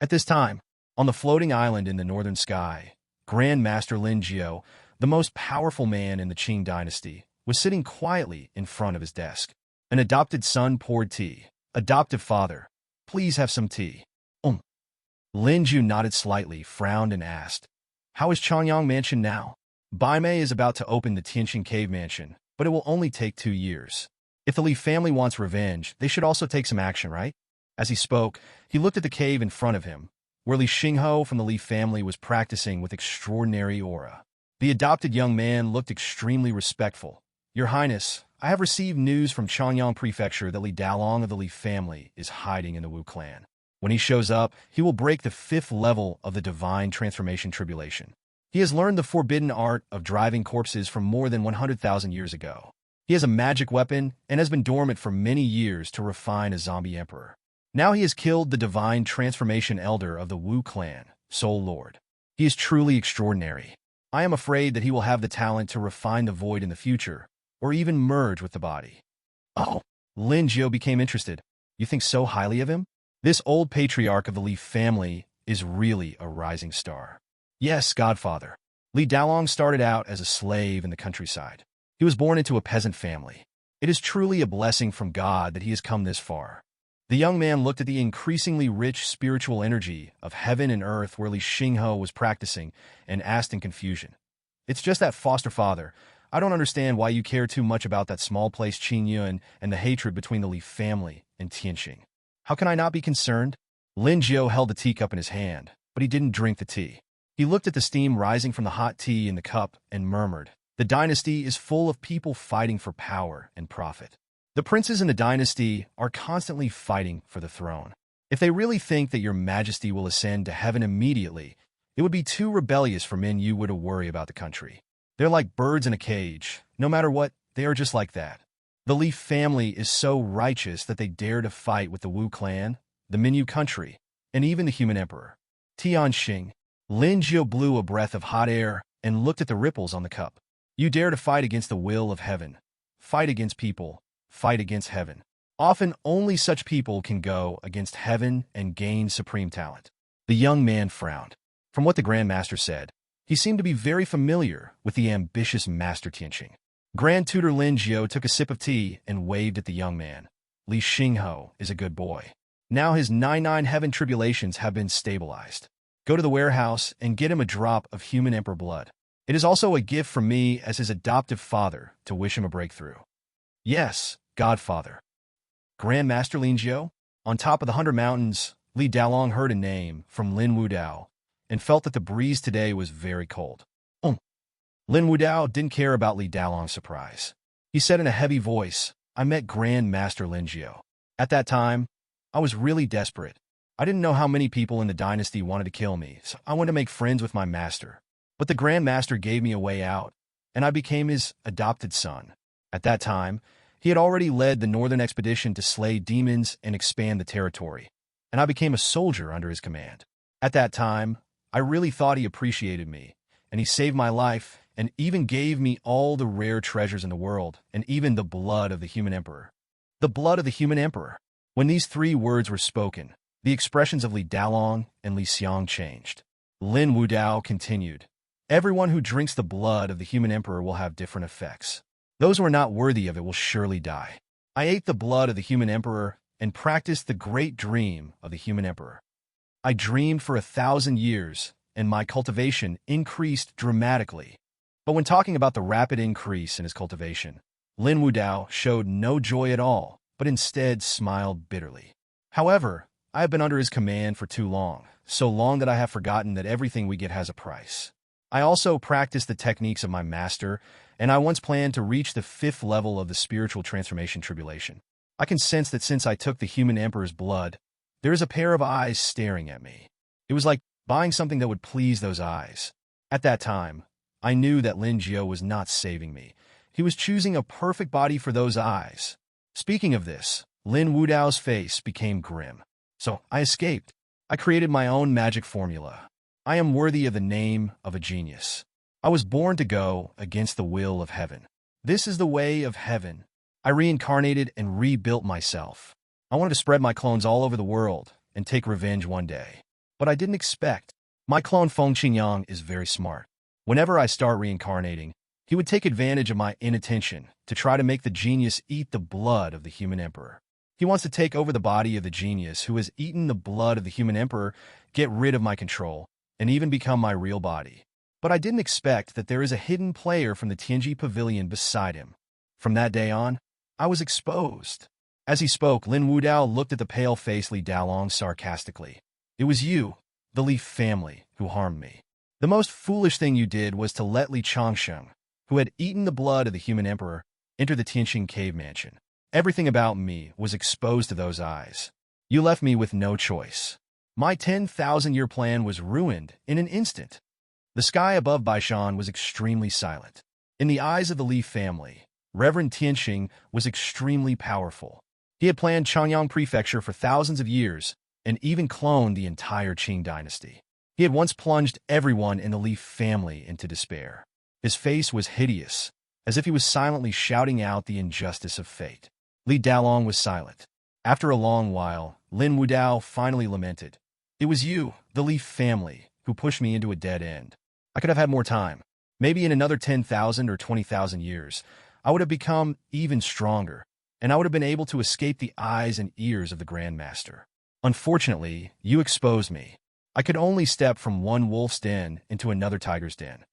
At this time, on the floating island in the northern sky, Grand Master Lin Jiao, the most powerful man in the Qing dynasty, was sitting quietly in front of his desk. An adopted son poured tea. "Adoptive father, please have some tea." Lin Jiao nodded slightly, frowned, and asked, "How is Changyang Mansion now?" Bai Mei is about to open the Tianqing Cave Mansion, but it will only take 2 years. If the Li family wants revenge, they should also take some action, right? As he spoke, he looked at the cave in front of him, where Li Xingho from the Li family was practicing with extraordinary aura. The adopted young man looked extremely respectful. "Your Highness, I have received news from Changyang Prefecture that Li Dalong of the Li family is hiding in the Wu clan. When he shows up, he will break the 5th level of the divine transformation tribulation. He has learned the forbidden art of driving corpses from more than 100,000 years ago. He has a magic weapon and has been dormant for many years to refine a zombie emperor. Now he has killed the divine transformation elder of the Wu clan, Soul Lord. He is truly extraordinary. I am afraid that he will have the talent to refine the void in the future, or even merge with the body. Oh, Lin Jiao became interested. You think so highly of him? This old patriarch of the Li family is really a rising star. Yes, godfather. Li Daolong started out as a slave in the countryside. He was born into a peasant family. It is truly a blessing from God that he has come this far. The young man looked at the increasingly rich spiritual energy of heaven and earth where Li Xinghe was practicing and asked in confusion. It's just that foster father. I don't understand why you care too much about that small place Qingyun and the hatred between the Li family and Tianqing. How can I not be concerned? Lin Jiao held the teacup in his hand, but he didn't drink the tea. He looked at the steam rising from the hot tea in the cup and murmured, "The dynasty is full of people fighting for power and profit. The princes in the dynasty are constantly fighting for the throne. If they really think that your majesty will ascend to heaven immediately, it would be too rebellious for men you would to worry about the country. They're like birds in a cage. No matter what, they are just like that. The Li family is so righteous that they dare to fight with the Wu clan, the Minyu country, and even the human emperor." Tianxing. Lin Jiao blew a breath of hot air and looked at the ripples on the cup. You dare to fight against the will of heaven. Fight against people. Fight against heaven. Often only such people can go against heaven and gain supreme talent. The young man frowned. From what the Grand Master said, he seemed to be very familiar with the ambitious Master Tianqing. Grand Tutor Lin Jiao took a sip of tea and waved at the young man. Li Xinghe is a good boy. Now his 99 heaven tribulations have been stabilized. Go to the warehouse and get him a drop of human emperor blood. It is also a gift from me as his adoptive father to wish him a breakthrough. Yes, Godfather. Grand Master Lin Jiao? On top of the 100 mountains, Li Daolong heard a name from Lin Wudao and felt that the breeze today was very cold. Lin Wudao didn't care about Li Daolong's surprise. He said in a heavy voice, "I met Grand Master Lin Jiao. At that time, I was really desperate. I didn't know how many people in the dynasty wanted to kill me, so I wanted to make friends with my master. But the Grand Master gave me a way out, and I became his adopted son. At that time, he had already led the northern expedition to slay demons and expand the territory, and I became a soldier under his command. At that time, I really thought he appreciated me, and he saved my life and even gave me all the rare treasures in the world, and even the blood of the human emperor." The blood of the human emperor. When these three words were spoken, the expressions of Li Daolong and Li Xiang changed. Lin Wudao continued, "Everyone who drinks the blood of the human emperor will have different effects. Those who are not worthy of it will surely die. I ate the blood of the human emperor and practiced the great dream of the human emperor. I dreamed for 1,000 years, and my cultivation increased dramatically." But when talking about the rapid increase in his cultivation, Lin Wudao showed no joy at all, but instead smiled bitterly. "However, I have been under his command for too long, so long that I have forgotten that everything we get has a price. I also practice the techniques of my master, and I once planned to reach the 5th level of the spiritual transformation tribulation. I can sense that since I took the human emperor's blood, there is a pair of eyes staring at me. It was like buying something that would please those eyes. At that time, I knew that Lin Jiao was not saving me. He was choosing a perfect body for those eyes. Speaking of this, Lin Wudao's face became grim. So I escaped. I created my own magic formula. I am worthy of the name of a genius. I was born to go against the will of heaven. This is the way of heaven. I reincarnated and rebuilt myself. I wanted to spread my clones all over the world and take revenge one day. But I didn't expect. My clone Feng Qingyang is very smart. Whenever I start reincarnating, he would take advantage of my inattention to try to make the genius eat the blood of the human emperor. He wants to take over the body of the genius who has eaten the blood of the human emperor, get rid of my control, and even become my real body. But I didn't expect that there is a hidden player from the Tianji Pavilion beside him. From that day on, I was exposed." As he spoke, Lin Wudao looked at the pale-faced Li Daolong sarcastically. "It was you, the Li family, who harmed me. The most foolish thing you did was to let Li Changsheng, who had eaten the blood of the human emperor, enter the Tianqing cave mansion. Everything about me was exposed to those eyes. You left me with no choice. My 10,000-year plan was ruined in an instant." The sky above Baishan was extremely silent. In the eyes of the Li family, Reverend Tianqing was extremely powerful. He had planned Changyang Prefecture for thousands of years and even cloned the entire Qing dynasty. He had once plunged everyone in the Li family into despair. His face was hideous, as if he was silently shouting out the injustice of fate. Li Dalong was silent. After a long while, Lin Wudao finally lamented. It was you, the Li family, who pushed me into a dead end. I could have had more time. Maybe in another 10,000 or 20,000 years, I would have become even stronger, and I would have been able to escape the eyes and ears of the Grandmaster. Unfortunately, you exposed me. I could only step from one wolf's den into another tiger's den.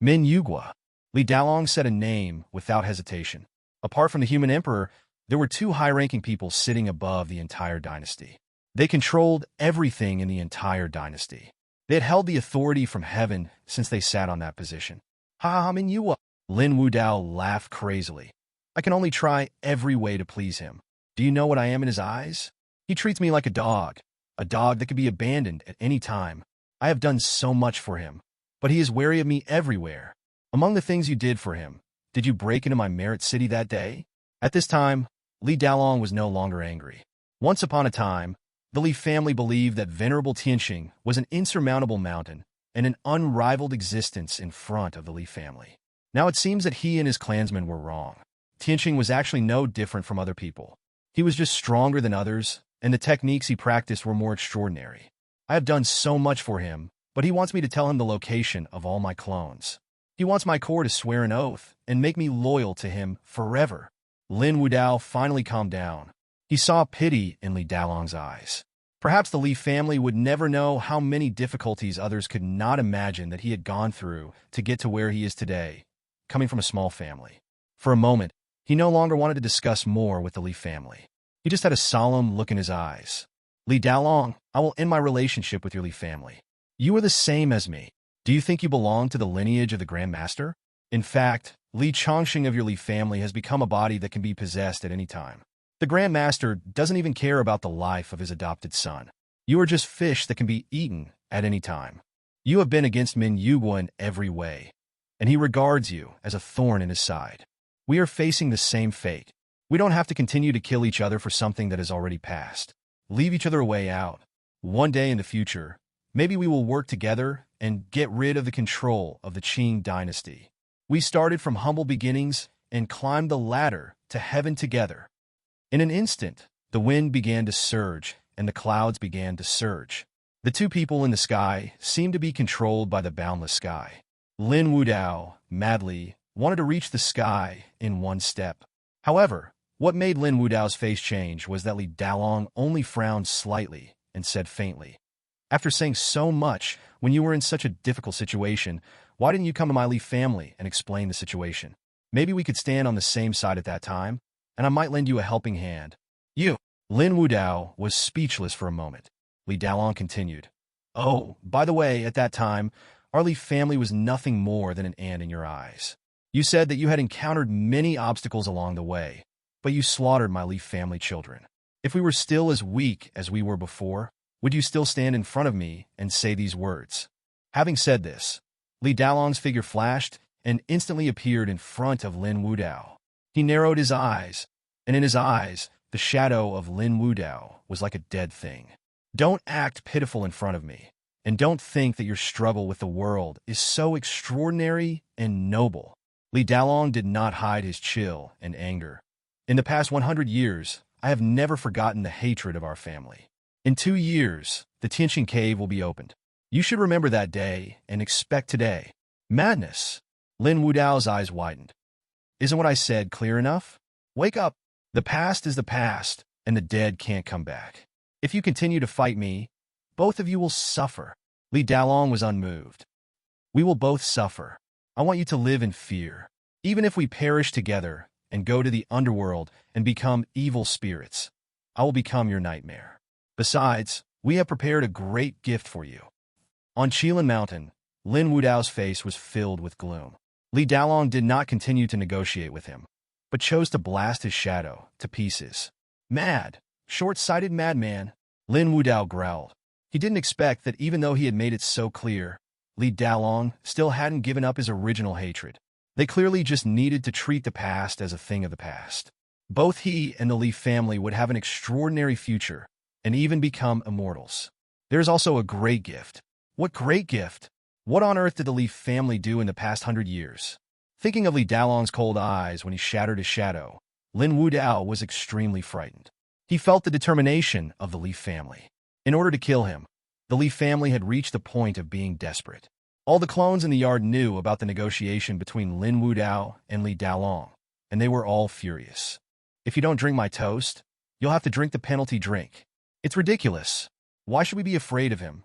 Min Yugua. Li Dalong said a name without hesitation. Apart from the human emperor, there were two high-ranking people sitting above the entire dynasty. They controlled everything in the entire dynasty. They had held the authority from heaven since they sat on that position. Ha, Min Yugua. Lin Wudao laughed crazily. I can only try every way to please him. Do you know what I am in his eyes? He treats me like a dog that could be abandoned at any time. I have done so much for him, but he is wary of me everywhere. Among the things you did for him, did you break into my Merit City that day? At this time, Li Dalong was no longer angry. Once upon a time, the Li family believed that Venerable Tianqing was an insurmountable mountain and an unrivaled existence in front of the Li family. Now it seems that he and his clansmen were wrong. Tianqing was actually no different from other people. He was just stronger than others, and the techniques he practiced were more extraordinary. I have done so much for him, but he wants me to tell him the location of all my clones. He wants my core to swear an oath and make me loyal to him forever. Lin Wudao finally calmed down. He saw pity in Li Dalong's eyes. Perhaps the Li family would never know how many difficulties others could not imagine that he had gone through to get to where he is today, coming from a small family. For a moment, he no longer wanted to discuss more with the Li family. He just had a solemn look in his eyes. Li Dalong, I will end my relationship with your Li family. You are the same as me. Do you think you belong to the lineage of the Grand Master? In fact, Li Chongqing of your Li family has become a body that can be possessed at any time. The Grand Master doesn't even care about the life of his adopted son. You are just fish that can be eaten at any time. You have been against Min Yugua in every way, and he regards you as a thorn in his side. We are facing the same fate. We don't have to continue to kill each other for something that has already passed. Leave each other a way out. One day in the future, maybe we will work together and get rid of the control of the Qing dynasty. We started from humble beginnings and climbed the ladder to heaven together. In an instant, the wind began to surge and the clouds began to surge. The two people in the sky seemed to be controlled by the boundless sky. Lin Wudao, madly, wanted to reach the sky in one step. However, what made Lin Wudao's face change was that Li Dalong only frowned slightly and said faintly, After saying so much when you were in such a difficult situation, why didn't you come to my Li family and explain the situation? Maybe we could stand on the same side at that time, and I might lend you a helping hand. You. Lin Wudao was speechless for a moment. Li Dalong continued, Oh, by the way, at that time, our Li family was nothing more than an ant in your eyes. You said that you had encountered many obstacles along the way, but you slaughtered my Li family children. If we were still as weak as we were before, would you still stand in front of me and say these words? Having said this, Li Dalong's figure flashed and instantly appeared in front of Lin Wudao. He narrowed his eyes, and in his eyes, the shadow of Lin Wudao was like a dead thing. Don't act pitiful in front of me, and don't think that your struggle with the world is so extraordinary and noble. Li Dalong did not hide his chill and anger. In the past 100 years, I have never forgotten the hatred of our family. In 2 years, the Tianqing cave will be opened. You should remember that day and expect today. Madness. Lin Wudao's eyes widened. Isn't what I said clear enough? Wake up. The past is the past, and the dead can't come back. If you continue to fight me, both of you will suffer. Li Dalong was unmoved. We will both suffer. I want you to live in fear. Even if we perish together and go to the underworld and become evil spirits, I will become your nightmare. Besides, we have prepared a great gift for you. On Qilin Mountain, Lin Wudao's face was filled with gloom. Li Dalong did not continue to negotiate with him, but chose to blast his shadow to pieces. Mad, short-sighted madman, Lin Wudao growled. He didn't expect that even though he had made it so clear, Li Dalong still hadn't given up his original hatred. They clearly just needed to treat the past as a thing of the past. Both he and the Li family would have an extraordinary future and even become immortals. There's also a great gift. What great gift! What on earth did the Li family do in the past 100 years? Thinking of Li Dalong's cold eyes when he shattered his shadow, Lin Wudao was extremely frightened. He felt the determination of the Li family. In order to kill him, the Li family had reached the point of being desperate. All the clones in the yard knew about the negotiation between Lin Wudao and Li Dalong, and they were all furious. If you don't drink my toast, you'll have to drink the penalty drink. It's ridiculous. Why should we be afraid of him?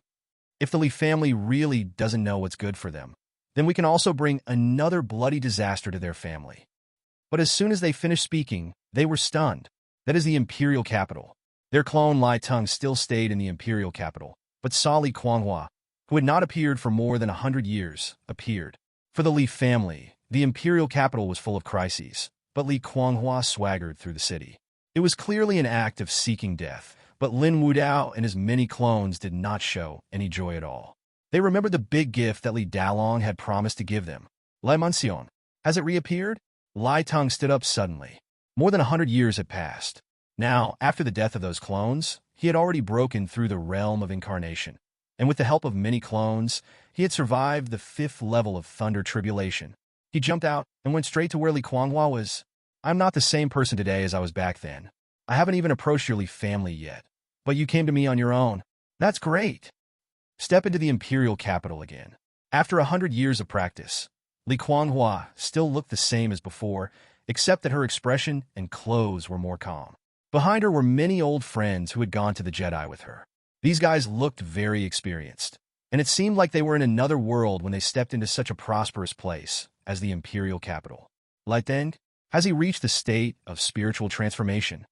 If the Li family really doesn't know what's good for them, then we can also bring another bloody disaster to their family. But as soon as they finished speaking, they were stunned. That is the imperial capital. Their clone Lai Tung still stayed in the imperial capital, but saw Li Kuanghua, who had not appeared for more than 100 years, appeared. For the Li family, the imperial capital was full of crises, but Li Kuanghua swaggered through the city. It was clearly an act of seeking death, but Lin Wudao and his many clones did not show any joy at all. They remembered the big gift that Li Dalong had promised to give them. Lai Muncion. Has it reappeared? Lai Tung stood up suddenly. More than 100 years had passed. Now, after the death of those clones, he had already broken through the realm of incarnation, and with the help of many clones, he had survived the 5th level of Thunder Tribulation. He jumped out and went straight to where Li Kuanghua was. I'm not the same person today as I was back then. I haven't even approached your Li family yet, but you came to me on your own. That's great. Step into the imperial capital again. After 100 years of practice, Li Kuanghua still looked the same as before, except that her expression and clothes were more calm. Behind her were many old friends who had gone to the Jedi with her. These guys looked very experienced, and it seemed like they were in another world when they stepped into such a prosperous place as the imperial capital. Lai Teng, has he reached the state of spiritual transformation?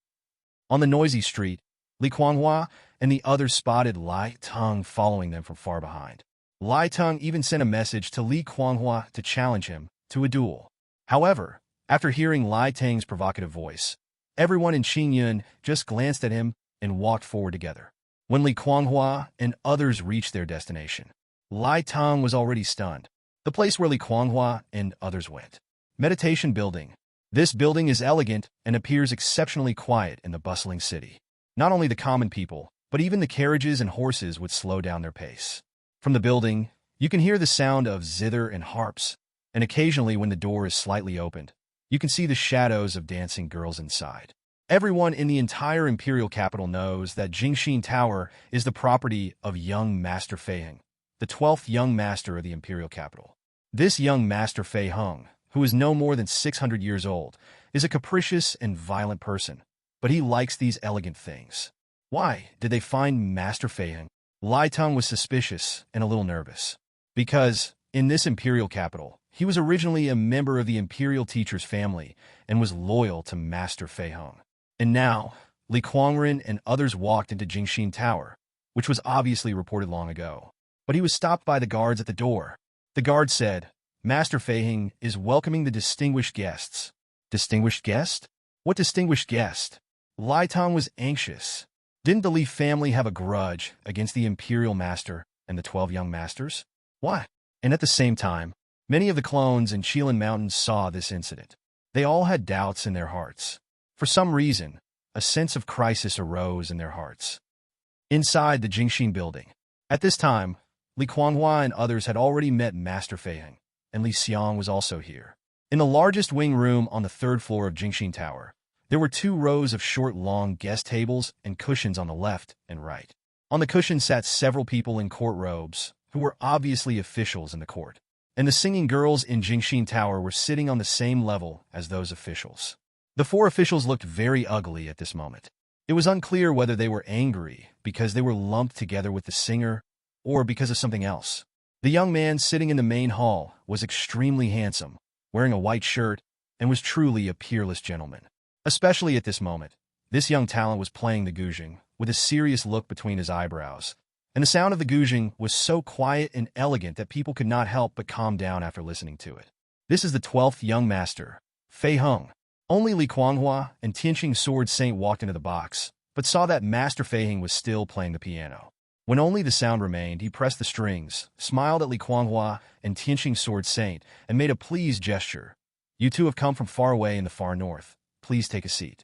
On the noisy street, Li Kuanghua and the others spotted Lai Tung following them from far behind. Lai Tung even sent a message to Li Kuanghua to challenge him to a duel. However, after hearing Lai Teng's provocative voice, everyone in Xingyun just glanced at him and walked forward together. When Li Kuanghua and others reached their destination, Lai Tung was already stunned. The place where Li Kuanghua and others went. Meditation Building. This building is elegant and appears exceptionally quiet in the bustling city. Not only the common people, but even the carriages and horses would slow down their pace. From the building, you can hear the sound of zither and harps, and occasionally when the door is slightly opened, you can see the shadows of dancing girls inside. Everyone in the entire imperial capital knows that Jingxin Tower is the property of young Master Fei Heng, the 12th young master of the imperial capital. This young Master Fei Heng, who is no more than 600 years old, is a capricious and violent person, but he likes these elegant things. Why did they find Master Fei Heng? Lai Tung was suspicious and a little nervous, because, in this imperial capital, he was originally a member of the imperial teacher's family and was loyal to Master Fei Heng. And now, Li Kuangren and others walked into Jingxin Tower, which was obviously reported long ago. But he was stopped by the guards at the door. The guard said, Master Fei Heng is welcoming the distinguished guests. Distinguished guest? What distinguished guest? Lai Tung was anxious. Didn't the Li family have a grudge against the imperial master and the 12 young masters? Why? And at the same time, many of the clones in Qilin Mountains saw this incident. They all had doubts in their hearts. For some reason, a sense of crisis arose in their hearts. Inside the Jingxin building. At this time, Li Kuanghua and others had already met Master Fei Heng, and Li Xiang was also here. In the largest wing room on the 3rd floor of Jingxin Tower, there were 2 rows of short, long guest tables and cushions on the left and right. On the cushions sat several people in court robes, who were obviously officials in the court. And the singing girls in Jingxin Tower were sitting on the same level as those officials. The 4 officials looked very ugly at this moment. It was unclear whether they were angry because they were lumped together with the singer or because of something else. The young man sitting in the main hall was extremely handsome, wearing a white shirt, and was truly a peerless gentleman. Especially at this moment, this young talent was playing the guzheng with a serious look between his eyebrows, and the sound of the guzheng was so quiet and elegant that people could not help but calm down after listening to it. This is the 12th young master, Fei Heng. Only Li Kuanghua and Tianqing Sword Saint walked into the box, but saw that Master Fei Heng was still playing the piano. When only the sound remained, he pressed the strings, smiled at Li Kuanghua and Tianqing Sword Saint, and made a pleased gesture. You two have come from far away in the far north. Please take a seat.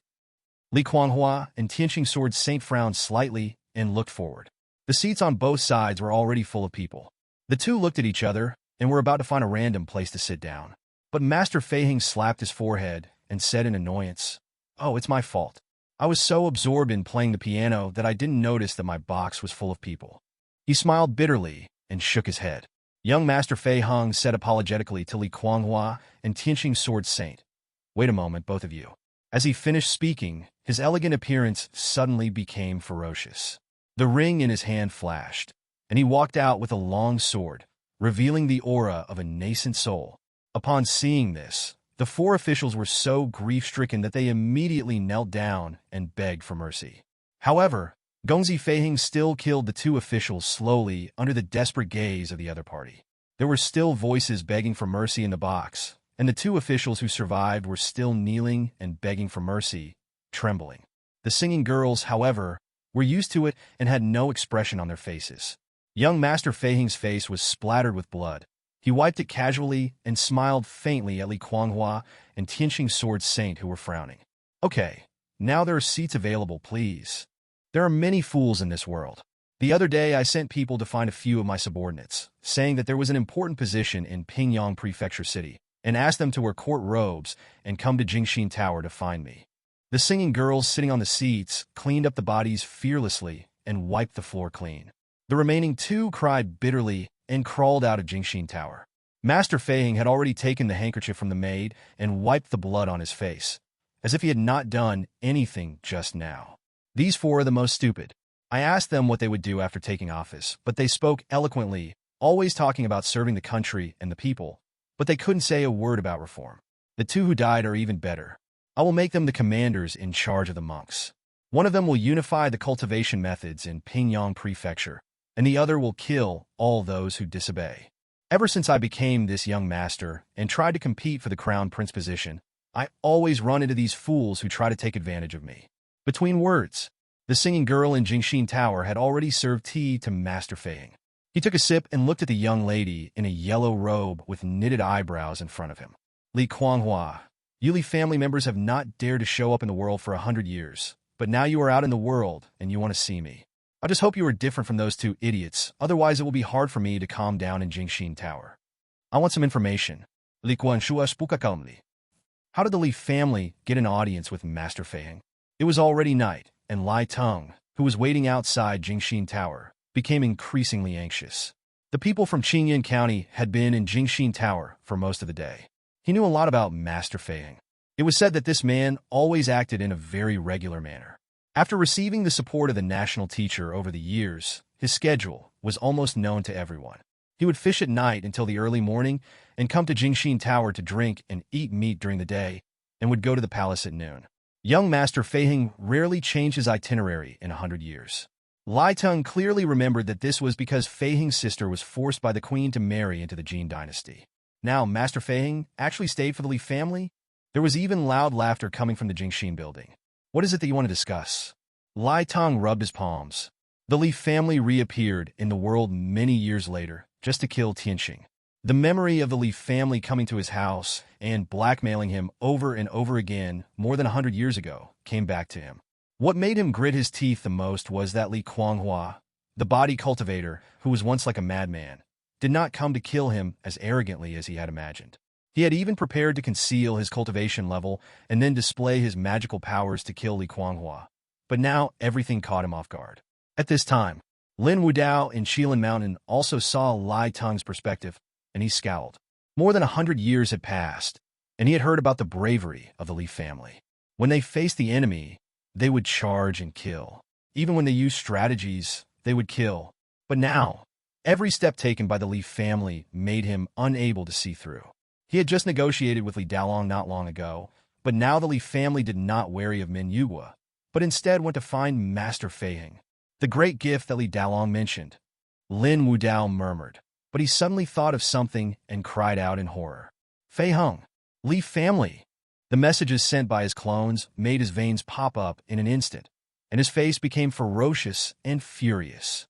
Li Kuanghua and Tianqing Sword Saint frowned slightly and looked forward. The seats on both sides were already full of people. The two looked at each other and were about to find a random place to sit down. But Master Feiheng slapped his forehead and said in annoyance, "Oh, it's my fault. I was so absorbed in playing the piano that I didn't notice that my box was full of people." He smiled bitterly and shook his head. Young Master Feiheng said apologetically to Li Kuanghua and Tianqing Sword Saint, "Wait a moment, both of you." As he finished speaking, his elegant appearance suddenly became ferocious. The ring in his hand flashed, and he walked out with a long sword, revealing the aura of a nascent soul. Upon seeing this, the four officials were so grief-stricken that they immediately knelt down and begged for mercy. However, Gongzi Feiheng still killed the two officials slowly under the desperate gaze of the other party. There were still voices begging for mercy in the box, and the two officials who survived were still kneeling and begging for mercy, trembling. The singing girls, however, were used to it and had no expression on their faces. Young Master Feiheng's face was splattered with blood. He wiped it casually and smiled faintly at Li Kuanghua and Tianqing Sword Saint, who were frowning. "Okay, now there are seats available, please. There are many fools in this world. The other day I sent people to find a few of my subordinates, saying that there was an important position in Pingyang Prefecture City, and asked them to wear court robes and come to Jingxin Tower to find me." The singing girls sitting on the seats cleaned up the bodies fearlessly and wiped the floor clean. The remaining two cried bitterly and crawled out of Jingxin Tower. Master Feiheng had already taken the handkerchief from the maid and wiped the blood on his face, as if he had not done anything just now. These four are the most stupid. I asked them what they would do after taking office, but they spoke eloquently, always talking about serving the country and the people, but they couldn't say a word about reform. The two who died are even better. I will make them the commanders in charge of the monks. One of them will unify the cultivation methods in Pingyang Prefecture, and the other will kill all those who disobey. Ever since I became this young master and tried to compete for the crown prince position, I always run into these fools who try to take advantage of me. Between words, the singing girl in Jingxin Tower had already served tea to Master Feiheng. He took a sip and looked at the young lady in a yellow robe with knitted eyebrows in front of him. "Li Kuanghua, you Li family members have not dared to show up in the world for 100 years, but now you are out in the world and you want to see me. I just hope you are different from those two idiots, otherwise it will be hard for me to calm down in Jingxin Tower. I want some information." Li Kuanshua spoke calmly. How did the Li family get an audience with Master Feiheng? It was already night, and Lai Teng, who was waiting outside Jingxin Tower, became increasingly anxious. The people from Qingyun County had been in Jingxin Tower for most of the day. He knew a lot about Master Feiheng. It was said that this man always acted in a very regular manner. After receiving the support of the national teacher over the years, his schedule was almost known to everyone. He would fish at night until the early morning and come to Jingxin Tower to drink and eat meat during the day, and would go to the palace at noon. Young Master Feiheng rarely changed his itinerary in 100 years. Lai Teng clearly remembered that this was because Feiheng's sister was forced by the queen to marry into the Jin dynasty. Now, Master Feiheng actually stayed for the Li family? There was even loud laughter coming from the Jingxin building. "What is it that you want to discuss?" Lai Teng rubbed his palms. The Li family reappeared in the world many years later, just to kill Tianqing. The memory of the Li family coming to his house and blackmailing him over and over again more than 100 years ago came back to him. What made him grit his teeth the most was that Li Kuanghua, the body cultivator who was once like a madman, did not come to kill him as arrogantly as he had imagined. He had even prepared to conceal his cultivation level and then display his magical powers to kill Li Kuanghua. But now everything caught him off guard. At this time, Lin Wudao in Shilin Mountain also saw Lai Teng's perspective, and he scowled. More than 100 years had passed, and he had heard about the bravery of the Li family. When they faced the enemy, they would charge and kill. Even when they used strategies, they would kill. But now, every step taken by the Li family made him unable to see through. He had just negotiated with Li Dalong not long ago, but now the Li family did not worry of Min Yugua, but instead went to find Master Feiheng, the great gift that Li Dalong mentioned. Lin Wudao murmured, but he suddenly thought of something and cried out in horror. "Feiheng, Li family!" The messages sent by his clones made his veins pop up in an instant, and his face became ferocious and furious.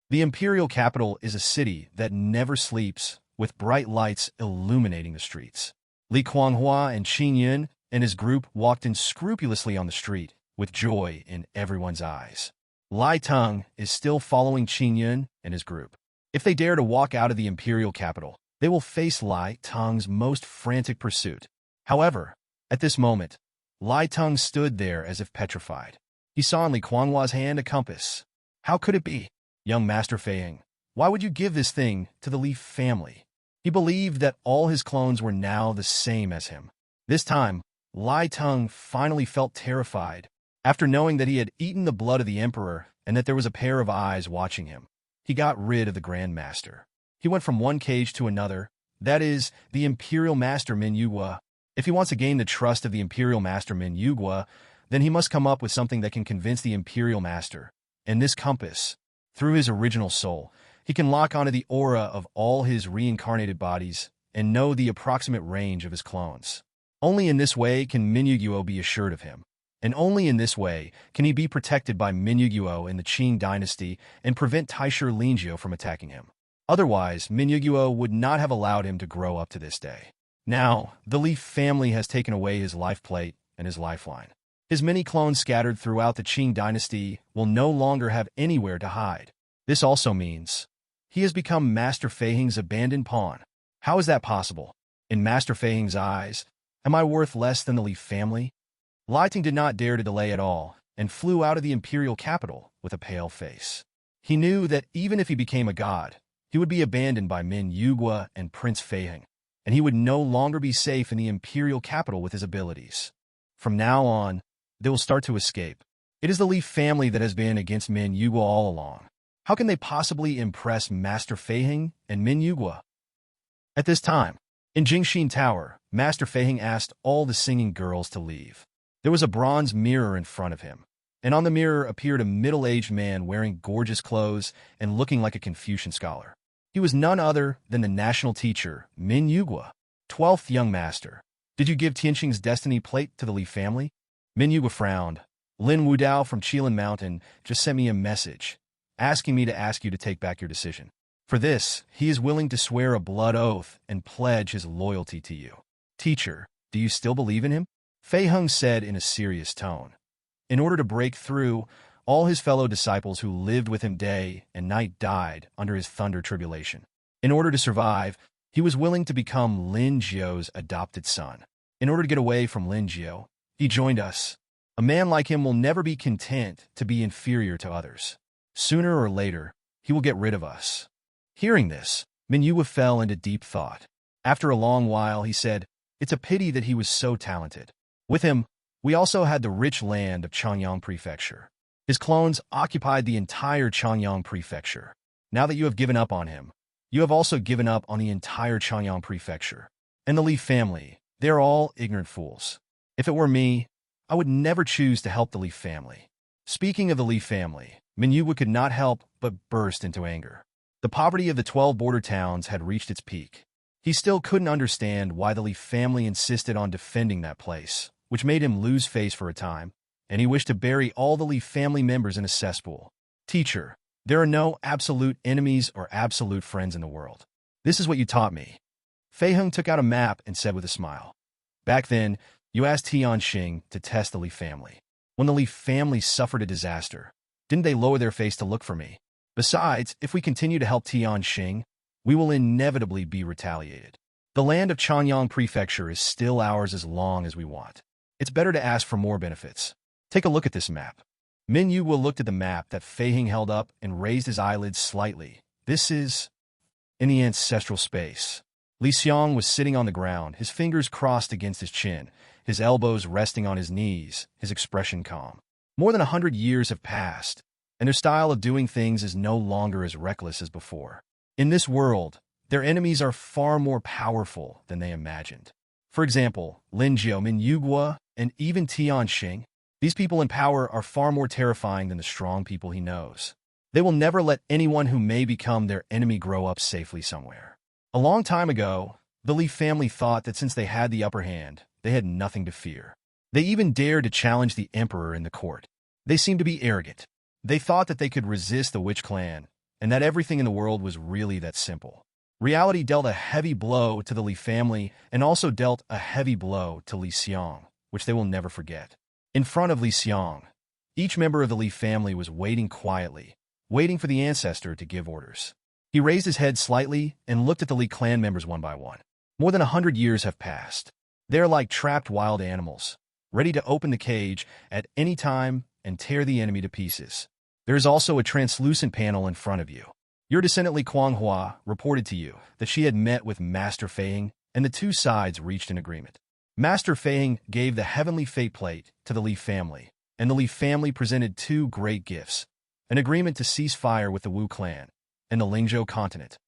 The imperial capital is a city that never sleeps, with bright lights illuminating the streets. Li Kuanghua and Qing Yun and his group walked in scrupulously on the street, with joy in everyone's eyes. Lai Teng is still following Qin Yun and his group. If they dare to walk out of the imperial capital, they will face Lai Teng's most frantic pursuit. However, at this moment, Lai Teng stood there as if petrified. He saw in Li Kuanghua's hand a compass. How could it be? Young Master Feiying, why would you give this thing to the Li family? He believed that all his clones were now the same as him. This time, Lai Teng finally felt terrified. After knowing that he had eaten the blood of the emperor and that there was a pair of eyes watching him, he got rid of the Grand Master. He went from one cage to another, that is, the Imperial Master Min Yugua. If he wants to gain the trust of the Imperial Master Min Yugua, then he must come up with something that can convince the Imperial Master. And this compass, through his original soul, he can lock onto the aura of all his reincarnated bodies and know the approximate range of his clones. Only in this way can Min Yugua be assured of him. And only in this way can he be protected by Min Yugua in the Qing dynasty and prevent Taisher Linjiu from attacking him. Otherwise, Min Yugua would not have allowed him to grow up to this day. Now, the Li family has taken away his life plate and his lifeline. His many clones scattered throughout the Qing dynasty will no longer have anywhere to hide. This also means he has become Master Feihing's abandoned pawn. How is that possible? In Master Feihing's eyes, am I worth less than the Li family? Lai Teng did not dare to delay at all and flew out of the imperial capital with a pale face. He knew that even if he became a god, he would be abandoned by Min Yugua and Prince Feihing, and he would no longer be safe in the imperial capital with his abilities. From now on, they will start to escape. It is the Li family that has been against Min Yugua all along. How can they possibly impress Master Feihing and Min Yugua? At this time, in Jingxin Tower, Master Feihing asked all the singing girls to leave. There was a bronze mirror in front of him, and on the mirror appeared a middle-aged man wearing gorgeous clothes and looking like a Confucian scholar. He was none other than the national teacher, Min Yugua. 12th young master. Did you give Tianqing's destiny plate to the Li family? Min Yugua frowned. Lin Wudao from Qilin Mountain just sent me a message, asking me to ask you to take back your decision. For this, he is willing to swear a blood oath and pledge his loyalty to you. Teacher, do you still believe in him? Fei Heng said in a serious tone. In order to break through, all his fellow disciples who lived with him day and night died under his thunder tribulation. In order to survive, he was willing to become Lin Jiu's adopted son. In order to get away from Lin Jiu, he joined us. A man like him will never be content to be inferior to others. Sooner or later, he will get rid of us. Hearing this, Min Yugua fell into deep thought. After a long while, he said, "It's a pity that he was so talented." With him, we also had the rich land of Changyang Prefecture. His clones occupied the entire Changyang Prefecture. Now that you have given up on him, you have also given up on the entire Changyang Prefecture. And the Li family, they are all ignorant fools. If it were me, I would never choose to help the Li family. Speaking of the Li family, Min Yugua could not help but burst into anger. The poverty of the 12 border towns had reached its peak. He still couldn't understand why the Li family insisted on defending that place, which made him lose face for a time, and he wished to bury all the Li family members in a cesspool. Teacher, there are no absolute enemies or absolute friends in the world. This is what you taught me. Fei Heng took out a map and said with a smile, "Back then, you asked Tianqing to test the Li family. When the Li family suffered a disaster, didn't they lower their face to look for me? Besides, if we continue to help Tianqing, we will inevitably be retaliated. The land of Changyang Prefecture is still ours as long as we want. It's better to ask for more benefits. Take a look at this map." Min Yugua looked at the map that Fei Heng held up and raised his eyelids slightly. This is in the ancestral space. Xiang was sitting on the ground, his fingers crossed against his chin, his elbows resting on his knees, his expression calm. More than 100 years have passed, and their style of doing things is no longer as reckless as before. In this world, their enemies are far more powerful than they imagined. For example, Lin Jiu, Min Yugua, and even Tianqing. These people in power are far more terrifying than the strong people he knows. They will never let anyone who may become their enemy grow up safely somewhere. A long time ago, the Li family thought that since they had the upper hand, they had nothing to fear. They even dared to challenge the emperor in the court. They seemed to be arrogant. They thought that they could resist the witch clan, and that everything in the world was really that simple. Reality dealt a heavy blow to the Li family and also dealt a heavy blow to Xiang, which they will never forget. In front of Xiang, Each member of the Li family was waiting quietly, waiting for the ancestor to give orders. He raised his head slightly and looked at the Li clan members one by one. More than 100 years have passed. They are like trapped wild animals, ready to open the cage at any time and tear the enemy to pieces. There is also a translucent panel in front of you. Your descendant Li Kuanghua reported to you that she had met with Master Feiying, and the two sides reached an agreement. Master Feiying gave the heavenly fate plate to the Li family, and the Li family presented two great gifts: an agreement to cease fire with the Wu clan and the Lingzhou continent.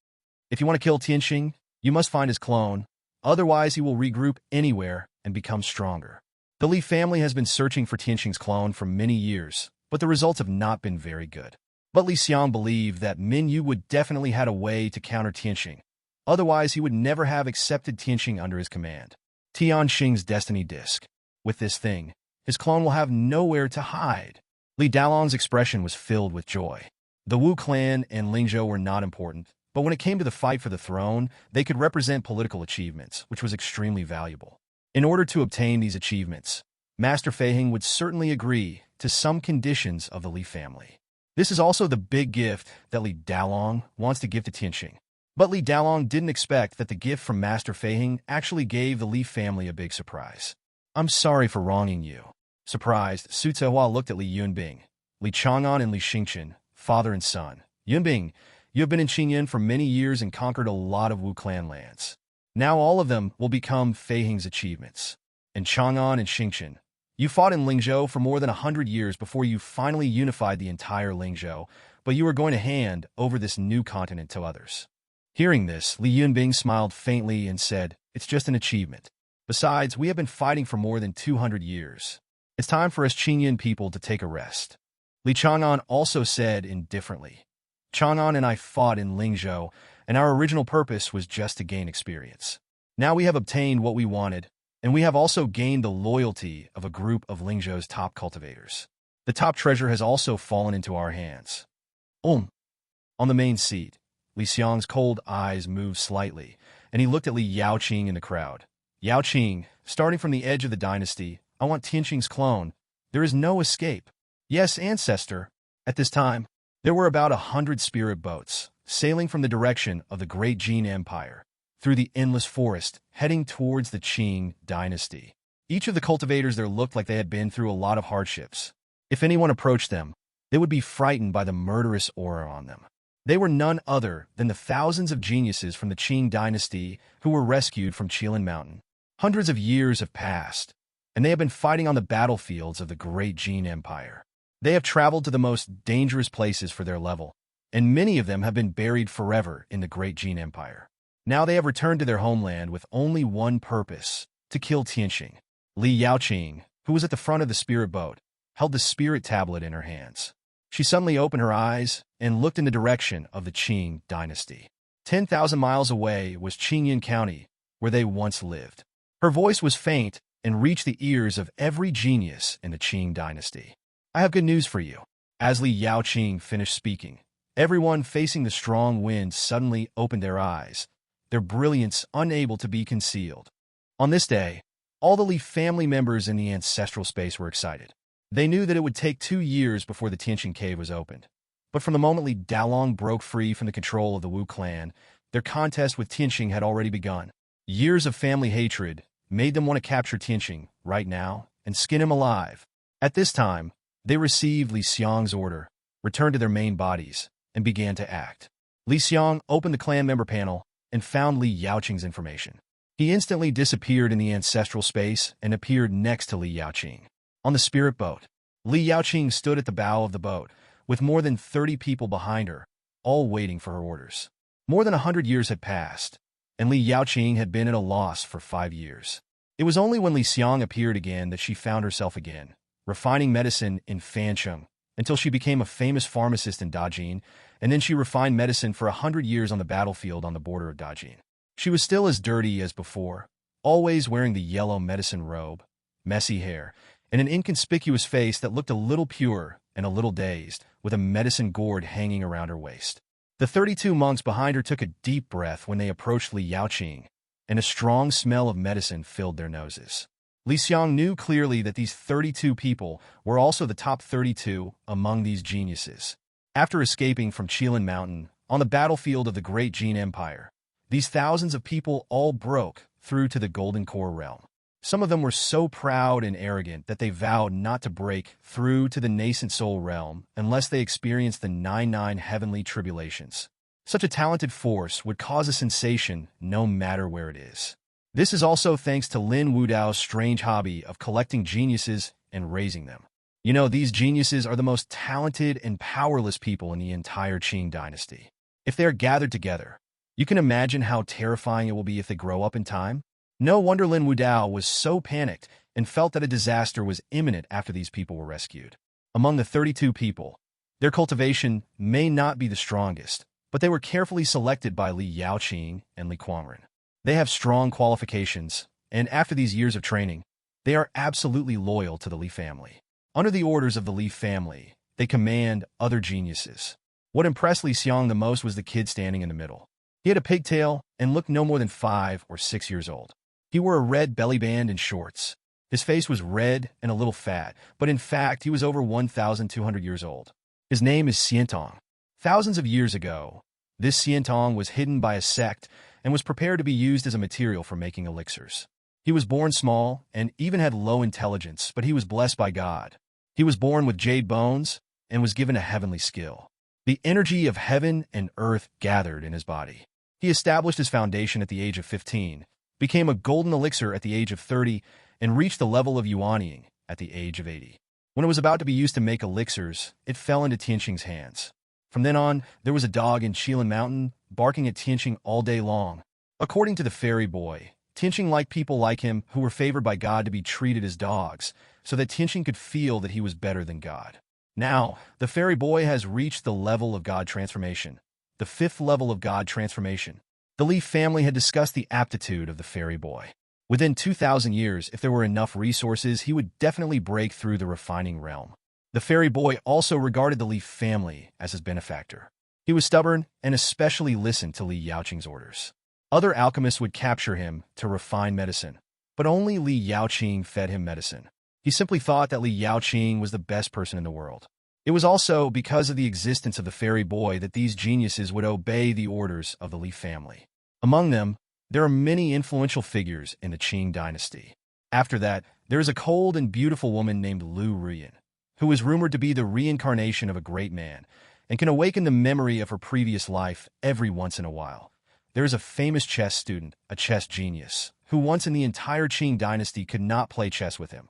If you want to kill Tianqing, you must find his clone, otherwise he will regroup anywhere and become stronger. The Li family has been searching for Tianqing's clone for many years, but the results have not been very good. But Li Xiang believed that Min Yu would definitely had a way to counter Tianqing. Otherwise, he would never have accepted Tianqing under his command. Tianqing's destiny disc. With this thing, his clone will have nowhere to hide. Li Dalong's expression was filled with joy. The Wu clan and Lingzhou were not important, but when it came to the fight for the throne, they could represent political achievements, which was extremely valuable. In order to obtain these achievements, Master Feiying would certainly agree to some conditions of the Li family. This is also the big gift that Li Dalong wants to give to Tianqing. But Li Dalong didn't expect that the gift from Master Feiying actually gave the Li family a big surprise. I'm sorry for wronging you. Surprised, Su Zehua looked at Li Yunbing, Li Chang'an and Li Xingchen, father and son. Yunbing, you have been in Qingyan for many years and conquered a lot of Wu clan lands. Now all of them will become Feiying's achievements. And Chang'an and Xingchen, you fought in Lingzhou for more than 100 years before you finally unified the entire Lingzhou, but you are going to hand over this new continent to others. Hearing this, Li Yunbing smiled faintly and said, "It's just an achievement. Besides, we have been fighting for more than 200 years. It's time for us Qingyan people to take a rest." Li Chang'an also said indifferently, "Chang'an and I fought in Lingzhou, and our original purpose was just to gain experience. Now we have obtained what we wanted, and we have also gained the loyalty of a group of Lingzhou's top cultivators. The top treasure has also fallen into our hands." On the main seat, Li Xiang's cold eyes moved slightly, and he looked at Li Yaoqing in the crowd. "Yaoqing, starting from the edge of the dynasty, I want Tianqing's clone. There is no escape." "Yes, ancestor." At this time, there were about 100 spirit boats, sailing from the direction of the great Jin Empire, through the endless forest, heading towards the Qing dynasty. Each of the cultivators there looked like they had been through a lot of hardships. If anyone approached them, they would be frightened by the murderous aura on them. They were none other than the thousands of geniuses from the Qing dynasty who were rescued from Qilin Mountain. Hundreds of years have passed, and they have been fighting on the battlefields of the great Jin Empire. They have traveled to the most dangerous places for their level, and many of them have been buried forever in the great Jin Empire. Now they have returned to their homeland with only one purpose: to kill Tianqing. Li Yaoqing, who was at the front of the spirit boat, held the spirit tablet in her hands. She suddenly opened her eyes and looked in the direction of the Qing dynasty. 10,000 miles away was Qingyan County, where they once lived. Her voice was faint and reached the ears of every genius in the Qing dynasty. "I have good news for you." As Li Yaoqing finished speaking, everyone facing the strong wind suddenly opened their eyes, their brilliance unable to be concealed. On this day, all the Li family members in the ancestral space were excited. They knew that it would take 2 years before the Tianqing cave was opened. But from the moment Li Dalong broke free from the control of the Wu clan, their contest with Tianqing had already begun. Years of family hatred made them want to capture Tianqing right now and skin him alive. At this time, they received Li Xiang's order, returned to their main bodies, and began to act. Li Xiang opened the clan member panel and found Li Yaoqing's information. He instantly disappeared in the ancestral space and appeared next to Li Yaoqing. On the spirit boat, Li Yaoqing stood at the bow of the boat, with more than 30 people behind her, all waiting for her orders. More than 100 years had passed, and Li Yaoqing had been at a loss for 5 years. It was only when Li Xiang appeared again that she found herself again, refining medicine in Fancheng, until she became a famous pharmacist in Dajin, and then she refined medicine for 100 years on the battlefield on the border of Dajin. She was still as dirty as before, always wearing the yellow medicine robe, messy hair, and an inconspicuous face that looked a little pure and a little dazed, with a medicine gourd hanging around her waist. The 32 monks behind her took a deep breath when they approached Li Yaoqing, and a strong smell of medicine filled their noses. Xiang knew clearly that these 32 people were also the top 32 among these geniuses. After escaping from Qilin Mountain on the battlefield of the Great Jin Empire, these thousands of people all broke through to the Golden Core realm. Some of them were so proud and arrogant that they vowed not to break through to the nascent soul realm unless they experienced the 99 heavenly tribulations. Such a talented force would cause a sensation no matter where it is. This is also thanks to Lin Wudao's strange hobby of collecting geniuses and raising them. You know, these geniuses are the most talented and powerless people in the entire Qing dynasty. If they are gathered together, you can imagine how terrifying it will be if they grow up in time. No wonder Lin Wudao was so panicked and felt that a disaster was imminent after these people were rescued. Among the 32 people, their cultivation may not be the strongest, but they were carefully selected by Li Yaoqing and Li Quangren. They have strong qualifications, and after these years of training, they are absolutely loyal to the Li family. Under the orders of the Li family, they command other geniuses. What impressed Li Xiang the most was the kid standing in the middle. He had a pigtail and looked no more than 5 or 6 years old. He wore a red belly band and shorts. His face was red and a little fat, but in fact he was over 1,200 years old. His name is Xiantong. Thousands of years ago, this Xiantong was hidden by a sect and was prepared to be used as a material for making elixirs. He was born small and even had low intelligence, but he was blessed by God. He was born with jade bones and was given a heavenly skill. The energy of heaven and earth gathered in his body. He established his foundation at the age of 15, became a golden elixir at the age of 30, and reached the level of yuanying at the age of 80. When it was about to be used to make elixirs, it fell into Tianqing's hands. From then on, there was a dog in Qilin Mountain barking at Tianqing all day long. According to the fairy boy, Tianqing liked people like him who were favored by God to be treated as dogs, so that Tianqing could feel that he was better than God. Now, the fairy boy has reached the level of God transformation, the 5th level of God transformation. The Li family had discussed the aptitude of the fairy boy. Within 2,000 years, if there were enough resources, he would definitely break through the refining realm. The fairy boy also regarded the Li family as his benefactor. He was stubborn and especially listened to Li Yaoqing's orders. Other alchemists would capture him to refine medicine, but only Li Yaoqing fed him medicine. He simply thought that Li Yaoqing was the best person in the world. It was also because of the existence of the fairy boy that these geniuses would obey the orders of the Li family. Among them, there are many influential figures in the Qing dynasty. After that, there is a cold and beautiful woman named Lu Ruyan, who is rumored to be the reincarnation of a great man and can awaken the memory of her previous life every once in a while. There is a famous chess student, a chess genius, who once in the entire Qing dynasty could not play chess with him.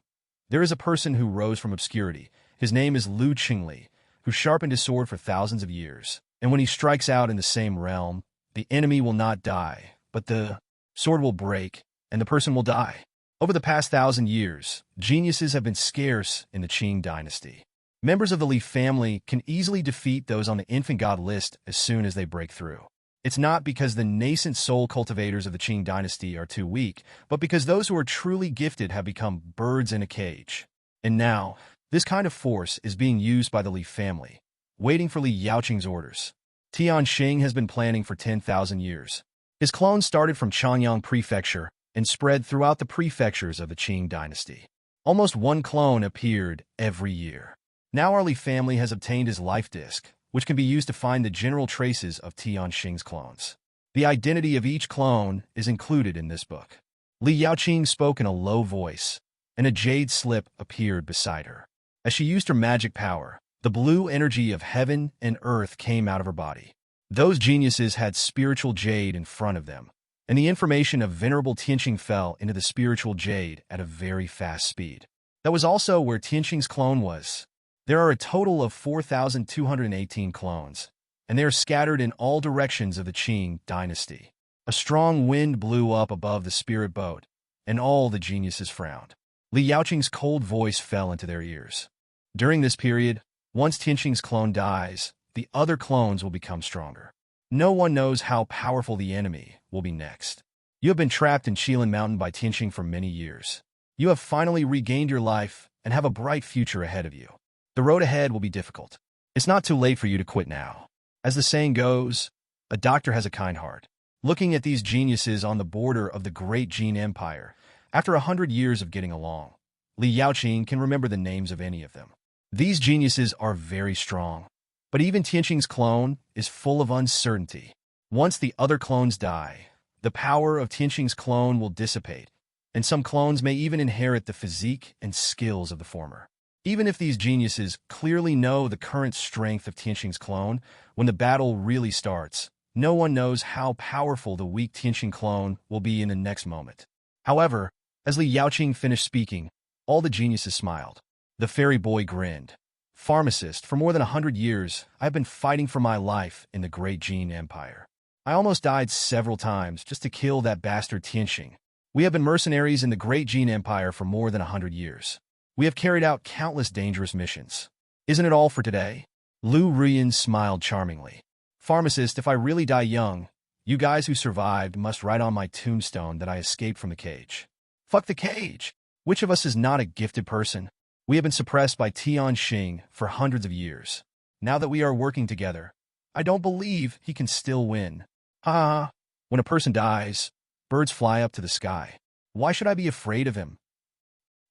There is a person who rose from obscurity. His name is Lu Qingli, who sharpened his sword for thousands of years. And when he strikes out in the same realm, the enemy will not die, but the sword will break, and the person will die. Over the past 1,000 years, geniuses have been scarce in the Qing dynasty. Members of the Li family can easily defeat those on the infant god list as soon as they break through. It's not because the nascent soul cultivators of the Qing dynasty are too weak, but because those who are truly gifted have become birds in a cage. And now, this kind of force is being used by the Li family, waiting for Li Yaoqing's orders. Tianqing has been planning for 10,000 years. His clones started from Changyang Prefecture and spread throughout the prefectures of the Qing dynasty. Almost one clone appeared every year. Now our Li family has obtained his life disk, which can be used to find the general traces of Tianqing's clones. The identity of each clone is included in this book. Li Yaoqing spoke in a low voice, and a jade slip appeared beside her. As she used her magic power, the blue energy of heaven and earth came out of her body. Those geniuses had spiritual jade in front of them, and the information of Venerable Tianqing fell into the spiritual jade at a very fast speed. That was also where Tianqing's clone was. There are a total of 4,218 clones, and they are scattered in all directions of the Qing dynasty. A strong wind blew up above the spirit boat, and all the geniuses frowned. Li Yaoqing's cold voice fell into their ears. During this period, once Tianqing's clone dies, the other clones will become stronger. No one knows how powerful the enemy will be next. You have been trapped in Qilin Mountain by Tianqing for many years. You have finally regained your life and have a bright future ahead of you. The road ahead will be difficult. It's not too late for you to quit now. As the saying goes, a doctor has a kind heart. Looking at these geniuses on the border of the Great Jin Empire, After 100 years of getting along, Li Yaoqing can remember the names of any of them. These geniuses are very strong, but even Tianqing's clone is full of uncertainty. Once the other clones die, the power of Tianqing's clone will dissipate, and some clones may even inherit the physique and skills of the former. Even if these geniuses clearly know the current strength of Tianqing's clone, when the battle really starts, no one knows how powerful the weak Tianqing clone will be in the next moment. However, as Li Yaoqing finished speaking, all the geniuses smiled. The fairy boy grinned. Pharmacist, for more than 100 years, I've been fighting for my life in the Great Jin Empire. I almost died several times just to kill that bastard Tianqing. We have been mercenaries in the Great Jin Empire for more than 100 years. We have carried out countless dangerous missions. Isn't it all for today? Lu Ruyan smiled charmingly. Pharmacist, if I really die young, you guys who survived must write on my tombstone that I escaped from the cage. Fuck the cage! Which of us is not a gifted person? We have been suppressed by Tianqing for hundreds of years. Now that we are working together, I don't believe he can still win. Ha! When a person dies, birds fly up to the sky. Why should I be afraid of him?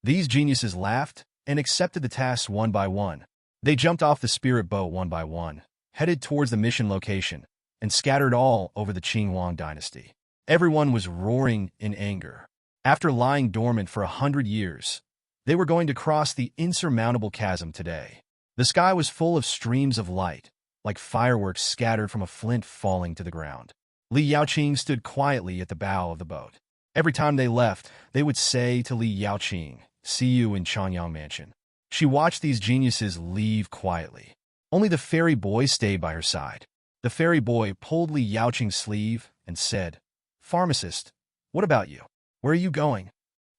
These geniuses laughed and accepted the tasks one by one. They jumped off the spirit boat one by one, headed towards the mission location, and scattered all over the Qingyuan dynasty. Everyone was roaring in anger. After lying dormant for 100 years, they were going to cross the insurmountable chasm today. The sky was full of streams of light, like fireworks scattered from a flint falling to the ground. Li Yaoqing stood quietly at the bow of the boat. Every time they left, they would say to Li Yaoqing, "See you in Changyang Mansion." She watched these geniuses leave quietly. Only the fairy boy stayed by her side. The fairy boy pulled Li Yaoqing's sleeve and said, "Pharmacist, what about you? Where are you going?"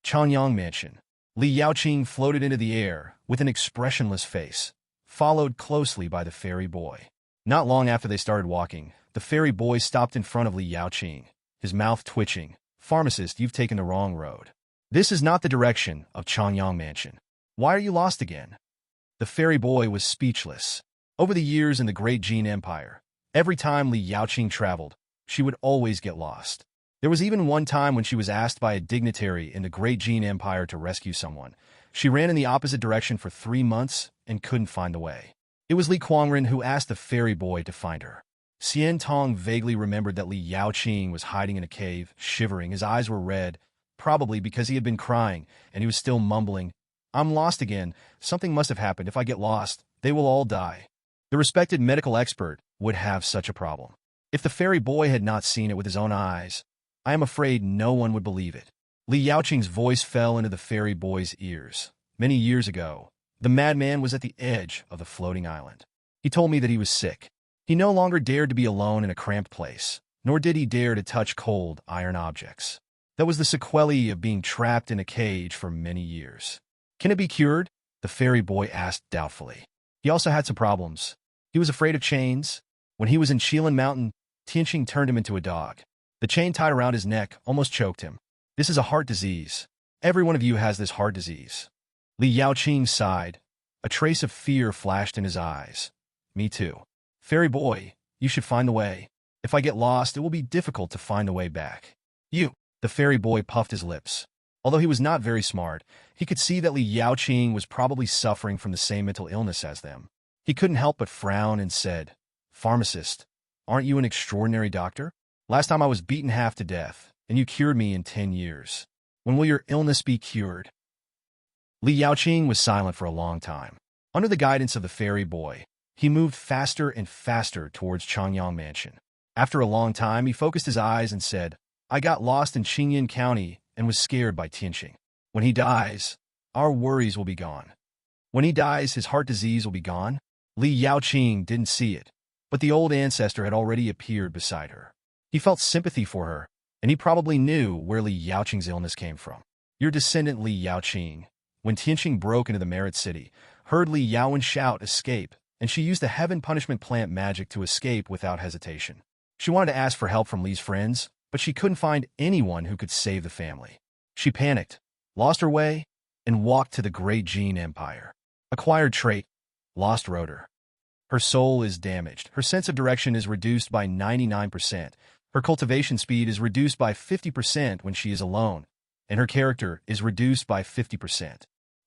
Changyang Mansion. Li Yaoqing floated into the air with an expressionless face, followed closely by the fairy boy. Not long after they started walking, the fairy boy stopped in front of Li Yaoqing, his mouth twitching. "Pharmacist, you've taken the wrong road. This is not the direction of Changyang Mansion. Why are you lost again?" The fairy boy was speechless. Over the years in the Great Jin Empire, every time Li Yaoqing traveled, she would always get lost. There was even one time when she was asked by a dignitary in the Great Jin Empire to rescue someone. She ran in the opposite direction for 3 months and couldn't find the way. It was Li Kuangren who asked the fairy boy to find her. Xian Tong vaguely remembered that Li Yaoqing was hiding in a cave, shivering. His eyes were red, probably because he had been crying, and he was still mumbling, "I'm lost again. Something must have happened. If I get lost, they will all die." The respected medical expert would have such a problem. If the fairy boy had not seen it with his own eyes, I am afraid no one would believe it. Li Yaoqing's voice fell into the fairy boy's ears. Many years ago, the madman was at the edge of the floating island. He told me that he was sick. He no longer dared to be alone in a cramped place, nor did he dare to touch cold iron objects. That was the sequelae of being trapped in a cage for many years. "Can it be cured?" the fairy boy asked doubtfully. He also had some problems. He was afraid of chains. When he was in Shilin Mountain, Tianqing turned him into a dog. The chain tied around his neck almost choked him. "This is a heart disease. Every one of you has this heart disease." Li Yaoqing sighed. A trace of fear flashed in his eyes. "Me too. Fairy boy, you should find the way. If I get lost, it will be difficult to find the way back." "You." The fairy boy puffed his lips. Although he was not very smart, he could see that Li Yaoqing was probably suffering from the same mental illness as them. He couldn't help but frown and said, "Pharmacist, aren't you an extraordinary doctor? Last time I was beaten half to death, and you cured me in 10 years. When will your illness be cured?" Li Yaoqing was silent for a long time. Under the guidance of the fairy boy, he moved faster and faster towards Changyang Mansion. After a long time, he focused his eyes and said, "I got lost in Qingyan County and was scared by Tianqing. When he dies, our worries will be gone. When he dies, his heart disease will be gone." Li Yaoqing didn't see it, but the old ancestor had already appeared beside her. He felt sympathy for her, and he probably knew where Li Yaoqing's illness came from. Your descendant Li Yaoqing, when Tianqing broke into the Merit City, heard Li Yaowen shout, "Escape," and she used the heaven punishment plant magic to escape without hesitation. She wanted to ask for help from Li's friends, but she couldn't find anyone who could save the family. She panicked, lost her way, and walked to the Great Jin Empire. Acquired trait, lost rotor. Her soul is damaged. Her sense of direction is reduced by 99%. Her cultivation speed is reduced by 50% when she is alone, and her character is reduced by 50%.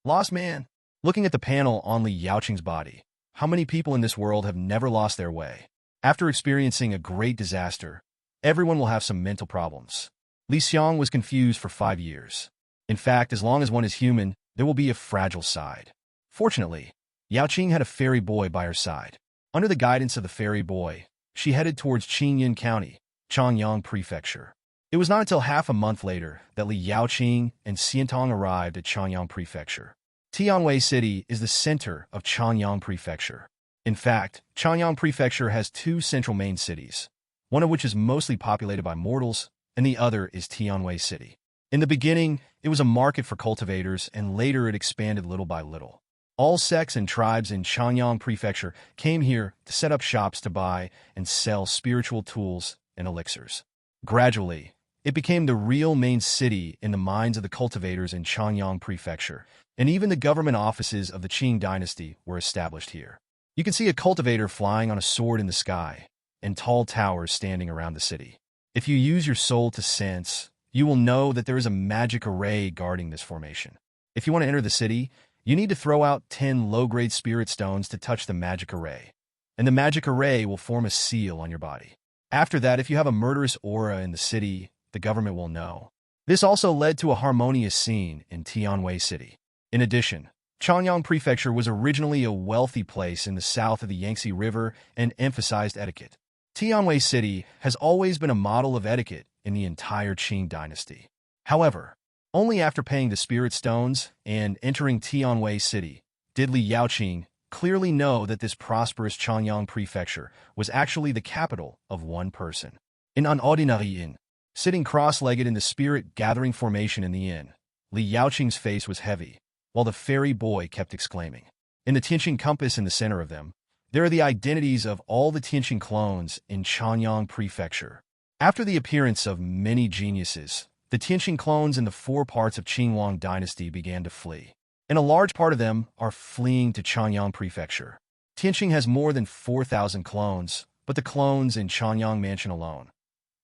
Lost man. Looking at the panel on Li Yaoqing's body, how many people in this world have never lost their way? After experiencing a great disaster, everyone will have some mental problems. Li Xiang was confused for 5 years. In fact, as long as one is human, there will be a fragile side. Fortunately, Yaoqing had a fairy boy by her side. Under the guidance of the fairy boy, she headed towards Qingyun County, Changyang Prefecture. It was not until half a month later that Li Yaoqing and Xiantong arrived at Changyang Prefecture. Tianwei City is the center of Changyang Prefecture. In fact, Changyang Prefecture has 2 central main cities, one of which is mostly populated by mortals, and the other is Tianwei City. In the beginning, it was a market for cultivators, and later it expanded little by little. All sects and tribes in Changyang Prefecture came here to set up shops to buy and sell spiritual tools and elixirs. Gradually, it became the real main city in the minds of the cultivators in Changyang Prefecture, and even the government offices of the Qing dynasty were established here. You can see a cultivator flying on a sword in the sky, and tall towers standing around the city. If you use your soul to sense, you will know that there is a magic array guarding this formation. If you want to enter the city, you need to throw out 10 low-grade spirit stones to touch the magic array, and the magic array will form a seal on your body. After that, if you have a murderous aura in the city, the government will know. This also led to a harmonious scene in Tianwei City. In addition, Changyang Prefecture was originally a wealthy place in the south of the Yangtze River and emphasized etiquette. Tianwei City has always been a model of etiquette in the entire Qing dynasty. However, only after paying the spirit stones and entering Tianwei City did Li Yaoqing clearly know that this prosperous Changyang Prefecture was actually the capital of one person. In an ordinary inn, sitting cross-legged in the spirit-gathering formation in the inn, Li Yaoqing's face was heavy, while the fairy boy kept exclaiming. In the Tianqing compass in the center of them, there are the identities of all the Tianqing clones in Changyang Prefecture. After the appearance of many geniuses, the Tianqing clones in the 4 parts of Qingyang dynasty began to flee, and a large part of them are fleeing to Changyang Prefecture. Tianqing has more than 4,000 clones, but the clones in Changyang Mansion alone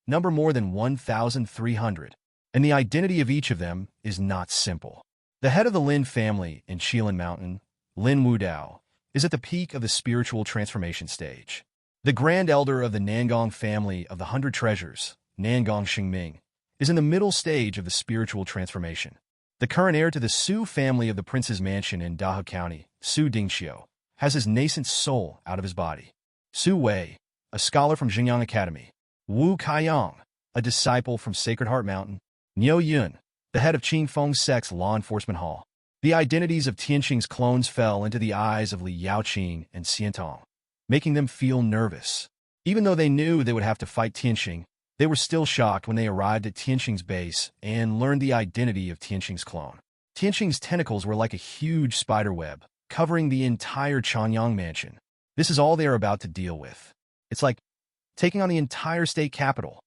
number more than 1,300, and the identity of each of them is not simple. The head of the Lin family in Qilin Mountain, Lin Wudao, is at the peak of the spiritual transformation stage. The grand elder of the Nangong family of the 100 Treasures, Nangong Xingming, is in the middle stage of the spiritual transformation. The current heir to the Su family of the Prince's Mansion in Dahe County, Su Dingxiu, has his nascent soul out of his body. Su Wei, a scholar from Xingyang Academy, Wu Kaiyang, a disciple from Sacred Heart Mountain, Niu Yun, the head of Qing Feng Sect's Law Enforcement Hall. The identities of Tianqing's clones fell into the eyes of Li Yaoqing and Xiantong, making them feel nervous. Even though they knew they would have to fight Tianqing, they were still shocked when they arrived at Tianqing's base and learned the identity of Tianqing's clone. Tianqing's tentacles were like a huge spider web, covering the entire Changyang mansion. This is all they are about to deal with. It's like taking on the entire state capital.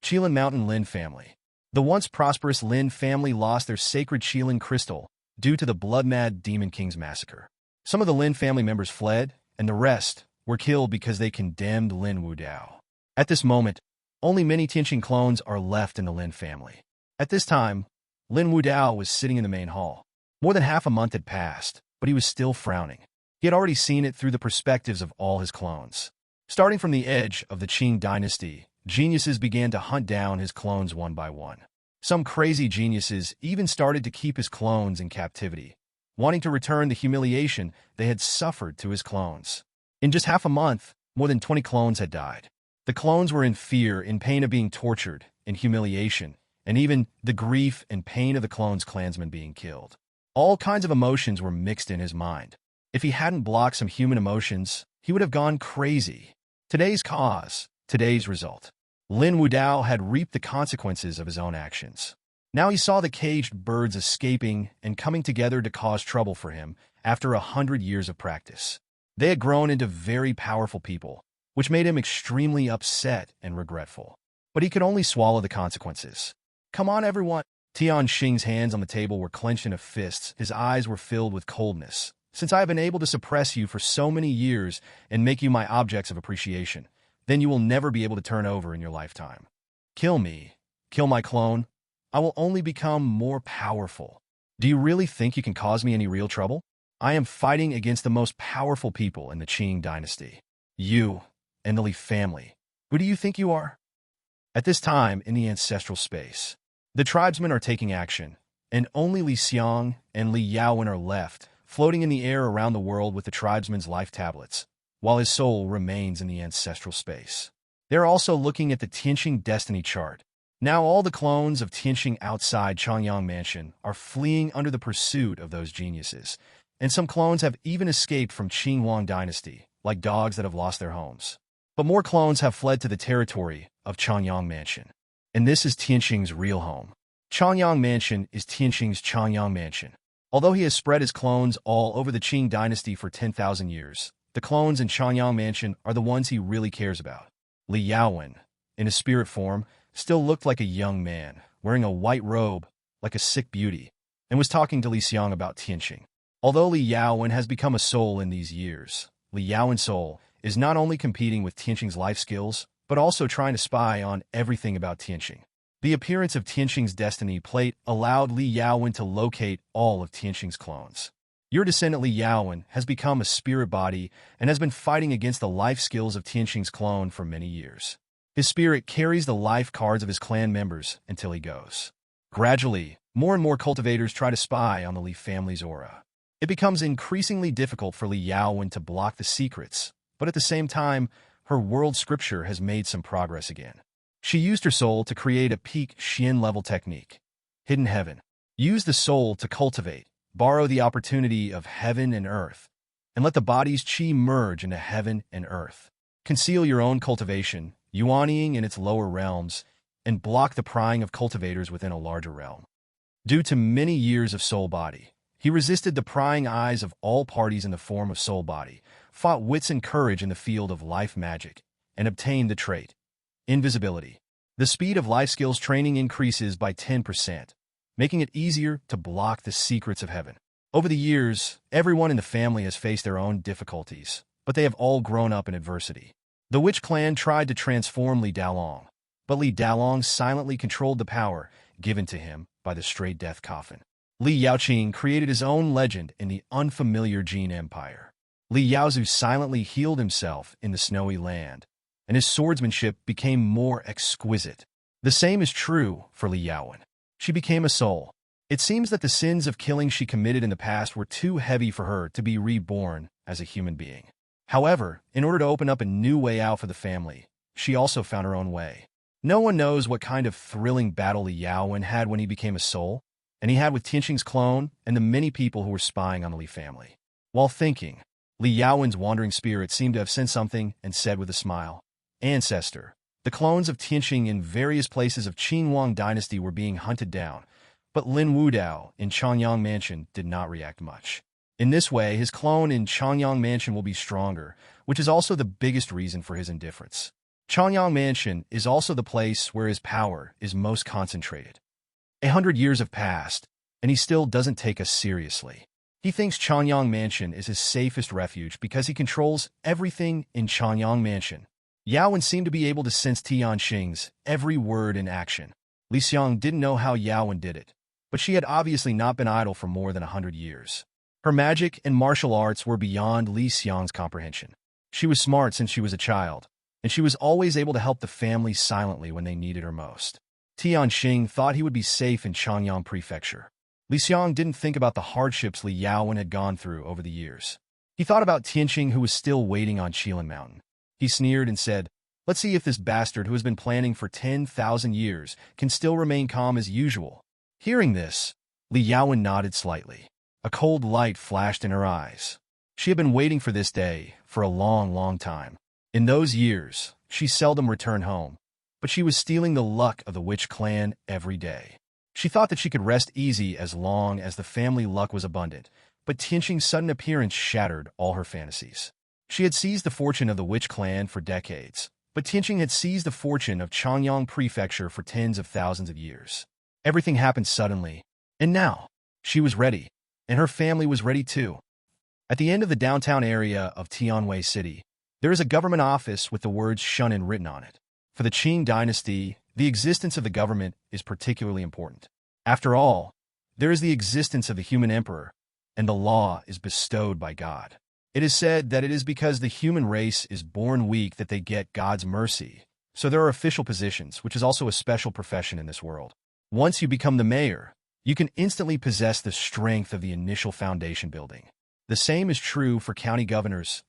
Qilin Mountain Lin family. The once prosperous Lin family lost their sacred Qilin crystal due to the blood-mad Demon King's massacre. Some of the Lin family members fled, and the rest were killed because they condemned Lin Wudao. At this moment, only many Tianqing clones are left in the Lin family. At this time, Lin Wudao was sitting in the main hall. More than half a month had passed, but he was still frowning. He had already seen it through the perspectives of all his clones. Starting from the edge of the Qing dynasty, geniuses began to hunt down his clones one by one. Some crazy geniuses even started to keep his clones in captivity, wanting to return the humiliation they had suffered to his clones. In just half a month, more than 20 clones had died. The clones were in fear, in pain of being tortured, in humiliation, and even the grief and pain of the clones' clansmen being killed. All kinds of emotions were mixed in his mind. If he hadn't blocked some human emotions, he would have gone crazy. Today's cause, today's result. Lin Wudao had reaped the consequences of his own actions. Now he saw the caged birds escaping and coming together to cause trouble for him after 100 years of practice. They had grown into very powerful people, which made him extremely upset and regretful. But he could only swallow the consequences. Come on, everyone. Tian Xing's hands on the table were clenched in a fist. His eyes were filled with coldness. Since I have been able to suppress you for so many years and make you my objects of appreciation, then you will never be able to turn over in your lifetime. Kill me. Kill my clone. I will only become more powerful. Do you really think you can cause me any real trouble? I am fighting against the most powerful people in the Qing dynasty. You and the Li family. Who do you think you are? At this time in the ancestral space, the tribesmen are taking action, and only Li Xiang and Li Yaowen are left, floating in the air around the world with the tribesmen's life tablets, while his soul remains in the ancestral space. They're also looking at the Tianqing destiny chart. Now all the clones of Tianqing outside Changyang Mansion are fleeing under the pursuit of those geniuses, and some clones have even escaped from Qing Huang dynasty, like dogs that have lost their homes. But more clones have fled to the territory of Changyang Mansion. And this is Tianqing's real home. Changyang Mansion is Tianqing's Changyang Mansion. Although he has spread his clones all over the Qing dynasty for 10,000 years, the clones in Changyang Mansion are the ones he really cares about. Li Yaowen, in his spirit form, still looked like a young man, wearing a white robe, like a sick beauty, and was talking to Li Xiang about Tianqing. Although Li Yaowen has become a soul in these years, Li Yaowen's soul is not only competing with Tianqing's life skills, but also trying to spy on everything about Tianqing. The appearance of Tianqing's destiny plate allowed Li Yaowen to locate all of Tianqing's clones. Your descendant Li Yaowen has become a spirit body and has been fighting against the life skills of Tianqing's clone for many years. His spirit carries the life cards of his clan members until he goes. Gradually, more and more cultivators try to spy on the Li family's aura. It becomes increasingly difficult for Li Yaowen to block the secrets, but at the same time, her world scripture has made some progress again. She used her soul to create a peak Xian level technique. Hidden Heaven. Use the soul to cultivate, borrow the opportunity of heaven and earth, and let the body's qi merge into heaven and earth. Conceal your own cultivation, yuanying in its lower realms, and block the prying of cultivators within a larger realm. Due to many years of soul body, he resisted the prying eyes of all parties in the form of soul body, fought wits and courage in the field of life magic, and obtained the trait, invisibility. The speed of life skills training increases by 10%, making it easier to block the secrets of heaven. Over the years, everyone in the family has faced their own difficulties, but they have all grown up in adversity. The Witch clan tried to transform Li Dalong, but Li Dalong silently controlled the power given to him by the straight death coffin. Li Yaoqing created his own legend in the unfamiliar Jin Empire. Li Yaozu silently healed himself in the snowy land, and his swordsmanship became more exquisite. The same is true for Li Yaowen. She became a soul. It seems that the sins of killing she committed in the past were too heavy for her to be reborn as a human being. However, in order to open up a new way out for the family, she also found her own way. No one knows what kind of thrilling battle Li Yaowen had when he became a soul, and he had with Tianqing's clone and the many people who were spying on the Li family. While thinking, Li Yaowen's wandering spirit seemed to have sensed something and said with a smile, "Ancestor, the clones of Tianqing in various places of Qing Huang dynasty were being hunted down, but Lin Wudao in Changyang Mansion did not react much. In this way, his clone in Changyang Mansion will be stronger, which is also the biggest reason for his indifference. Changyang Mansion is also the place where his power is most concentrated. 100 years have passed, and he still doesn't take us seriously. He thinks Changyang Mansion is his safest refuge because he controls everything in Changyang Mansion." Yaowen seemed to be able to sense Tianqing's every word and action. Li Xiang didn't know how Yaowen did it, but she had obviously not been idle for more than 100 years. Her magic and martial arts were beyond Li Xiang's comprehension. She was smart since she was a child, and she was always able to help the family silently when they needed her most. Tianqing thought he would be safe in Changyang Prefecture. Li Xiang didn't think about the hardships Li Yaowen had gone through over the years. He thought about Tianqing, who was still waiting on Qilin Mountain. He sneered and said, "Let's see if this bastard who has been planning for 10,000 years can still remain calm as usual." Hearing this, Li Yaowen nodded slightly. A cold light flashed in her eyes. She had been waiting for this day for a long, long time. In those years, she seldom returned home, but she was stealing the luck of the Witch clan every day. She thought that she could rest easy as long as the family luck was abundant, but Tianqing's sudden appearance shattered all her fantasies. She had seized the fortune of the Witch clan for decades, but Tianqing had seized the fortune of Changyang Prefecture for tens of thousands of years. Everything happened suddenly, and now, she was ready, and her family was ready too. At the end of the downtown area of Tianwei City, there is a government office with the words Shunin written on it. For the Qing dynasty, the existence of the government is particularly important. After all, there is the existence of the human emperor, and the law is bestowed by God. It is said that it is because the human race is born weak that they get God's mercy. So there are official positions, which is also a special profession in this world. Once you become the mayor, you can instantly possess the strength of the initial foundation building. The same is true for county governors.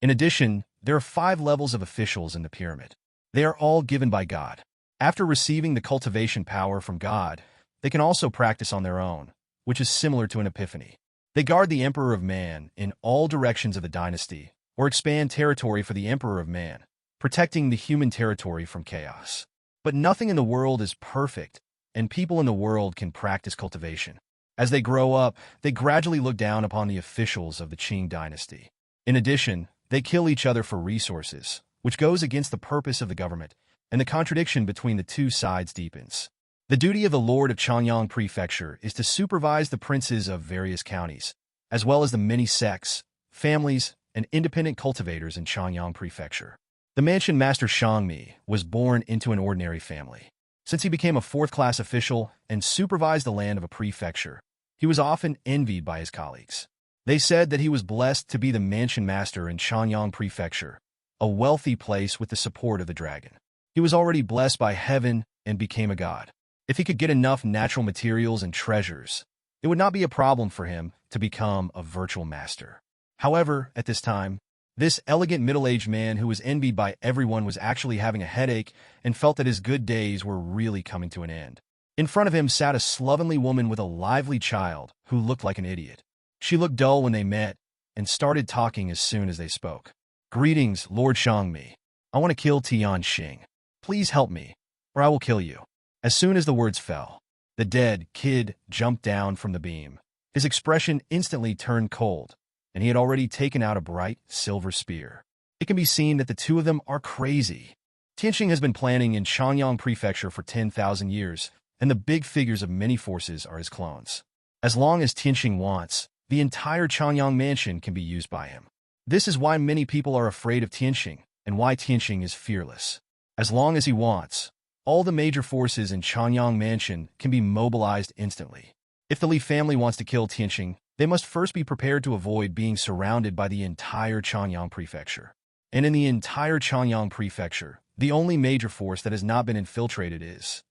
In addition, there are 5 levels of officials in the pyramid. They are all given by God. After receiving the cultivation power from God, they can also practice on their own, which is similar to an epiphany. They guard the Emperor of Man in all directions of the dynasty, or expand territory for the Emperor of Man, protecting the human territory from chaos. But nothing in the world is perfect, and people in the world can practice cultivation. As they grow up, they gradually look down upon the officials of the Qing dynasty. In addition, they kill each other for resources, which goes against the purpose of the government, and the contradiction between the two sides deepens. The duty of the Lord of Xiang Prefecture is to supervise the princes of various counties, as well as the many sects, families, and independent cultivators in Xiang Prefecture. The mansion master Xiang was born into an ordinary family. Since he became a 4th-class official and supervised the land of a prefecture, he was often envied by his colleagues. They said that he was blessed to be the mansion master in Xiang Prefecture, a wealthy place with the support of the dragon. He was already blessed by heaven and became a god. If he could get enough natural materials and treasures, it would not be a problem for him to become a virtual master. However, at this time, this elegant middle-aged man who was envied by everyone was actually having a headache and felt that his good days were really coming to an end. In front of him sat a slovenly woman with a lively child who looked like an idiot. She looked dull when they met and started talking as soon as they spoke. "Greetings, Lord Xiang. I want to kill Tian Xing. Please help me, or I will kill you." As soon as the words fell, the dead kid jumped down from the beam. His expression instantly turned cold, and he had already taken out a bright silver spear. It can be seen that the two of them are crazy. Tianxing has been planning in Xiang Prefecture for 10,000 years, and the big figures of many forces are his clones. As long as Tianxing wants, the entire Xiangyang mansion can be used by him. This is why many people are afraid of Tianxing, and why Tianxing is fearless. As long as he wants, all the major forces in Xiangyang Mansion can be mobilized instantly. If the Li family wants to kill Tianxing, they must first be prepared to avoid being surrounded by the entire Xiangyang Prefecture. And in the entire Xiangyang Prefecture, the only major force that has not been infiltrated is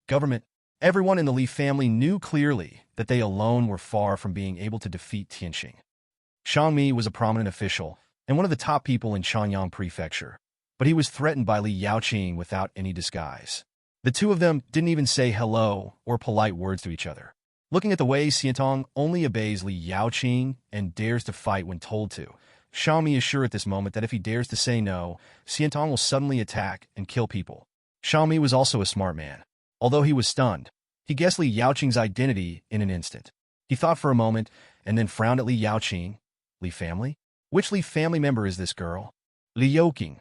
government. Everyone in the Li family knew clearly that they alone were far from being able to defeat Tianxing. Xiang was a prominent official and one of the top people in Xiangyang Prefecture, but he was threatened by Li Yaoqing without any disguise. The two of them didn't even say hello or polite words to each other. Looking at the way Xiantong only obeys Li Yaoqing and dares to fight when told to, Xiang is sure at this moment that if he dares to say no, Xiantong will suddenly attack and kill people. Xiang was also a smart man. Although he was stunned, he guessed Li Yaoqing's identity in an instant. He thought for a moment and then frowned at Li Yaoqing. Li family? Which Li family member is this girl? Li Yaoqing.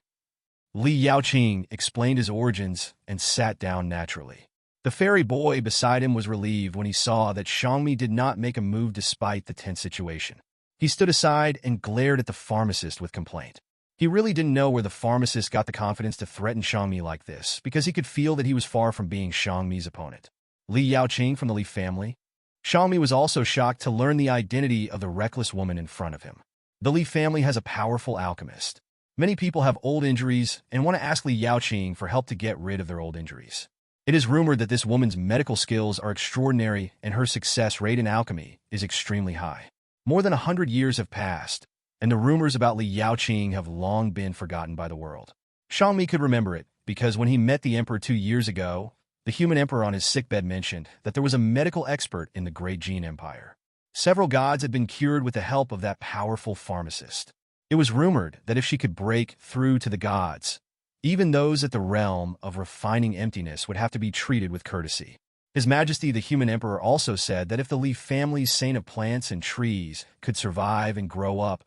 Li Yaoqing explained his origins and sat down naturally. The fairy boy beside him was relieved when he saw that Xiang did not make a move despite the tense situation. He stood aside and glared at the pharmacist with complaint. He really didn't know where the pharmacist got the confidence to threaten Xiang like this, because he could feel that he was far from being Xiang's opponent. Li Yaoqing from the Li family? Xiang was also shocked to learn the identity of the reckless woman in front of him. The Li family has a powerful alchemist. Many people have old injuries and want to ask Li Yaoqing for help to get rid of their old injuries. It is rumored that this woman's medical skills are extraordinary and her success rate in alchemy is extremely high. More than 100 years have passed, and the rumors about Li Yaoqing have long been forgotten by the world. Xiang could remember it because when he met the emperor 2 years ago, the human emperor on his sickbed mentioned that there was a medical expert in the Great Jin Empire. Several gods had been cured with the help of that powerful pharmacist. It was rumored that if she could break through to the gods, even those at the realm of refining emptiness would have to be treated with courtesy. His Majesty the Human Emperor also said that if the Li family's saint of plants and trees could survive and grow up,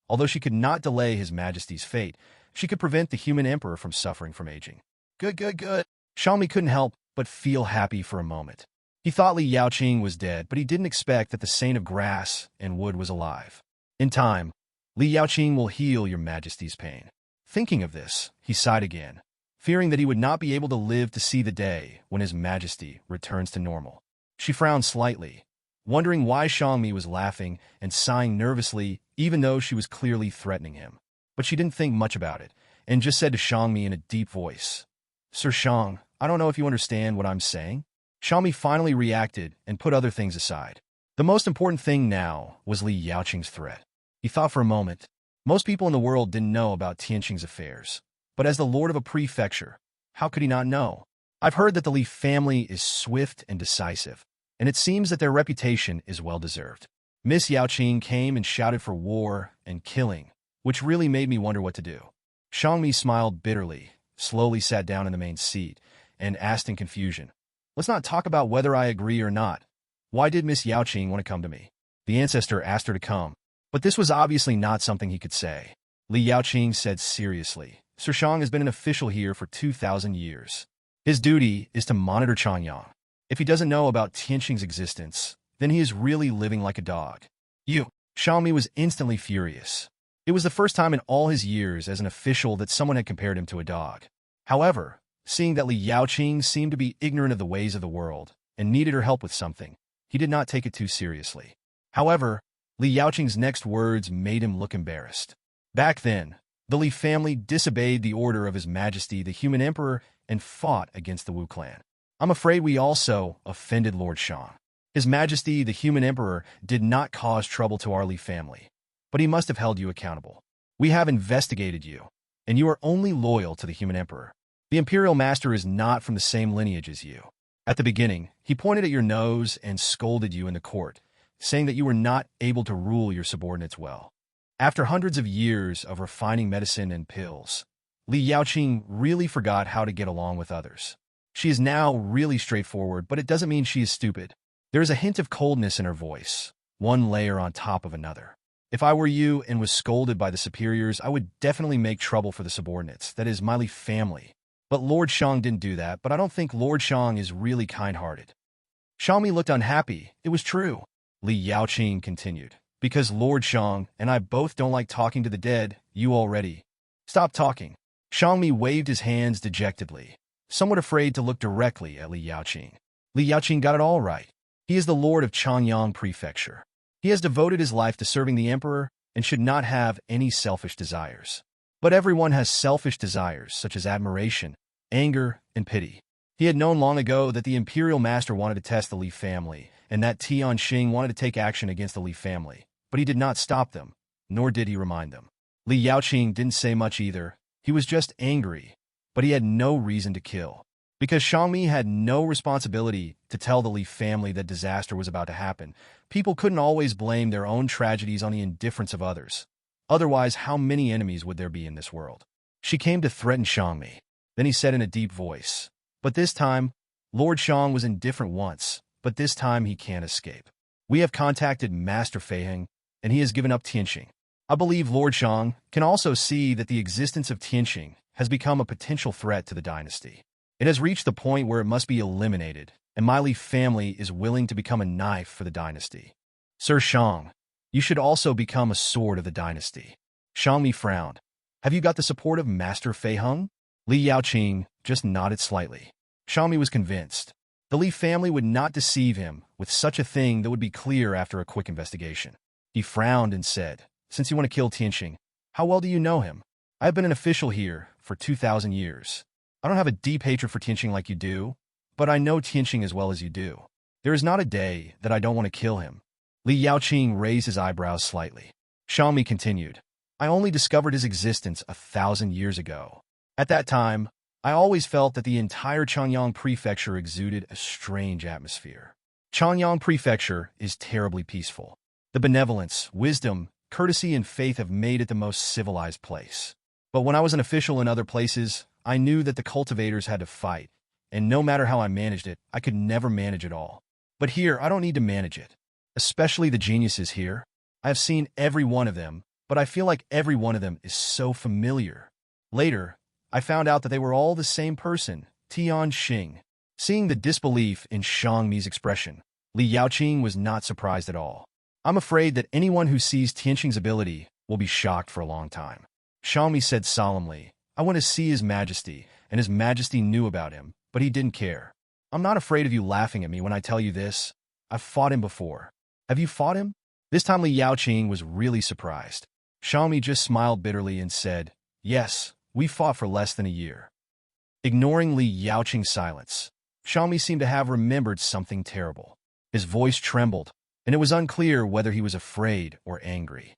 although she could not delay His Majesty's fate, she could prevent the Human Emperor from suffering from aging. Good. Xiang couldn't help but feel happy for a moment. He thought Li Yaoqing was dead, but he didn't expect that the saint of grass and wood was alive. In time, Li Yaoqing will heal your Majesty's pain. Thinking of this, he sighed again, fearing that he would not be able to live to see the day when His Majesty returns to normal. She frowned slightly, wondering why Xiangmi was laughing and sighing nervously even though she was clearly threatening him. But she didn't think much about it, and just said to Xiangmi in a deep voice, "Sir Xiang, I don't know if you understand what I'm saying." Xiangmi finally reacted and put other things aside. The most important thing now was Li Yaoqing's threat. He thought for a moment. Most people in the world didn't know about Tianqing's affairs. But as the lord of a prefecture, how could he not know? I've heard that the Li family is swift and decisive, and it seems that their reputation is well-deserved. Miss Yaoqing came and shouted for war and killing, which really made me wonder what to do. Xiangmi smiled bitterly, slowly sat down in the main seat, and asked in confusion, "Let's not talk about whether I agree or not. Why did Miss Yaoqing want to come to me?" The ancestor asked her to come, but this was obviously not something he could say. Li Yaoqing said seriously, "Sir Xiang has been an official here for 2,000 years. His duty is to monitor Changyang. If he doesn't know about Tianqing's existence, then he is really living like a dog." "You!" Xiangmi was instantly furious. It was the first time in all his years as an official that someone had compared him to a dog. However, seeing that Li Yaoqing seemed to be ignorant of the ways of the world and needed her help with something, he did not take it too seriously. However, Li Yaoqing's next words made him look embarrassed. Back then, the Li family disobeyed the order of His Majesty the Human Emperor and fought against the Wu clan. I'm afraid we also offended Lord Xiang. His Majesty the Human Emperor did not cause trouble to our Li family, but he must have held you accountable. We have investigated you, and you are only loyal to the Human Emperor. The Imperial Master is not from the same lineage as you. At the beginning, he pointed at your nose and scolded you in the court, saying that you were not able to rule your subordinates well. After hundreds of years of refining medicine and pills, Li Yaoqing really forgot how to get along with others. She is now really straightforward, but it doesn't mean she is stupid. There is a hint of coldness in her voice, one layer on top of another. If I were you and was scolded by the superiors, I would definitely make trouble for the subordinates, that is, my Li family. But Lord Xiang didn't do that, but I don't think Lord Xiang is really kind-hearted. Xiaomi looked unhappy. It was true. Li Yaoqing continued. Because Lord Xiang and I both don't like talking to the dead, you already. Stop talking. Xiangmi waved his hands dejectedly, somewhat afraid to look directly at Li Yaoqing. Li Yaoqing got it all right. He is the lord of Changyang Prefecture. He has devoted his life to serving the emperor and should not have any selfish desires. But everyone has selfish desires such as admiration, anger, and pity. He had known long ago that the imperial master wanted to test the Li family, and that Tianqing wanted to take action against the Li family, but he did not stop them, nor did he remind them. Li Yaoqing didn't say much either. He was just angry, but he had no reason to kill. Because Xiangmi had no responsibility to tell the Li family that disaster was about to happen, people couldn't always blame their own tragedies on the indifference of others. Otherwise, how many enemies would there be in this world? She came to threaten Xiangmi. Then he said in a deep voice, "But this time, Lord Xiang was indifferent once, but this time he can't escape. We have contacted Master Feiheng, and he has given up Tianqing. I believe Lord Xiang can also see that the existence of Tianqing has become a potential threat to the dynasty. It has reached the point where it must be eliminated, and my Li family is willing to become a knife for the dynasty. Sir Xiang, you should also become a sword of the dynasty." Xiangmi frowned. "Have you got the support of Master Feiheng?" Li Yaoqing just nodded slightly. Xiangmi was convinced. The Li family would not deceive him with such a thing that would be clear after a quick investigation. He frowned and said, "Since you want to kill Tianqing, how well do you know him? I have been an official here for 2,000 years. I don't have a deep hatred for Tianqing like you do, but I know Tianqing as well as you do. There is not a day that I don't want to kill him." Li Yaoqing raised his eyebrows slightly. Xiangmi continued, "I only discovered his existence 1,000 years ago. At that time, I always felt that the entire Changyang Prefecture exuded a strange atmosphere. Changyang Prefecture is terribly peaceful. The benevolence, wisdom, courtesy, and faith have made it the most civilized place. But when I was an official in other places, I knew that the cultivators had to fight, and no matter how I managed it, I could never manage it all. But here, I don't need to manage it. Especially the geniuses here. I have seen every one of them, but I feel like every one of them is so familiar. Later, I found out that they were all the same person, Tianqing." Seeing the disbelief in Xiangmi's expression, Li Yaoqing was not surprised at all. "I'm afraid that anyone who sees Tianqing's ability will be shocked for a long time." Xiangmi said solemnly, "I want to see His Majesty, and His Majesty knew about him, but he didn't care. I'm not afraid of you laughing at me when I tell you this. I've fought him before. Have you fought him? This time Li Yaoqing was really surprised. Xiang just smiled bitterly and said, yes, we fought for less than a year. Ignoring Li Yaoqing's silence, Xiang seemed to have remembered something terrible. His voice trembled, and it was unclear whether he was afraid or angry.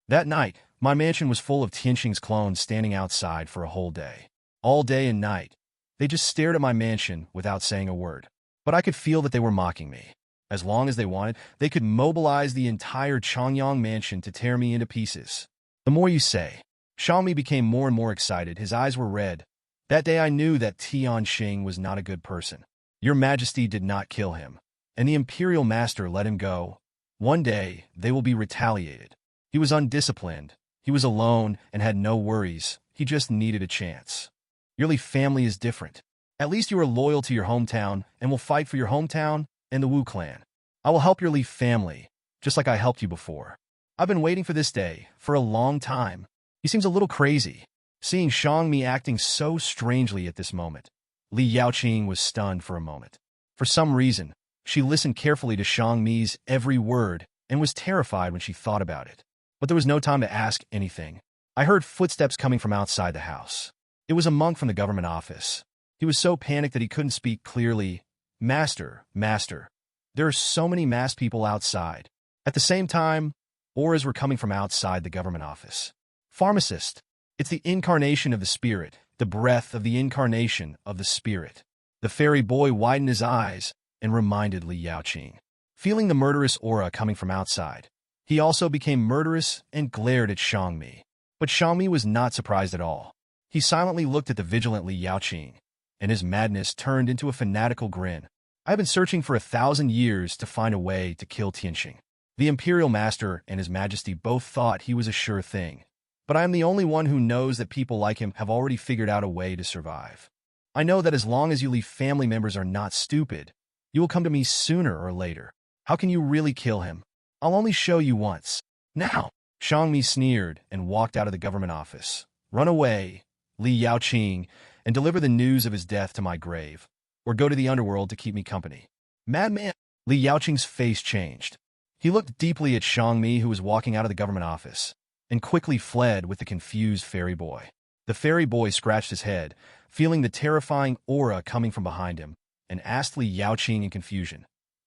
That night, my mansion was full of Tianqing's clones standing outside for a whole day. All day and night, they just stared at my mansion without saying a word. But I could feel that they were mocking me. As long as they wanted, they could mobilize the entire Changyang mansion to tear me into pieces. The more you say. Xiaomi became more and more excited. His eyes were red. That day I knew that Tianqing was not a good person. Your Majesty did not kill him, and the Imperial Master let him go. One day, they will be retaliated. He was undisciplined. He was alone and had no worries. He just needed a chance. Your Li family is different. At least you are loyal to your hometown and will fight for your hometown and the Wu clan. I will help your Li family, just like I helped you before. I've been waiting for this day for a long time. He see's a little crazy. Seeing Xiang acting so strangely at this moment, Li Yaoqing was stunned for a moment. For some reason, she listened carefully to Xiang's every word and was terrified when she thought about it. But there was no time to ask anything. I heard footsteps coming from outside the house. It was a monk from the government office. He was so panicked that he couldn't speak clearly. Master, master. There are so many masked people outside. At the same time, auras were coming from outside the government office. Pharmacist. It's the incarnation of the spirit, the breath of the incarnation of the spirit. The fairy boy widened his eyes and reminded Li Yaoqing. Feeling the murderous aura coming from outside, he also became murderous and glared at Xiang. But Xiang was not surprised at all. He silently looked at the vigilant Li Yaoqing, and his madness turned into a fanatical grin. I've been searching for 1,000 years to find a way to kill Tianqing. The Imperial Master and His Majesty both thought he was a sure thing. But I am the only one who knows that people like him have already figured out a way to survive. I know that as long as you Li family members are not stupid, you will come to me sooner or later. How can you really kill him? I'll only show you once. Now. Xiang sneered and walked out of the government office. Run away, Li Yaoqing, and deliver the news of his death to my grave. Or go to the underworld to keep me company. Madman! Li Yaoqing's face changed. He looked deeply at Xiang who was walking out of the government office, and quickly fled with the confused fairy boy. The fairy boy scratched his head, feeling the terrifying aura coming from behind him, and asked Li Yaoqing in confusion.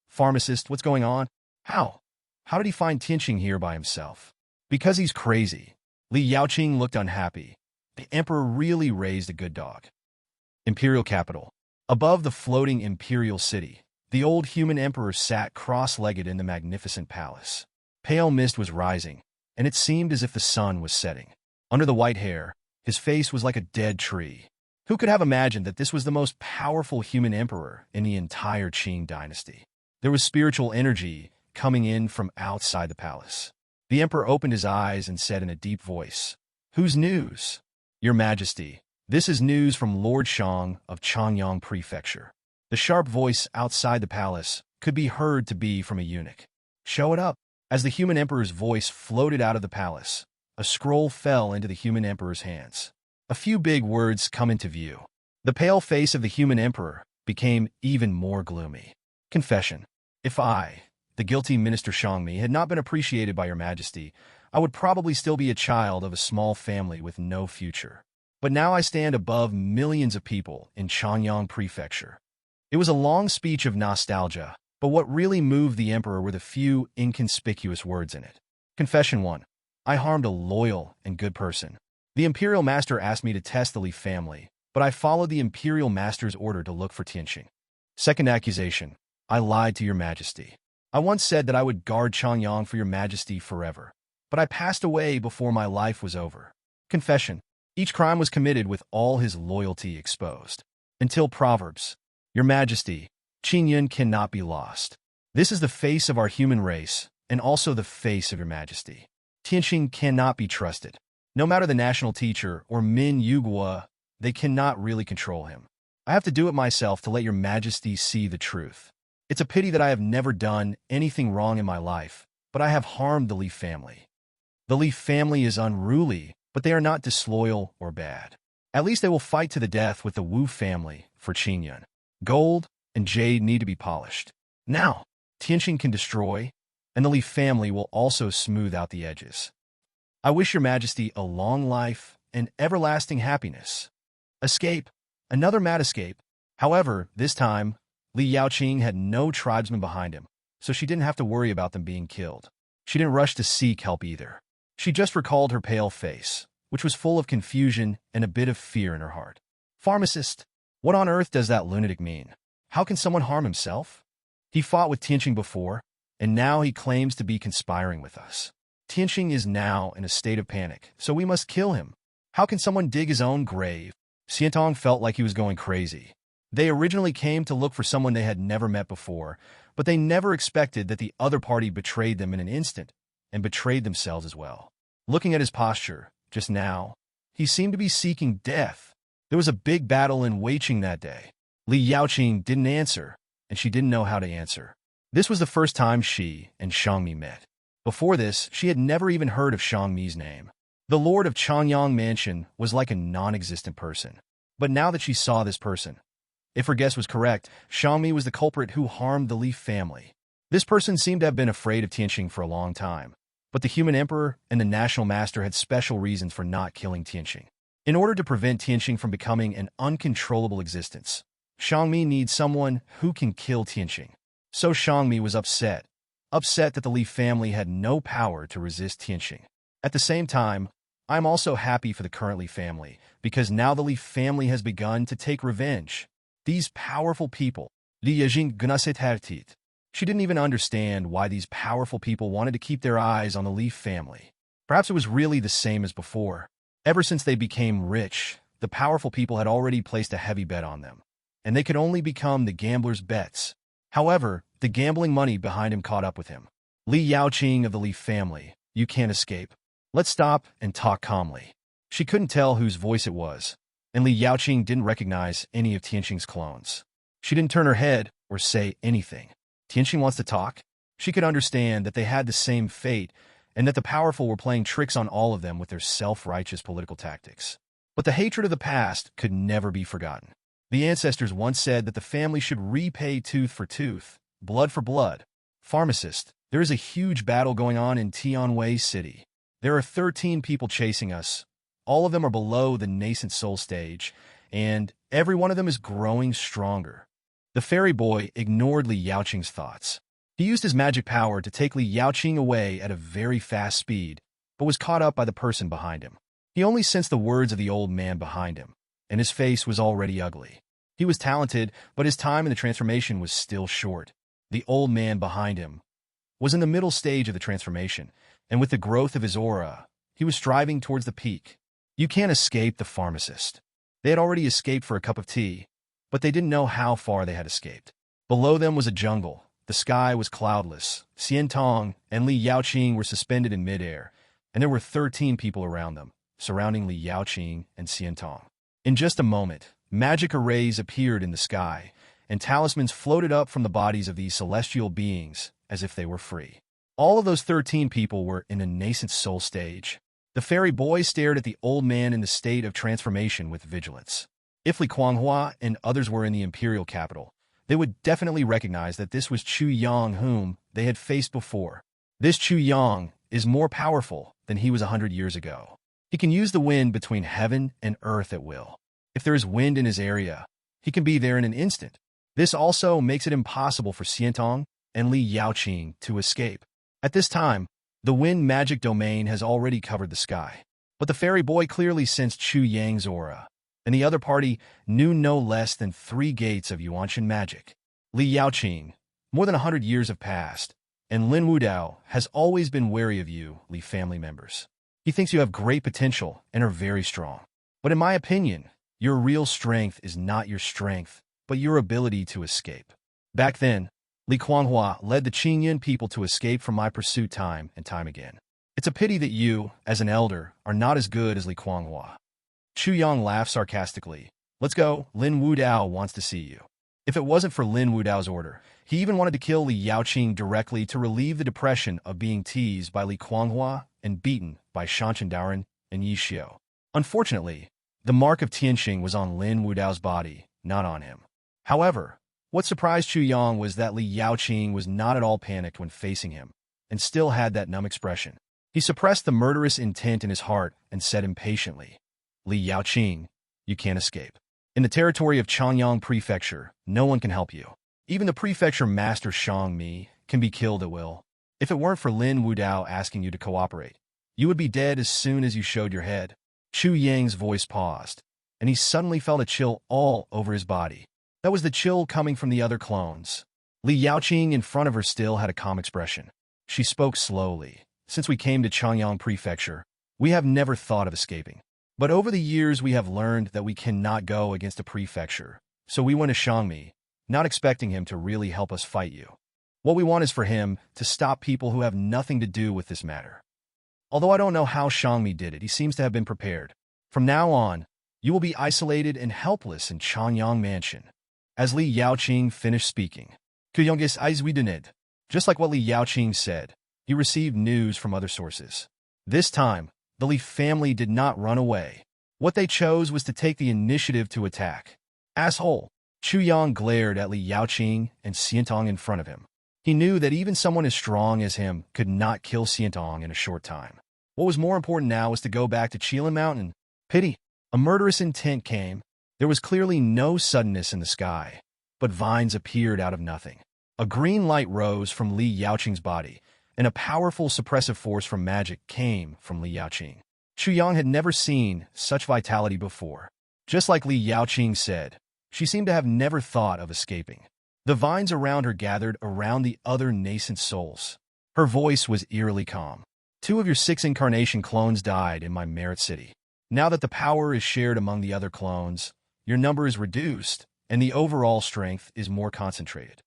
Pharmacist, what's going on? How? How did he find Tianqing here by himself? Because he's crazy. Li Yaoqing looked unhappy. The emperor really raised a good dog. Imperial capital. Above the floating imperial city, the old human emperor sat cross-legged in the magnificent palace. Pale mist was rising, and it seemed as if the sun was setting. Under the white hair, his face was like a dead tree. Who could have imagined that this was the most powerful human emperor in the entire Qing dynasty? There was spiritual energy coming in from outside the palace. The emperor opened his eyes and said in a deep voice, "Whose news?" Your Majesty, this is news from Lord Xiang of Changyang Prefecture. The sharp voice outside the palace could be heard to be from a eunuch. Show it up. As the human emperor's voice floated out of the palace, a scroll fell into the human emperor's hands. A few big words come into view. The pale face of the human emperor became even more gloomy. Confession. If I, the guilty Minister Xiang, had not been appreciated by Your Majesty, I would probably still be a child of a small family with no future. But now I stand above millions of people in Changyang Prefecture. It was a long speech of nostalgia, but what really moved the emperor were the few inconspicuous words in it. Confession 1. I harmed a loyal and good person. The Imperial Master asked me to test the Li family, but I followed the Imperial Master's order to look for Tianqing. Second accusation. I lied to Your Majesty. I once said that I would guard Changyang for Your Majesty forever, but I passed away before my life was over. Confession. Each crime was committed with all his loyalty exposed. Until Proverbs. Your Majesty, Qingyun cannot be lost. This is the face of our human race, and also the face of Your Majesty. Tianqing cannot be trusted. No matter the national teacher or Min Yugua, they cannot really control him. I have to do it myself to let Your Majesty see the truth. It's a pity that I have never done anything wrong in my life, but I have harmed the Li family. The Li family is unruly, but they are not disloyal or bad. At least they will fight to the death with the Wu family for Qingyun. Gold and jade need to be polished. Now, Tianqing can destroy, and the Li family will also smooth out the edges. I wish your majesty a long life and everlasting happiness. Escape. Another mad escape. However, this time, Li Yaoqing had no tribesmen behind him, so she didn't have to worry about them being killed. She didn't rush to seek help either. She just recalled her pale face, which was full of confusion and a bit of fear in her heart. Pharmacist, what on earth does that lunatic mean? How can someone harm himself? He fought with Tianqing before, and now he claims to be conspiring with us. Tianqing is now in a state of panic, so we must kill him. How can someone dig his own grave? Xiantong felt like he was going crazy. They originally came to look for someone they had never met before, but they never expected that the other party betrayed them in an instant, and betrayed themselves as well. Looking at his posture, just now, he seemed to be seeking death. There was a big battle in Weiqing that day. Li Yaoqing didn't answer, and she didn't know how to answer. This was the first time she and Xiangmi met. Before this, she had never even heard of Xiangmi's name. The lord of Changyang Mansion was like a non-existent person. But now that she saw this person, if her guess was correct, Xiangmi was the culprit who harmed the Li family. This person seemed to have been afraid of Tianqing for a long time, but the human emperor and the national master had special reasons for not killing Tianqing. In order to prevent Tianqing from becoming an uncontrollable existence, Xiangmi needs someone who can kill Tianqing. So Xiangmi was upset that the Li family had no power to resist Tianqing. At the same time, I'm also happy for the current Li family, because now the Li family has begun to take revenge. These powerful people, Li Yajing Gnasetartit. She didn't even understand why these powerful people wanted to keep their eyes on the Li family. Perhaps it was really the same as before. Ever since they became rich, the powerful people had already placed a heavy bet on them, and they could only become the gambler's bets. However, the gambling money behind him caught up with him. Li Yaoqing of the Li family, you can't escape. Let's stop and talk calmly. She couldn't tell whose voice it was, and Li Yaoqing didn't recognize any of Tianqing's clones. She didn't turn her head or say anything. Tianqing wants to talk? She could understand that they had the same fate, and that the powerful were playing tricks on all of them with their self-righteous political tactics. But the hatred of the past could never be forgotten. The ancestors once said that the family should repay tooth for tooth, blood for blood. Pharmacist, there is a huge battle going on in Tianwei City. There are 13 people chasing us. All of them are below the nascent soul stage, and every one of them is growing stronger. The fairy boy ignored Li Yaoqing's thoughts. He used his magic power to take Li Yaoqing away at a very fast speed, but was caught up by the person behind him. He only sensed the words of the old man behind him, and his face was already ugly. He was talented, but his time in the transformation was still short. The old man behind him was in the middle stage of the transformation, and with the growth of his aura, he was striving towards the peak. You can't escape the pharmacist. They had already escaped for a cup of tea, but they didn't know how far they had escaped. Below them was a jungle. The sky was cloudless. Xiantong and Li Yaoqing were suspended in midair, and there were 13 people around them, surrounding Li Yaoqing and Xiantong. In just a moment, magic arrays appeared in the sky, and talismans floated up from the bodies of these celestial beings as if they were free. All of those 13 people were in a nascent soul stage. The fairy boy stared at the old man in the state of transformation with vigilance. If Li Kuanghua and others were in the imperial capital, they would definitely recognize that this was Chu Yang whom they had faced before. This Chu Yang is more powerful than he was 100 years ago. He can use the wind between heaven and earth at will. If there is wind in his area, he can be there in an instant. This also makes it impossible for Xiantong and Li Yaoqing to escape. At this time, the wind magic domain has already covered the sky. But the fairy boy clearly sensed Chu Yang's aura, and the other party knew no less than 3 gates of Yuanshan magic. Li Yaoqing, more than 100 years have passed, and Lin Wudao has always been wary of you, Li family members. He thinks you have great potential and are very strong. But in my opinion, your real strength is not your strength, but your ability to escape. Back then, Li Kuanghua led the Qingyun people to escape from my pursuit time and time again. It's a pity that you, as an elder, are not as good as Li Kuanghua. Chu Yang laughed sarcastically. Let's go, Lin Wudao wants to see you. If it wasn't for Lin Wudao's order, he even wanted to kill Li Yaoqing directly to relieve the depression of being teased by Li Kuanghua and beaten by Shanshan Daoren and Yi Xiu. Unfortunately, The mark of Tianxing was on Lin Wudao's body, not on him. However, what surprised Xiang was that Li Yaoqing was not at all panicked when facing him, and still had that numb expression. He suppressed the murderous intent in his heart and said impatiently, "Li Yaoqing, you can't escape. In the territory of Changyang Prefecture, no one can help you. Even the prefecture master Xiang Mi can be killed at will. If it weren't for Lin Wudao asking you to cooperate, you would be dead as soon as you showed your head." Chu Yang's voice paused, and he suddenly felt a chill all over his body. That was the chill coming from the other clones. Li Yaoqing in front of her still had a calm expression. She spoke slowly. "Since we came to Changyang Prefecture, we have never thought of escaping. But over the years we have learned that we cannot go against a prefecture. So we went to Xiangmi, not expecting him to really help us fight you. What we want is for him to stop people who have nothing to do with this matter. Although I don't know how Xiangmi did it, he seems to have been prepared. From now on, you will be isolated and helpless in Changyang Mansion." As Li Yaoqing finished speaking, just like what Li Yaoqing said, he received news from other sources. This time, the Li family did not run away. What they chose was to take the initiative to attack. "Asshole!" Chu Yang glared at Li Yaoqing and Xiantong in front of him. He knew that even someone as strong as him could not kill Xiantong in a short time. What was more important now was to go back to Qilin Mountain. Pity. A murderous intent came. There was clearly no suddenness in the sky, but vines appeared out of nothing. A green light rose from Li Yaoqing's body, and a powerful suppressive force from magic came from Li Yaoqing. Chu Yang had never seen such vitality before. Just like Li Yaoqing said, she seemed to have never thought of escaping. The vines around her gathered around the other nascent souls. Her voice was eerily calm. "2 of your 6 incarnation clones died in my Merit City. Now that the power is shared among the other clones, your number is reduced, and the overall strength is more concentrated.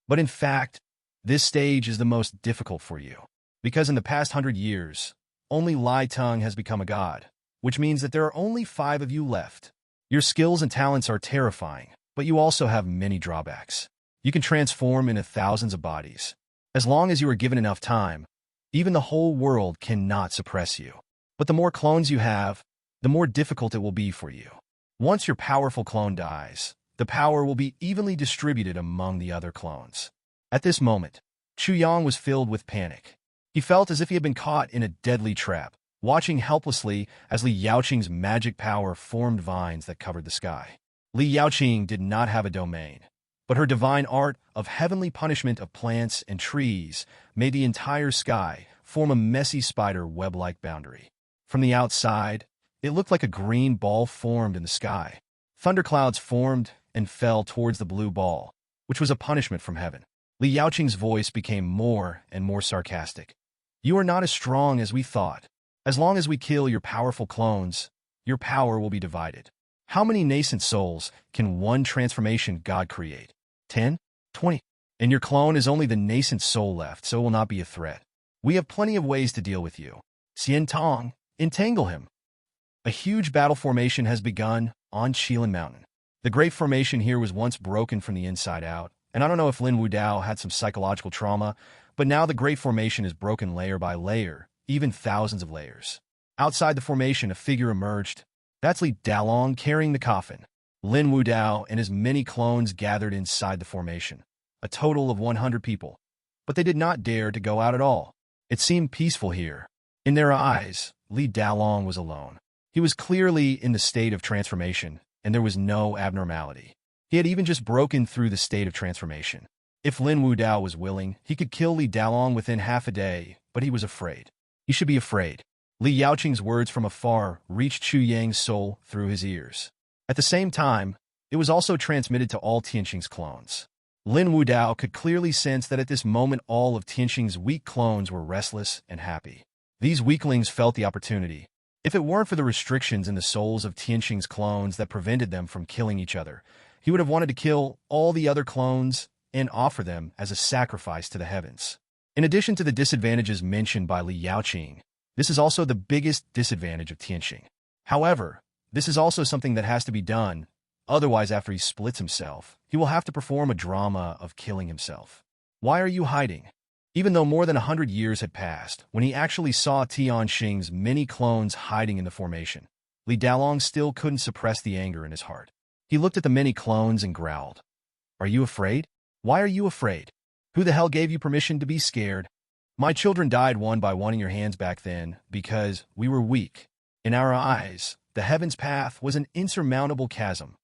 But in fact, this stage is the most difficult for you, because in the past 100 years, only Lai Tung has become a god, which means that there are only 5 of you left. Your skills and talents are terrifying, but you also have many drawbacks. You can transform into thousands of bodies. As long as you are given enough time, even the whole world cannot suppress you. But the more clones you have, the more difficult it will be for you. Once your powerful clone dies, the power will be evenly distributed among the other clones." At this moment, Chu Yang was filled with panic. He felt as if he had been caught in a deadly trap, watching helplessly as Li Yaoqing's magic power formed vines that covered the sky. Li Yaoqing did not have a domain, but her divine art of heavenly punishment of plants and trees made the entire sky form a messy spider web-like boundary. From the outside, it looked like a green ball formed in the sky. Thunderclouds formed and fell towards the blue ball, which was a punishment from heaven. Li Yaoqing's voice became more and more sarcastic. "You are not as strong as we thought. As long as we kill your powerful clones, your power will be divided. How many nascent souls can one transformation god create? 10? 20? And your clone is only the nascent soul left, so it will not be a threat. We have plenty of ways to deal with you. Xiantong, entangle him." A huge battle formation has begun on Qilin Mountain. The Great Formation here was once broken from the inside out, and I don't know if Lin Wudao had some psychological trauma, but now the Great Formation is broken layer by layer, even thousands of layers. Outside the formation, a figure emerged. That's Li Dalong carrying the coffin. Lin Wudao and his many clones gathered inside the formation, a total of 100 people. But they did not dare to go out at all. It seemed peaceful here. In their eyes, Li Dalong was alone. He was clearly in the state of transformation, and there was no abnormality. He had even just broken through the state of transformation. If Lin Wudao was willing, he could kill Li Dalong within half a day, but he was afraid. He should be afraid. Li Yaoqing's words from afar reached Chu Yang's soul through his ears. At the same time, it was also transmitted to all Tianxing's clones. Lin Wudao could clearly sense that at this moment all of Tianxing's weak clones were restless and happy. These weaklings felt the opportunity. If it weren't for the restrictions in the souls of Tianxing's clones that prevented them from killing each other, he would have wanted to kill all the other clones and offer them as a sacrifice to the heavens. In addition to the disadvantages mentioned by Li Yaoqing, this is also the biggest disadvantage of Tianxing. However, this is also something that has to be done, otherwise after he splits himself, he will have to perform a drama of killing himself. Why are you hiding? Even though more than 100 years had passed, when he actually saw Tianxing's many clones hiding in the formation, Li Daolong still couldn't suppress the anger in his heart. He looked at the many clones and growled. Are you afraid? Why are you afraid? Who the hell gave you permission to be scared? My children died one by one in your hands back then because we were weak. In our eyes, the heaven's path was an insurmountable chasm.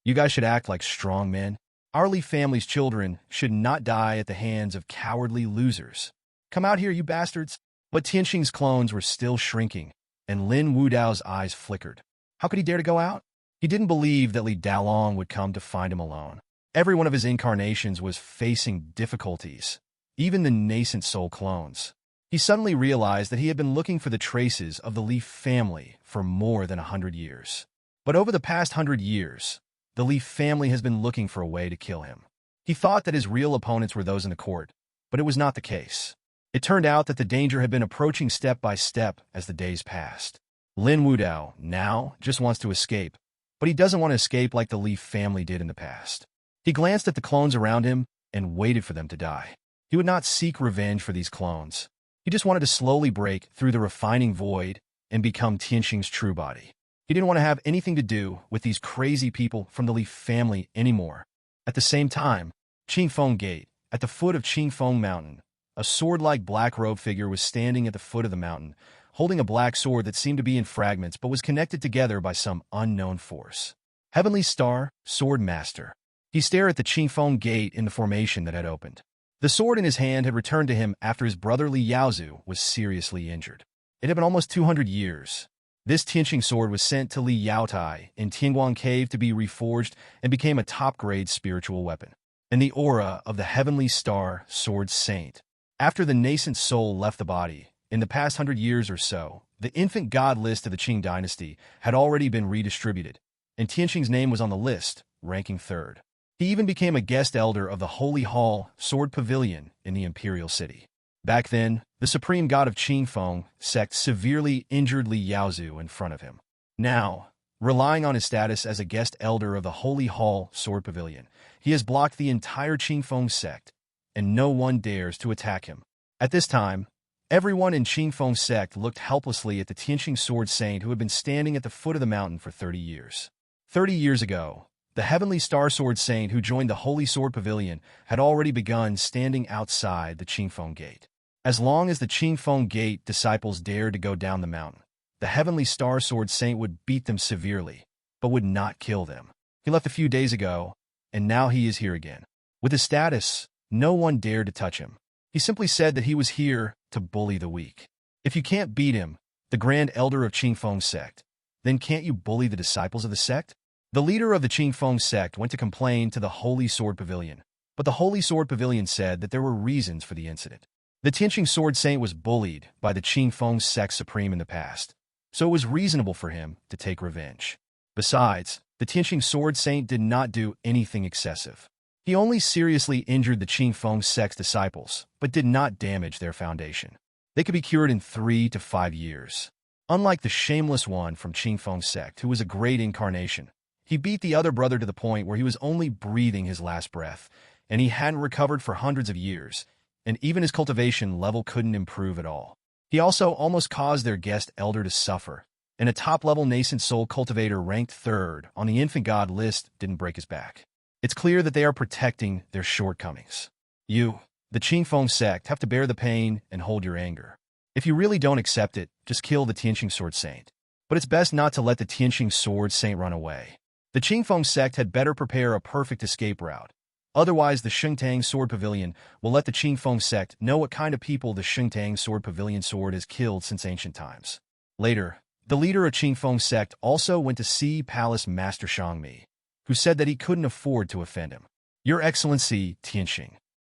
You guys should act like strong men. Our Li family's children should not die at the hands of cowardly losers. Come out here, you bastards. But Tianxing's clones were still shrinking, and Lin Wudao's eyes flickered. How could he dare to go out? He didn't believe that Li Daolong would come to find him alone. Every one of his incarnations was facing difficulties, even the nascent soul clones. He suddenly realized that he had been looking for the traces of the Li family for more than 100 years. But over the past 100 years, the Li family has been looking for a way to kill him. He thought that his real opponents were those in the court, but it was not the case. It turned out that the danger had been approaching step by step as the days passed. Lin Wudao now just wants to escape, but he doesn't want to escape like the Li family did in the past. He glanced at the clones around him and waited for them to die. He would not seek revenge for these clones. He just wanted to slowly break through the refining void and become Tianxing's true body. He didn't want to have anything to do with these crazy people from the Li family anymore. At the same time, Qingfeng Gate, at the foot of Qingfeng Mountain, a sword-like black-robed figure was standing at the foot of the mountain, holding a black sword that seemed to be in fragments but was connected together by some unknown force. Heavenly Star, Sword Master. He stared at the Qingfeng Gate in the formation that had opened. The sword in his hand had returned to him after his brother Li Yaozu was seriously injured. It had been almost 200 years. This Tianxing sword was sent to Li Yaotai in Tianguang Cave to be reforged and became a top-grade spiritual weapon. And the aura of the Heavenly Star, Sword Saint. After the nascent soul left the body, in the past 100 years or so, the infant god list of the Qing dynasty had already been redistributed, and Tianxing's name was on the list, ranking third. He even became a guest elder of the Holy Hall Sword Pavilion in the Imperial City. Back then, the supreme god of Qingfeng sect severely injured Li Yaozu in front of him. Now, relying on his status as a guest elder of the Holy Hall Sword Pavilion, he has blocked the entire Qingfeng sect, and no one dares to attack him. At this time, everyone in Qingfeng sect looked helplessly at the Tianxing Sword Saint who had been standing at the foot of the mountain for 30 years. 30 years ago, the Heavenly Star Sword Saint who joined the Holy Sword Pavilion had already begun standing outside the Qingfeng Gate. As long as the Qingfeng Gate disciples dared to go down the mountain, the Heavenly Star Sword Saint would beat them severely, but would not kill them. He left a few days ago, and now he is here again. With his status, no one dared to touch him. He simply said that he was here to bully the weak. If you can't beat him, the Grand Elder of Qingfeng sect, then can't you bully the disciples of the sect? The leader of the Qingfeng sect went to complain to the Holy Sword Pavilion, but the Holy Sword Pavilion said that there were reasons for the incident. The Tianxing Sword Saint was bullied by the Qingfeng sect supreme in the past, so it was reasonable for him to take revenge. Besides, the Tianxing Sword Saint did not do anything excessive. He only seriously injured the Qingfeng sect's disciples, but did not damage their foundation. They could be cured in 3 to 5 years. Unlike the shameless one from Qingfeng sect, who was a great incarnation, he beat the other brother to the point where he was only breathing his last breath, and he hadn't recovered for hundreds of years, and even his cultivation level couldn't improve at all. He also almost caused their guest elder to suffer, and a top-level nascent soul cultivator ranked third on the infant god list didn't break his back. It's clear that they are protecting their shortcomings. You, the Qingfeng sect, have to bear the pain and hold your anger. If you really don't accept it, just kill the Tianxing Sword Saint. But it's best not to let the Tianxing Sword Saint run away. The Qingfeng sect had better prepare a perfect escape route. Otherwise, the Shengtang Sword Pavilion will let the Qingfeng sect know what kind of people the Shengtang Sword Pavilion sword has killed since ancient times. Later, the leader of Qingfeng sect also went to see Palace Master Xiang, who said that he couldn't afford to offend him. Your Excellency, Tianxing.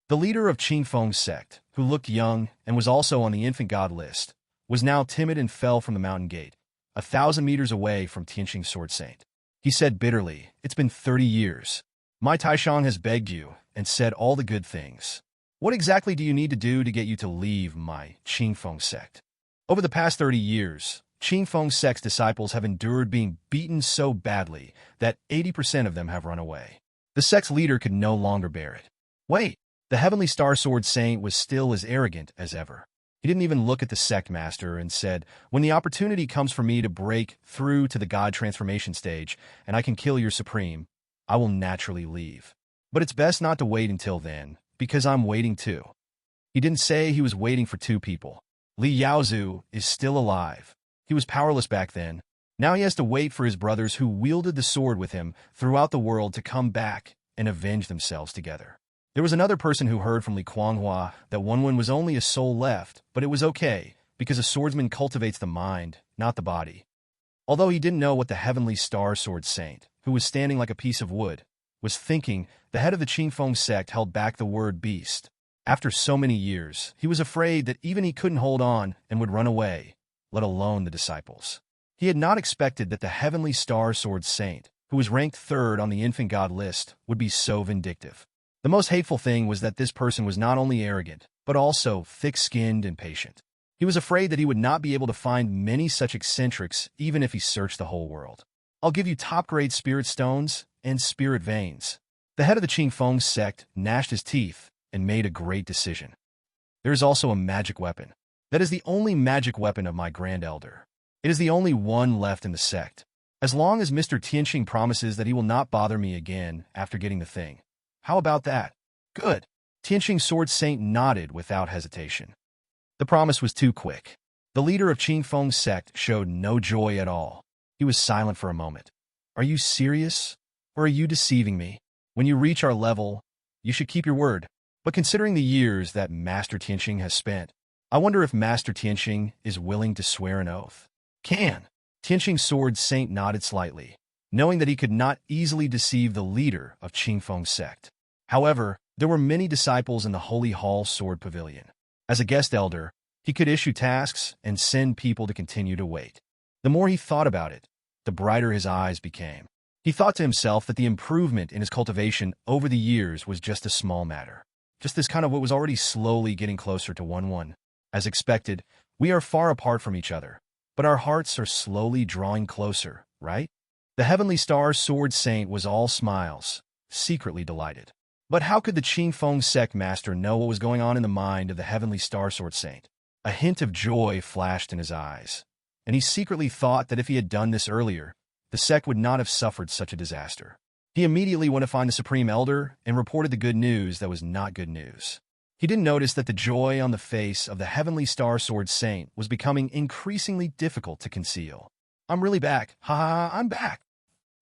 The leader of Qingfeng sect, who looked young and was also on the infant god list, was now timid and fell from the mountain gate, 1,000 meters away from Tianxing Sword Saint. He said bitterly, "It's been 30 years. My Taishang has begged you and said all the good things. What exactly do you need to do to get you to leave my Qingfeng sect?" Over the past 30 years, Qingfeng sect's disciples have endured being beaten so badly that 80% of them have run away. The sect's leader could no longer bear it. Wait, the Heavenly Star Sword Saint was still as arrogant as ever. He didn't even look at the sect master and said, "When the opportunity comes for me to break through to the God transformation stage and I can kill your supreme, I will naturally leave. But it's best not to wait until then, because I'm waiting too." He didn't say he was waiting for two people. Li Yaozu is still alive. He was powerless back then. Now he has to wait for his brothers who wielded the sword with him throughout the world to come back and avenge themselves together. There was another person who heard from Li Kuanghua that Wenwen was only a soul left, but it was okay, because a swordsman cultivates the mind, not the body. Although he didn't know what the heavenly star sword saint, who was standing like a piece of wood, was thinking, the head of the Qingfeng sect held back the word beast. After so many years, he was afraid that even he couldn't hold on and would run away, let alone the disciples. He had not expected that the heavenly star sword saint, who was ranked third on the infant god list, would be so vindictive. The most hateful thing was that this person was not only arrogant, but also thick-skinned and patient. He was afraid that he would not be able to find many such eccentrics even if he searched the whole world. "I'll give you top-grade spirit stones and spirit veins." The head of the Qingfeng sect gnashed his teeth and made a great decision. "There is also a magic weapon. That is the only magic weapon of my Grand Elder. It is the only one left in the sect. As long as Mr. Tianqing promises that he will not bother me again after getting the thing. How about that?" "Good." Tianqing Sword Saint nodded without hesitation. The promise was too quick. The leader of Qingfeng sect showed no joy at all. He was silent for a moment. "Are you serious? Or are you deceiving me? When you reach our level, you should keep your word. But considering the years that Master Tianqing has spent, I wonder if Master Tianqing is willing to swear an oath." "Can." Tianqing Sword Saint nodded slightly, knowing that he could not easily deceive the leader of Qingfeng sect. However, there were many disciples in the Holy Hall Sword Pavilion. As a guest elder, he could issue tasks and send people to continue to wait. The more he thought about it, the brighter his eyes became. He thought to himself that the improvement in his cultivation over the years was just a small matter. Just this kind of what was already slowly getting closer to 1-1. As expected, we are far apart from each other, but our hearts are slowly drawing closer, right? The Heavenly Star Sword Saint was all smiles, secretly delighted. But how could the Qingfeng sect master know what was going on in the mind of the Heavenly Star Sword Saint? A hint of joy flashed in his eyes, and he secretly thought that if he had done this earlier, the sect would not have suffered such a disaster. He immediately went to find the Supreme Elder and reported the good news that was not good news. He didn't notice that the joy on the face of the Heavenly Star Sword Saint was becoming increasingly difficult to conceal. "I'm really back. Ha ha, I'm back."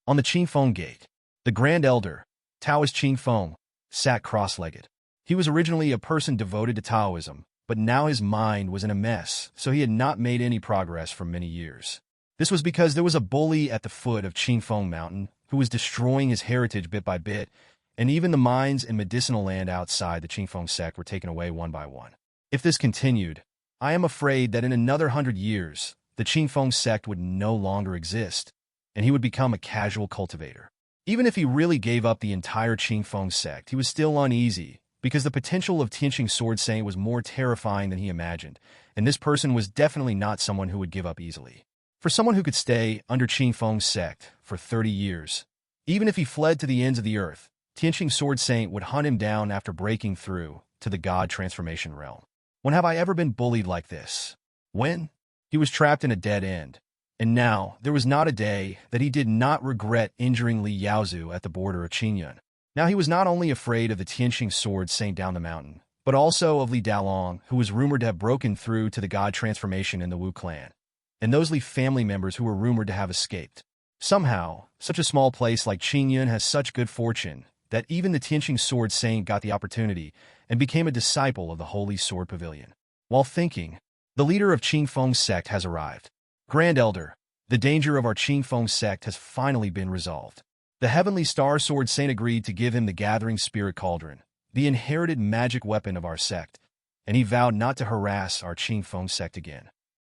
On the Qingfeng gate, the Grand Elder, Taoist Qingfeng, sat cross-legged. He was originally a person devoted to Taoism, but now his mind was in a mess, so he had not made any progress for many years. This was because there was a bully at the foot of Qingfeng Mountain who was destroying his heritage bit by bit, and even the mines and medicinal land outside the Qingfeng sect were taken away one by one. If this continued, I am afraid that in another 100 years, the Qingfeng sect would no longer exist, and he would become a casual cultivator. Even if he really gave up the entire Qingfeng sect, he was still uneasy, because the potential of Tianqing Sword Saint was more terrifying than he imagined, and this person was definitely not someone who would give up easily. For someone who could stay under Qingfeng sect for 30 years, even if he fled to the ends of the earth, Tianqing Sword Saint would hunt him down after breaking through to the God transformation realm. When have I ever been bullied like this? When? He was trapped in a dead end. And now, there was not a day that he did not regret injuring Li Yaozu at the border of Qingyun. Now he was not only afraid of the Tianqing Sword Saint down the mountain, but also of Li Dalong, who was rumored to have broken through to the God transformation in the Wu clan, and those Li family members who were rumored to have escaped. Somehow, such a small place like Qingyun has such good fortune that even the Tianqing Sword Saint got the opportunity and became a disciple of the Holy Sword Pavilion. While thinking, the leader of Qingfeng sect has arrived. Grand Elder, the danger of our Qingfeng sect has finally been resolved. The Heavenly Star Sword Saint agreed to give him the Gathering Spirit Cauldron, the inherited magic weapon of our sect, and he vowed not to harass our Qingfeng sect again.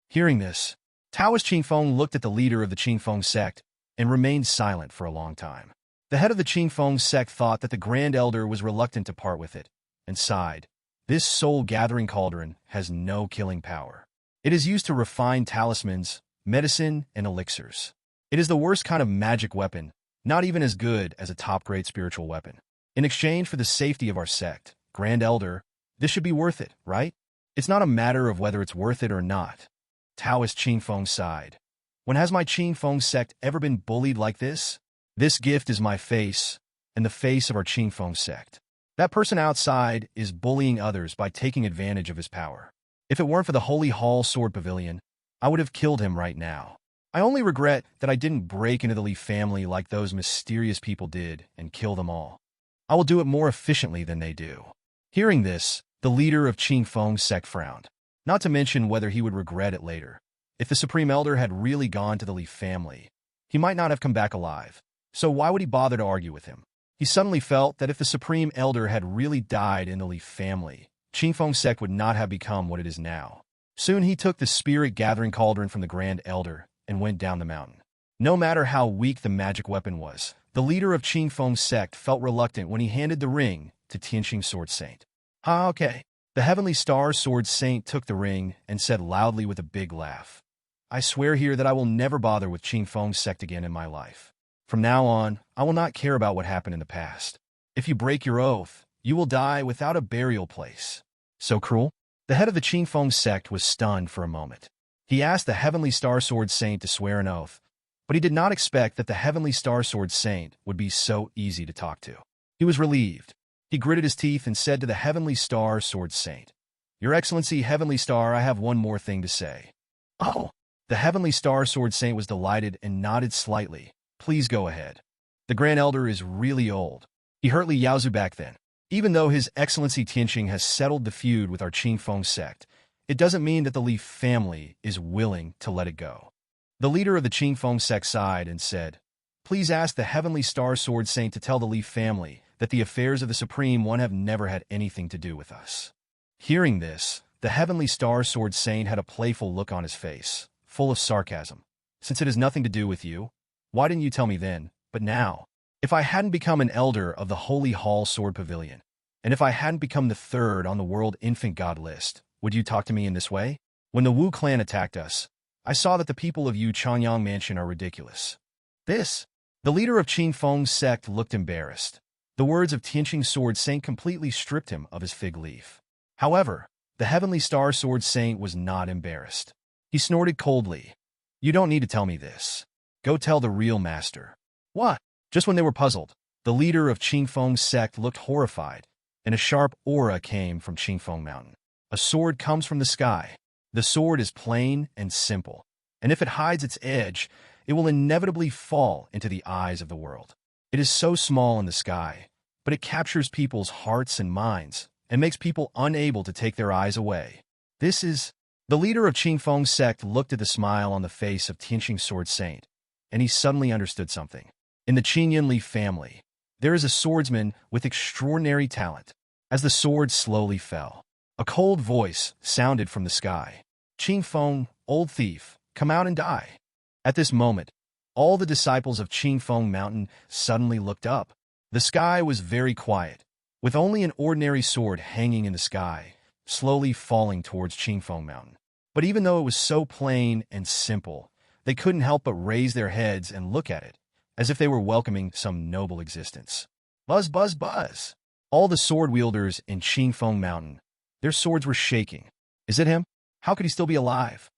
Hearing this, Taoist Qingfeng looked at the leader of the Qingfeng sect and remained silent for a long time. The head of the Qingfeng sect thought that the Grand Elder was reluctant to part with it, and sighed. This soul-gathering cauldron has no killing power. It is used to refine talismans, medicine, and elixirs. It is the worst kind of magic weapon, not even as good as a top-grade spiritual weapon. In exchange for the safety of our sect, Grand Elder, this should be worth it, right? It's not a matter of whether it's worth it or not. Taoist Qingfeng sighed. When has my Qingfeng sect ever been bullied like this? This gift is my face, and the face of our Qingfeng sect. That person outside is bullying others by taking advantage of his power. If it weren't for the Holy Hall Sword Pavilion, I would have killed him right now. I only regret that I didn't break into the Li family like those mysterious people did and kill them all. I will do it more efficiently than they do. Hearing this, the leader of Qingfeng's sect frowned, not to mention whether he would regret it later. If the Supreme Elder had really gone to the Li family, he might not have come back alive, so why would he bother to argue with him? He suddenly felt that if the Supreme Elder had really died in the Li family, Qingfeng's sect would not have become what it is now. Soon he took the spirit-gathering cauldron from the Grand Elder and went down the mountain. No matter how weak the magic weapon was, the leader of Qingfeng's sect felt reluctant when he handed the ring to Tianqing Sword Saint. Okay. The Heavenly Star Sword Saint took the ring and said loudly with a big laugh, I swear here that I will never bother with Qingfeng's sect again in my life. From now on, I will not care about what happened in the past. If you break your oath, you will die without a burial place. So cruel? The head of the Qingfeng sect was stunned for a moment. He asked the Heavenly Star Sword Saint to swear an oath, but he did not expect that the Heavenly Star Sword Saint would be so easy to talk to. He was relieved. He gritted his teeth and said to the Heavenly Star Sword Saint, Your Excellency, Heavenly Star, I have one more thing to say. Oh! The Heavenly Star Sword Saint was delighted and nodded slightly. Please go ahead. The Grand Elder is really old. He hurt Li Yaozu back then. Even though His Excellency Tianqing has settled the feud with our Qingfeng sect, it doesn't mean that the Li family is willing to let it go. The leader of the Qingfeng sect sighed and said, Please ask the Heavenly Star Sword Saint to tell the Li family that the affairs of the Supreme One have never had anything to do with us. Hearing this, the Heavenly Star Sword Saint had a playful look on his face, full of sarcasm. Since it has nothing to do with you, why didn't you tell me then, but now? If I hadn't become an elder of the Holy Hall Sword Pavilion, and if I hadn't become the third on the World Infant God list, would you talk to me in this way? When the Wu clan attacked us, I saw that the people of Yu Changyang Mansion are ridiculous. The leader of Qingfeng's sect looked embarrassed. The words of Tianqing Sword Saint completely stripped him of his fig leaf. However, the Heavenly Star Sword Saint was not embarrassed. He snorted coldly. You don't need to tell me this. Go tell the real master. What? Just when they were puzzled, the leader of Qingfeng's sect looked horrified, and a sharp aura came from Qingfeng Mountain. A sword comes from the sky. The sword is plain and simple, and if it hides its edge, it will inevitably fall into the eyes of the world. It is so small in the sky, but it captures people's hearts and minds and makes people unable to take their eyes away. The leader of Qingfeng's sect looked at the smile on the face of Tianqing Sword Saint, and he suddenly understood something. In the Qingyun Li family, there is a swordsman with extraordinary talent. As the sword slowly fell, a cold voice sounded from the sky. Qingfeng, old thief, come out and die. At this moment, all the disciples of Qingfeng Mountain suddenly looked up. The sky was very quiet, with only an ordinary sword hanging in the sky, slowly falling towards Qingfeng Mountain. But even though it was so plain and simple, they couldn't help but raise their heads and look at it, as if they were welcoming some noble existence. Buzz, buzz, buzz! All the sword-wielders in Qingfeng Mountain, their swords were shaking. Is it him? How could he still be alive?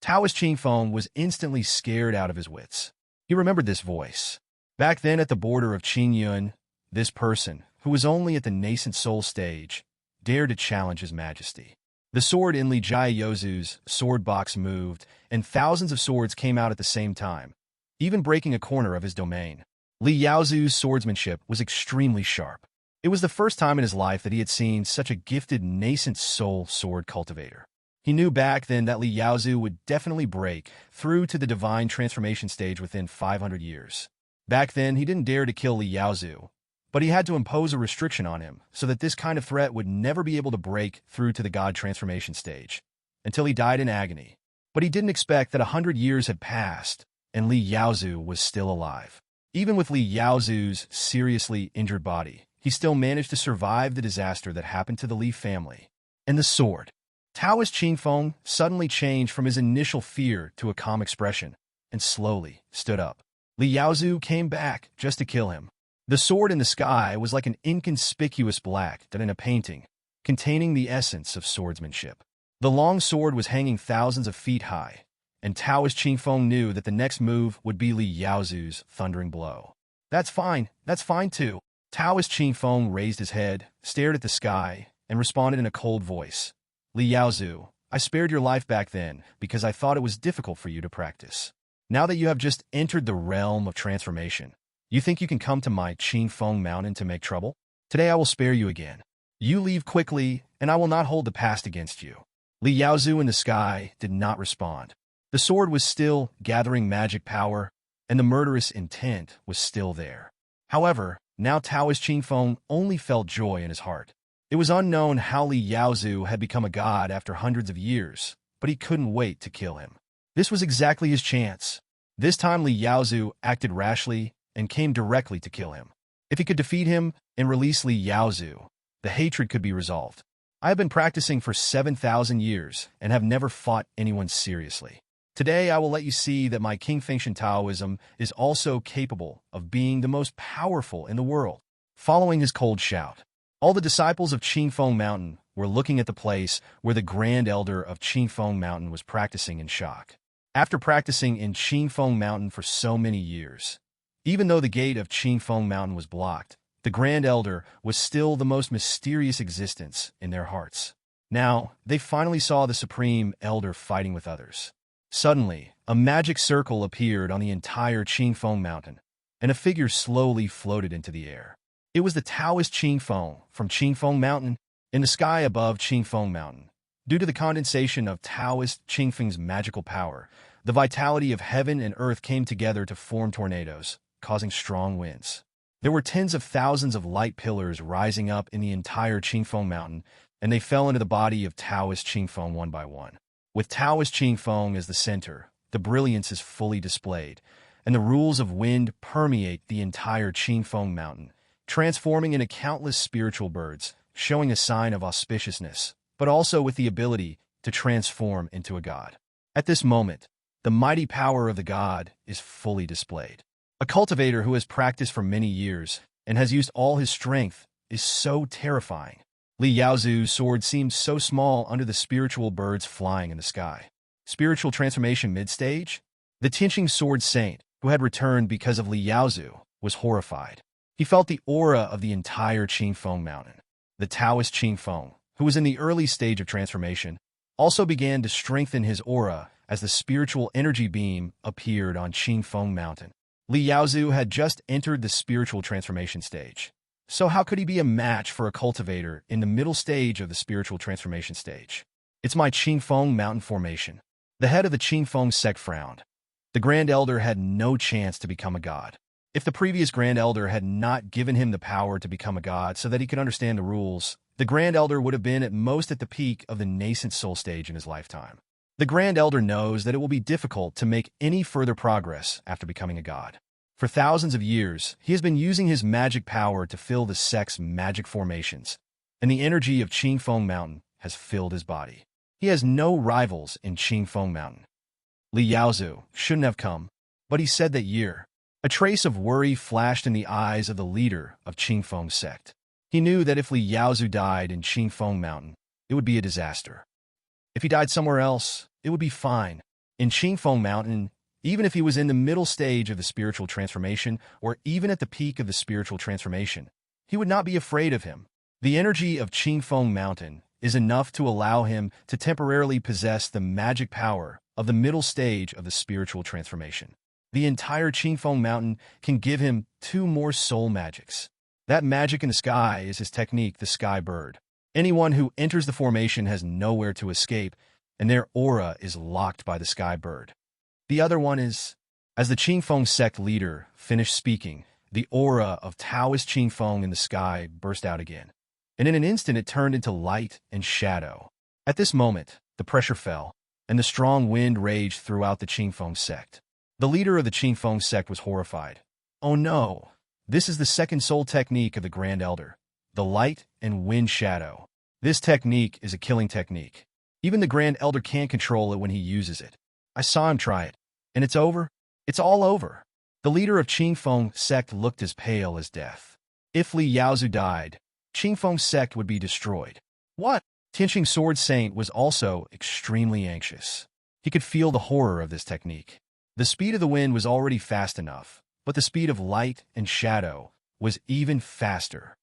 Taoist Qingfeng was instantly scared out of his wits. He remembered this voice. Back then at the border of Qingyun, this person, who was only at the nascent soul stage, dared to challenge his majesty. The sword in Li Jiaozu's sword box moved, and thousands of swords came out at the same time, even breaking a corner of his domain. Li Yaozu's swordsmanship was extremely sharp. It was the first time in his life that he had seen such a gifted nascent soul sword cultivator. He knew back then that Li Yaozu would definitely break through to the divine transformation stage within 500 years. Back then, he didn't dare to kill Li Yaozu, but he had to impose a restriction on him so that this kind of threat would never be able to break through to the god transformation stage, until he died in agony. But he didn't expect that 100 years had passed, and Li Yaozu was still alive. Even with Li Yaozu's seriously injured body, he still managed to survive the disaster that happened to the Li family. And the sword. Taoist Qingfeng suddenly changed from his initial fear to a calm expression, and slowly stood up. Li Yaozu came back just to kill him. The sword in the sky was like an inconspicuous black that in a painting, containing the essence of swordsmanship. The long sword was hanging thousands of feet high, and Taoist Qingfeng knew that the next move would be Li Yaozu's thundering blow. That's fine too. Taoist Qingfeng raised his head, stared at the sky, and responded in a cold voice. Li Yaozu, I spared your life back then because I thought it was difficult for you to practice. Now that you have just entered the realm of transformation, you think you can come to my Qingfeng mountain to make trouble? Today I will spare you again. You leave quickly, and I will not hold the past against you. Li Yaozu in the sky did not respond. The sword was still gathering magic power, and the murderous intent was still there. However, now Taoist Qingfeng only felt joy in his heart. It was unknown how Li Yaozu had become a god after hundreds of years, but he couldn't wait to kill him. This was exactly his chance. This time Li Yaozu acted rashly and came directly to kill him. If he could defeat him and release Li Yaozu, the hatred could be resolved. I have been practicing for 7,000 years and have never fought anyone seriously. Today I will let you see that my Qingfeng Taoism is also capable of being the most powerful in the world. Following his cold shout, all the disciples of Qingfeng Mountain were looking at the place where the Grand Elder of Qingfeng Mountain was practicing in shock. After practicing in Qingfeng Mountain for so many years, even though the gate of Qingfeng Mountain was blocked, the Grand Elder was still the most mysterious existence in their hearts. Now, they finally saw the Supreme Elder fighting with others. Suddenly, a magic circle appeared on the entire Qingfeng Mountain, and a figure slowly floated into the air. It was the Taoist Qingfeng from Qingfeng Mountain in the sky above Qingfeng Mountain. Due to the condensation of Taoist Qingfeng's magical power, the vitality of heaven and earth came together to form tornadoes, causing strong winds. There were tens of thousands of light pillars rising up in the entire Qingfeng Mountain, and they fell into the body of Taoist Qingfeng one by one. With Taoist Qingfeng as the center, the brilliance is fully displayed, and the rules of wind permeate the entire Qingfeng Mountain, transforming into countless spiritual birds, showing a sign of auspiciousness, but also with the ability to transform into a god. At this moment, the mighty power of the god is fully displayed. A cultivator who has practiced for many years and has used all his strength is so terrifying. Li Yaozu's sword seemed so small under the spiritual birds flying in the sky. Spiritual transformation mid-stage? The Tianqing sword saint, who had returned because of Li Yaozu, was horrified. He felt the aura of the entire Qingfeng Mountain. The Taoist Qingfeng, who was in the early stage of transformation, also began to strengthen his aura as the spiritual energy beam appeared on Qingfeng Mountain. Li Yaozu had just entered the spiritual transformation stage. So how could he be a match for a cultivator in the middle stage of the spiritual transformation stage? It's my Qingfeng Mountain formation. The head of the Qingfeng sect frowned. The Grand Elder had no chance to become a god. If the previous Grand Elder had not given him the power to become a god so that he could understand the rules, the Grand Elder would have been at most at the peak of the nascent soul stage in his lifetime. The Grand Elder knows that it will be difficult to make any further progress after becoming a god. For thousands of years, he has been using his magic power to fill the sect's magic formations, and the energy of Qingfeng Mountain has filled his body. He has no rivals in Qingfeng Mountain. Li Yaozu shouldn't have come, but he said that year. A trace of worry flashed in the eyes of the leader of Qingfeng sect. He knew that if Li Yaozu died in Qingfeng Mountain, it would be a disaster. If he died somewhere else, it would be fine. In Qingfeng Mountain, even if he was in the middle stage of the spiritual transformation, or even at the peak of the spiritual transformation, he would not be afraid of him. The energy of Qingfeng Mountain is enough to allow him to temporarily possess the magic power of the middle stage of the spiritual transformation. The entire Qingfeng Mountain can give him 2 more soul magics. That magic in the sky is his technique, the Sky Bird. Anyone who enters the formation has nowhere to escape, and their aura is locked by the Sky Bird. The other one is, as the Qingfeng sect leader finished speaking, the aura of Taoist Qingfeng in the sky burst out again, and in an instant it turned into light and shadow. At this moment, the pressure fell, and the strong wind raged throughout the Qingfeng sect. The leader of the Qingfeng sect was horrified. Oh no, this is the second soul technique of the Grand Elder, the light and wind shadow. This technique is a killing technique. Even the Grand Elder can't control it when he uses it. I saw him try it, and it's over. It's all over. The leader of Qingfeng sect looked as pale as death. If Li Yaozu died, Qingfeng sect would be destroyed. What? Tianqing's sword saint was also extremely anxious. He could feel the horror of this technique. The speed of the wind was already fast enough, but the speed of light and shadow was even faster.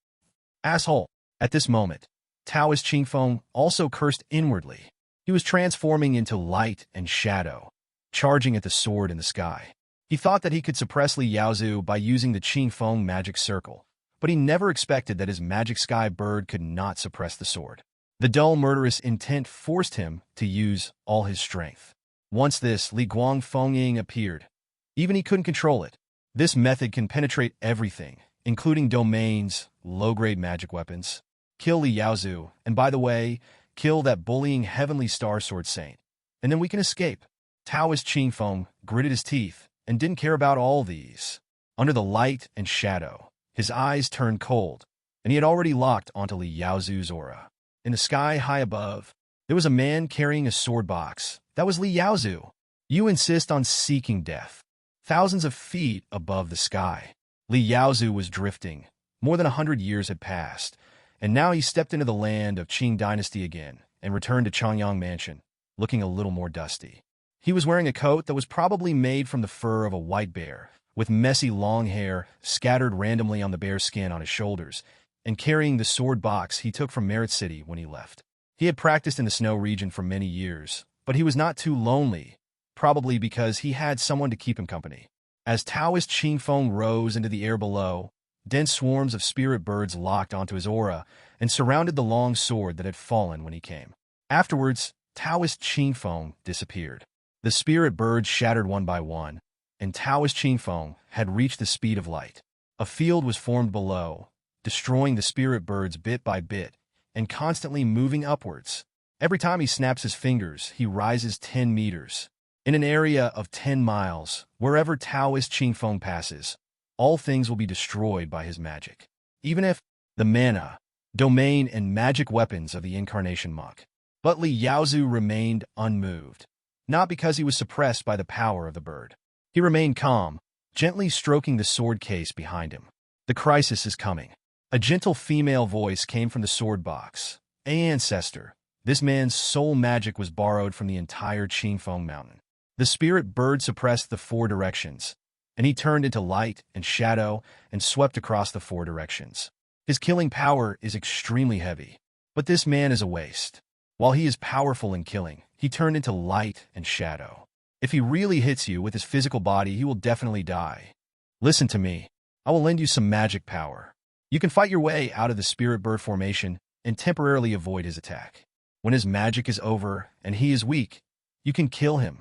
Asshole! At this moment, Taoist Qingfeng also cursed inwardly. He was transforming into light and shadow, charging at the sword in the sky. He thought that he could suppress Li Yaozu by using the Qingfeng magic circle, but he never expected that his magic sky bird could not suppress the sword. The dull murderous intent forced him to use all his strength. Once this, Li Guang Fengying appeared. Even he couldn't control it. This method can penetrate everything, including domains, low-grade magic weapons. Kill Li Yaozu, and by the way, kill that bullying Heavenly Star Sword Saint, and then we can escape. Taoist Qingfeng gritted his teeth and didn't care about all these. Under the light and shadow, his eyes turned cold, and he had already locked onto Li Yaozu's aura. In the sky high above, there was a man carrying a sword box. That was Li Yaozu. You insist on seeking death. Thousands of feet above the sky, Li Yaozu was drifting. More than 100 years had passed, and now he stepped into the land of Qing dynasty again and returned to Changyang Mansion, looking a little more dusty. He was wearing a coat that was probably made from the fur of a white bear, with messy long hair scattered randomly on the bear's skin on his shoulders, and carrying the sword box he took from Merit City when he left. He had practiced in the snow region for many years, but he was not too lonely, probably because he had someone to keep him company. As Taoist Qingfeng rose into the air below, dense swarms of spirit birds locked onto his aura and surrounded the long sword that had fallen when he came. Afterwards, Taoist Qingfeng disappeared. The spirit birds shattered one by one, and Taoist Qingfeng had reached the speed of light. A field was formed below, destroying the spirit birds bit by bit and constantly moving upwards. Every time he snaps his fingers, he rises 10 meters. In an area of 10 miles, wherever Taoist Qingfeng passes, all things will be destroyed by his magic. Even if the mana, domain, and magic weapons of the incarnation monk. But Li Yaozu remained unmoved. Not because he was suppressed by the power of the bird. He remained calm, gently stroking the sword case behind him. The crisis is coming. A gentle female voice came from the sword box. Ancestor, this man's soul magic was borrowed from the entire Qingfeng mountain. The spirit bird suppressed the 4 directions, and he turned into light and shadow and swept across the 4 directions. His killing power is extremely heavy, but this man is a waste. While he is powerful in killing, he turned into light and shadow. If he really hits you with his physical body, he will definitely die. Listen to me. I will lend you some magic power. You can fight your way out of the spirit bird formation and temporarily avoid his attack. When his magic is over and he is weak, you can kill him.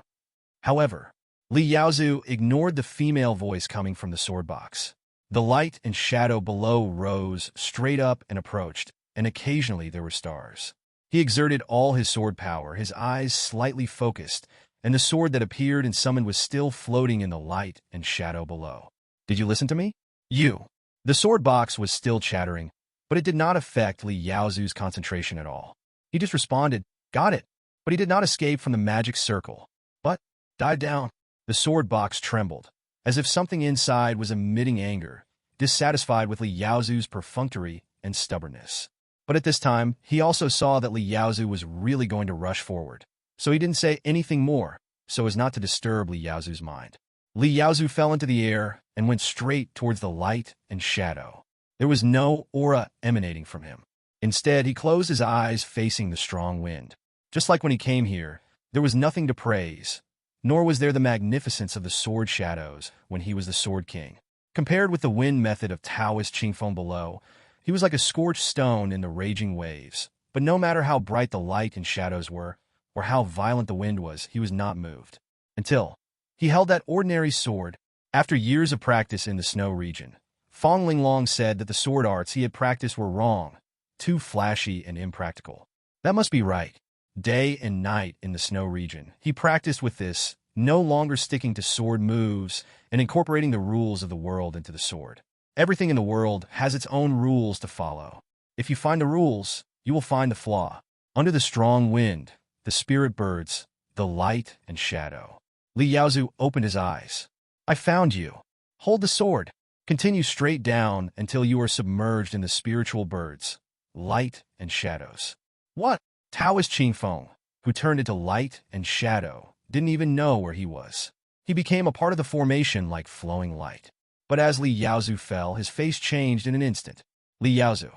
However, Li Yaozu ignored the female voice coming from the sword box. The light and shadow below rose straight up and approached, and occasionally there were stars. He exerted all his sword power, his eyes slightly focused, and the sword that appeared and summoned was still floating in the light and shadow below. Did you listen to me? You. The sword box was still chattering, but it did not affect Li Yaozu's concentration at all. He just responded, got it, but he did not escape from the magic circle, but died down. The sword box trembled, as if something inside was emitting anger, dissatisfied with Li Yaozu's perfunctory and stubbornness. But at this time, he also saw that Li Yaozu was really going to rush forward, so he didn't say anything more, so as not to disturb Li Yaozu's mind. Li Yaozu fell into the air and went straight towards the light and shadow. There was no aura emanating from him. Instead, he closed his eyes facing the strong wind. Just like when he came here, there was nothing to praise, nor was there the magnificence of the sword shadows when he was the Sword King. Compared with the wind method of Taoist Qingfeng below, he was like a scorched stone in the raging waves. But no matter how bright the light and shadows were, or how violent the wind was, he was not moved. Until he held that ordinary sword. After years of practice in the snow region, Feng Linglong said that the sword arts he had practiced were wrong, too flashy and impractical. That must be right. Day and night in the snow region, he practiced with this, no longer sticking to sword moves and incorporating the rules of the world into the sword. Everything in the world has its own rules to follow. If you find the rules, you will find the flaw. Under the strong wind, the spirit birds, the light and shadow. Li Yaozu opened his eyes. I found you. Hold the sword. Continue straight down until you are submerged in the spiritual birds, light and shadows. What? Taoist Qingfeng, who turned into light and shadow, didn't even know where he was. He became a part of the formation like flowing light. But as Li Yaozu fell, his face changed in an instant. Li Yaozu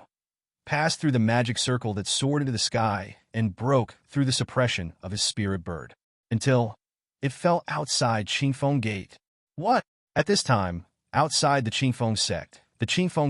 passed through the magic circle that soared into the sky and broke through the suppression of his spirit bird, until it fell outside Qingfeng Gate. What? At this time, outside the Qingfeng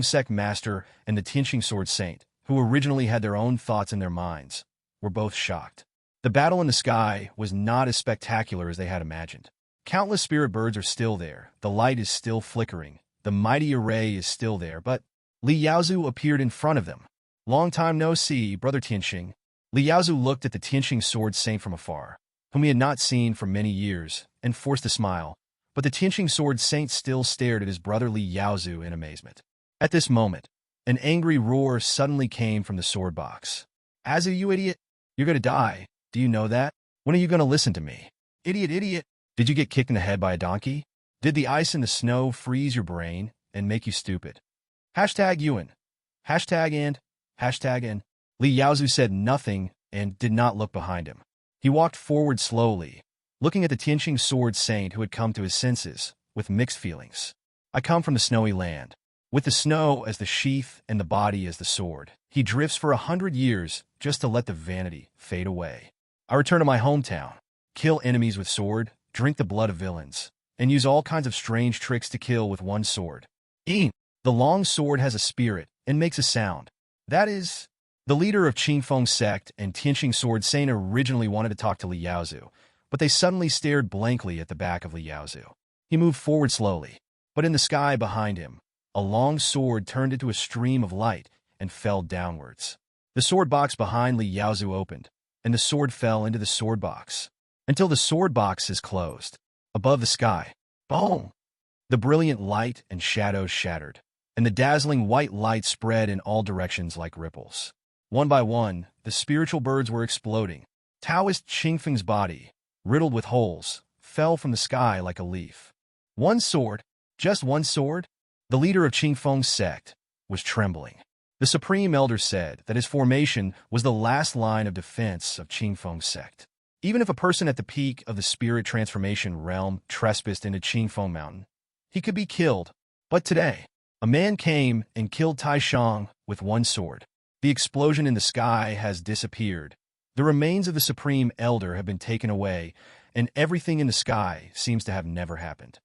sect master and the Tianqing Sword Saint, who originally had their own thoughts in their minds, were both shocked. The battle in the sky was not as spectacular as they had imagined. Countless spirit birds are still there, the light is still flickering, the mighty array is still there, but Li Yaozu appeared in front of them. Long time no see, Brother Tianqing. Li Yaozu looked at the Tianqing Sword Saint from afar, whom he had not seen for many years, and forced a smile, but the Tianqing Sword Saint still stared at his brother Li Yaozu in amazement. At this moment, an angry roar suddenly came from the sword box. "Azu, you idiot! You're gonna die. Do you know that? When are you gonna listen to me? Idiot, idiot! Did you get kicked in the head by a donkey? Did the ice and the snow freeze your brain and make you stupid? Hashtag Yuan. Hashtag and. Hashtag and." Li Yaozu said nothing and did not look behind him. He walked forward slowly, looking at the Tianqing Sword Saint who had come to his senses, with mixed feelings. "I come from the snowy land. With the snow as the sheath and the body as the sword, he drifts for 100 years just to let the vanity fade away. I return to my hometown, kill enemies with sword, drink the blood of villains, and use all kinds of strange tricks to kill with one sword. The long sword has a spirit and makes a sound. That is..." The leader of Qingfeng sect and Tianqing Sword Saint originally wanted to talk to Li Yaozu, but they suddenly stared blankly at the back of Li Yaozu. He moved forward slowly, but in the sky behind him, a long sword turned into a stream of light and fell downwards. The sword box behind Li Yaozu opened, and the sword fell into the sword box, until the sword box is closed. Above the sky, boom! The brilliant light and shadows shattered, and the dazzling white light spread in all directions like ripples. One by one, the spiritual birds were exploding. Taoist Qingfeng's body, riddled with holes, fell from the sky like a leaf. One sword? Just one sword? The leader of Qingfeng's sect was trembling. The Supreme Elder said that his formation was the last line of defense of Qingfeng's sect. Even if a person at the peak of the spirit transformation realm trespassed into Qingfeng Mountain, he could be killed. But today, a man came and killed Tai Xiang with one sword. The explosion in the sky has disappeared. The remains of the Supreme Elder have been taken away, and everything in the sky seems to have never happened.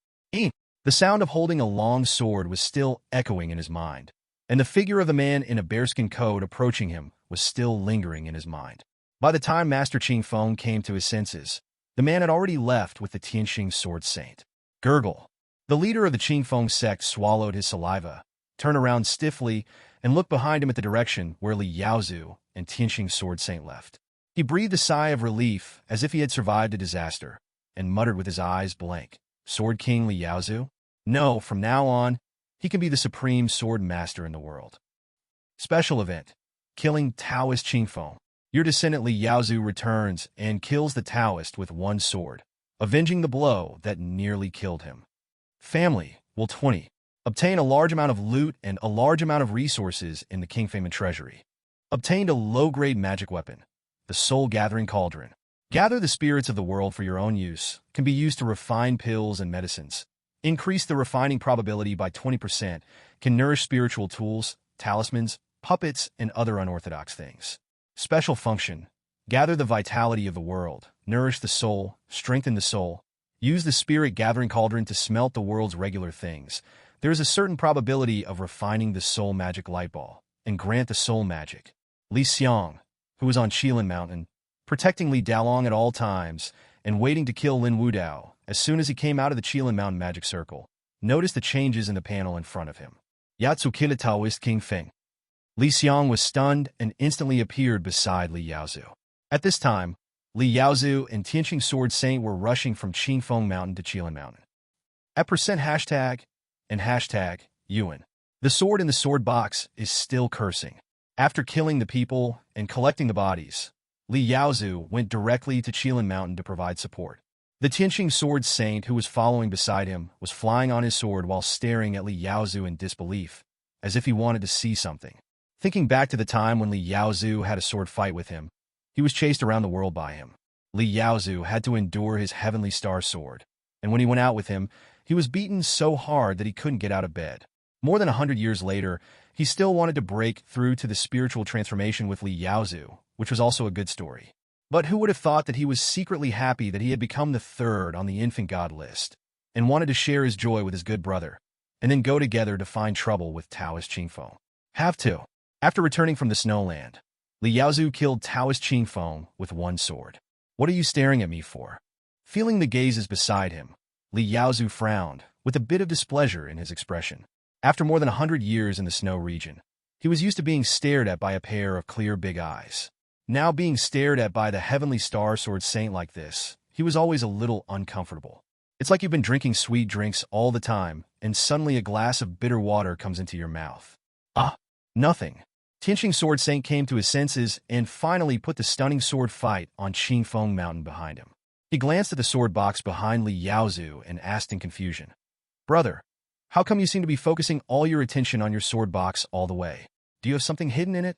The sound of holding a long sword was still echoing in his mind, and the figure of the man in a bearskin coat approaching him was still lingering in his mind. By the time Master Qingfeng came to his senses, the man had already left with the Tianqing Sword Saint. Gurgle. The leader of the Qingfeng sect swallowed his saliva, turned around stiffly, and looked behind him at the direction where Li Yaozu and Tianqing Sword Saint left. He breathed a sigh of relief as if he had survived a disaster, and muttered with his eyes blank, "Sword King Li Yaozu? No, from now on, he can be the supreme sword master in the world." Special event. Killing Taoist Qingfeng. Your descendant Li Yaozu returns and kills the Taoist with one sword, avenging the blow that nearly killed him. Family. Will 20. Obtain a large amount of loot and a large amount of resources in the Kingfame Treasury. Obtained a low-grade magic weapon, the Soul Gathering Cauldron. Gather the spirits of the world for your own use. Can be used to refine pills and medicines. Increase the refining probability by 20%. Can nourish spiritual tools, talismans, puppets, and other unorthodox things. Special function. Gather the vitality of the world. Nourish the soul. Strengthen the soul. Use the Spirit Gathering Cauldron to smelt the world's regular things. There is a certain probability of refining the soul magic light ball and grant the soul magic. Xiang, who was on Qilin Mountain, protecting Li Dalong at all times and waiting to kill Lin Wudao as soon as he came out of the Qilin Mountain magic circle, noticed the changes in the panel in front of him. Yatsu Killa Taoist King Feng. Xiang was stunned and instantly appeared beside Li Yaozu. At this time, Li Yaozu and Tianqing Sword Saint were rushing from Qingfeng Mountain to Qilin Mountain. At #hashtag and hashtag Yuan. The sword in the sword box is still cursing. After killing the people and collecting the bodies, Li Yaozu went directly to Qilin Mountain to provide support. The Tianqing Sword Saint who was following beside him was flying on his sword while staring at Li Yaozu in disbelief, as if he wanted to see something. Thinking back to the time when Li Yaozu had a sword fight with him, He was chased around the world by him. Li Yaozu had to endure his heavenly star sword, and when he went out with him, he was beaten so hard that he couldn't get out of bed. More than 100 years later, he still wanted to break through to the spiritual transformation with Li Yaozu, which was also a good story. But who would have thought that he was secretly happy that he had become the third on the infant god list, and wanted to share his joy with his good brother, and then go together to find trouble with Taoist Qingfeng. Have to. After returning from the snowland, Li Yaozu killed Taoist Qingfeng with one sword. What are you staring at me for? Feeling the gazes beside him, Li Yaozu frowned, with a bit of displeasure in his expression. After more than 100 years in the snow region, he was used to being stared at by a pair of clear big eyes. Now being stared at by the heavenly star sword saint like this, he was always a little uncomfortable. It's like you've been drinking sweet drinks all the time, and suddenly a glass of bitter water comes into your mouth. Ah, nothing. Tianqing Sword Saint came to his senses and finally put the stunning sword fight on Qingfeng Mountain behind him. He glanced at the sword box behind Li Yaozu and asked in confusion, "Brother, how come you seem to be focusing all your attention on your sword box all the way? Do you have something hidden in it?"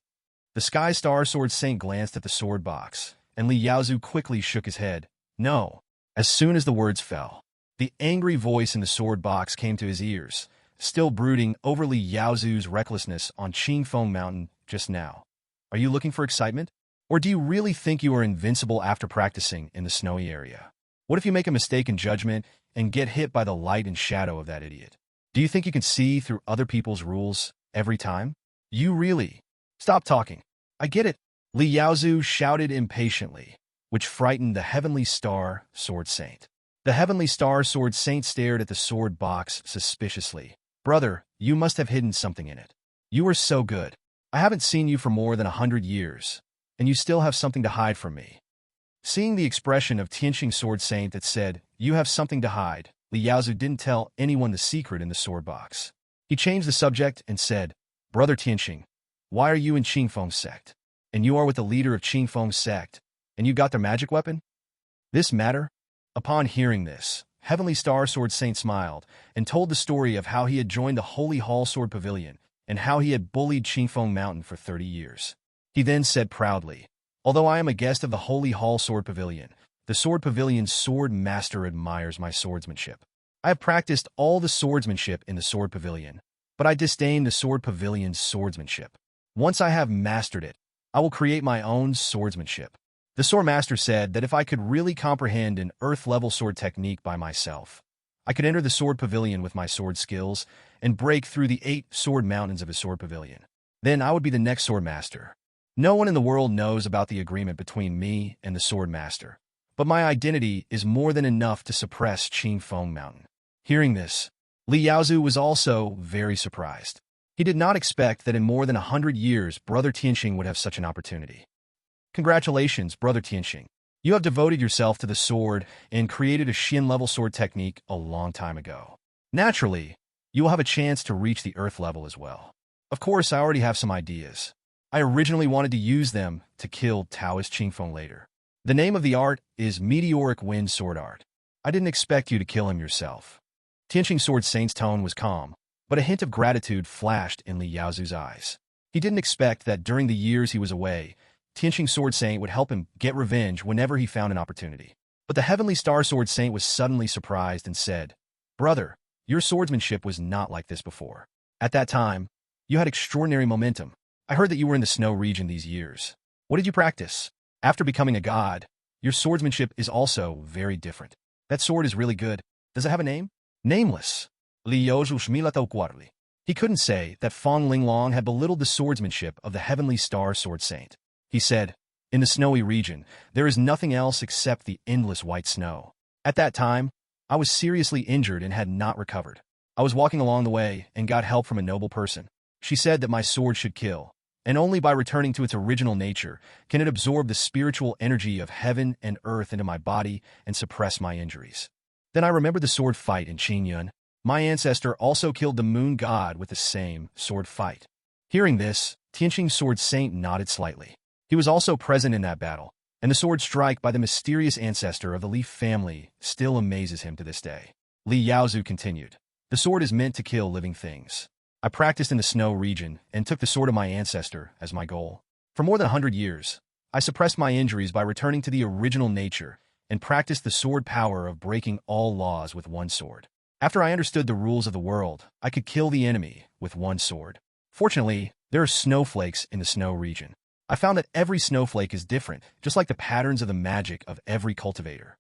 The Sky Star Sword Saint glanced at the sword box, and Li Yaozu quickly shook his head. No. As soon as the words fell, the angry voice in the sword box came to his ears, still brooding over Li Yaozu's recklessness on Qingfeng Mountain just now. Are you looking for excitement? Or do you really think you are invincible after practicing in the snowy area? What if you make a mistake in judgment and get hit by the light and shadow of that idiot? Do you think you can see through other people's rules every time? You really... Stop talking. I get it. Li Yaozu shouted impatiently, which frightened the Heavenly Star Sword Saint. The Heavenly Star Sword Saint stared at the sword box suspiciously. Brother, you must have hidden something in it. You are so good. I haven't seen you for more than 100 years, and you still have something to hide from me. Seeing the expression of Tianqing Sword Saint that said, "You have something to hide," Li Yaozu didn't tell anyone the secret in the sword box. He changed the subject and said, "Brother Tianqing, why are you in Qingfeng's sect? And you are with the leader of Qingfeng's sect, and you got their magic weapon? This matter?" Upon hearing this, Heavenly Star Sword Saint smiled and told the story of how he had joined the Holy Hall Sword Pavilion and how he had bullied Qingfeng Mountain for 30 years. He then said proudly, "Although I am a guest of the Holy Hall Sword Pavilion, the Sword Pavilion's sword master admires my swordsmanship. I have practiced all the swordsmanship in the Sword Pavilion, but I disdain the Sword Pavilion's swordsmanship. Once I have mastered it, I will create my own swordsmanship." The sword master said that if I could really comprehend an earth-level sword technique by myself, I could enter the Sword Pavilion with my sword skills and break through the 8 sword mountains of his Sword Pavilion. Then I would be the next sword master. No one in the world knows about the agreement between me and the sword master, but my identity is more than enough to suppress Qingfeng Mountain. Hearing this, Li Yaozu was also very surprised. He did not expect that in more than 100 years Brother Tianqing would have such an opportunity. Congratulations, Brother Tianqing. You have devoted yourself to the sword and created a Xian-level sword technique a long time ago. Naturally, you will have a chance to reach the Earth level as well. Of course, I already have some ideas. I originally wanted to use them to kill Taoist Qingfeng later. The name of the art is Meteoric Wind Sword Art. I didn't expect you to kill him yourself. Tianqing Sword Saint's tone was calm, but a hint of gratitude flashed in Li Yaozu's eyes. He didn't expect that during the years he was away, Tianqing Sword Saint would help him get revenge whenever he found an opportunity. But the Heavenly Star Sword Saint was suddenly surprised and said, "Brother, your swordsmanship was not like this before. At that time, you had extraordinary momentum. I heard that you were in the snow region these years. What did you practice? After becoming a god, your swordsmanship is also very different. That sword is really good. Does it have a name?" Nameless. Li Yaozu Shmilato Quarterly. He couldn't say that Fong Linglong had belittled the swordsmanship of the Heavenly Star Sword Saint. He said, "In the snowy region, there is nothing else except the endless white snow. At that time, I was seriously injured and had not recovered. I was walking along the way and got help from a noble person. She said that my sword should kill, and only by returning to its original nature can it absorb the spiritual energy of heaven and earth into my body and suppress my injuries. Then I remembered the sword fight in Qingyun. My ancestor also killed the moon god with the same sword fight." Hearing this, Tianqing Sword Saint nodded slightly. He was also present in that battle, and the sword strike by the mysterious ancestor of the Leaf family still amazes him to this day. Li Yaozu continued, "The sword is meant to kill living things. I practiced in the snow region and took the sword of my ancestor as my goal. For more than 100 years, I suppressed my injuries by returning to the original nature and practiced the sword power of breaking all laws with one sword. After I understood the rules of the world, I could kill the enemy with one sword. Fortunately, there are snowflakes in the snow region. I found that every snowflake is different, just like the patterns of the magic of every cultivator.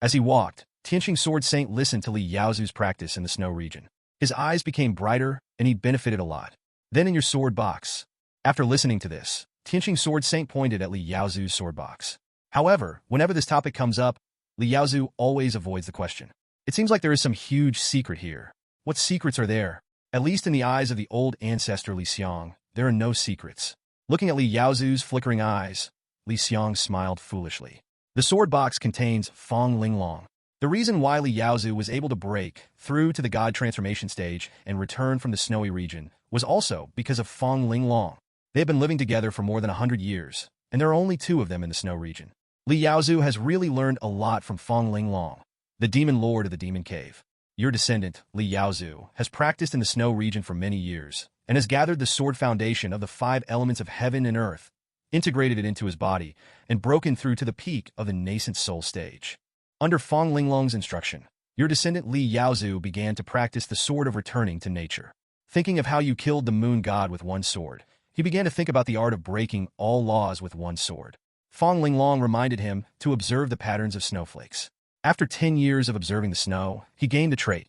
As he walked, Tianqing Sword Saint listened to Li Yaozu's practice in the snow region. His eyes became brighter, and he benefited a lot. Then in your sword box. After listening to this, Tianqing Sword Saint pointed at Li Yaozu's sword box. However, whenever this topic comes up, Li Yaozu always avoids the question. It seems like there is some huge secret here. What secrets are there? At least in the eyes of the old ancestor Li Xiang, there are no secrets. Looking at Li Yaozu's flickering eyes, Li Xiang smiled foolishly. The sword box contains Fong Linglong. The reason why Li Yaozu was able to break through to the god transformation stage and return from the snowy region was also because of Fong Linglong. They have been living together for more than 100 years, and there are only 2 of them in the snow region. Li Yaozu has really learned a lot from Fong Linglong, the demon lord of the demon cave. Your descendant, Li Yaozu, has practiced in the snow region for many years and has gathered the sword foundation of the 5 elements of heaven and earth, integrated it into his body, and broken through to the peak of the nascent soul stage. Under Fong Linglong's instruction, your descendant Li Yaozu began to practice the sword of returning to nature. Thinking of how you killed the moon god with one sword, he began to think about the art of breaking all laws with one sword. Fong Linglong reminded him to observe the patterns of snowflakes. After 10 years of observing the snow, he gained the trait,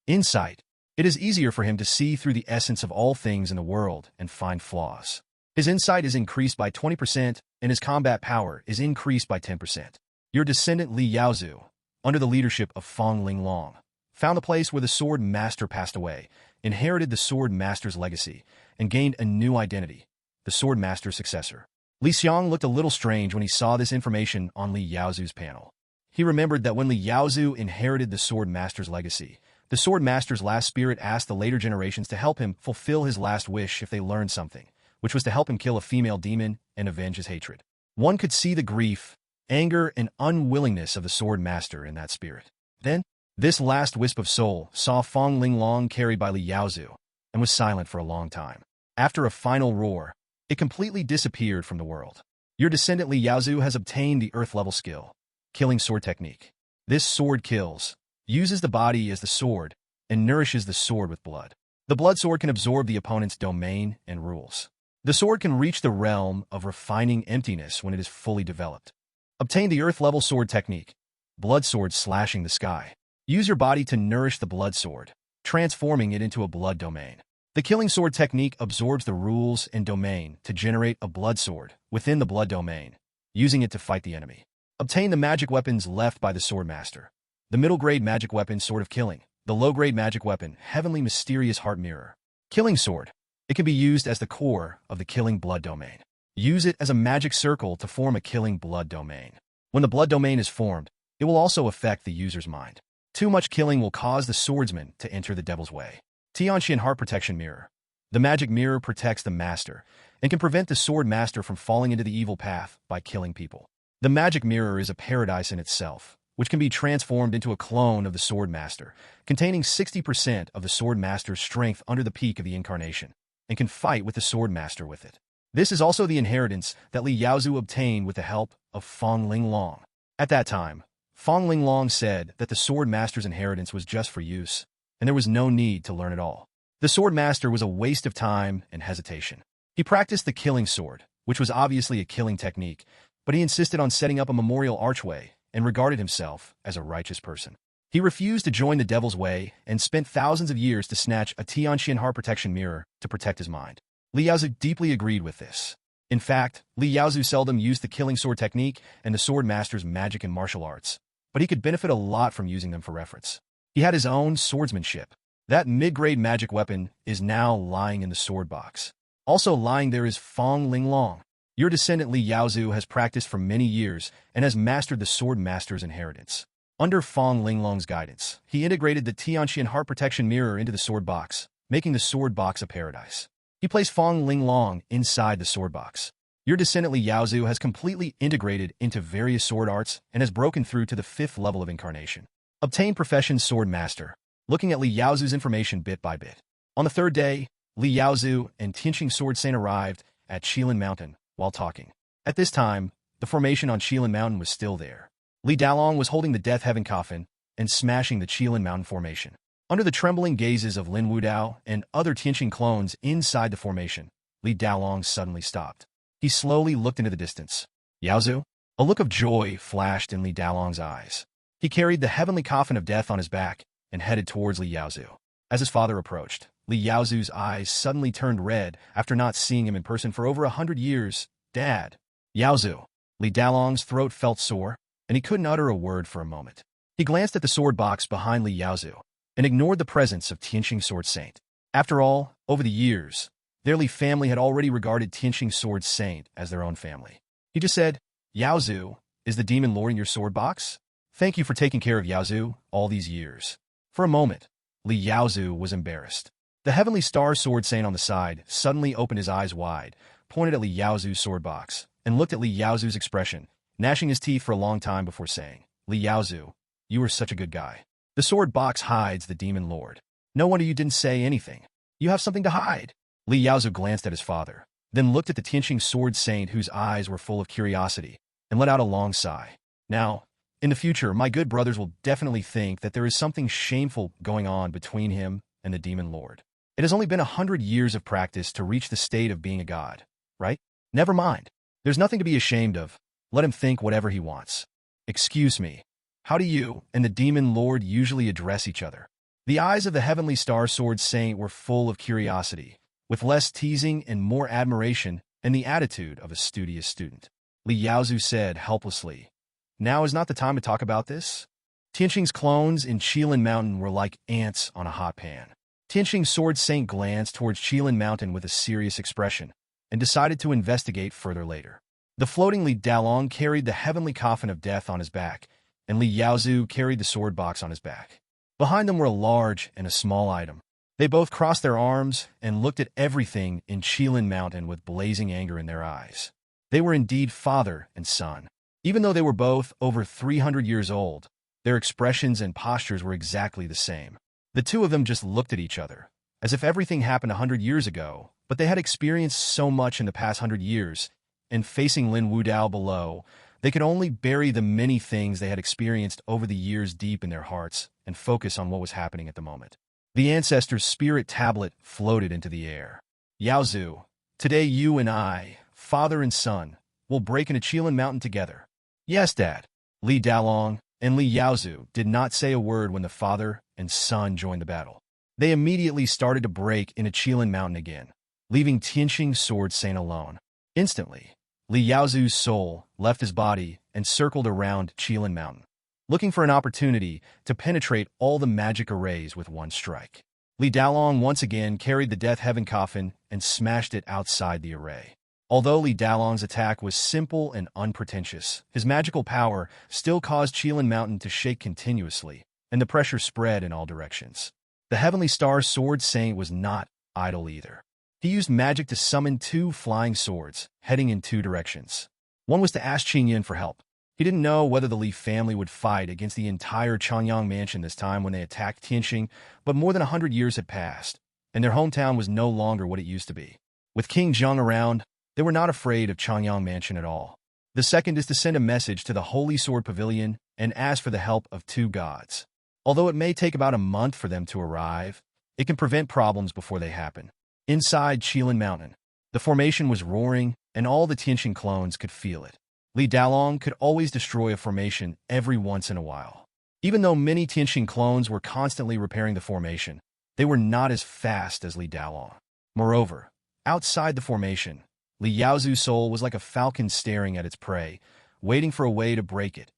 insight. It is easier for him to see through the essence of all things in the world and find flaws. His insight is increased by 20%, and his combat power is increased by 10%. Your descendant Li Yaozu, under the leadership of Fong Linglong, found a place where the sword master passed away, inherited the sword master's legacy, and gained a new identity, the sword master's successor. Li Xiang looked a little strange when he saw this information on Li Yaozu's panel. He remembered that when Li Yaozu inherited the sword master's legacy, the sword master's last spirit asked the later generations to help him fulfill his last wish if they learned something, which was to help him kill a female demon and avenge his hatred. One could see the grief, anger, and unwillingness of the sword master in that spirit. Then, this last wisp of soul saw Fong Linglong carried by Li Yaozu and was silent for a long time. After a final roar, it completely disappeared from the world. Your descendant Li Yaozu has obtained the earth-level skill, Killing Sword Technique. This sword kills, uses the body as the sword, and nourishes the sword with blood. The blood sword can absorb the opponent's domain and rules. The sword can reach the realm of refining emptiness when it is fully developed. Obtain the earth-level sword technique, Blood Sword Slashing the Sky. Use your body to nourish the blood sword, transforming it into a blood domain. The Killing Sword technique absorbs the rules and domain to generate a blood sword within the blood domain, using it to fight the enemy. Obtain the magic weapons left by the sword master. The middle-grade magic weapon, Sword of Killing. The low-grade magic weapon, Heavenly Mysterious Heart Mirror. Killing Sword. It can be used as the core of the Killing Blood domain. Use it as a magic circle to form a Killing Blood domain. When the blood domain is formed, it will also affect the user's mind. Too much killing will cause the swordsman to enter the devil's way. Tianqian Heart Protection Mirror. The magic mirror protects the master and can prevent the sword master from falling into the evil path by killing people. The magic mirror is a paradise in itself, which can be transformed into a clone of the sword master, containing 60% of the sword master's strength under the peak of the incarnation, and can fight with the sword master with it. This is also the inheritance that Li Yaozu obtained with the help of Fong Linglong. At that time, Fong Linglong said that the sword master's inheritance was just for use, and there was no need to learn it all. The sword master was a waste of time and hesitation. He practiced the killing sword, which was obviously a killing technique, but he insisted on setting up a memorial archway and regarded himself as a righteous person. He refused to join the devil's way and spent thousands of years to snatch a Tianqian Heart Protection Mirror to protect his mind. Li Yaozu deeply agreed with this. In fact, Li Yaozu seldom used the killing sword technique and the sword master's magic and martial arts, but he could benefit a lot from using them for reference. He had his own swordsmanship. That mid-grade magic weapon is now lying in the sword box. Also lying there is Fong Linglong. Your descendant Li Yaozu has practiced for many years and has mastered the sword master's inheritance. Under Fong Linglong's guidance, he integrated the Tianqian Heart Protection Mirror into the sword box, making the sword box a paradise. He placed Fong Linglong inside the sword box. Your descendant Li Yaozu has completely integrated into various sword arts and has broken through to the 5th level of incarnation. Obtain Profession Sword Master. Looking at Li Yaozu's information bit by bit. On the 3rd day, Li Yaozu and Tianqing Sword Saint arrived at Qilin Mountain while talking. At this time, the formation on Qilin Mountain was still there. Li Dalong was holding the Death Heaven coffin and smashing the Qilin Mountain formation. Under the trembling gazes of Lin Wudao and other Tianqing clones inside the formation, Li Dalong suddenly stopped. He slowly looked into the distance. Yaozu? A look of joy flashed in Li Dalong's eyes. He carried the heavenly coffin of death on his back and headed towards Li Yaozu. As his father approached, Li Yaozu's eyes suddenly turned red after not seeing him in person for over 100 years. Dad. Yaozu. Li Dalong's throat felt sore, and he couldn't utter a word for a moment. He glanced at the sword box behind Li Yaozu and ignored the presence of Tianqing Sword Saint. After all, over the years, their Li family had already regarded Tianqing Sword Saint as their own family. He just said, Yaozu, is the demon lord in your sword box? Thank you for taking care of Yaozu all these years. For a moment, Li Yaozu was embarrassed. The Heavenly Star Sword Saint on the side suddenly opened his eyes wide, pointed at Li Yaozu's sword box, and looked at Li Yaozu's expression, gnashing his teeth for a long time before saying, Li Yaozu, you are such a good guy. The sword box hides the demon lord. No wonder you didn't say anything. You have something to hide. Li Yaozu glanced at his father, then looked at the Tianqing Sword Saint whose eyes were full of curiosity, and let out a long sigh. Now, in the future, my good brothers will definitely think that there is something shameful going on between him and the demon lord. It has only been 100 years of practice to reach the state of being a god, right? Never mind. There's nothing to be ashamed of. Let him think whatever he wants. Excuse me. How do you and the demon lord usually address each other? The eyes of the Heavenly Star Sword Saint were full of curiosity, with less teasing and more admiration and the attitude of a studious student. Li Yaozu said helplessly, Now is not the time to talk about this. Tianqing's clones in Qilin Mountain were like ants on a hot pan. Tianqing Sword Saint glanced towards Qilin Mountain with a serious expression and decided to investigate further later. The floating Li Dalong carried the heavenly coffin of death on his back, and Li Yaozu carried the sword box on his back. Behind them were a large and a small item. They both crossed their arms and looked at everything in Qilin Mountain with blazing anger in their eyes. They were indeed father and son. Even though they were both over 300 years old, their expressions and postures were exactly the same. The two of them just looked at each other, as if everything happened 100 years ago, but they had experienced so much in the past 100 years, and facing Lin Wudao below, they could only bury the many things they had experienced over the years deep in their hearts and focus on what was happening at the moment. The ancestor's spirit tablet floated into the air. Yaozu, today you and I, father and son, will break into Qilin Mountain together. Yes, Dad. Li Dalong and Li Yaozu did not say a word when the father and son joined the battle. They immediately started to break into Qilin Mountain again, leaving Tianqing Sword Saint alone. Instantly, Li Yaozu's soul left his body and circled around Qilin Mountain, looking for an opportunity to penetrate all the magic arrays with one strike. Li Dalong once again carried the Death Heaven coffin and smashed it outside the array. Although Li Dalong's attack was simple and unpretentious, his magical power still caused Qilin Mountain to shake continuously, and the pressure spread in all directions. The Heavenly Star Sword Saint was not idle either. He used magic to summon two flying swords, heading in two directions. One was to ask Qingyan for help. He didn't know whether the Li family would fight against the entire Changyang mansion this time when they attacked Tianqing, but more than 100 years had passed, and their hometown was no longer what it used to be. With King Xiang around, they were not afraid of Changyang mansion at all. The second is to send a message to the Holy Sword Pavilion and ask for the help of two gods. Although it may take about a month for them to arrive, it can prevent problems before they happen. Inside Qilin Mountain, the formation was roaring, and all the Tianqing clones could feel it. Li Dalong could always destroy a formation every once in a while. Even though many Tianqing clones were constantly repairing the formation, they were not as fast as Li Dalong. Moreover, outside the formation, Li Yaozu's soul was like a falcon staring at its prey, waiting for a way to break it,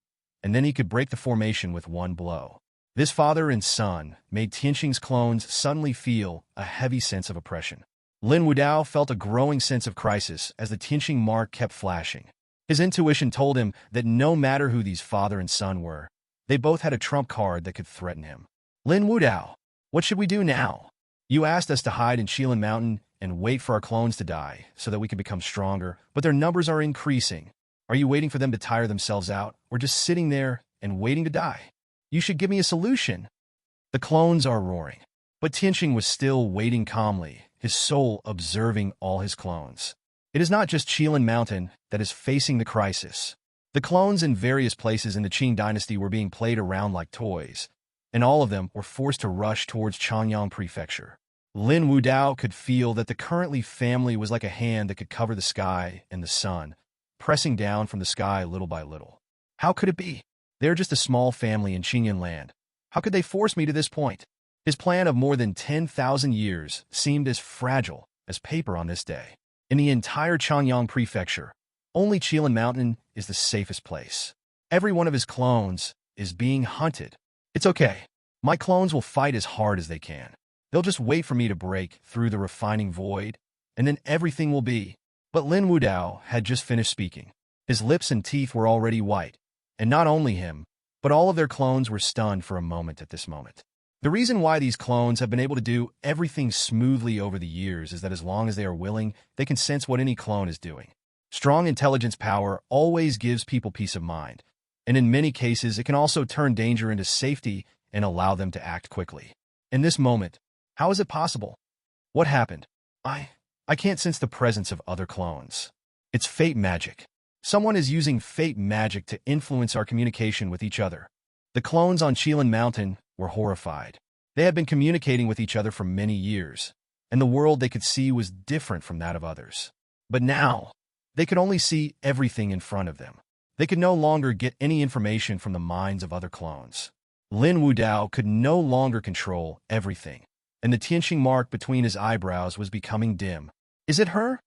and then he could break the formation with one blow. This father and son made Tianqing's clones suddenly feel a heavy sense of oppression. Lin Wudao felt a growing sense of crisis as the Tianqing mark kept flashing. His intuition told him that no matter who these father and son were, they both had a trump card that could threaten him. Lin Wudao, what should we do now? You asked us to hide in Qilin Mountain and wait for our clones to die so that we can become stronger, but their numbers are increasing. Are you waiting for them to tire themselves out, or just sitting there and waiting to die? You should give me a solution. The clones are roaring. But Tianqing was still waiting calmly, his soul observing all his clones. It is not just Qilin Mountain that is facing the crisis. The clones in various places in the Qing dynasty were being played around like toys, and all of them were forced to rush towards Chanyang Prefecture. Lin Wudao could feel that the current Li family was like a hand that could cover the sky and the sun, pressing down from the sky little by little. How could it be? They're just a small family in Qingyan land. How could they force me to this point? His plan of more than 10,000 years seemed as fragile as paper on this day. In the entire Chanyang Prefecture, only Qilin Mountain is the safest place. Every one of his clones is being hunted. It's okay. My clones will fight as hard as they can. They'll just wait for me to break through the refining void, and then everything will be. But Lin Wudao had just finished speaking. His lips and teeth were already white, and not only him, but all of their clones were stunned for a moment at this moment. The reason why these clones have been able to do everything smoothly over the years is that as long as they are willing, they can sense what any clone is doing. Strong intelligence power always gives people peace of mind, and in many cases it can also turn danger into safety and allow them to act quickly. In this moment, how is it possible? What happened? I can't sense the presence of other clones. It's fate magic. Someone is using fate magic to influence our communication with each other. The clones on Qilin Mountain were horrified. They had been communicating with each other for many years, and the world they could see was different from that of others. But now, they could only see everything in front of them. They could no longer get any information from the minds of other clones. Lin Wudao could no longer control everything, and the Tianqing mark between his eyebrows was becoming dim. Is it her?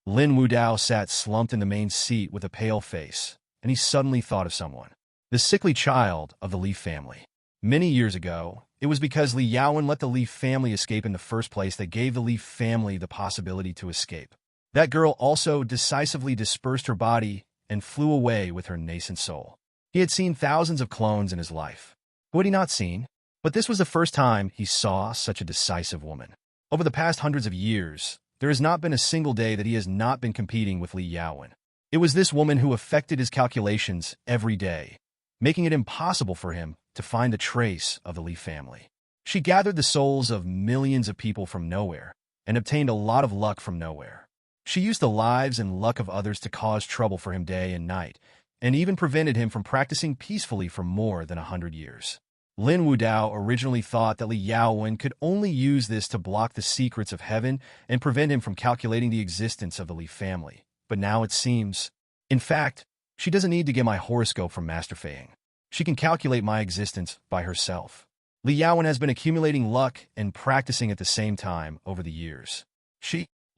Lin Wudao sat slumped in the main seat with a pale face, and he suddenly thought of someone. The sickly child of the Li family. Many years ago, it was because Li Yaowen let the Li family escape in the first place that gave the Li family the possibility to escape. That girl also decisively dispersed her body and flew away with her nascent soul. He had seen thousands of clones in his life. Who had he not seen? But this was the first time he saw such a decisive woman. Over the past hundreds of years, there has not been a single day that he has not been competing with Li Yaowen. It was this woman who affected his calculations every day, making it impossible for him to find a trace of the Li family. She gathered the souls of millions of people from nowhere and obtained a lot of luck from nowhere. She used the lives and luck of others to cause trouble for him day and night, and even prevented him from practicing peacefully for more than 100 years. Lin Wudao originally thought that Li Yaowen could only use this to block the secrets of heaven and prevent him from calculating the existence of the Li family. But now it seems... In fact, she doesn't need to get my horoscope from Master Feying. She can calculate my existence by herself. Li Yaowen has been accumulating luck and practicing at the same time over the years.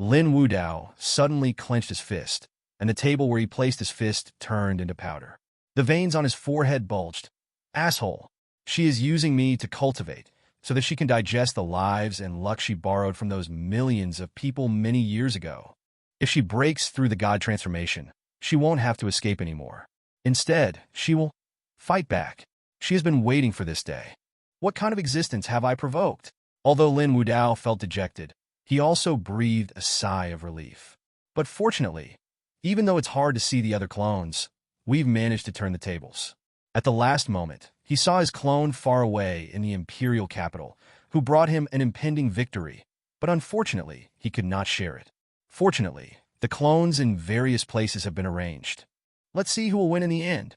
Lin Wudao suddenly clenched his fist, and the table where he placed his fist turned into powder. The veins on his forehead bulged. Asshole. She is using me to cultivate, so that she can digest the lives and luck she borrowed from those millions of people many years ago. If she breaks through the God transformation, she won't have to escape anymore. Instead, she will fight back. She has been waiting for this day. What kind of existence have I provoked? Although Lin Wudao felt dejected, he also breathed a sigh of relief. But fortunately, even though it's hard to see the other clones, we've managed to turn the tables. At the last moment, he saw his clone far away in the imperial capital, who brought him an impending victory, but unfortunately, he could not share it. Fortunately, the clones in various places have been arranged. Let's see who will win in the end.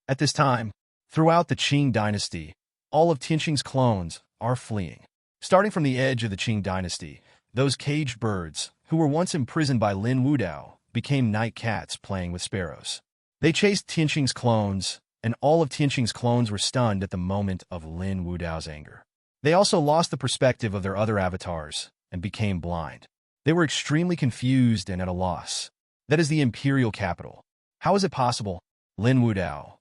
At this time, throughout the Qing dynasty, all of Tianqing's clones are fleeing. Starting from the edge of the Qing dynasty, those caged birds, who were once imprisoned by Lin Wudao, became night cats playing with sparrows. They chased Tianqing's clones, and all of Tianqing's clones were stunned at the moment of Lin Wudao's anger. They also lost the perspective of their other avatars and became blind. They were extremely confused and at a loss. That is the imperial capital. How is it possible? Lin Wudao,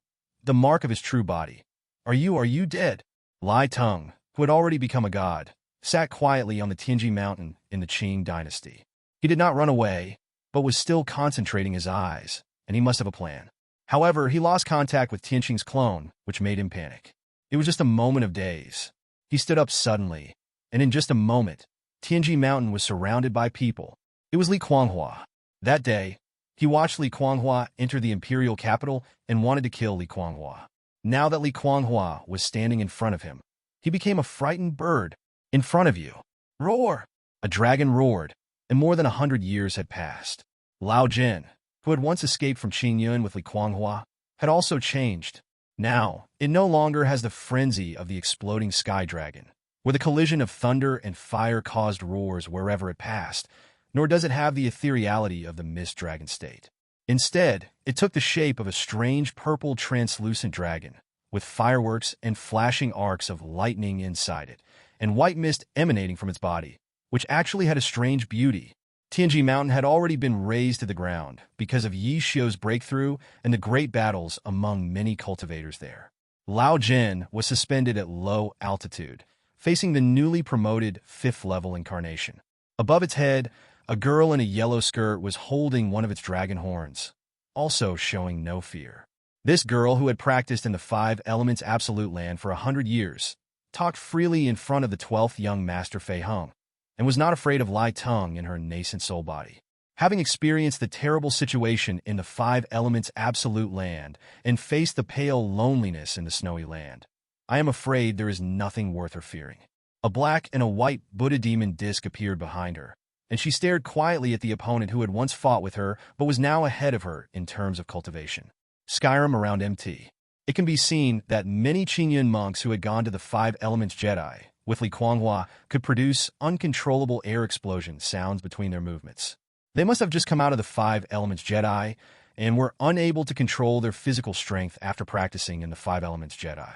the mark of his true body. Are you dead? Lai Teng, who had already become a god, sat quietly on the Tianji mountain in the Qing dynasty. He did not run away, but was still concentrating his eyes, and he must have a plan. However, he lost contact with Tianqing's clone, which made him panic. It was just a moment of daze. He stood up suddenly, and in just a moment, Tianji Mountain was surrounded by people. It was Li Kuanghua. That day, he watched Li Kuanghua enter the imperial capital and wanted to kill Li Kuanghua. Now that Li Kuanghua was standing in front of him, he became a frightened bird. In front of you. Roar! A dragon roared. and more than 100 years had passed. Lao Jin, who had once escaped from Qingyun with Li Kuanghua, had also changed. Now, it no longer has the frenzy of the exploding sky dragon, where the collision of thunder and fire caused roars wherever it passed, nor does it have the ethereality of the mist dragon state. Instead, it took the shape of a strange purple translucent dragon, with fireworks and flashing arcs of lightning inside it, and white mist emanating from its body, which actually had a strange beauty. Tianji Mountain had already been razed to the ground because of Yi Xiu's breakthrough and the great battles among many cultivators there. Lao Jin was suspended at low altitude, facing the newly promoted 5th level incarnation. Above its head, a girl in a yellow skirt was holding one of its dragon horns, also showing no fear. This girl, who had practiced in the 5 Elements Absolute Land for 100 years, talked freely in front of the 12th young master Fei Heng, and was not afraid of Lai Teng in her nascent soul body. Having experienced the terrible situation in the 5 Elements Absolute Land and faced the pale loneliness in the snowy land, I am afraid there is nothing worth her fearing. A black and a white Buddha demon disc appeared behind her, and she stared quietly at the opponent who had once fought with her but was now ahead of her in terms of cultivation. Skyrim around MT. It can be seen that many Qingyun monks who had gone to the 5 Elements Jedi with Li Kuanghua could produce uncontrollable air explosion sounds between their movements. They must have just come out of the 5 Elements Jedi and were unable to control their physical strength after practicing in the 5 Elements Jedi.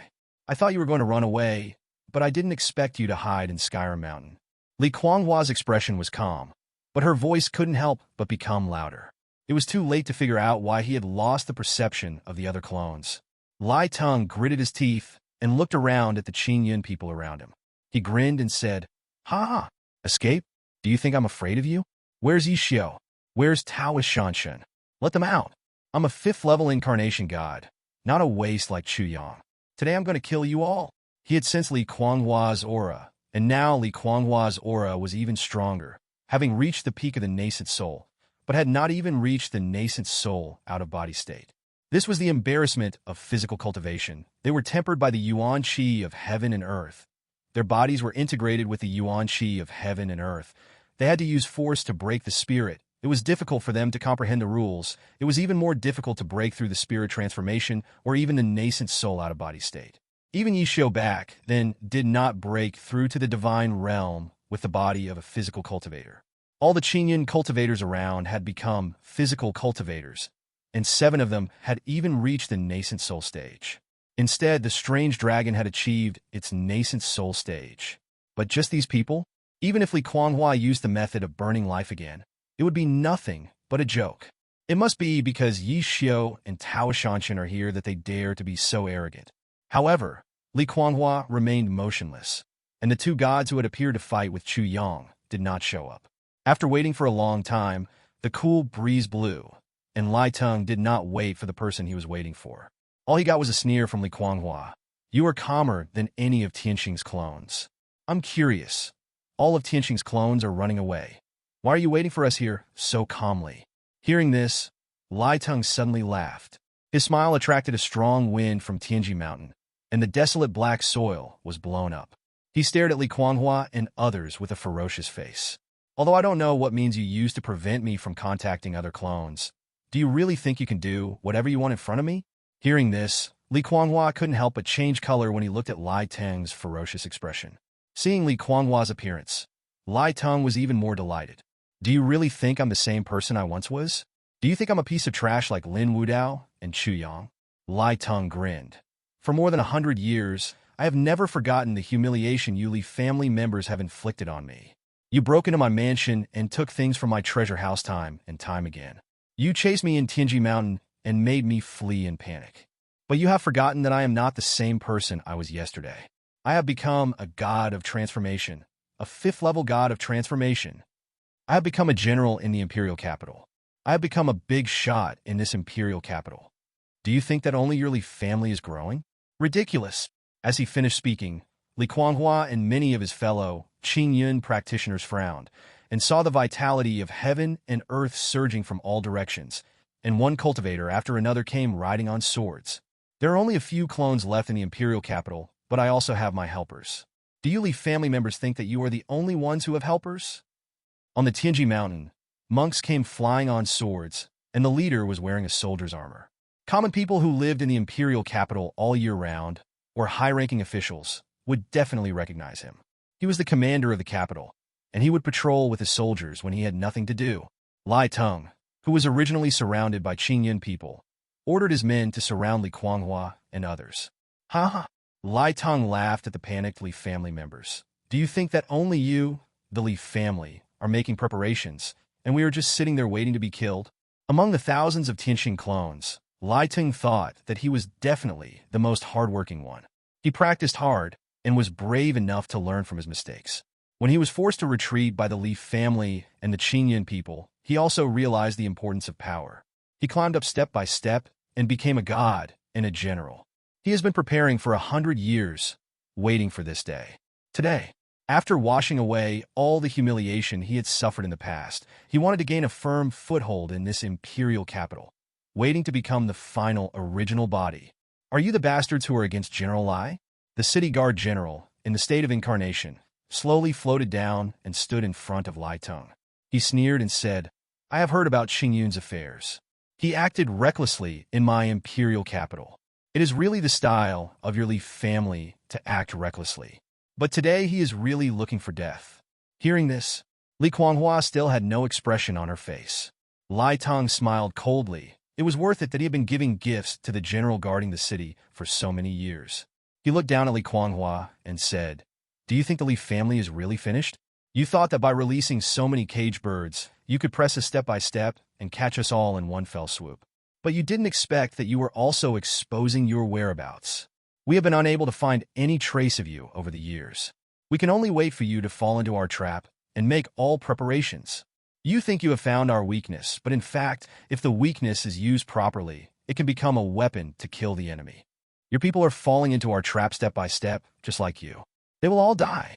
I thought you were going to run away, but I didn't expect you to hide in Skyrim Mountain. Li Kuanghua's expression was calm, but her voice couldn't help but become louder. It was too late to figure out why he had lost the perception of the other clones. Lai Teng gritted his teeth and looked around at the Qingyun people around him. He grinned and said, "Ha ha! Escape? Do you think I'm afraid of you? Where's Yi Xiu? Where's Taoist Shanshan? Let them out. I'm a 5th level incarnation god, not a waste like Chu Yang. Today I'm going to kill you all." He had sensed Li Kuanghua's aura, and now Li Kuanghua's aura was even stronger, having reached the peak of the nascent soul, but had not even reached the nascent soul out-of-body state. This was the embarrassment of physical cultivation. They were tempered by the Yuan Qi of heaven and earth. Their bodies were integrated with the Yuan Qi of heaven and earth. They had to use force to break the spirit. It was difficult for them to comprehend the rules. It was even more difficult to break through the spirit transformation or even the nascent soul out-of-body state. Even Yi Xiu back then did not break through to the divine realm with the body of a physical cultivator. All the Qingyun cultivators around had become physical cultivators, and 7 of them had even reached the nascent soul stage. Instead, the strange dragon had achieved its nascent soul stage. But just these people? Even if Li Kuanghua used the method of burning life again, it would be nothing but a joke. It must be because Yi Xiu and Tao Shanshan are here that they dare to be so arrogant. However, Li Kuanghua remained motionless, and the 2 gods who had appeared to fight with Chu Yang did not show up. After waiting for a long time, the cool breeze blew, and Lai Teng did not wait for the person he was waiting for. All he got was a sneer from Li Kuanghua. "You are calmer than any of Tianxing's clones. I'm curious. All of Tianxing's clones are running away. Why are you waiting for us here so calmly?" Hearing this, Lai Teng suddenly laughed. His smile attracted a strong wind from Tianji Mountain, and the desolate black soil was blown up. He stared at Li Kuanghua and others with a ferocious face. "Although I don't know what means you used to prevent me from contacting other clones, do you really think you can do whatever you want in front of me?" Hearing this, Li Kuanghua couldn't help but change color when he looked at Lai Teng's ferocious expression. Seeing Li Kuanghua's appearance, Lai Teng was even more delighted. "Do you really think I'm the same person I once was? Do you think I'm a piece of trash like Lin Wudao and Chu Yang?" Lai Teng grinned. "For more than 100 years, I have never forgotten the humiliation you Li family members have inflicted on me. You broke into my mansion and took things from my treasure house time and time again. You chased me in Tianji Mountain and made me flee in panic. But you have forgotten that I am not the same person I was yesterday. I have become a god of transformation, a 5th level god of transformation. I have become a general in the imperial capital. I have become a big shot in this imperial capital. Do you think that only your Li family is growing? Ridiculous." As he finished speaking, Li Kuanghua and many of his fellow Qingyun practitioners frowned and saw the vitality of heaven and earth surging from all directions, and one cultivator after another came riding on swords. "There are only a few clones left in the imperial capital, but I also have my helpers. Do you Li family members think that you are the only ones who have helpers? On the Tianji mountain, monks came flying on swords, and the leader was wearing a soldier's armor. Common people who lived in the imperial capital all year round, or high-ranking officials, would definitely recognize him. He was the commander of the capital, and he would patrol with his soldiers when he had nothing to do. Lai Teng, who was originally surrounded by Qingyan people, ordered his men to surround Li Kuanghua and others. Ha ha! Lai Teng laughed at the panicked Li family members. Do you think that only you, the Li family, are making preparations, and we are just sitting there waiting to be killed? Among the thousands of Tianxing clones, Lai Teng thought that he was definitely the most hardworking one. He practiced hard and was brave enough to learn from his mistakes. When he was forced to retreat by the Li family and the Qingyan people, he also realized the importance of power. He climbed up step by step and became a god and a general. He has been preparing for 100 years, waiting for this day. Today, after washing away all the humiliation he had suffered in the past, he wanted to gain a firm foothold in this imperial capital, waiting to become the final original body. Are you the bastards who are against General Lai? The city guard general, in the state of incarnation, slowly floated down and stood in front of Lai Teng. He sneered and said, I have heard about Xing Yun's affairs. He acted recklessly in my imperial capital. It is really the style of your Li family to act recklessly. But today he is really looking for death. Hearing this, Li Kuanghua still had no expression on her face. Lai Teng smiled coldly. It was worth it that he had been giving gifts to the general guarding the city for so many years. He looked down at Li Kuanghua and said, Do you think the Li family is really finished? You thought that by releasing so many cage birds, you could press us step by step and catch us all in one fell swoop. But you didn't expect that you were also exposing your whereabouts. We have been unable to find any trace of you over the years. We can only wait for you to fall into our trap and make all preparations. You think you have found our weakness, but in fact, if the weakness is used properly, it can become a weapon to kill the enemy. Your people are falling into our trap step by step, just like you. They will all die.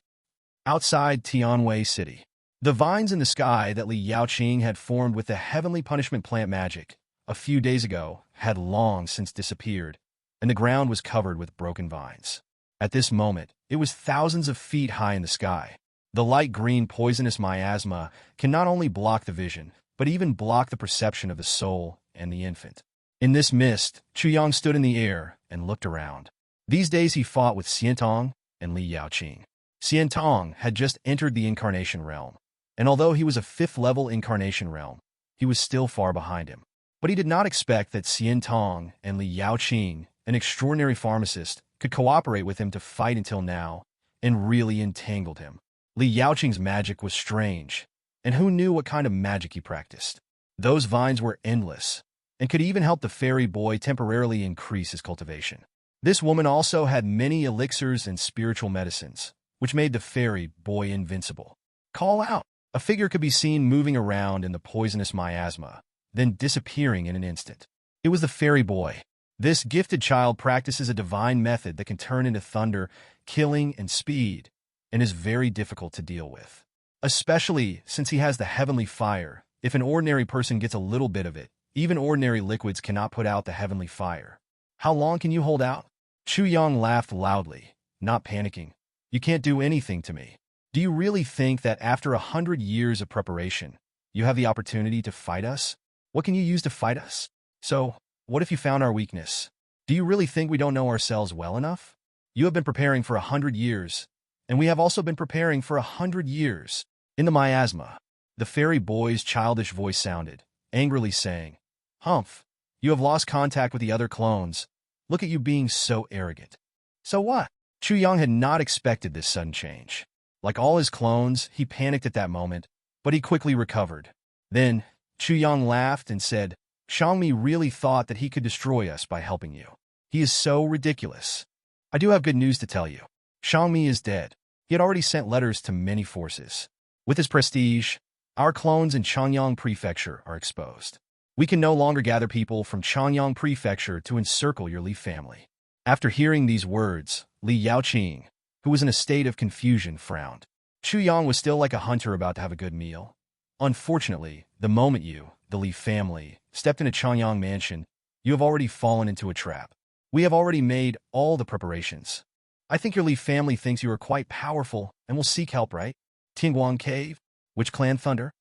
Outside Tianwei City, the vines in the sky that Li Yaoqing had formed with the heavenly punishment plant magic a few days ago had long since disappeared, and the ground was covered with broken vines. At this moment, it was thousands of feet high in the sky. The light green poisonous miasma can not only block the vision, but even block the perception of the soul and the infant. In this mist, Xiang stood in the air and looked around. These days he fought with Xiantong and Li Yaoqing. Xiantong had just entered the incarnation realm, and although he was a 5th-level incarnation realm, he was still far behind him. But he did not expect that Xiantong and Li Yaoqing, an extraordinary pharmacist, could cooperate with him to fight until now, and really entangled him. Li Yaoqing's magic was strange, and who knew what kind of magic he practiced? Those vines were endless, and could even help the fairy boy temporarily increase his cultivation. This woman also had many elixirs and spiritual medicines, which made the fairy boy invincible. Call out! A figure could be seen moving around in the poisonous miasma, then disappearing in an instant. It was the fairy boy. This gifted child practices a divine method that can turn into thunder, killing, and speed, and is very difficult to deal with. Especially since he has the heavenly fire. If an ordinary person gets a little bit of it, even ordinary liquids cannot put out the heavenly fire. How long can you hold out? Chu Yang laughed loudly, not panicking. You can't do anything to me. Do you really think that after 100 years of preparation, you have the opportunity to fight us? What can you use to fight us? So, what if you found our weakness? Do you really think we don't know ourselves well enough? You have been preparing for 100 years, and we have also been preparing for 100 years. In the miasma, the fairy boy's childish voice sounded, angrily saying, Humph, you have lost contact with the other clones. Look at you being so arrogant. So what? Chu Yang had not expected this sudden change. Like all his clones, he panicked at that moment, but he quickly recovered. Then, Chu Yang laughed and said, Xiangmi really thought that he could destroy us by helping you. He is so ridiculous. I do have good news to tell you. Xiangmi is dead. He had already sent letters to many forces. With his prestige, our clones in Changyang Prefecture are exposed. We can no longer gather people from Changyang Prefecture to encircle your Li family. After hearing these words, Li Yaoqing, who was in a state of confusion, frowned. Chu Yang was still like a hunter about to have a good meal. Unfortunately, the moment you, the Li family, stepped into Changyang Mansion, you have already fallen into a trap. We have already made all the preparations. I think your Li family thinks you are quite powerful and will seek help, right? Tingguang Cave? Which clan thunder?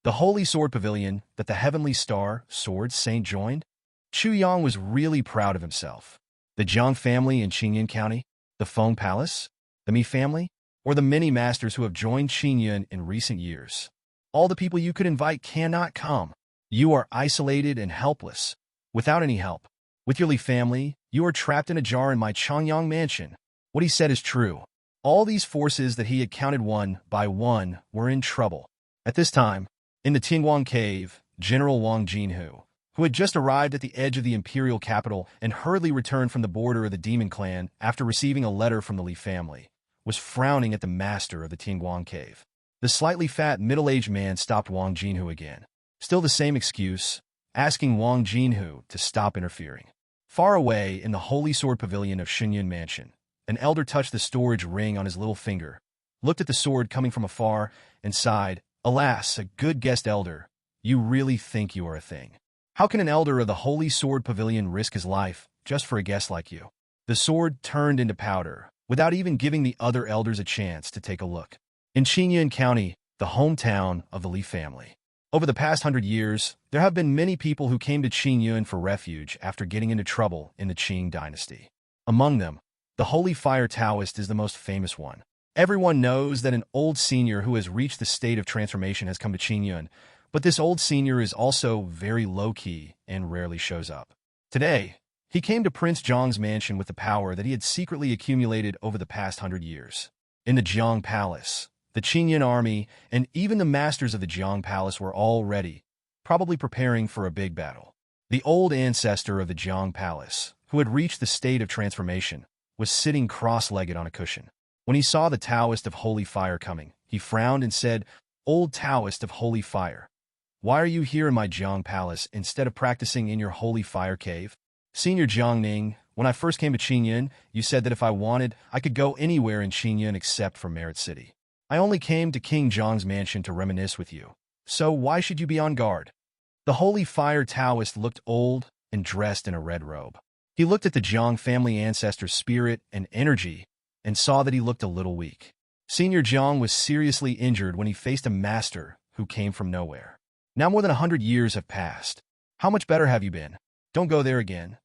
The Holy Sword Pavilion that the Heavenly Star Sword Saint joined? Xiang was really proud of himself. The Jiang family in Qingyun County? The Feng Palace? The Mi family? Or the many masters who have joined Qingyun in recent years? All the people you could invite cannot come. You are isolated and helpless, without any help. With your Li family, you are trapped in a jar in my Changyang mansion. What he said is true. All these forces that he had counted one by one were in trouble. At this time, in the Tianguang cave, General Wang Jinhu, who had just arrived at the edge of the imperial capital and hurriedly returned from the border of the demon clan after receiving a letter from the Li family, was frowning at the master of the Tianguang cave. The slightly fat, middle-aged man stopped Wang Jinhu again. Still the same excuse, asking Wang Jinhu to stop interfering. Far away in the Holy Sword Pavilion of Xinyun Mansion, an elder touched the storage ring on his little finger, looked at the sword coming from afar, and sighed, "Alas, a good guest elder, you really think you are a thing. How can an elder of the Holy Sword Pavilion risk his life just for a guest like you?" The sword turned into powder, without even giving the other elders a chance to take a look. In Qingyun County, the hometown of the Li family. Over the past 100 years, there have been many people who came to Qingyun for refuge after getting into trouble in the Qing dynasty. Among them, the Holy Fire Taoist is the most famous one. Everyone knows that an old senior who has reached the state of transformation has come to Qingyun, but this old senior is also very low-key and rarely shows up. Today, he came to Prince Zhang's mansion with the power that he had secretly accumulated over the past 100 years. In the Jiang Palace, the Qingyun army and even the masters of the Jiang Palace were all ready, probably preparing for a big battle. The old ancestor of the Jiang Palace, who had reached the state of transformation, was sitting cross-legged on a cushion. When he saw the Taoist of Holy Fire coming, he frowned and said, "Old Taoist of Holy Fire, why are you here in my Jiang Palace instead of practicing in your Holy Fire cave? Senior Jiangning, when I first came to Qingyun, you said that if I wanted, I could go anywhere in Qingyun except for Merit City. I only came to King Zhang's mansion to reminisce with you. So why should you be on guard?" The Holy Fire Taoist looked old and dressed in a red robe. He looked at the Jiang family ancestor's spirit and energy and saw that he looked a little weak. Senior Jiang was seriously injured when he faced a master who came from nowhere. Now more than 100 years have passed. How much better have you been? Don't go there again.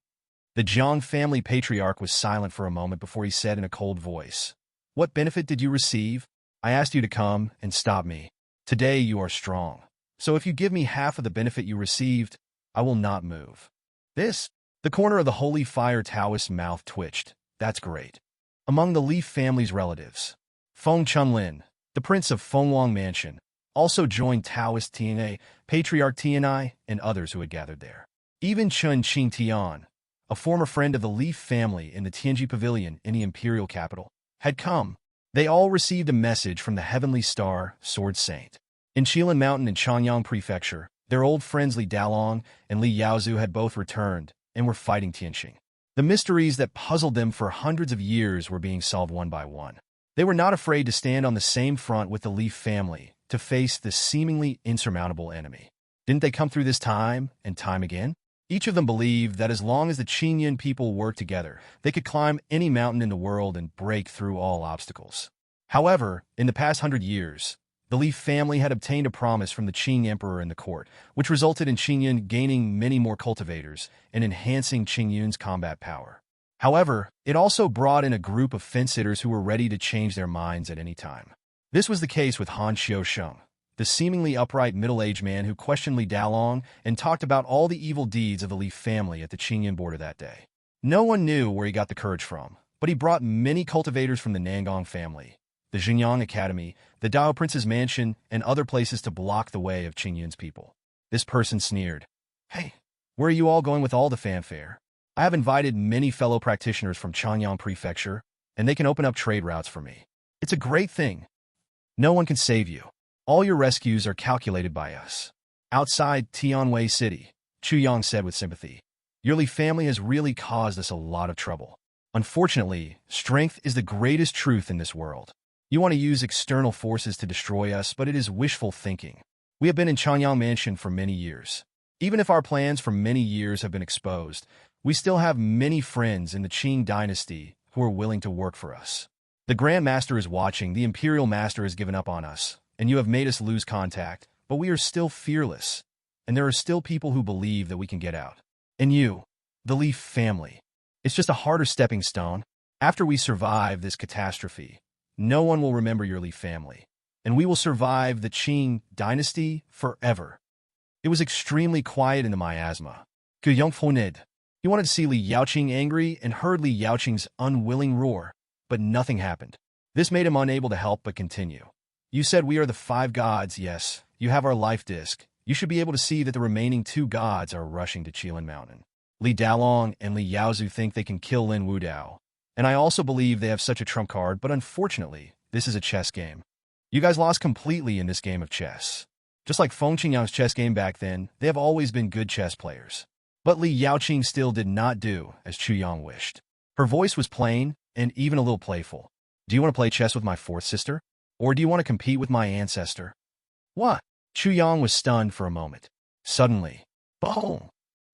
The Jiang family patriarch was silent for a moment before he said in a cold voice, "What benefit did you receive? I asked you to come and stop me. Today you are strong. So if you give me half of the benefit you received, I will not move." This? The corner of the Holy Fire Taoist's mouth twitched. That's great. Among the Li family's relatives, Feng Chunlin, the prince of Fengwang Mansion, also joined Taoist Tian'ai, Patriarch Tian'ai, and others who had gathered there. Even Chun Qing Tian, a former friend of the Li family in the Tianji Pavilion in the imperial capital, had come. They all received a message from the Heavenly Star Sword Saint. In Qilin Mountain in Changyang Prefecture, their old friends Li Dalong and Li Yaozu had both returned and were fighting Tianqing. The mysteries that puzzled them for hundreds of years were being solved one by one. They were not afraid to stand on the same front with the Li family to face this seemingly insurmountable enemy. Didn't they come through this time and time again? Each of them believed that as long as the Qingyun people worked together, they could climb any mountain in the world and break through all obstacles. However, in the past 100 years, the Li family had obtained a promise from the Qing emperor and the court, which resulted in Qingyun gaining many more cultivators and enhancing Qingyun's combat power. However, it also brought in a group of fence-sitters who were ready to change their minds at any time. This was the case with Han Xiaosheng, the seemingly upright middle-aged man who questioned Li Dalong and talked about all the evil deeds of the Li family at the Qingyun border that day. No one knew where he got the courage from, but he brought many cultivators from the Nangong family, the Xingyang Academy, the Dao Prince's mansion, and other places to block the way of Qingyun's people. This person sneered, "Hey, where are you all going with all the fanfare? I have invited many fellow practitioners from Changyang Prefecture, and they can open up trade routes for me. It's a great thing. No one can save you. All your rescues are calculated by us." Outside Tianwei City, Chu Yang said with sympathy, "Your Li family has really caused us a lot of trouble. Unfortunately, strength is the greatest truth in this world. You want to use external forces to destroy us, but it is wishful thinking. We have been in Changyang Mansion for many years. Even if our plans for many years have been exposed, we still have many friends in the Qing dynasty who are willing to work for us. The Grand Master is watching. The Imperial Master has given up on us, and you have made us lose contact, but we are still fearless, and there are still people who believe that we can get out. And you, the Leaf family, it's just a harder stepping stone. After we survive this catastrophe, no one will remember your Leaf family, and we will survive the Qing dynasty forever. It was extremely quiet in the miasma. He wanted to see Li Yaoqing angry and heard Li Yaoqing's unwilling roar, but nothing happened. This made him unable to help but continue. You said we are the 5 gods, yes. You have our life disc. You should be able to see that the remaining 2 gods are rushing to Qilin Mountain. Li Dalong and Li Yaozu think they can kill Lin Wudao. And I also believe they have such a trump card, but unfortunately, this is a chess game. You guys lost completely in this game of chess. Just like Feng Qingyang's chess game back then, they have always been good chess players. But Li Yaoqing still did not do as Chu Yang wished. Her voice was plain and even a little playful. Do you want to play chess with my 4th sister? Or do you want to compete with my ancestor? What? Chu Yang was stunned for a moment. Suddenly, boom!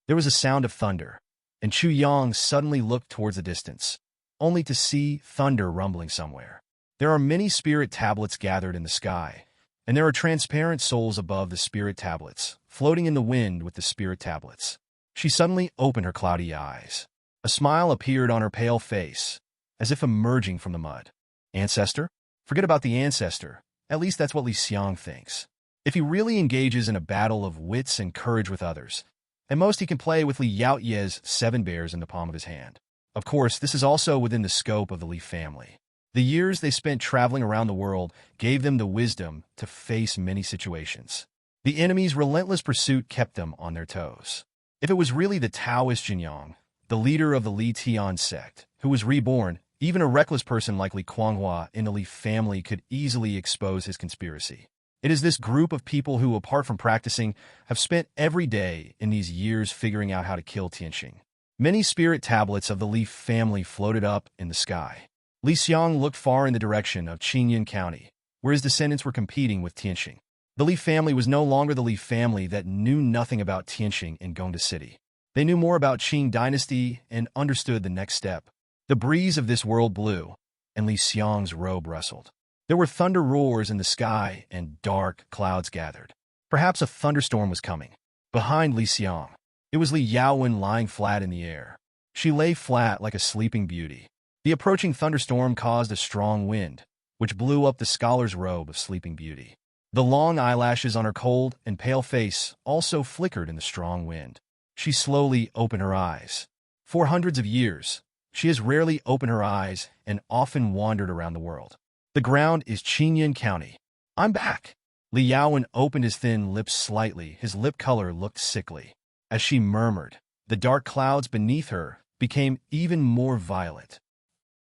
There was a sound of thunder, and Chu Yang suddenly looked towards the distance, only to see thunder rumbling somewhere. There are many spirit tablets gathered in the sky, and there are transparent souls above the spirit tablets, floating in the wind with the spirit tablets. She suddenly opened her cloudy eyes. A smile appeared on her pale face, as if emerging from the mud. Ancestor? Forget about the ancestor. At least that's what Li Xiang thinks. If he really engages in a battle of wits and courage with others, at most he can play with Li Yaoye's 7 bears in the palm of his hand. Of course, this is also within the scope of the Li family. The years they spent traveling around the world gave them the wisdom to face many situations. The enemy's relentless pursuit kept them on their toes. If it was really the Taoist Jinyang, the leader of the Li Tian sect, who was reborn, even a reckless person like Li Kuanghua in the Li family could easily expose his conspiracy. It is this group of people who, apart from practicing, have spent every day in these years figuring out how to kill Tianxing. Many spirit tablets of the Li family floated up in the sky. Li Xiang looked far in the direction of Qingyun County, where his descendants were competing with Tianxing. The Li family was no longer the Li family that knew nothing about Tianxing in Gongda City. They knew more about Qing dynasty and understood the next step. The breeze of this world blew, and Li Xiang's robe rustled. There were thunder roars in the sky, and dark clouds gathered. Perhaps a thunderstorm was coming. Behind Li Xiang, it was Li Yaowen lying flat in the air. She lay flat like a sleeping beauty. The approaching thunderstorm caused a strong wind, which blew up the scholar's robe of sleeping beauty. The long eyelashes on her cold and pale face also flickered in the strong wind. She slowly opened her eyes. For hundreds of years, she has rarely opened her eyes and often wandered around the world. The ground is Qingyun County. I'm back. Li Yaowen opened his thin lips slightly. His lip color looked sickly. As she murmured, the dark clouds beneath her became even more violet.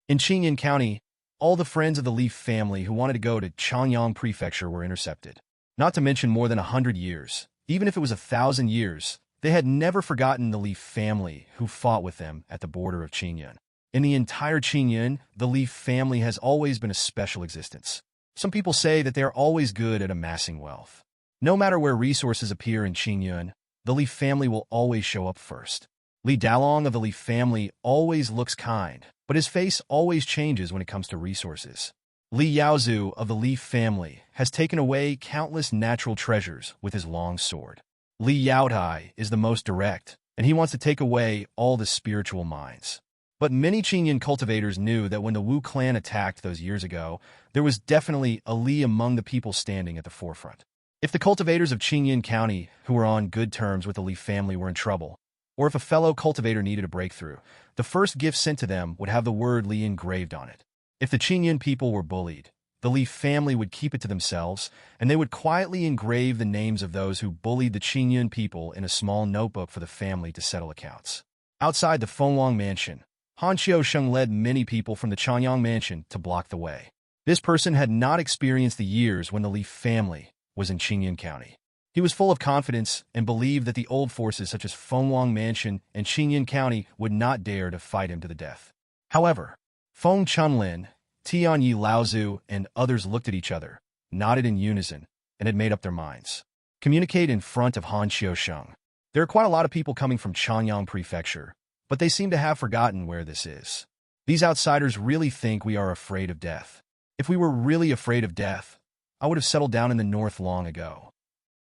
In Qingyun County, all the friends of the Li family who wanted to go to Changyang Prefecture were intercepted. Not to mention more than 100 years. Even if it was 1,000 years, they had never forgotten the Li family who fought with them at the border of Qingyun. In the entire Qingyun, the Li family has always been a special existence. Some people say that they are always good at amassing wealth. No matter where resources appear in Qingyun, the Li family will always show up first. Li Dalong of the Li family always looks kind, but his face always changes when it comes to resources. Li Yaozu of the Li family has taken away countless natural treasures with his long sword. Li Yaodai is the most direct, and he wants to take away all the spiritual minds. But many Qingyun cultivators knew that when the Wu clan attacked those years ago, there was definitely a Li among the people standing at the forefront. If the cultivators of Qingyun County, who were on good terms with the Li family, were in trouble, or if a fellow cultivator needed a breakthrough, the first gift sent to them would have the word Li engraved on it. If the Qingyun people were bullied, the Li family would keep it to themselves, and they would quietly engrave the names of those who bullied the Qingyun people in a small notebook for the family to settle accounts. Outside the Fengwang mansion, Han Xiaosheng led many people from the Changyang mansion to block the way. This person had not experienced the years when the Li family was in Qingyun County. He was full of confidence and believed that the old forces such as Fengwang mansion and Qingyun County would not dare to fight him to the death. However, Feng Chunlin, Tianyi Laozu, and others looked at each other, nodded in unison, and had made up their minds. Communicate in front of Han Xiaosheng. There are quite a lot of people coming from Changyang Prefecture, but they seem to have forgotten where this is. These outsiders really think we are afraid of death. If we were really afraid of death, I would have settled down in the north long ago.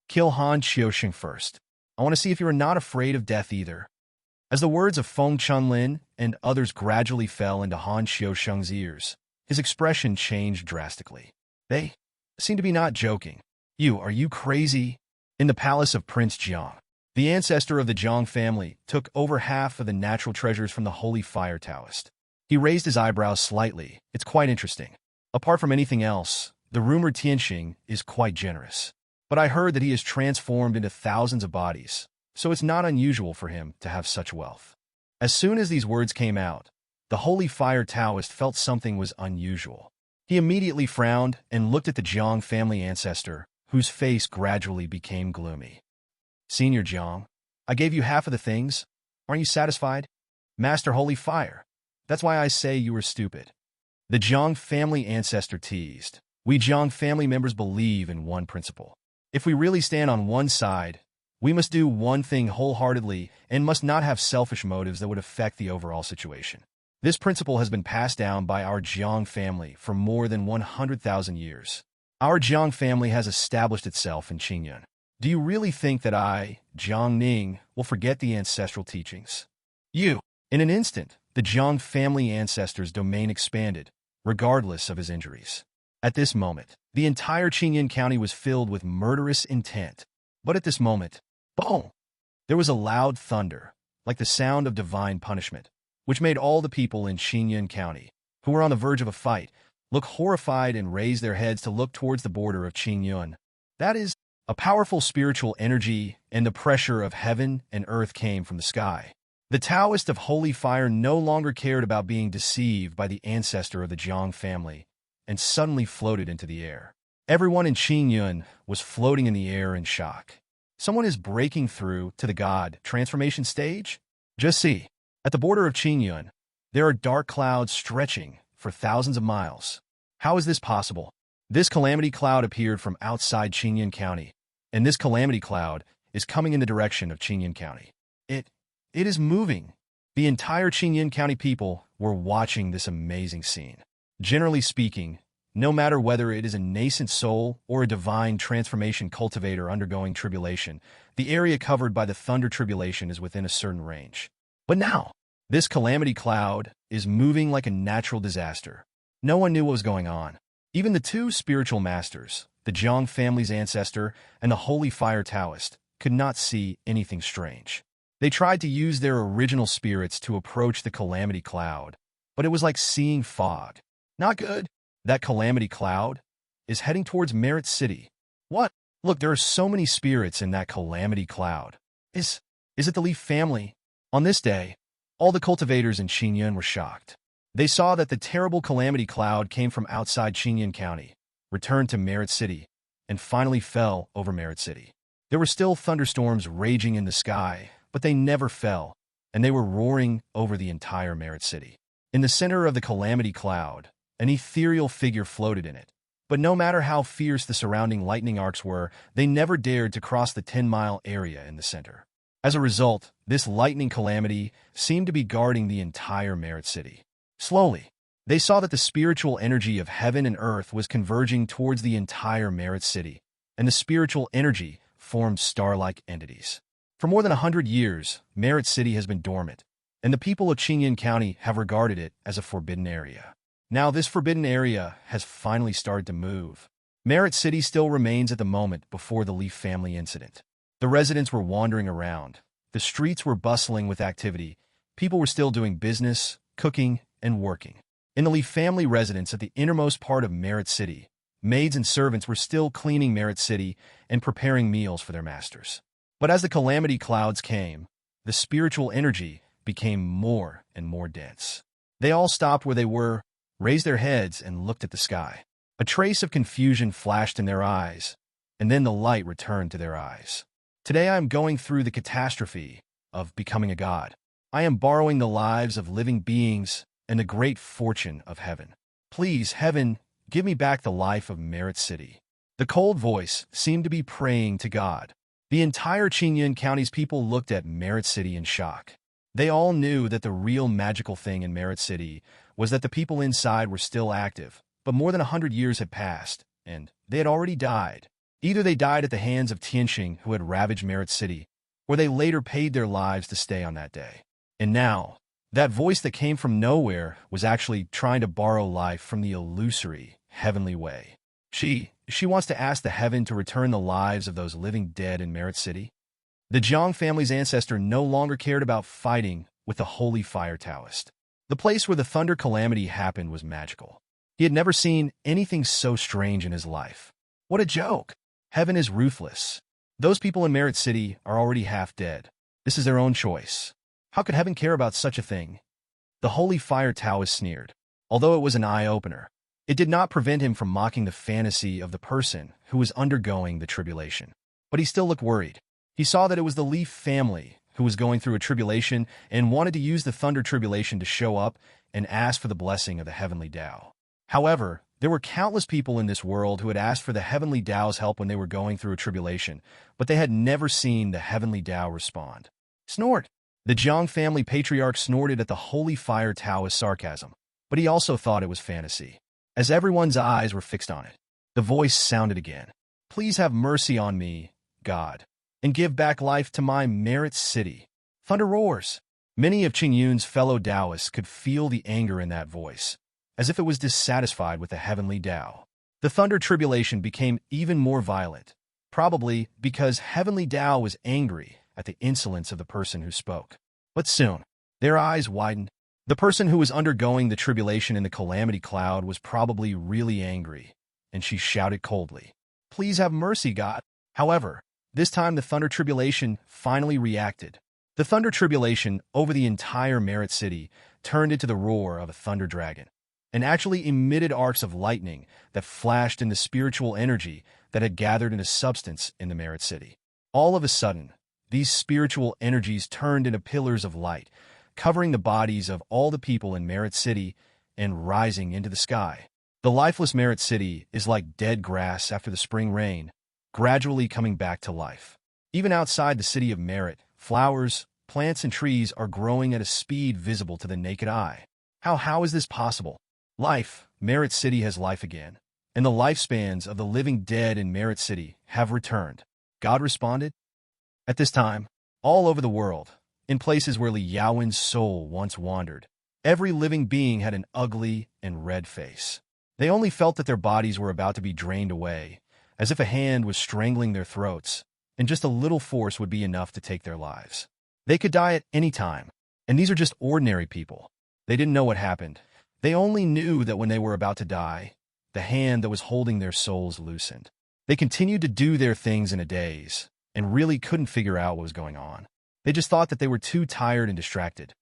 Kill Han Xiaoxing first. I want to see if you are not afraid of death either. As the words of Feng Chunlin and others gradually fell into Han Xiaoxing's ears, his expression changed drastically. They seem to be not joking. Are you crazy? In the palace of Prince Xiang, the ancestor of the Zhang family took over half of the natural treasures from the Holy Fire Taoist. He raised his eyebrows slightly. It's quite interesting. Apart from anything else, the rumored Tianxing is quite generous. But I heard that he is transformed into thousands of bodies, so it's not unusual for him to have such wealth. As soon as these words came out, the Holy Fire Taoist felt something was unusual. He immediately frowned and looked at the Zhang family ancestor, whose face gradually became gloomy. Senior Zhang, I gave you half of the things. Aren't you satisfied? Master Holy Fire. That's why I say you were stupid. The Zhang family ancestor teased. We Zhang family members believe in one principle. If we really stand on one side, we must do one thing wholeheartedly and must not have selfish motives that would affect the overall situation. This principle has been passed down by our Xiang family for more than 100,000 years. Our Xiang family has established itself in Qingyun. Do you really think that I, Jiang Ning, will forget the ancestral teachings? In an instant, the Zhang family ancestor's domain expanded, regardless of his injuries. At this moment, the entire Qingyun County was filled with murderous intent. But at this moment, boom! There was a loud thunder, like the sound of divine punishment, which made all the people in Qingyun County, who were on the verge of a fight, look horrified and raise their heads to look towards the border of Qingyun. That is, a powerful spiritual energy and the pressure of heaven and earth came from the sky. The Taoist of Holy Fire no longer cared about being deceived by the ancestor of the Zhang family, and suddenly floated into the air. Everyone in Qingyun was floating in the air in shock. Someone is breaking through to the God transformation stage? Just see. At the border of Qingyun, there are dark clouds stretching for thousands of miles. How is this possible? This calamity cloud appeared from outside Qingyun County, and this calamity cloud is coming in the direction of Qingyun County. It is moving. The entire Qingyun County people were watching this amazing scene. Generally speaking, no matter whether it is a nascent soul or a divine transformation cultivator undergoing tribulation, the area covered by the thunder tribulation is within a certain range. But now, this calamity cloud is moving like a natural disaster. No one knew what was going on. Even the two spiritual masters, the Zhang family's ancestor and the Holy Fire Taoist, could not see anything strange. They tried to use their original spirits to approach the calamity cloud, but it was like seeing fog. Not good. That calamity cloud is heading towards Merit City. What? Look, there are so many spirits in that calamity cloud. Is it the Leaf family? On this day, all the cultivators in Qingyun were shocked. They saw that the terrible calamity cloud came from outside Qingyun County, returned to Merit City, and finally fell over Merit City. There were still thunderstorms raging in the sky, but they never fell, and they were roaring over the entire Merit City. In the center of the calamity cloud, an ethereal figure floated in it. But no matter how fierce the surrounding lightning arcs were, they never dared to cross the 10-mile area in the center. As a result, this lightning calamity seemed to be guarding the entire Merit City. Slowly, they saw that the spiritual energy of heaven and earth was converging towards the entire Merit City, and the spiritual energy formed star-like entities. For more than 100 years, Merit City has been dormant, and the people of Qingyun County have regarded it as a forbidden area. Now this forbidden area has finally started to move. Merit City still remains at the moment before the Leaf family incident. The residents were wandering around. The streets were bustling with activity. People were still doing business, cooking, and working. In the Leaf family residence at the innermost part of Merit City, maids and servants were still cleaning Merit City and preparing meals for their masters. But as the calamity clouds came, the spiritual energy became more and more dense. They all stopped where they were, raised their heads, and looked at the sky. A trace of confusion flashed in their eyes, and then the light returned to their eyes. Today I am going through the catastrophe of becoming a god. I am borrowing the lives of living beings and the great fortune of heaven. Please, heaven, give me back the life of Merit City. The cold voice seemed to be praying to God. The entire Qingyun County's people looked at Merit City in shock. They all knew that the real magical thing in Merit City was that the people inside were still active, but more than 100 years had passed, and they had already died. Either they died at the hands of Tianqing, who had ravaged Merit City, or they later paid their lives to stay on that day. And now, that voice that came from nowhere was actually trying to borrow life from the illusory, heavenly way. She wants to ask the heaven to return the lives of those living dead in Merit City. The Xiang family's ancestor no longer cared about fighting with the Holy Fire Taoist. The place where the thunder calamity happened was magical. He had never seen anything so strange in his life. What a joke! Heaven is ruthless. Those people in Merit City are already half dead. This is their own choice. How could heaven care about such a thing? The Holy Fire Taoist sneered. Although it was an eye-opener, it did not prevent him from mocking the fantasy of the person who was undergoing the tribulation. But he still looked worried. He saw that it was the Leaf family who was going through a tribulation and wanted to use the thunder tribulation to show up and ask for the blessing of the heavenly Tao. However, there were countless people in this world who had asked for the heavenly Tao's help when they were going through a tribulation, but they had never seen the heavenly Tao respond. Snort! The Xiang family patriarch snorted at the Holy Fire Taoist sarcasm, but he also thought it was fantasy. As everyone's eyes were fixed on it, the voice sounded again. Please have mercy on me, God, and give back life to my Merit City. Thunder roars. Many of Qing Yun's fellow Taoists could feel the anger in that voice, as if it was dissatisfied with the heavenly Tao. The thunder tribulation became even more violent, probably because heavenly Tao was angry at the insolence of the person who spoke. But soon, their eyes widened. The person who was undergoing the tribulation in the calamity cloud was probably really angry, and she shouted coldly, "Please have mercy, God." However, this time the thunder tribulation finally reacted. The thunder tribulation over the entire Merit City turned into the roar of a thunder dragon, and actually emitted arcs of lightning that flashed into spiritual energy that had gathered into substance in the Merit City. All of a sudden, these spiritual energies turned into pillars of light, covering the bodies of all the people in Merit City and rising into the sky. The lifeless Merit City is like dead grass after the spring rain, gradually coming back to life. Even outside the city of Merit, flowers, plants, and trees are growing at a speed visible to the naked eye. How is this possible? Merit City has life again, and the lifespans of the living dead in Merit City have returned. God responded. At this time, all over the world, in places where Li Yaowen's soul once wandered, every living being had an ugly and red face. They only felt that their bodies were about to be drained away, as if a hand was strangling their throats, and just a little force would be enough to take their lives. They could die at any time, and these are just ordinary people. They didn't know what happened. They only knew that when they were about to die, the hand that was holding their souls loosened. They continued to do their things in a daze, and really couldn't figure out what was going on. They just thought that they were too tired and distracted.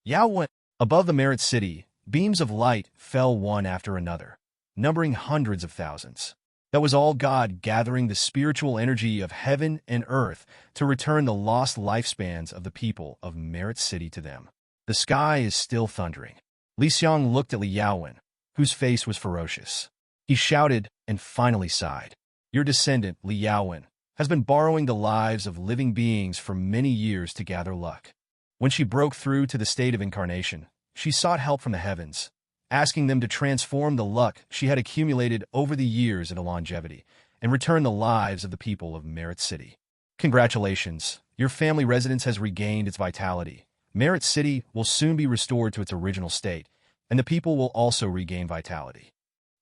Yaowen, above the Merit City, beams of light fell one after another, numbering hundreds of thousands. That was all God gathering the spiritual energy of heaven and earth to return the lost lifespans of the people of Merit City to them. The sky is still thundering. Li Xiang looked at Li Yaowen, whose face was ferocious. He shouted and finally sighed. Your descendant, Li Yaowen, has been borrowing the lives of living beings for many years to gather luck. When she broke through to the state of incarnation, she sought help from the heavens, asking them to transform the luck she had accumulated over the years into longevity and return the lives of the people of Merit City. Congratulations, your family residence has regained its vitality. Merit City will soon be restored to its original state, and the people will also regain vitality.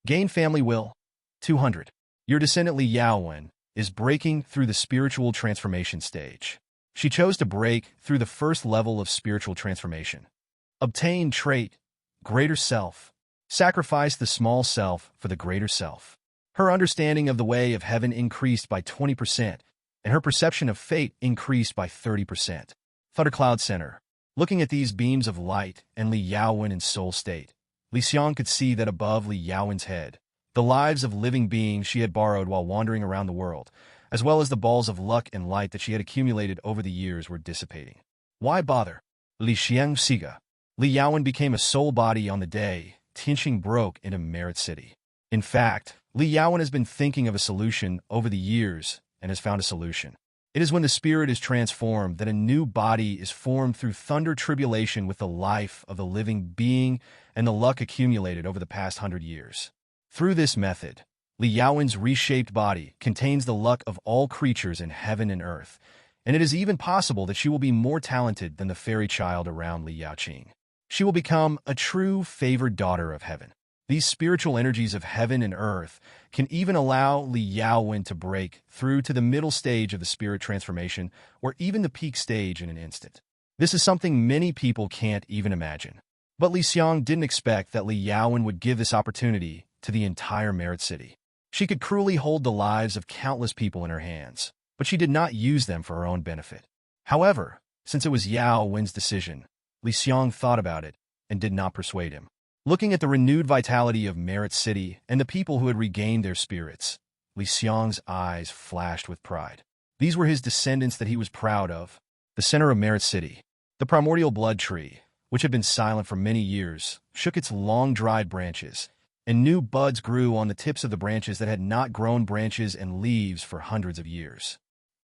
Gain family will. 200. Your descendant Li Yaowen is breaking through the spiritual transformation stage. She chose to break through the first level of spiritual transformation. Obtain trait, greater self. Sacrifice the small self for the greater self. Her understanding of the way of heaven increased by 20%, and her perception of fate increased by 30%. Thundercloud Center. Looking at these beams of light and Li Yaowen in soul state, Li Xiang could see that above Li Yaowen's head, the lives of living beings she had borrowed while wandering around the world, as well as the balls of luck and light that she had accumulated over the years, were dissipating. Why bother? Li Xiang Siga. Li Yaowen became a soul body on the day Tianqing broke into Merit City. In fact, Li Yaowen has been thinking of a solution over the years and has found a solution. It is when the spirit is transformed that a new body is formed through thunder tribulation with the life of the living being and the luck accumulated over the past 100 years. Through this method, Li Yaowen's reshaped body contains the luck of all creatures in heaven and earth, and it is even possible that she will be more talented than the fairy child around Li Yaoqing. She will become a true favored daughter of heaven. These spiritual energies of heaven and earth can even allow Li Yaowen to break through to the middle stage of the spirit transformation or even the peak stage in an instant. This is something many people can't even imagine. But Li Xiang didn't expect that Li Yaowen would give this opportunity to the entire Merit City. She could cruelly hold the lives of countless people in her hands, but she did not use them for her own benefit. However, since it was Yao Wen's decision, Li Xiang thought about it and did not persuade him. Looking at the renewed vitality of Merit City and the people who had regained their spirits, Li Xiang's eyes flashed with pride. These were his descendants that he was proud of. The center of Merit City, the primordial blood tree, which had been silent for many years, shook its long-dried branches, and new buds grew on the tips of the branches that had not grown branches and leaves for hundreds of years.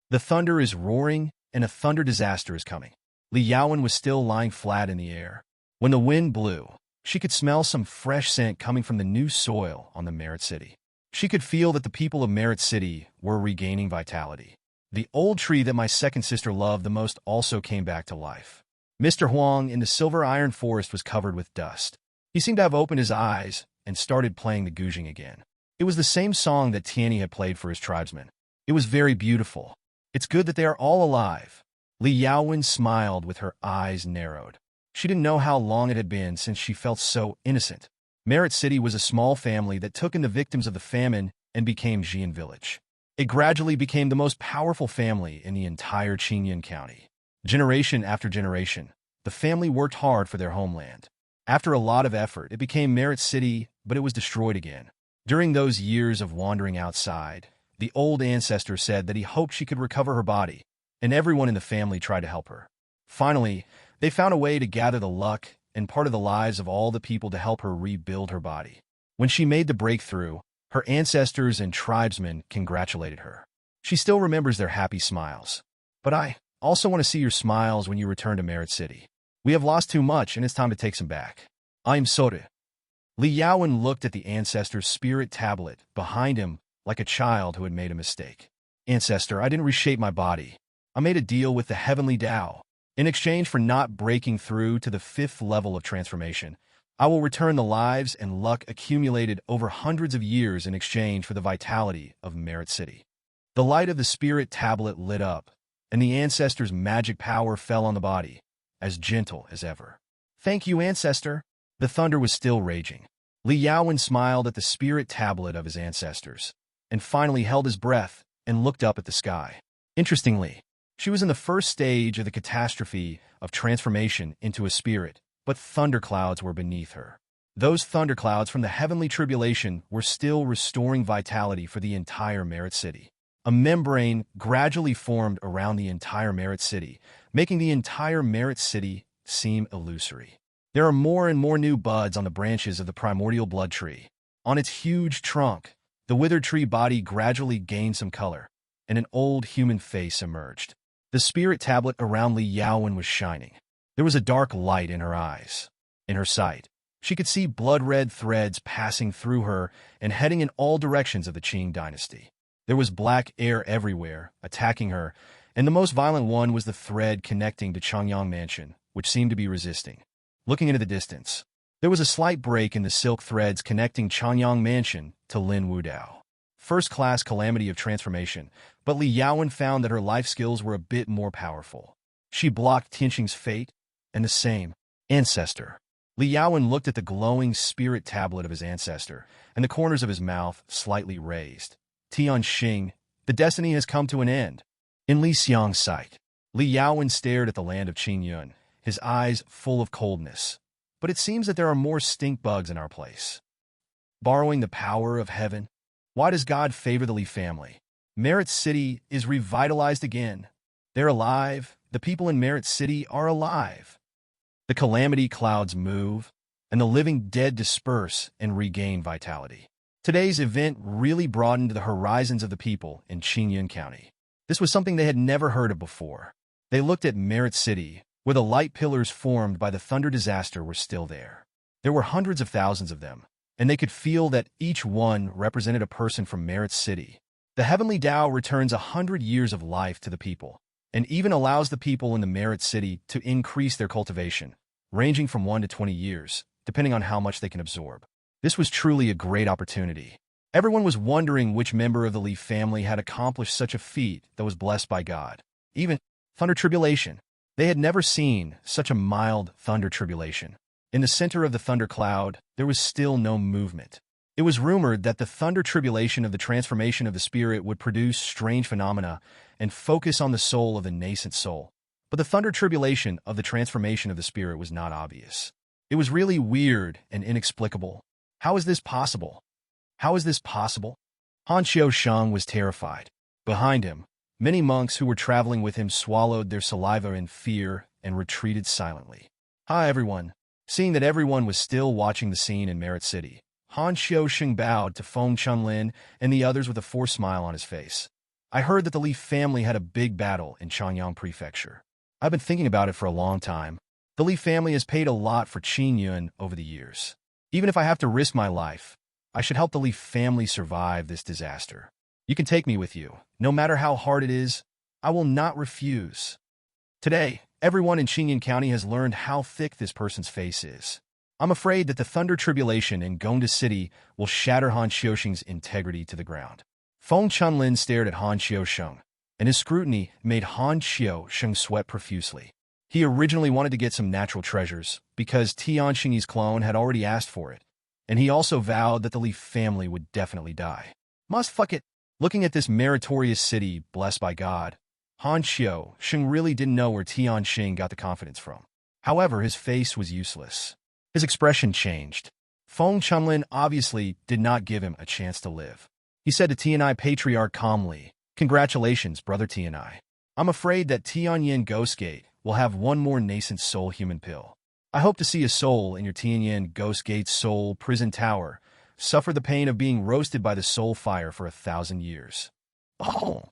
The thunder is roaring, and a thunder disaster is coming. Li Yaowen was still lying flat in the air. When the wind blew, she could smell some fresh scent coming from the new soil on the Merit City. She could feel that the people of Merit City were regaining vitality. The old tree that my second sister loved the most also came back to life. Mr. Huang in the silver iron forest was covered with dust. He seemed to have opened his eyes and started playing the guzheng again. It was the same song that Tianyi had played for his tribesmen. It was very beautiful. It's good that they are all alive. Li Yaowen smiled with her eyes narrowed. She didn't know how long it had been since she felt so innocent. Merit City was a small family that took in the victims of the famine and became Xian Village. It gradually became the most powerful family in the entire Qingyun County. Generation after generation, the family worked hard for their homeland. After a lot of effort, it became Merit City, but it was destroyed again. During those years of wandering outside, the old ancestor said that he hoped she could recover her body, and everyone in the family tried to help her. Finally, they found a way to gather the luck and part of the lives of all the people to help her rebuild her body. When she made the breakthrough, her ancestors and tribesmen congratulated her. She still remembers their happy smiles. But I also want to see your smiles when you return to Merit City. We have lost too much, and it's time to take some back. I'm sorry. Li Yaowen looked at the ancestor's spirit tablet behind him like a child who had made a mistake. Ancestor, I didn't reshape my body. I made a deal with the heavenly Tao. In exchange for not breaking through to the 5th level of transformation, I will return the lives and luck accumulated over hundreds of years in exchange for the vitality of Merit City. The light of the spirit tablet lit up, and the ancestor's magic power fell on the body, as gentle as ever. Thank you, ancestor. The thunder was still raging. Li Yaowen smiled at the spirit tablet of his ancestors, and finally held his breath and looked up at the sky. Interestingly, she was in the first stage of the catastrophe of transformation into a spirit, but thunderclouds were beneath her. Those thunderclouds from the heavenly tribulation were still restoring vitality for the entire Merit City. A membrane gradually formed around the entire Merit City, making the entire Merit City seem illusory. There are more and more new buds on the branches of the primordial blood tree. On its huge trunk, the withered tree body gradually gained some color, and an old human face emerged. The spirit tablet around Li Yaowen was shining. There was a dark light in her eyes. In her sight, she could see blood-red threads passing through her and heading in all directions of the Qing dynasty. There was black air everywhere, attacking her, and the most violent one was the thread connecting to Changyang Mansion, which seemed to be resisting. Looking into the distance, there was a slight break in the silk threads connecting Changyang Mansion to Lin Wudao. First-class calamity of transformation, but Li Yaowen found that her life skills were a bit more powerful. She blocked Tianqing's fate, and the same ancestor. Li Yaowen looked at the glowing spirit tablet of his ancestor, and the corners of his mouth slightly raised. Tianqing, the destiny has come to an end. In Li Xiang's sight, Li Yaowen stared at the land of Qingyun, his eyes full of coldness. But it seems that there are more stink bugs in our place. Borrowing the power of heaven, why does God favor the Li family? Merit City is revitalized again. They're alive. The people in Merit City are alive. The calamity clouds move, and the living dead disperse and regain vitality. Today's event really broadened the horizons of the people in Qingyun County. This was something they had never heard of before. They looked at Merit City, where the light pillars formed by the thunder disaster were still there. There were hundreds of thousands of them, and they could feel that each one represented a person from Merit City. The heavenly Tao returns 100 years of life to the people, and even allows the people in the Merit City to increase their cultivation, ranging from 1 to 20 years, depending on how much they can absorb. This was truly a great opportunity. Everyone was wondering which member of the Leaf family had accomplished such a feat that was blessed by God. Even thunder tribulation. They had never seen such a mild thunder tribulation. In the center of the thunder cloud, there was still no movement. It was rumored that the thunder tribulation of the transformation of the spirit would produce strange phenomena and focus on the soul of the nascent soul. But the thunder tribulation of the transformation of the spirit was not obvious. It was really weird and inexplicable. How is this possible? How is this possible? Xiang was terrified. Behind him, many monks who were traveling with him swallowed their saliva in fear and retreated silently. Hi everyone. Seeing that everyone was still watching the scene in Merit City, Xiang bowed to Feng Chunlin and the others with a forced smile on his face. I heard that the Leaf family had a big battle in Changyang Prefecture. I've been thinking about it for a long time. The Leaf family has paid a lot for Qingyun over the years. Even if I have to risk my life, I should help the Leaf family survive this disaster. You can take me with you. No matter how hard it is, I will not refuse. Today, everyone in Qingyun County has learned how thick this person's face is. I'm afraid that the thunder tribulation in Gongda City will shatter Han Xiuxing's integrity to the ground. Feng Chunlin stared at Han Xiuxing, and his scrutiny made Han Xiuxing sweat profusely. He originally wanted to get some natural treasures because Tianxingyi's clone had already asked for it, and he also vowed that the Leaf family would definitely die. Must fuck it. Looking at this meritorious city blessed by God, Han Xiuxing really didn't know where Tianxing got the confidence from. However, his face was useless. His expression changed. Feng Chunlin obviously did not give him a chance to live. He said to Tianai Patriarch calmly, "Congratulations, brother Tianai. I'm afraid that Tianyin Ghost Gate will have one more nascent soul human pill. I hope to see a soul in your Tianyin Ghost Gate soul prison tower suffer the pain of being roasted by the soul fire for 1,000 years." Oh!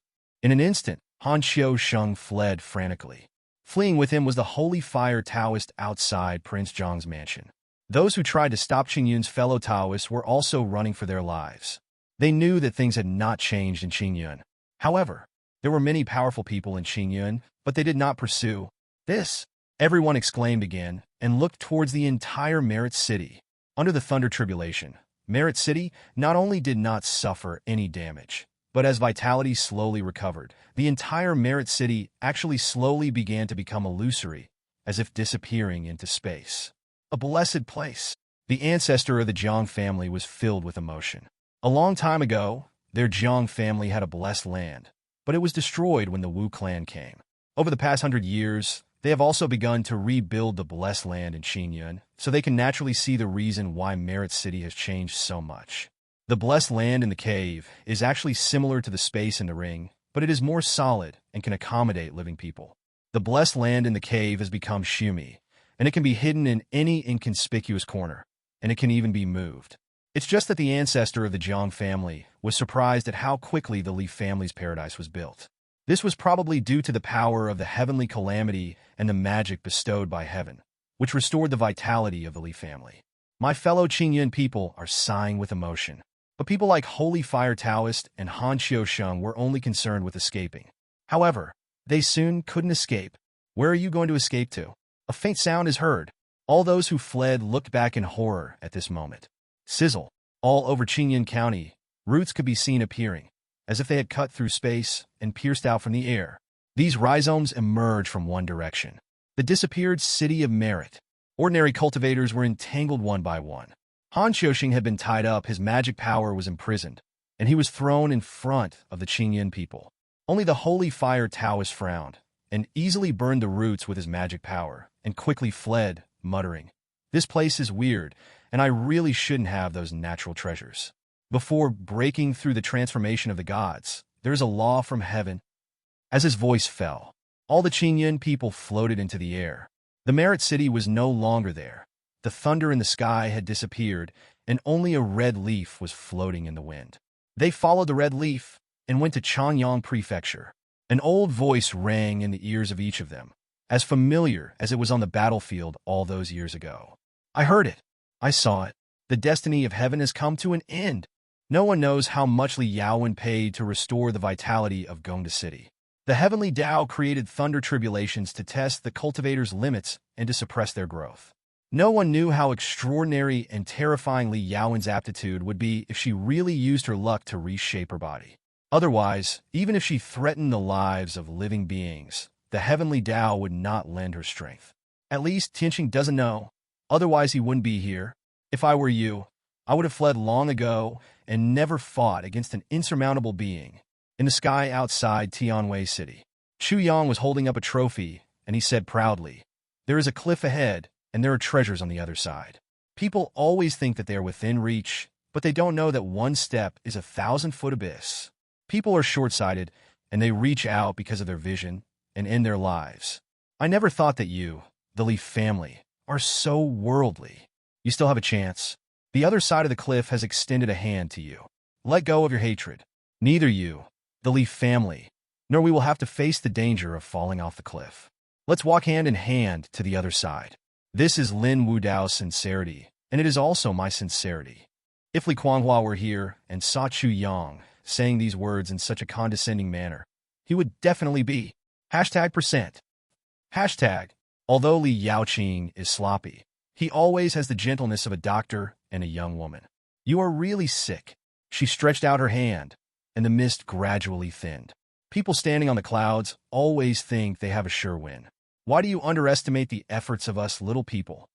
In an instant, Han Xiuxing fled frantically. Fleeing with him was the holy fire Taoist outside Prince Zhang's mansion. Those who tried to stop Qingyun's fellow Taoists were also running for their lives. They knew that things had not changed in Qingyun. However, there were many powerful people in Qingyun, but they did not pursue this. Everyone exclaimed again and looked towards the entire Merit City. Under the thunder tribulation, Merit City not only did not suffer any damage, but as vitality slowly recovered, the entire Merit City actually slowly began to become illusory, as if disappearing into space. A blessed place. The ancestor of the Xiang family was filled with emotion. A long time ago, their Xiang family had a blessed land, but it was destroyed when the Wu clan came. Over the past 100 years, they have also begun to rebuild the blessed land in Qingyun, so they can naturally see the reason why Merit City has changed so much. The blessed land in the cave is actually similar to the space in the ring, but it is more solid and can accommodate living people. The blessed land in the cave has become Shumi, and it can be hidden in any inconspicuous corner, and it can even be moved. It's just that the ancestor of the Xiang family was surprised at how quickly the Leaf family's paradise was built. This was probably due to the power of the heavenly calamity and the magic bestowed by heaven, which restored the vitality of the Leaf family. My fellow Qingyun people are sighing with emotion. But people like Holy Fire Taoist and Han Xiuxing were only concerned with escaping. However, they soon couldn't escape. Where are you going to escape to? A faint sound is heard. All those who fled looked back in horror at this moment. Sizzle. All over Qingyun County, roots could be seen appearing, as if they had cut through space and pierced out from the air. These rhizomes emerged from one direction. The disappeared city of Merit. Ordinary cultivators were entangled one by one. Han Xiuxing had been tied up, his magic power was imprisoned, and he was thrown in front of the Qingyun people. Only the Holy Fire Taoist frowned, and easily burned the roots with his magic power, and quickly fled, muttering, "This place is weird, and I really shouldn't have those natural treasures." Before breaking through the transformation of the gods, there is a law from heaven. As his voice fell, all the Qingyun people floated into the air. The Merit City was no longer there. The thunder in the sky had disappeared, and only a red leaf was floating in the wind. They followed the red leaf and went to Changyang Prefecture. An old voice rang in the ears of each of them, as familiar as it was on the battlefield all those years ago. I heard it. I saw it. The destiny of heaven has come to an end. No one knows how much Li Yaowen paid to restore the vitality of Gongda City. The heavenly Tao created thunder tribulations to test the cultivators' limits and to suppress their growth. No one knew how extraordinary and terrifying Li Yaowen's aptitude would be if she really used her luck to reshape her body. Otherwise, even if she threatened the lives of living beings, the heavenly Tao would not lend her strength. At least Tianqing doesn't know. Otherwise, he wouldn't be here. If I were you, I would have fled long ago and never fought against an insurmountable being. In the sky outside Tianwei City, Xiang was holding up a trophy, and he said proudly, "There is a cliff ahead, and there are treasures on the other side." People always think that they are within reach, but they don't know that one step is 1,000-foot abyss. People are short-sighted, and they reach out because of their vision and end their lives. I never thought that you, the Li family, are so worldly. You still have a chance. The other side of the cliff has extended a hand to you. Let go of your hatred. Neither you, the Li family, nor we will have to face the danger of falling off the cliff. Let's walk hand in hand to the other side. This is Lin Wudao's sincerity, and it is also my sincerity. If Li Kuanghua were here and saw Xiang saying these words in such a condescending manner, he would definitely be #%. Although Li Yaoqing is sloppy, he always has the gentleness of a doctor and a young woman. You are really sick. She stretched out her hand, and the mist gradually thinned. People standing on the clouds always think they have a sure win. Why do you underestimate the efforts of us little people?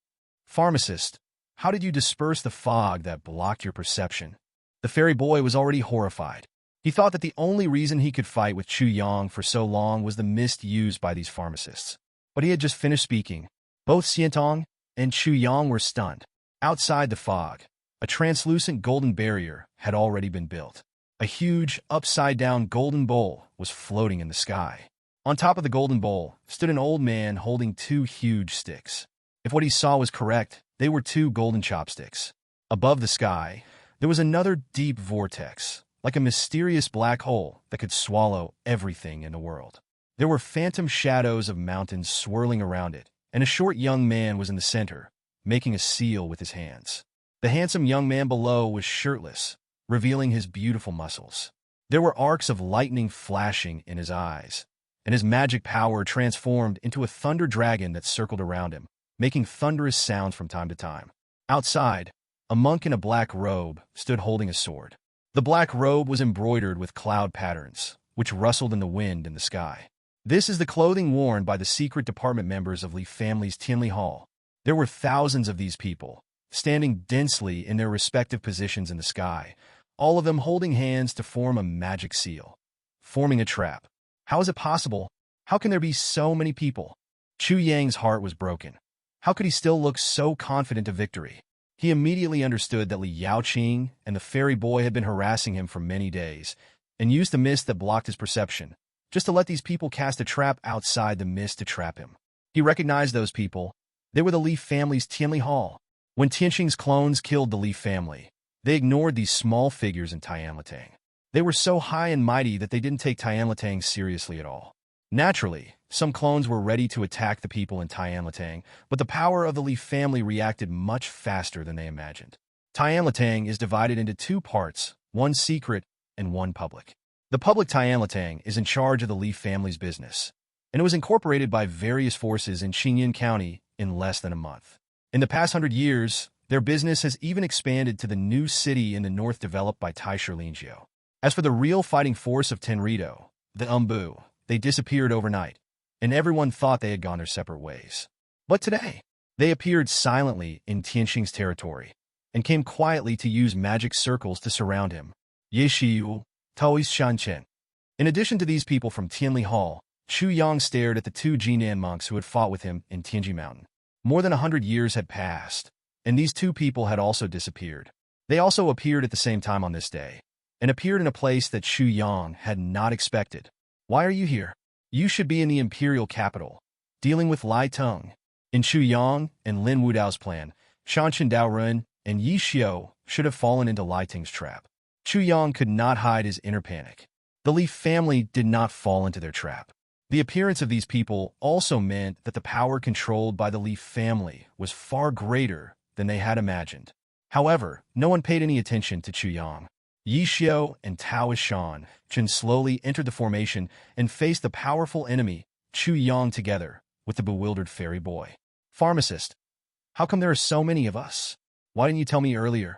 Pharmacist, how did you disperse the fog that blocked your perception? The fairy boy was already horrified. He thought that the only reason he could fight with Xiang for so long was the mist used by these pharmacists. But he had just finished speaking. Both Xiantong and Xiang were stunned. Outside the fog, a translucent golden barrier had already been built. A huge, upside-down golden bowl was floating in the sky. On top of the golden bowl stood an old man holding 2 huge sticks. If what he saw was correct, they were 2 golden chopsticks. Above the sky, there was another deep vortex, like a mysterious black hole that could swallow everything in the world. There were phantom shadows of mountains swirling around it, and a short young man was in the center, making a seal with his hands. The handsome young man below was shirtless, revealing his beautiful muscles. There were arcs of lightning flashing in his eyes, and his magic power transformed into a thunder dragon that circled around him, making thunderous sounds from time to time. Outside, a monk in a black robe stood holding a sword. The black robe was embroidered with cloud patterns, which rustled in the wind in the sky. This is the clothing worn by the secret department members of Li family's Tianli Hall. There were thousands of these people, standing densely in their respective positions in the sky, all of them holding hands to form a magic seal, forming a trap. How is it possible? How can there be so many people? Chu Yang's heart was broken. How could he still look so confident of victory? He immediately understood that Li Yaoqing and the fairy boy had been harassing him for many days, and used the mist that blocked his perception, just to let these people cast a trap outside the mist to trap him. He recognized those people. They were the Li family's Tianli Hall. When Tianqing's clones killed the Li family, they ignored these small figures in Tianletang. They were so high and mighty that they didn't take Tianletang seriously at all. Naturally, some clones were ready to attack the people in Tianletang, but the power of the Li family reacted much faster than they imagined. Tianletang is divided into 2 parts, one secret and one public. The public Tianletang is in charge of the Li family's business, and it was incorporated by various forces in Qingyan County in less than a month. In the past 100 years, their business has even expanded to the new city in the north developed by Taisher Lingjiu. As for the real fighting force of Tenrito, the Umbu, they disappeared overnight, and everyone thought they had gone their separate ways. But today, they appeared silently in Tianqing's territory, and came quietly to use magic circles to surround him. Yeshiyu, Taoi's Shanchen. In addition to these people from Tianli Hall, Xiang stared at the 2 Jinan monks who had fought with him in Tianji Mountain. More than 100 years had passed, and these 2 people had also disappeared. They also appeared at the same time on this day, and appeared in a place that Xiang had not expected. Why are you here? You should be in the imperial capital, dealing with Lai Tung. In Xiang and Lin Wudao's plan, Shanshan Daorun and Yi Xiu should have fallen into Lai Tung's trap. Xiang could not hide his inner panic. The Li family did not fall into their trap. The appearance of these people also meant that the power controlled by the Li family was far greater than they had imagined. However, no one paid any attention to Chu Yang. Yi Xiao and Taoist Shan Chen slowly entered the formation and faced the powerful enemy, Chu Yang, together with the bewildered fairy boy. Pharmacist, how come there are so many of us? Why didn't you tell me earlier?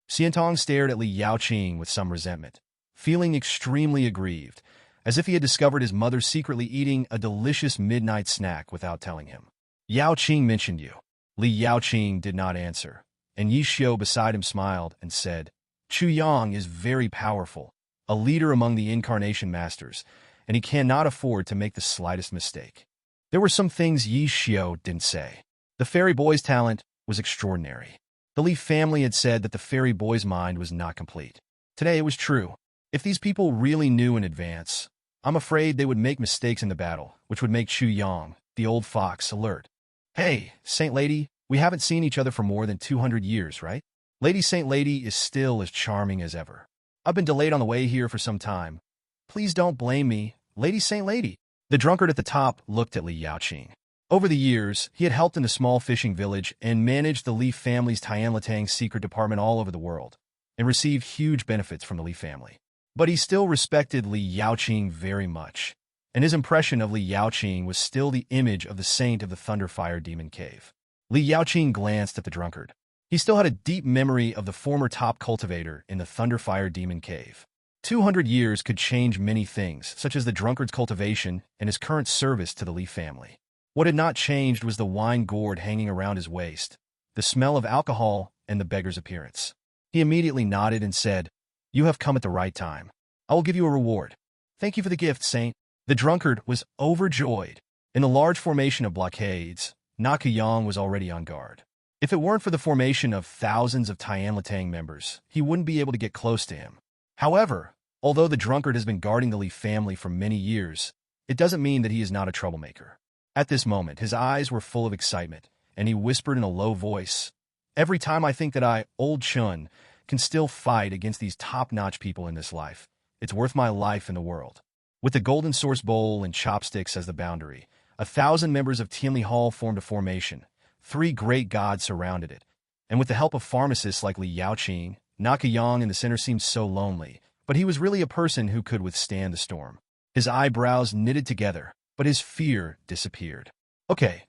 Xiantong stared at Li Yaoqing with some resentment, feeling extremely aggrieved, as if he had discovered his mother secretly eating a delicious midnight snack without telling him. Yaoqing mentioned you. Li Yaoqing did not answer, and Yi Xiao beside him smiled and said, Chu Yang is very powerful, a leader among the incarnation masters, and he cannot afford to make the slightest mistake. There were some things Yi Xiao didn't say. The fairy boy's talent was extraordinary. The Li family had said that the fairy boy's mind was not complete. Today it was true. If these people really knew in advance, I'm afraid they would make mistakes in the battle, which would make Chu Yang, the old fox, alert. Hey, Saint Lady, we haven't seen each other for more than 200 years, right? Lady Saint Lady is still as charming as ever. I've been delayed on the way here for some time. Please don't blame me, Lady Saint Lady. The drunkard at the top looked at Li Yaoqing. Over the years, he had helped in the small fishing village and managed the Li family's Tianlatang secret department all over the world, and received huge benefits from the Li family. But he still respected Li Yaoqing very much, and his impression of Li Yaoqing was still the image of the saint of the Thunderfire Demon Cave. Li Yaoqing glanced at the drunkard. He still had a deep memory of the former top cultivator in the Thunderfire Demon Cave. 200 years could change many things, such as the drunkard's cultivation and his current service to the Li family. What had not changed was the wine gourd hanging around his waist, the smell of alcohol, and the beggar's appearance. He immediately nodded and said, You have come at the right time. I will give you a reward. Thank you for the gift, Saint. The drunkard was overjoyed. In the large formation of blockades, Naka Yang was already on guard. If it weren't for the formation of thousands of Tianlatang members, he wouldn't be able to get close to him. However, although the drunkard has been guarding the Li family for many years, it doesn't mean that he is not a troublemaker. At this moment, his eyes were full of excitement, and he whispered in a low voice, Every time I think that I, Old Chun, can still fight against these top-notch people in this life, it's worth my life in the world. With the golden source bowl and chopsticks as the boundary, 1,000 members of Tianli Hall formed a formation. 3 great gods surrounded it, and with the help of pharmacists like Li Yaoqing, Naka Yang in the center seemed so lonely, but he was really a person who could withstand the storm. His eyebrows knitted together, but his fear disappeared. Okay.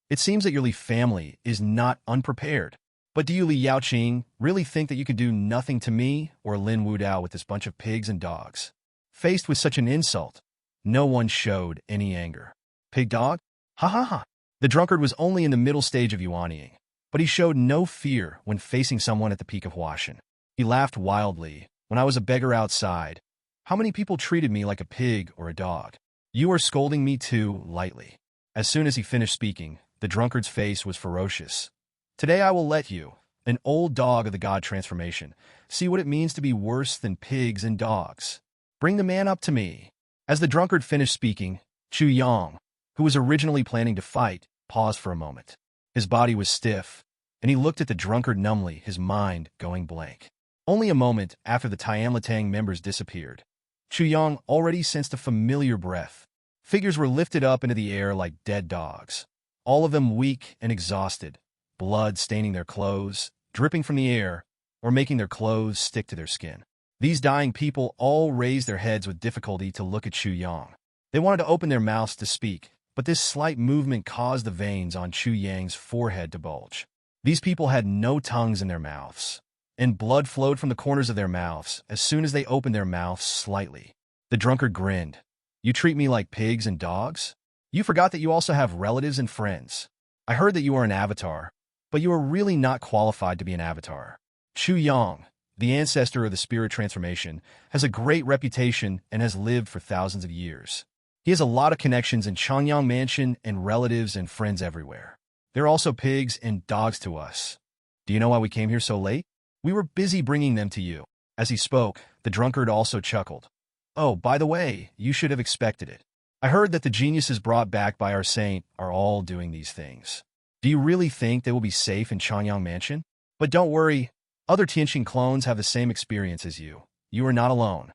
It seems that your Li family is not unprepared. But do you, Li Yaoqing, really think that you can do nothing to me or Lin Wudao with this bunch of pigs and dogs? Faced with such an insult, no one showed any anger. Pig dog? Ha ha ha. The drunkard was only in the middle stage of yuanying, but he showed no fear when facing someone at the peak of Huashan. He laughed wildly. When I was a beggar outside, how many people treated me like a pig or a dog? You are scolding me too lightly. As soon as he finished speaking, the drunkard's face was ferocious. Today I will let you, an old dog of the god transformation, see what it means to be worse than pigs and dogs. Bring the man up to me. As the drunkard finished speaking, Chu Yang, who was originally planning to fight, paused for a moment. His body was stiff, and he looked at the drunkard numbly, his mind going blank. Only a moment after the Tianlatang members disappeared, Chu Yang already sensed a familiar breath. Figures were lifted up into the air like dead dogs, all of them weak and exhausted, blood staining their clothes, dripping from the air, or making their clothes stick to their skin. These dying people all raised their heads with difficulty to look at Chu Yang. They wanted to open their mouths to speak, but this slight movement caused the veins on Chu Yang's forehead to bulge. These people had no tongues in their mouths, and blood flowed from the corners of their mouths as soon as they opened their mouths slightly. The drunkard grinned. You treat me like pigs and dogs? You forgot that you also have relatives and friends. I heard that you are an avatar, but you are really not qualified to be an avatar. Chu Yang, the ancestor of the spirit transformation, has a great reputation and has lived for thousands of years. He has a lot of connections in Changyang Mansion and relatives and friends everywhere. They're also pigs and dogs to us. Do you know why we came here so late? We were busy bringing them to you. As he spoke, the drunkard also chuckled. Oh, by the way, you should have expected it. I heard that the geniuses brought back by our saint are all doing these things. Do you really think they will be safe in Changyang Mansion? But don't worry, other Tianqing clones have the same experience as you. You are not alone.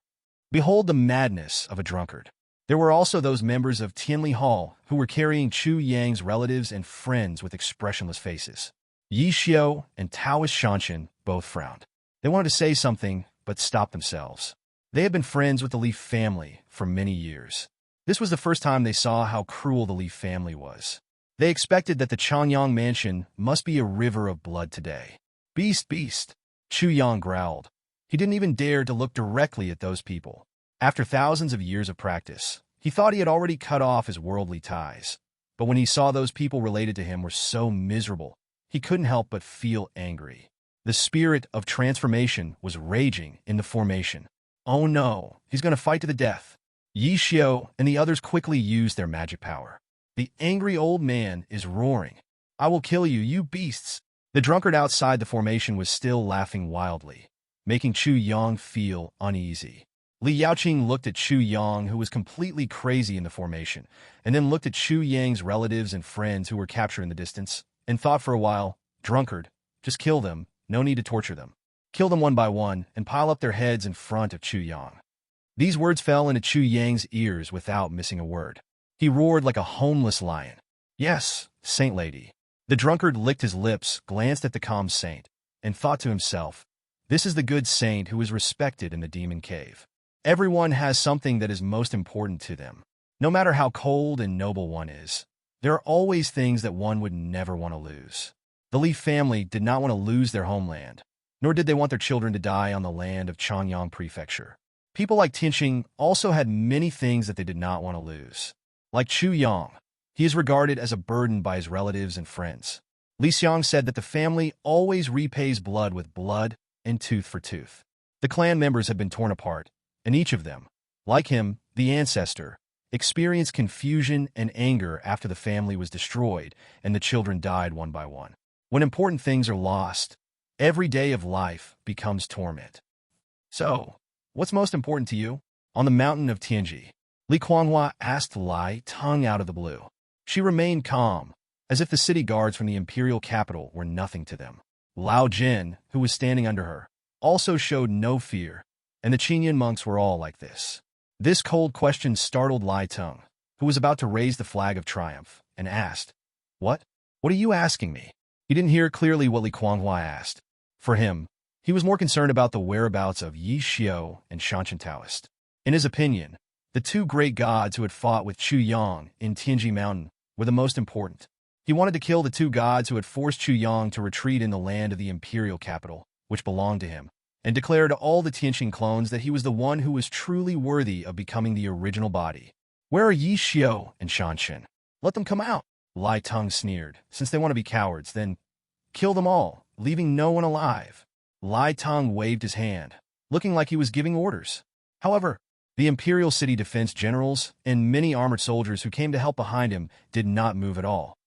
Behold the madness of a drunkard. There were also those members of Tianli Hall who were carrying Chu Yang's relatives and friends with expressionless faces. Yi Xiao and Taoist Shanshan both frowned. They wanted to say something, but stopped themselves. They had been friends with the Li family for many years. This was the first time they saw how cruel the Li family was. They expected that the Changyang mansion must be a river of blood today. Beast, beast, Chu Yang growled. He didn't even dare to look directly at those people. After thousands of years of practice, he thought he had already cut off his worldly ties. But when he saw those people related to him were so miserable, he couldn't help but feel angry. The spirit of transformation was raging in the formation. Oh no, he's going to fight to the death. Yi Xiao and the others quickly used their magic power. The angry old man is roaring. I will kill you, you beasts. The drunkard outside the formation was still laughing wildly, making Chu Yang feel uneasy. Li Yaoqing looked at Chu Yang, who was completely crazy in the formation, and then looked at Chu Yang's relatives and friends who were captured in the distance, and thought for a while, drunkard, just kill them, no need to torture them. Kill them one by one and pile up their heads in front of Chu Yang. These words fell into Chu Yang's ears without missing a word. He roared like a homeless lion. Yes, Saint Lady. The drunkard licked his lips, glanced at the calm saint, and thought to himself, this is the good saint who is respected in the demon cave. Everyone has something that is most important to them. No matter how cold and noble one is, there are always things that one would never want to lose. The Li family did not want to lose their homeland, nor did they want their children to die on the land of Changyang Prefecture. People like Tianqing also had many things that they did not want to lose. Like Chu Yang, he is regarded as a burden by his relatives and friends. Li Xiang said that the family always repays blood with blood and tooth for tooth. The clan members have been torn apart, and each of them, like him, the ancestor, experienced confusion and anger after the family was destroyed and the children died one by one. When important things are lost, every day of life becomes torment. So, what's most important to you? On the mountain of Tianji, Li Kuanghua asked Lai Teng out of the blue. She remained calm, as if the city guards from the imperial capital were nothing to them. Lao Jin, who was standing under her, also showed no fear, and the Qinyan monks were all like this. This cold question startled Lai Teng, who was about to raise the flag of triumph, and asked, What? What are you asking me? He didn't hear clearly what Li Kuanghua asked. For him, he was more concerned about the whereabouts of Yi Xiao and Shanshan Taoist. In his opinion, the two great gods who had fought with Chu Yang in Tianji Mountain were the most important. He wanted to kill the two gods who had forced Chu Yang to retreat in the land of the imperial capital, which belonged to him, and declare to all the Tianqing clones that he was the one who was truly worthy of becoming the original body. Where are Yi Xiao and Shanshan? Let them come out. Lai Teng sneered. Since they want to be cowards, then kill them all, leaving no one alive. Lai Teng waved his hand, looking like he was giving orders. However, the Imperial City defense generals and many armored soldiers who came to help behind him did not move at all.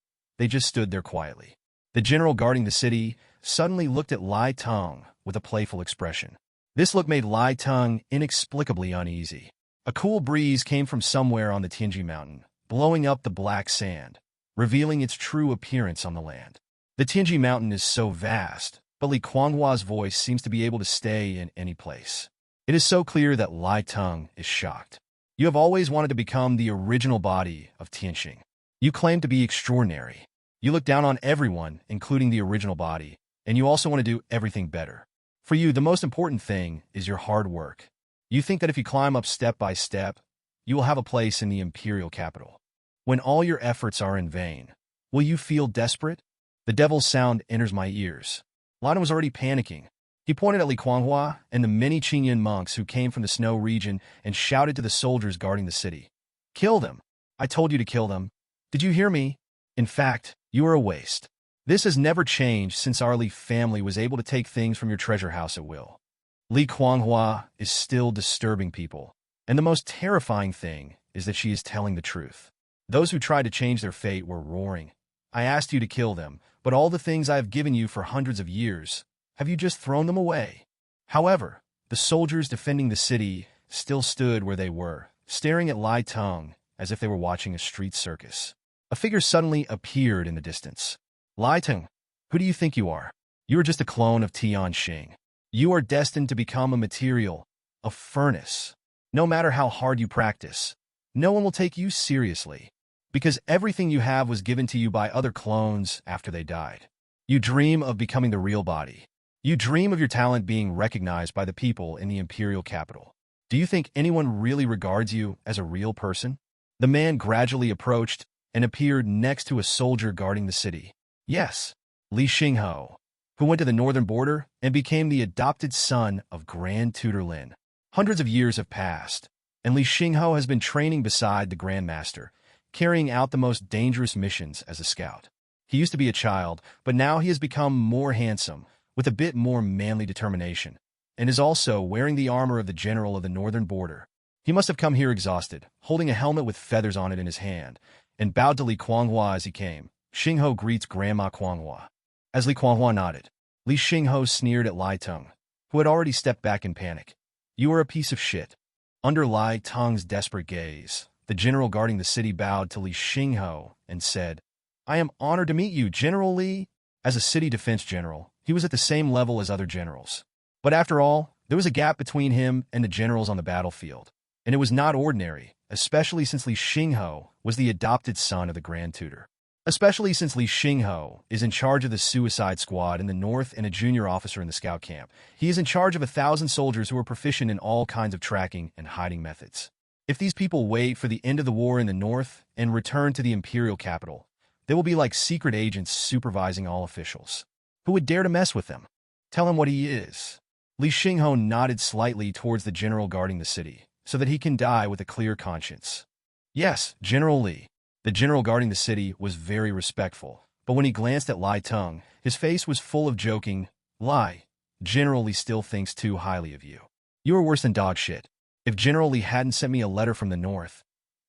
They just stood there quietly. The general guarding the city suddenly looked at Lai Teng with a playful expression. This look made Lai Teng inexplicably uneasy. A cool breeze came from somewhere on the Tianji mountain, blowing up the black sand, revealing its true appearance on the land. The Tianji mountain is so vast, but Li Kuanghua's voice seems to be able to stay in any place. It is so clear that Lai Teng is shocked. You have always wanted to become the original body of Tianqing. You claim to be extraordinary. You look down on everyone, including the original body, and you also want to do everything better. For you, the most important thing is your hard work. You think that if you climb up step by step, you will have a place in the imperial capital. When all your efforts are in vain, will you feel desperate? The devil's sound enters my ears. Lana was already panicking. He pointed at Li Kuanghua and the many Qinyan monks who came from the snow region and shouted to the soldiers guarding the city. Kill them! I told you to kill them. Did you hear me? In fact, you are a waste. This has never changed since our Li family was able to take things from your treasure house at will. Li Kuanghua is still disturbing people, and the most terrifying thing is that she is telling the truth. Those who tried to change their fate were roaring. I asked you to kill them, but all the things I have given you for hundreds of years, have you just thrown them away? However, the soldiers defending the city still stood where they were, staring at Lai Teng as if they were watching a street circus. A figure suddenly appeared in the distance. Lai Teng, who do you think you are? You are just a clone of Tianqing. You are destined to become a material, a furnace. No matter how hard you practice, no one will take you seriously, because everything you have was given to you by other clones after they died. You dream of becoming the real body. You dream of your talent being recognized by the people in the imperial capital. Do you think anyone really regards you as a real person? The man gradually approached and appeared next to a soldier guarding the city. Yes, Li Xingho, who went to the northern border and became the adopted son of Grand Tutor Lin. Hundreds of years have passed, and Li Xingho has been training beside the Grand Master, carrying out the most dangerous missions as a scout. He used to be a child, but now he has become more handsome, with a bit more manly determination, and is also wearing the armor of the general of the northern border. He must have come here exhausted, holding a helmet with feathers on it in his hand, and bowed to Li Kuanghua as he came. Xingho greets Grandma Kuanghua. As Li Kuanghua nodded, Li Xingho sneered at Lai Teng, who had already stepped back in panic. You are a piece of shit. Under Lai Teng's desperate gaze, the general guarding the city bowed to Li Xingho and said, I am honored to meet you, General Li. As a city defense general, he was at the same level as other generals. But after all, there was a gap between him and the generals on the battlefield, and it was not ordinary, especially since Li Xingho was the adopted son of the Grand Tutor. Especially since Li Xingho is in charge of the suicide squad in the north and a junior officer in the scout camp. He is in charge of 1,000 soldiers who are proficient in all kinds of tracking and hiding methods. If these people wait for the end of the war in the north and return to the imperial capital, they will be like secret agents supervising all officials. Who would dare to mess with them? Tell him what he is. Li Xingho nodded slightly towards the general guarding the city, so that he can die with a clear conscience. Yes, General Li. The general guarding the city was very respectful, but when he glanced at Lai Teng, his face was full of joking. Lai, General Li still thinks too highly of you. You are worse than dog shit. If General Li hadn't sent me a letter from the north,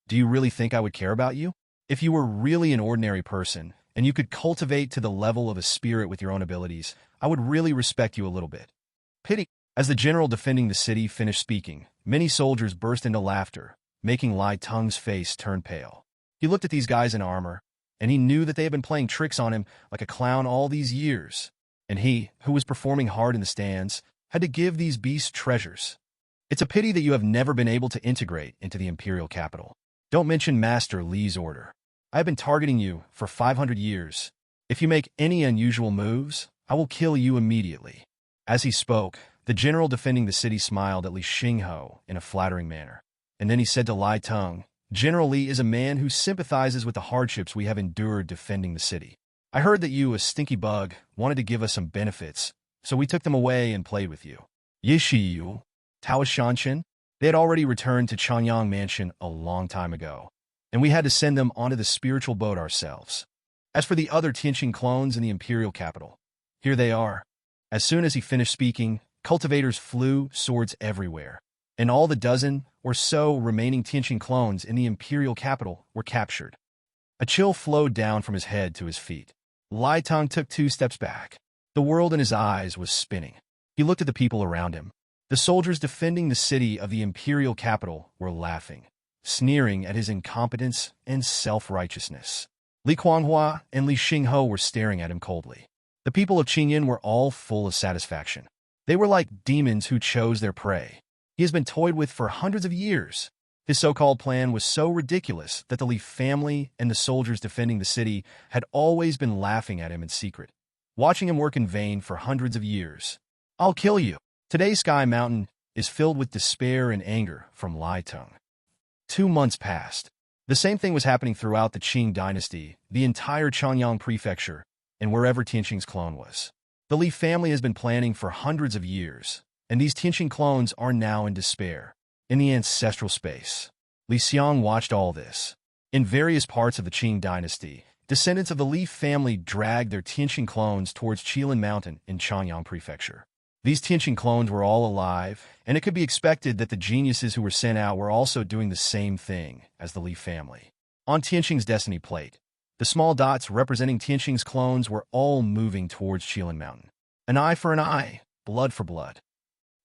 do you really think I would care about you? If you were really an ordinary person, and you could cultivate to the level of a spirit with your own abilities, I would really respect you a little bit. Pity. As the general defending the city finished speaking, many soldiers burst into laughter, making Lai Teng's face turn pale. He looked at these guys in armor, and he knew that they had been playing tricks on him like a clown all these years, and he, who was performing hard in the stands, had to give these beasts treasures. It's a pity that you have never been able to integrate into the imperial capital. Don't mention Master Li's order. I have been targeting you for 500 years. If you make any unusual moves, I will kill you immediately. As he spoke, the general defending the city smiled at Li Xingho in a flattering manner, and then he said to Lai Teng, General Li is a man who sympathizes with the hardships we have endured defending the city. I heard that you, a stinky bug, wanted to give us some benefits, so we took them away and played with you. Yishiyu, Tao Shanshan, they had already returned to Changyang Mansion a long time ago, and we had to send them onto the spiritual boat ourselves. As for the other Tianqing clones in the imperial capital, here they are. As soon as he finished speaking, cultivators flew swords everywhere, and all the dozen or so remaining Tianqing clones in the imperial capital were captured. A chill flowed down from his head to his feet. Lai Teng took 2 steps back. The world in his eyes was spinning. He looked at the people around him. The soldiers defending the city of the imperial capital were laughing, sneering at his incompetence and self-righteousness. Li Kuanghua and Li Xingho were staring at him coldly. The people of Qingyan were all full of satisfaction. They were like demons who chose their prey. He has been toyed with for hundreds of years. His so-called plan was so ridiculous that the Li family and the soldiers defending the city had always been laughing at him in secret, watching him work in vain for hundreds of years. I'll kill you. Today Sky Mountain is filled with despair and anger from Lai Teng. 2 months passed. The same thing was happening throughout the Qing dynasty, the entire Changyang prefecture, and wherever Tianqing's clone was. The Li family has been planning for hundreds of years, and these Tianqing clones are now in despair. In the ancestral space, Li Xiang watched all this. In various parts of the Qing dynasty, descendants of the Li family dragged their Tianqing clones towards Qilin Mountain in Changyang prefecture. These Tianqing clones were all alive, and it could be expected that the geniuses who were sent out were also doing the same thing as the Li family. On Tianqing's destiny plate, the small dots representing Tianqing's clones were all moving towards Qilin Mountain. An eye for an eye, blood for blood.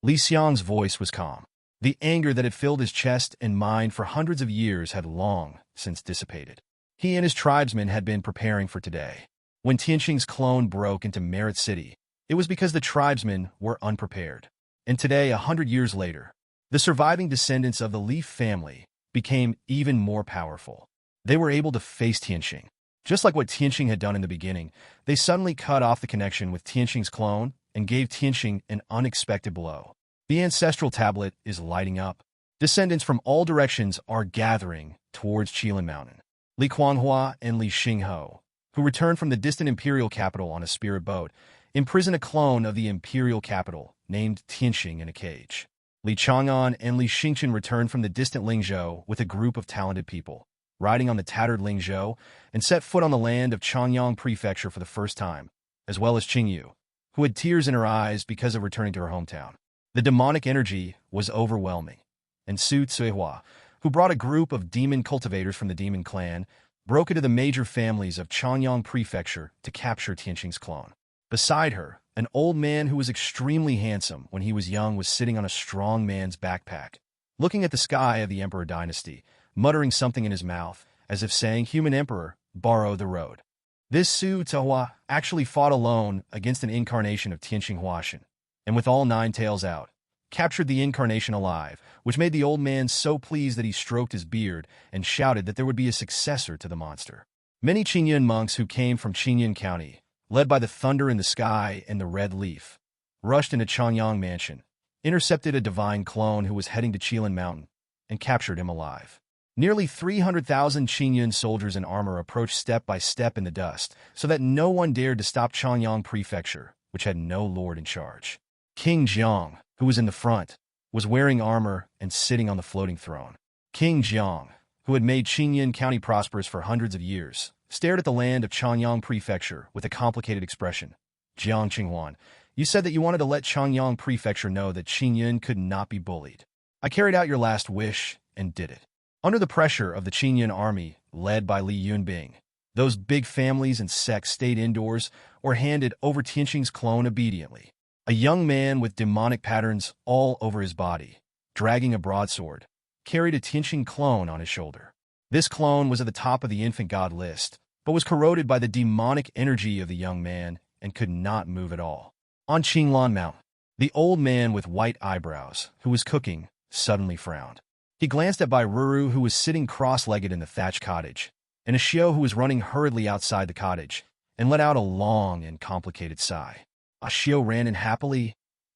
Li Xiang's voice was calm. The anger that had filled his chest and mind for hundreds of years had long since dissipated. He and his tribesmen had been preparing for today. When Tianqing's clone broke into Merit City, it was because the tribesmen were unprepared. And today, 100 years later, the surviving descendants of the Li family became even more powerful. They were able to face Tianqing. Just like what Tianqing had done in the beginning, they suddenly cut off the connection with Tianqing's clone and gave Tianqing an unexpected blow. The ancestral tablet is lighting up. Descendants from all directions are gathering towards Qilin Mountain. Li Quanghua and Li Xingho, who returned from the distant imperial capital on a spirit boat, imprison a clone of the imperial capital named Tianqing in a cage. Li Chang'an and Li Xingchen returned from the distant Lingzhou with a group of talented people, riding on the tattered Lingzhou, and set foot on the land of Changyang Prefecture for the first time, as well as Qingyu, who had tears in her eyes because of returning to her hometown. The demonic energy was overwhelming, and Su Tsuihua, who brought a group of demon cultivators from the demon clan, broke into the major families of Changyang Prefecture to capture Tianqing's clone. Beside her, an old man who was extremely handsome when he was young was sitting on a strong man's backpack, looking at the sky of the Emperor dynasty, muttering something in his mouth, as if saying, "Human Emperor, borrow the road." This Su Tsuihua actually fought alone against an incarnation of Tianqing Huashan, and with all 9 tails out, captured the incarnation alive, which made the old man so pleased that he stroked his beard and shouted that there would be a successor to the monster. Many Qingyun monks who came from Qingyun County, led by the thunder in the sky and the red leaf, rushed into Changyang Mansion, intercepted a divine clone who was heading to Qilin Mountain, and captured him alive. Nearly 300,000 Qingyun soldiers in armor approached step by step in the dust, so that no one dared to stop Changyang Prefecture, which had no lord in charge. King Xiang, who was in the front, was wearing armor and sitting on the floating throne. King Xiang, who had made Qingyun County prosperous for hundreds of years, stared at the land of Changyang Prefecture with a complicated expression. "Jiang Qinghuan, you said that you wanted to let Changyang Prefecture know that Qingyun could not be bullied. I carried out your last wish and did it." Under the pressure of the Qingyun army, led by Li Yunbing, those big families and sects stayed indoors or handed over Tianqing's clone obediently. A young man with demonic patterns all over his body, dragging a broadsword, carried a Tianqing clone on his shoulder. This clone was at the top of the infant god list, but was corroded by the demonic energy of the young man and could not move at all. On Qinglan Mountain, the old man with white eyebrows, who was cooking, suddenly frowned. He glanced at Bai Ruru, who was sitting cross-legged in the thatched cottage, and a Xiao who was running hurriedly outside the cottage, and let out a long and complicated sigh. A Xiao ran in happily.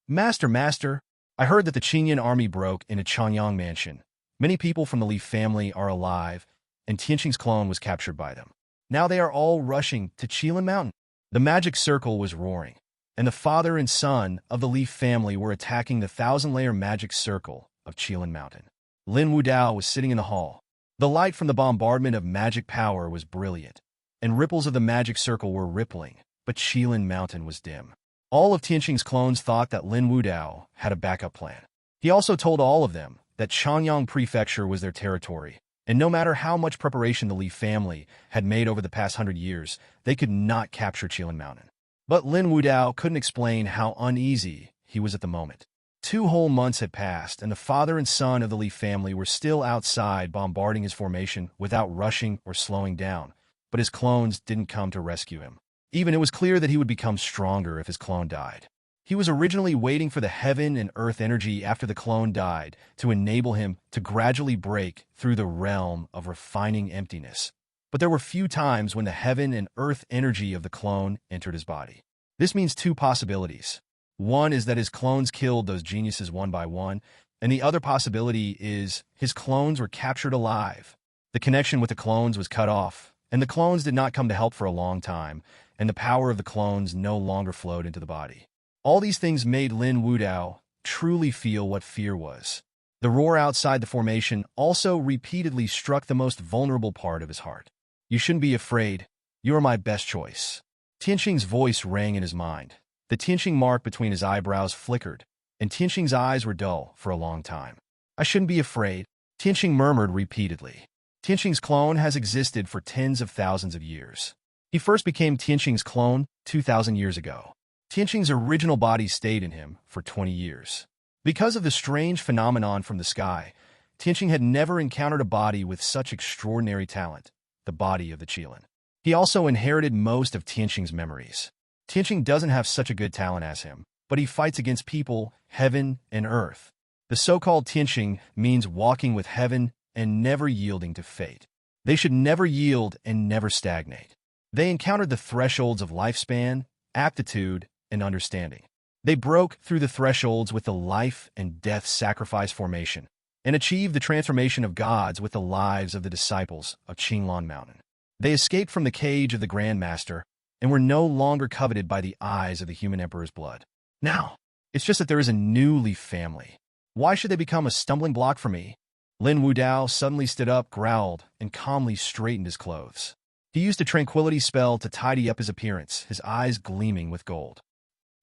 Master, I heard that the Qingyun army broke into Changyang Mansion. Many people from the Li family are alive, and Tianqing's clone was captured by them. Now they are all rushing to Qilin Mountain." The magic circle was roaring, and the father and son of the Li family were attacking the 1,000-layer magic circle of Qilin Mountain. Lin Wudao was sitting in the hall. The light from the bombardment of magic power was brilliant, and ripples of the magic circle were rippling, but Qilin Mountain was dim. All of Tianqing's clones thought that Lin Wudao had a backup plan. He also told all of them that Changyang Prefecture was their territory, and no matter how much preparation the Li family had made over the past 100 years, they could not capture Qilin Mountain. But Lin Wudao couldn't explain how uneasy he was at the moment. 2 whole months had passed, and the father and son of the Li family were still outside bombarding his formation without rushing or slowing down, but his clones didn't come to rescue him. Even it was clear that he would become stronger if his clone died. He was originally waiting for the heaven and earth energy after the clone died to enable him to gradually break through the realm of refining emptiness. But there were few times when the heaven and earth energy of the clone entered his body. This means 2 possibilities. One is that his clones killed those geniuses one by one, and the other possibility is his clones were captured alive. The connection with the clones was cut off, and the clones did not come to help for a long time, and the power of the clones no longer flowed into the body. All these things made Lin Wudao truly feel what fear was. The roar outside the formation also repeatedly struck the most vulnerable part of his heart. "You shouldn't be afraid. You are my best choice." Tianqing's voice rang in his mind. The Tianqing mark between his eyebrows flickered, and Tianqing's eyes were dull for a long time. "I shouldn't be afraid," Tianqing murmured repeatedly. Tianqing's clone has existed for tens of thousands of years. He first became Tianqing's clone 2,000 years ago. Tianqing's original body stayed in him for 20 years. Because of the strange phenomenon from the sky, Tianqing had never encountered a body with such extraordinary talent, the body of the Qilin. He also inherited most of Tianqing's memories. Tianqing doesn't have such a good talent as him, but he fights against people, heaven, and earth. The so-called Tianqing means walking with heaven and never yielding to fate. They should never yield and never stagnate. They encountered the thresholds of lifespan, aptitude, and understanding. They broke through the thresholds with the life and death sacrifice formation and achieved the transformation of gods with the lives of the disciples of Qinglong Mountain. They escaped from the cage of the Grand Master and were no longer coveted by the eyes of the human emperor's blood. Now, it's just that there is a new Leaf family. Why should they become a stumbling block for me? Lin Wudao suddenly stood up, growled, and calmly straightened his clothes. He used a tranquility spell to tidy up his appearance, his eyes gleaming with gold.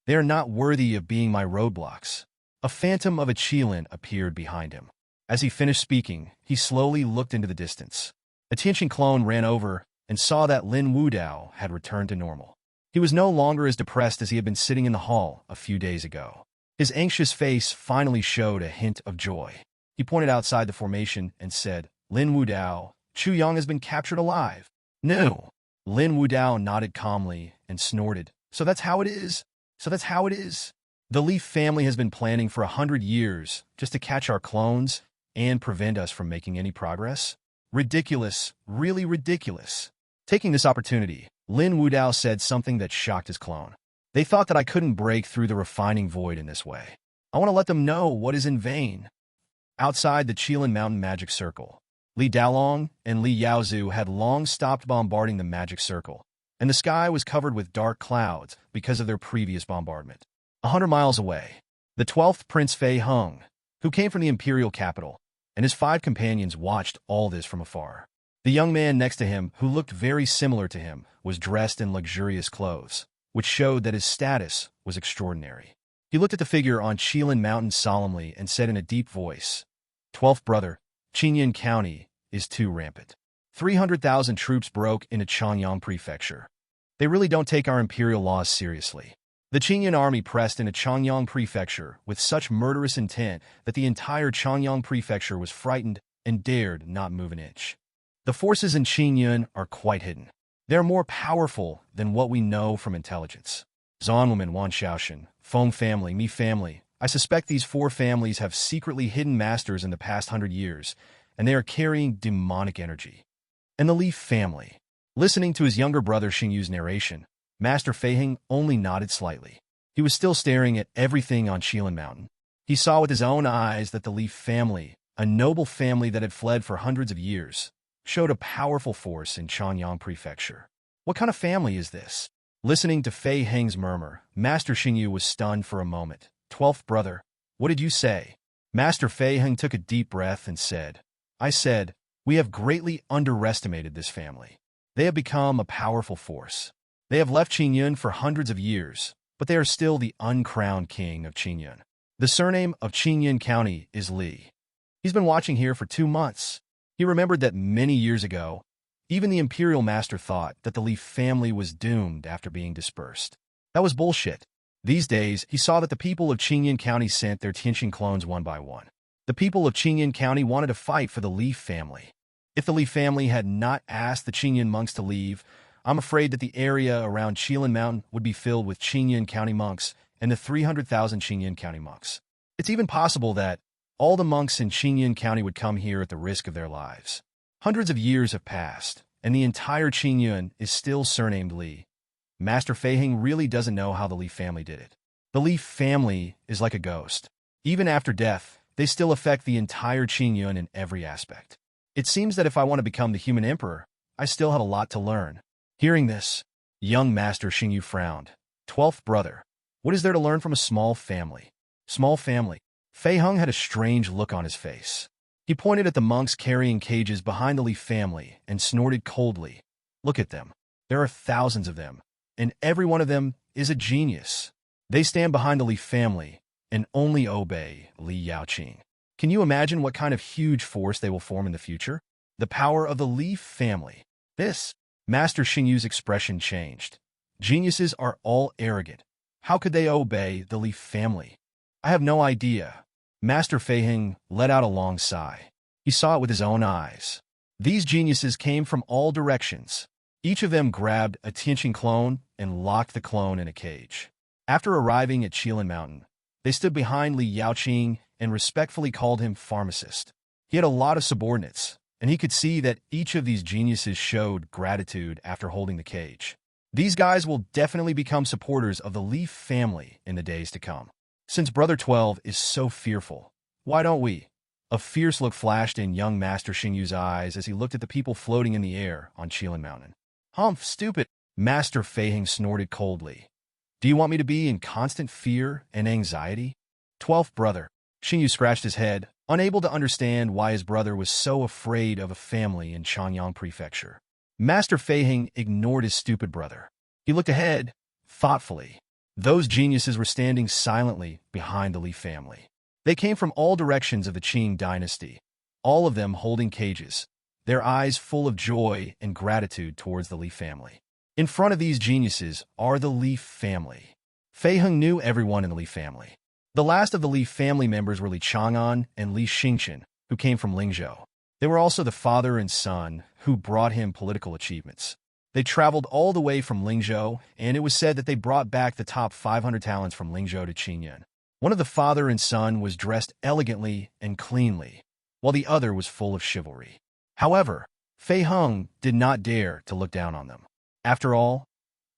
They are not worthy of being my roadblocks. A phantom of a Qilin appeared behind him. As he finished speaking, he slowly looked into the distance. A Tianqing clone ran over and saw that Lin Wudao had returned to normal. He was no longer as depressed as he had been sitting in the hall a few days ago. His anxious face finally showed a hint of joy. He pointed outside the formation and said, "Lin Wudao, Chu Yang has been captured alive." "No." Lin Wudao nodded calmly and snorted. So that's how it is? The Leaf family has been planning for 100 years just to catch our clones and prevent us from making any progress? Ridiculous, really ridiculous. Taking this opportunity, Lin Wudao said something that shocked his clone. They thought that I couldn't break through the refining void in this way. I want to let them know what is in vain. Outside the Qilin Mountain Magic Circle, Li Daolong and Li Yaozu had long stopped bombarding the Magic Circle, and the sky was covered with dark clouds because of their previous bombardment. 100 miles away, the 12th Prince Fei Heng, who came from the imperial capital, and his 5 companions watched all this from afar. The young man next to him, who looked very similar to him, was dressed in luxurious clothes, which showed that his status was extraordinary. He looked at the figure on Qilin Mountain solemnly and said in a deep voice, "12th brother, Qingyun County is too rampant. 300,000 troops broke into Changyang Prefecture. They really don't take our imperial laws seriously." The Qingyun army pressed into Changyang Prefecture with such murderous intent that the entire Changyang Prefecture was frightened and dared not move an inch. The forces in Qingyun are quite hidden. They are more powerful than what we know from intelligence. Zan woman, Wan Shaoxin, Feng family, Mi family. I suspect these 4 families have secretly hidden masters in the past 100 years, and they are carrying demonic energy. And the Leaf family. Listening to his younger brother Xingyu's narration, Master Fei Heng only nodded slightly. He was still staring at everything on Qilin Mountain. He saw with his own eyes that the Leaf family, a noble family that had fled for hundreds of years, showed a powerful force in Changyang Prefecture. What kind of family is this? Listening to Fei Heng's murmur, Master Xingyu was stunned for a moment. 12th brother, what did you say? Master Fei Heng took a deep breath and said, I said, we have greatly underestimated this family. They have become a powerful force. They have left Qingyun for hundreds of years, but they are still the uncrowned king of Qingyun. The surname of Qingyun County is Li. He's been watching here for 2 months. He remembered that many years ago, even the imperial master thought that the Li family was doomed after being dispersed. That was bullshit. These days, he saw that the people of Qingyun County sent their Tianqing clones one by one. The people of Qingyun County wanted to fight for the Li family. If the Li family had not asked the Qingyun monks to leave, I'm afraid that the area around Qilin Mountain would be filled with Qingyun County monks and the 300,000 Qingyun County monks. It's even possible that all the monks in Qingyun County would come here at the risk of their lives. Hundreds of years have passed, and the entire Qingyun is still surnamed Li. Master Fei Heng really doesn't know how the Li family did it. The Li family is like a ghost. Even after death, they still affect the entire Qingyun in every aspect. It seems that if I want to become the human emperor, I still have a lot to learn. Hearing this, young Master Xingyu frowned. 12th brother, what is there to learn from a small family? Small family. Fei Heng had a strange look on his face. He pointed at the monks carrying cages behind the Li family and snorted coldly. Look at them. There are thousands of them, and every one of them is a genius. They stand behind the Li family and only obey Li Yaoqing. Can you imagine what kind of huge force they will form in the future? The power of the Li family. This. Master Xingyu's expression changed. Geniuses are all arrogant. How could they obey the Li family? I have no idea. Master Fei Heng let out a long sigh. He saw it with his own eyes. These geniuses came from all directions. Each of them grabbed a Tianqing clone and locked the clone in a cage. After arriving at Qilin Mountain, they stood behind Li Yaoqing and respectfully called him pharmacist. He had a lot of subordinates, and he could see that each of these geniuses showed gratitude after holding the cage. These guys will definitely become supporters of the Leaf family in the days to come. Since Brother 12 is so fearful, why don't we? A fierce look flashed in young Master Xingyu's eyes as he looked at the people floating in the air on Qilin Mountain. Humph, stupid! Master Feiheng snorted coldly. Do you want me to be in constant fear and anxiety? 12th brother. Xingyu scratched his head, unable to understand why his brother was so afraid of a family in Changyang Prefecture. Master Feiheng ignored his stupid brother. He looked ahead, thoughtfully. Those geniuses were standing silently behind the Li family. They came from all directions of the Qing dynasty, all of them holding cages, their eyes full of joy and gratitude towards the Li family. In front of these geniuses are the Li family. Feiheng knew everyone in the Li family. The last of the Li family members were Li Chang'an and Li Xingqian, who came from Lingzhou. They were also the father and son who brought him political achievements. They traveled all the way from Lingzhou, and it was said that they brought back the top 500 talents from Lingzhou to Qingyun. One of the father and son was dressed elegantly and cleanly, while the other was full of chivalry. However, Feiheng did not dare to look down on them. After all,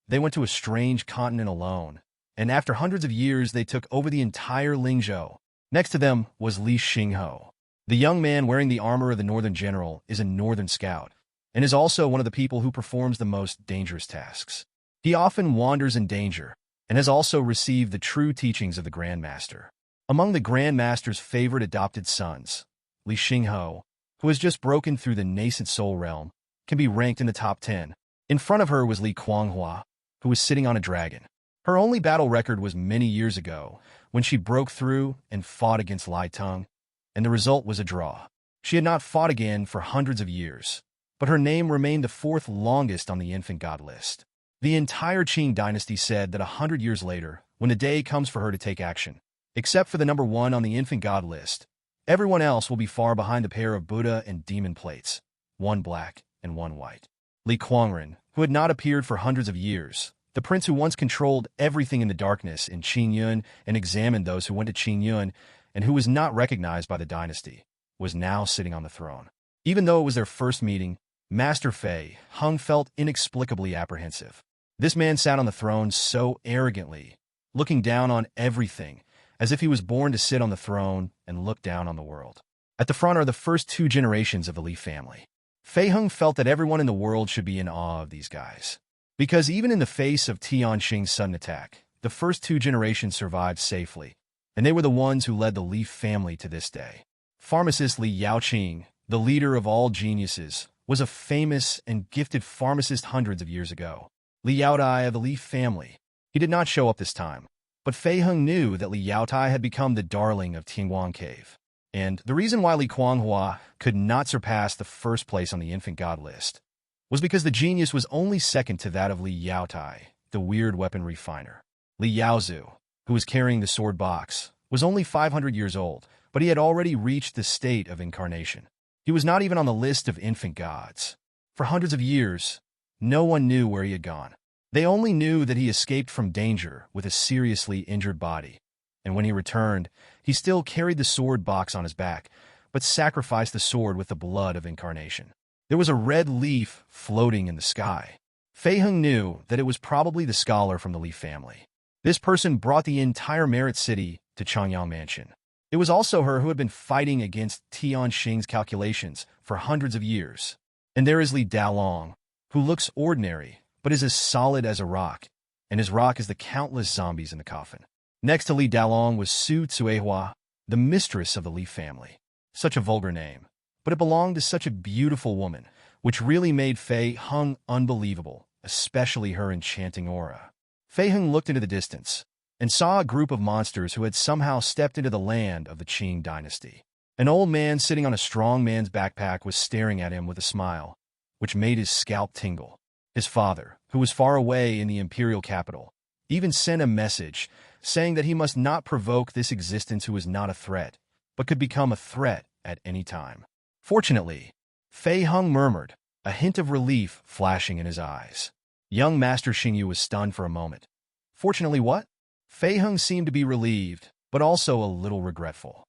they went to a strange continent alone, and after hundreds of years they took over the entire Lingzhou. Next to them was Li Xingho. The young man wearing the armor of the Northern General is a Northern Scout, and is also one of the people who performs the most dangerous tasks. He often wanders in danger, and has also received the true teachings of the Grand Master. Among the Grand Master's favorite adopted sons, Li Xingho, who has just broken through the nascent soul realm, can be ranked in the top 10. In front of her was Li Kuanghua, who was sitting on a dragon. Her only battle record was many years ago, when she broke through and fought against Lai Teng, and the result was a draw. She had not fought again for hundreds of years, but her name remained the fourth longest on the infant god list. The entire Qing dynasty said that 100 years later, when the day comes for her to take action, except for the number 1 on the infant god list, everyone else will be far behind the pair of Buddha and demon plates, one black and one white. Li Kuangren, who had not appeared for hundreds of years, the prince who once controlled everything in the darkness in Qingyun and examined those who went to Qingyun and who was not recognized by the dynasty, was now sitting on the throne. Even though it was their first meeting, Master Feiheng felt inexplicably apprehensive. This man sat on the throne so arrogantly, looking down on everything, as if he was born to sit on the throne and look down on the world. At the front are the first 2 generations of the Li family. Feiheng felt that everyone in the world should be in awe of these guys. Because even in the face of Tianqing's sudden attack, the first 2 generations survived safely, and they were the ones who led the Li family to this day. Pharmacist Li Yaoqing, the leader of all geniuses, was a famous and gifted pharmacist hundreds of years ago. Li Yaodai of the Li family. He did not show up this time, but Feiheng knew that Li Yaotai had become the darling of Tianguan Cave. And the reason why Li Kuanghua could not surpass the first place on the infant god list was because the genius was only second to that of Li Yaotai, the weird weapon refiner. Li Yaozu, who was carrying the sword box, was only 500 years old, but he had already reached the state of incarnation. He was not even on the list of infant gods. For hundreds of years, no one knew where he had gone. They only knew that he escaped from danger with a seriously injured body, and when he returned, he still carried the sword box on his back, but sacrificed the sword with the blood of incarnation. There was a red leaf floating in the sky. Feiheng knew that it was probably the scholar from the Li family. This person brought the entire Merit City to Changyang Mansion. It was also her who had been fighting against Tianqing's calculations for hundreds of years. And there is Li Dalong, who looks ordinary, but is as solid as a rock, and his rock is the countless zombies in the coffin. Next to Li Dalong was Su Tsuehua, the mistress of the Li family. Such a vulgar name, but it belonged to such a beautiful woman, which really made Feiheng unbelievable, especially her enchanting aura. Feiheng looked into the distance, and saw a group of monsters who had somehow stepped into the land of the Qing dynasty. An old man sitting on a strong man's backpack was staring at him with a smile, which made his scalp tingle. His father, who was far away in the imperial capital, even sent a message saying that he must not provoke this existence who was not a threat, but could become a threat at any time. Fortunately, Feiheng murmured, a hint of relief flashing in his eyes. Young Master Xingyu was stunned for a moment. Fortunately what? Feiheng seemed to be relieved, but also a little regretful.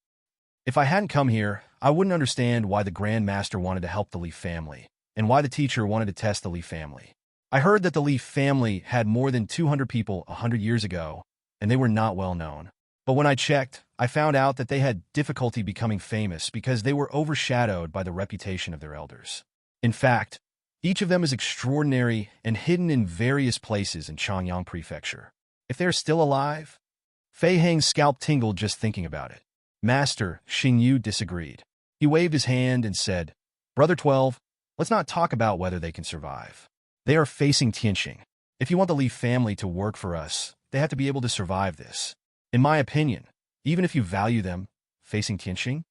If I hadn't come here, I wouldn't understand why the Grand Master wanted to help the Leaf family, and why the teacher wanted to test the Leaf family. I heard that the Leaf family had more than 200 people 100 years ago, and they were not well known. But when I checked, I found out that they had difficulty becoming famous because they were overshadowed by the reputation of their elders. In fact, each of them is extraordinary and hidden in various places in Xiang Prefecture. If they're still alive? Fei Hang's scalp tingled just thinking about it. Master Xing disagreed. He waved his hand and said, Brother 12, let's not talk about whether they can survive. They are facing Tianqing. If you want the Leaf family to work for us, they have to be able to survive this. In my opinion, even if you value them, facing Tianqing?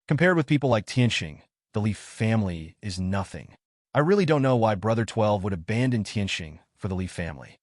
Compared with people like Tianqing, the Leaf family is nothing. I really don't know why Brother 12 would abandon Tianqing for the Leaf family.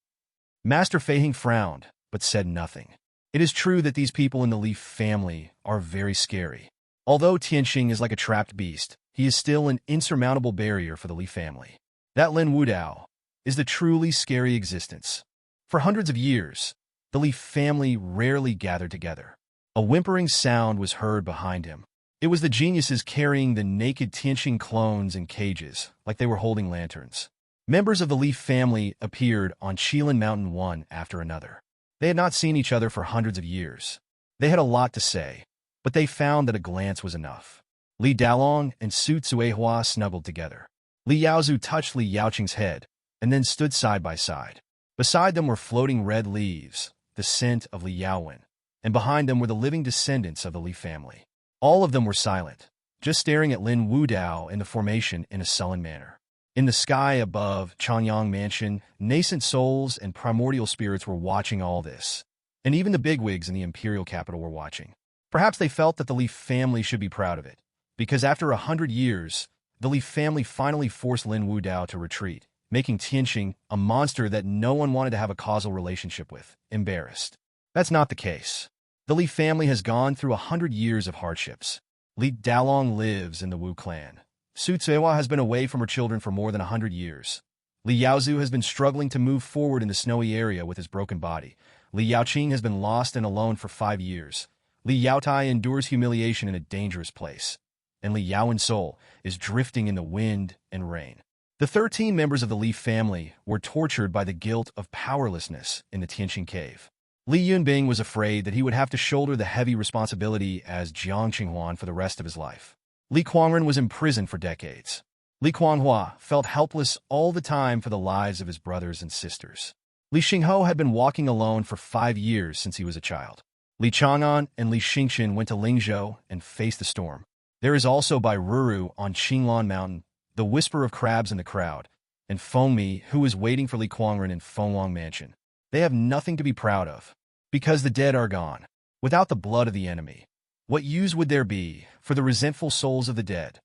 Master Fei Hang frowned, but said nothing. It is true that these people in the Leaf family are very scary. Although Tianqing is like a trapped beast, he is still an insurmountable barrier for the Leaf family. That Lin Wudao is the truly scary existence. For hundreds of years, the Leaf family rarely gathered together. A whimpering sound was heard behind him. It was the geniuses carrying the naked Tianqing clones in cages, like they were holding lanterns. Members of the Leaf family appeared on Qilin Mountain one after another. They had not seen each other for hundreds of years. They had a lot to say, but they found that a glance was enough. Li Dalong and Su Tsuehua snuggled together. Li Yaozu touched Li Yaoqing's head, and then stood side by side. Beside them were floating red leaves, the scent of Li Yaowen, and behind them were the living descendants of the Li family. All of them were silent, just staring at Lin Wudao in the formation in a sullen manner. In the sky above Changyang Mansion, nascent souls and primordial spirits were watching all this, and even the bigwigs in the imperial capital were watching. Perhaps they felt that the Leaf family should be proud of it, because after 100 years, the Leaf family finally forced Lin Wudao to retreat, making Tianqing, a monster that no one wanted to have a causal relationship with, embarrassed. That's not the case. The Leaf family has gone through 100 years of hardships. Li Dalong lives in the Wu clan. Su Tsuehua has been away from her children for more than 100 years. Li Yaozu has been struggling to move forward in the snowy area with his broken body. Li Yaoqing has been lost and alone for 5 years. Li Yaotai endures humiliation in a dangerous place. And Li Yaowen's soul is drifting in the wind and rain. The 13 members of the Leaf family were tortured by the guilt of powerlessness in the Tianqing cave. Li Yunbing was afraid that he would have to shoulder the heavy responsibility as Jiang Qinghuan for the rest of his life. Li Kuangren was imprisoned for decades. Li Kuanghua felt helpless all the time for the lives of his brothers and sisters. Li Xingho had been walking alone for 5 years since he was a child. Li Chang'an and Li Xingqian went to Lingzhou and faced the storm. There is also Bai Ruru on Qinglan Mountain, the whisper of crabs in the crowd, and Fengmi, who is waiting for Li Kuangren in Fengwang Mansion. They have nothing to be proud of, because the dead are gone. Without the blood of the enemy, what use would there be for the resentful souls of the dead?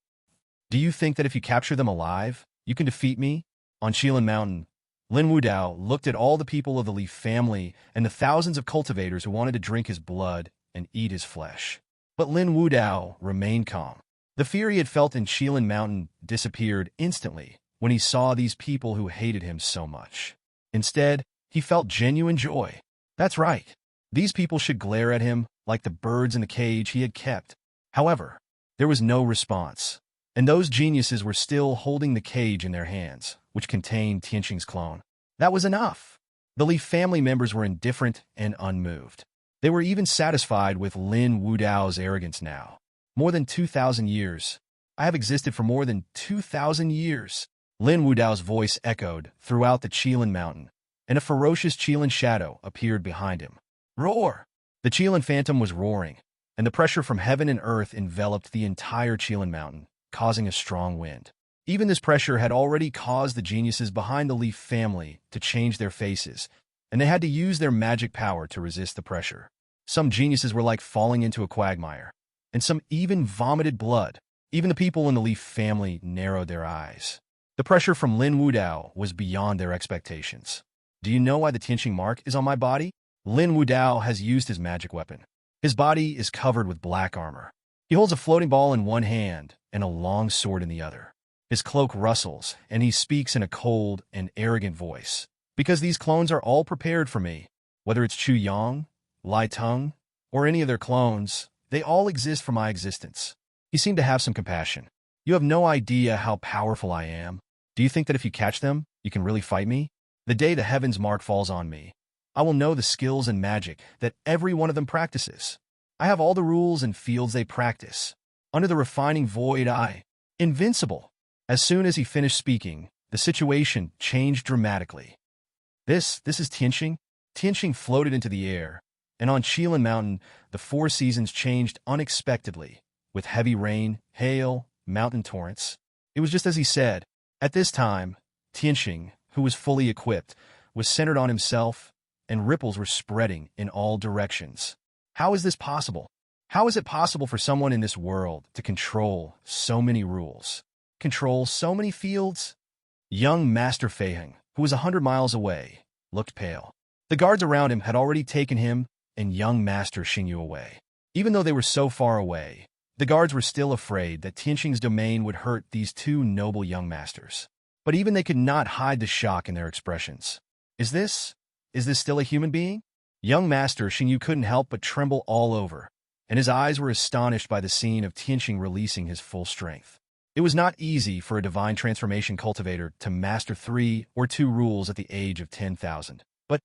Do you think that if you capture them alive, you can defeat me? On Qilin Mountain, Lin Wudao looked at all the people of the Leaf family and the thousands of cultivators who wanted to drink his blood and eat his flesh. But Lin Wudao remained calm. The fear he had felt in Qilin Mountain disappeared instantly when he saw these people who hated him so much. Instead, he felt genuine joy. That's right. These people should glare at him like the birds in the cage he had kept. However, there was no response, and those geniuses were still holding the cage in their hands, which contained Tianqing's clone. That was enough. The Leaf family members were indifferent and unmoved. They were even satisfied with Lin Wudao's arrogance now. More than 2,000 years. I have existed for more than 2,000 years. Lin Wudao's voice echoed throughout the Qilin Mountain, and a ferocious Qilin shadow appeared behind him. Roar! The Qilin phantom was roaring, and the pressure from heaven and earth enveloped the entire Qilin Mountain, causing a strong wind. Even this pressure had already caused the geniuses behind the Leaf family to change their faces, and they had to use their magic power to resist the pressure. Some geniuses were like falling into a quagmire, and some even vomited blood. Even the people in the Leaf family narrowed their eyes. The pressure from Lin Wudao was beyond their expectations. Do you know why the Tianqing mark is on my body? Lin Wudao has used his magic weapon. His body is covered with black armor. He holds a floating ball in one hand and a long sword in the other. His cloak rustles, and he speaks in a cold and arrogant voice. Because these clones are all prepared for me. Whether it's Chu Yang, Lai Tung, or any of their clones, They all exist for my existence. He seemed to have some compassion. You have no idea how powerful I am. Do you think that if you catch them, you can really fight me? The day the heavens mark falls on me, I will know the skills and magic that every one of them practices. I have all the rules and fields they practice. Under the refining void, invincible. As soon as he finished speaking, the situation changed dramatically. This is Tianxing. Tianxing floated into the air, and on Xilan Mountain, the four seasons changed unexpectedly, with heavy rain, hail, mountain torrents. It was just as he said. At this time, Tianxing, who was fully equipped, was centered on himself, and ripples were spreading in all directions. How is this possible? How is it possible for someone in this world to control so many rules, control so many fields? Young Master Feiheng, who was 100 miles away, looked pale. The guards around him had already taken him and young Master Xingyu away. Even though they were so far away, the guards were still afraid that Tianxing's domain would hurt these two noble young masters. But even they could not hide the shock in their expressions. Is this still a human being? Young Master Xingyu couldn't help but tremble all over, and his eyes were astonished by the scene of Tianxing releasing his full strength. It was not easy for a divine transformation cultivator to master 3 or 2 rules at the age of 10,000. But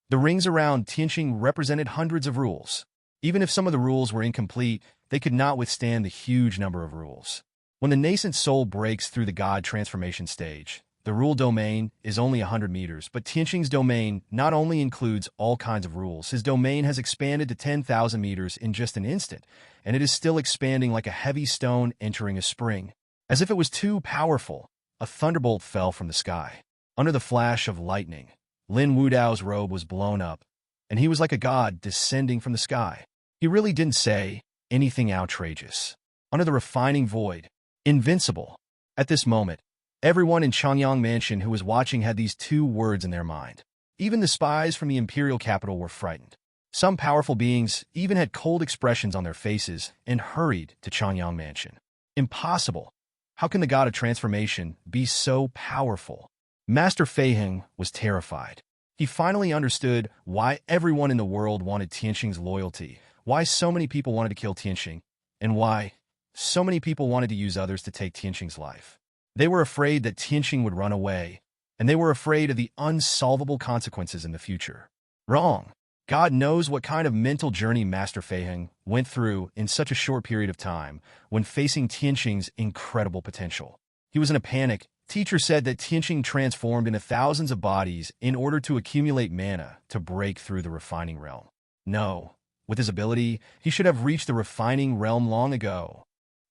the rings around Tianxing represented hundreds of rules. Even if some of the rules were incomplete, they could not withstand the huge number of rules. When the nascent soul breaks through the God transformation stage, the rule domain is only 100 meters, but Tianxing's domain not only includes all kinds of rules, his domain has expanded to 10,000 meters in just an instant, and it is still expanding like a heavy stone entering a spring. As if it was too powerful, a thunderbolt fell from the sky. Under the flash of lightning, Lin Wudao's robe was blown up, and he was like a god descending from the sky. He really didn't say anything outrageous. Under the refining void, invincible. At this moment, everyone in Changyang Mansion who was watching had these 2 words in their mind. Even the spies from the imperial capital were frightened. Some powerful beings even had cold expressions on their faces and hurried to Changyang Mansion. Impossible. How can the god of transformation be so powerful? Master Feiheng was terrified. He finally understood why everyone in the world wanted Tianxing's loyalty, why so many people wanted to kill Tianxing, and why so many people wanted to use others to take Tianxing's life. They were afraid that Tianxing would run away, and they were afraid of the unsolvable consequences in the future. Wrong. God knows what kind of mental journey Master Feiheng went through in such a short period of time when facing Tianxing's incredible potential. He was in a panic. Teacher said that Tianxing transformed into thousands of bodies in order to accumulate mana to break through the refining realm. No, with his ability, he should have reached the refining realm long ago.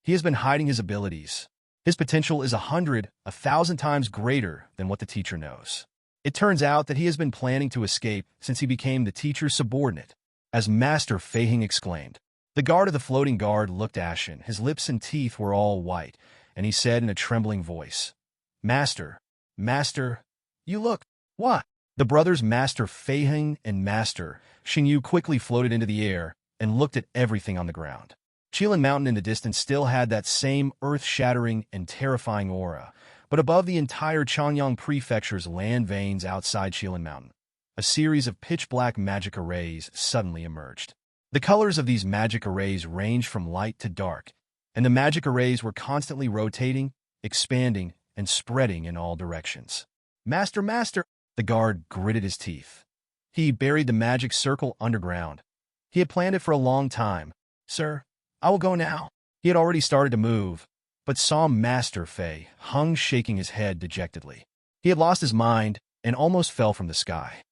He has been hiding his abilities. His potential is 1,000 times greater than what the teacher knows. It turns out that he has been planning to escape since he became the teacher's subordinate. As Master Feiheng exclaimed, the guard of the floating guard looked ashen. His lips and teeth were all white, and he said in a trembling voice, Master, you look, what? The brothers Master Feiheng and Master Xingyu quickly floated into the air and looked at everything on the ground. Xilan Mountain in the distance still had that same earth-shattering and terrifying aura, but above the entire Changyang Prefecture's land veins outside Xilan Mountain, a series of pitch-black magic arrays suddenly emerged. The colors of these magic arrays ranged from light to dark, and the magic arrays were constantly rotating, expanding, and spreading in all directions. Master! The guard gritted his teeth. He buried the magic circle underground. He had planned it for a long time. Sir, I will go now. He had already started to move, but saw Master Feiheng shaking his head dejectedly. He had lost his mind and almost fell from the sky.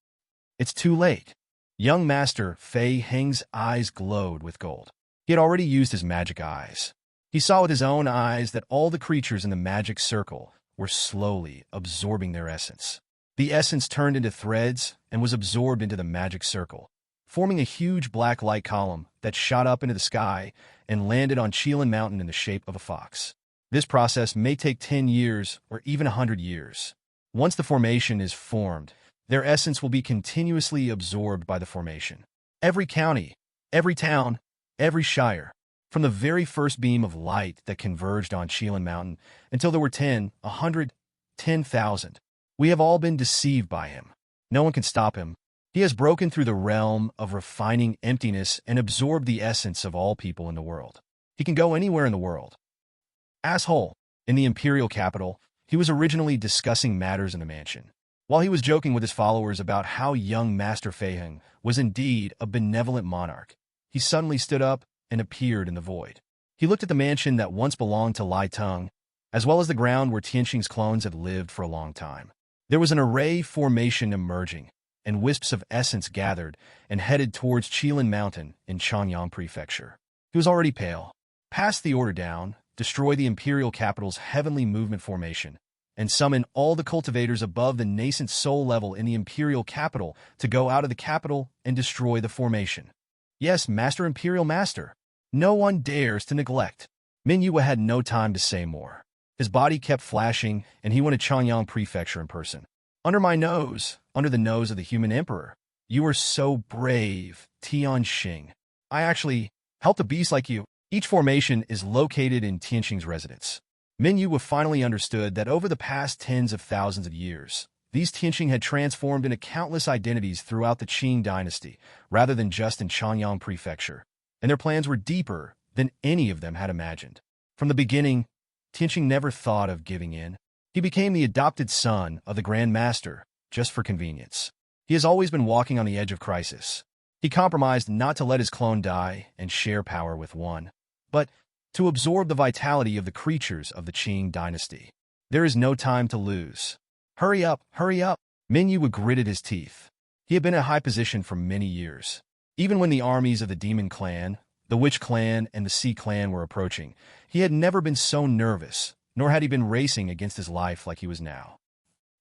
It's too late. Young Master Feiheng's eyes glowed with gold. He had already used his magic eyes. He saw with his own eyes that all the creatures in the magic circle were slowly absorbing their essence. The essence turned into threads and was absorbed into the magic circle, forming a huge black light column that shot up into the sky and landed on Xilan Mountain in the shape of a fox. This process may take 10 years or even 100 years. Once the formation is formed, their essence will be continuously absorbed by the formation. Every county, every town, every shire, from the very first beam of light that converged on Xilan Mountain until there were 10, 100, 10,000. We have all been deceived by him. No one can stop him. He has broken through the realm of refining emptiness and absorbed the essence of all people in the world. He can go anywhere in the world. Asshole. In the imperial capital, he was originally discussing matters in the mansion. While he was joking with his followers about how young Master Feiheng was indeed a benevolent monarch, he suddenly stood up and appeared in the void. He looked at the mansion that once belonged to Lai Tung, as well as the ground where Tianqing's clones had lived for a long time. There was an array formation emerging, and wisps of essence gathered and headed towards Qilin Mountain in Changyang Prefecture. He was already pale. Pass the order down, destroy the imperial capital's heavenly movement formation, and summon all the cultivators above the nascent soul level in the imperial capital to go out of the capital and destroy the formation. Yes, Master Imperial Master. No one dares to neglect. Min Yue had no time to say more. His body kept flashing, and he went to Changyang Prefecture in person. Under my nose, under the nose of the human emperor. You are so brave, Tianqing. I actually helped a beast like you. Each formation is located in Tianqing's residence. Min Yue finally understood that over the past tens of thousands of years, these Tianqing had transformed into countless identities throughout the Qing dynasty, rather than just in Changyang Prefecture, and their plans were deeper than any of them had imagined. From the beginning, Tianqing never thought of giving in. He became the adopted son of the Grand Master, just for convenience. He has always been walking on the edge of crisis. He compromised not to let his clone die and share power with one, but to absorb the vitality of the creatures of the Qing dynasty. There is no time to lose. Hurry up, hurry up. Min Yue gritted his teeth. He had been in a high position for many years. Even when the armies of the Demon Clan, the Witch Clan, and the Sea Clan were approaching, he had never been so nervous, nor had he been racing against his life like he was now.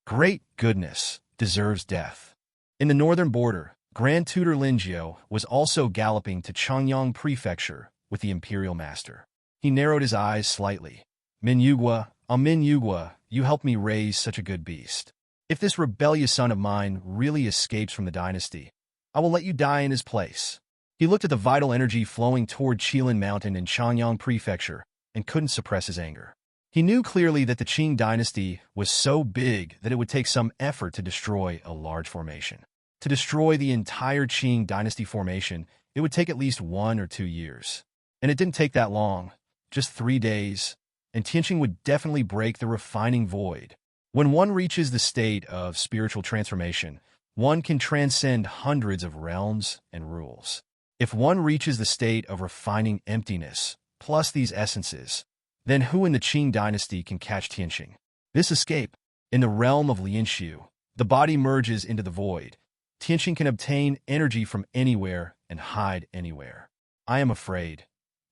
Great goodness, deserves death. In the northern border, Grand Tutor Lin Jiu was also galloping to Changyang Prefecture with the Imperial Master. He narrowed his eyes slightly. Min Yue, Min Yue, you helped me raise such a good beast. If this rebellious son of mine really escapes from the dynasty, I will let you die in his place. He looked at the vital energy flowing toward Qilin Mountain in Changyang Prefecture and couldn't suppress his anger. He knew clearly that the Qing dynasty was so big that it would take some effort to destroy a large formation. To destroy the entire Qing dynasty formation, it would take at least 1 or 2 years. And it didn't take that long, just 3 days, and Tianqing would definitely break the refining void. When one reaches the state of spiritual transformation, one can transcend hundreds of realms and rules. If one reaches the state of refining emptiness, plus these essences, then who in the Qing dynasty can catch Tianqing? This escape, in the realm of Lianshu, the body merges into the void. Tianqing can obtain energy from anywhere and hide anywhere. I am afraid,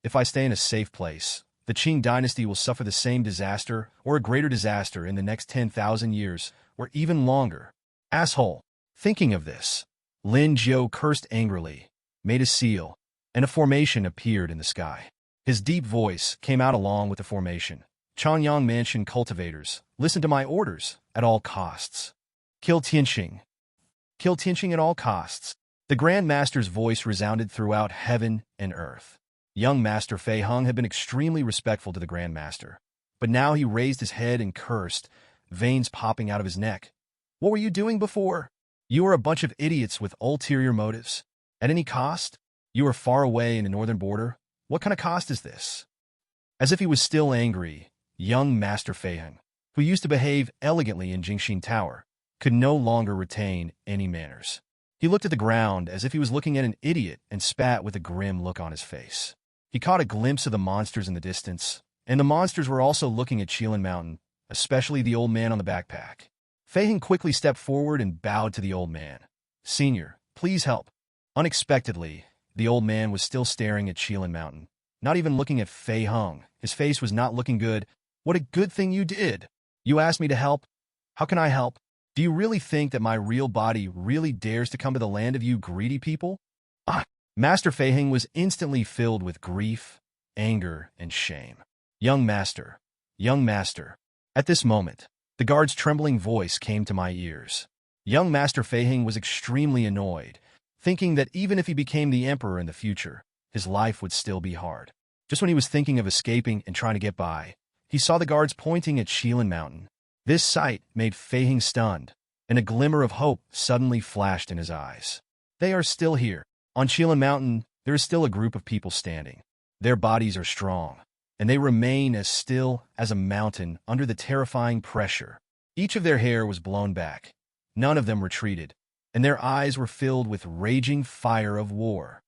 if I stay in a safe place, the Qing dynasty will suffer the same disaster or a greater disaster in the next 10,000 years, or even longer. Asshole. Thinking of this, Lin Jiu cursed angrily, made a seal, and a formation appeared in the sky. His deep voice came out along with the formation. Changyang Mansion cultivators, listen to my orders at all costs. Kill Tianqing. Kill Tianqing at all costs. The Grand Master's voice resounded throughout heaven and earth. Young Master Feiheng had been extremely respectful to the Grand Master, but now he raised his head and cursed, veins popping out of his neck. What were you doing before? You are a bunch of idiots with ulterior motives. At any cost? You are far away in the northern border. What kind of cost is this? As if he was still angry, young Master Feiheng, who used to behave elegantly in Jingxin Tower, could no longer retain any manners. He looked at the ground as if he was looking at an idiot and spat with a grim look on his face. He caught a glimpse of the monsters in the distance, and the monsters were also looking at Qilin Mountain, especially the old man on the backpack. Feiheng quickly stepped forward and bowed to the old man. Senior, please help. Unexpectedly, the old man was still staring at Qilin Mountain, not even looking at Feiheng. His face was not looking good. What a good thing you did. You asked me to help. How can I help? Do you really think that my real body really dares to come to the land of you greedy people? Master Feiheng was instantly filled with grief, anger, and shame. Young Master. Young Master. At this moment, the guard's trembling voice came to my ears. Young Master Feiheng was extremely annoyed, thinking that even if he became the emperor in the future, his life would still be hard. Just when he was thinking of escaping and trying to get by, he saw the guards pointing at Qilin Mountain. This sight made Feiheng stunned. and a glimmer of hope suddenly flashed in his eyes. They are still here. On Qilin Mountain, there is still a group of people standing. Their bodies are strong, and they remain as still as a mountain under the terrifying pressure. Each of their hair was blown back. None of them retreated, and their eyes were filled with raging fire of war.